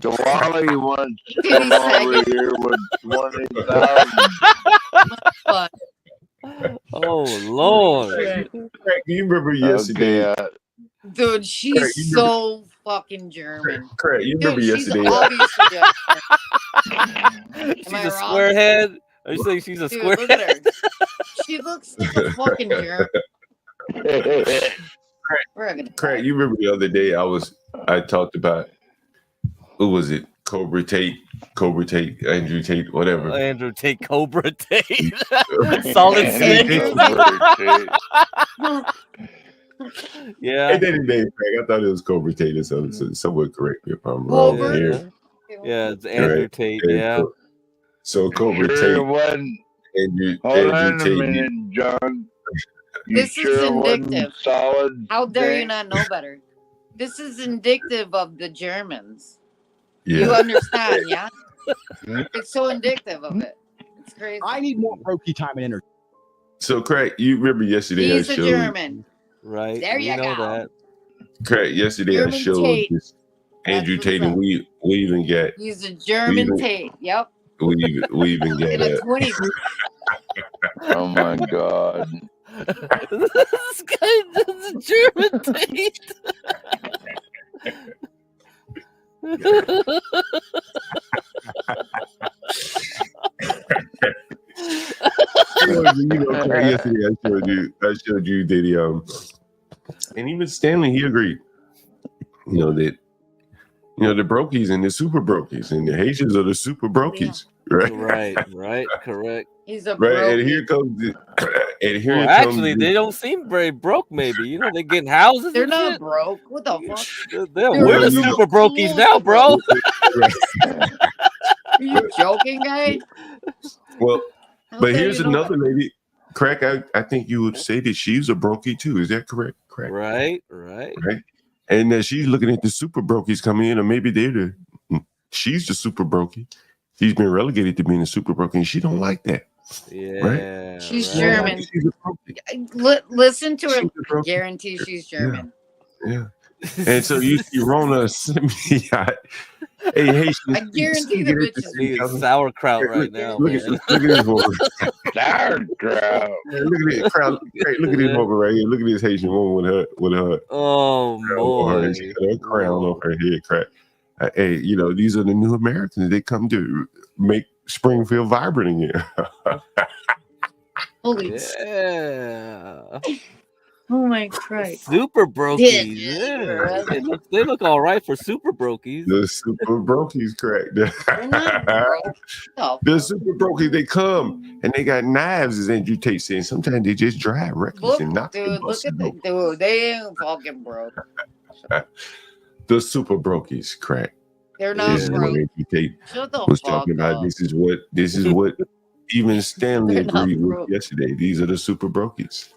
The Wally wants to come over here with 20,000. Oh Lord. Frank, do you remember yesterday? Dude, she's so fucking German. Correct. You remember Dude, she's yesterday? obviously German. She's a squarehead. Are you saying she's a Dude, squarehead? look at her. She looks like a fucking German. Craig, you remember the other day I talked about, who was it? Cobra Tate, Andrew Tate, whatever. Andrew Tate, Cobra Tate. Solid snake. Yeah. And then Craig, I thought it was Cobra Tate or something. Someone correct me if I'm wrong here. Yeah, it's Andrew Tate. Yeah. So Cobra Sure Tate. wasn't. Hold Andrew on a Tate. minute, John. This is indicative. Solid. How dare you thing? not know better? This is indicative of the Germans. Yeah. You understand, yeah? It's so indicative of it. It's crazy. I need more brokey time and energy. So Craig, you remember yesterday He's I a showed German. Right. There you know go. that. Craig, yesterday German I showed Tate. this Andrew That's Tate, what's and we even got He's a German Tate. Yep. we even In got a 20. Oh my God. This guy does a German Tate. Craig, yesterday I showed you that and even Stanley, he agreed. The brokies and the super brokies, and the Haitians are the super brokies, right? Right, correct. He's a Right, brokey. and here comes Well, actually, they don't seem very broke. Maybe they're getting houses. They're and not shit. broke. What the fuck? We're the super brokies now, bro. Are you joking, guy? Well, How but dare here's you know another lady. Craig, I think you would say that she's a brokey too. Is that correct? Correct. Right. And she's looking at the super brokies coming in, or maybe she's the super brokey. She's been relegated to being a super brokey, and she don't like that. Yeah. Right? She's Right. German. She's a brokey. Listen to her. I guarantee she's German. Yeah. And so you see Rona semi-yacht. Hey, Haitians. I guarantee the bitch is Need sauerkraut right now. Look at this woman. Sauerkraut. Look at this crowd. Look at this woman right here. Look at this Haitian woman with her. Oh boy. She got her crown on her head. Crack. Hey, these are the new Americans. They come to make Springfield vibrant again. Holy Yeah. Oh my Christ. Super brokies. Yeah. Yeah. They look all right for super brokies. The super brokies, correct. They're not broke. The super brokies, they come and they got knives, as Andrew Tate said. Sometimes they just drive reckless and knock the Dude, look at the dude. They ain't fucking broke. The super brokies, crack. They're not broke. Andrew Tate Shut the was fuck talking about. up. This is what even Stanley They're not agreed with broke. yesterday. These are the super brokies.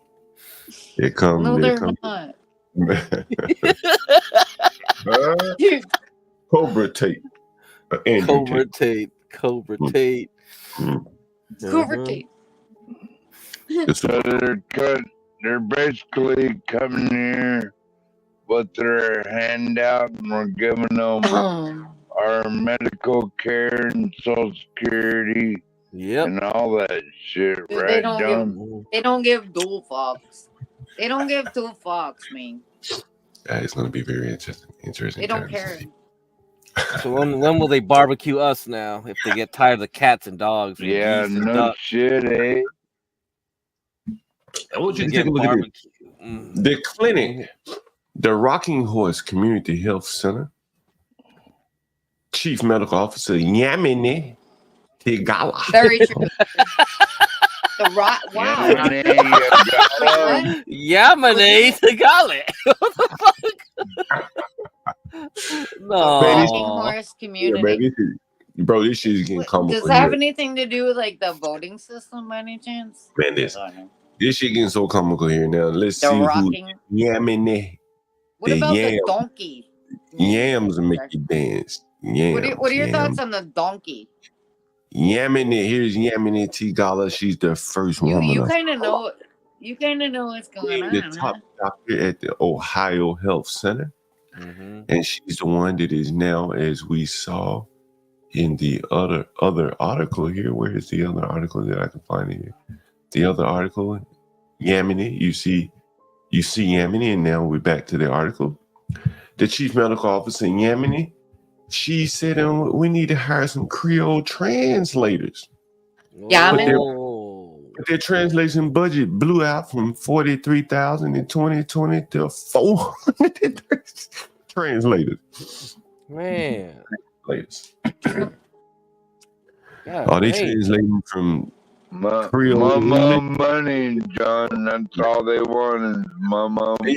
They come. No, they they're come. not. Cobra Tate. Andrew Cobra Tate. Cobra Tate. Cobra Tate. So they're basically coming here with their handout, and we're giving them our medical care and Social Security, and all that shit, Dude, right, John? they don't give dual fucks. They don't give two fucks, man. It's going to be very interesting. They don't times. care. So when will they barbecue us now? If they get tired of the cats and dogs? And Yeah, geese and no ducks? shit, eh? I want you to They take a get look at barbecue. it. The clinic, the Rocking Horse Community Health Center, Chief Medical Officer Yamini Tigala. Very true. The rock. Wow. Yamane Tagali. What the fuck? No. Rocking Horse Community. Yeah, man, this shit is getting comical. Does that have anything to do with like the voting system by any chance? Man, this shit getting so comical here now. Let's The see rocking. who Yamini. What about the donkey? Yams make you dance. Yams, What are your thoughts on the donkey? Yamini, here's Yamini Tigala. She's the first woman. You kind of know. You kind of know what's going the on. top doctor at the Ohio Health Center. And she's the one that is now, as we saw in the other article here. Where is the other article that I can find here? The other article, Yamini, you see You see Yemeni, and now we're back to the article. The chief medical officer in Yemeni, she said we need to hire some Creole translators. But their translation budget blew out from $43,000 in 2020 to 400 translators. Man. Translators. Are they translating from Creole more money, John. That's all they want is more money.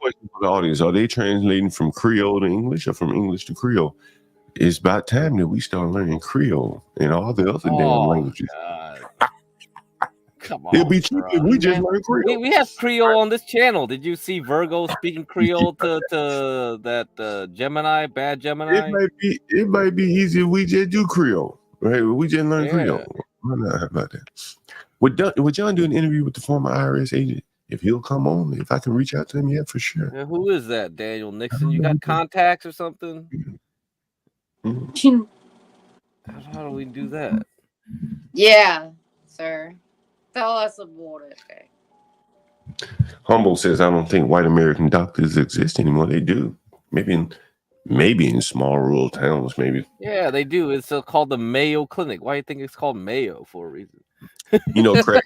Question for the audience: are they translating from Creole to English or from English to Creole? It's about time that we start learning Creole and all the other damn languages. God. Come on. It'll be cheaper if we just learn Creole. We have Creole on this channel. Did you see Virgo speaking Creole to that Gemini, bad Gemini? It might be easier if we just do Creole. Right? We just learn Creole. Why not? How about that? Would John do an interview with the former IRS agent? If he'll come on, if I can reach out to him, yeah, for sure. Yeah, who is that, Daniel Nixon? You got contacts or something? How do we do that? Yeah, sir. Tell us about it. Okay. Humble says, I don't think white American doctors exist anymore. They do. Maybe in small rural towns, maybe. Yeah, they do. It's called the Mayo Clinic. Why do you think it's called Mayo for a reason? Crack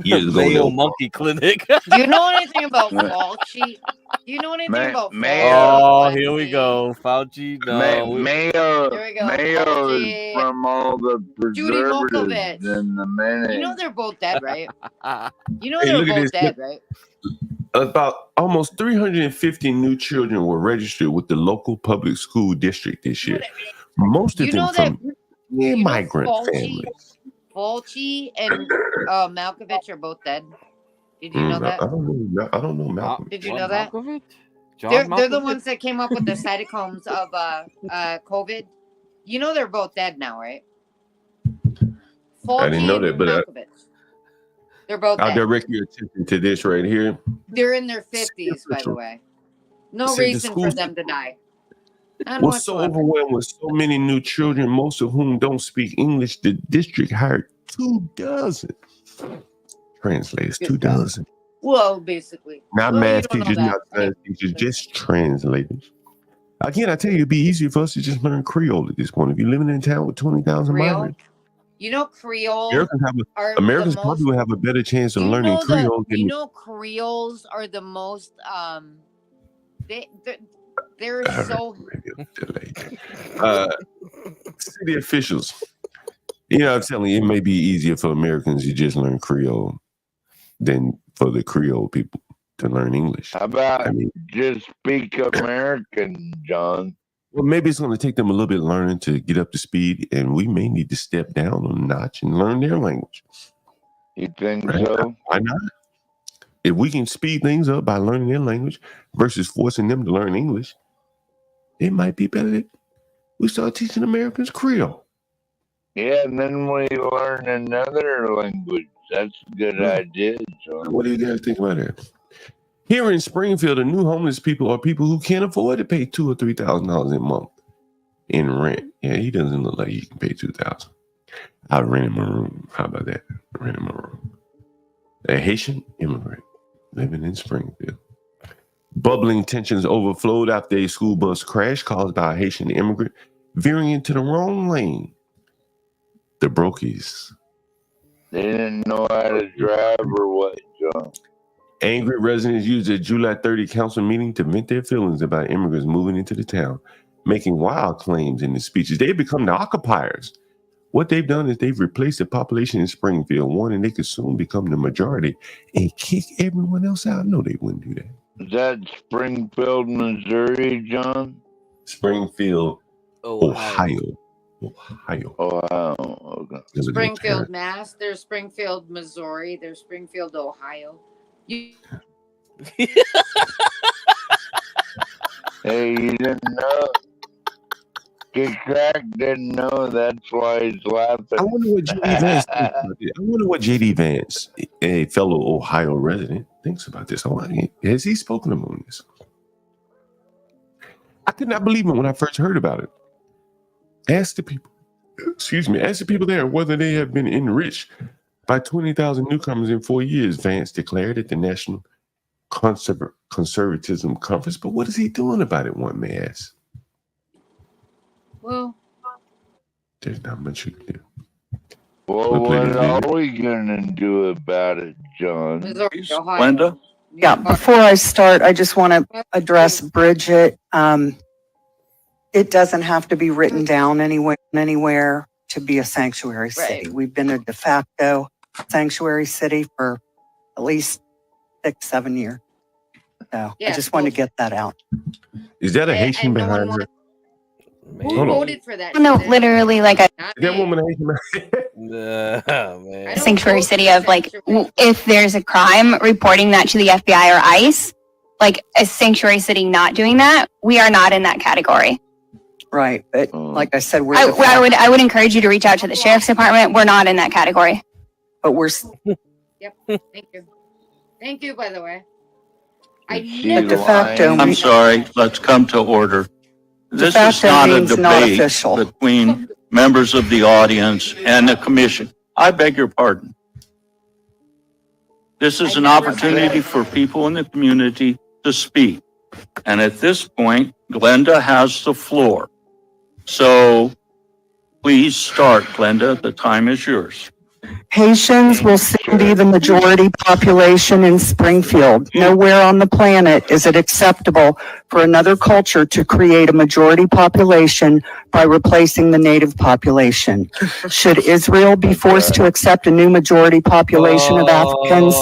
years ago. Mayo Monkey Clinic. Do you know anything about Fauci? Do you know anything about Fauci? Oh, here we go. Fauci. No. Mayo. Here we go. Mayo Fauci. is from all the preservatives in the mayonnaise. You know they're both dead, right? You know Hey, they're look at both this. dead, right? About almost 350 new children were registered with the local public school district this year. Most of them from immigrant families. Fauci and Malkovich are both dead. Did you know that? I don't know Malcolm. Did you know that? John They're the ones that came up with the cytochromes of COVID. You know they're both dead now, right? Fauci I didn't know that, and but Malkovich. They're both I'll dead. direct your attention to this right here. They're in their 50s, by the way. No Said the reason for schools them to die. None was so whatsoever. overwhelmed with so many new children, most of whom don't speak English. The district hired 24 translators. 24. Well, basically. Not Well, math you don't know teachers, that. not science teachers, just translators. Again, I tell you, it'd be easier for us to just learn Creole at this point. If you're living in a town with 20,000 Creole? migrants, You know, Creole Americans probably would have a better chance of learning Creole than you know, Creoles are the most they're so city officials. I'm telling you, it may be easier for Americans to just learn Creole than for the Creole people to learn English. How about just speak American, John? Well, maybe it's going to take them a little bit learning to get up to speed, and we may need to step down a notch and learn their language. You think so? Why not? If we can speed things up by learning their language versus forcing them to learn English, it might be better that we start teaching Americans Creole. Yeah, and then we learn another language. That's a good idea, John. What do you guys think about that? Here in Springfield, the new homeless people are people who can't afford to pay $2,000 or $3,000 a month in rent. Yeah, he doesn't look like he can pay $2,000. I rent him a room. How about that? Rent him a room. A Haitian immigrant living in Springfield. Bubbling tensions overflowed after a school bus crash caused by a Haitian immigrant veering into the wrong lane. The Brokies. They didn't know how to drive or what, John? Angry residents used a July 30 council meeting to vent their feelings about immigrants moving into the town, making wild claims in the speeches. They've become the occupiers. What they've done is they've replaced the population in Springfield, warning they could soon become the majority and kick everyone else out. No, they wouldn't do that. Is that Springfield, Missouri, John? Springfield, Ohio. Okay. Springfield, Mass. There's Springfield, Missouri. There's Springfield, Ohio. Hey, you didn't know? Get Crack didn't know. That's why he's laughing. I wonder what J.D. Vance thinks about this. I wonder what J.D. Vance, a fellow Ohio resident, thinks about this. Has he spoken on this? I could not believe it when I first heard about it. Ask the people there whether they have been enriched by 20,000 newcomers in 4 years, Vance declared at the National Conservatism Conference. But what is he doing about it, one may ask? Well, there's not much you can do. Well, what are we gonna do about it, John? Linda? Yeah, before I start, I just want to address Bridget. It doesn't have to be written down anywhere to be a sanctuary city. We've been a de facto sanctuary city for at least 6-7 years. So I just wanted to get that out. Is that a Haitian behind her? Who voted for that? No, literally, like that woman a Haitian? sanctuary city of like, if there's a crime, reporting that to the FBI or ICE, like a sanctuary city not doing that, we are not in that category. Right, but like I said, I would encourage you to reach out to the sheriff's department. We're not in that category. But we're. Yep. Thank you. Thank you. By the way, I'm sorry. Let's come to order. This De is facto not a means not debate official. between members of the audience and the commission. I beg your pardon. This is an opportunity for people in the community to speak. And at this point, Glenda has the floor. So please start, Glenda. The time is yours. Haitians will soon be the majority population in Springfield. Nowhere on the planet is it acceptable for another culture to create a majority population by replacing the native population. Should Israel be forced to accept a new majority population of Africans?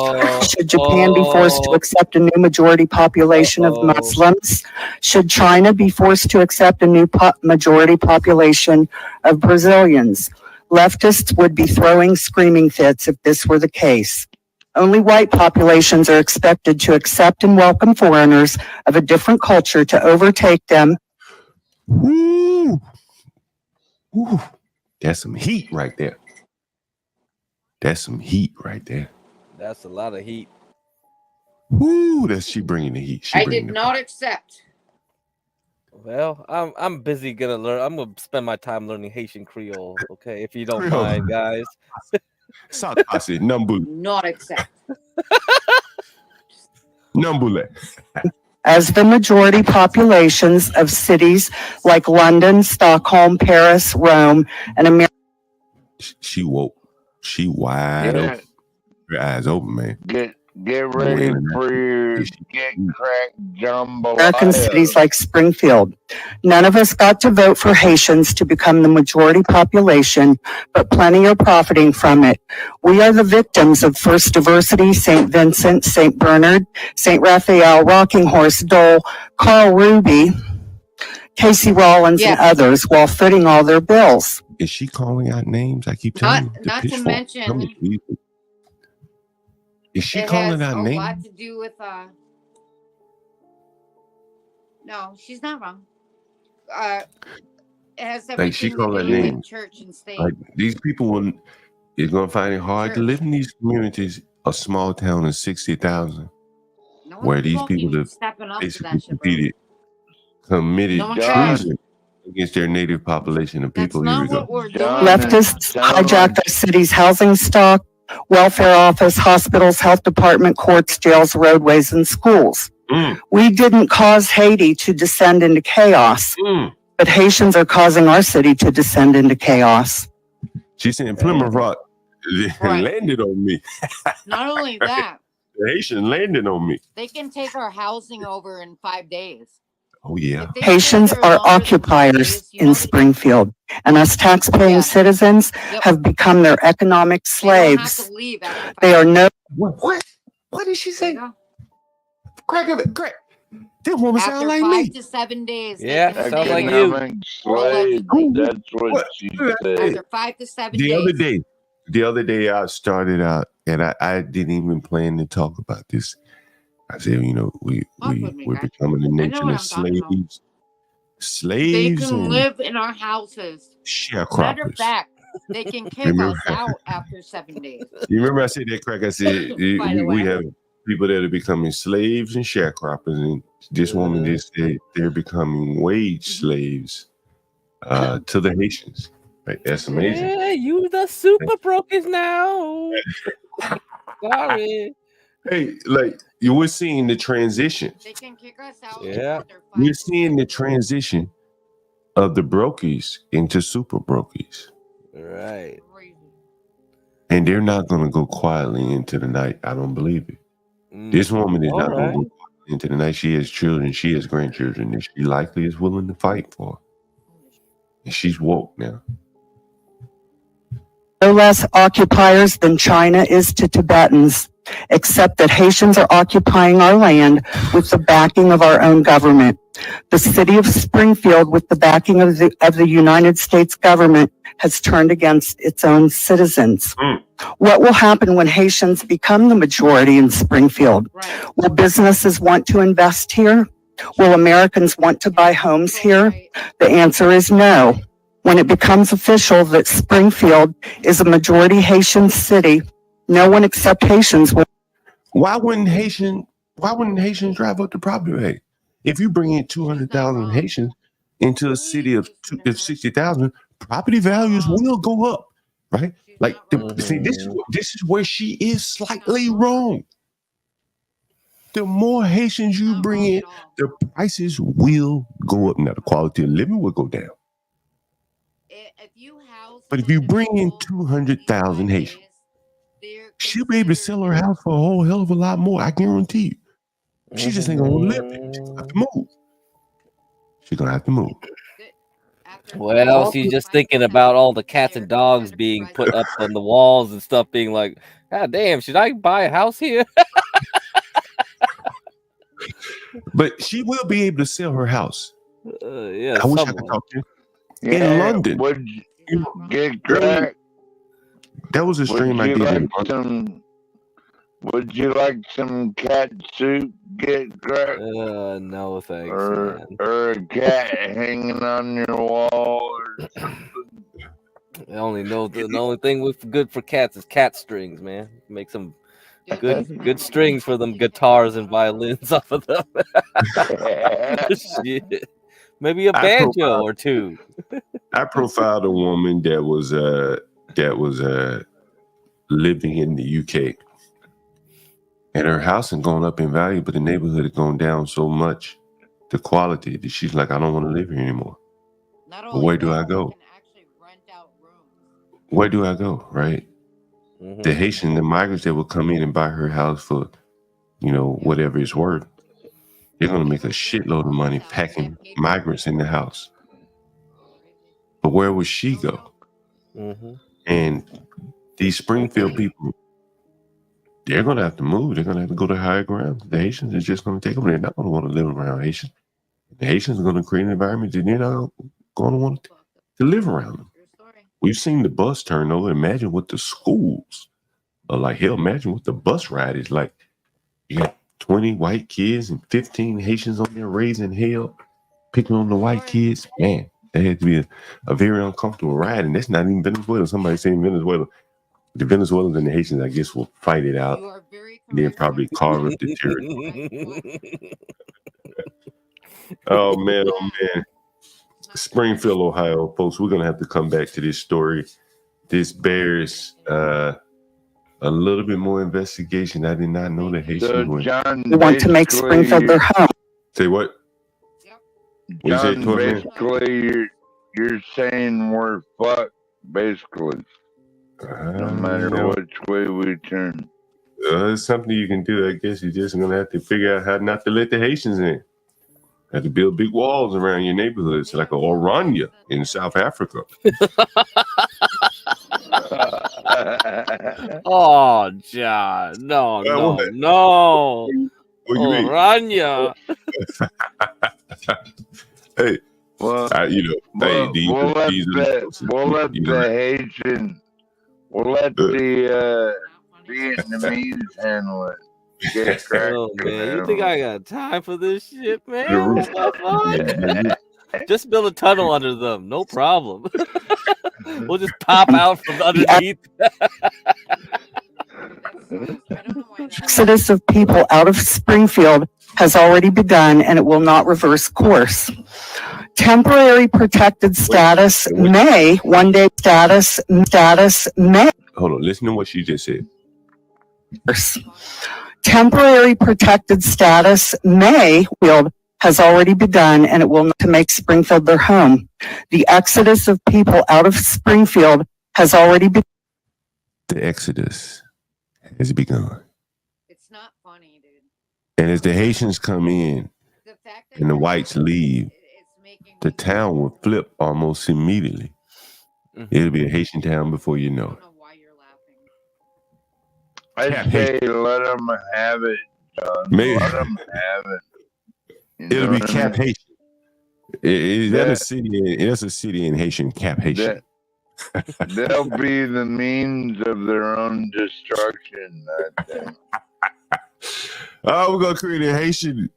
Should Japan be forced to accept a new majority population of Muslims? Should China be forced to accept a new majority population of Brazilians? Leftists would be throwing screaming fits if this were the case. Only white populations are expected to accept and welcome foreigners of a different culture to overtake them. Woo! Woo! That's some heat right there. That's some heat right there. That's a lot of heat. Woo! That's she bringing the heat. I did not accept. Well, I'm busy gonna learn. I'm gonna spend my time learning Haitian Creole. Okay, if you don't Creole. mind, guys. Not accept. As the majority populations of cities like London, Stockholm, Paris, Rome, and America. She woke. She wide open. Her eyes open, man. Get ready for your get cracked jumbo. American cities like Springfield. None of us got to vote for Haitians to become the majority population, but plenty are profiting from it. We are the victims of First Diversity, St. Vincent, St. Bernard, St. Raphael, Rocking Horse, Dole, Carl Ruby, Casey Rollins, and others while footing all their bills. Is she calling out names? I keep telling you. Not to mention. Is she calling out names? It has a lot to do with no, she's not wrong. It has everything Like she to calling do with names. church and state. Like these people is gonna find it hard to live in these communities. A small town of 60,000, where these people have stepping up to basically that shit, bro. committed No one cares. treason against their native population of people. That's Here we not go. what we're doing. Leftists hijacked our city's housing stock, welfare office, hospitals, health department, courts, jails, roadways, and schools. We didn't cause Haiti to descend into chaos, but Haitians are causing our city to descend into chaos. She said Plymouth Rock landed on me. Not only that, The Haitian landed on me. they can take our housing over in 5 days. Oh yeah. Haitians are occupiers in Springfield, and us tax-paying citizens have become their economic slaves. They are no. What? What did she say? Crack of it, crack. This woman After sound like 5 me. to 7 days. they Yeah, can sounds stay like there. you. That's what she said. After 5 to 7 The days. other day, I started out, and I didn't even plan to talk about this. I said, we're becoming a nation what of I'm talking about. slaves. They Slaves can and live in our houses. Matter of sharecroppers. fact, they can kick Remember- us out after 7 days. You remember I said that, Crack? I said By the we way. have people that are becoming slaves and sharecroppers, and this woman just said they're becoming wage slaves to the Haitians. Like, that's amazing. Yeah, you the super brokers now. Sorry. Hey, like you were seeing the transition. They can kick us out. Yeah. We're seeing the transition of the brokies into super brokies. Right. And they're not going to go quietly into the night. I don't believe it. This woman is not going to go quietly into the night. She has children. She has grandchildren. And she likely is willing to fight for. And she's woke now. No less occupiers than China is to Tibetans, except that Haitians are occupying our land with the backing of our own government. The city of Springfield, with the backing of the United States government, has turned against its own citizens. What will happen when Haitians become the majority in Springfield? Will businesses want to invest here? Will Americans want to buy homes here? The answer is no. When it becomes official that Springfield is a majority Haitian city, no one except Haitians will. Why wouldn't Haitians drive up the property rate? If you bring in 200,000 Haitians into a city of 60,000, property values will go up, right? Like, see, this is where she is slightly wrong. The more Haitians you bring in, the prices will go up. Now, the quality of living will go down. But if you bring in 200,000 Haitians, she'll be able to sell her house for a whole hell of a lot more. I guarantee you. She just ain't gonna live there. She's gonna have to move. She's gonna have to move. Well, she's just thinking about all the cats and dogs being put up on the walls and stuff, being like, God damn, should I buy a house here? But she will be able to sell her house. Yeah, I wish I could talk to you. In London. Would you get crack? That was a stream I did in London. Would you like some cat soup? Get crack? No thanks. Or a cat hanging on your wall or something. I only know the only thing good for cats is cat strings, man. Make some good strings for them guitars and violins off of them. Shit. Maybe a banjo or two. I profiled a woman that was living in the UK. And her house had gone up in value, but the neighborhood had gone down so much, the quality, that she's like, I don't want to live here anymore. But where do I go? Where do I go, right? The Haitian, the migrants that will come in and buy her house for, whatever it's worth, they're going to make a shitload of money packing migrants in the house. But where would she go? And these Springfield people, they're going to have to move. They're going to have to go to higher ground. The Haitians are just going to take over. They're not going to want to live around Haitians. The Haitians are going to create an environment that they're not going to want to live around them. We've seen the bus turn over. Imagine what the schools are like. Hell, imagine what the bus ride is like. You got 20 white kids and 15 Haitians on there raising hell, picking on the white kids. Man, that had to be a very uncomfortable ride. And that's not even Venezuela. Somebody saying Venezuela. The Venezuelans and the Haitians, I guess, will fight it out. They'll probably carve up the territory. Oh, man. Springfield, Ohio. Folks, we're going to have to come back to this story. This bears a little bit more investigation. I did not know that Haitians were. They want to make Springfield their home. Say what? John, basically, you're saying we're fucked, basically. No matter which way we turn. It's something you can do. I guess you're just going to have to figure out how not to let the Haitians in. Have to build big walls around your neighborhoods, like a Oranje in South Africa. Oh, John. No. Oranje. Hey. Well, we'll let the Vietnamese handle it. Oh man, you think I got time for this shit, man? What the fuck? Just build a tunnel under them, no problem. We'll just pop out from underneath. Exodus of people out of Springfield has already begun, and it will not reverse course. Temporary protected status may one day status may. Hold on, listen to what she just said. Temporary protected status may has already begun, and it will not to make Springfield their home. The exodus of people out of Springfield has already begun. The exodus has begun. It's not funny, dude. And as the Haitians come in and the whites leave, the town will flip almost immediately. It'll be a Haitian town before you know it. I say let them have it, John. Maybe. Let them have it. It'll be Cap Haitian. That's a city in Haitian, Cap Haitian. They'll be the means of their own destruction, I think. Oh, we're gonna create a Haitian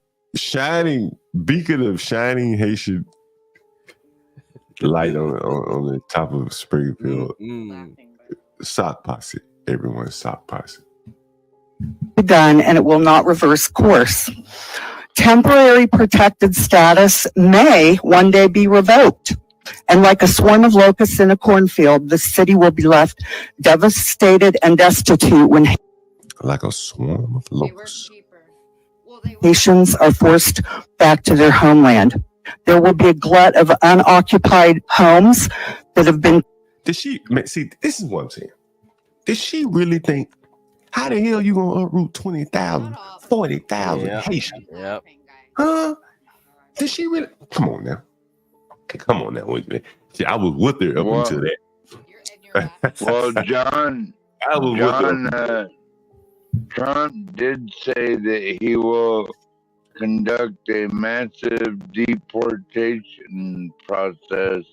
beacon of shining Haitian light on the top of Springfield. Sock posse, everyone's sock posse. Begun, and it will not reverse course. Temporary protected status may one day be revoked. And like a swarm of locusts in a cornfield, the city will be left devastated and destitute when like a swarm of locusts. Haitians are forced back to their homeland. There will be a glut of unoccupied homes that have been. Did she see? This is what I'm saying. Did she really think? How the hell you gonna uproot 20,000, 40,000 Haitians? Yep. Huh? Did she really? Come on now. Come on now. See, I was with her up until that. Well, John, Trump did say that he will conduct a massive deportation process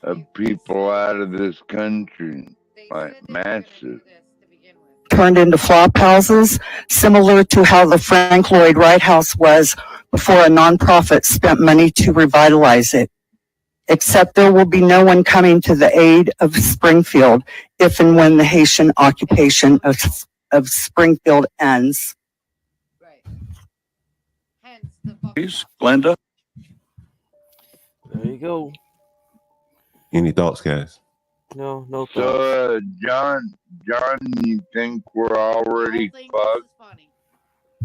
of people out of this country. Like, massive. Turned into flop houses, similar to how the Frank Lloyd Wright House was before a nonprofit spent money to revitalize it. Except there will be no one coming to the aid of Springfield if and when the Haitian occupation of Springfield ends. Please, Glenda. There you go. Any thoughts, guys? No thoughts. So, John, you think we're already fucked?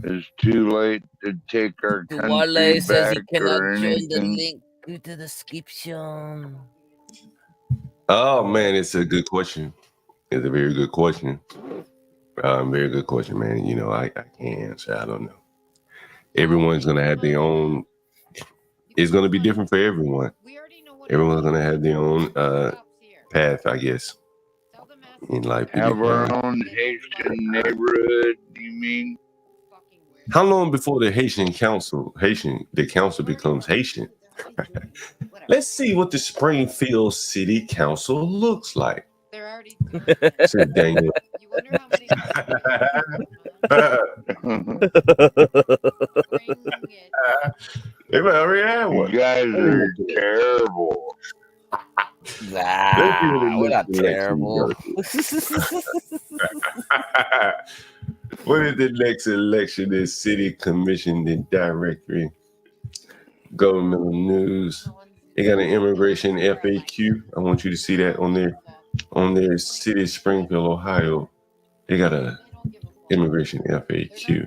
It's too late to take our country Wale says back he cannot or join the anything? link to the description. Oh man, it's a good question. It's a very good question. Very good question, man. You know, I can't answer. I don't know. Everyone's gonna have their own. It's gonna be different for everyone. Everyone's gonna have their own path, I guess, in life. Have our own Haitian neighborhood, you mean? How long before the council becomes Haitian? Let's see what the Springfield City Council looks like. They're already. Said Daniel. You wonder how They already had one. You guys are terrible. We're not terrible. What is the next election? Is city commission, the directory, governmental news. They got an immigration FAQ. I want you to see that on their city, Springfield, Ohio. They got a immigration FAQ.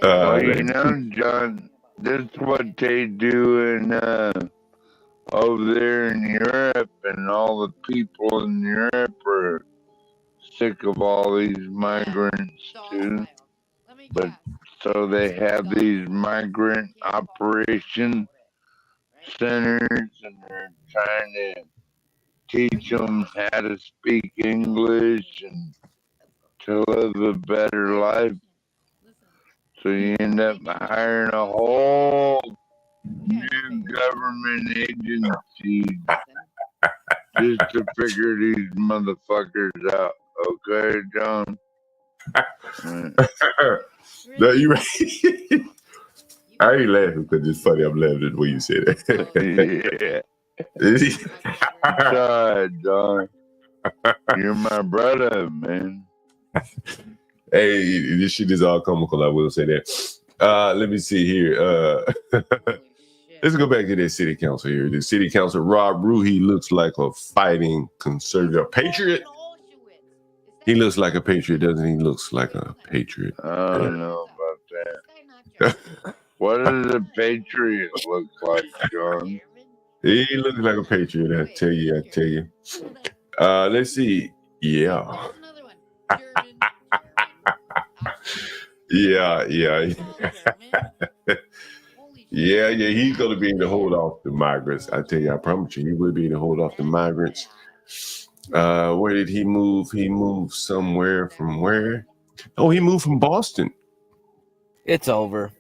You know, John, this is what they do in over there in Europe, and all the people in Europe are sick of all these migrants too. But so they have these migrant operation centers, and they're trying to teach them how to speak English and to live a better life. So you end up hiring a whole new government agency just to figure these motherfuckers out. Okay, John? No, you right. I ain't laughing because it's funny. I'm laughing at the way you said it. Sorry, John. You're my brother, man. Hey, this shit is all comical. I will say that. Let me see here. Let's go back to that city council here. The city council, Rob Rue, he looks like a fighting conservative patriot. He looks like a patriot, doesn't he? Looks like a patriot. I don't know about that. What does a patriot look like, John? He looks like a patriot, I tell you. Let's see. Yeah. Yeah. Yeah, he's going to be able to hold off the migrants. I tell you, I promise you, he will be able to hold off the migrants. Where did he move? He moved somewhere from where? Oh, he moved from Boston. It's over.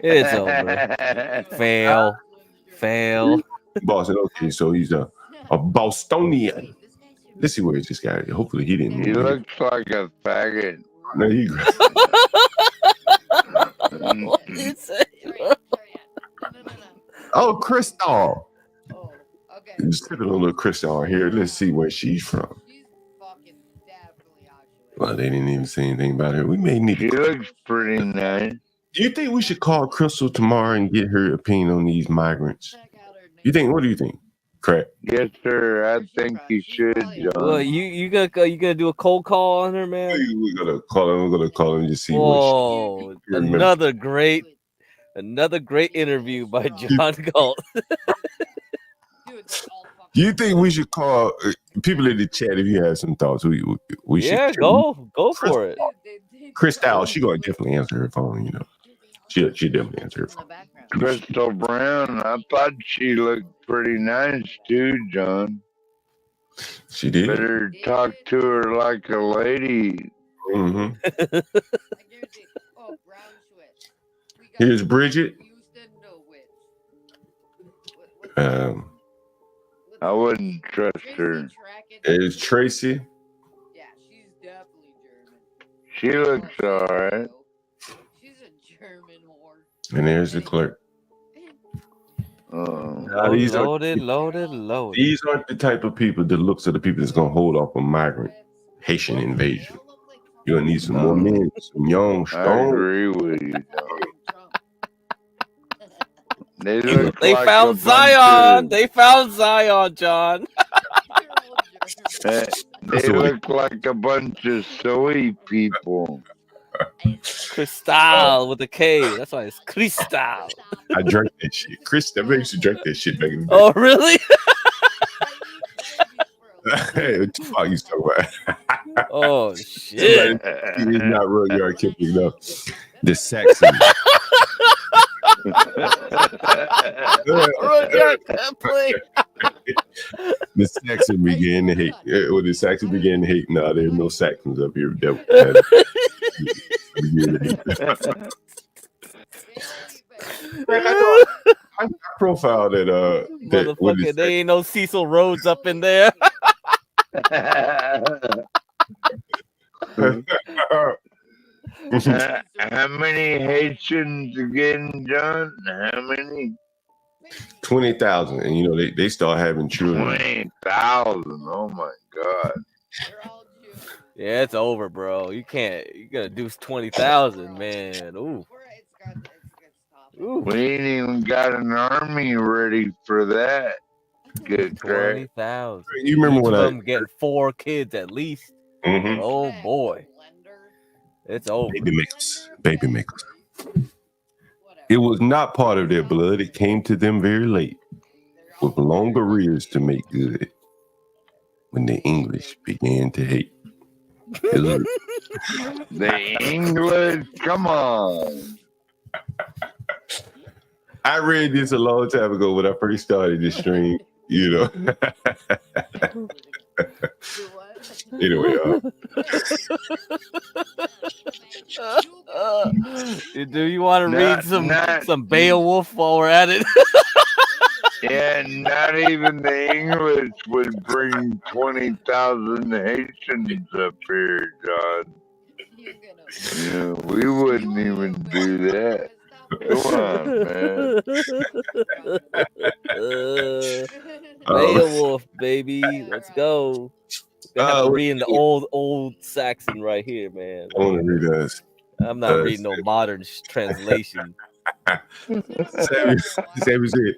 It's over. Fail. Boston, okay, so he's a Bostonian. Let's see where is this guy. Hopefully he didn't. He looks like a faggot. No, he. Oh, Crystal. Just put a little Crystal here. Let's see where she's from. Well, they didn't even say anything about her. We may need to. She looks pretty nice. Do you think we should call Crystal tomorrow and get her opinion on these migrants? What do you think? Craig? Yes, sir. I think you should, John. Well, you gonna do a cold call on her, man? We're gonna call her. We're gonna call her and just see. Whoa! Another great interview by John Galt. Do you think we should call people in the chat if you have some thoughts? We should. Go for it. Crystal, she gonna definitely answer her phone. You know, she definitely answer her phone. Crystal Brown, I thought she looked pretty nice too, John. She did. Better talk to her like a lady. Mm-hmm. Here's Bridget. I wouldn't trust her. There's Tracy. She looks all right. And there's the clerk. Loaded. These aren't the type of people that looks at the people that's gonna hold off a migrant Haitian invasion. You're gonna need some more men, some young, strong. I agree with you, They found Zion. They found Zion, John. They look like a bunch of silly people. Crystal with a K. That's why it's Crystal. I drank that shit. Crystal, I used to drink that shit back in the day. Oh, really? Hey, what the fuck you talking about? Oh, shit. It's not Rudyard Kipling, no. The Saxon. Rudyard Kipling. The Saxon began to hate. When the Saxon began to hate, no, there's no Saxons up here. I profiled that. Motherfucker, there ain't no Cecil Rhodes up in there. How many Haitians again, John? How many? 20,000, and you know they start having children. 20,000. Oh my God. Yeah, it's over, bro. You gotta do 20,000, man. Ooh. We ain't even got an army ready for that. Good crack. 20,000. You remember when I'm getting 4 kids at least? Mm-hmm. Oh boy, it's over. Baby makers. It was not part of their blood. It came to them very late, with long arrears to make good. When the English began to hate. The English, come on. I read this a long time ago when I first started this stream, you know. Anyway, do you want to read some Beowulf while we're at it? Yeah, not even the English would bring 20,000 Haitians up here, John. Yeah, we wouldn't even do that. Come on, man. Beowulf, baby. Let's go. They have to read in the old Saxon right here, man. I want to read this. I'm not reading no modern translation. Sammy said,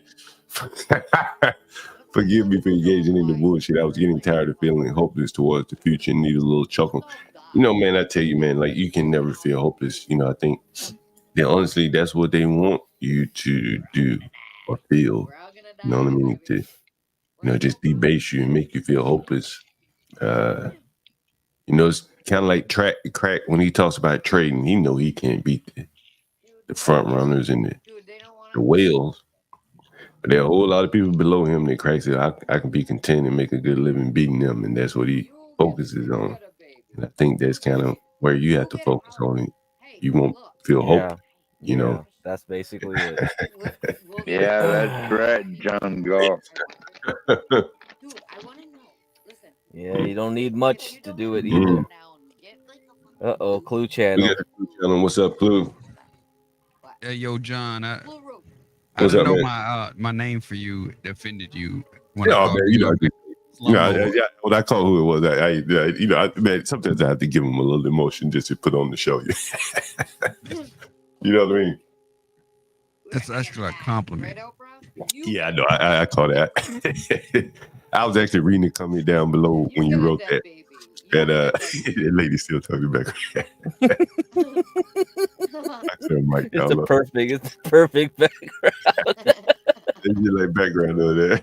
"Forgive me for engaging in the bullshit. I was getting tired of feeling hopeless towards the future and needed a little chuckle." You know, man, I tell you, man, like you can never feel hopeless. You know, I think that honestly, that's what they want you to do or feel. You know what I mean? To just debase you and make you feel hopeless. It's kind of like crack when he talks about trading. He know he can't beat the front runners and the whales. But there are a whole lot of people below him that Crack said, I can be content and make a good living beating them, and that's what he focuses on. And I think that's kind of where you have to focus on it. You won't feel hope, you know. That's basically it. Yeah, that's right, John Galt. Yeah, you don't need much to do it either. Uh-oh, Clue Channel. What's up, Clue? Hey, yo, John. I What's didn't up, know man? my name for you offended you. Man, when I call who it was, man, sometimes I have to give him a little emotion just to put on the show. You know what I mean? That's actually a compliment. Yeah, I know. I call that. I was actually reading the comment down below when you wrote that. And the lady still talking back. It's the perfect background. It's just like background over there.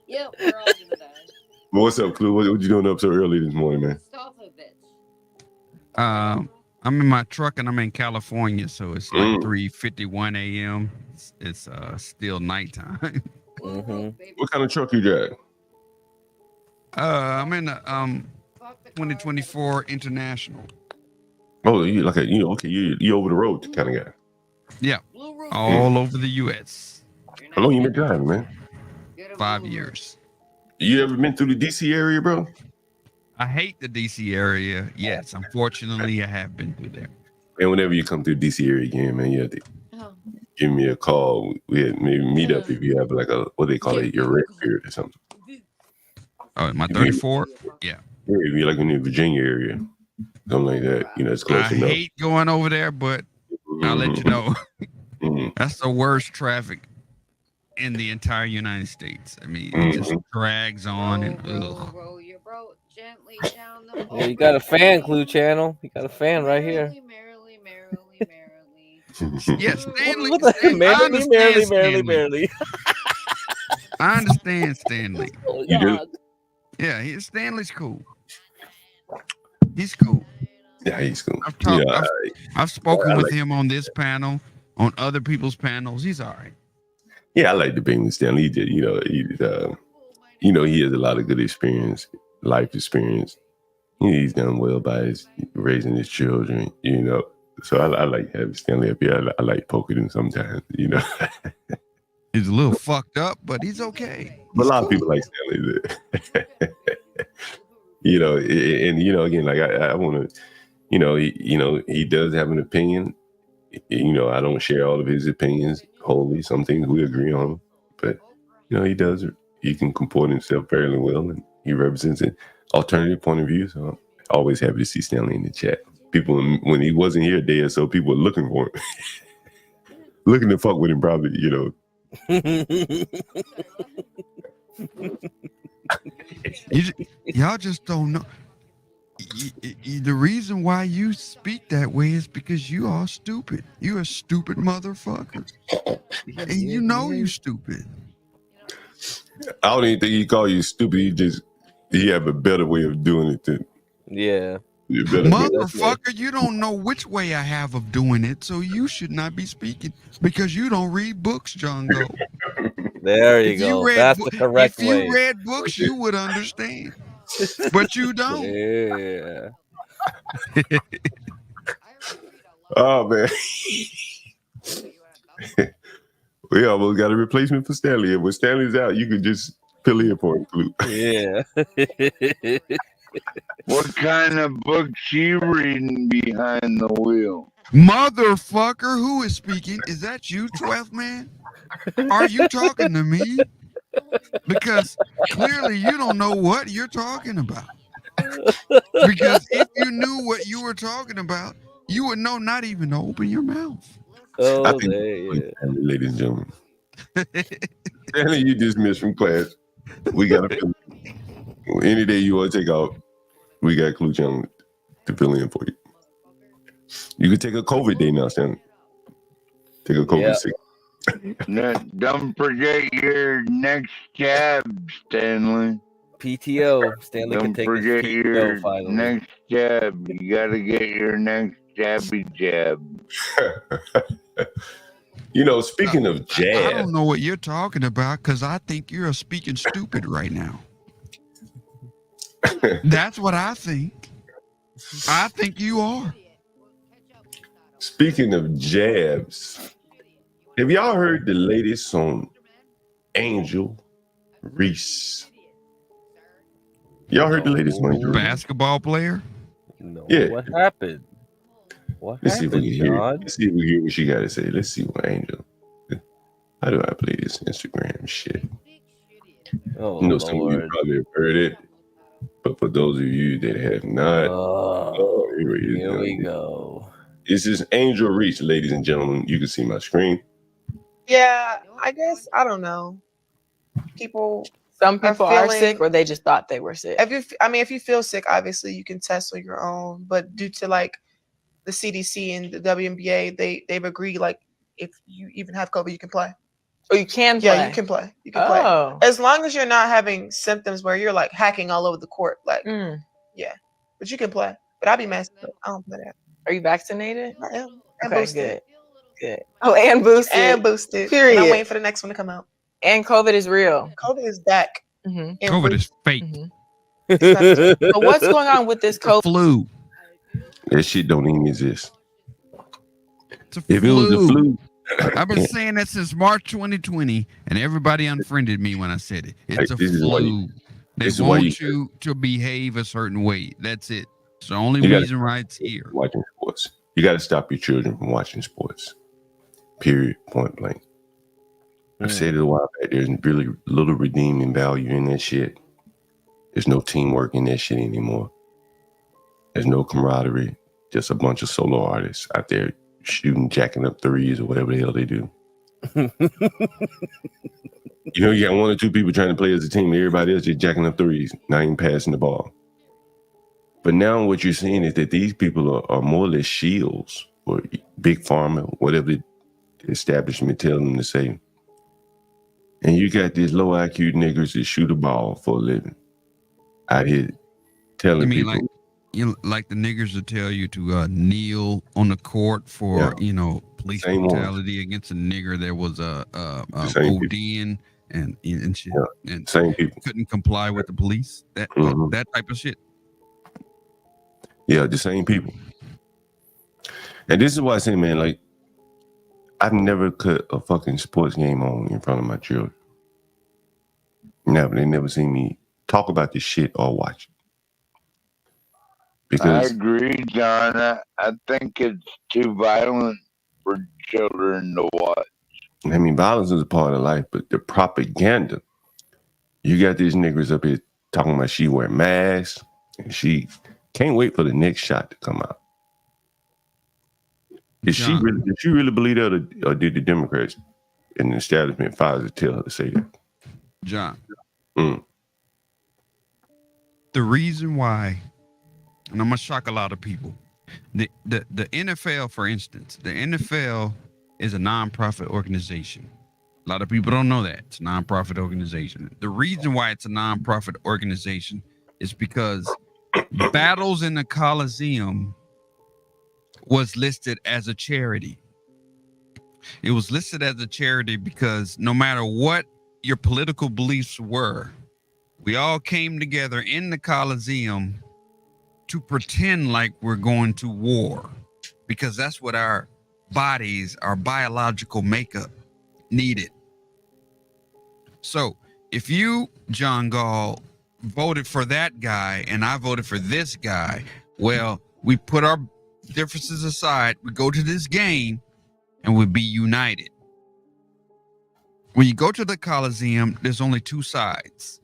Yep, we're all gonna die. What's up, Clue? What you doing up so early this morning, man? I'm in my truck and I'm in California, so it's like 3:51 a.m. It's still nighttime. What kind of truck you drive? I'm in a 2024 International. Oh, you like you over the road kind of guy. Yeah, all over the U.S. How long you been driving, man? 5 years. You ever been through the DC area, bro? I hate the DC area. Yes, unfortunately, I have been through there. And whenever you come through DC area again, man, you have to give me a call. We had maybe meet up if you have like a what they call it, your red period or something. Oh, my 34? Yeah. Maybe like in the Virginia area, something like that. It's close enough. I hate going over there, but I'll let you know. That's the worst traffic in the entire United States. I mean, it just drags on and ugh. Yeah, you got a fan, Clue Channel. You got a fan right here. Yes, Stanley. Merrily. I understand Stanley. You do? Yeah, Stanley's cool. He's cool. Yeah, he's cool. I've spoken with him on this panel, on other people's panels. He's all right. Yeah, I like debating with Stanley. He did, he has a lot of good experience, life experience. He's done well by raising his children, So I like having Stanley up here. I like poking him sometimes, He's a little fucked up, but he's okay. But a lot of people like Stanley. Again, like I want to, he does have an opinion. I don't share all of his opinions wholly. Some things we agree on, but he can comport himself fairly well, and he represents an alternative point of view. So I'm always happy to see Stanley in the chat. People, when he wasn't here a day or so, people were looking for him, looking to fuck with him, probably, Y'all just don't know. The reason why you speak that way is because you are stupid. You're a stupid motherfucker. And you stupid. I don't even think he call you stupid. He have a better way of doing it than. Yeah. Motherfucker, you don't know which way I have of doing it, so you should not be speaking because you don't read books, John Galt. There you go. That's the correct way. If you read books, you would understand. But you don't. Yeah. Oh, man. We almost got a replacement for Stanley. And when Stanley's out, you can just fill in for him, Clue. Yeah. What kind of book you reading behind the wheel? Motherfucker, who is speaking? Is that you, 12th man? Are you talking to me? Because clearly you don't know what you're talking about. Because if you knew what you were talking about, you would know not even to open your mouth. I think, ladies and gentlemen, Stanley, you dismissed from class. We got to fill in. Any day you want to take off, we got Clue Challenge to fill in for you. You can take a COVID day now, Stanley. Take a COVID sick. No, don't forget your next jab, Stanley. PTO. Stanley can Don't take his forget PTO your finally. next jab. You gotta get your next jabby jab. You know, speaking of jab, I don't know what you're talking about because I think you're speaking stupid right now. That's what I think. I think you are. Speaking of jabs, have y'all heard the latest on Angel Reese? Y'all heard the latest on Angel Reese? Basketball player? No. Yeah. What happened? Let's see if we can hear. Let's see if we hear what she got to say. Let's see what Angel. How do I play this Instagram shit? Oh, you know, some of you probably have heard it, but for those of you that have not, here we go. This is Angel Reese, ladies and gentlemen. You can see my screen. Yeah, I guess I don't know. Some people are feeling- sick, or they just thought they were sick. If you feel sick, obviously you can test on your own. But due to like the CDC and the WNBA, they've agreed like if you even have COVID, you can play. Oh, you can play. Yeah, you can play. You can play as long as you're not having symptoms where you're like hacking all over the court. Like, yeah, but you can play. But I'll be masked up. I don't play that. Are you vaccinated? I am. And Okay, boosted. good. Oh, and boosted. And boosted. Period. And I'm waiting for the next one to come out. And COVID is real. COVID is back. COVID is fake. So what's going on with this COVID? Flu. That shit don't even exist. If it was the flu, I've been saying that since March 2020, and everybody unfriended me when I said it. It's a this is why flu. They this is why want you to behave a certain way. That's it. It's the only You gotta- reason why it's here. watching sports. You got to stop your children from watching sports. Period. Point blank. I said it a while back. There's really little redeeming value in that shit. There's no teamwork in that shit anymore. There's no camaraderie. Just a bunch of solo artists out there shooting, jacking up threes or whatever the hell they do. You know, you got one or two people trying to play as a team. Everybody else just jacking up threes, not even passing the ball. But now what you're seeing is that these people are more or less shields or big pharma, whatever the establishment tells them to say. And you got these low IQ niggers that shoot a ball for a living out here telling You mean people. like the niggers that tell you to kneel on the court for police brutality against a nigger that was ODing and shit, and same people couldn't comply with the police. That that type of shit. Yeah, the same people. And this is why I say, man, like, I've never cut a fucking sports game on in front of my children. Never. They never seen me talk about this shit or watch it. Because I agree, John. I think it's too violent for children to watch. I mean, violence is a part of life, but the propaganda. You got these niggers up here talking about she wear masks and she can't wait for the next shot to come out. Did she really believe that, or did the Democrats and the establishment Pfizer tell her to say that? John, the reason why, and I'm gonna shock a lot of people, the NFL, for instance, the NFL is a nonprofit organization. A lot of people don't know that it's a nonprofit organization. The reason why it's a nonprofit organization is because battles in the Coliseum was listed as a charity. It was listed as a charity because no matter what your political beliefs were, we all came together in the Coliseum to pretend like we're going to war, because that's what our bodies, our biological makeup needed. So if you, John Galt, voted for that guy and I voted for this guy, well, we put our differences aside, we go to this game and we be united. when you go to the Coliseum, there's only two sides.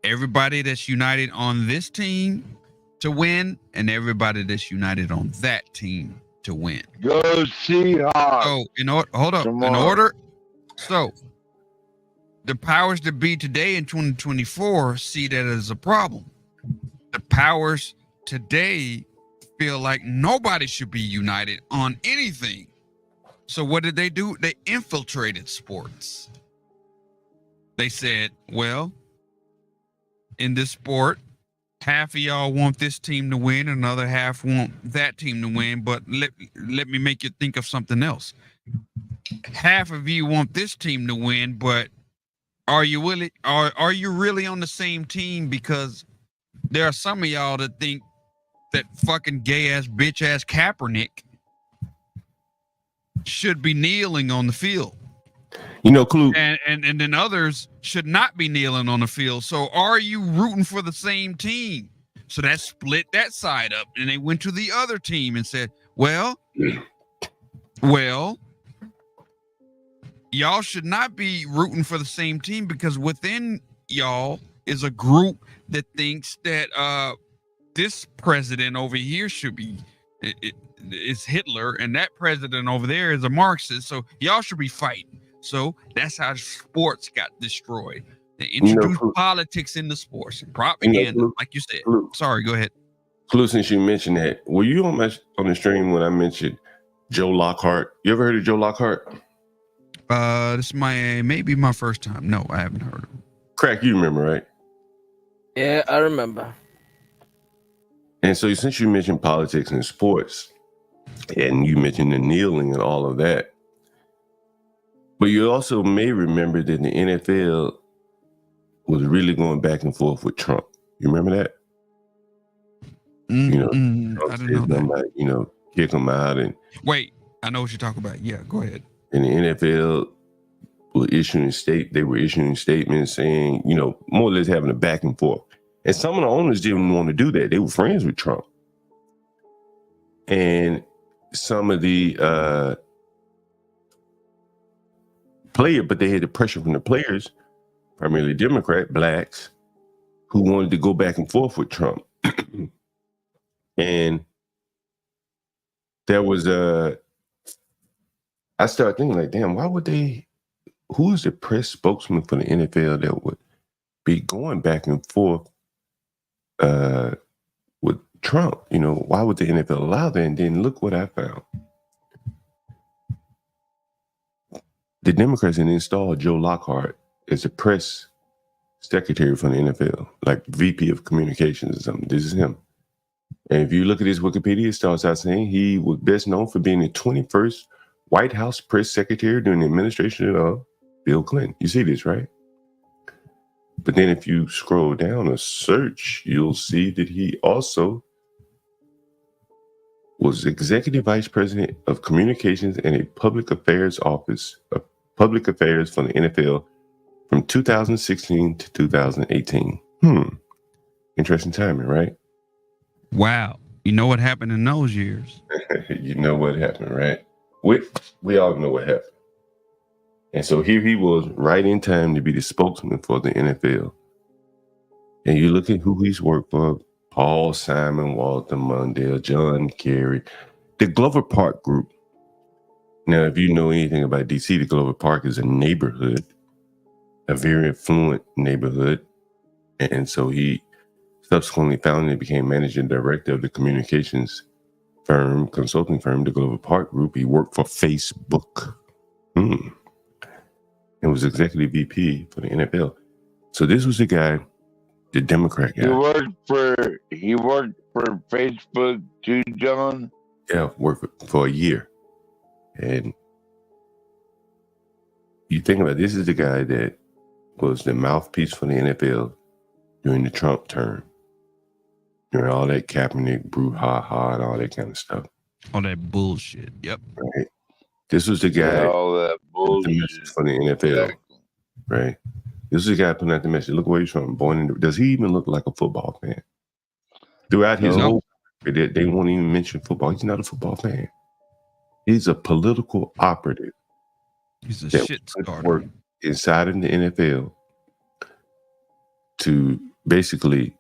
Everybody that's united on this team to win, and everybody that's united on that team to win. Go Seahawks. So, hold up. So, the powers that be today in 2024 see that as a problem. The powers today feel like nobody should be united on anything. So what did they do? They infiltrated sports. They said, well, in this sport, half of y'all want this team to win, another half want that team to win, but let me make you think of something else. Half of you want this team to win, but are you really on the same team? Because there are some of y'all that think that fucking gay ass bitch ass Kaepernick should be kneeling on the field. Clue. And then others should not be kneeling on the field. So are you rooting for the same team? So that split that side up, and they went to the other team and said, well, y'all should not be rooting for the same team, because within y'all is a group that thinks that this president over here should be is Hitler, and that president over there is a Marxist. So y'all should be fighting. So that's how sports got destroyed. They introduced politics into sports and propaganda, like you said. Sorry, go ahead. Clue, since you mentioned that, were you on the stream when I mentioned Joe Lockhart? You ever heard of Joe Lockhart? This is maybe my first time. No, I haven't heard of him. Crack, you remember, right? Yeah, I remember. And so since you mentioned politics and sports, and you mentioned the kneeling and all of that, but you also may remember that the NFL was really going back and forth with Trump. You remember that? Trump I don't know that. Kick him out. And wait, I know what you're talking about. Yeah, go ahead. And the NFL were issuing statements saying, more or less having a back and forth. And some of the owners didn't want to do that. They were friends with Trump. And some of the but they had the pressure from the players, primarily Democrat, blacks, who wanted to go back and forth with Trump. And there was I started thinking like, damn, who is the press spokesman for the NFL that would be going back and forth with Trump? Why would the NFL allow that? And then look what I found. The Democrats had installed Joe Lockhart as a press secretary for the NFL, like VP of communications or something. This is him. And if you look at his Wikipedia, it starts out saying he was best known for being the 21st White House press secretary during the administration of Bill Clinton. You see this, right? But then if you scroll down a search, you'll see that he also was executive vice president of communications and a public affairs office of public affairs for the NFL from 2016 to 2018. Interesting timing, right? Wow. You know what happened in those years? You know what happened, right? We all know what happened. And so here he was right in time to be the spokesman for the NFL. And you look at who he's worked for: Paul Simon, Walter Mondale, John Kerry, the Glover Park Group. Now, if you know anything about DC, the Glover Park is a neighborhood, a very affluent neighborhood. And so he subsequently founded and became managing director of the communications consulting firm, the Glover Park Group. He worked for Facebook. And was executive VP for the NFL. So this was the guy, the Democrat guy. He worked for Facebook too, John? Yeah, worked for a year. And you think about it, this is the guy that was the mouthpiece for the NFL during the Trump term. During all that Kaepernick brouhaha and all that kind of stuff. All that bullshit. Yep. Right. This was the guy all that bullshit for the NFL. Right. This is the guy putting out the message. Look where he's from. Does he even look like a football fan? Throughout his whole career, they won't even mention football. He's not a football fan. He's a political operative. He's a shit starter. inside of the NFL to basically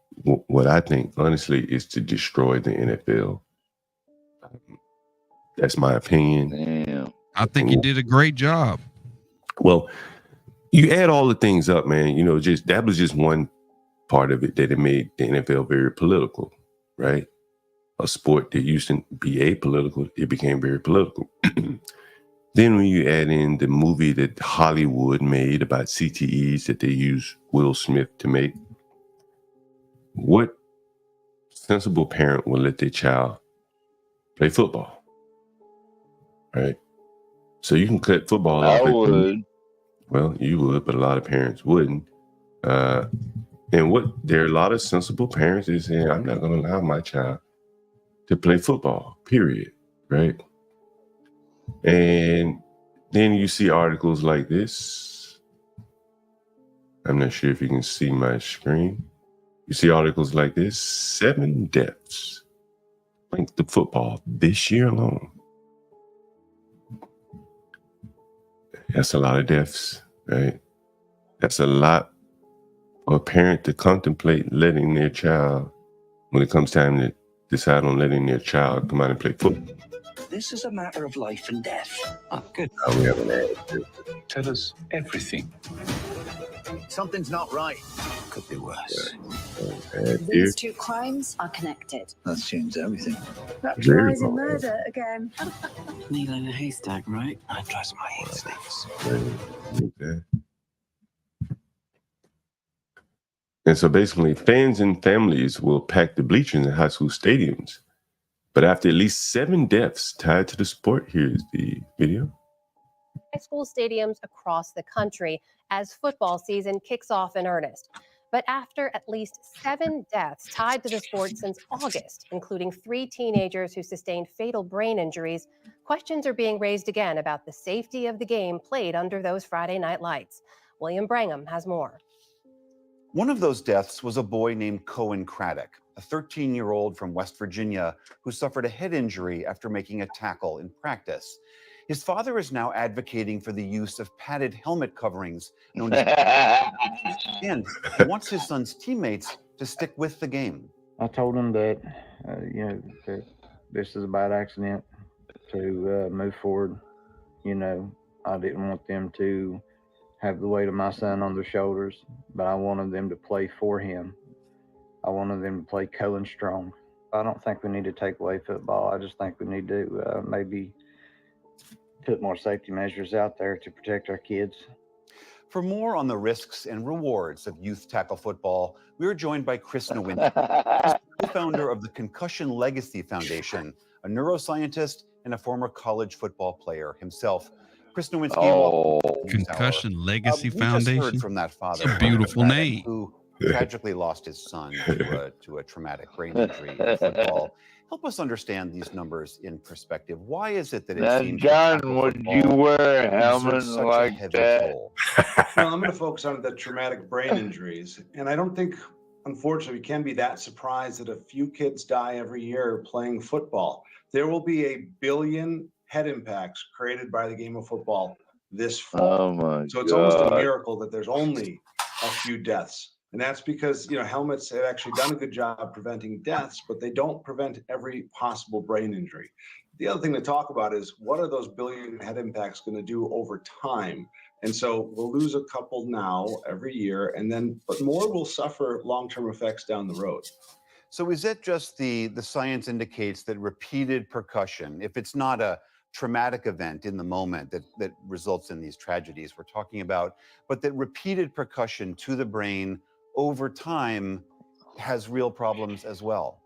what I think, honestly, is to destroy the NFL. That's my opinion. Damn. I think he did a great job. Well, you add all the things up, man. You know, just that was just one part of it that it made the NFL very political, right? A sport that used to be apolitical, it became very political. Then when you add in the movie that Hollywood made about CTEs that they used Will Smith to make, what sensible parent will let their child play football? Right? So you can cut football off. I would. Well, you would, but a lot of parents wouldn't. And what there are a lot of sensible parents that say, I'm not going to allow my child to play football, period. Right? And then you see articles like this. I'm not sure if you can see my screen. You see articles like this, 7 deaths linked to football this year alone. That's a lot of deaths, right? That's a lot for a parent to contemplate letting their child, when it comes time to decide on letting their child come out and play football. This is a matter of life and death. Oh, good. We have an ad. Tell us everything. Something's not right. Could be worse. These two crimes are connected. That changes everything. That Very tries a wrong. murder again. Needle in a haystack, right? I trust my instincts. Okay. And so basically, fans and families will pack the bleachers in high school stadiums. But after at least 7 deaths tied to the sport, here's the video. High school stadiums across the country as football season kicks off in earnest. But after at least 7 deaths tied to the sport since August, including 3 teenagers who sustained fatal brain injuries, questions are being raised again about the safety of the game played under those Friday night lights. William Brangham has more. One of those deaths was a boy named Cohen Craddock, a 13-year-old from West Virginia who suffered a head injury after making a tackle in practice. His father is now advocating for the use of padded helmet coverings known as and he wants his son's teammates to stick with the game. I told him that, that this is a bad accident, to move forward. You know, I didn't want them to have the weight of my son on their shoulders, but I wanted them to play for him. I wanted them to play Cohen strong. I don't think we need to take away football. I just think we need to maybe put more safety measures out there to protect our kids. For more on the risks and rewards of youth tackle football, we are joined by Chris Nowinski, co-founder of the Concussion Legacy Foundation, a neuroscientist and a former college football player himself. Chris Nowinski, Concussion Legacy we Foundation. just heard from that father, It's a beautiful name. who tragically lost his son to a traumatic brain injury in football. Help us understand these numbers in perspective. Why is it that it Now, seems John, would you wear a helmet exerts such a like heavy that? toll? Well, I'm going to focus on the traumatic brain injuries. And I don't think, unfortunately, we can be that surprised that a few kids die every year playing football. There will be 1 billion head impacts created by the game of football this fall. Oh, my So it's almost a God. miracle that there's only a few deaths. And that's because, helmets have actually done a good job preventing deaths, but they don't prevent every possible brain injury. The other thing to talk about is what are those billion head impacts going to do over time? And so we'll lose a couple now every year, but more will suffer long-term effects down the road. So is it just the science indicates that repeated percussion, if it's not a traumatic event in the moment that results in these tragedies we're talking about, but that repeated percussion to the brain over time has real problems as well?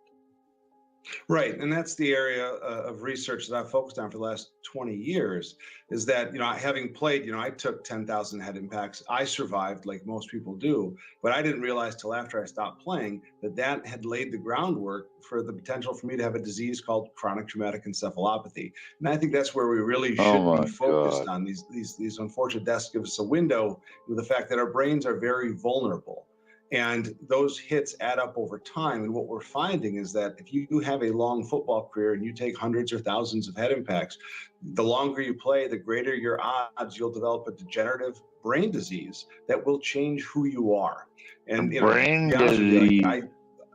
Right, and that's the area of research that I've focused on for the last 20 years, is that, having played, I took 10,000 head impacts. I survived like most people do, but I didn't realize till after I stopped playing that had laid the groundwork for the potential for me to have a disease called chronic traumatic encephalopathy. And I think that's where we really should be focused on. These unfortunate deaths give us a window with the fact that our brains are very vulnerable. And those hits add up over time. And what we're finding is that if you have a long football career and you take hundreds or thousands of head impacts, the longer you play, the greater your odds you'll develop a degenerative brain disease that will change who you are. And brain to be honest with you, disease.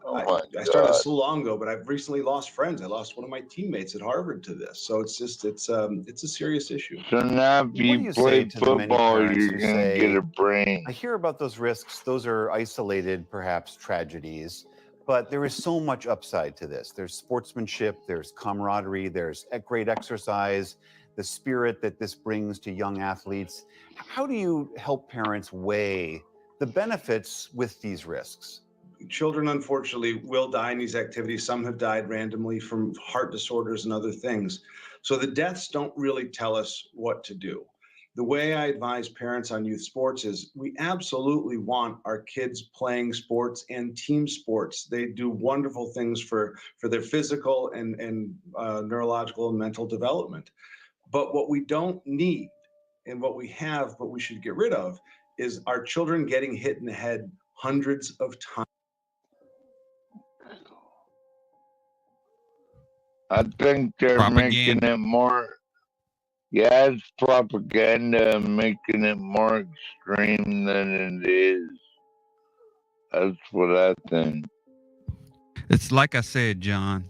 I started this so long ago, but I've recently lost friends. I lost one of my teammates at Harvard to this. So it's a serious issue. So now if What do you you say play to the many football, parents you're who going to say, get a brain. I hear about those risks. Those are isolated, perhaps, tragedies. But there is so much upside to this. There's sportsmanship, there's camaraderie, there's great exercise, the spirit that this brings to young athletes. How do you help parents weigh the benefits with these risks? Children, unfortunately, will die in these activities. Some have died randomly from heart disorders and other things. So the deaths don't really tell us what to do. The way I advise parents on youth sports is we absolutely want our kids playing sports and team sports. They do wonderful things for their physical and neurological and mental development. But what we don't need and what we have, but we should get rid of, is our children getting hit in the head hundreds of times. I think they're making it more. Yeah, it's propaganda, making it more extreme than it is. That's what I think. It's like I said, John.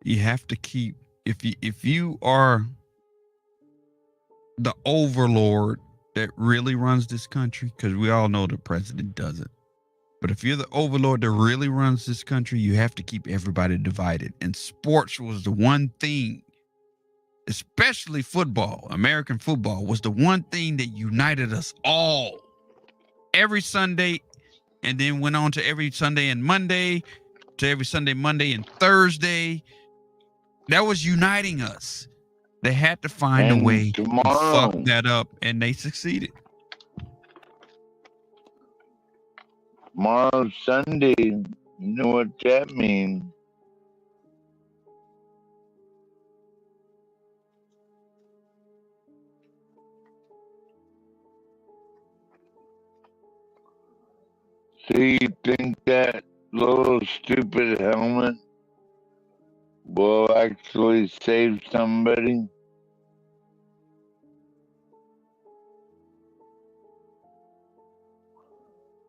You have to keep if you are the overlord that really runs this country, because we all know the president doesn't. But if you're the overlord that really runs this country, you have to keep everybody divided. And sports was the one thing, especially football, American football, was the one thing that united us all every Sunday, and then went on to every Sunday and Monday, to every Sunday, Monday, and Thursday. That was uniting us. They had to find a way to fuck that up, and they succeeded. Tomorrow's Sunday. You know what that means. So you think that little stupid helmet will actually save somebody?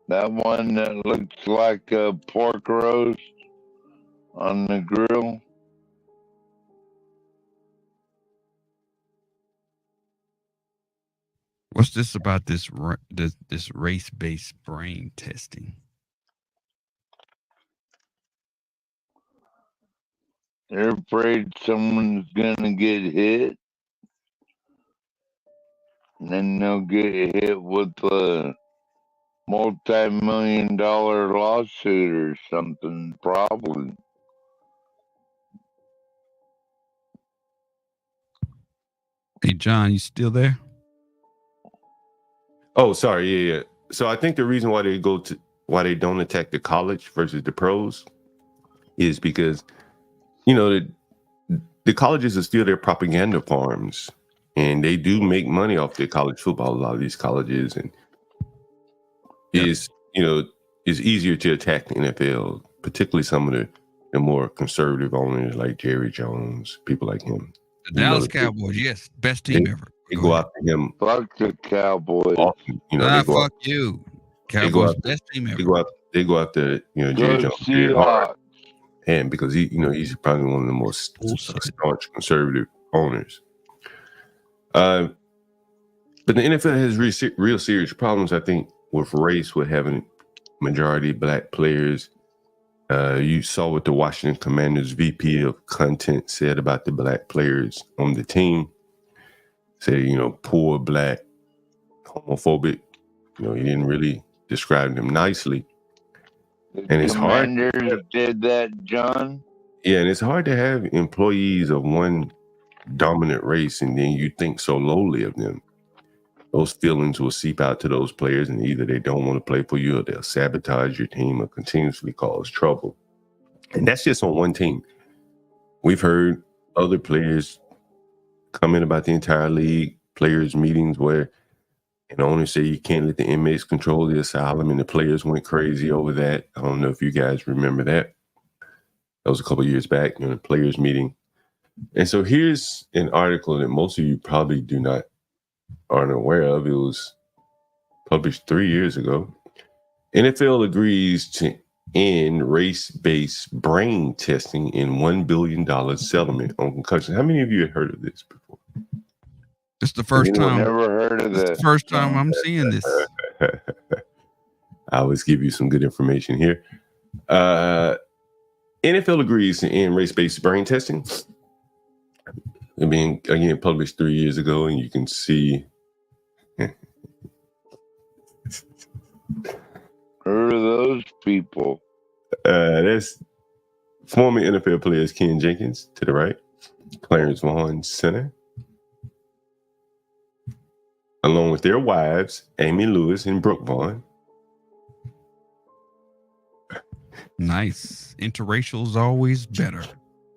That one that looks like a pork roast on the grill? What's this about this race-based brain testing? They're afraid someone's gonna get hit, and then they'll get hit with a multi-million-dollar lawsuit or something, probably. Hey, John, you still there? Oh, sorry. Yeah. So I think the reason why they don't attack the college versus the pros is because, the colleges are still their propaganda farms, and they do make money off their college football. A lot of these colleges, and it's easier to attack the NFL, particularly some of the more conservative owners like Jerry Jones, people like him. The Dallas Cowboys, yes, best team ever. They go after him. Fuck the Cowboys. Often, fuck you. Cowboys, best team ever. They go after Jerry Jones very hard, and because he's probably one of the most staunch conservative owners. But the NFL has real serious problems, I think, with race, with having majority Black players. You saw what the Washington Commanders VP of content said about the Black players on the team. Say, poor, Black, homophobic. He didn't really describe them nicely. And it's hard. Commanders did that, John? Yeah, and it's hard to have employees of one dominant race and then you think so lowly of them. Those feelings will seep out to those players, and either they don't want to play for you, or they'll sabotage your team, or continuously cause trouble. And that's just on one team. We've heard other players comment about the entire league, players' meetings where And the owners say you can't let the inmates control the asylum, and the players went crazy over that. I don't know if you guys remember that. That was a couple of years back in a players meeting. And so here's an article that most of you probably aren't aware of. It was published 3 years ago. NFL agrees to end race-based brain testing in $1 billion settlement on concussion. How many of you have heard of this before? This is the first time. Never heard of This this. is the first time I'm seeing this. I always give you some good information here. NFL agrees to end race-based brain testing. I mean, again, published 3 years ago, and you can see. Heard of those people? That's former NFL players Ken Jenkins to the right, Clarence Vaughn center, along with their wives, Amy Lewis and Brooke Vaughn. Nice. Interracial is always better.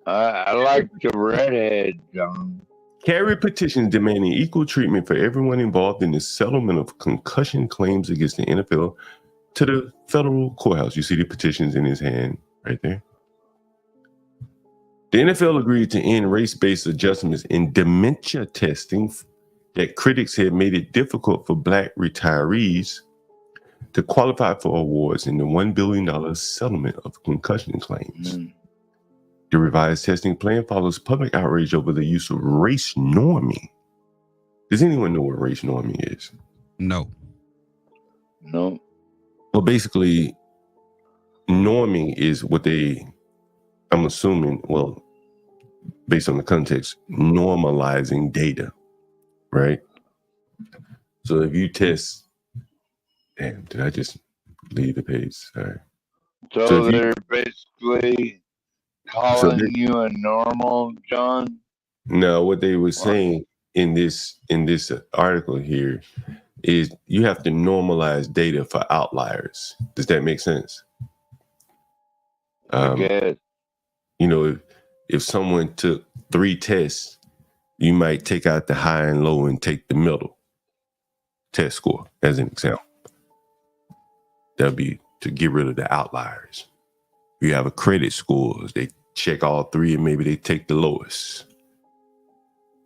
I like the redhead, John. Carried petitions demanding equal treatment for everyone involved in the settlement of concussion claims against the NFL to the federal courthouse. You see the petitions in his hand right there. The NFL agreed to end race-based adjustments in dementia testing that critics had made it difficult for Black retirees to qualify for awards in the $1 billion settlement of concussion claims. The revised testing plan follows public outrage over the use of race norming. Does anyone know what race norming is? No. No. Well, basically, norming is what I'm assuming, well, based on the context, normalizing data, right? So if you test, damn, did I just leave the page? Sorry. So they're basically calling you a normal, John? No, what they were saying in this article here is you have to normalize data for outliers. Does that make sense? You know, if someone took 3 tests, you might take out the high and low and take the middle test score as an example. That'll be to get rid of the outliers. You have a credit score, they check all 3 and maybe they take the lowest.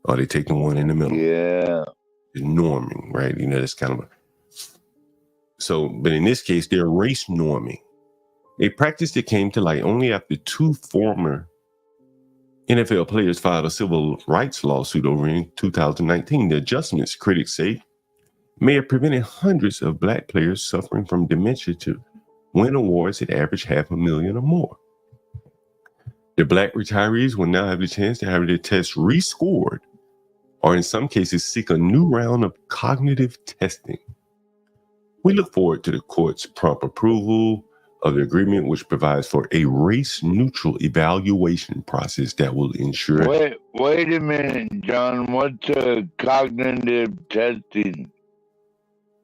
Or they take the one in the middle. Yeah. The norming, right? You know, that's kind of but in this case, they're race norming. A practice that came to light only after 2 former NFL players filed a civil rights lawsuit over in 2019. The adjustments, critics say, may have prevented hundreds of Black players suffering from dementia to win awards that average $500,000 or more. The Black retirees will now have the chance to have their tests rescored, or in some cases seek a new round of cognitive testing. We look forward to the court's prompt approval of the agreement, which provides for a race-neutral evaluation process that will ensure... Wait a minute, John. What's cognitive testing?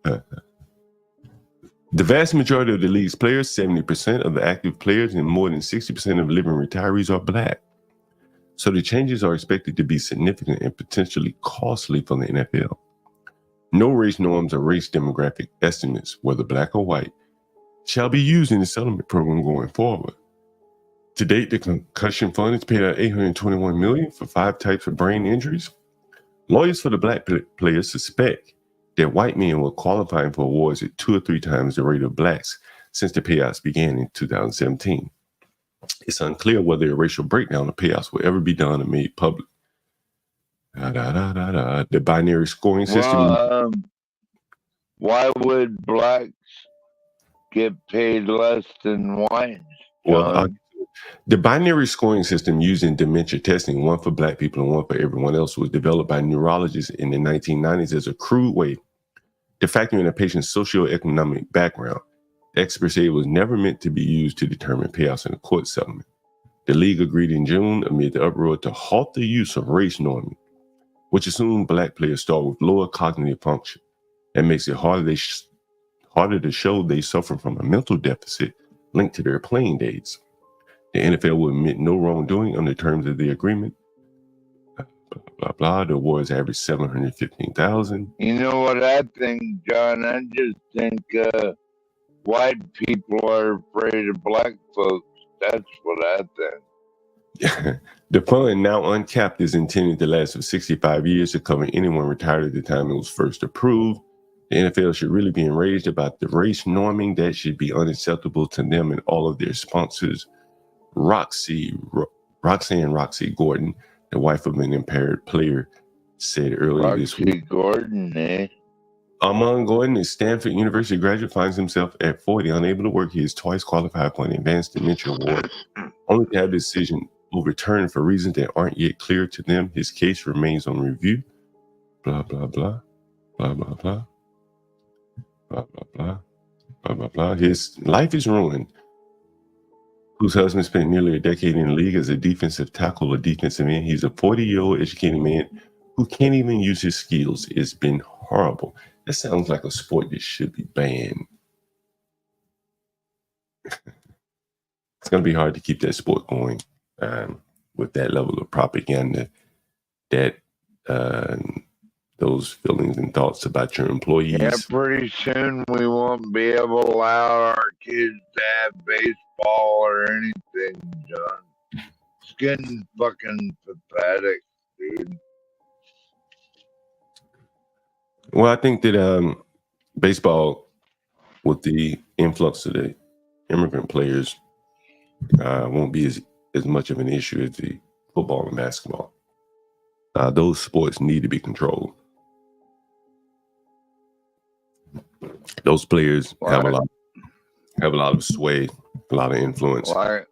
The vast majority of the league's players, 70% of the active players and more than 60% of living retirees are Black. So the changes are expected to be significant and potentially costly for the NFL. No race norms or race demographic estimates, whether Black or white, shall be used in the settlement program going forward. To date, the concussion fund has paid out $821 million for 5 types of brain injuries. Lawyers for the Black players suspect that white men were qualifying for awards at 2 or 3 times the rate of Blacks since the payouts began in 2017. It's unclear whether a racial breakdown of payouts will ever be done or made public. The binary scoring system. Why would Blacks get paid less than whites? Well, the binary scoring system used in dementia testing, one for Black people and one for everyone else, was developed by neurologists in the 1990s as a crude way to factor in a patient's socioeconomic background. Experts say it was never meant to be used to determine payouts in a court settlement. The league agreed in June amid the uproar to halt the use of race norming, which assumed Black players start with lower cognitive function and makes it harder to show they suffer from a mental deficit linked to their playing days. The NFL will admit no wrongdoing under terms of the agreement. blah, blah. The awards average 715,000. You know what I think, John? I just think white people are afraid of black folks. That's what I think. The fund, now uncapped, is intended to last for 65 years to cover anyone retired at the time it was first approved. The NFL should really be enraged about the race norming that should be unacceptable to them and all of their sponsors. Roxanne Gordon, the wife of an impaired player, said earlier this week. Gordon, eh? Amon Gordon, a Stanford University graduate, finds himself at 40 unable to work. He is twice qualified for an advanced dementia award, only to have the decision overturned for reasons that aren't yet clear to them. His case remains on review. Blah, blah, blah. Blah, blah, blah. Blah, blah, blah. Blah, blah, blah. His life is ruined. Whose husband spent nearly a decade in the league as a defensive tackle or defensive end. He's a 40-year-old educated man who can't even use his skills. It's been horrible. That sounds like a sport that should be banned. It's going to be hard to keep that sport going with that level of propaganda, that those feelings and thoughts about your employees. Yeah, pretty soon we won't be able to allow our kids to have baseball or anything, John. It's getting fucking pathetic, dude. Well, I think that baseball, with the influx of the immigrant players, won't be as much of an issue as the football and basketball. Those sports need to be controlled. Those players have a lot of sway, a lot of influence. Like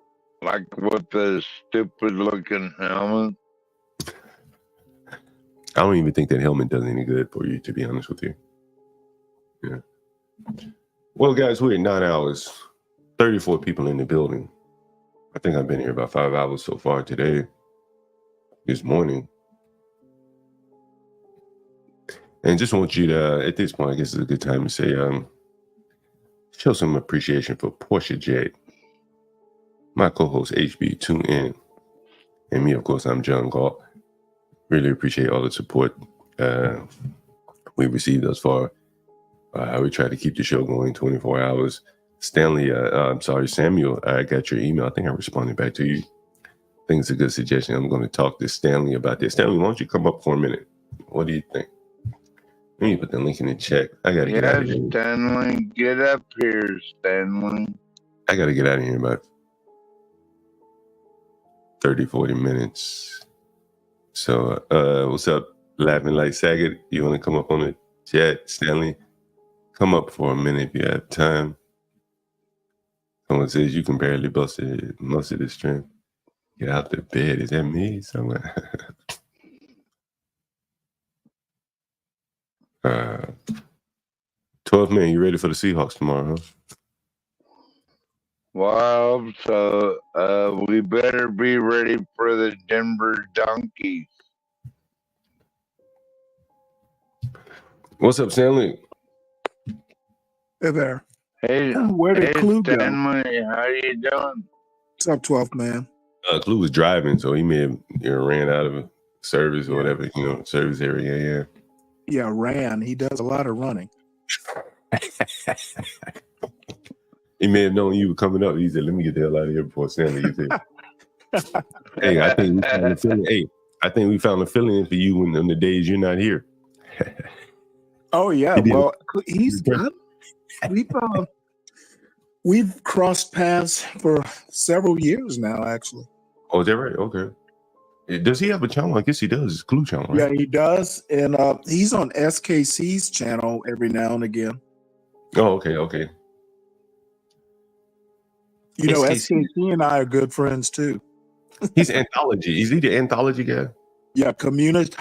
with the stupid looking helmet. I don't even think that helmet does any good for you, to be honest with you. Yeah. Well, guys, we're at 9 hours, 34 people in the building. I think I've been here about 5 hours so far today, this morning. And just want you to, at this point, I guess it's a good time to say, show some appreciation for Porsche Jet, my co-host HB Tune In, and me, of course, I'm John Galt. Really appreciate all the support we've received thus far. We try to keep the show going 24 hours. Stanley, I'm sorry, Samuel, I got your email. I think I responded back to you. I think it's a good suggestion. I'm going to talk to Stanley about this. Stanley, why don't you come up for a minute? What do you think? Let me put the link in the chat. I got to get out of here. Stanley, get up here, Stanley. I got to get out of here in about 30, 40 minutes. So, what's up, Laughing Like Saget? You want to come up on the chat? Stanley, come up for a minute if you have time. Someone says you can barely muster the strength. Get out the bed. Is that me? Someone. 12 man, you ready for the Seahawks tomorrow, huh? Well, so we better be ready for the Denver Donkeys. What's up, Stanley? Hey there. Hey, where did Clue go? Stanley, how you doing? What's up, 12th man? Clue was driving, so he may have ran out of service or whatever, service area, yeah. Yeah, ran. He does a lot of running. He may have known you were coming up. He said, let me get the hell out of here before Stanley gets here. Hey, I think we found a filling. Hey, I think we found a filling for you on the days you're not here. Oh, yeah. Well, he's got, we've crossed paths for several years now, actually. Oh, is that right? Okay. Does he have a channel? I guess he does. It's Clue channel, right? Yeah, he does. And he's on SKC's channel every now and again. Oh, okay. You know, SKC and I are good friends, too. He's anthology. Is he the anthology guy? Yeah, community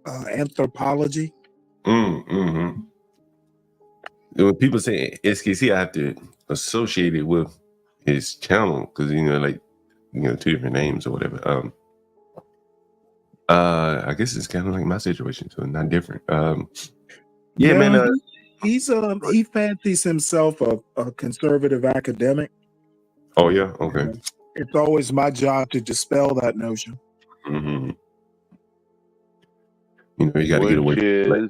anthropology. Mm-hmm. When people say SKC, I have to associate it with his channel because, two different names or whatever. I guess it's kind of like my situation, so not different. Yeah, man. He fancies himself a conservative academic. Oh yeah, okay. It's always my job to dispel that notion. Mm-hmm. You know, you got to get away.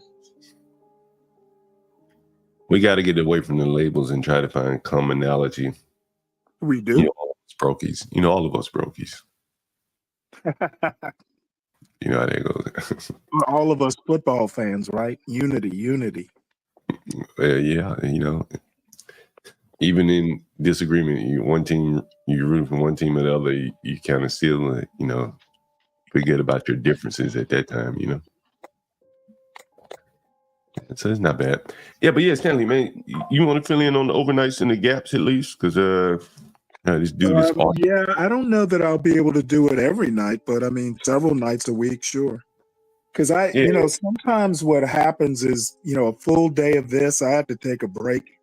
We got to get away from the labels and try to find commonality. We do. You know, all of us brokies. You know, all of us brokies. You know how that goes. All of us football fans, right? Unity. Yeah, you know, even in disagreement, you're rooting for one team or the other, you kind of still, you know, forget about your differences at that time, you know. So it's not bad. Yeah, but yeah, Stanley, man, you want to fill in on the overnights and the gaps at least? Because this dude is awesome. Yeah, I don't know that I'll be able to do it every night, but I mean, several nights a week, sure. Because you know, sometimes what happens is, you know, a full day of this, I have to take a break.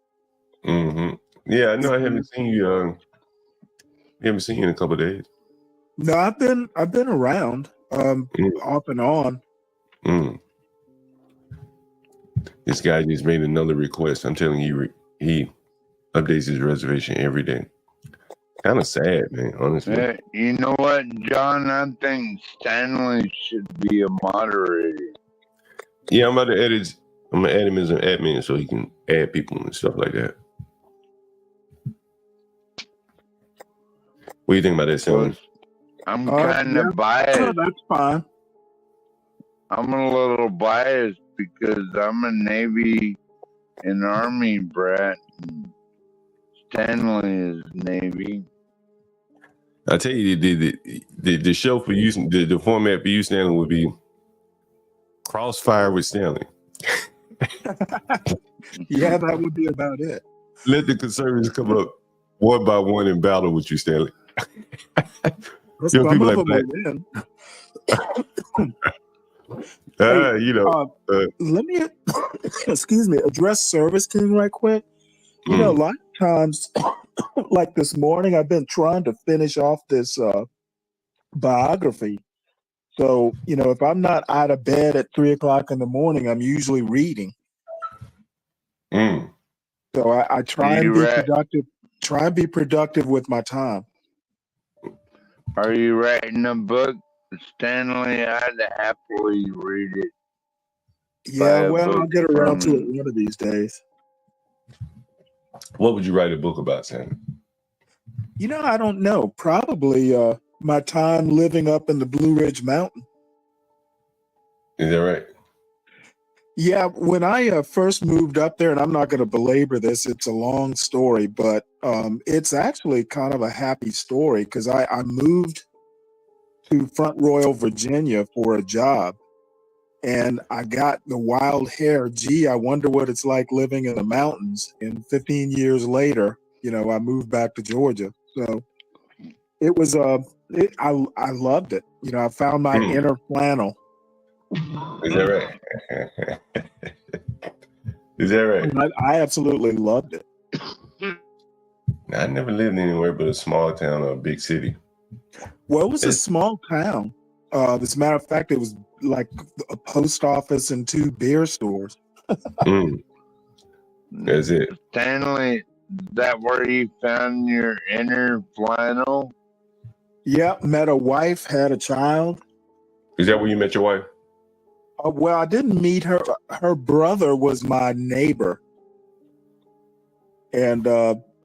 Mm-hmm. Yeah, I know. I haven't seen you. Haven't seen you in a couple of days. No, I've been around, off and on. Mm. This guy just made another request. I'm telling you, he updates his reservation every day. Kind of sad, man, honestly. You know what, John? I think Stanley should be a moderator. Yeah, I'm gonna add him as an admin so he can add people and stuff like that. What do you think about that, Stanley? I'm kind of biased. No, that's fine. I'm a little biased because I'm a Navy and Army brat. And Stanley is Navy. I tell you, the show for you, the format for you, Stanley, would be Crossfire with Stanley. Yeah, that would be about it. Let the conservatives come up one by one in battle with you, Stanley. Some of them will win. Let me, excuse me, address Service King right quick. You know, a lot of times, like this morning, I've been trying to finish off this biography. So, you know, if I'm not out of bed at 3 o'clock in the morning, I'm usually reading. So I try and be productive. Try and be productive with my time. Are you writing a book, Stanley? I'd happily read it. Yeah, well, I'll get around to it one of these days. What would you write a book about, Stanley? You know, I don't know. Probably my time living up in the Blue Ridge Mountain. Is that right? Yeah, when I first moved up there, and I'm not going to belabor this, it's a long story, but it's actually kind of a happy story because I moved to Front Royal, Virginia for a job, and I got the wild hair. Gee, I wonder what it's like living in the mountains. And 15 years later, you know, I moved back to Georgia. So it was, I loved it. You know, I found my inner flannel. Is that right? Is that right? I absolutely loved it. I never lived anywhere but a small town or a big city. Well, it was a small town. As a matter of fact, it was like a post office and 2 beer stores. That's it. Stanley, is that where you found your inner flannel? Yep, met a wife, had a child. Is that where you met your wife? Well, I didn't meet her. Her brother was my neighbor. And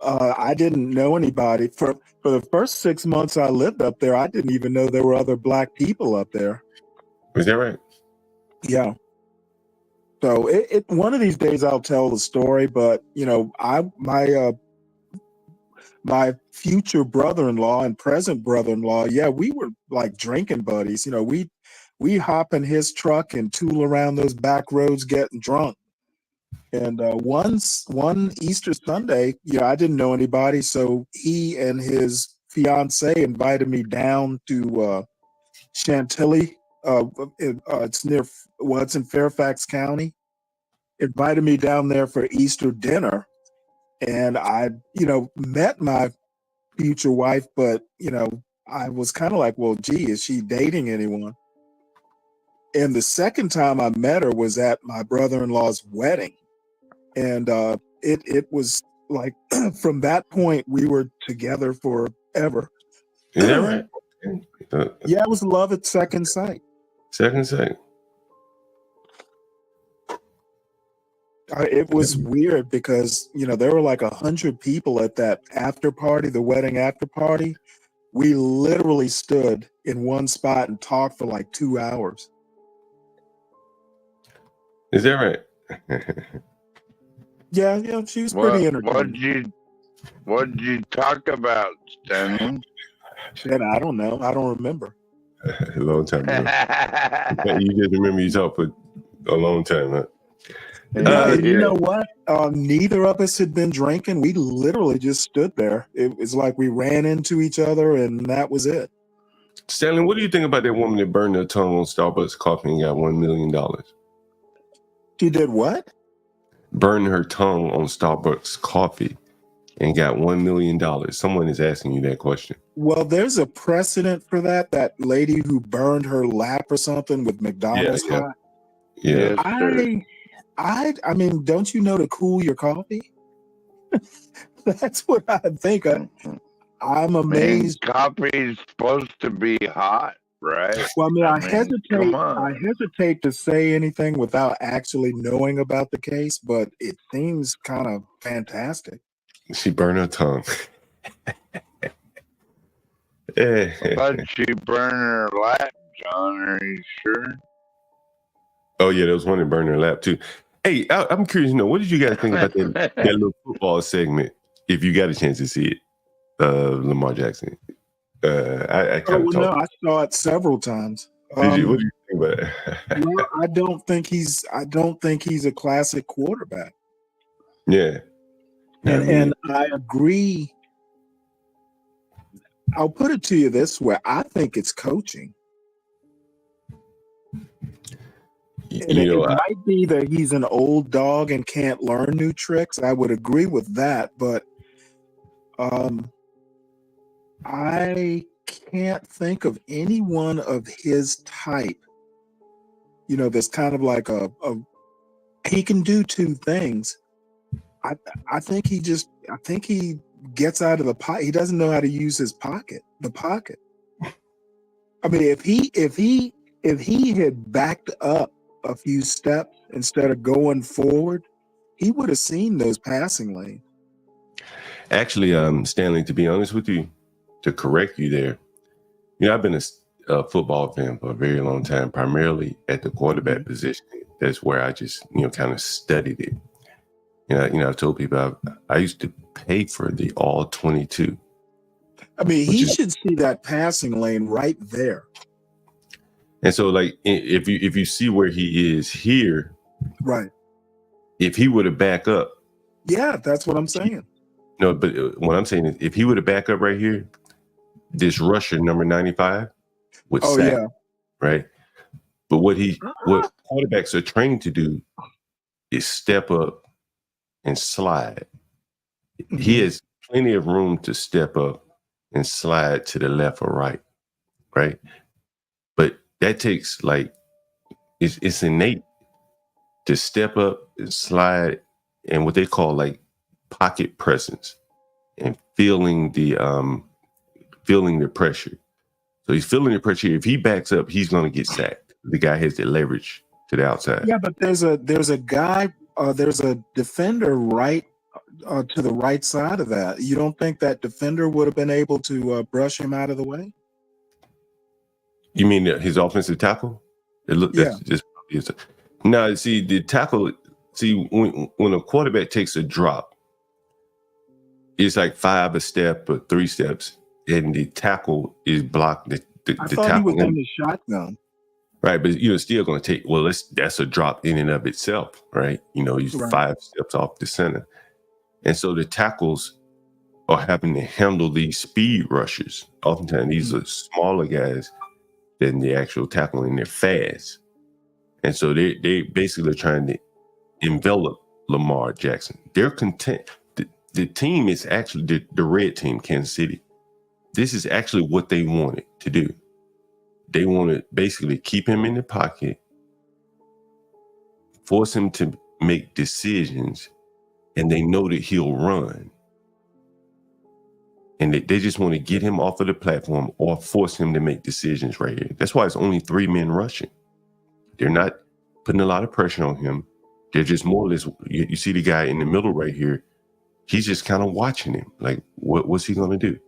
I didn't know anybody. For the first 6 months I lived up there, I didn't even know there were other Black people up there. Is that right? Yeah. So one of these days I'll tell the story, but you know, my future brother-in-law and present brother-in-law, yeah, we were like drinking buddies. You know, we hop in his truck and tool around those back roads getting drunk. And one Easter Sunday, you know, I didn't know anybody, so he and his fiance invited me down to Chantilly. It's in Fairfax County. Invited me down there for Easter dinner, and I, you know, met my future wife, but you know, I was kind of like, well, gee, is she dating anyone? And the second time I met her was at my brother-in-law's wedding. And it was like from that point we were together forever. Is that right? Yeah, it was love at second sight. Second sight. It was weird because, there were like 100 people at that after party, the wedding after party. We literally stood in one spot and talked for like 2 hours. Is that right? Yeah, she was pretty entertaining. What'd you talk about, Stanley? Shit, I don't know. I don't remember. A long time ago. You just remember you talked for a long time, huh? And you know what? Neither of us had been drinking. We literally just stood there. It was like we ran into each other, and that was it. Stanley, what do you think about that woman that burned her tongue on Starbucks coffee and got $1 million? She did what? Burned her tongue on Starbucks coffee and got $1 million. Someone is asking you that question. Well, there's a precedent for that. That lady who burned her lap or something with McDonald's hot. Yeah. I mean, don't you know to cool your coffee? That's what I think. I'm amazed. Coffee is supposed to be hot, right? Well, I mean, I come on. I hesitate to say anything without actually knowing about the case, but it seems kind of fantastic. She burned her tongue. I thought she burned her lap, John. Are you sure? Oh, yeah, there was one that burned her lap, too. Hey, I'm curious to know, what did you guys think about that little football segment, if you got a chance to see it, Lamar Jackson? I saw it several times. What do you think about it? Well, I don't think he's a classic quarterback. Yeah. And I agree. I'll put it to you this way. I think it's coaching. And it might be that he's an old dog and can't learn new tricks. I would agree with that, but I can't think of anyone of his type, that's kind of like he can do two things. I think he gets out of the pocket. He doesn't know how to use the pocket. I mean, if he had backed up a few steps instead of going forward, he would have seen those passing lanes. Actually, Stanley, to be honest with you, to correct you there, I've been a football fan for a very long time, primarily at the quarterback position. That's where I just, kind of studied it. I've told people I used to pay for the all 22. I mean, he should see that passing lane right there. And so, like, if you see where he is here, right? If he were to back up, yeah, that's what I'm saying. No, but what I'm saying is, if he were to back up right here, this rusher number 95 would sack, right? But what quarterbacks are trained to do is step up and slide. Mm-hmm. He has plenty of room to step up and slide to the left or right? But that takes it's innate to step up and slide and what they call like pocket presence and feeling the pressure. So he's feeling the pressure. If he backs up, he's going to get sacked. The guy has the leverage to the outside. Yeah, but there's a guy, there's a defender right to the right side of that. You don't think that defender would have been able to brush him out of the way? You mean his offensive tackle? No, see, the tackle, when a quarterback takes a drop, it's like 5 a step or 3 steps, and the tackle is blocked. I thought he was in the shotgun. Right, but you're still going to take, that's a drop in and of itself, right? He's 5 steps off the center. And so the tackles are having to handle these speed rushers. Oftentimes, these are smaller guys than the actual tackle, and they're fast. And so they basically are trying to envelop Lamar Jackson. They're content. The team is actually the red team, Kansas City. This is actually what they wanted to do. They want to basically keep him in the pocket, force him to make decisions, and they know that he'll run. And they just want to get him off of the platform or force him to make decisions right here. That's why it's only 3 men rushing. They're not putting a lot of pressure on him. They're just more or less. You see the guy in the middle right here. He's just kind of watching him. Like, what's he going to do?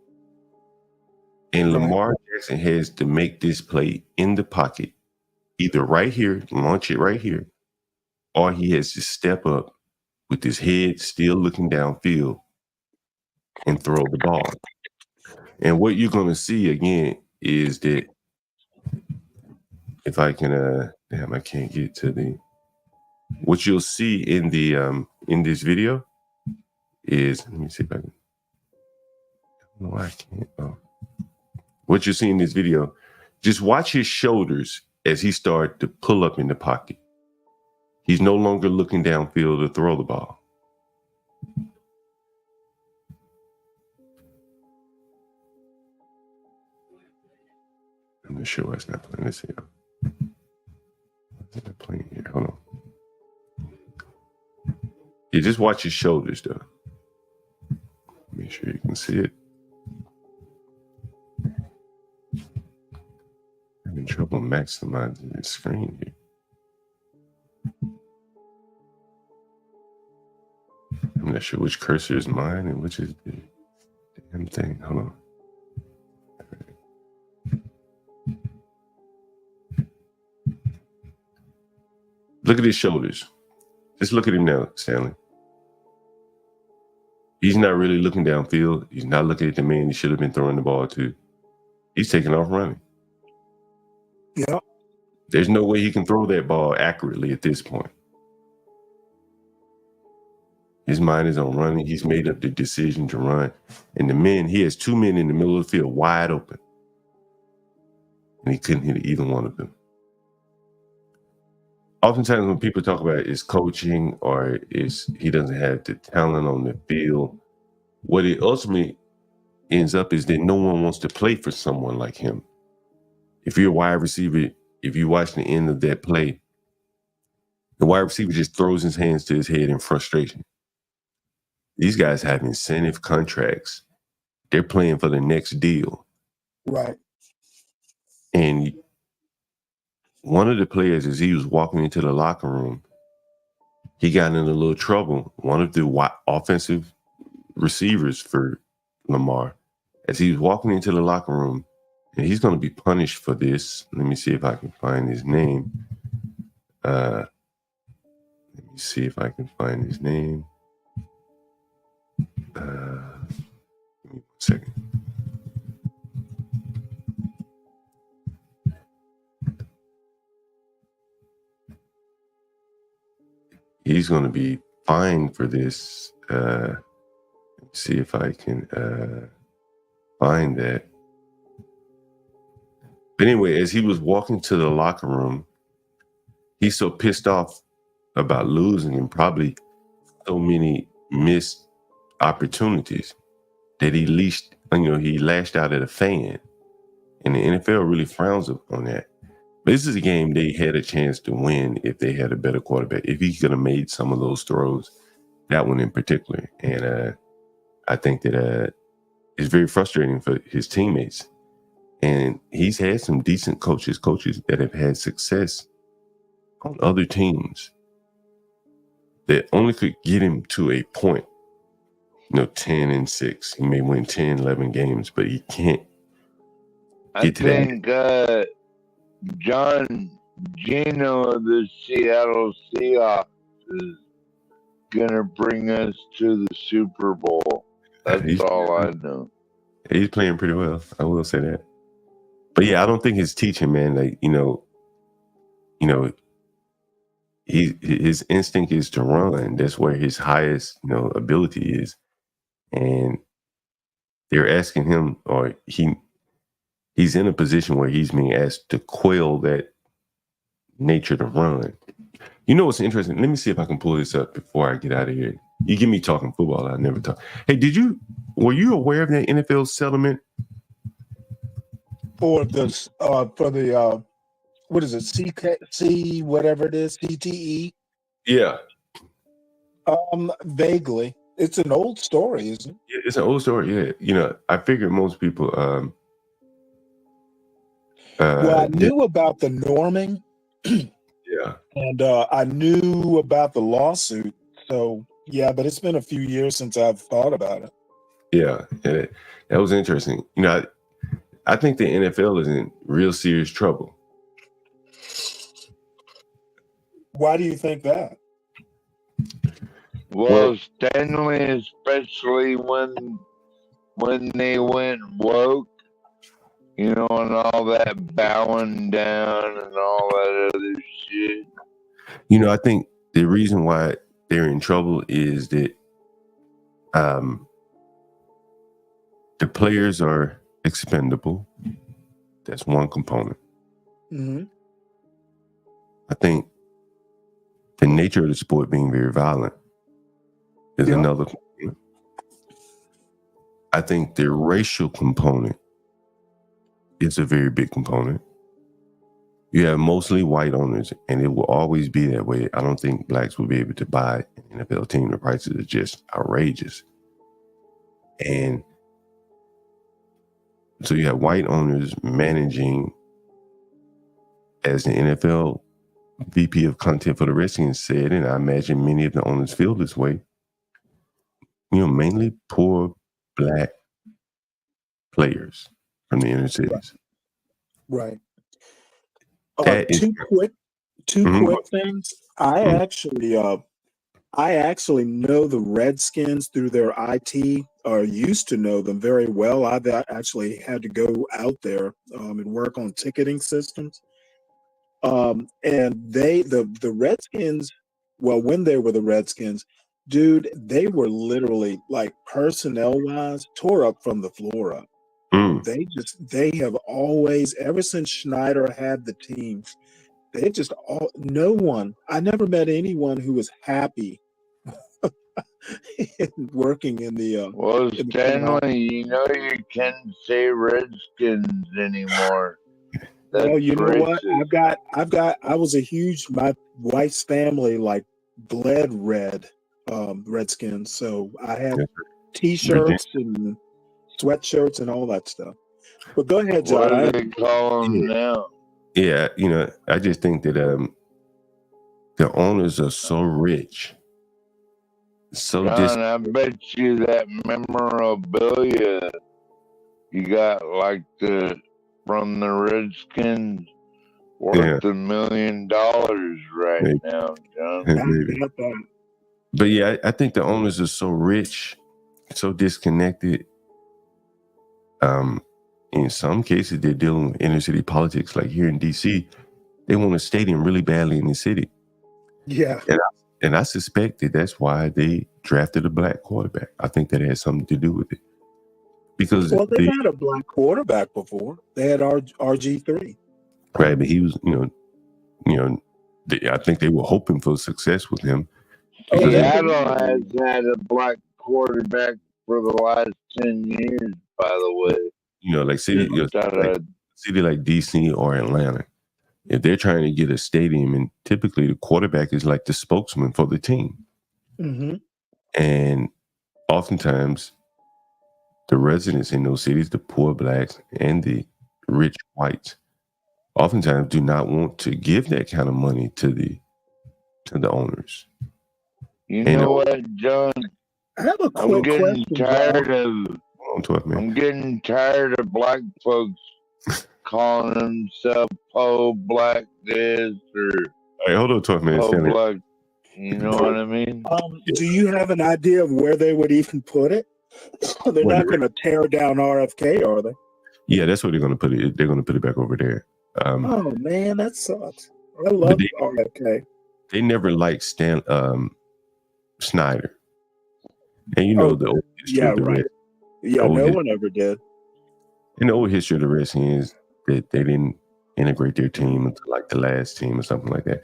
And Lamar Jackson has to make this play in the pocket, either right here, launch it right here, or he has to step up with his head still looking downfield and throw the ball. And what you're going to see again is that if I can, damn, I can't get to the. What you'll see in the in this video is, let me see if I can. No, I can't. Oh. What you see in this video, just watch his shoulders as he starts to pull up in the pocket. He's no longer looking downfield to throw the ball. I'm not sure why it's not playing. Let's see. What's it playing here? Hold on. Yeah, just watch his shoulders, though. Make sure you can see it. I'm having trouble maximizing the screen here. I'm not sure which cursor is mine and which is the damn thing. Hold on. Look at his shoulders. Just look at him now, Stanley. He's not really looking downfield. He's not looking at the man he should have been throwing the ball to. He's taking off running. Yeah. There's no way he can throw that ball accurately at this point. His mind is on running. He's made up the decision to run. And he has two men in the middle of the field wide open. And he couldn't hit either one of them. Oftentimes when people talk about is coaching or he doesn't have the talent on the field, what it ultimately ends up is that no one wants to play for someone like him. If you're a wide receiver, if you watch the end of that play, the wide receiver just throws his hands to his head in frustration. These guys have incentive contracts. They're playing for the next deal. Right. And one of the players, as he was walking into the locker room, he got in a little trouble. One of the offensive receivers for Lamar, as he was walking into the locker room, and he's going to be punished for this. Let me see if I can find his name. Let me see if I can find his name. Give me 1 second. He's going to be fined for this. Let me see if I can find that. But anyway, as he was walking to the locker room, he's so pissed off about losing and probably so many missed opportunities that he lashed out at a fan. And the NFL really frowns on that. But this is a game they had a chance to win if they had a better quarterback. If he could have made some of those throws, that one in particular. And I think that it's very frustrating for his teammates. And he's had some decent coaches that have had success on other teams that only could get him to a point, 10-6. He may win 10, 11 games, but he can't get to that. John Gino of the Seattle Seahawks is gonna bring us to the Super Bowl. That's all I know. He's playing pretty well. I will say that. But yeah, I don't think his teaching, man, his instinct is to run. That's where his highest, ability is. And they're asking him, or he's in a position where he's being asked to quell that nature to run. You know what's interesting? Let me see if I can pull this up before I get out of here. You get me talking football, I never talk. Hey, were you aware of that NFL settlement? For the what is it, CKC, whatever it is, CTE? Yeah. Vaguely. It's an old story, isn't it? Yeah, it's an old story, yeah. I figured most people well, I knew about the norming. Yeah. And I knew about the lawsuit. So, yeah, but it's been a few years since I've thought about it. Yeah, that was interesting. You know, I think the NFL is in real serious trouble. Why do you think that? Well, Stanley, especially when they went woke, you know, and all that bowing down and all that other shit. You know, I think the reason why they're in trouble is that the players are expendable. That's one component. Mm-hmm. I think the nature of the sport being very violent is another component. I think the racial component is a very big component. You have mostly white owners, and it will always be that way. I don't think blacks will be able to buy an NFL team. The prices are just outrageous. And so you have white owners managing, as the NFL VP of content for the Redskins said, and I imagine many of the owners feel this way, you know, mainly poor black players from the inner cities. Right. That Two quick things. I actually know the Redskins through their IT, or used to know them very well. I've actually had to go out there and work on ticketing systems. And the Redskins, well, when they were the Redskins, dude, they were literally, like, personnel wise, tore up from the floor up. They have always, ever since Schneider had the team, they just I never met anyone who was happy working in the Well, Stanley, you know you can't say Redskins anymore. Well, you know what? racist. I was my wife's family, like, bled red Redskins. So I had t-shirts and sweatshirts and all that stuff. But go ahead, John. What do they call them now? Yeah, you know, I just think that the owners are so rich. So John, I bet you that memorabilia you got, like, from the Redskins, worth $1 million right now, John. But yeah, I think the owners are so rich, so disconnected. In some cases, they're dealing with inner city politics. Like here in DC, they want a stadium really badly in the city. Yeah. And I suspect that that's why they drafted a black quarterback. I think that has something to do with it. Because they had a black quarterback before. They had RG3. Right, but he was, I think they were hoping for success with him. Seattle has had a black quarterback for the last 10 years, by the way. You know, like city like DC or Atlanta, if they're trying to get a stadium, and typically the quarterback is like the spokesman for the team. Mm-hmm. And oftentimes the residents in those cities, the poor blacks and the rich whites, oftentimes do not want to give that kind of money to the owners. You know what, John? I have a quick question. I'm getting tired of black folks calling themselves black this or hey, hold on, talk, man. black. You know what I mean? Do you have an idea of where they would even put it? They're not going to tear down RFK, are they? Yeah, that's where they're going to put it. They're going to put it back over there. Oh man, that sucks. I love RFK. They never liked Snyder, and you know the old history of the Red. Yeah, no one ever did. In the old history of the Redskins, that they didn't integrate their team into like the last team or something like that.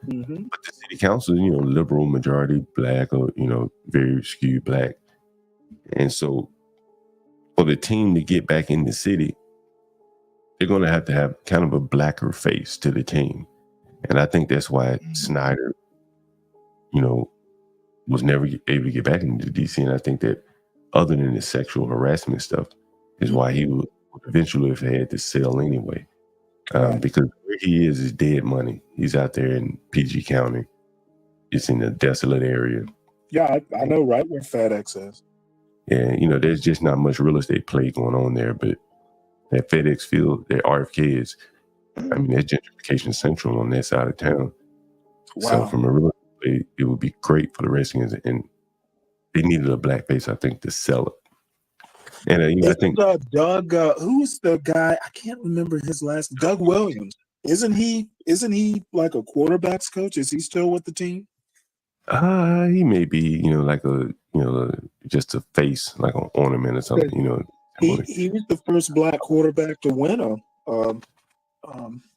Mm-hmm. But the city council, liberal majority black, or very skewed black, and so for the team to get back in the city, they're going to have kind of a blacker face to the team. And I think that's why Snyder, was never able to get back into DC. And I think that other than the sexual harassment stuff is why he would eventually have had to sell anyway. Because where he is dead money. He's out there in PG County. It's in a desolate area. Yeah, I know right where FedEx is. Yeah, there's just not much real estate play going on there, but that FedEx field, that RFK is, I mean, that's gentrification central on that side of town. Wow. So from a real estate, it would be great for the Redskins, and they needed a black face, I think, to sell it. And I think Doug, who's the guy? I can't remember his last. Doug Williams. Isn't he like a quarterbacks coach? Is he still with the team? He may be, like just a face, like an ornament or something. He was the first black quarterback to win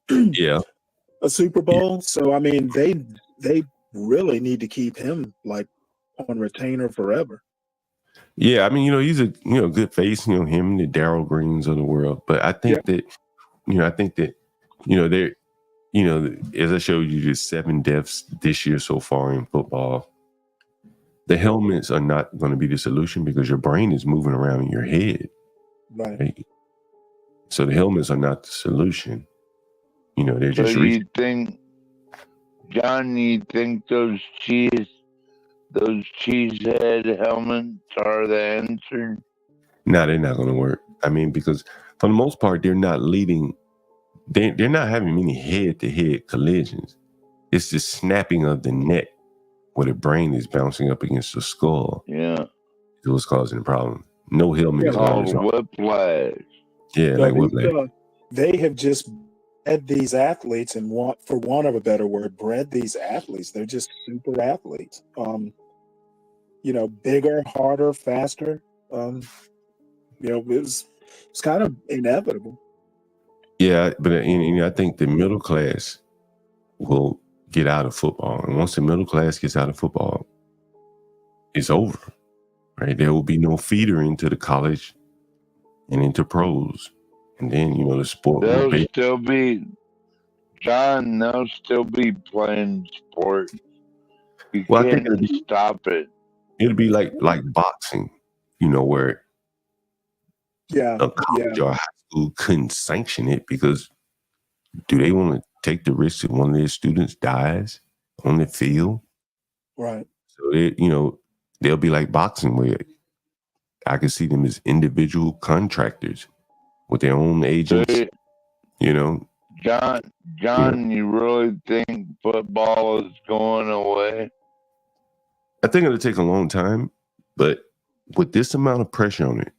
yeah, a Super Bowl. So I mean, they really need to keep him like on retainer forever. Yeah, I mean, he's a good face, him and the Darryl Greens of the world. But I think that, there, as I showed you, just 7 deaths this year so far in football. The helmets are not going to be the solution because your brain is moving around in your head. Right. So the helmets are not the solution. They're just. So you think, John? You think those cheesehead helmets are the answer? No, they're not going to work. I mean, because for the most part, they're not leading. They're not having many head-to-head collisions. It's the snapping of the neck where the brain is bouncing up against the skull. Yeah. It was causing a problem. No helmet is going to called whiplash. Yeah, like whiplash. They have just bred these athletes, and for want of a better word, bred these athletes. They're just super athletes. Bigger, harder, faster. It's kind of inevitable. Yeah, but I think the middle class will get out of football, and once the middle class gets out of football, it's over. Right? There will be no feeder into the college and into pros, and then the sport will be. They'll still be playing sport. You can't stop it. It'll be like boxing, where a college or high school couldn't sanction it because do they want to take the risk that one of their students dies on the field? Right. So they'll be like boxing where I can see them as individual contractors with their own agents. John, you really think football is going away? I think it'll take a long time, but with this amount of pressure on it,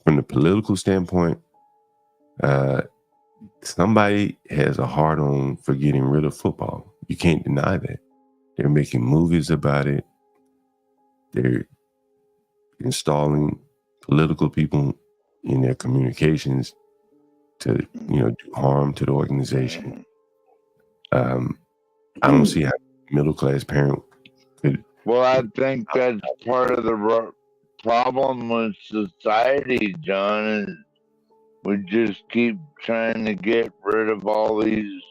from the political standpoint, somebody has a hard on for getting rid of football. You can't deny that. They're making movies about it. They're installing political people in their communications to, do harm to the organization. I don't see how a middle-class parent could. Well, I think that's part of the problem with society, John, is we just keep trying to get rid of all these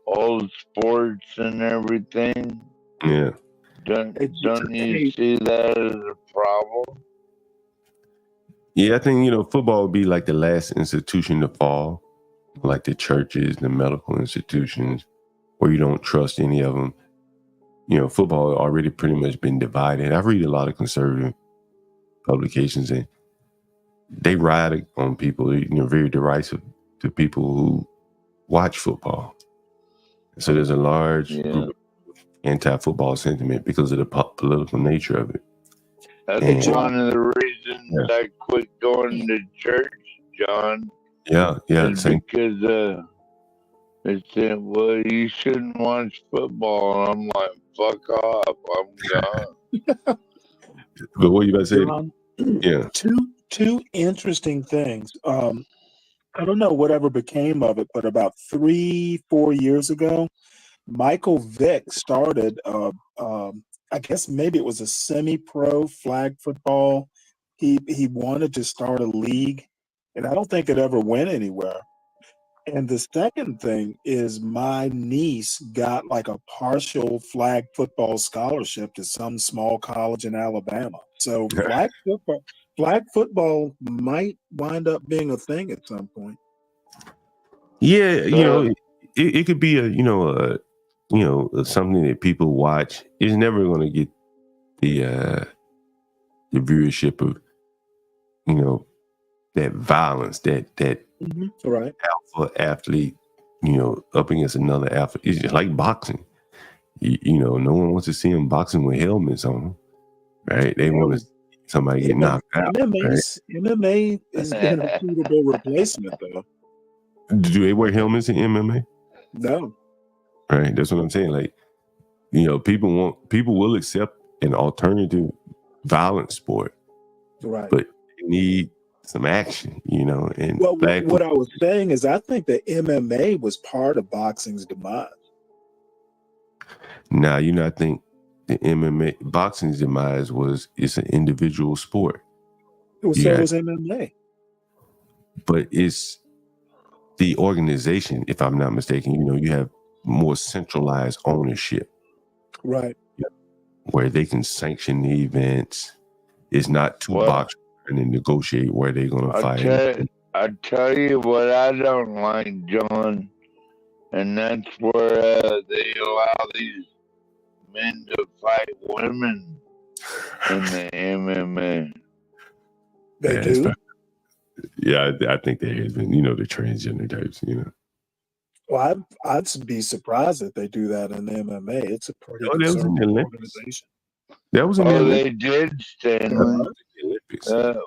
old sports and everything. Yeah. Don't you see that as a problem? Yeah, I think, football would be like the last institution to fall, like the churches, the medical institutions, where you don't trust any of them. Football already pretty much been divided. I read a lot of conservative publications, and they ride on people, very derisive to people who watch football. So there's a large group of anti-football sentiment because of the political nature of it. That's one of the reasons I quit going to church, John. Yeah. Because they said, well, you shouldn't watch football. And I'm like, fuck off. I'm gone. But what you about to say? John, yeah. Two interesting things. I don't know whatever became of it, but about 3-4 years ago, Michael Vick started, I guess maybe it was a semi-pro flag football. He wanted to start a league, and I don't think it ever went anywhere. And the second thing is my niece got like a partial flag football scholarship to some small college in Alabama. So flag football might wind up being a thing at some point. Yeah, you know, it could be something that people watch. It's never going to get the viewership of, that violence, that Right. alpha athlete, up against another athlete. It's just like boxing. No one wants to see them boxing with helmets on them, right? They want to see somebody get knocked out. MMA has been a suitable replacement, though. Do they wear helmets in MMA? No. Right. That's what I'm saying. Like, people will accept an alternative violent sport, Right. but they need some action, and Well, what I was saying is I think that MMA was part of boxing's demise. Now, I think the MMA boxing's demise it's an individual sport. So was MMA. But it's the organization, if I'm not mistaken, you have more centralized ownership. Right. Where they can sanction the events. It's not two boxers trying to negotiate where they're going to fight. I tell you what I don't like, John, and that's where they allow these men to fight women in the MMA. They do? Yeah, I think there has been, the transgender types, Well, I'd be surprised if they do that in MMA. It's a pretty conservative organization. That was in the they did, Stanley.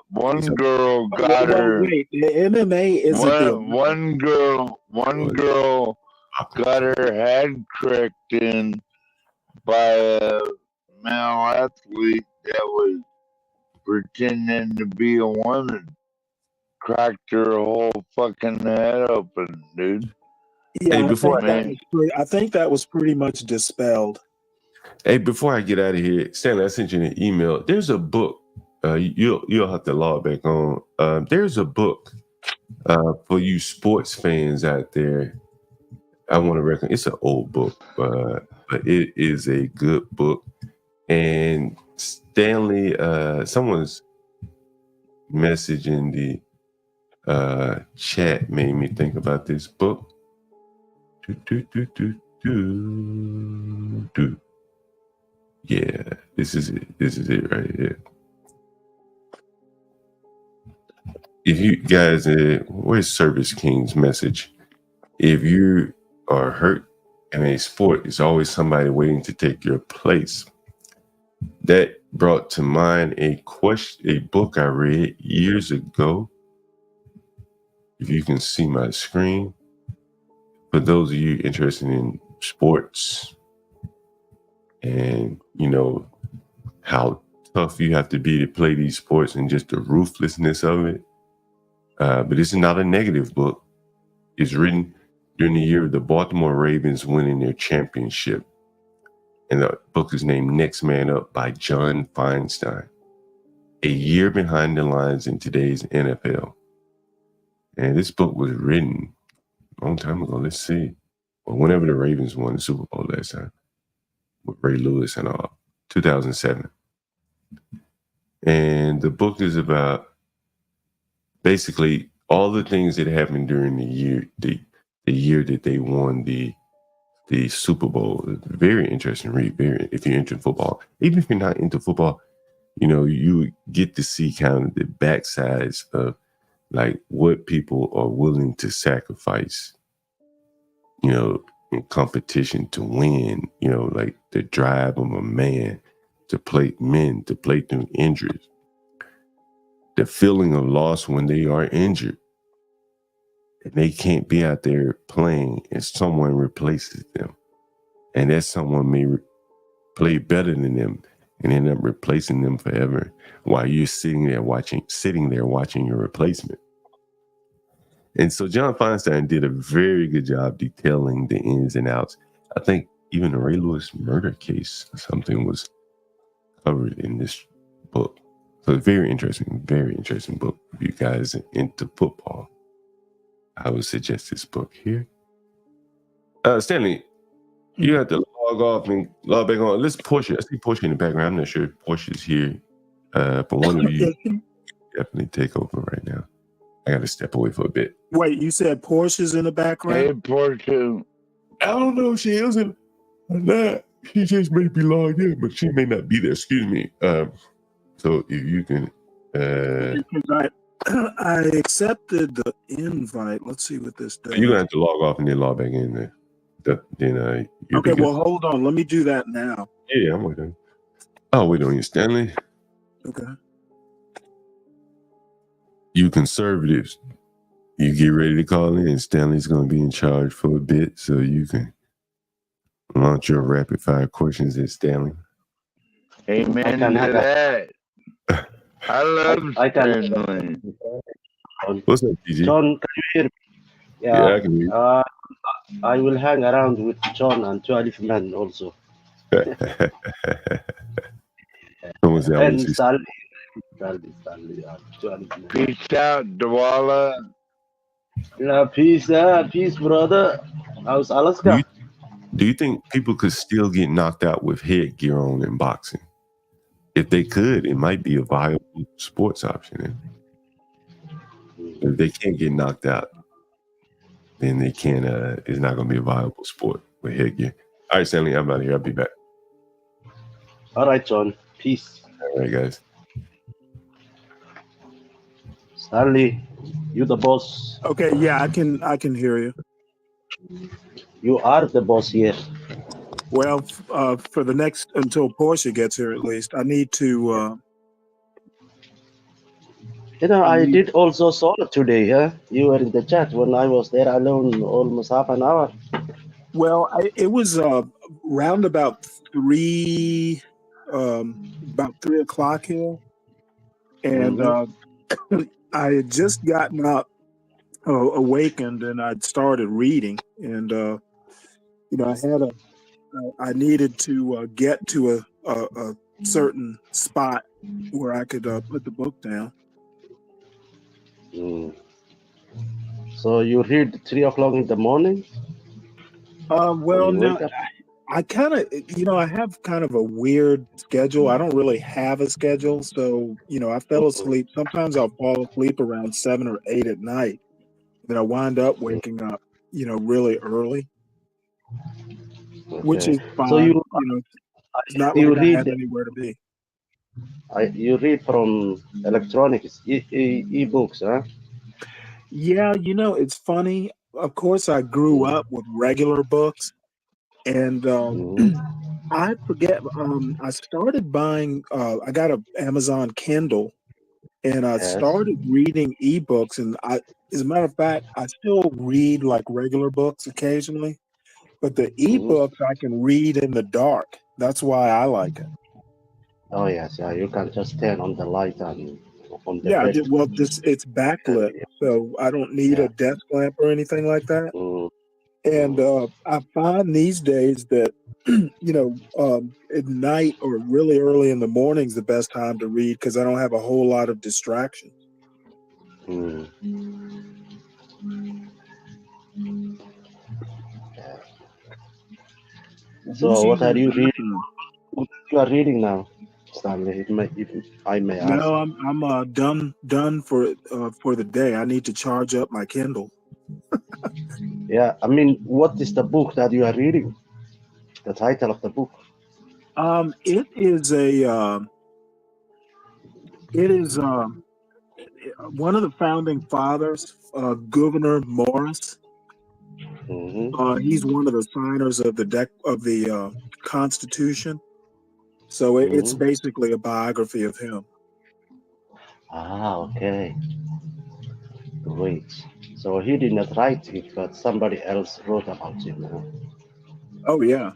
One girl got Well, her. wait, the MMA isn't one girl got her head cracked in by a male athlete that was pretending to be a woman. Cracked her whole fucking head open, dude. Yeah, I think that was pretty much dispelled. Hey, before I get out of here, Stanley, I sent you an email. There's a book. You'll have to log back on. There's a book for you sports fans out there. I want to recommend. It's an old book, but it is a good book. And Stanley, someone's message in the chat made me think about this book. Yeah, this is it. This is it right here. If you guys, where's Service King's message? If you are hurt in a sport, there's always somebody waiting to take your place. That brought to mind a book I read years ago. If you can see my screen, for those of you interested in sports and how tough you have to be to play these sports and just the ruthlessness of it. But this is not a negative book. It's written during the year of the Baltimore Ravens winning their championship. And the book is named Next Man Up by John Feinstein. A year behind the lines in today's NFL. And this book was written a long time ago. Let's see. Well, whenever the Ravens won the Super Bowl last time with Ray Lewis and all, 2007. And the book is about basically all the things that happened during the year, the year that they won the Super Bowl. Very interesting read. If you're into football, even if you're not into football, you get to see kind of the backsides of like what people are willing to sacrifice, in competition to win, like the drive of a man to play through injuries. The feeling of loss when they are injured and they can't be out there playing and someone replaces them. And that someone may play better than them and end up replacing them forever while you're sitting there watching your replacement. And so John Feinstein did a very good job detailing the ins and outs. I think even the Ray Lewis murder case or something was covered in this book. So very interesting book. If you guys are into football, I would suggest this book here. Stanley, you have to log off and log back on. Let's Portia. I see Portia in the background. I'm not sure if Portia's here. For one of you, definitely take over right now. I got to step away for a bit. Wait, you said Porsche's in the background? Hey, Porsche. I don't know if she is or not. She just may be logged in, but she may not be there. Excuse me. So if you can, I accepted the invite. Let's see what this does. you're gonna have to log off and then log back in there. Then you'll Okay, be good. well, hold on. Let me do that now. Yeah, I'm waiting. Oh, wait on you, Stanley. Okay. You conservatives, you get ready to call in. Stanley's gonna be in charge for a bit, so you can launch your rapid fire questions at Stanley. Amen to that. I love Stanley. What's up, PG? John, can you hear me? Yeah, I can hear you. I will hang around with John and 12 men also. And Stanley, 12 men. Peace out, Dwala. Yeah, peace, brother. How's Alaska? Do you think people could still get knocked out with headgear on in boxing? If they could, it might be a viable sports option. If they can't get knocked out, then they can't. It's not going to be a viable sport with headgear. All right, Stanley, I'm out of here. I'll be back. All right, John. Peace. All right, guys. Stanley, you the boss. Okay, yeah, I can hear you. You are the boss here. Well, for the next until Portia gets here, at least, I need to. I did also saw it today. Huh? You were in the chat when I was there alone, almost half an hour. Well, it was round about 3 o'clock here, and I had just gotten up, awakened, and I'd started reading, and I needed to get to a certain spot where I could put the book down. So you read 3 o'clock in the morning? Well, no, I kind of, I have kind of a weird schedule. I don't really have a schedule. So, I fell asleep. Sometimes I'll fall asleep around 7 or 8 at night. Then I wind up waking up, really early, which is fine. So it's not you like I read have anywhere to be. You read from electronics, e-books, huh? Yeah, it's funny. Of course, I grew up with regular books, and I forget. I started buying. I got an Amazon Kindle, and I started reading ebooks. And as a matter of fact, I still read like regular books occasionally, but the ebooks I can read in the dark. That's why I like it. Oh yes, yeah. You can just turn on the light and on the bed. Well, it's backlit, so I don't need a desk lamp or anything like that. And I find these days that at night or really early in the morning is the best time to read because I don't have a whole lot of distractions. So what are you reading? What you are reading now, Stanley? If I may ask. No, I'm done for the day. I need to charge up my Kindle. Yeah, I mean, what is the book that you are reading? The title of the book? It is one of the founding fathers, Gouverneur Morris. He's one of the signers of the Constitution. So it's basically a biography of him. Ah, okay. Great. So he did not write it, but somebody else wrote about him. Huh? Oh yeah.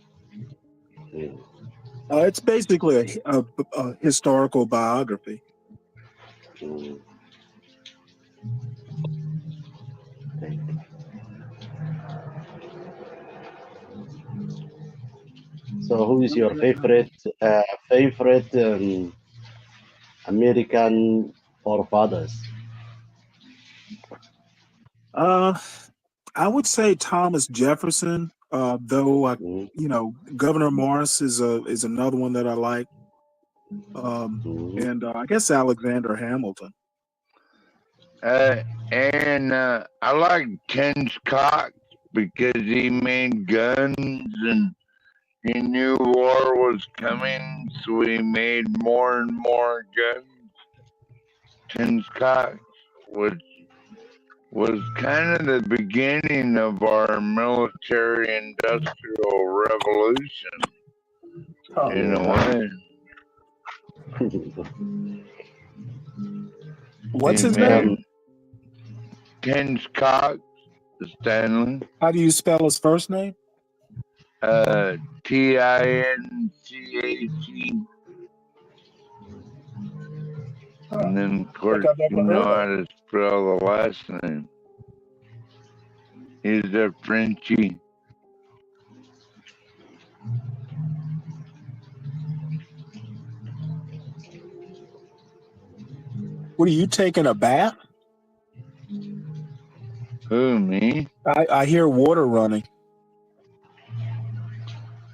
It's basically a historical biography. So who is your favorite American forefathers? I would say Thomas Jefferson, though Gouverneur Morris is another one that I like. And I guess Alexander Hamilton. And I like Ten's Cox because he made guns and he knew war was coming, so he made more and more guns. Ten's Cox, which was kind of the beginning of our military-industrial revolution, in a way. What's his name? Ten's Cox, Stanley. How do you spell his first name? Tinche. And then, of course, you know how to spell the last name. He's a Frenchie. What are you taking a bath? Who, me? I hear water running.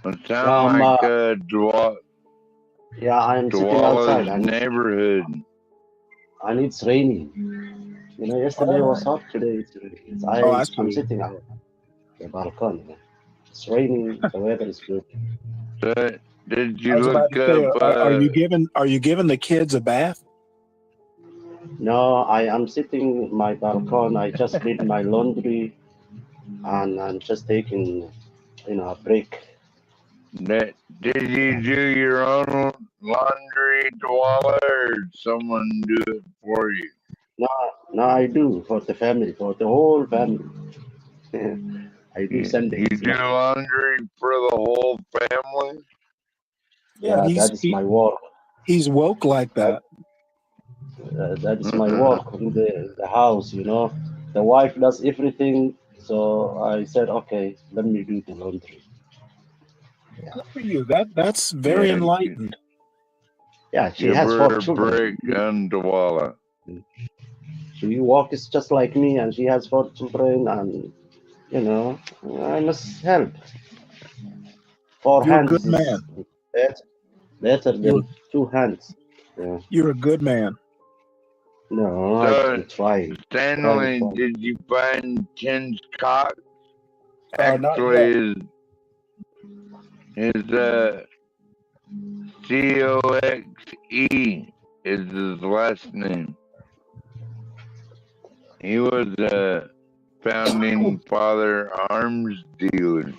It sounds like Dwala's Yeah, I'm sitting outside. neighborhood. And it's raining. You know, yesterday was hot, today it's ice. I'm sitting out the balcony. It's raining, the weather is good. Did you look up? Are you giving the kids a bath? No, I am sitting in my balcony. I just did my laundry, and I'm just taking, a break. Did you do your own laundry, Dwala, or did someone do it for you? No, I do for the family, for the whole family. I do Sundays. You do laundry for the whole family? Yeah, that is my work. He's woke like that. That is my work in the house, The wife does everything, so I said, okay, let me do the laundry. Yeah. Good for you. That's very enlightened. Yeah, she has 4 children. Dwala. She walks just like me, and she has 4 children, and I must help. 4 You're hands a good man. is better than 2 hands. Yeah. You're a good man. No, So, I try. Stanley, did you find Ten's Cox? Actually, his Coxe is his last name. He was a founding father arms dealer.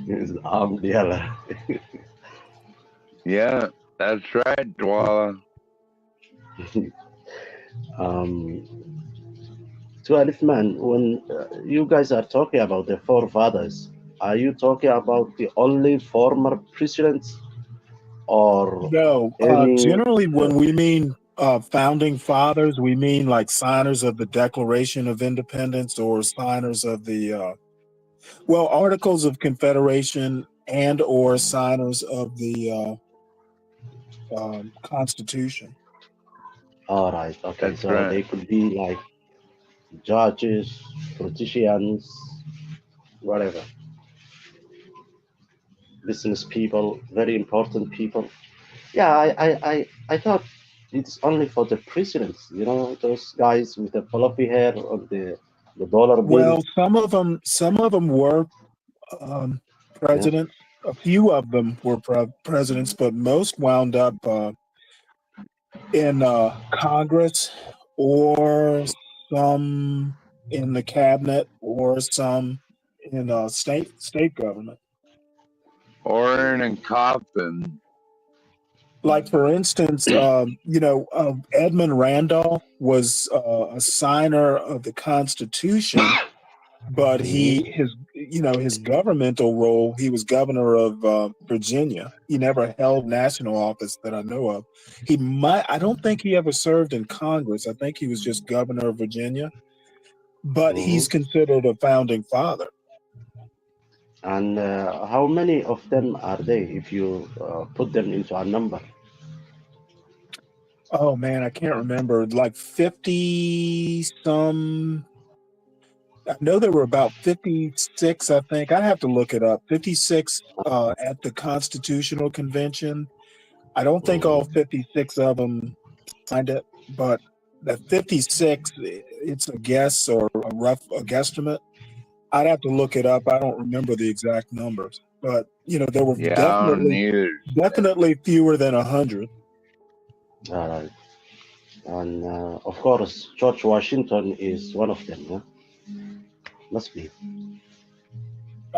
He's arm dealer. Yeah, that's right, Dwala. 12 man, when you guys are talking about the forefathers, are you talking about the only former presidents, or no? Generally, when we mean founding fathers, we mean like signers of the Declaration of Independence or signers of the Articles of Confederation and or signers of the Constitution. All right. Okay. That's so right. They could be like judges, politicians, whatever. Business people, very important people. Yeah, I thought it's only for the presidents, those guys with the fluffy hair on the dollar bill. Well, some of them were presidents. Yeah. A few of them were presidents, but most wound up in Congress, or some in the cabinet, or some in state government, or in a coffin. Like, for instance, Edmund Randolph was a signer of the Constitution, but his governmental role, he was governor of Virginia. He never held national office that I know of. I don't think he ever served in Congress. I think he was just governor of Virginia, but he's considered a founding father. And how many of them are they, if you put them into a number? Oh man, I can't remember. Like 50 some. I know there were about 56, I think. I'd have to look it up. 56 at the Constitutional Convention. I don't think all 56 of them signed it, but the 56, it's a guess or a guesstimate. I'd have to look it up. I don't remember the exact numbers, but there were Yeah, I don't either. definitely fewer than 100. All right. And of course, George Washington is one of them. Yeah? Must be.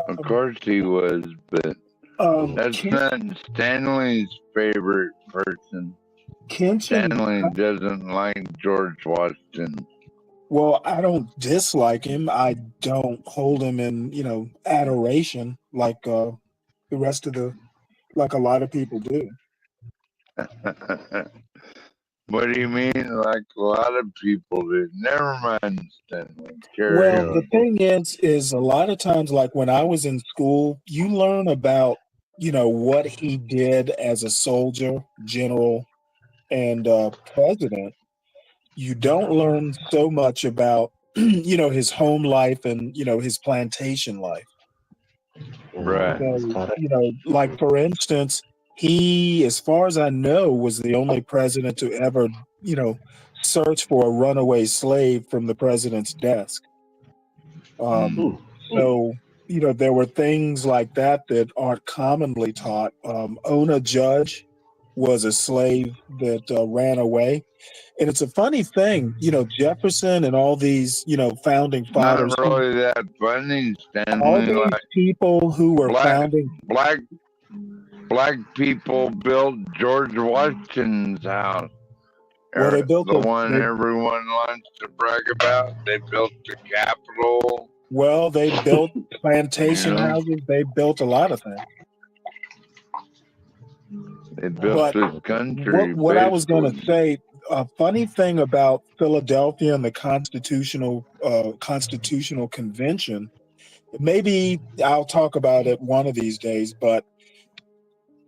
Of course he was, but that's not Stanley's favorite person. Stanley doesn't like George Washington. Well, I don't dislike him. I don't hold him in, adoration like the rest of like a lot of people do. What do you mean? Like a lot of people do. Never mind, Stanley. Well, the thing is a lot of times, like when I was in school, you learn about, what he did as a soldier, general, and president. You don't learn so much about, his home life and, his plantation life. Right. So, like for instance, he, as far as I know, was the only president to ever, search for a runaway slave from the president's desk. So, there were things like that that aren't commonly taught. Ona Judge was a slave that ran away. And it's a funny thing, Jefferson and all these, founding fathers. Not really that funny, Stanley. All these people who were founding. Black people built George Washington's house. Well, they built the one everyone wants to brag about. They built the Capitol. Well, they built plantation houses. They built a lot of things. They built this country. What I was going to say, a funny thing about Philadelphia and the Constitutional Convention, maybe I'll talk about it one of these days, but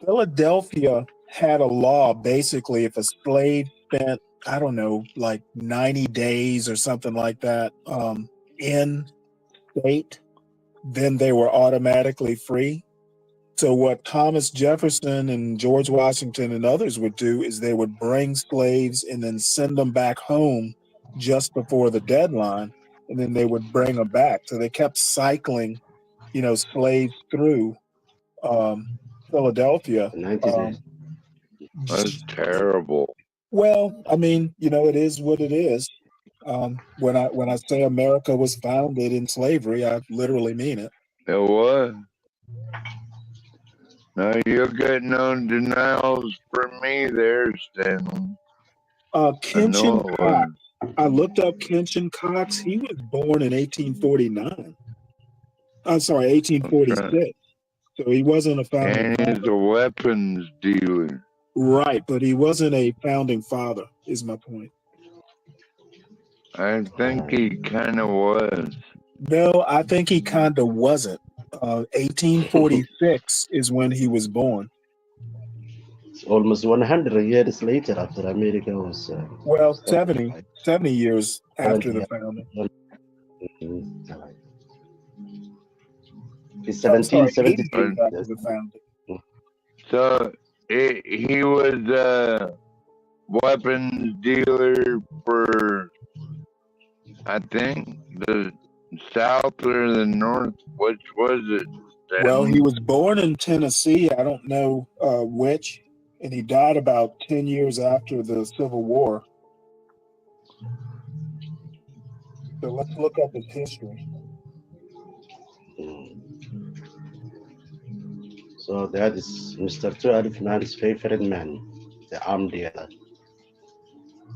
Philadelphia had a law, basically, if a slave spent, I don't know, like 90 days or something like that in state, then they were automatically free. So what Thomas Jefferson and George Washington and others would do is they would bring slaves and then send them back home just before the deadline, and then they would bring them back. So they kept cycling, slaves through Philadelphia. That's terrible. Well, I mean, it is what it is. When I say America was founded in slavery, I literally mean it. It was. No, you'll get no denials from me there, Stanley. Kenshin Cox. I looked up Kenshin Cox. He was born in 1849. I'm sorry, 1846. So he wasn't a founding father. And he's a weapons dealer. Right, but he wasn't a founding father, is my point. I think he kind of was. No, I think he kind of wasn't. 1846 is when he was born. It's almost 100 years later after America was... 70 years after the founding. It's 1770 after the founding. So he was a weapons dealer for, I think, the South or the North. Which was it? Well, he was born in Tennessee. I don't know which, and he died about 10 years after the Civil War. So let's look up his history. So that is Mr. 12 man's favorite man, the arm dealer.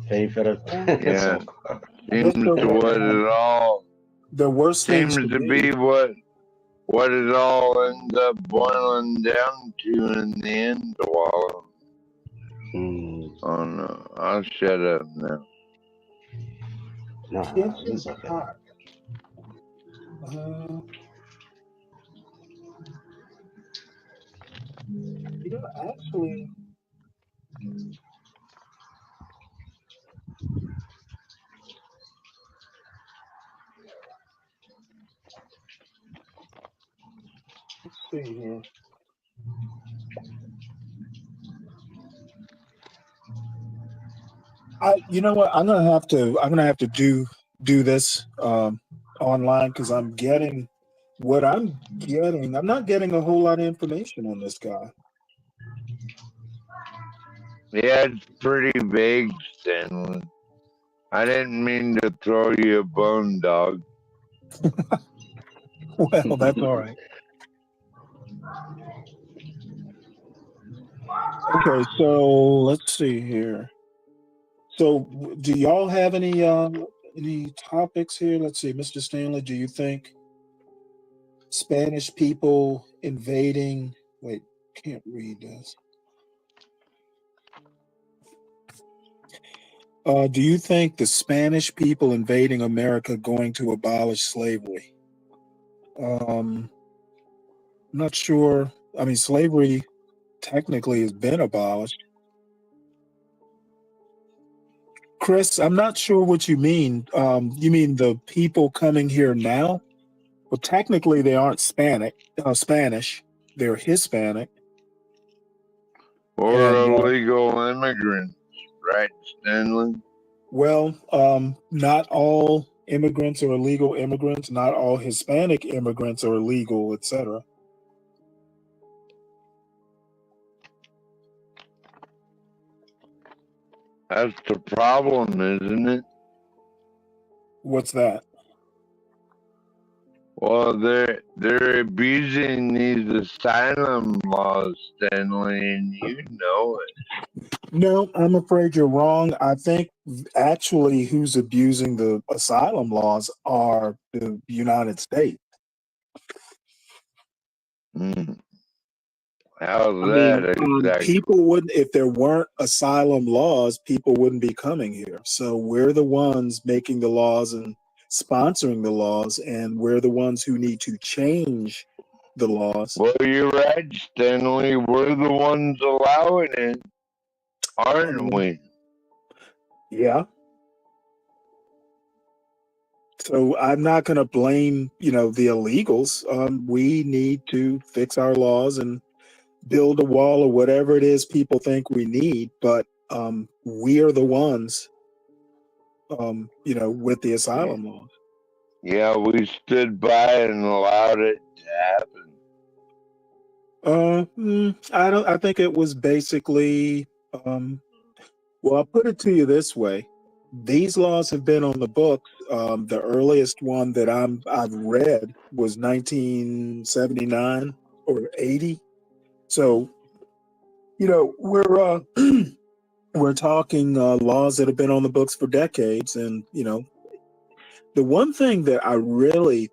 Favorite. Yeah. Seems to what it all. The worst seems to be what it all ends up boiling down to in the end, Wallow. Oh no, I'll shut up now. No, it's okay. Actually, let's see here. You know what? I'm gonna have to do this online because I'm getting what I'm getting. I'm not getting a whole lot of information on this guy. Yeah, it's pretty vague, Stanley. I didn't mean to throw you a bone, dog. Well, that's all right. Okay, so let's see here. So, do y'all have any topics here? Let's see, Mr. Stanley. Do you think Spanish people invading? Wait, can't read this. Do you think the Spanish people invading America going to abolish slavery? I'm not sure. I mean, slavery technically has been abolished. Chris, I'm not sure what you mean. You mean the people coming here now? Well, technically, they aren't Spanish. They're Hispanic. Or illegal immigrants, right, Stanley? Well, not all immigrants are illegal immigrants. Not all Hispanic immigrants are illegal, etc. That's the problem, isn't it? What's that? Well, they're abusing these asylum laws, Stanley, and you know it. No, I'm afraid you're wrong. I think actually who's abusing the asylum laws are the United States. How's that exactly? People wouldn't, if there weren't asylum laws, people wouldn't be coming here. So we're the ones making the laws and sponsoring the laws, and we're the ones who need to change the laws. Well, you're right, Stanley. We're the ones allowing it, aren't we? Yeah. So I'm not going to blame, the illegals. We need to fix our laws and build a wall or whatever it is people think we need. But we are the ones, with the asylum laws. Yeah, we stood by and allowed it to happen. I think it was basically, well, I'll put it to you this way. These laws have been on the books. The earliest one that I've read was 1979 or 80. So, we're we're talking laws that have been on the books for decades. And, the one thing that I really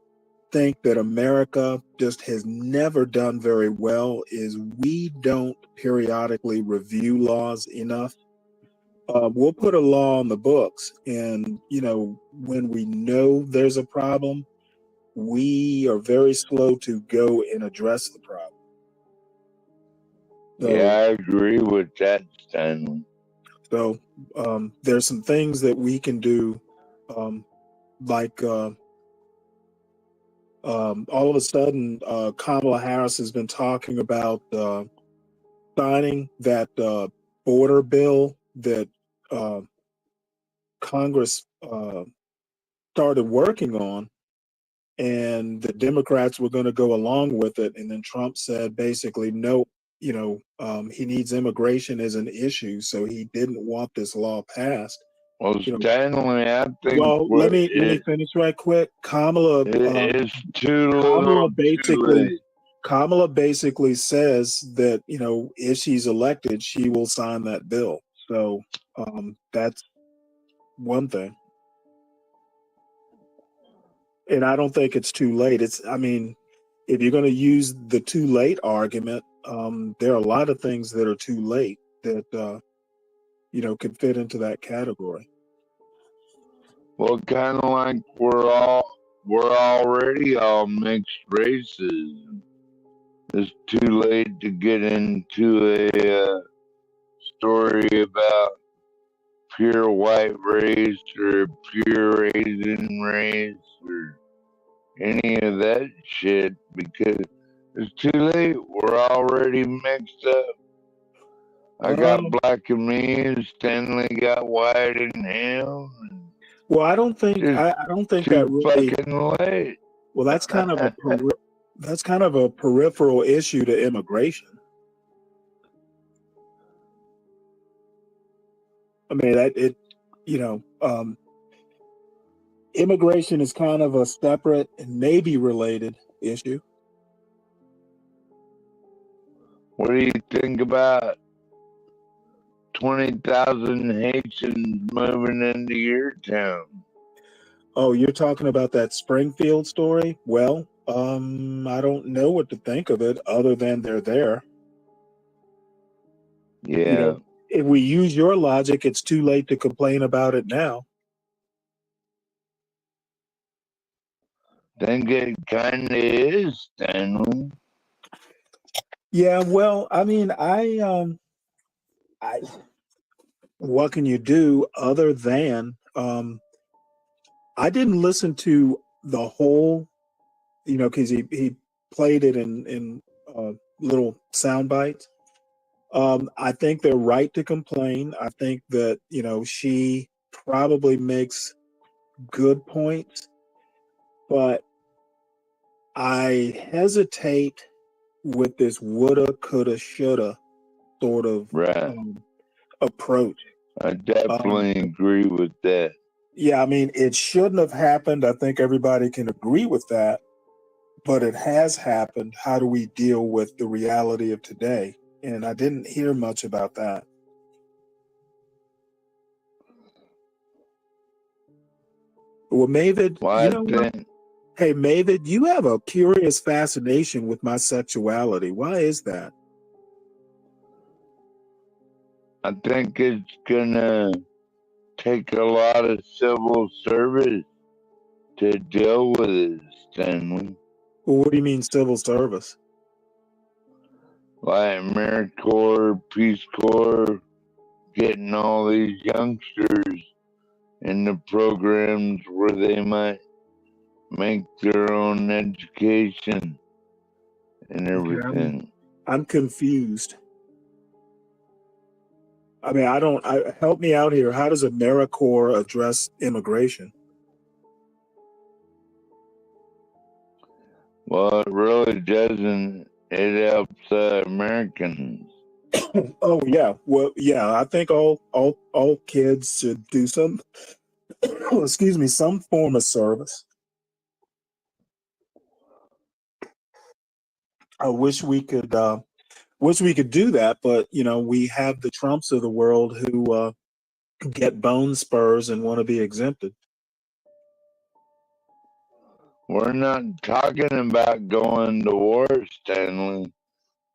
think that America just has never done very well is we don't periodically review laws enough. We'll put a law on the books, and when we know there's a problem, we are very slow to go and address the problem. So, yeah, I agree with that, Stanley. So there's some things that we can do, like all of a sudden, Kamala Harris has been talking about signing that border bill that Congress started working on, and the Democrats were going to go along with it. And then Trump said basically, no, he needs immigration as an issue. So he didn't want this law passed. Well, Stanley, I think. Well, let me finish right quick. Kamala. It's too little. Kamala basically says that if she's elected, she will sign that bill. So that's one thing. And I don't think it's too late. If you're going to use the too late argument, there are a lot of things that are too late that could fit into that category. Well, kind of like we're already all mixed races. It's too late to get into a story about pure white race or pure Asian race or any of that shit because it's too late. We're already mixed up. I got black and me. Stanley got white and him. Well, I don't think that really. Fucking late. Well, that's kind of a peripheral issue to immigration. I mean, immigration is kind of a separate and maybe related issue. What do you think about 20,000 Haitians moving into your town? Oh, you're talking about that Springfield story? Well, I don't know what to think of it other than they're there. Yeah. If we use your logic, it's too late to complain about it now. Think it kind of is, Stanley. Yeah, well, I mean, what can you do other than I didn't listen to the whole, because he played it in little sound bites. I think they're right to complain. I think that, she probably makes good points, but I hesitate with this woulda, coulda, shoulda sort of approach. I definitely agree with that. Yeah, I mean, it shouldn't have happened. I think everybody can agree with that, but it has happened. How do we deal with the reality of today? And I didn't hear much about that. Well, Mavid, what? Hey, Mavid, you have a curious fascination with my sexuality. Why is that? I think it's gonna take a lot of civil service to deal with it, Stanley. Well, what do you mean civil service? Like AmeriCorps, Peace Corps, getting all these youngsters in the programs where they might make their own education and everything. Okay, I'm confused. I mean, help me out here. How does AmeriCorps address immigration? Well, it really doesn't. It helps Americans. Oh yeah, well yeah. I think all kids should do some, excuse me, some form of service. I wish we could do that, but we have the Trumps of the world who get bone spurs and want to be exempted. We're not talking about going to war, Stanley.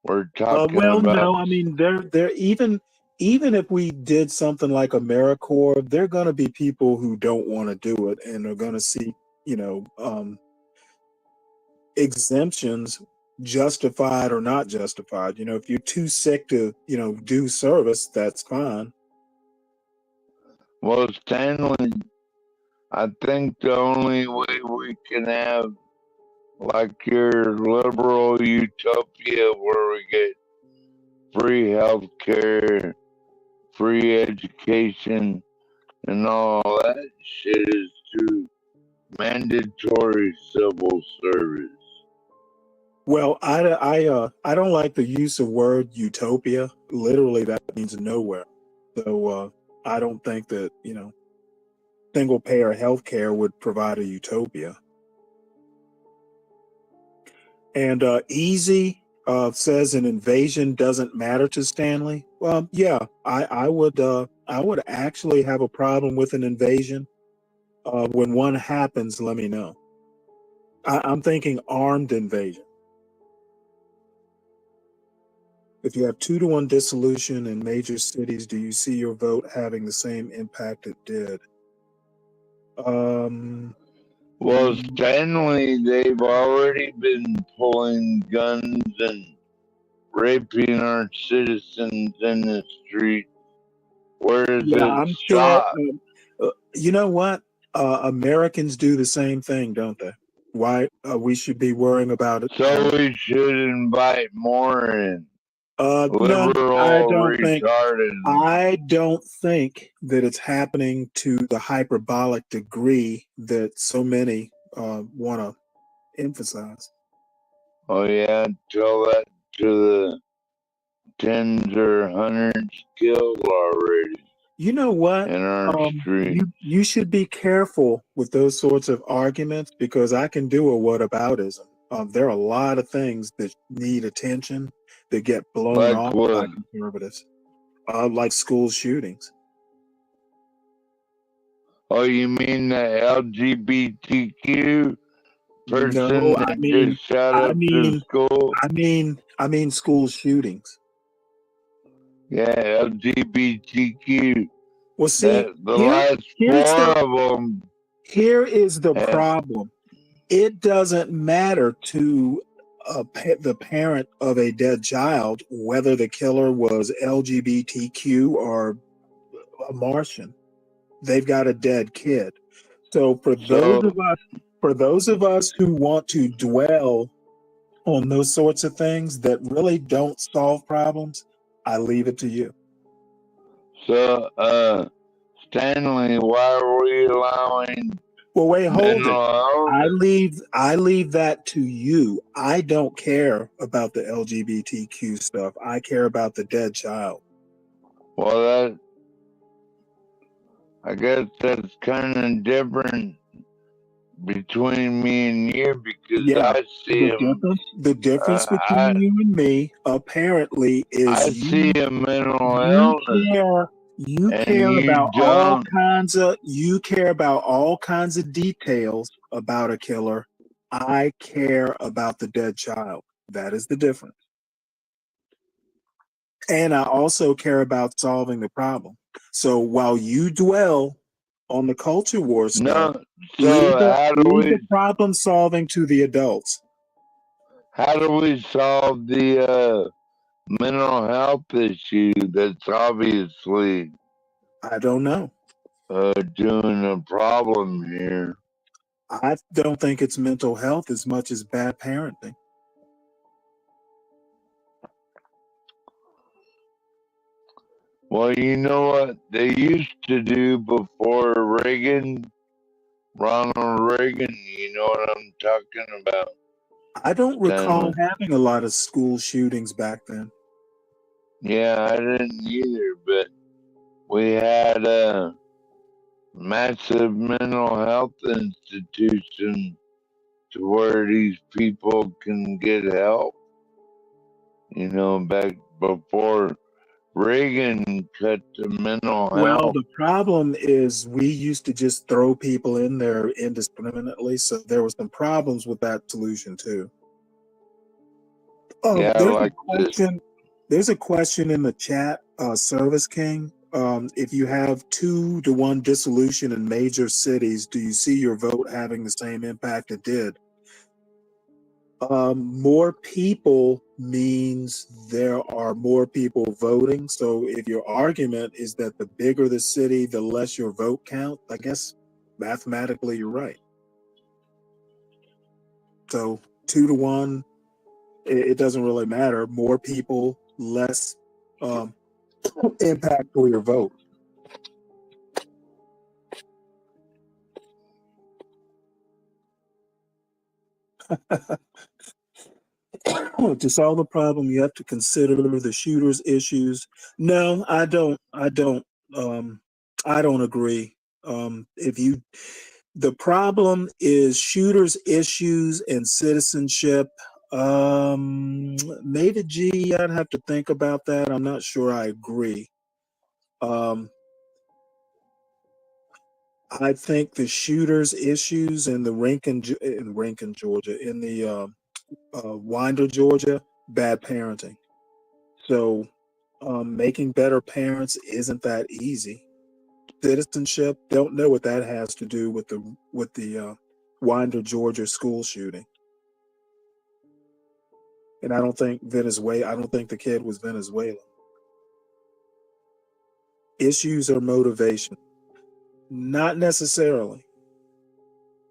We're talking about. No, I mean they're even if we did something like AmeriCorps, there are going to be people who don't want to do it and are going to seek, exemptions, justified or not justified. If you're too sick to, do service, that's fine. Well, Stanley, I think the only way we can have like your liberal utopia where we get free health care, free education, and all that shit is through mandatory civil service. Well, I don't like the use of word utopia. Literally, that means nowhere. So I don't think that, single payer healthcare would provide a utopia. And Easy says an invasion doesn't matter to Stanley. Well, yeah, I would actually have a problem with an invasion. When one happens, let me know. I'm thinking armed invasion. If you have 2-to-1 dissolution in major cities, do you see your vote having the same impact it did? Well, Stanley, they've already been pulling guns and raping our citizens in the street. Where is it I'm shot? sure. You know what? Americans do the same thing, don't they? Why we should be worrying about it? So we should invite more in. No, I liberal don't think. retarded. I don't think that it's happening to the hyperbolic degree that so many want to emphasize. Oh yeah, tell that to the tens or hundreds killed already. You know what? In our streets. You should be careful with those sorts of arguments because I can do a whataboutism. There are a lot of things that need attention that get blown Like off what? by conservatives, like school shootings. Oh, you mean the LGBTQ person No, that just shot up the school? I mean school shootings. Yeah, LGBTQ. Well, see, The last four of them. Here is the problem. It doesn't matter to the parent of a dead child whether the killer was LGBTQ or a Martian. They've got a dead kid. So for those of us who want to dwell on those sorts of things that really don't solve problems, I leave it to you. So, Stanley, why are we allowing? Well, wait, hold it. I leave that to you. I don't care about the LGBTQ stuff. I care about the dead child. Well, I guess that's kind of different between me and you because I see him. The difference between you and me, apparently, is I see a mental illness. You care about all kinds of details about a killer. I care about the dead child. That is the difference. And I also care about solving the problem. So while you dwell on the culture war stuff, leave the problem solving to the adults. How do we solve the mental health issue that's obviously I don't know. Doing a problem here. I don't think it's mental health as much as bad parenting. Well, you know what they used to do before Ronald Reagan, you know what I'm talking about. I don't recall having a lot of school shootings back then. Yeah, I didn't either, but we had a massive mental health institution to where these people can get help. You know, back before Reagan cut the mental health. Well, the problem is we used to just throw people in there indiscriminately, so there were some problems with that solution too. There's a question in the chat, Service King. If you have 2-to-1 dissolution in major cities, do you see your vote having the same impact it did? More people means there are more people voting. So if your argument is that the bigger the city, the less your vote count, I guess mathematically you're right. So 2-to-1, it doesn't really matter. More people, less impact for your vote. To solve the problem, you have to consider the shooter's issues. No, I don't agree. The problem is shooter's issues and citizenship. Maybe G, I'd have to think about that. I'm not sure I agree. I think the shooter's issues in the Rankin, Georgia, in the Winder, Georgia, bad parenting. So making better parents isn't that easy. Citizenship, don't know what that has to do with the Winder, Georgia school shooting. And I don't think the kid was Venezuelan. Issues or motivation? Not necessarily.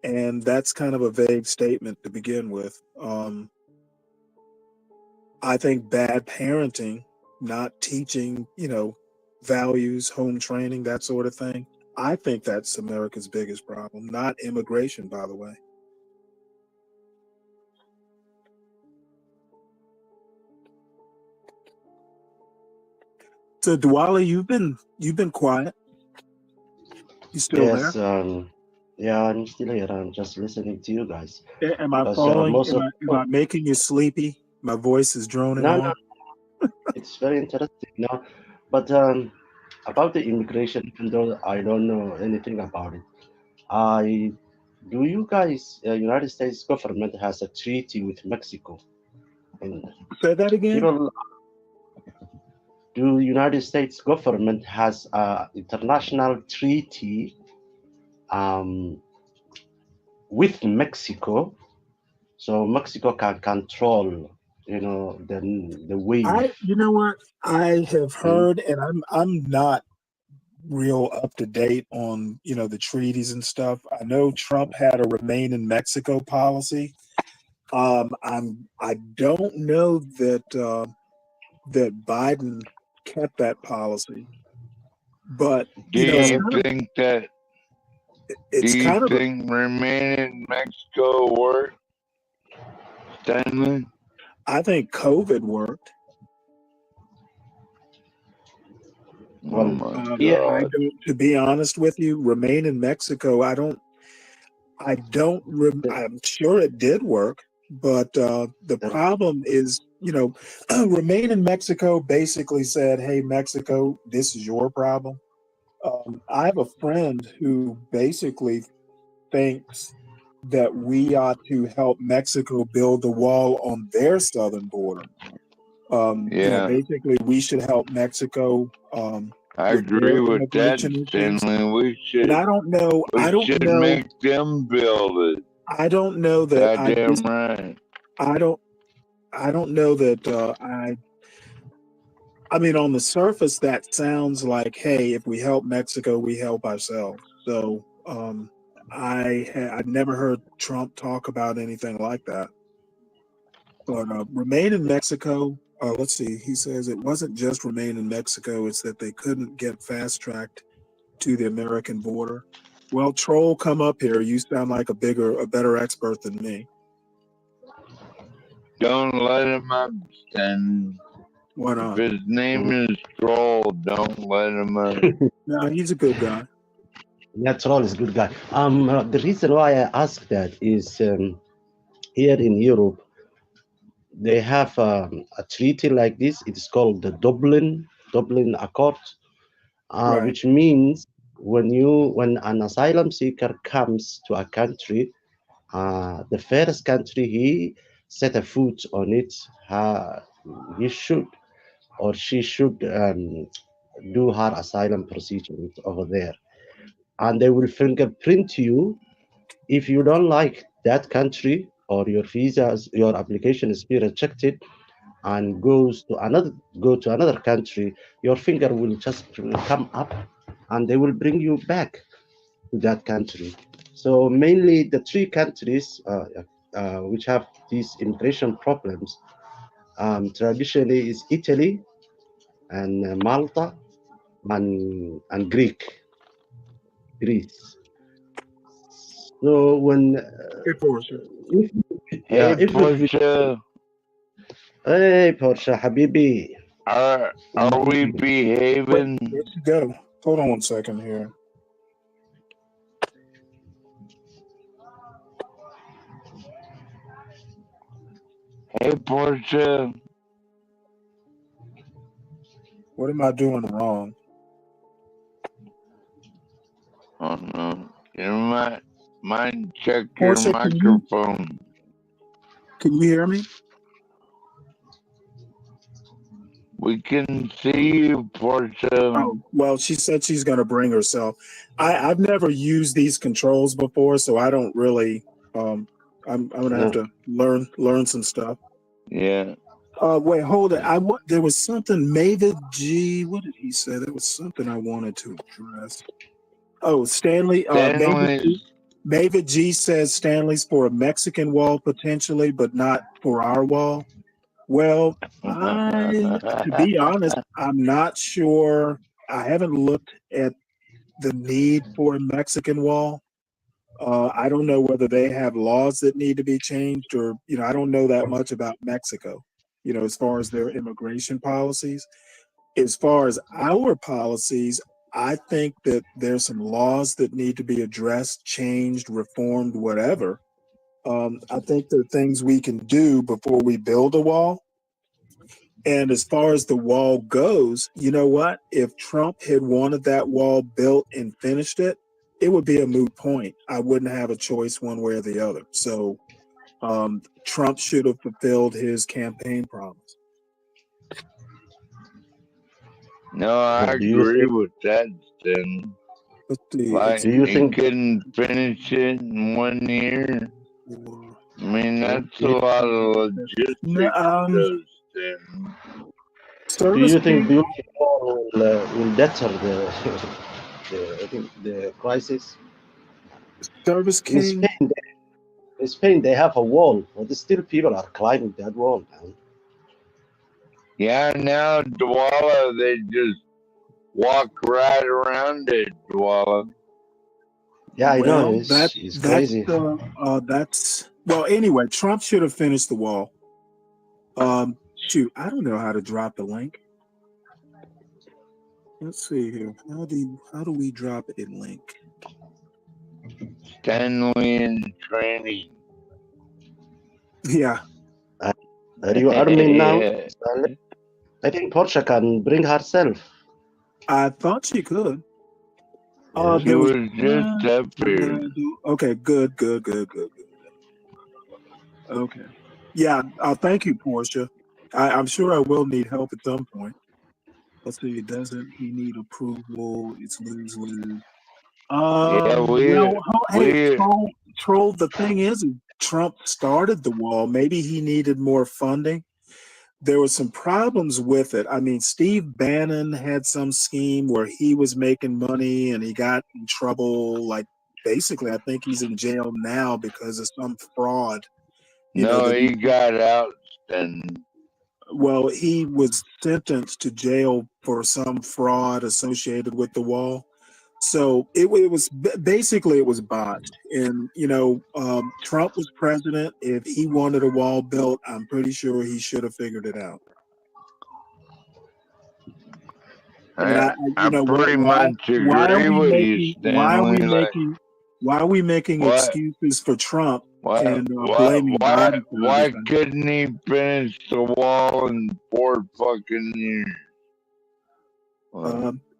And that's kind of a vague statement to begin with. I think bad parenting, not teaching, values, home training, that sort of thing. I think that's America's biggest problem, not immigration, by the way. So Dwali, you've been quiet. You still Yes, there? yeah, I'm still here. I'm just listening to you guys. Am I Because falling? most of Am I making you sleepy? My voice is droning no, on. it's very interesting. No, but about the immigration, even though I don't know anything about it, do you guys, United States government has a treaty with Mexico, and Say that again. people, do United States government has a international treaty with Mexico, so Mexico can control, the wave. You know what? I have heard, and I'm not real up to date on the treaties and stuff. I know Trump had a remain in Mexico policy. I don't know that that Biden kept that policy, but Do you think that? it's do you kind of think remaining in Mexico worked, Stanley? I think COVID worked. Oh my God! I don't, to be honest with you, remain in Mexico. I'm sure it did work, but the problem is, remain in Mexico basically said, "Hey, Mexico, this is your problem." I have a friend who basically thinks that we ought to help Mexico build the wall on their southern border. Basically, we should help Mexico. I agree with that, Stanley. We should. And I don't know. We should make them build it. I don't know that. Goddamn right. I don't know that. I mean, on the surface, that sounds like, hey, if we help Mexico, we help ourselves. So I'd never heard Trump talk about anything like that. But remain in Mexico. Let's see. He says it wasn't just remain in Mexico. It's that they couldn't get fast tracked to the American border. Well, Troll, come up here. You sound like a better expert than me. Don't let him up, Stanley. Why not? If his name is Troll, don't let him up. No, he's a good guy. Yeah, Troll is a good guy. The reason why I ask that is here in Europe, they have a treaty like this. It is called the Dublin Accord, Right. which means when an asylum seeker comes to a country, the first country he set a foot on it, he should or she should do her asylum procedure over there, and they will fingerprint you. If you don't like that country or your application is being rejected and go to another country, your finger will just come up and they will bring you back to that country. So mainly the three countries which have these immigration problems traditionally is Italy and Malta and Greece. So when Hey Porsche Habibi. Are we behaving? Wait, where'd you go? Hold on 1 second here. Hey Porsche. What am I doing wrong? Oh no. You mind check Porsche, your microphone. Can you hear me? We can see you, Porsche. Oh, well, she said she's going to bring herself. I've never used these controls before, so I don't really. I'm going to have to learn some stuff. Yeah. Wait, hold it. There was something. Mavid G. What did he say? There was something I wanted to address. Oh, Stanley. Mavid G says Stanley's for a Mexican wall potentially, but not for our wall. Well, to be honest, I'm not sure. I haven't looked at the need for a Mexican wall. I don't know whether they have laws that need to be changed, or I don't know that much about Mexico. As far as their immigration policies. As far as our policies, I think that there's some laws that need to be addressed, changed, reformed, whatever. I think there are things we can do before we build a wall. And as far as the wall goes, you know what? If Trump had wanted that wall built and finished it, it would be a moot point. I wouldn't have a choice one way or the other. So Trump should have fulfilled his campaign promise. No, I agree with that, Stan. Like, Do you he think? couldn't finish it in 1 year. I mean, that's a lot of logistics, Stan. Do you think King? building a wall will deter I think the crisis? Service King. In Spain, they have a wall, but still people are climbing that wall, man. Yeah, now Douala, they just walk right around it, Douala. Yeah, I know. Well, It's crazy. Well, anyway, Trump should have finished the wall. Shoot, I don't know how to drop the link. Let's see here. How do we drop a link? Stanley in training. Yeah. Are you arming now, Stanley? I think Porsche can bring herself. I thought she could. She was just up here. Okay, good. Okay. Yeah, thank you, Portia. I'm sure I will need help at some point. Let's see, doesn't he need approval? It's lose-lose. Troll, the thing is, Trump started the wall. Maybe he needed more funding. There were some problems with it. I mean, Steve Bannon had some scheme where he was making money and he got in trouble. Like, basically, I think he's in jail now because of some fraud. No, he got out and... Well, he was sentenced to jail for some fraud associated with the wall. So it was basically it was botched. And, Trump was president. If he wanted a wall built, I'm pretty sure he should have figured it out. I pretty much agree with you, Stanley. Why are we making excuses for Trump and blaming Biden? Why couldn't he finish the wall in 4 fucking years?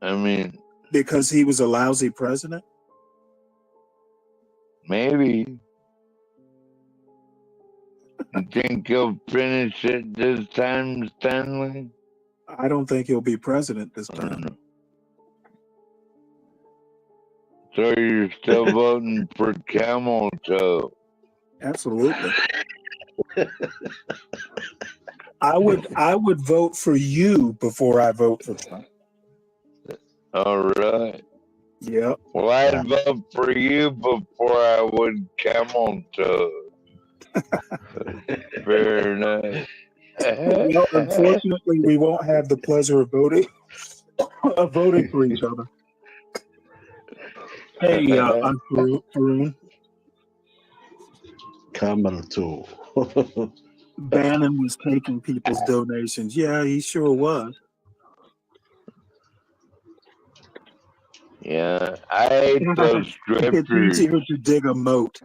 I mean, because he was a lousy president? Maybe. You think he'll finish it this time, Stanley? I don't think he'll be president this time. So you're still voting for Camel Toe? Absolutely. I would vote for you before I vote for Trump. All right. Yep. Well, I'd vote for you before I would Camel Toe. Very nice. Well, unfortunately, we won't have the pleasure of voting for each other. Hey, Faroon. Camel Toe. Bannon was taking people's donations. Yeah, he sure was. Yeah, I hate those strippers. It's easier to dig a moat.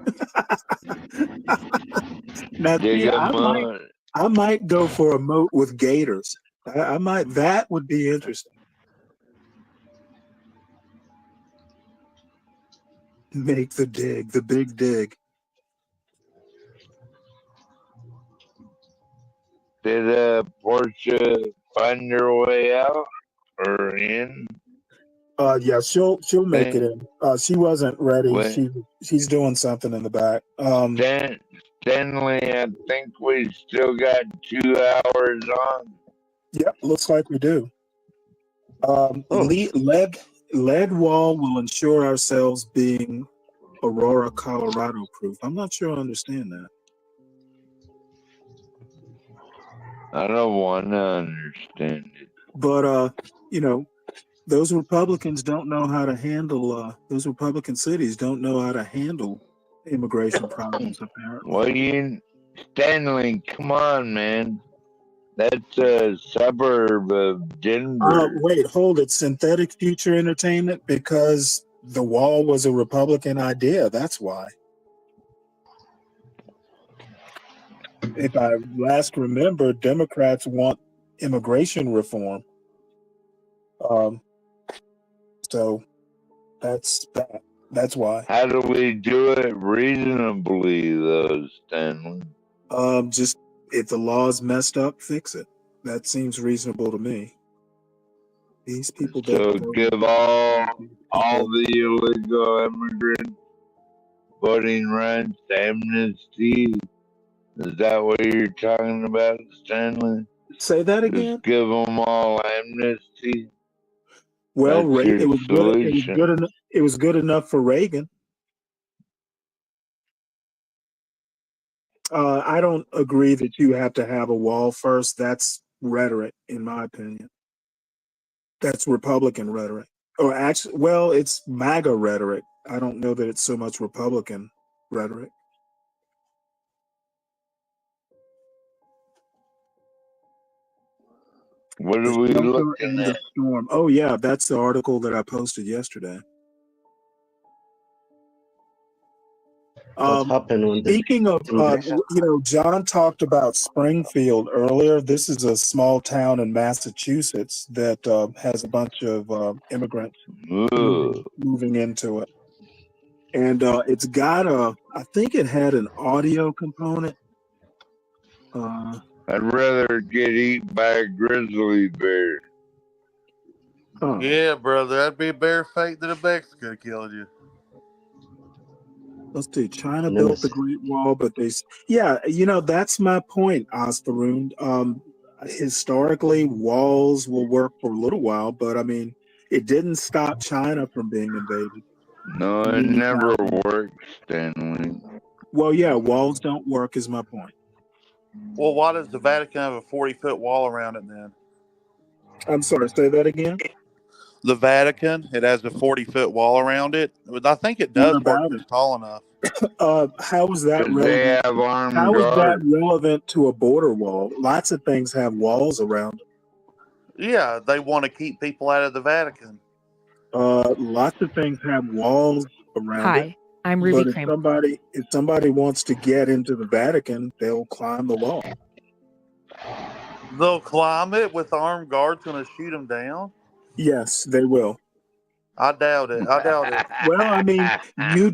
Now, I might go for a moat with gators. I might. That would be interesting. Make the dig, the big dig. Did Portia find her way out or in? Yeah, she'll make it in. She wasn't ready. She's doing something in the back. Stanley, I think we still got 2 hours on. Yep, looks like we do. Lead wall will ensure ourselves being Aurora, Colorado proof. I'm not sure I understand that. I don't want to understand it. But those Republicans don't know how to handle. Those Republican cities don't know how to handle immigration problems. Apparently. Well, Stanley, come on, man. That's a suburb of Denver. Wait, hold it. Synthetic future entertainment, because the wall was a Republican idea. That's why. If I last remember, Democrats want immigration reform. So that's that. That's why. How do we do it reasonably, though, Stanley? Just if the law's messed up, fix it. That seems reasonable to me. These people So don't give all the illegal immigrants voting rights, amnesty. Is that what you're talking about, Stanley? Say that again. Just give them all amnesty. Well, That's your it was solution. good. It was good enough for Reagan. I don't agree that you have to have a wall first. That's rhetoric, in my opinion. That's Republican rhetoric. Or actually, well, it's MAGA rhetoric. I don't know that it's so much Republican rhetoric. What are we looking and the at? storm. Oh yeah, that's the article that I posted yesterday. What happened when Speaking of, John talked about Springfield earlier. This is a small town in Massachusetts that has a bunch of immigrants moving into it. And it's got I think it had an audio component. I'd rather get eaten by a grizzly bear. Yeah, brother, that'd be a better fate than a Mexican killing you. Let's see. China built the Great Wall, but that's my point, Osparun. Historically, walls will work for a little while, but I mean, it didn't stop China from being invaded. No, it never worked, Stanley. Well, yeah, walls don't work is my point. Well, why does the Vatican have a 40-foot wall around it then? I'm sorry, say that again. The Vatican, it has a 40-foot wall around it. I think it does work if it's tall enough. How is that relevant? They have armed How is that guards. relevant to a border wall? Lots of things have walls around them. Yeah, they want to keep people out of the Vatican. Lots of things have walls around it. I'm Ruby But if somebody wants to get into the Vatican, they'll climb the wall. They'll climb it with armed guards going to shoot them down? Yes, they will. I doubt it. Well, I mean, you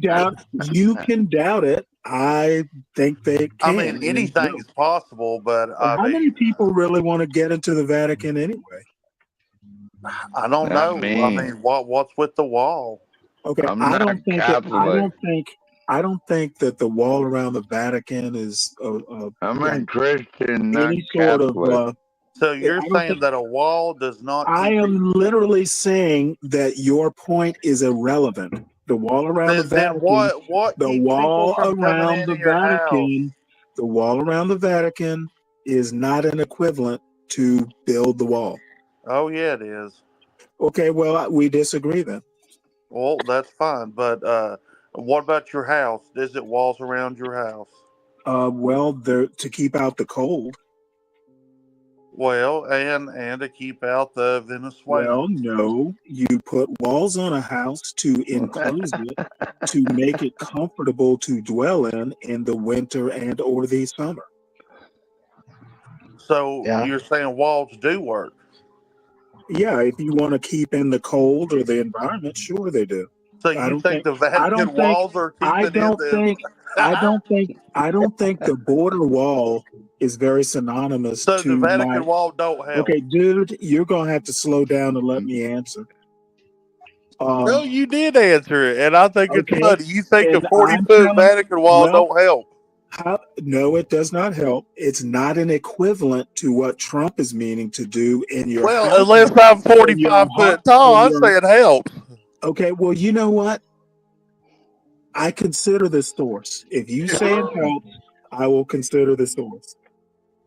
can doubt it. I think they can. I mean, anything is possible, but how many people really want to get into the Vatican anyway? I don't know. I mean, what's with the wall? Okay, I don't think that the wall around the Vatican is I'm a Christian, not any sort of. So you're saying that a wall does not? I am literally saying that your point is irrelevant. The wall around the Vatican. The wall around the Vatican. The wall around the Vatican is not an equivalent to build the wall. Oh yeah, it is. Okay, well we disagree then. Well, that's fine, but what about your house? Is it walls around your house? Well, they're to keep out the cold. Well, and to keep out the Venezuela. Well, no, you put walls on a house to enclose it, to make it comfortable to dwell in the winter and or the summer. So you're saying walls do work? Yeah, if you want to keep in the cold or the environment, sure they do. So you think the Vatican walls are keeping I don't think the border wall is very synonymous so to the Vatican wall don't help. Okay, dude, you're gonna have to slow down and let me answer. No, you did answer it, and I think it's funny. You think a and 40-foot Vatican wall don't help? No, it does not help. It's not an equivalent to what Trump is meaning to do in your house. Unless I'm 45 foot tall, I'm saying help. Okay, well, you know what? I consider the source. If you say it helps, I will consider the source.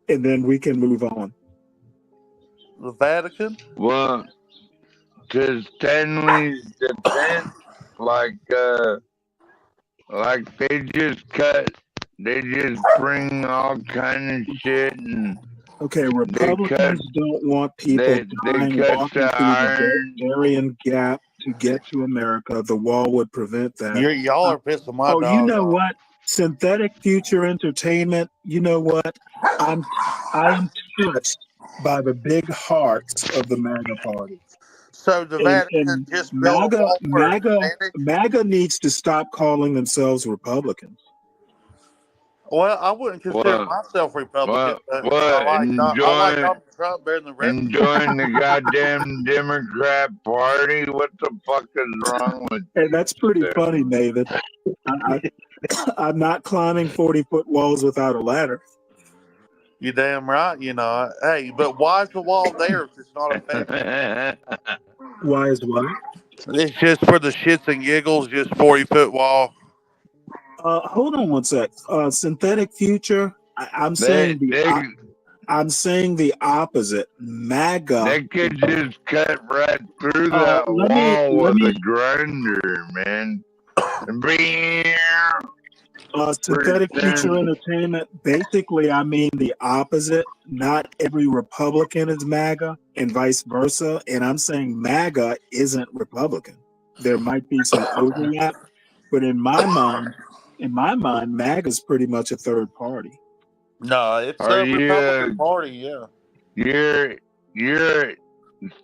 and then we can move on. The Vatican? Well, to Stanley's defense, like they just bring all kind of shit and Okay, Republicans don't want people dying walking through the Darien Gap to get to America. The wall would prevent that. Y'all are pissing my dog you know off. what? Synthetic future entertainment. You know what? I am touched by the big hearts of the MAGA party. So the Vatican just built a wall for MAGA needs to stop calling themselves Republicans. Well, I wouldn't consider myself Republican. But I like Donald Trump better than the rest. Enjoying the goddamn Democrat Party? What the fuck is wrong with Hey, that's pretty funny, David. I'm not climbing 40-foot walls without a ladder. You damn right, you know. Hey, but why is the wall there if it's not effective? Why is what? It's just for the shits and giggles, just 40-foot wall. Hold on one sec. Synthetic future. I'm saying the opposite. MAGA. They could just cut right through that wall with a grinder, man. Synthetic future entertainment. Basically, I mean the opposite. Not every Republican is MAGA, and vice versa. And I'm saying MAGA isn't Republican. There might be some overlap, but in my mind, MAGA is pretty much a third party. No, it's a Republican Party. Yeah. You're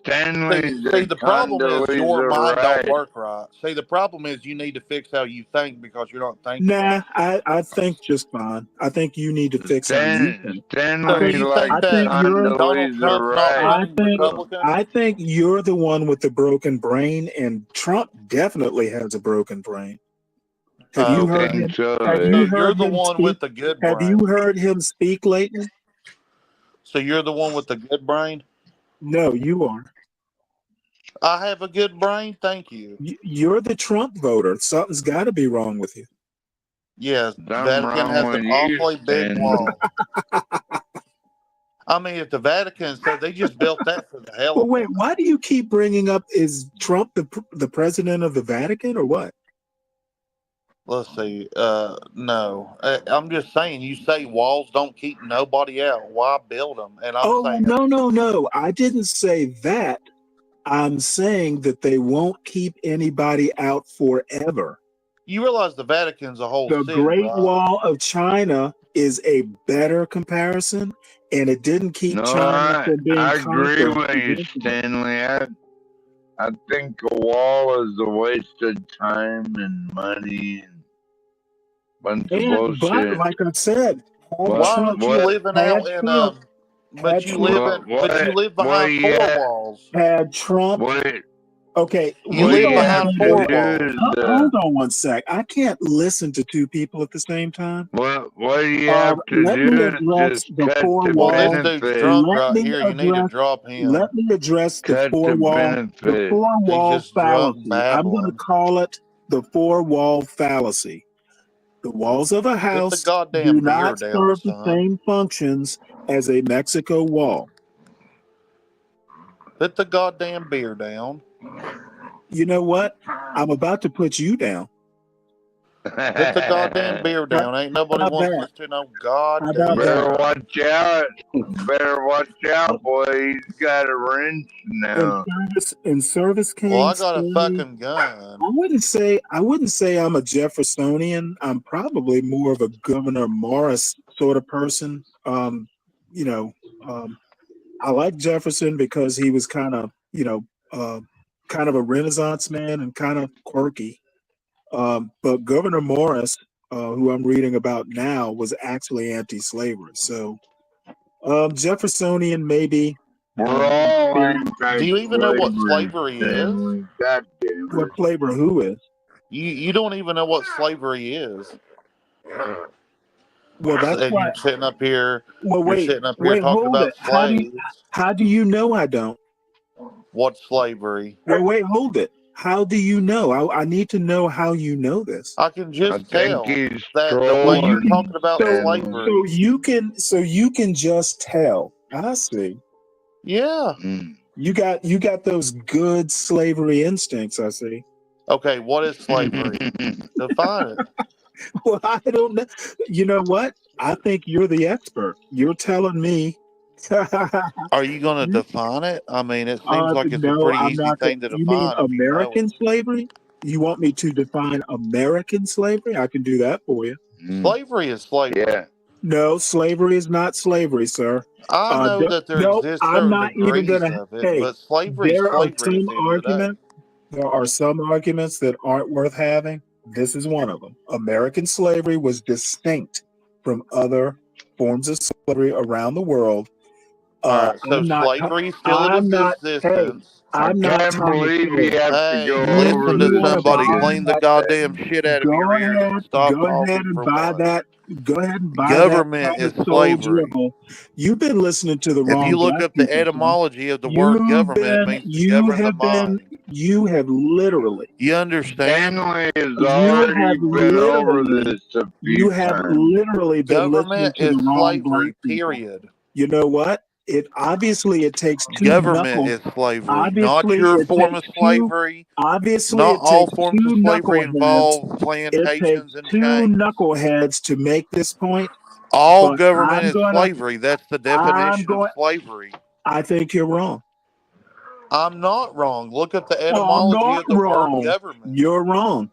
Stanley. See, the problem is your mind don't work right. See, the problem is you need to fix how you think because you're not thinking. Nah, I think just fine. I think you need to fix how you think. I think you're the one with the broken brain, and Trump definitely has a broken brain. Have you heard him? You're the one with the good brain. Have you heard him speak lately? So you're the one with the good brain? No, you are. I have a good brain, thank you. You're the Trump voter. Something's got to be wrong with you. Yes, the Vatican has an awfully big wall. I mean, if the Vatican said they just built that for the hell. But wait, why do you keep bringing up? Is Trump the president of the Vatican or what? Let's see. No, I'm just saying. You say walls don't keep nobody out. Why build them? And I'm saying, no. I didn't say that. I'm saying that they won't keep anybody out forever. You realize the Vatican's a whole The city, Great right? Wall of China is a better comparison, and it didn't keep China from being I agree conquered. with you, Stanley. I think a wall is a waste of time and money and bunch of bullshit. But like I said, why aren't you living out in but you live behind four walls. Had Trump okay, you live behind four walls. Hold on one sec. I can't listen to two people at the same time. What do you have to do is just cut the benefit. Let me address the four-wall fallacy. I'm going to call it the four-wall fallacy. The walls of a house do not serve the same functions as a Mexico wall. Put the goddamn beer down. You know what? I'm about to put you down. Put the goddamn beer down. Ain't nobody wants to listen to no goddamn. Better watch out, boy. He's got a wrench now. In service came. Well, I got a fucking gun. I wouldn't say I'm a Jeffersonian. I'm probably more of a Governor Morris sort of person. I like Jefferson because he was kind of a Renaissance man and kind of quirky. But Governor Morris, who I'm reading about now, was actually anti-slavery. So Jeffersonian maybe. Do you even know what slavery is? What flavor who is? You don't even know what slavery is. Well, that's why you're sitting up here. Well, wait, you're sitting up here talking about slaves. How do you know I don't? What slavery? Well, wait, hold it. How do you know? I need to know how you know this. I can just tell he's that the way you're trolling. talking about slavery. So you can just tell. I see. Yeah. You got those good slavery instincts, I see. Okay, what is slavery? Define it. Well, I don't know. You know what? I think you're the expert. You're telling me. Are you going to define it? I mean, it seems like it's a No, pretty I'm easy not. thing to You mean define if you know American it. slavery? You want me to define American slavery? I can do that for you. Slavery is slavery. Yeah. No, slavery is not slavery, sir. I know that there No, exists I'm certain not even degrees gonna. of it, Hey, but slavery is there are slavery at some the end of the day. arguments. There are some arguments that aren't worth having. This is one of them. American slavery was distinct from other forms of slavery around the world. All right, so I'm not. slavery still in I'm not. Hey, existence. I'm not Can't trying to believe say you it. have to Hey, go over listen to You this want to somebody. buy Clean the that? goddamn shit out of your ears and stop Go ahead talking and for buy once. that. Go ahead and buy that Government kind is of soul slavery. dribble. You've been listening to the If wrong you look black up the people, sir. etymology of the word government, it means to govern the mind. You have literally. You understand? Stanley has You already have been over literally. this a You few have times. literally been listening Government to is the wrong black slavery, people. period. You know what? It takes two Government knuckles. is slavery, not Obviously, your it form takes of two. slavery. Obviously, Not it all takes forms of two slavery knuckleheads. involve It takes plantations and two chains. knuckleheads to make this point. All But government is slavery. That's the I'm definition of going. slavery. I think you're wrong. I'm not wrong. Look at the I'm etymology not of the word wrong. government. You're wrong.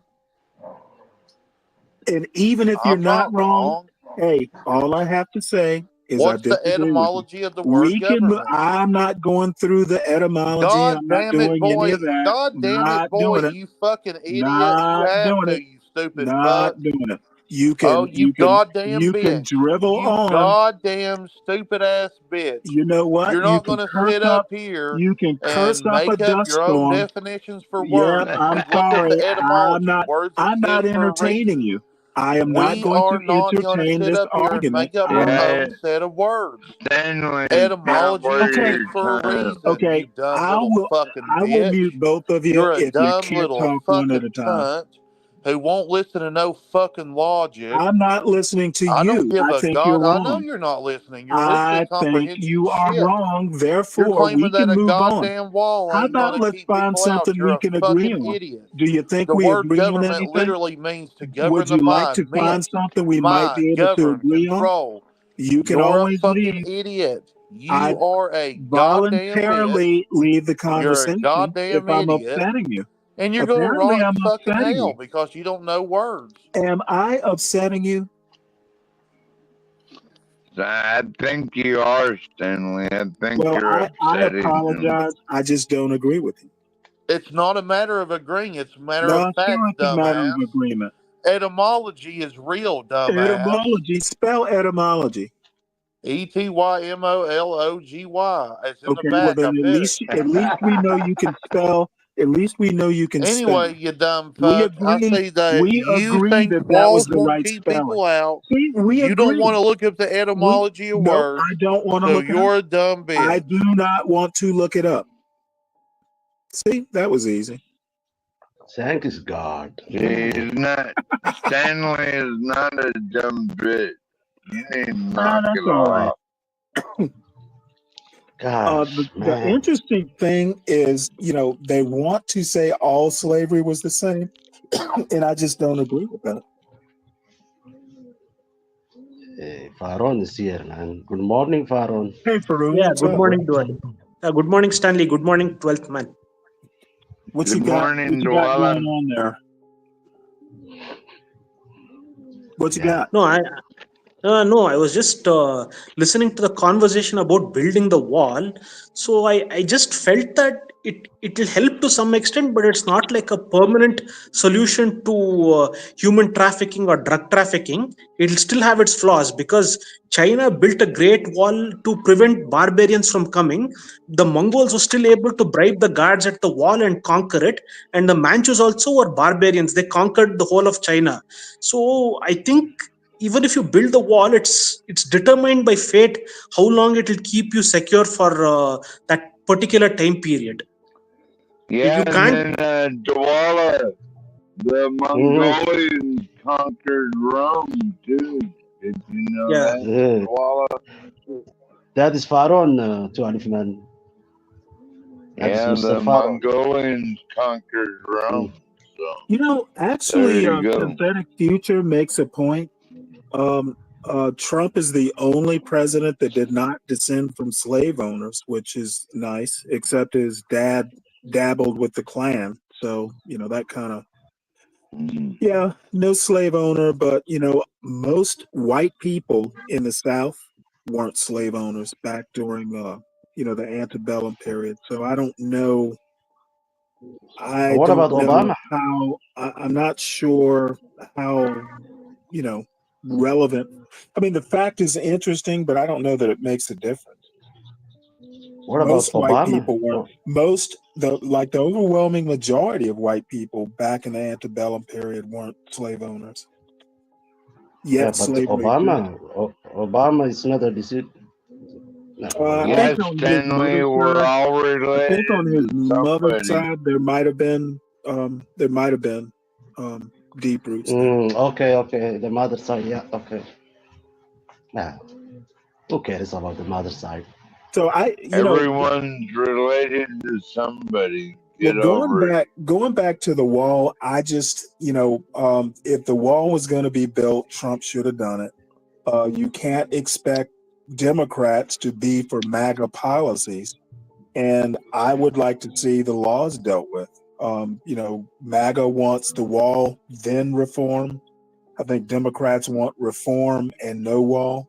And even if you're I'm not not wrong, wrong. hey, all I have to say is I What's the disagree with you. etymology of the word government? I'm not going through the etymology. God I'm not damn it, doing any boy. of that. God damn it, Not boy. doing it. You fucking idiot. You Not have doing to, it. you stupid fuck. Not doing it. You Oh, can you goddamn you can bitch. dribble You on. goddamn stupid ass bitch. You know what? You're You not can going to curse sit up. up here You can curse and up a make up dust your own storm. definitions for Yep, words. I'm Just look up sorry. the etymology. Words I'm not exist for a entertaining reason. you. I am not We going are to not going to entertain sit this up here and argument. make up our own set of words. Stanley, Etymology Okay. exists for a reason, you Okay. dumb I little will fucking bitch. mute both of you You're a if you dumb can't little talk one at a fucking time. cunt who won't listen to no fucking logic. I'm not listening to I don't you. give I a think you're god. I know wrong. you're not listening. You're listening I think comprehension you are shit. wrong. You're Therefore, we claiming that can a move on. goddamn wall How ain't about gonna let's keep find people out. something You're we a can agree fucking on? idiot. Do you think The we word agree on government anything? literally means to govern Would the you like to mind. find Meant something we might be mind, able to govern, agree on? control. You can You're a always fucking leave. idiot. I You are a goddamn bitch. voluntarily leave the You're a conversation if goddamn I'm idiot. upsetting you. And you're going to Apparently, rot in I'm fucking upsetting hell you. because you don't know words. Am I upsetting you? I think you are, Stanley. I think Well, you're I upsetting him. apologize. I just don't agree with you. It's not a matter of agreeing. It's a matter No, of fact, sure it's a matter of dumbass. agreement. Etymology is real, dumbass. Etymology. Spell etymology. etymology. It's in the Okay, well back. then I bet it. at least we know you can spell. At least we know you can spell. Anyway, you dumb We fuck. I agree. see that We you agree think that was walls the won't right keep spelling. people out. See, we You don't agree. want to look up the etymology of Nope, words. I don't want to So look it you're up. a dumb bitch. I do not want to look it up. See, that was easy. Thanks God. He's not. Stanley is not a dumb bitch. You need to knock That's it all right. off. Gosh, The interesting thing is, they want to say all slavery was the same, and I just don't agree with that. Faron is here, man. Good morning, Faron. Hey, Faroon. Yeah, what's good up? morning to all. Good morning, Stanley. Good morning, 12th man. What you got going on there? What you got? No, I was just listening to the conversation about building the wall. So I just felt that it will help to some extent, but it's not like a permanent solution to human trafficking or drug trafficking. It'll still have its flaws because China built a great wall to prevent barbarians from coming. The Mongols were still able to bribe the guards at the wall and conquer it. And the Manchus also were barbarians. They conquered the whole of China. So I think even if you build the wall, it's determined by fate how long it will keep you secure for that particular time period. Yeah, You can't. and then Douala, the Mongolians conquered Rome too. Did you know Yeah. that? Yeah. Douala? That is Faron to Alifman. That is Yeah, Mr. the Faron. Mongolians conquered Rome. So You know, there actually, you go. Synthetic Future makes a point. Trump is the only president that did not descend from slave owners, which is nice, except his dad dabbled with the Klan. So, that kind of, yeah, no slave owner, but, most white people in the South weren't slave owners back during, the antebellum period. So I don't know. I What don't about know Obama? how, I'm not sure how, you know, relevant. I mean, the fact is interesting, but I don't know that it makes a difference. What about Most white Obama? people weren't. The overwhelming majority of white people back in the antebellum period weren't slave owners. Yeah, Yet but slavery existed. Obama is not a decision. No, I Yes, think on his Stanley, mother's we're side, all I related think on his to mother's somebody. side there might have been deep roots there. Okay. The mother side, yeah, okay. Nah, who cares about the mother side? So Everyone's related to somebody. Well, Get over it. going back to the wall, I just, if the wall was going to be built, Trump should have done it. You can't expect Democrats to be for MAGA policies, and I would like to see the laws dealt with. MAGA wants the wall, then reform. I think Democrats want reform and no wall.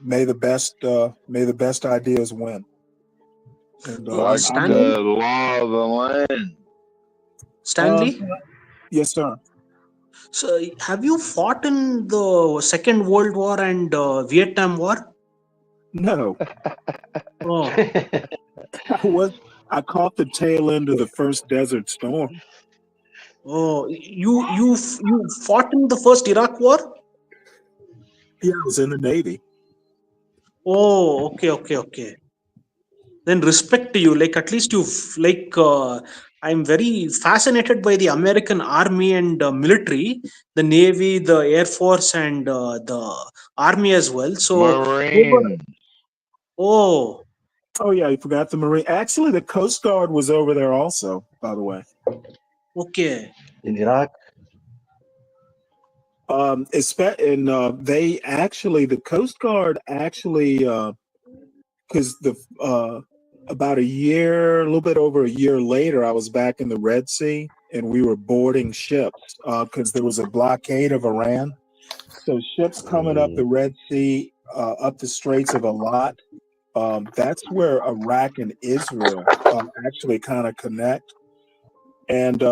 May the best ideas win. And Like Stanley? the law of the land. Stanley? Yes, sir. So, have you fought in the Second World War and Vietnam War? No. Oh, I caught the tail end of the first Desert Storm. oh, you fought in the first Iraq War? Yeah, I was in the Navy. Oh, okay. Then respect to you. Like at least I'm very fascinated by the American Army and military, the Navy, the Air Force, and the Army as well. So, Marine. oh, yeah, you forgot the Marine. Actually, the Coast Guard was over there also, by the way. okay. In Iraq? The Coast Guard actually, because about a little bit over a year later, I was back in the Red Sea and we were boarding ships because there was a blockade of Iran. So ships coming up the Red Sea, up the Straits of Alat, that's where Iraq and Israel actually kind of connect. And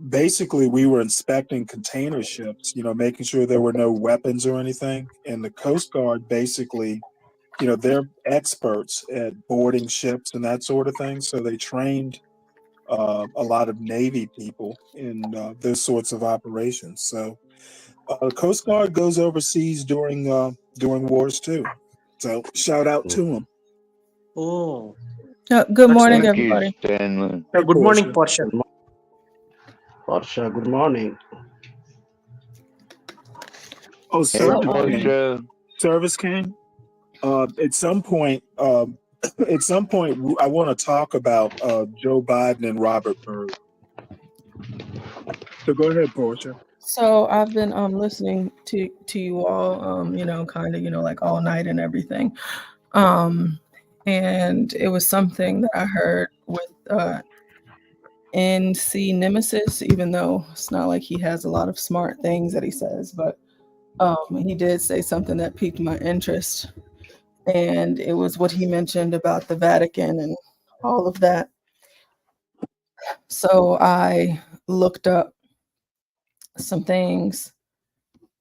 basically, we were inspecting container ships, making sure there were no weapons or anything. And the Coast Guard basically, they're experts at boarding ships and that sort of thing. So they trained a lot of Navy people in those sorts of operations. So the Coast Guard goes overseas during wars too. So shout out to them. Oh. Good morning, Thank you, everybody. Stanley. Good morning, Portia. Portia, good morning. Oh, service came. Portia. Service came. At some point, I want to talk about Joe Biden and Robert Byrd. So go ahead, Portia. So I've been listening to you all, kind of, like all night and everything. And it was something that I heard with NC Nemesis, even though it's not like he has a lot of smart things that he says, but he did say something that piqued my interest. And it was what he mentioned about the Vatican and all of that. So I looked up some things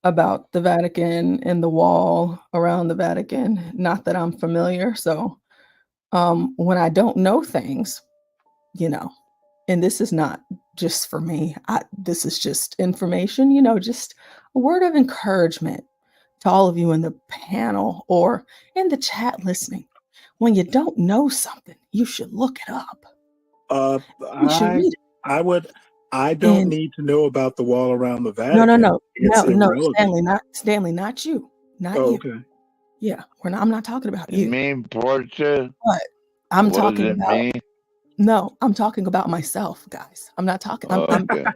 about the Vatican and the wall around the Vatican. Not that I'm familiar. So when I don't know things, and this is not just for me, this is just information, just a word of encouragement to all of you in the panel or in the chat listening. When you don't know something, you should look it up. You should read it. I don't And need to know about the wall around the no, Vatican. It's irrelevant. Stanley, not you, not Oh, you. okay. Yeah, I'm not talking about You you. mean Portia? But I'm Was talking it about. me? No, I'm talking about myself, guys. I'm not talking. I'm Okay. talking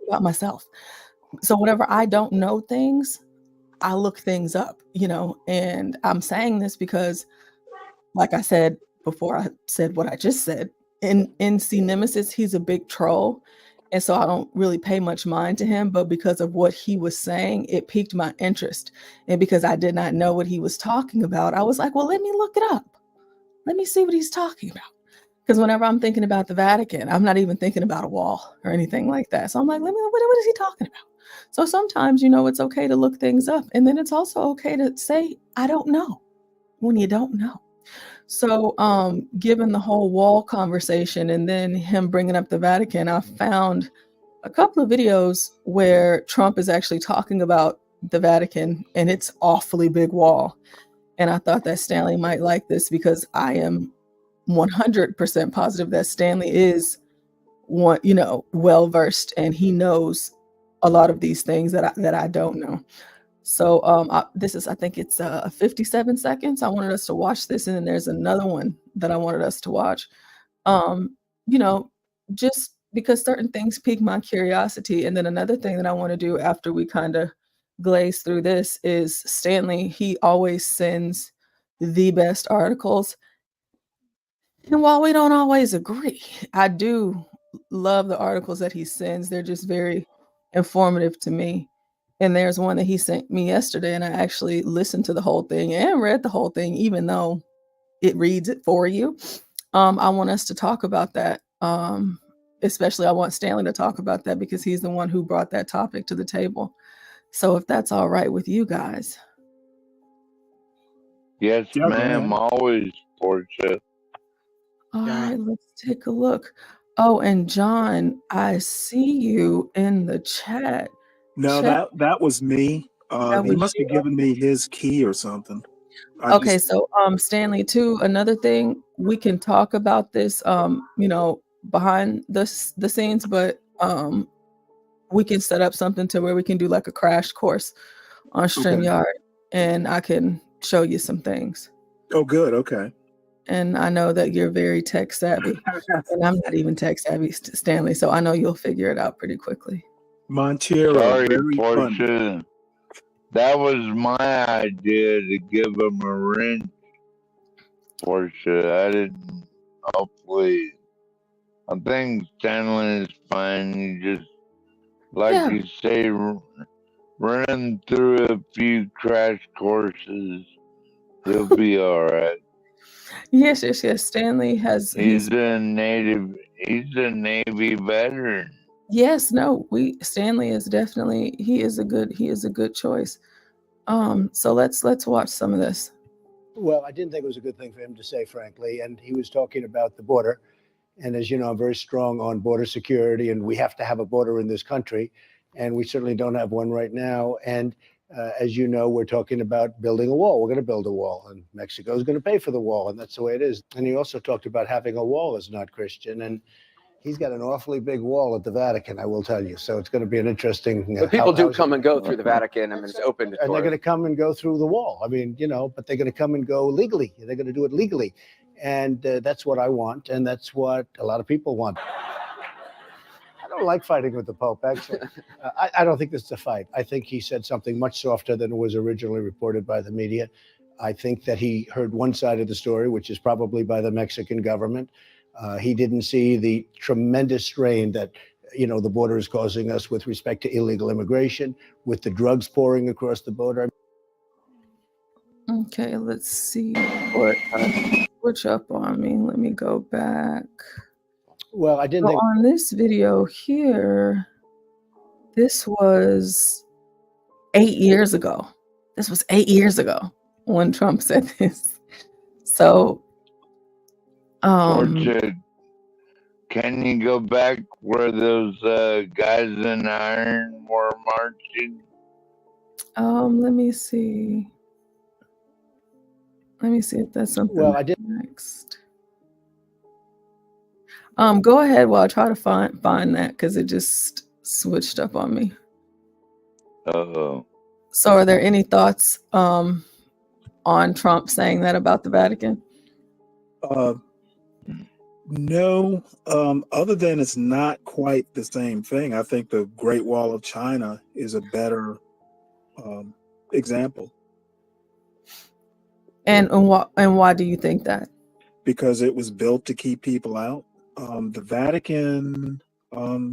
about myself. So whenever I don't know things, I look things up, and I'm saying this because, like I said before I said what I just said, in C Nemesis, he's a big troll. And so I don't really pay much mind to him, but because of what he was saying, it piqued my interest. And because I did not know what he was talking about, I was like, well, let me look it up. Let me see what he's talking about. Because whenever I'm thinking about the Vatican, I'm not even thinking about a wall or anything like that. So I'm like, what is he talking about? So sometimes, it's okay to look things up. And then it's also okay to say, I don't know, when you don't know. So given the whole wall conversation and then him bringing up the Vatican, I found a couple of videos where Trump is actually talking about the Vatican and its awfully big wall. And I thought that Stanley might like this because I am 100% positive that Stanley is well versed and he knows a lot of these things that I don't know. So I think it's 57 seconds. I wanted us to watch this, and then there's another one that I wanted us to watch. You know, just because certain things pique my curiosity, and then another thing that I want to do after we kind of glaze through this is Stanley. He always sends the best articles, and while we don't always agree, I do love the articles that he sends. They're just very informative to me. And there's one that he sent me yesterday, and I actually listened to the whole thing and read the whole thing, even though it reads it for you. I want us to talk about that. Especially, I want Stanley to talk about that because he's the one who brought that topic to the table. So, if that's all right with you guys. Yes, Yeah, go ma'am. ahead. Always, Portia. All right, let's take a look. Oh, and John, I see you in the chat. No, that was me. That He was must you. have given me his key or something. Okay, so Stanley, too, another thing, we can talk about this behind the scenes, but we can set up something to where we can do like a crash course on StreamYard, and I can show you some things. Oh, good. Okay. And I know that you're very tech savvy, and I'm not even tech savvy, Stanley, so I know you'll figure it out pretty quickly. Montero, Sorry, very funny. Portia. That was my idea to give him a wrench, Portia. I didn't. Oh, please. I think Stanley is fine. You just, like you say, running through a few crash courses. He'll be all right. Yes. Stanley He's a Navy veteran. Yes, no, Stanley is definitely he is a good choice. So let's watch some of this. Well, I didn't think it was a good thing for him to say, frankly. And he was talking about the border. And as you know, I'm very strong on border security, and we have to have a border in this country. And we certainly don't have one right now. And as you know, we're talking about building a wall. We're going to build a wall, and Mexico is going to pay for the wall. And that's the way it is. And he also talked about having a wall is not Christian. And he's got an awfully big wall at the Vatican, I will tell you. So it's going to be an interesting. But people do come and go through the Vatican. I mean, it's open to and they're going to tourists. come and go through the wall. I mean, but they're going to come and go legally. They're going to do it legally. And that's what I want. And that's what a lot of people want. I don't like fighting with the Pope, actually. I don't think this is a fight. I think he said something much softer than was originally reported by the media. I think that he heard one side of the story, which is probably by the Mexican government. He didn't see the tremendous strain that the border is causing us with respect to illegal immigration, with the drugs pouring across the border. Okay, let's see. Switch up on me. Let me go back. Well, I didn't think on this video here. This was 8 years ago. This was 8 years ago when Trump said this. So, Portia, can you go back where those guys in iron were marching? Let me see. Let me see if that's something. Well, I did next. Go ahead while I try to find that because it just switched up on me. Uh-oh. So are there any thoughts on Trump saying that about the Vatican? No, other than it's not quite the same thing. I think the Great Wall of China is a better example. And why do you think that? Because it was built to keep people out. The Vatican, I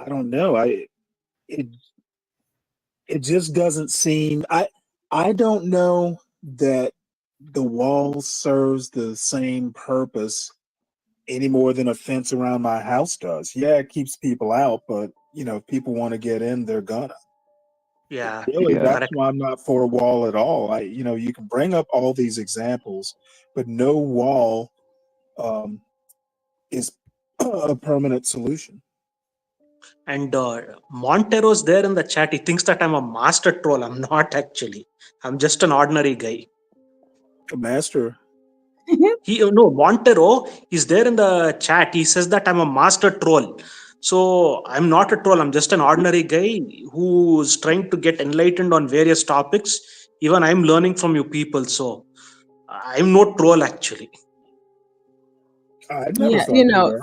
don't know. It just doesn't seem. I don't know that the wall serves the same purpose any more than a fence around my house does. Yeah, it keeps people out, but if people want to get in, they're gonna. Yeah, Really, that's correct. why I'm not for a wall at all. You can bring up all these examples, but no wall is a permanent solution. And Montero's there in the chat. He thinks that I'm a master troll. I'm not actually. I'm just an ordinary guy. A master. Montero is there in the chat. He says that I'm a master troll. So I'm not a troll. I'm just an ordinary guy who's trying to get enlightened on various topics. Even I'm learning from you people. So I'm no troll actually. I never thought you were.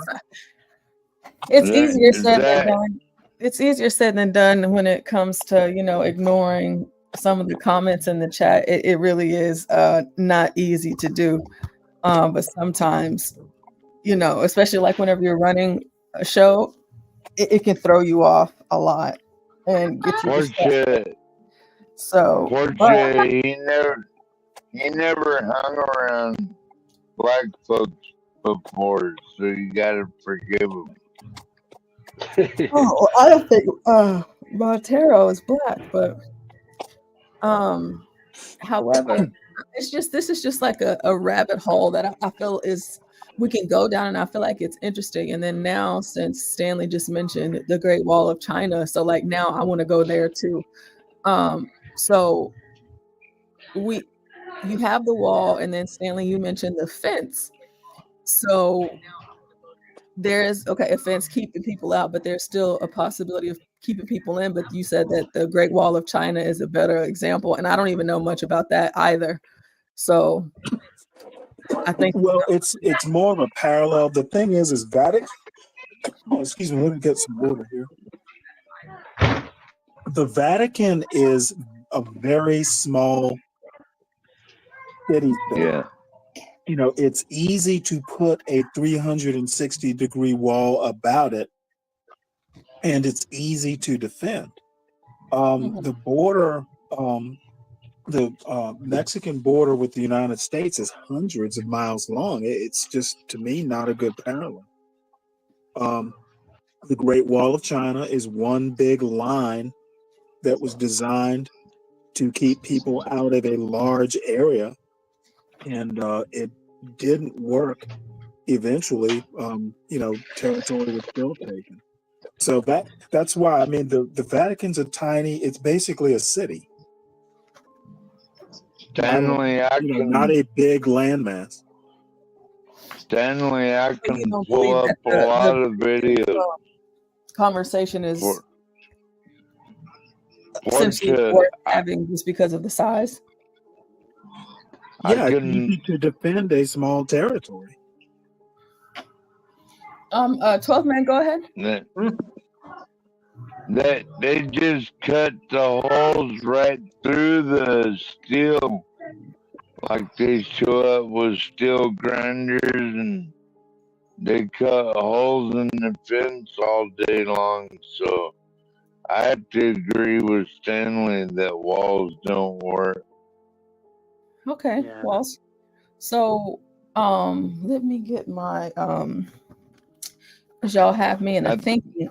It's easier said than done. It's easier said than done when it comes to, ignoring some of the comments in the chat. It really is not easy to do. But sometimes, especially like whenever you're running a show, it can throw you off a lot and get you distracted. So Fortunately, he never hung around black folks before, so you gotta forgive him. Oh, I don't think Montero is black, but however, this is just like a rabbit hole that I feel we can go down, and I feel like it's interesting. And then now, since Stanley just mentioned the Great Wall of China, so like now I want to go there too. So you have the wall, and then Stanley, you mentioned the fence. So there's a fence keeping people out, but there's still a possibility of keeping people in. But you said that the Great Wall of China is a better example, and I don't even know much about that either. So I think it's more of a parallel. The thing is Vatican. Oh, excuse me. Let me get some water here. The Vatican is a very small city. Yeah. It's easy to put a 360-degree wall about it, and it's easy to defend. The border, the Mexican border with the United States is hundreds of miles long. It's just, to me, not a good parallel. The Great Wall of China is one big line that was designed to keep people out of a large area, and it didn't work. Eventually, territory was still taken. So that's why, I mean, the Vatican's a tiny. It's basically a city. Stanley, not a big landmass. Stanley, I can pull up a lot of videos. Conversation is essentially worth having just because of the size. Yeah, it's easy to defend a small territory. 12 man, go ahead. They just cut the holes right through the steel, like they show up with steel grinders, and they cut holes in the fence all day long. So I have to agree with Stanley that walls don't work. Okay, walls. So let me get my y'all have me in a thinking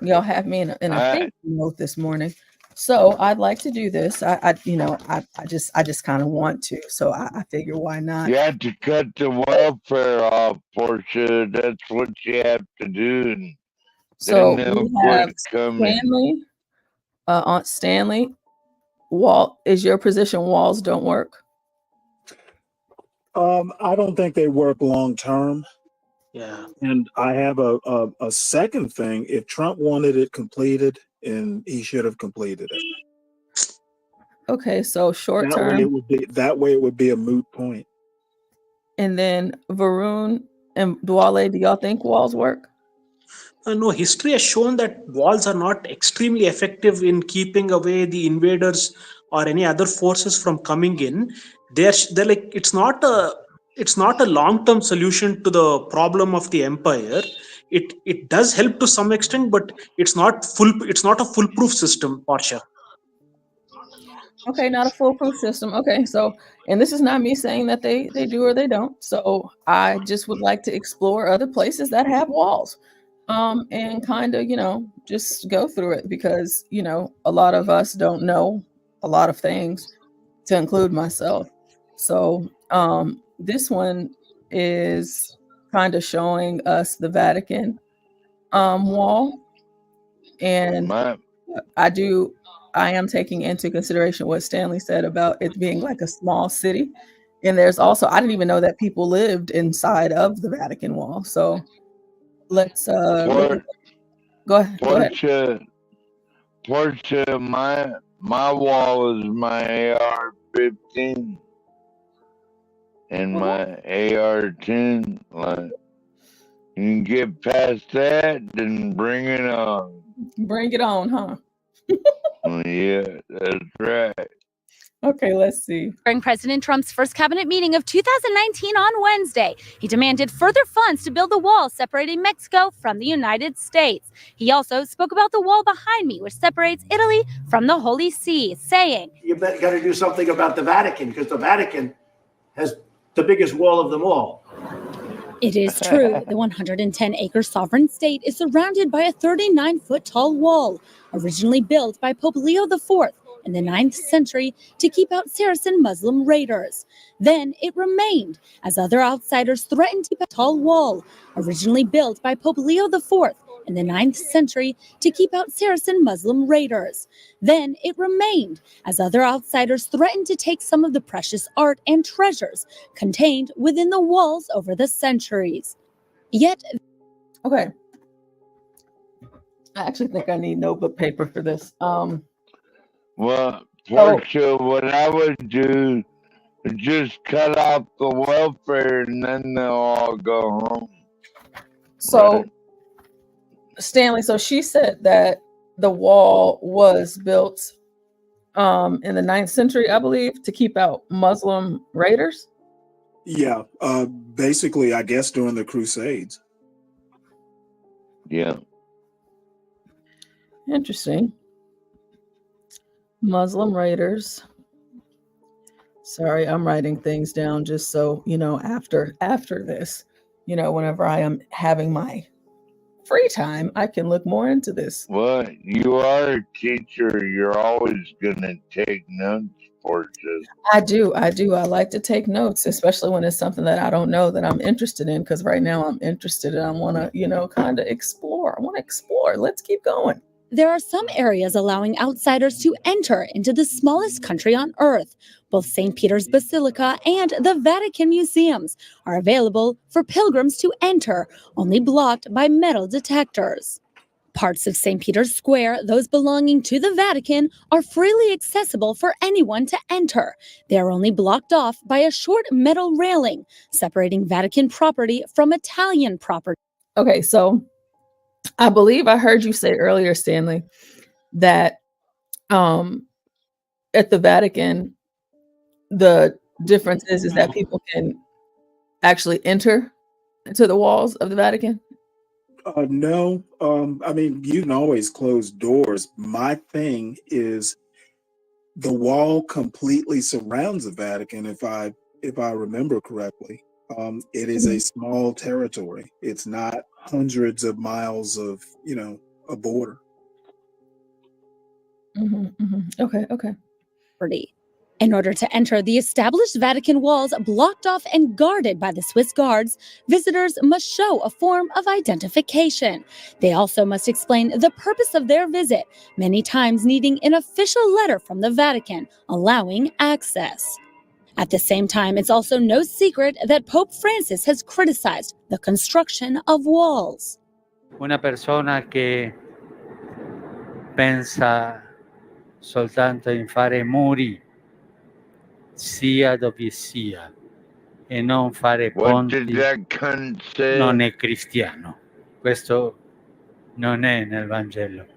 note this morning. So I'd like to do this. I just kind of want to. So I figure why not? You have to cut the welfare off, Portia. That's what you have to do. And so then they'll we have quit coming. Stanley. Aunt Stanley, wall is your position. Walls don't work. I don't think they work long term. Yeah. And I have a second thing. If Trump wanted it completed, and he should have completed it. Okay, so short That way term. it would be a moot point. And then Varun and Dwale, do y'all think walls work? No, history has shown that walls are not extremely effective in keeping away the invaders or any other forces from coming in. They're like it's not a long term solution to the problem of the empire. It does help to some extent, but it's not a foolproof system for sure. Okay, not a foolproof system. Okay, so, and this is not me saying that they do or they don't. So I just would like to explore other places that have walls, and kind of, just go through it, because, a lot of us don't know a lot of things, to include myself. So this one is kind of showing us the Vatican wall, and I am taking into consideration what Stanley said about it being like a small city. And there's also, I didn't even know that people lived inside of the Vatican wall. So let's look at, go ahead. Portia, my wall is my AR-15 and my AR-10. Like, you can get past that, then bring it on. Bring it on, huh? Yeah, that's right. Okay, let's see. During President Trump's first cabinet meeting of 2019 on Wednesday, he demanded further funds to build the wall separating Mexico from the United States. He also spoke about the wall behind me, which separates Italy from the Holy See, saying, "You got to do something about the Vatican, because the Vatican has the biggest wall of them all." It is true. The 110-acre sovereign state is surrounded by a 39-foot-tall wall, originally built by Pope Leo IV in the 9th century to keep out Saracen Muslim raiders. Then it remained as other outsiders threatened to keep a tall wall, originally built by Pope Leo IV in the 9th century to keep out Saracen Muslim raiders. Then it remained as other outsiders threatened to take some of the precious art and treasures contained within the walls over the centuries. Yet, okay. I actually think I need notebook paper for this. Well, Portia, what I would do is just cut off the welfare and then they'll all go home. So, right? Stanley, so she said that the wall was built in the 9th century, I believe, to keep out Muslim raiders. Yeah, basically, I guess during the Crusades. Yeah. Interesting. Muslim raiders. Sorry, I'm writing things down just so, after this, whenever I am having my free time, I can look more into this. Well, you are a teacher. You're always going to take notes, Portia. I do. I like to take notes, especially when it's something that I don't know that I'm interested in, because right now I'm interested and I want to, kind of explore. I want to explore. Let's keep going. there are some areas allowing outsiders to enter into the smallest country on earth. Both St. Peter's Basilica and the Vatican museums are available for pilgrims to enter, only blocked by metal detectors. Parts of St. Peter's Square, those belonging to the Vatican, are freely accessible for anyone to enter. They are only blocked off by a short metal railing, separating Vatican property from Italian property. Okay, so I believe I heard you say earlier, Stanley, that at the Vatican, the difference is that people can actually enter into the walls of the Vatican. No, I mean, you can always close doors. My thing is the wall completely surrounds the Vatican, if I remember correctly. It is a small territory. It's not hundreds of miles of, a border. Okay. In order to enter the established Vatican walls blocked off and guarded by the Swiss guards, visitors must show a form of identification. They also must explain the purpose of their visit, many times needing an official letter from the Vatican allowing access. At the same time, it's also no secret that Pope Francis has criticized the construction of walls. Una persona che pensa soltanto in fare muri, sia dove sia, e non fare What did ponti, that cunt say? non è cristiano. Questo non è nel Vangelo.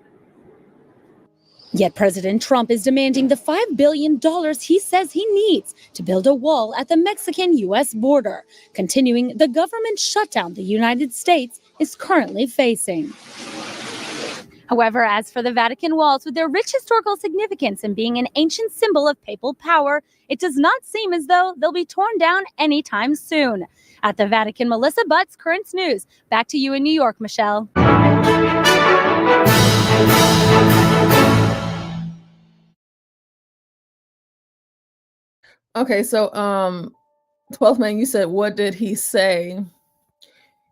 Yet President Trump is demanding the $5 billion he says he needs to build a wall at the Mexican-U.S. border, continuing the government shutdown the United States is currently facing. However, as for the Vatican walls, with their rich historical significance and being an ancient symbol of papal power, it does not seem as though they'll be torn down anytime soon. At the Vatican, Melissa Butts, Currents News. Back to you in New York, Michelle. Okay, so 12th man, you said, what did he say?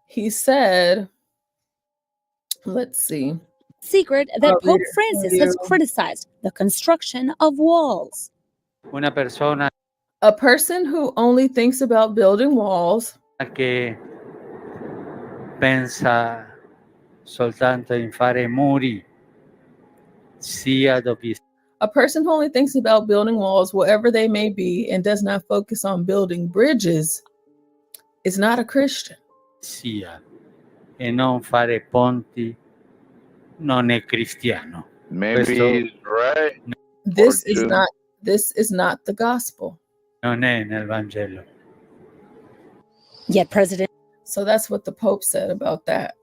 He said, let's see. Secret that Pope Francis has criticized the construction of walls. Una persona A person who only thinks about building walls che pensa soltanto in fare muri, sia dove A person who only thinks about building walls, wherever they may be, and does not focus on building bridges is not a Christian. sia, e non fare ponti, non è cristiano. Maybe Questo he's right. This is not the gospel. non è nel Vangelo. Yet President. So that's what the Pope said about that.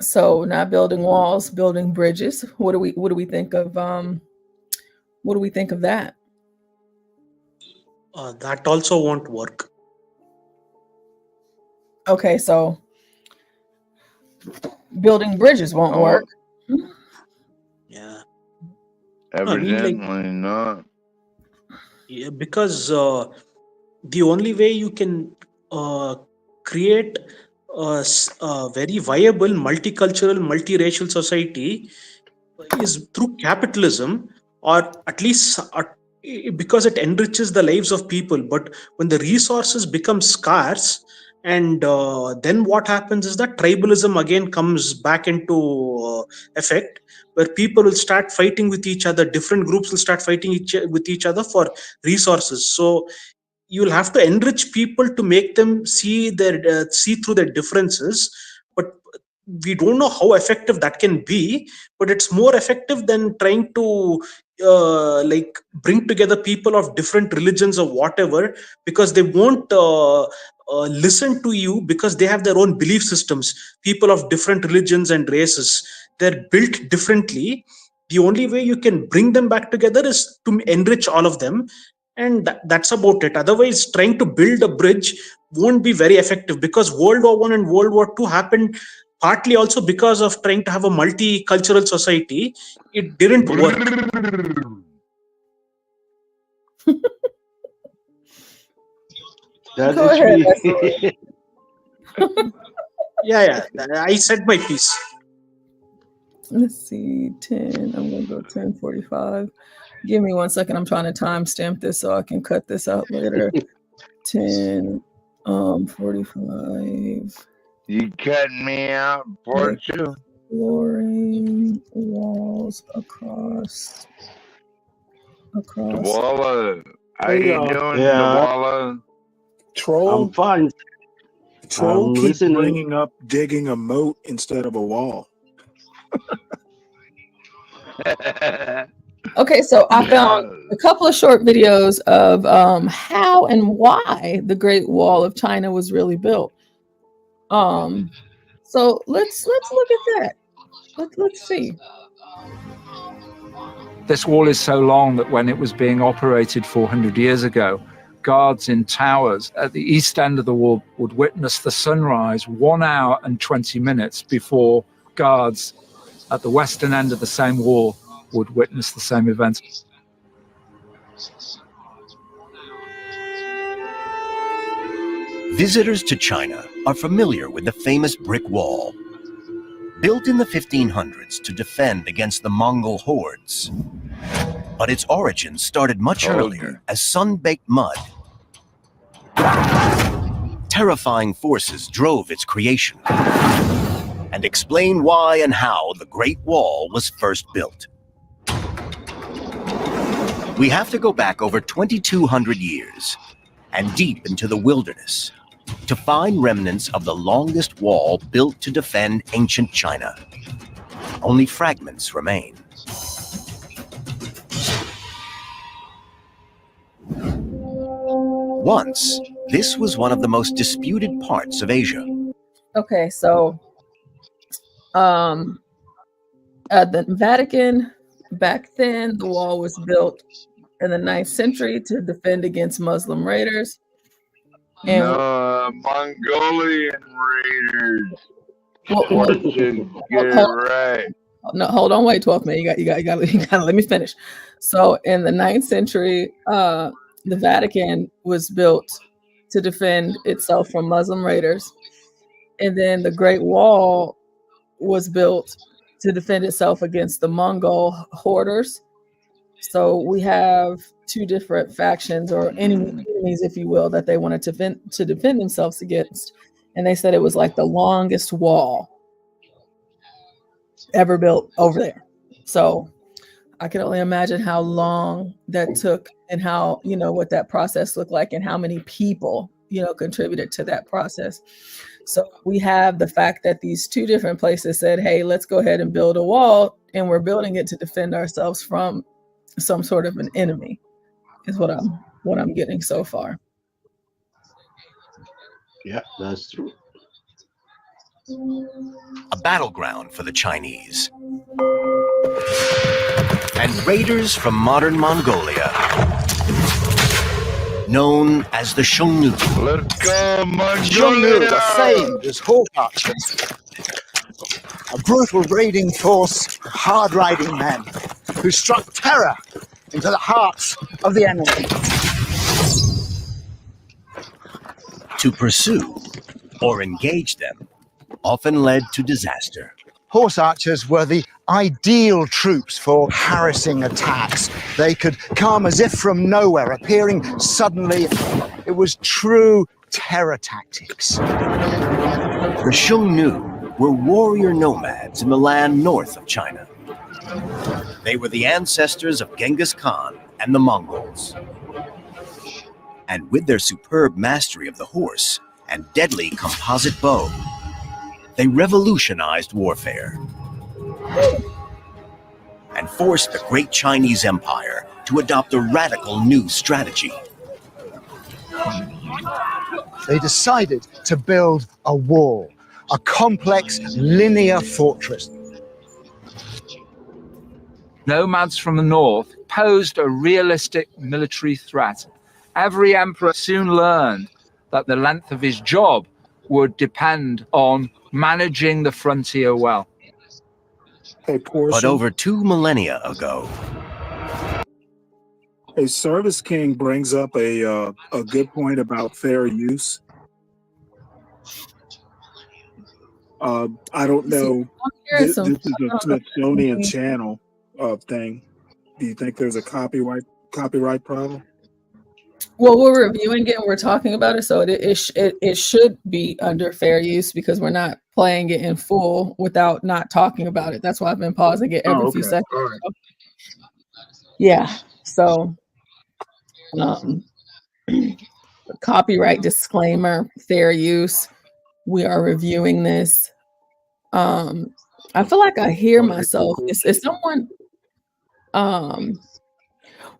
So not building walls, building bridges. What do we think of what do we think of that? That also won't work. Okay, so building bridges won't work. Yeah. Evidently not. Yeah, because the only way you can create a very viable multicultural, multiracial society is through capitalism, or at least because it enriches the lives of people. But when the resources become scarce, and then what happens is that tribalism again comes back into effect, where people will start fighting with each other. Different groups will start fighting with each other for resources. So you'll have to enrich people to make them see through their differences. But we don't know how effective that can be, but it's more effective than trying to bring together people of different religions or whatever, because they won't listen to you, because they have their own belief systems. People of different religions and races, they're built differently. The only way you can bring them back together is to enrich all of them. And that's about it. Otherwise, trying to build a bridge won't be very effective, because World War I and World War II happened partly also because of trying to have a multicultural society. It didn't work. Go ahead. Yeah. I said my piece. Let's see, 10. I'm gonna go 10:45. Give me 1 second. I'm trying to timestamp this so I can cut this out later. 10:45. You cutting me out, Portia? Exploring walls across. Walla, how you doing, Yeah. Walla? Troll. I'm fine. Troll I'm keeps listening. bringing up digging a moat instead of a wall. Okay, so I found a couple of short videos of how and why the Great Wall of China was really built. So let's look at that. Let's see. This wall is so long that when it was being operated 400 years ago, guards in towers at the east end of the wall would witness the sunrise 1 hour and 20 minutes before guards at the western end of the same wall would witness the same event. Visitors to China are familiar with the famous brick wall. Built in the 1500s to defend against the Mongol hordes, But its origins started much earlier as sun-baked mud. Terrifying forces drove its creation and explain why and how the Great Wall was first built. We have to go back over 2,200 years and deep into the wilderness to find remnants of the longest wall built to defend ancient China. Only fragments remain. Once, this was one of the most disputed parts of Asia. Okay, so the Vatican, back then, the wall was built in the 9th century to defend against Muslim raiders. And Mongolian raiders. Hold right. No, hold on, wait, 12th man. You got let me finish. So in the 9th century, the Vatican was built to defend itself from Muslim raiders. And then the Great Wall was built to defend itself against the Mongol hoarders. So we have two different factions or enemies, if you will, that they wanted to defend themselves against. And they said it was like the longest wall ever built over there. So I can only imagine how long that took and how, what that process looked like and how many people, contributed to that process. So we have the fact that these two different places said, hey, let's go ahead and build a wall, and we're building it to defend ourselves from some sort of an enemy, is what I'm getting so far. Yeah, that's true. A battleground for the Chinese. And raiders from modern Mongolia, known as the Xiongnu. Let's go, Mongolia! Xiongnu are famed as hawk archers, a brutal raiding force of hard-riding men who struck terror into the hearts of the enemy. To pursue or engage them often led to disaster. Horse archers were the ideal troops for harassing attacks. They could come as if from nowhere, appearing suddenly. It was true terror tactics. The Xiongnu were warrior nomads in the land north of China. They were the ancestors of Genghis Khan and the Mongols. And with their superb mastery of the horse and deadly composite bow, they revolutionized warfare and forced the great Chinese Empire to adopt a radical new strategy. They decided to build a wall, a complex linear fortress. Nomads from the north posed a realistic military threat. Every emperor soon learned that the length of his job would depend on managing the frontier well. But over 2 millennia ago, a Service King brings up a good point about fair use. I don't know. This is a Smithsonian channel thing. Do you think there's a copyright problem? Well, we're reviewing it and we're talking about it, so it should be under fair use because we're not playing it in full without not talking about it. That's why I've been pausing it every few seconds. Right. Yeah, so copyright disclaimer, fair use. We are reviewing this. I feel like I hear myself. Is someone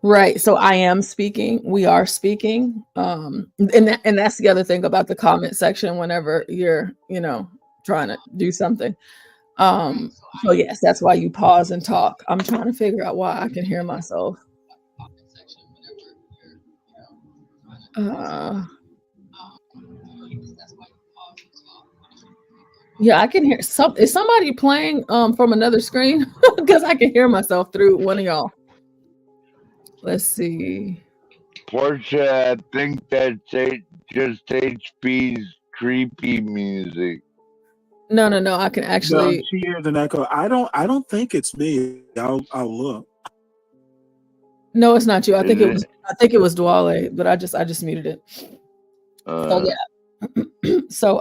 right, so I am speaking. We are speaking, and that's the other thing about the comment section. Whenever you're, trying to do something, so yes, that's why you pause and talk. I'm trying to figure out why I can hear myself. Yeah, I can hear is somebody playing from another screen? Because I can hear myself through one of y'all. Let's see. Portia, I think that's just HP's creepy music. No. I can actually. No, she hears an echo. I don't think it's me. I'll look. No, it's not you. I think it Is was. I think it was Dwale, but I just muted it. So yeah. So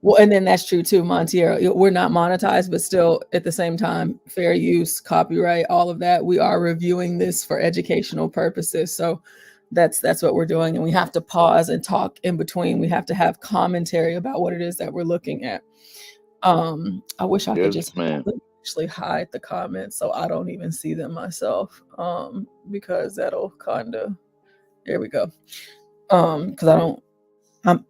well, and then that's true too, Montiero. We're not monetized, but still at the same time, fair use, copyright, all of that. We are reviewing this for educational purposes. So that's what we're doing. And we have to pause and talk in between. We have to have commentary about what it is that we're looking at. I wish I could just actually hide the comments so I don't even see them myself. Because that'll kind of, there we go. Because I don't,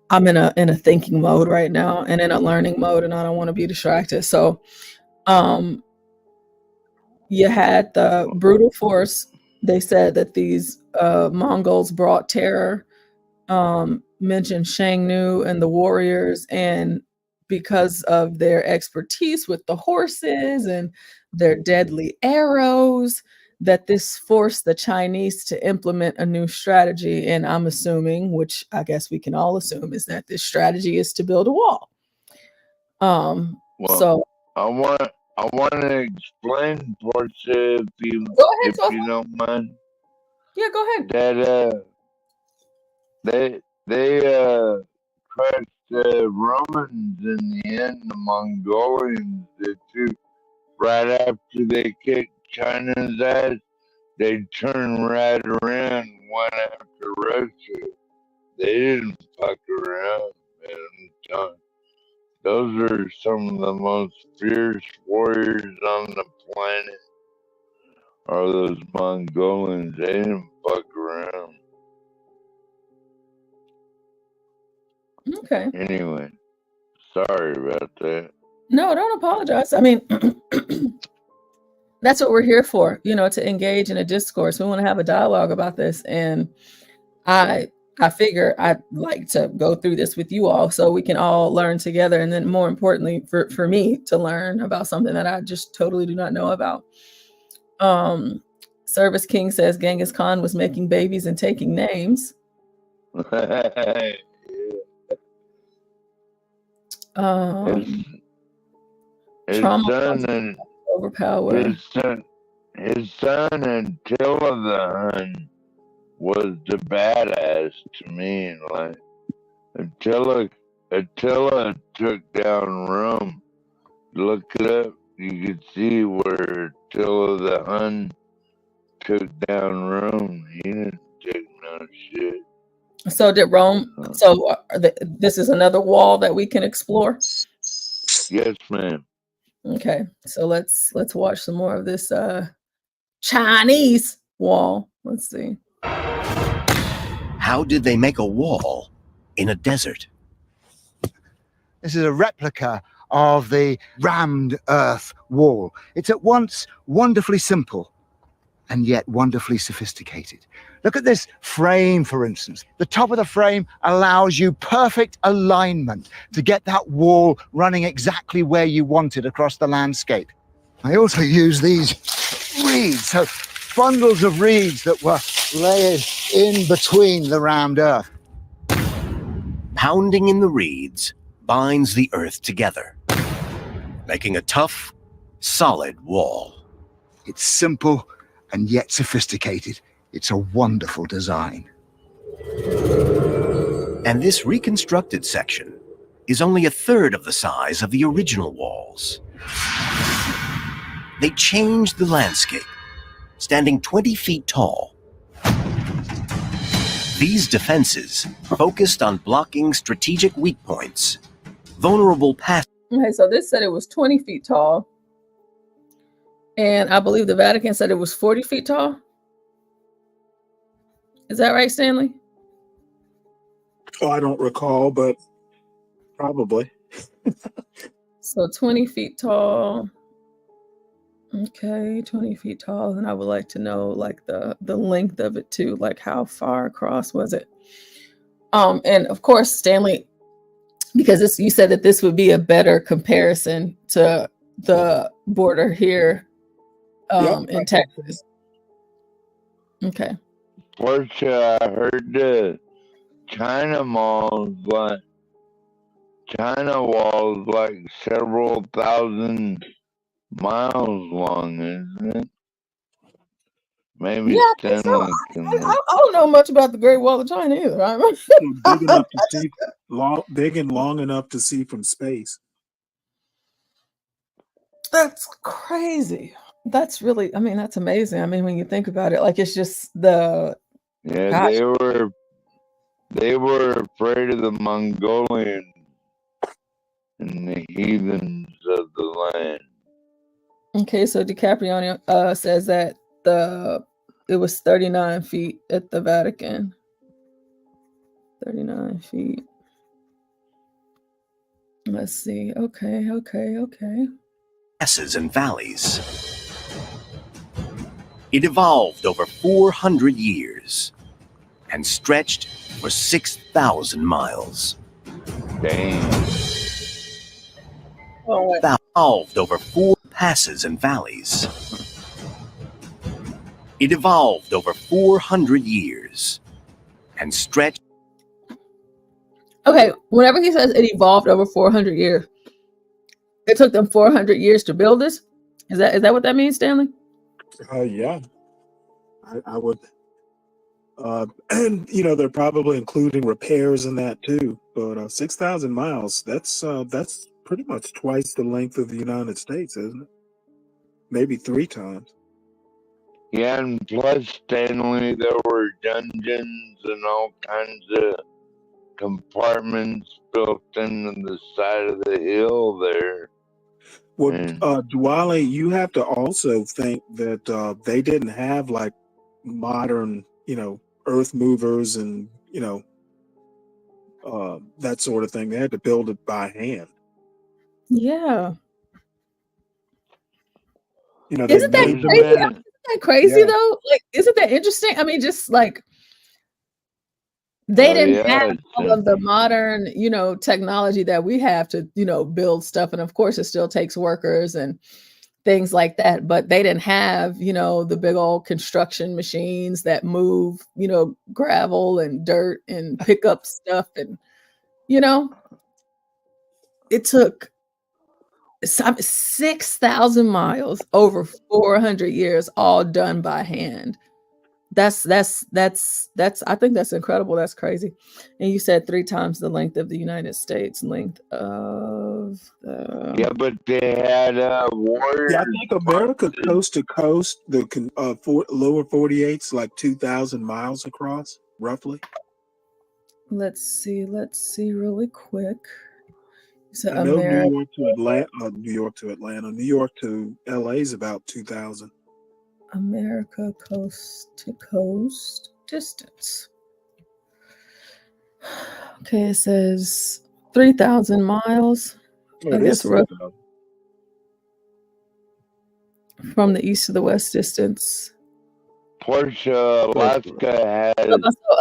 I'm in a thinking mode right now and in a learning mode, and I don't want to be distracted. So you had the brutal force. They said that these Mongols brought terror, mentioned Shangnu and the warriors, and because of their expertise with the horses and their deadly arrows, that this forced the Chinese to implement a new strategy. And I'm assuming, which I guess we can all assume, is that this strategy is to build a wall. So I want to explain for you if you don't mind. Yeah, go ahead. That they crushed the Romans in the end, the Mongolians did too. Right after they kicked China's ass, they turned right around and went after Russia. They didn't fuck around, man. Those are some of the most fierce warriors on the planet. Are those Mongolians? They didn't fuck around. Okay. Anyway, sorry about that. No, don't apologize. I mean, that's what we're here for, to engage in a discourse. We want to have a dialogue about this. And I figure I'd like to go through this with you all so we can all learn together. And then more importantly, for me to learn about something that I just totally do not know about. Service King says Genghis Khan was making babies and taking names. His son and Attila the Hun was the badass to me. Like Attila took down Rome. Look it up. You can see where Attila the Hun took down Rome. He didn't take no shit. So did Rome. So this is another wall that we can explore. Yes, ma'am. Okay, so let's watch some more of this Chinese wall. Let's see. How did they make a wall in a desert? This is a replica of the rammed earth wall. It's at once wonderfully simple and yet wonderfully sophisticated. Look at this frame, for instance. The top of the frame allows you perfect alignment to get that wall running exactly where you want it across the landscape. I also use these reeds, so bundles of reeds that were layered in between the rammed earth. Pounding in the reeds binds the earth together, making a tough, solid wall. It's simple and yet sophisticated. It's a wonderful design. And this reconstructed section is only a third of the size of the original walls. They changed the landscape, standing 20 feet tall. These defenses focused on blocking strategic weak points, vulnerable passages. Okay, so this said it was 20 feet tall. And I believe the Vatican said it was 40 feet tall. Is that right, Stanley? Oh, I don't recall, but probably. So 20 feet tall. Okay, 20 feet tall. And I would like to know like the length of it too, like how far across was it? And of course, Stanley, because you said that this would be a better comparison to the border here in Texas. Okay. First, I heard the China wall's like several thousand miles long, isn't it? Maybe Yeah, I think so. I don't know much about the Great Wall of China either. Big enough to see, big and long enough to see from space. That's crazy. That's really, I mean, that's amazing. I mean, when you think about it, like it's just the Yeah, they were afraid of the Mongolians and the heathens of the land. Okay, so DiCaprio says that it was 39 feet at the Vatican. 39 feet. Let's see. Okay. Passes and valleys. It evolved over 400 years and stretched for 6,000 miles. Damn. Evolved over 4 passes and valleys. It evolved over 400 years and stretched. Okay, whenever he says it evolved over 400 years, it took them 400 years to build this? Is that what that means, Stanley? Yeah, I would. And they're probably including repairs in that too. But 6,000 miles, that's pretty much twice the length of the United States, isn't it? Maybe 3 times. Yeah, and plus, Stanley, there were dungeons and all kinds of compartments built into the side of the hill there. Well, Dwale, you have to also think that they didn't have like modern, earth movers and, that sort of thing. They had to build it by hand. Yeah. Isn't that crazy? Isn't that crazy though? Like, isn't that interesting? I mean, just like they didn't have all of the modern, technology that we have to, build stuff. And of course, it still takes workers and things like that. But they didn't have, the big old construction machines that move, gravel and dirt and pick up stuff. And, it took 6,000 miles over 400 years, all done by hand. That's I think that's incredible. That's crazy. And you said 3 times the length of the United States, length of the... Yeah, but they had warriors. Yeah, I think America coast to coast, the lower 48's like 2,000 miles across, roughly. Let's see really quick. So I know New York to Atlanta. New York to LA is about 2,000. America coast to coast distance. Okay, it says 3,000 miles. I guess from the east to the west distance. Portia, Alaska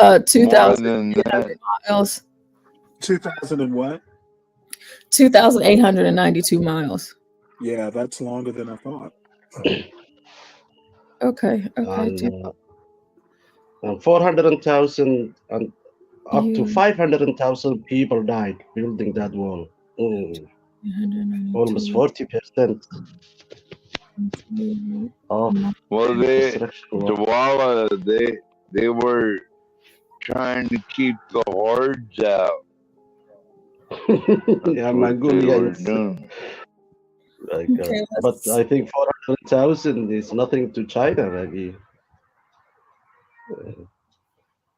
had 2,000 miles. 2,000 and what? 2,892 miles. Yeah, that's longer than I thought. Okay. And 400,000 and up to 500,000 people died building that wall. Almost 40%. Well, they were trying to keep the hordes out. Yeah, Mongolians. But I think 400,000 is nothing to China, maybe.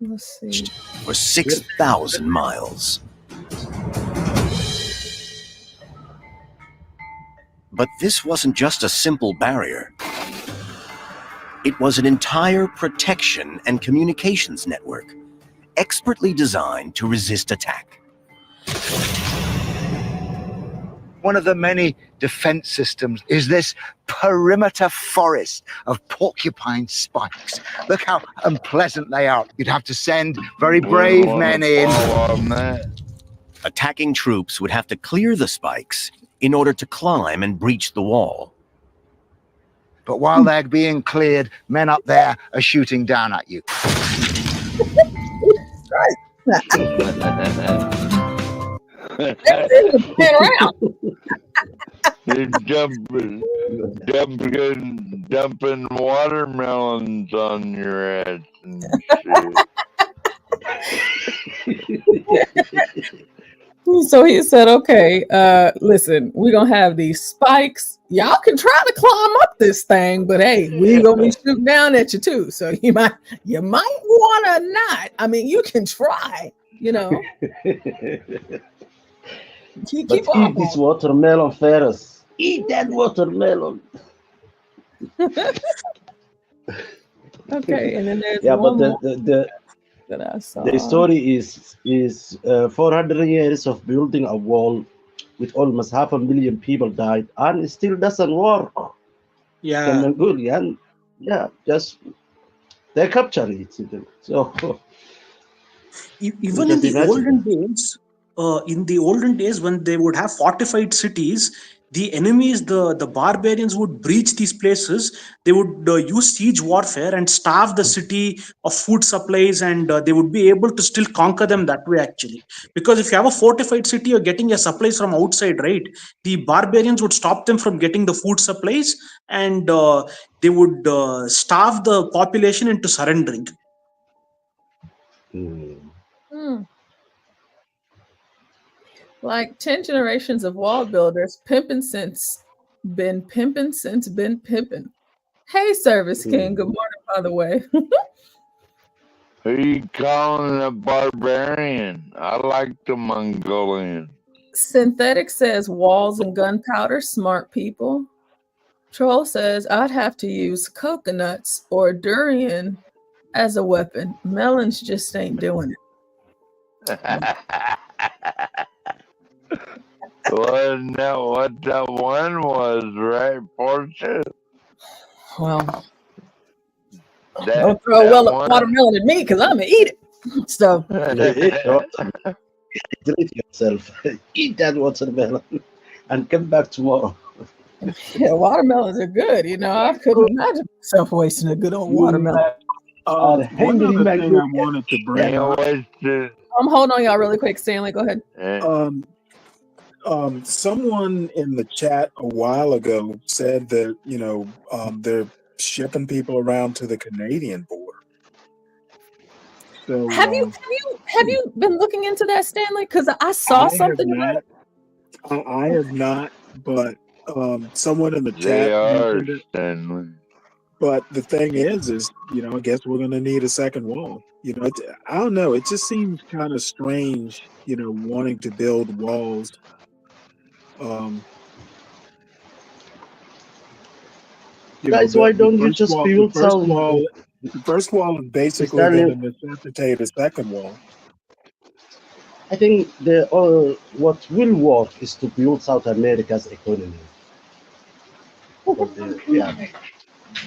Let's see. For 6,000 miles. But this wasn't just a simple barrier. It was an entire protection and communications network, expertly designed to resist attack. One of the many defense systems is this perimeter forest of porcupine spikes. Look how unpleasant they are. You'd have to send very brave men in. Attacking troops would have to clear the spikes in order to climb and breach the wall. But while they're being cleared, men up there are shooting down at you. They're jumping dumping watermelons on your ass and shit. So he said, okay, listen, we're going to have these spikes. Y'all can try to climb up this thing, but hey, we going to be shooting down at you too. So you might want to not. I mean, you can try, you know. But eat this watermelon first. Eat that watermelon. Okay, and then there's Yeah, but one more that I saw. the story is 400 years of building a wall with almost 500,000 people died, and it still doesn't work. Yeah. The Mongolian, just they capture it. So even in the olden days, when they would have fortified cities, the enemies, the barbarians would breach these places. They would use siege warfare and starve the city of food supplies, and they would be able to still conquer them that way, actually. Because if you have a fortified city, you're getting your supplies from outside, right? The barbarians would stop them from getting the food supplies, and they would starve the population into surrendering. Like 10 generations of wall builders been pimping. Hey, Service King, good morning, by the way. Who you calling a barbarian? I like the Mongolian. Synthetic says walls and gunpowder, smart people. Troll says I'd have to use coconuts or durian as a weapon. Melons just ain't doing it. Wasn't that what that one was, right, Portia? Well, That, don't throw that well one? watermelon at me because I'm gonna eat it. So treat yourself. Eat that watermelon and come back tomorrow. yeah, watermelons are good. You know, I couldn't imagine myself wasting a good old watermelon. One other thing I wanted to bring up. Hold on, y'all, really quick. Stanley, go ahead. Someone in the chat a while ago said that they're shipping people around to the Canadian border. So Have you been looking into that, Stanley? Because I saw something about it. I have not, but someone in the They chat are, mentioned it. Stanley. But the thing is I guess we're going to need a second wall. I don't know. It just seems kind of strange, wanting to build walls. Guys, why don't you just build some? The first wall is basically going to necessitate a second wall. I think what will work is to build South America's economy.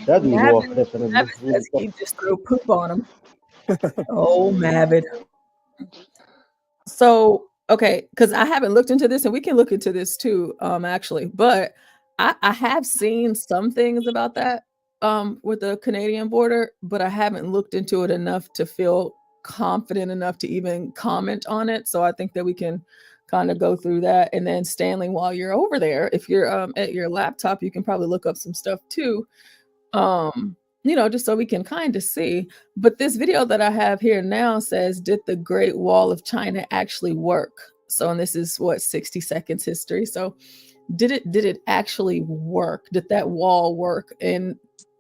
That will work definitely. Mavid says he just threw poop on him. Oh, Mavid. So, okay, because I haven't looked into this, and we can look into this too, actually. But I have seen some things about that with the Canadian border, but I haven't looked into it enough to feel confident enough to even comment on it. So I think that we can kind of go through that. And then Stanley, while you're over there, if you're at your laptop, you can probably look up some stuff too. Just so we can kind of see. But this video that I have here now says, did the Great Wall of China actually work? So, and this is 60 seconds history. So did it actually work? Did that wall work? And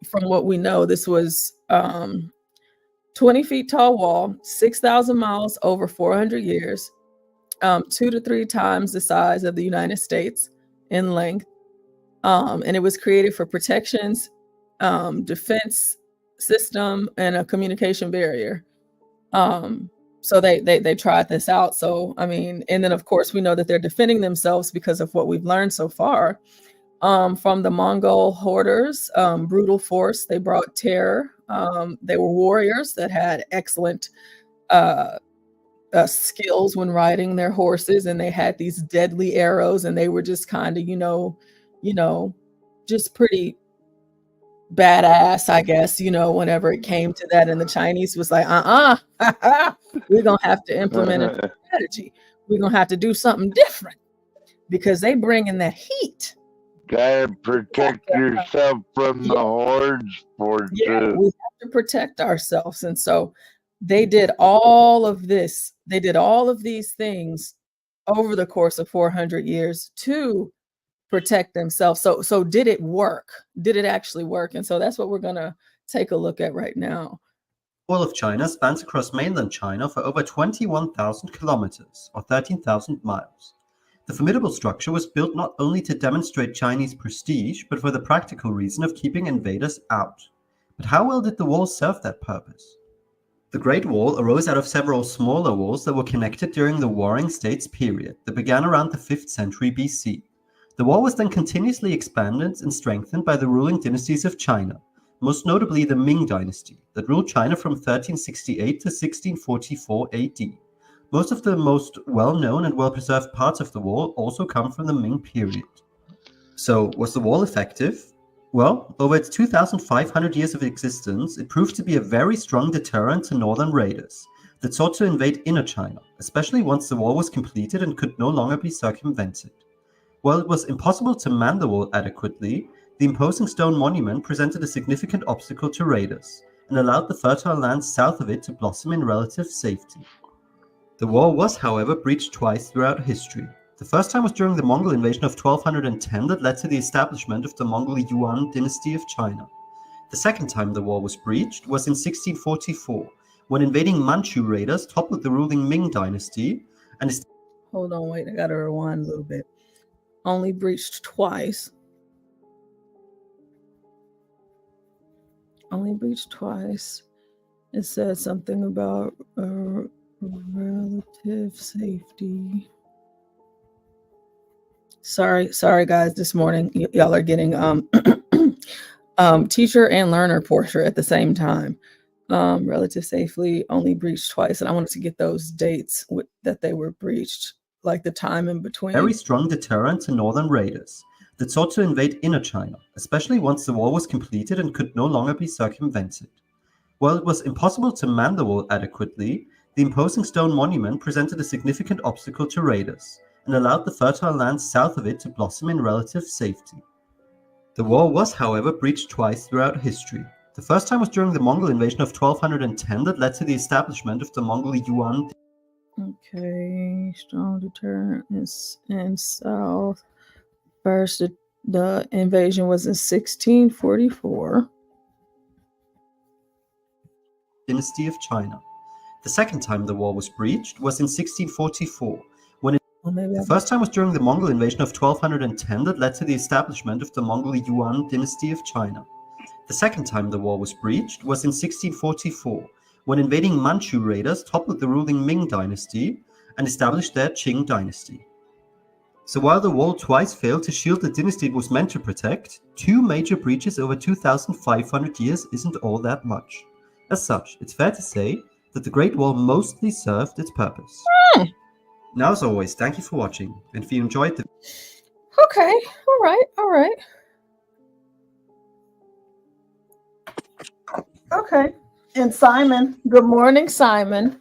from what we know, this was 20 feet tall wall, 6,000 miles over 400 years, 2 to 3 times the size of the United States in length. And it was created for protections, defense system, and a communication barrier. So they tried this out. So, I mean, and then of course we know that they're defending themselves because of what we've learned so far from the Mongol hoarders, brutal force. They brought terror. They were warriors that had excellent skills when riding their horses, and they had these deadly arrows, and they were just kind of, just pretty badass, I guess, whenever it came to that. And the Chinese was like, we're going to have to implement a strategy. We're going to have to do something different because they bring in that heat. Gotta protect yourself from the hordes, Portia. Yeah, we have to protect ourselves. And so they did all of this. They did all of these things over the course of 400 years to protect themselves. So did it work? Did it actually work? And so that's what we're going to take a look at right now. The Wall of China spans across mainland China for over 21,000 kilometers, or 13,000 miles. The formidable structure was built not only to demonstrate Chinese prestige, but for the practical reason of keeping invaders out. But how well did the wall serve that purpose? The Great Wall arose out of several smaller walls that were connected during the Warring States period that began around the 5th century BC. The wall was then continuously expanded and strengthened by the ruling dynasties of China, most notably the Ming dynasty, that ruled China from 1368 to 1644 AD. Most of the most well-known and well-preserved parts of the wall also come from the Ming period. So, was the wall effective? Well, over its 2,500 years of existence, it proved to be a very strong deterrent to northern raiders that sought to invade inner China, especially once the wall was completed and could no longer be circumvented. While it was impossible to man the wall adequately, the imposing stone monument presented a significant obstacle to raiders and allowed the fertile lands south of it to blossom in relative safety. The wall was, however, breached twice throughout history. The first time was during the Mongol invasion of 1210 that led to the establishment of the Mongol Yuan dynasty of China. The second time the wall was breached was in 1644, when invading Manchu raiders toppled the ruling Ming dynasty and... Hold on, wait, I gotta rewind a little bit. Only breached twice. Only breached twice. It said something about relative safety. Sorry guys, this morning y'all are getting teacher and learner portrait at the same time. Relative safely only breached twice, and I wanted to get those dates that they were breached, like the time in between. Very strong deterrent to northern raiders that sought to invade inner China, especially once the wall was completed and could no longer be circumvented. While it was impossible to man the wall adequately, the imposing stone monument presented a significant obstacle to raiders and allowed the fertile lands south of it to blossom in relative safety. The wall was, however, breached twice throughout history. The first time was during the Mongol invasion of 1210 that led to the establishment of the Mongol Yuan. Okay, strong deterrent in south. First, the invasion was in 1644. Dynasty of China. The second time the wall was breached was in 1644, when it... The first time was during the Mongol invasion of 1210 that led to the establishment of the Mongol Yuan dynasty of China. The second time the wall was breached was in 1644, when invading Manchu raiders toppled the ruling Ming dynasty and established their Qing dynasty. So while the wall twice failed to shield the dynasty it was meant to protect, 2 major breaches over 2,500 years isn't all that much. As such, it's fair to say that the Great Wall mostly served its purpose. Now, as always, thank you for watching, and if you enjoyed the... Okay, all right. Okay, and Simon, good morning, Simon.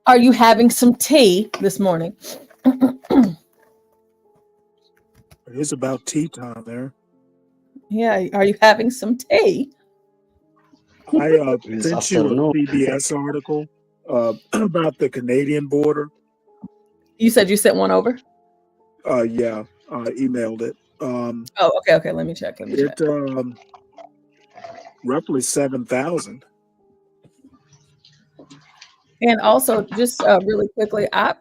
Are you having some tea this morning? It is about tea time there. Yeah, are you having some tea? I sent you a PBS article about the Canadian border. You said you sent one over? Yeah, I emailed it. Okay. Let me check. Roughly 7,000. And also, just really quickly, I'm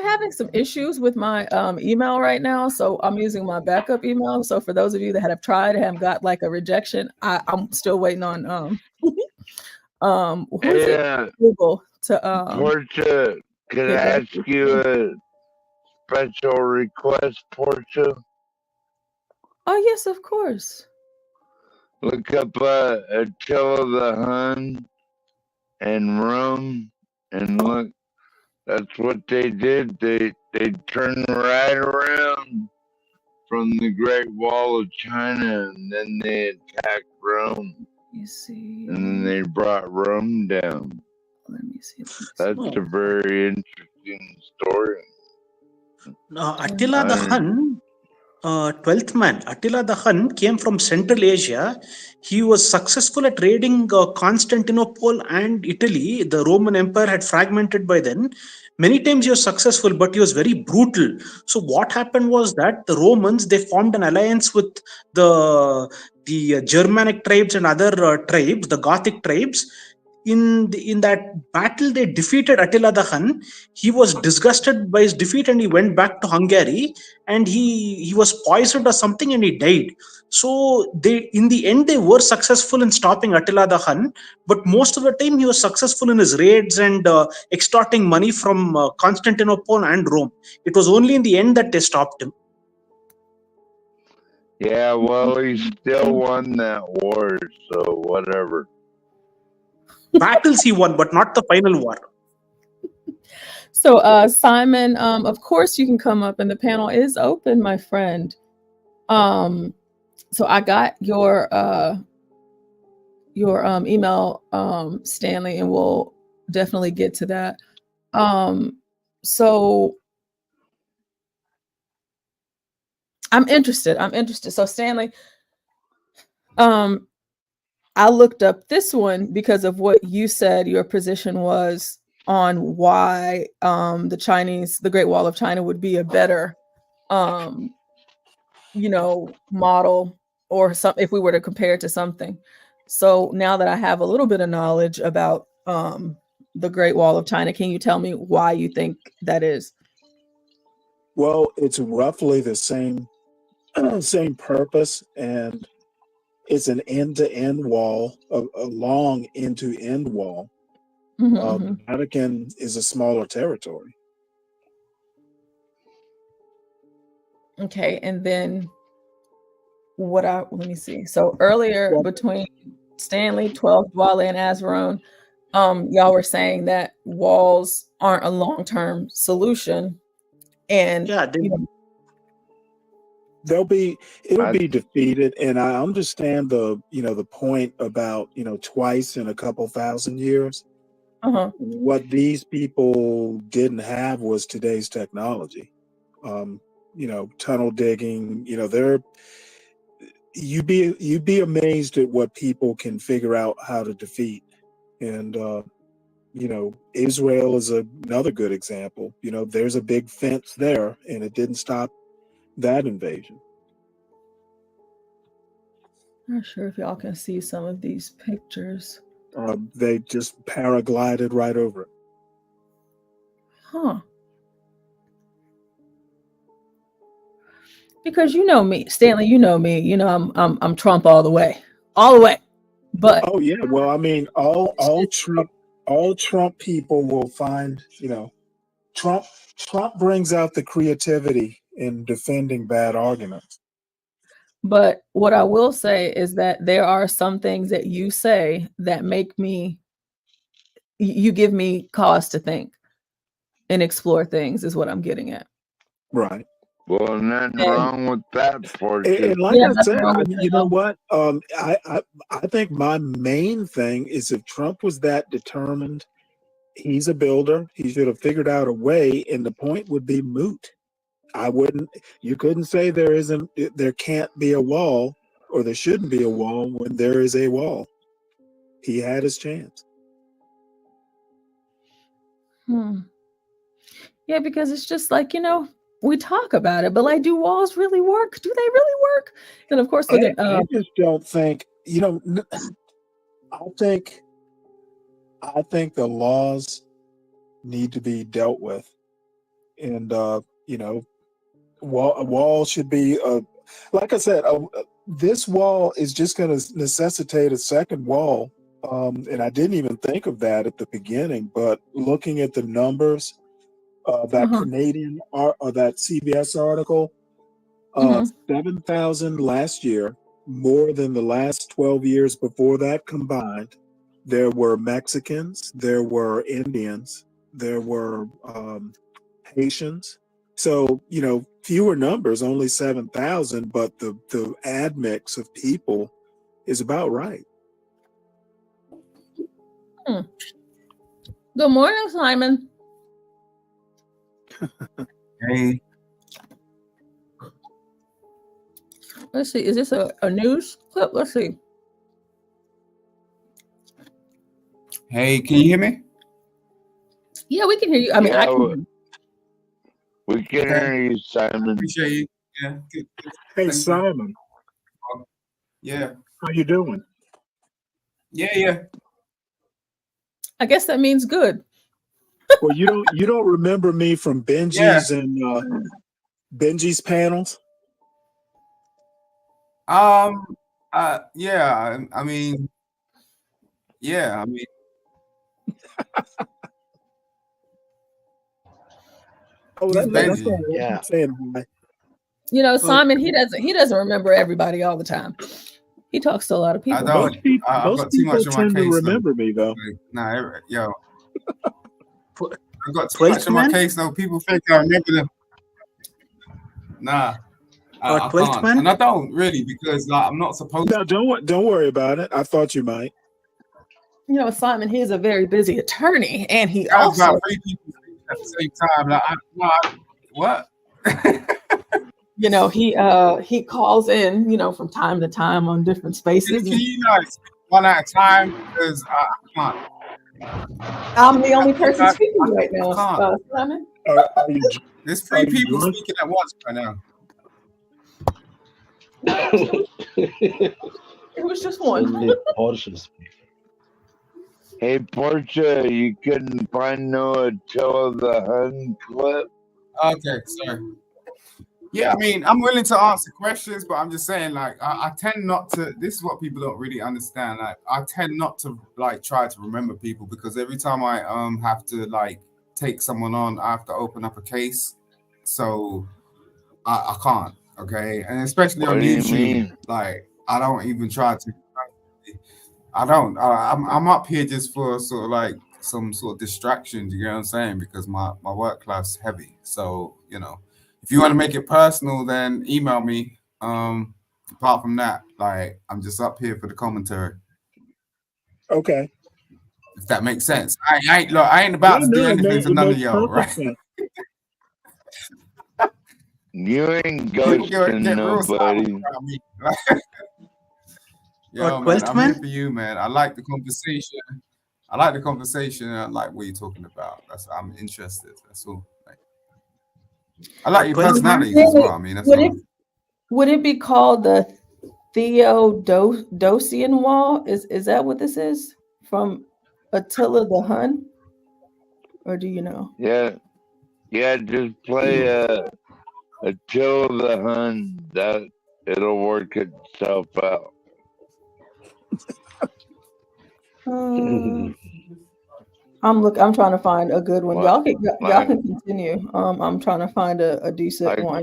having some issues with my email right now, so I'm using my backup email. So for those of you that have tried and have got like a rejection, I'm still waiting on Google to Portia, can I ask you a special request, Portia? Oh yes, of course. Look up Attila the Hun and Rome, and look, that's what they did. They turned right around from the Great Wall of China, and then they attacked Rome. You see, and then they brought Rome down. Let me see. That's a very interesting story. Attila the Hun. 12th man, Attila the Hun, came from Central Asia. He was successful at raiding Constantinople and Italy. The Roman Empire had fragmented by then. Many times he was successful, but he was very brutal. So what happened was that the Romans, they formed an alliance with the Germanic tribes and other tribes, the Gothic tribes. In that battle, they defeated Attila the Hun. He was disgusted by his defeat and he went back to Hungary, and he was poisoned or something and he died. So they, in the end, they were successful in stopping Attila the Hun, but most of the time he was successful in his raids and extorting money from Constantinople and Rome. It was only in the end that they stopped him. Yeah, well, he still won that war, so whatever. Battles he won, but not the final war. So, Simon, of course you can come up, and the panel is open, my friend. So I got your email, Stanley, and we'll definitely get to that. So I'm interested. So Stanley, I looked up this one because of what you said your position was on why the Great Wall of China would be a better model, or if we were to compare it to something. So now that I have a little bit of knowledge about the Great Wall of China, can you tell me why you think that is? Well, it's roughly the same purpose, and it's an end-to-end wall, a long end-to-end wall. The Vatican is a smaller territory. Okay, and then let me see. So earlier between Stanley, 12th Dwale, and Azeroon, y'all were saying that walls aren't a long-term solution, and it'll be defeated. And I understand the point about twice in a couple thousand years. What these people didn't have was today's technology. Tunnel digging. You'd be amazed at what people can figure out how to defeat. And Israel is another good example. There's a big fence there, and it didn't stop that invasion. Not sure if y'all can see some of these pictures. They just paraglided right over it. Huh. Because you know me, Stanley, you know me. I'm Trump all the way. But oh yeah, well, I mean, all Trump people will find, Trump brings out the creativity in defending bad arguments. But what I will say is that there are some things that you say that you give me cause to think and explore things, is what I'm getting at. Right. Well, nothing wrong with that portion. And like I said, you know what? I think my main thing is, if Trump was that determined, he's a builder. He should have figured out a way, and the point would be moot. You couldn't say there can't be a wall, or there shouldn't be a wall when there is a wall. He had his chance. Yeah, because it's just like, we talk about it, but like, do walls really work? Do they really work? And of course, look at. I just don't think. I think the laws need to be dealt with, and a wall should be like I said. This wall is just going to necessitate a second wall, and I didn't even think of that at the beginning. But looking at the numbers. That Canadian or that CBS article, 7,000 last year, more than the last 12 years before that combined. There were Mexicans, there were Indians, there were Haitians. So, fewer numbers, only 7,000, but the admix of people is about right. Good morning, Simon. Hey. Let's see. Is this a news clip? Let's see. Hey, can you hear me? Yeah, we can hear you. I mean, I Yeah, can. we can hear you, Simon. Appreciate you. Yeah. Good. Hey, Thank you. Simon, Yeah. how you doing? Yeah. I guess that means good. Well, you don't remember me from Benji's and Benji's panels? Yeah. I mean, Oh, he's that's all Benji. right. I'm saying hi. You know, Simon, he doesn't remember everybody all the time. He talks to a lot of people. I don't. I've Most got too people much on my tend to case though. remember me though. Nah, yo. I've got too 12th much on my man? case though. People think I remember them. Nah, I 12th can't, man? and I don't really because like I'm not supposed. No, don't worry about it. I thought you might. You know, Simon, he's a very busy attorney, and he I have also, about 3 people at the same time. Like, what? you know, he calls in, you know, from time to time on different spaces. Can you guys speak one at a time because I can't. I'm the only person I speaking right now, can't. Simon. There's 3 people speaking at once right now. It was just one. Hey, Portia, you couldn't find no Attila the Hun clip? Okay, sorry. Yeah, I mean, I'm willing to answer questions, but I'm just saying, like, I tend not to. This is what people don't really understand. Like, I tend not to like try to remember people because every time I have to like take someone on, I have to open up a case, so I can't. Okay, and especially What on do you YouTube, mean? like, I don't even try to. I don't. I'm up here just for sort of like some sort of distraction. You get what I'm saying? Because my work life's heavy, so you know. If you want to make it personal, then email me. Apart from that, like I'm just up here for the commentary. Okay. If that makes sense. I ain't about to do anything to none of y'all, right? You ain't People ghosting get real silent nobody. about me. Yo, man, I'm here for you, man. I like the conversation. I like what you're talking about. I'm interested. That's all. I like your personalities as well. I mean, that's would it be called the Theodosian Wall? Is that what this is from Attila the Hun? Or do you know? Yeah, just play Attila the Hun. That it'll work itself out. I'm trying to find a good one. What? Y'all can continue. I'm trying to find a decent Like one.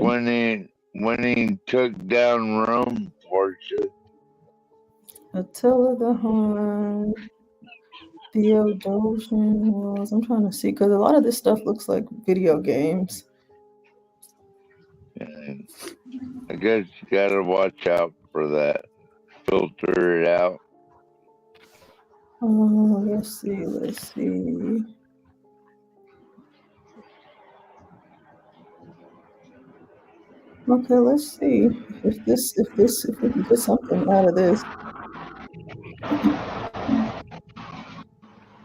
when he took down Rome, Portia. Attila the Hun, Theodosian Walls. I'm trying to see because a lot of this stuff looks like video games. And I guess you gotta watch out for that. Filter it out. Oh, let's see. Okay, let's see if we can get something out of this.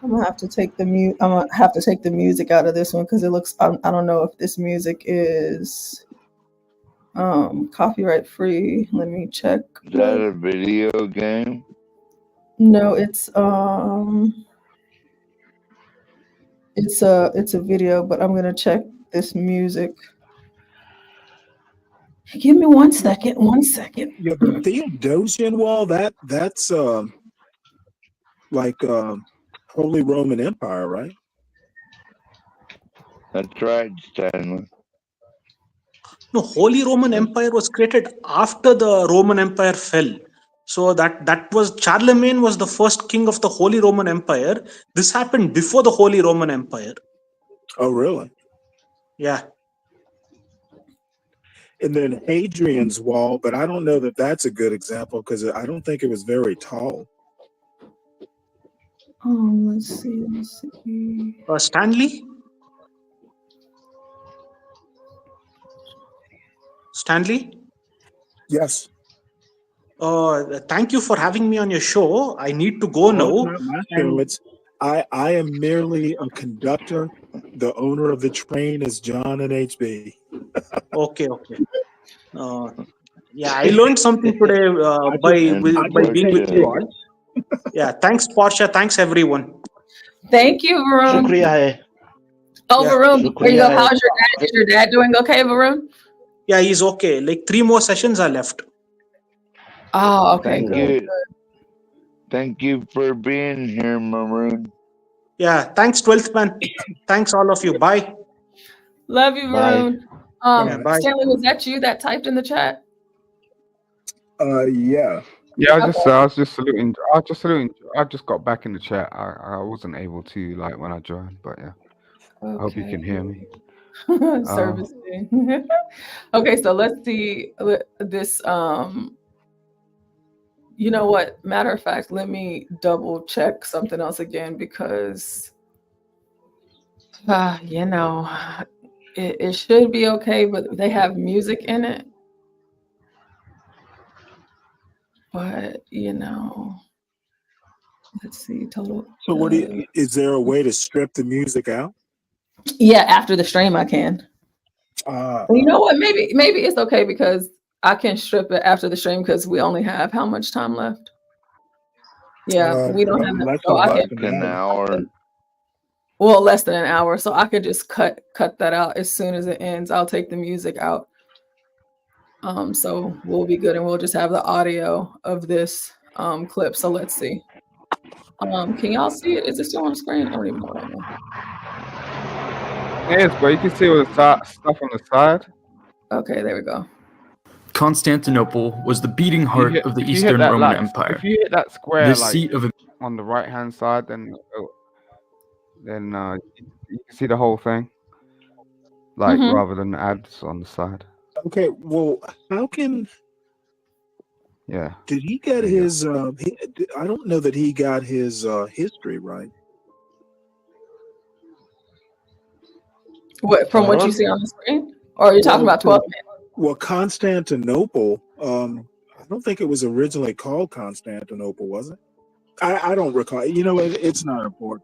I'm gonna have to take the music out of this one because it looks. I don't know if this music is copyright free. Let me check. Is that a video game? No, it's a video, but I'm gonna check this music. Give me 1 second. 1 second. Yeah, the Theodosian Wall, that's like Holy Roman Empire, right? That's right, Stanley. No, Holy Roman Empire was created after the Roman Empire fell. So that was Charlemagne was the first king of the Holy Roman Empire. This happened before the Holy Roman Empire. Oh, really? Yeah. And then Hadrian's Wall, but I don't know that that's a good example because I don't think it was very tall. Let's see. Stanley? Stanley? Yes. Thank you for having me on your show. I need to go Oh, now. it's not my show. And It's I am merely a conductor. The owner of the train is John and HB. okay. Uh, yeah, I learned something today I just by being with take you all. tickets. Yeah, thanks, Portia. Thanks, everyone. Thank you, Varun. Shukriya hai. Oh, Yeah, Varun, before you Shukriya go, hai. how's your dad? Is your dad doing okay, Varun? yeah, he's okay. Like 3 more sessions are left. Oh, okay, Thank good. you. Thank you for being here, Maroon. Yeah, thanks, 12th man. Thanks, all of you. Bye. Love you, Bye. Varun. Yeah, bye. Stanley, was that you that typed in the chat? Yeah. Yeah, Okay. I was just saluting. I just got back in the chat. I wasn't able to like when I joined, but yeah. I hope you can hear me. Service thing. Okay, so let's see this. You know what? Matter of fact, let me double check something else again because, you know, it should be okay, but they have music in it. But you know, let's see total. So what is there a way to strip the music out? Yeah, after the stream, I can. You know what? Maybe it's okay because I can strip it after the stream because we only have how much time left? Yeah, we don't have less so than I less can than an hour. well less than an hour. So I could just cut that out as soon as it ends. I'll take the music out. So we'll be good and we'll just have the audio of this clip. So let's see. Can y'all see it? Is it still on the screen? I don't even know what I'm doing. Yes, but you can see all the stuff on the side. Okay, there we go. Constantinople was the beating heart of the Eastern Roman Empire. If you hit that square, The like seat of a on the right hand side, then you can see the whole thing, like rather than ads on the side. Okay, well, how can? Yeah. Did he get his? I don't know that he got his history right. What from what you see on the screen, or are you talking about 12 minutes? Well, Constantinople. I don't think it was originally called Constantinople, was it? I don't recall. You know, it's not important.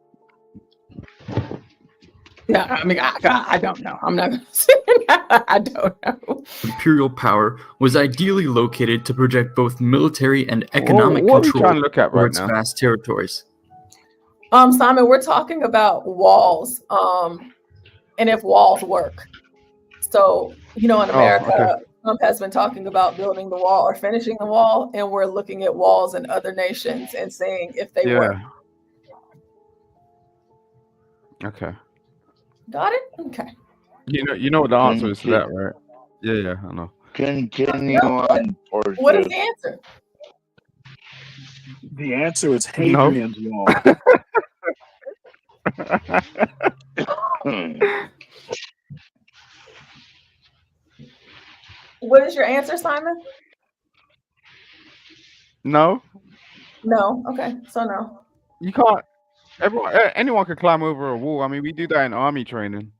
Yeah, I mean, I don't know. I'm not going to say I don't know. imperial power was ideally located to project both military and economic what are we control trying to look at over right its now? vast territories. Simon, we're talking about walls, and if walls work. So, you know, in America, Trump has been talking about building the wall or finishing the wall, and we're looking at walls in other nations and seeing if they work. Okay. Got it? Okay. You know what the answer is to that, right? Yeah, I know. Continue on. What is the answer? The answer is Hadrian's Wall. What is your answer, Simon? No, No. Okay. So no. you can't. Anyone can climb over a wall. I mean, we do that in army training.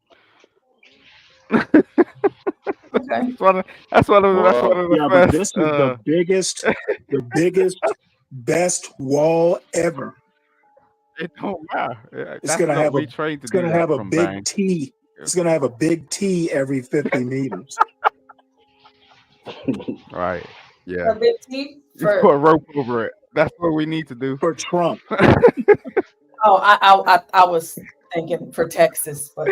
Okay. That's one of the Yeah, first. but this is the biggest, best wall ever. It don't matter. It's gonna have It's gonna have a big T. It's gonna have a big T every 50 meters. Right. Yeah. A big T You put a rope over it. That's what we need to do for Trump. Oh, I was thinking for Texas, but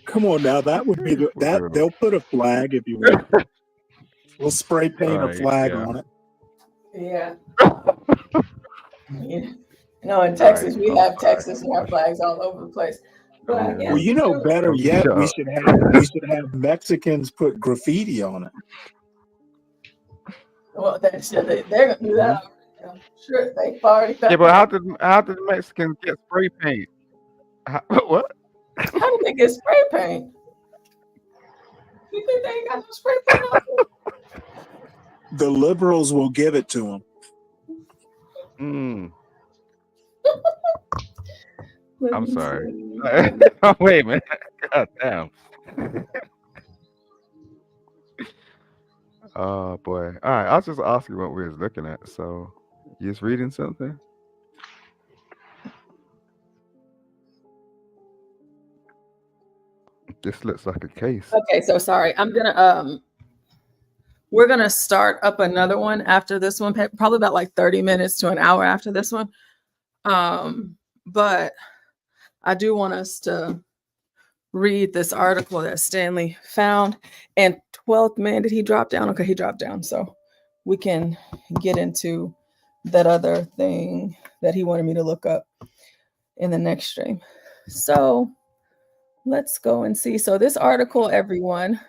Come on now, that would be that they'll put a flag if you want. We'll spray paint a flag on it. yeah. You know, in Texas, we have Texas and our flags all over the place. But I guess Well, you know, better yet, we should have Mexicans put graffiti on it. well, they're gonna do that. I'm sure they've already done Yeah, but that. how did the Mexicans get spray paint? What? How did they get spray paint? You think they ain't got no spray paint out there? The liberals will give it to them. I'm sorry. Wait a minute. God damn. Oh boy. All right. I was just asking what we was looking at. So you just reading something? This looks like a case. Okay, so sorry. We're gonna start up another one after this one, probably about like 30 minutes to an hour after this one. But I do want us to read this article that Stanley found. And 12th man, did he drop down? Okay, he dropped down. So we can get into that other thing that he wanted me to look up in the next stream. So let's go and see. So this article, everyone,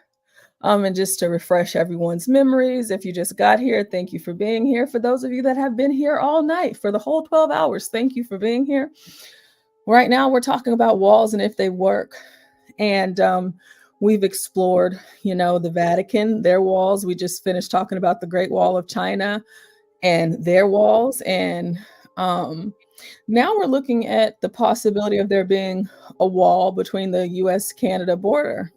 and just to refresh everyone's memories, if you just got here, thank you for being here. For those of you that have been here all night for the whole 12 hours, thank you for being here. Right now, we're talking about walls and if they work. And we've explored, the Vatican, their walls. We just finished talking about the Great Wall of China and their walls. And now we're looking at the possibility of there being a wall between the US-Canada border.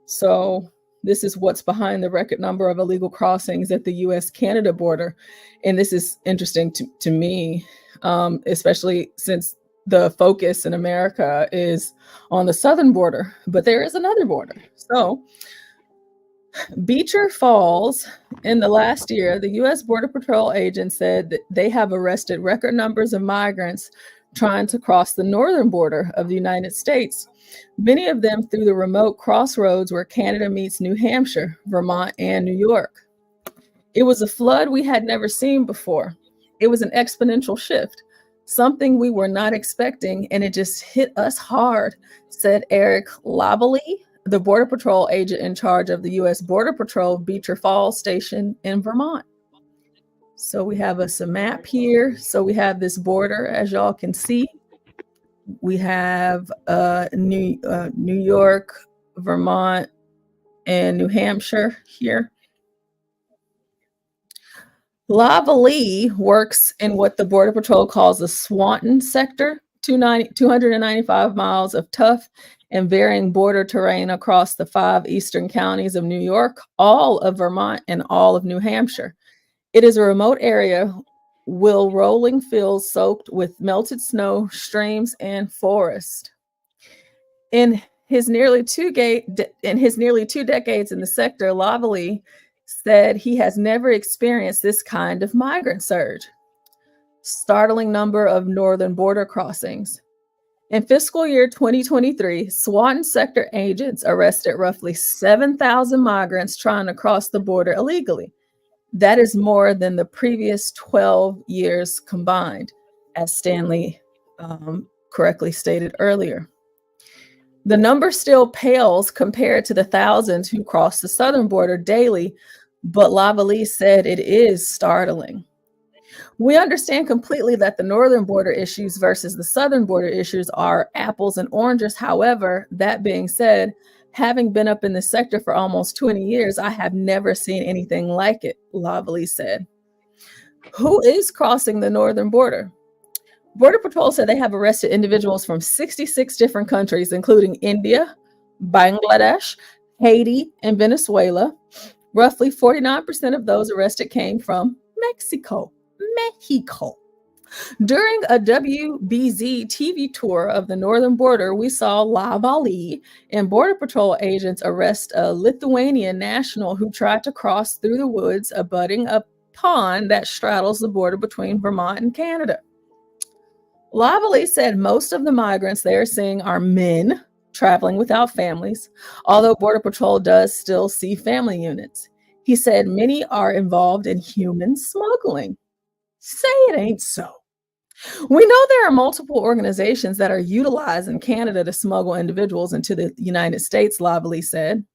So this is what's behind the record number of illegal crossings at the US-Canada border. And this is interesting to me, especially since the focus in America is on the southern border, but there is another border. So Beecher Falls, in the last year, the U.S. Border Patrol agents said that they have arrested record numbers of migrants trying to cross the northern border of the United States, many of them through the remote crossroads where Canada meets New Hampshire, Vermont, and New York. It was a flood we had never seen before. It was an exponential shift, something we were not expecting, and it just hit us hard, said Eric Lavallee, the Border Patrol agent in charge of the U.S. Border Patrol Beecher Falls Station in Vermont. So we have a map here. So we have this border, as y'all can see. We have New York, Vermont, and New Hampshire here. Lavallee works in what the Border Patrol calls the Swanton sector, 295 miles of tough and varying border terrain across the 5 eastern counties of New York, all of Vermont, and all of New Hampshire. It is a remote area with rolling fields soaked with melted snow, streams, and forest. In his nearly 2 decades in the sector, Lavallee said he has never experienced this kind of migrant surge. Startling number of northern border crossings. In fiscal year 2023, Swanton sector agents arrested roughly 7,000 migrants trying to cross the border illegally. That is more than the previous 12 years combined, as Stanley correctly stated earlier. The number still pales compared to the thousands who cross the southern border daily, but Lavallee said it is startling. We understand completely that the northern border issues versus the southern border issues are apples and oranges. However, that being said, having been up in the sector for almost 20 years, I have never seen anything like it, Lavallee said. Who is crossing the northern border? Border Patrol said they have arrested individuals from 66 different countries, including India, Bangladesh, Haiti, and Venezuela. Roughly 49% of those arrested came from Mexico. During a WBZ TV tour of the northern border, we saw Lavallee and Border Patrol agents arrest a Lithuanian national who tried to cross through the woods abutting a pond that straddles the border between Vermont and Canada. Lavallee said most of the migrants they are seeing are men traveling without families, although Border Patrol does still see family units. He said many are involved in human smuggling. Say it ain't so. We know there are multiple organizations that are utilized in Canada to smuggle individuals into the United States, Lavallee said.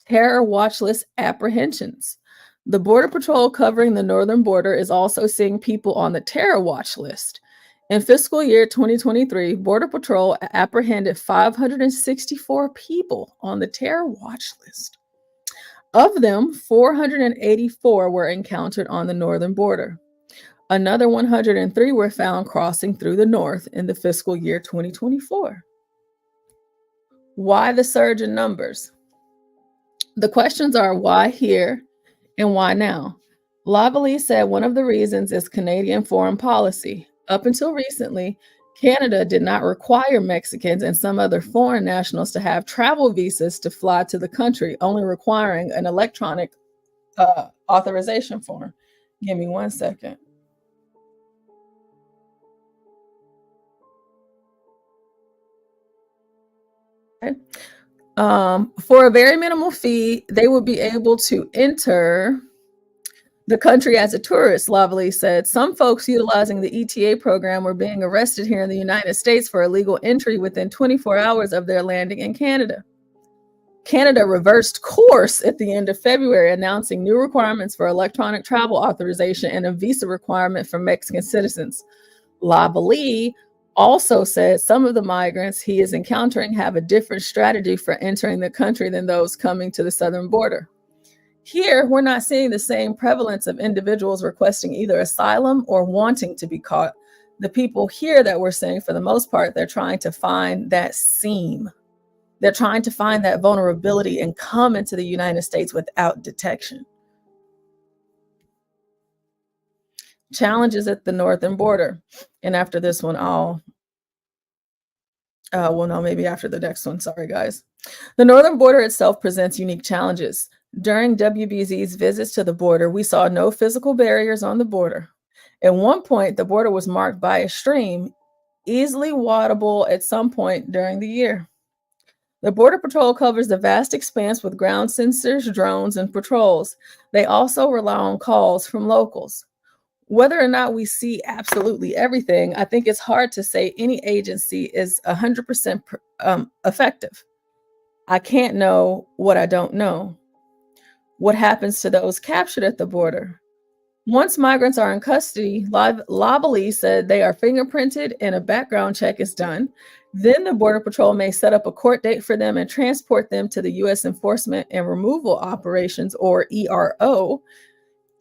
Terror watch list apprehensions. The Border Patrol covering the northern border is also seeing people on the terror watch list. In fiscal year 2023, Border Patrol apprehended 564 people on the terror watch list. Of them, 484 were encountered on the northern border. Another 103 were found crossing through the north in the fiscal year 2024. Why the surge in numbers? The questions are why here and why now? Lavalley said one of the reasons is Canadian foreign policy. Up until recently, Canada did not require Mexicans and some other foreign nationals to have travel visas to fly to the country, only requiring an electronic authorization form. Give me 1 second. Okay. For a very minimal fee, they would be able to enter the country as a tourist, Lavalley said. Some folks utilizing the ETA program were being arrested here in the United States for illegal entry within 24 hours of their landing in Canada. Canada reversed course at the end of February, announcing new requirements for electronic travel authorization and a visa requirement for Mexican citizens. Lavalley also said some of the migrants he is encountering have a different strategy for entering the country than those coming to the southern border. Here, we're not seeing the same prevalence of individuals requesting either asylum or wanting to be caught. The people here that we're seeing, for the most part, they're trying to find that seam. They're trying to find that vulnerability and come into the United States without detection. Challenges at the northern border. And after this one, maybe after the next one. Sorry, guys. The northern border itself presents unique challenges. During WBZ's visits to the border, we saw no physical barriers on the border. At one point, the border was marked by a stream, easily wadable at some point during the year. The Border Patrol covers the vast expanse with ground sensors, drones, and patrols. They also rely on calls from locals. Whether or not we see absolutely everything, I think it's hard to say any agency is 100% effective. I can't know what I don't know. What happens to those captured at the border? Once migrants are in custody, Lavalley said they are fingerprinted and a background check is done. Then the Border Patrol may set up a court date for them and transport them to the U.S. Enforcement and Removal Operations, or ERO.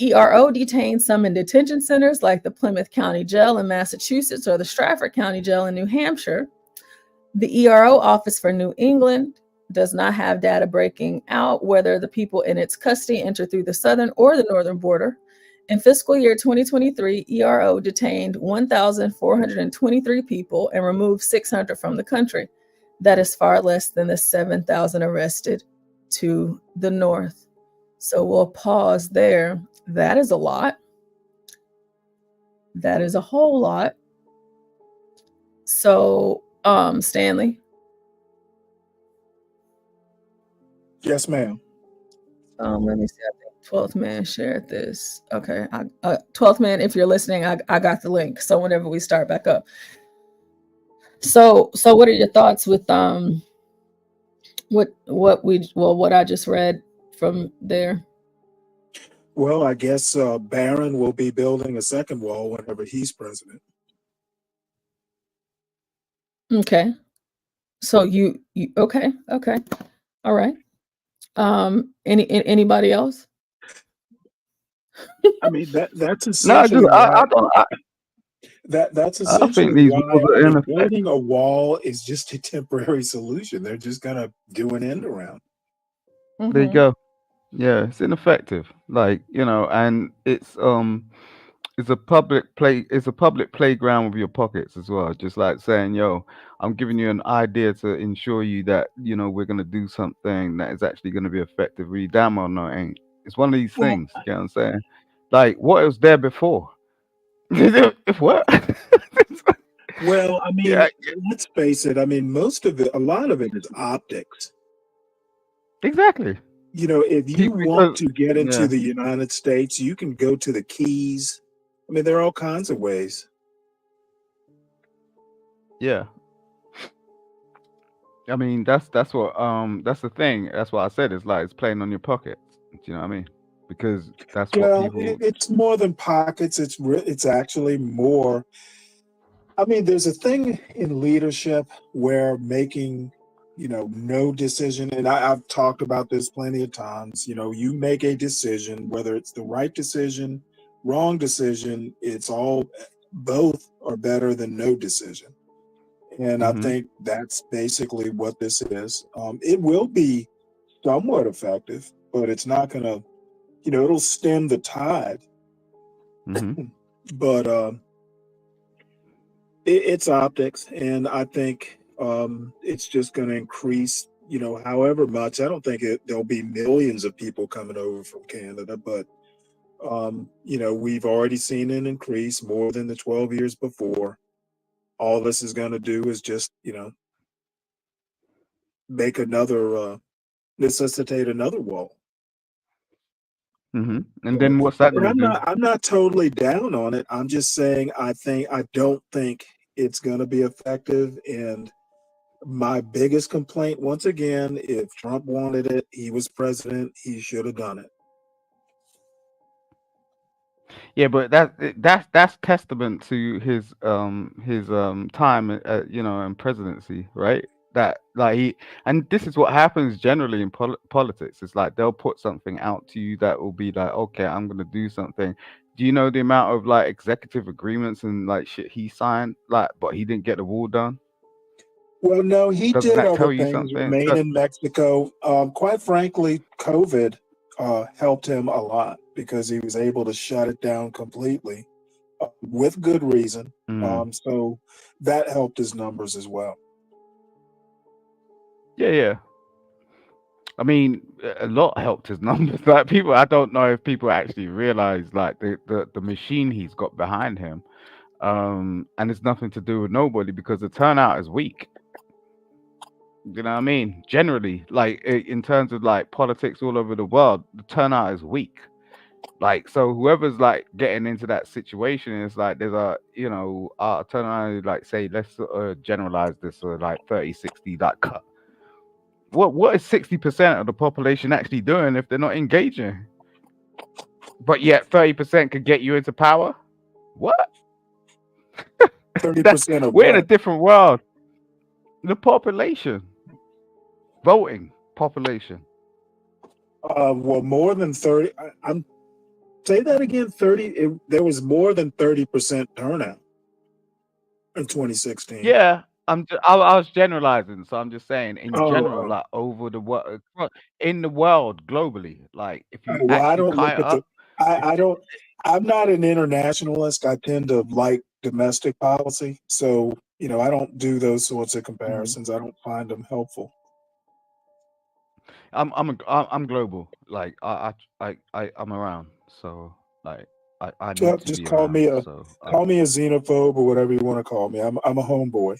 ERO detains some in detention centers like the Plymouth County Jail in Massachusetts or the Stratford County Jail in New Hampshire. The ERO office for New England does not have data breaking out whether the people in its custody enter through the southern or the northern border. In fiscal year 2023, ERO detained 1,423 people and removed 600 from the country. That is far less than the 7,000 arrested to the north. So we'll pause there. That is a lot. That is a whole lot. So, Stanley. Yes, ma'am. Let me see. I think 12th Man shared this. Okay. 12th Man, if you're listening, I got the link. So whenever we start back up. So what are your thoughts with what I just read from there? Well, I guess Barron will be building a second wall whenever he's president. Okay. So you okay. All right. Anybody else? I mean that's essentially that's essentially why building a wall is just a temporary solution. They're just gonna do an end around. There you go. Yeah, it's ineffective. Like, and it's a public playground with your pockets as well. Just like saying, yo, I'm giving you an idea to ensure you that, we're gonna do something that is actually gonna be effective. Really damn well no it ain't. It's one of these things, you know what I'm saying? Like what was there before? What? Well, I mean, let's face it. I mean, a lot of it is optics. Exactly. If you want to get into the United States, you can go to the Keys. I mean, there are all kinds of ways. Yeah. I mean, that's what that's the thing. That's what I said. It's like it's playing on your pockets. Do you know what I mean? Because that's what people. It's more than pockets. It's actually more. I mean, there's a thing in leadership where making, no decision, and I've talked about this plenty of times. You make a decision, whether it's the right decision, wrong decision. Both are better than no decision. And I think that's basically what this is. It will be somewhat effective, but it's not going to, it'll stem the tide. But it's optics, and I think it's just going to increase, however much. I don't think there'll be millions of people coming over from Canada, but we've already seen an increase more than the 12 years before. All this is going to do is just, make another, necessitate another wall. And then what's that going to do? I'm not totally down on it. I'm just saying I don't think it's going to be effective. And my biggest complaint, once again, if Trump wanted it, he was president, he should have done it. Yeah, but that's testament to his time in presidency, right? That and this is what happens generally in politics. It's like they'll put something out to you that will be like, okay, I'm gonna do something. Do you know the amount of like executive agreements and like shit he signed, but he didn't get the wall done? Well, no, he Doesn't did that other tell you things, something? remain in Mexico. Quite frankly, COVID helped him a lot because he was able to shut it down completely with good reason. So that helped his numbers as well. Yeah. I mean, a lot helped his numbers. Like people, I don't know if people actually realize like the machine he's got behind him, and it's nothing to do with nobody because the turnout is weak. You know what I mean? Generally, like in terms of like politics all over the world, the turnout is weak. Like so, whoever's like getting into that situation is like there's a turnout like say let's generalize this like 30-60 like cut. What is 60% of the population actually doing if they're not engaging? But yet 30% could get you into power? What? 30% of we're in a what? different world. The population. Voting population. Well, more than 30. I'm say that again. 30. There was more than 30% turnout in 2016. Yeah, I was generalizing, so I'm just saying in general, Oh. like over the world, in the world globally, like if you Well, I actually don't look kite at the. up, I don't. I'm not an internationalist. I tend to like domestic policy, so I don't do those sorts of comparisons. I don't find them helpful. I'm global. Like I'm around, so like I need to Just be call me around. a So xenophobe or whatever you want to call me. I'm a homeboy.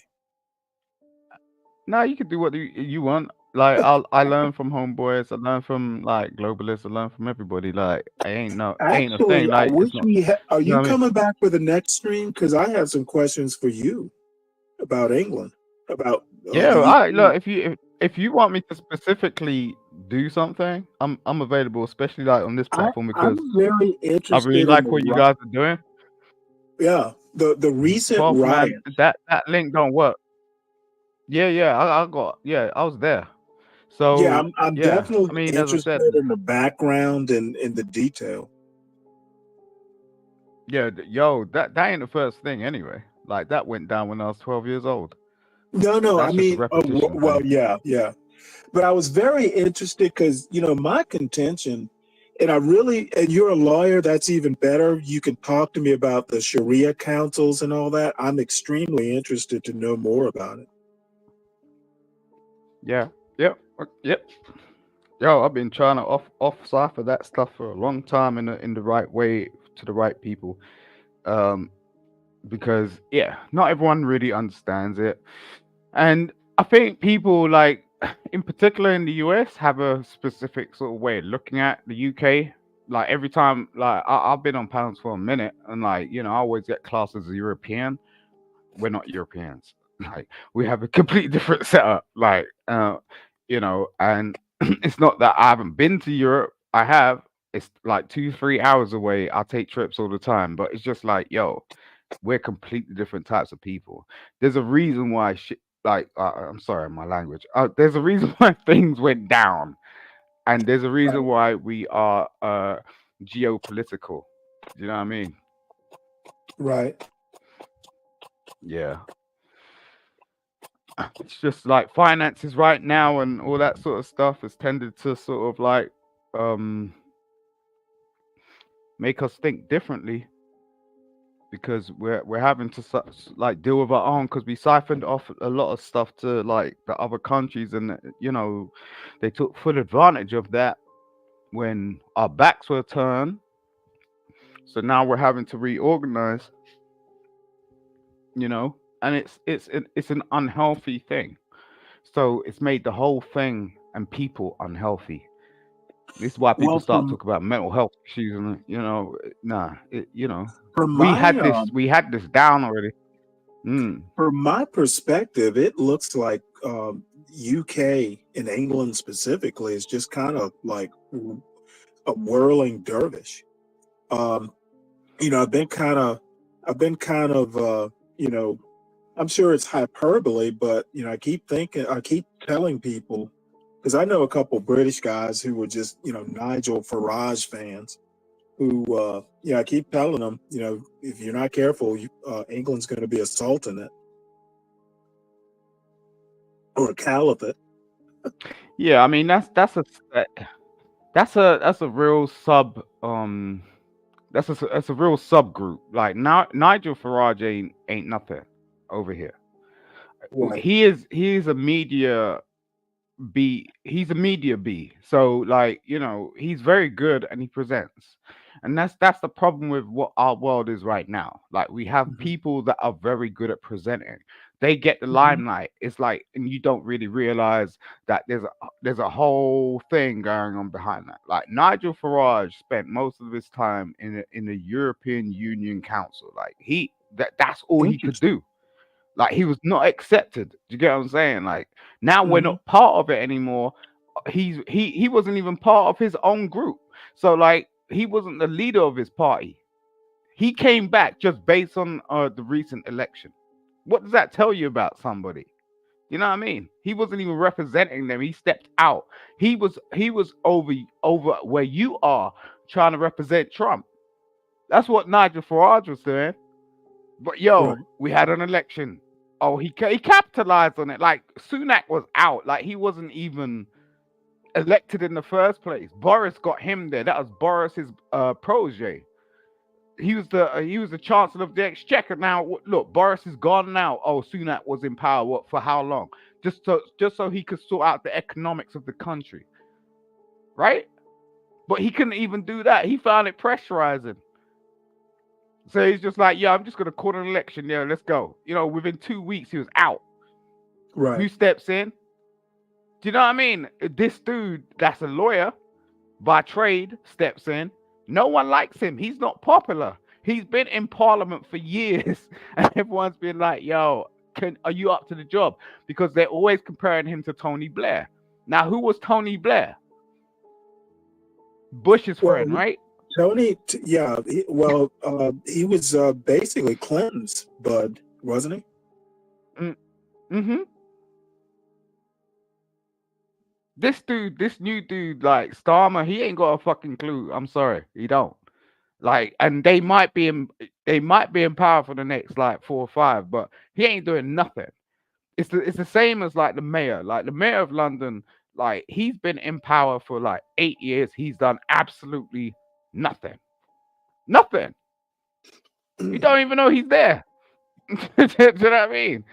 no, you can do what you want. Like I learn from homeboys. I learn from like globalists. I learn from everybody. Like I ain't a Actually, thing. I Like wish it's not. we had. Are You know you what I mean? coming back for the next stream? Because I have some questions for you about England, about Yeah, the I UK. look if you want me to specifically do something, I'm available, especially like on this platform I'm because very I really interested in like what you guys are doing. the recent 12th man, riot. that link don't work. Yeah, I was there. So Yeah, I'm yeah, definitely I mean, as I said, interested in the background and in the detail. yeah, that ain't the first thing anyway. Like that went down when I was 12 years old. No, I That's just a mean, repetition well, thing. yeah. But I was very interested because, my contention, and you're a lawyer, that's even better. You can talk to me about the Sharia councils and all that. I'm extremely interested to know more about it. Yeah, yep. Yo, I've been trying to off cipher that stuff for a long time in the right way to the right people. Because not everyone really understands it. And I think people like in particular in the US have a specific sort of way of looking at the UK. Like every time like I've been on panels for a minute and like, I always get classed as a European. We're not Europeans. Like we have a completely different setup. Like and it's not that I haven't been to Europe. I have. It's like 2-3 hours away. I take trips all the time, but it's just like, yo, we're completely different types of people. There's a reason why I'm sorry, my language. There's a reason why things went down, and there's a reason why we are geopolitical. Do you know what I mean? Right. Yeah. it's just like finances right now and all that sort of stuff has tended to sort of like make us think differently, because we're having to like deal with our own, because we siphoned off a lot of stuff to like the other countries, and they took full advantage of that when our backs were turned. So now we're having to reorganize, and it's an unhealthy thing. So it's made the whole thing and people unhealthy. This is why people Well, start talking about mental health issues, and from we my had this down already. from my perspective, it looks like UK and England specifically is just kind of like a whirling dervish. I've been kind of, I'm sure it's hyperbole, but I keep telling people, because I know a couple British guys who were just, Nigel Farage fans, who, I keep telling them, if you're not careful, England's going to be a sultanate or a caliphate. Yeah, I mean that's a real that's a real subgroup. Like Nigel Farage ain't nothing over here. Right. He is a media B. He's a media B. So like, he's very good and he presents. And that's the problem with what our world is right now. Like we have people that are very good at presenting. They get the limelight. It's like, and you don't really realize that there's a whole thing going on behind that. Like Nigel Farage spent most of his time in the European Union Council. Like that's all he could do. Like he was not accepted. Do you get what I'm saying? Like now we're not part of it anymore. He wasn't even part of his own group. So like he wasn't the leader of his party. He came back just based on the recent election. What does that tell you about somebody? You know what I mean? He wasn't even representing them. He stepped out. He was over where you are trying to represent Trump. That's what Nigel Farage was doing. But we had an election. Oh, he capitalized on it. Like Sunak was out. Like he wasn't even elected in the first place. Boris got him there. That was Boris's protege. He was the chancellor of the exchequer. Now look, Boris is gone now. Oh, Sunak was in power. What, for how long? Just so he could sort out the economics of the country, right? But he couldn't even do that. He found it pressurizing. So he's just like, I'm just gonna call an election. Yeah, let's go. Within 2 weeks he was out. Right. Who steps in? Do you know what I mean? This dude that's a lawyer by trade steps in. No one likes him. He's not popular. He's been in parliament for years, and everyone's been like, "Yo, are you up to the job?" Because they're always comparing him to Tony Blair. Now, who was Tony Blair? Bush's friend, right? Tony, he was basically Clinton's bud, wasn't he? This new dude, like Starmer, he ain't got a fucking clue. I'm sorry, he don't. Like, and they might be in power for the next like 4 or 5, but he ain't doing nothing. It's the same as like the mayor. Like the mayor of London, like he's been in power for like 8 years. He's done absolutely nothing. Nothing. You don't even know he's there. Do you know what I mean?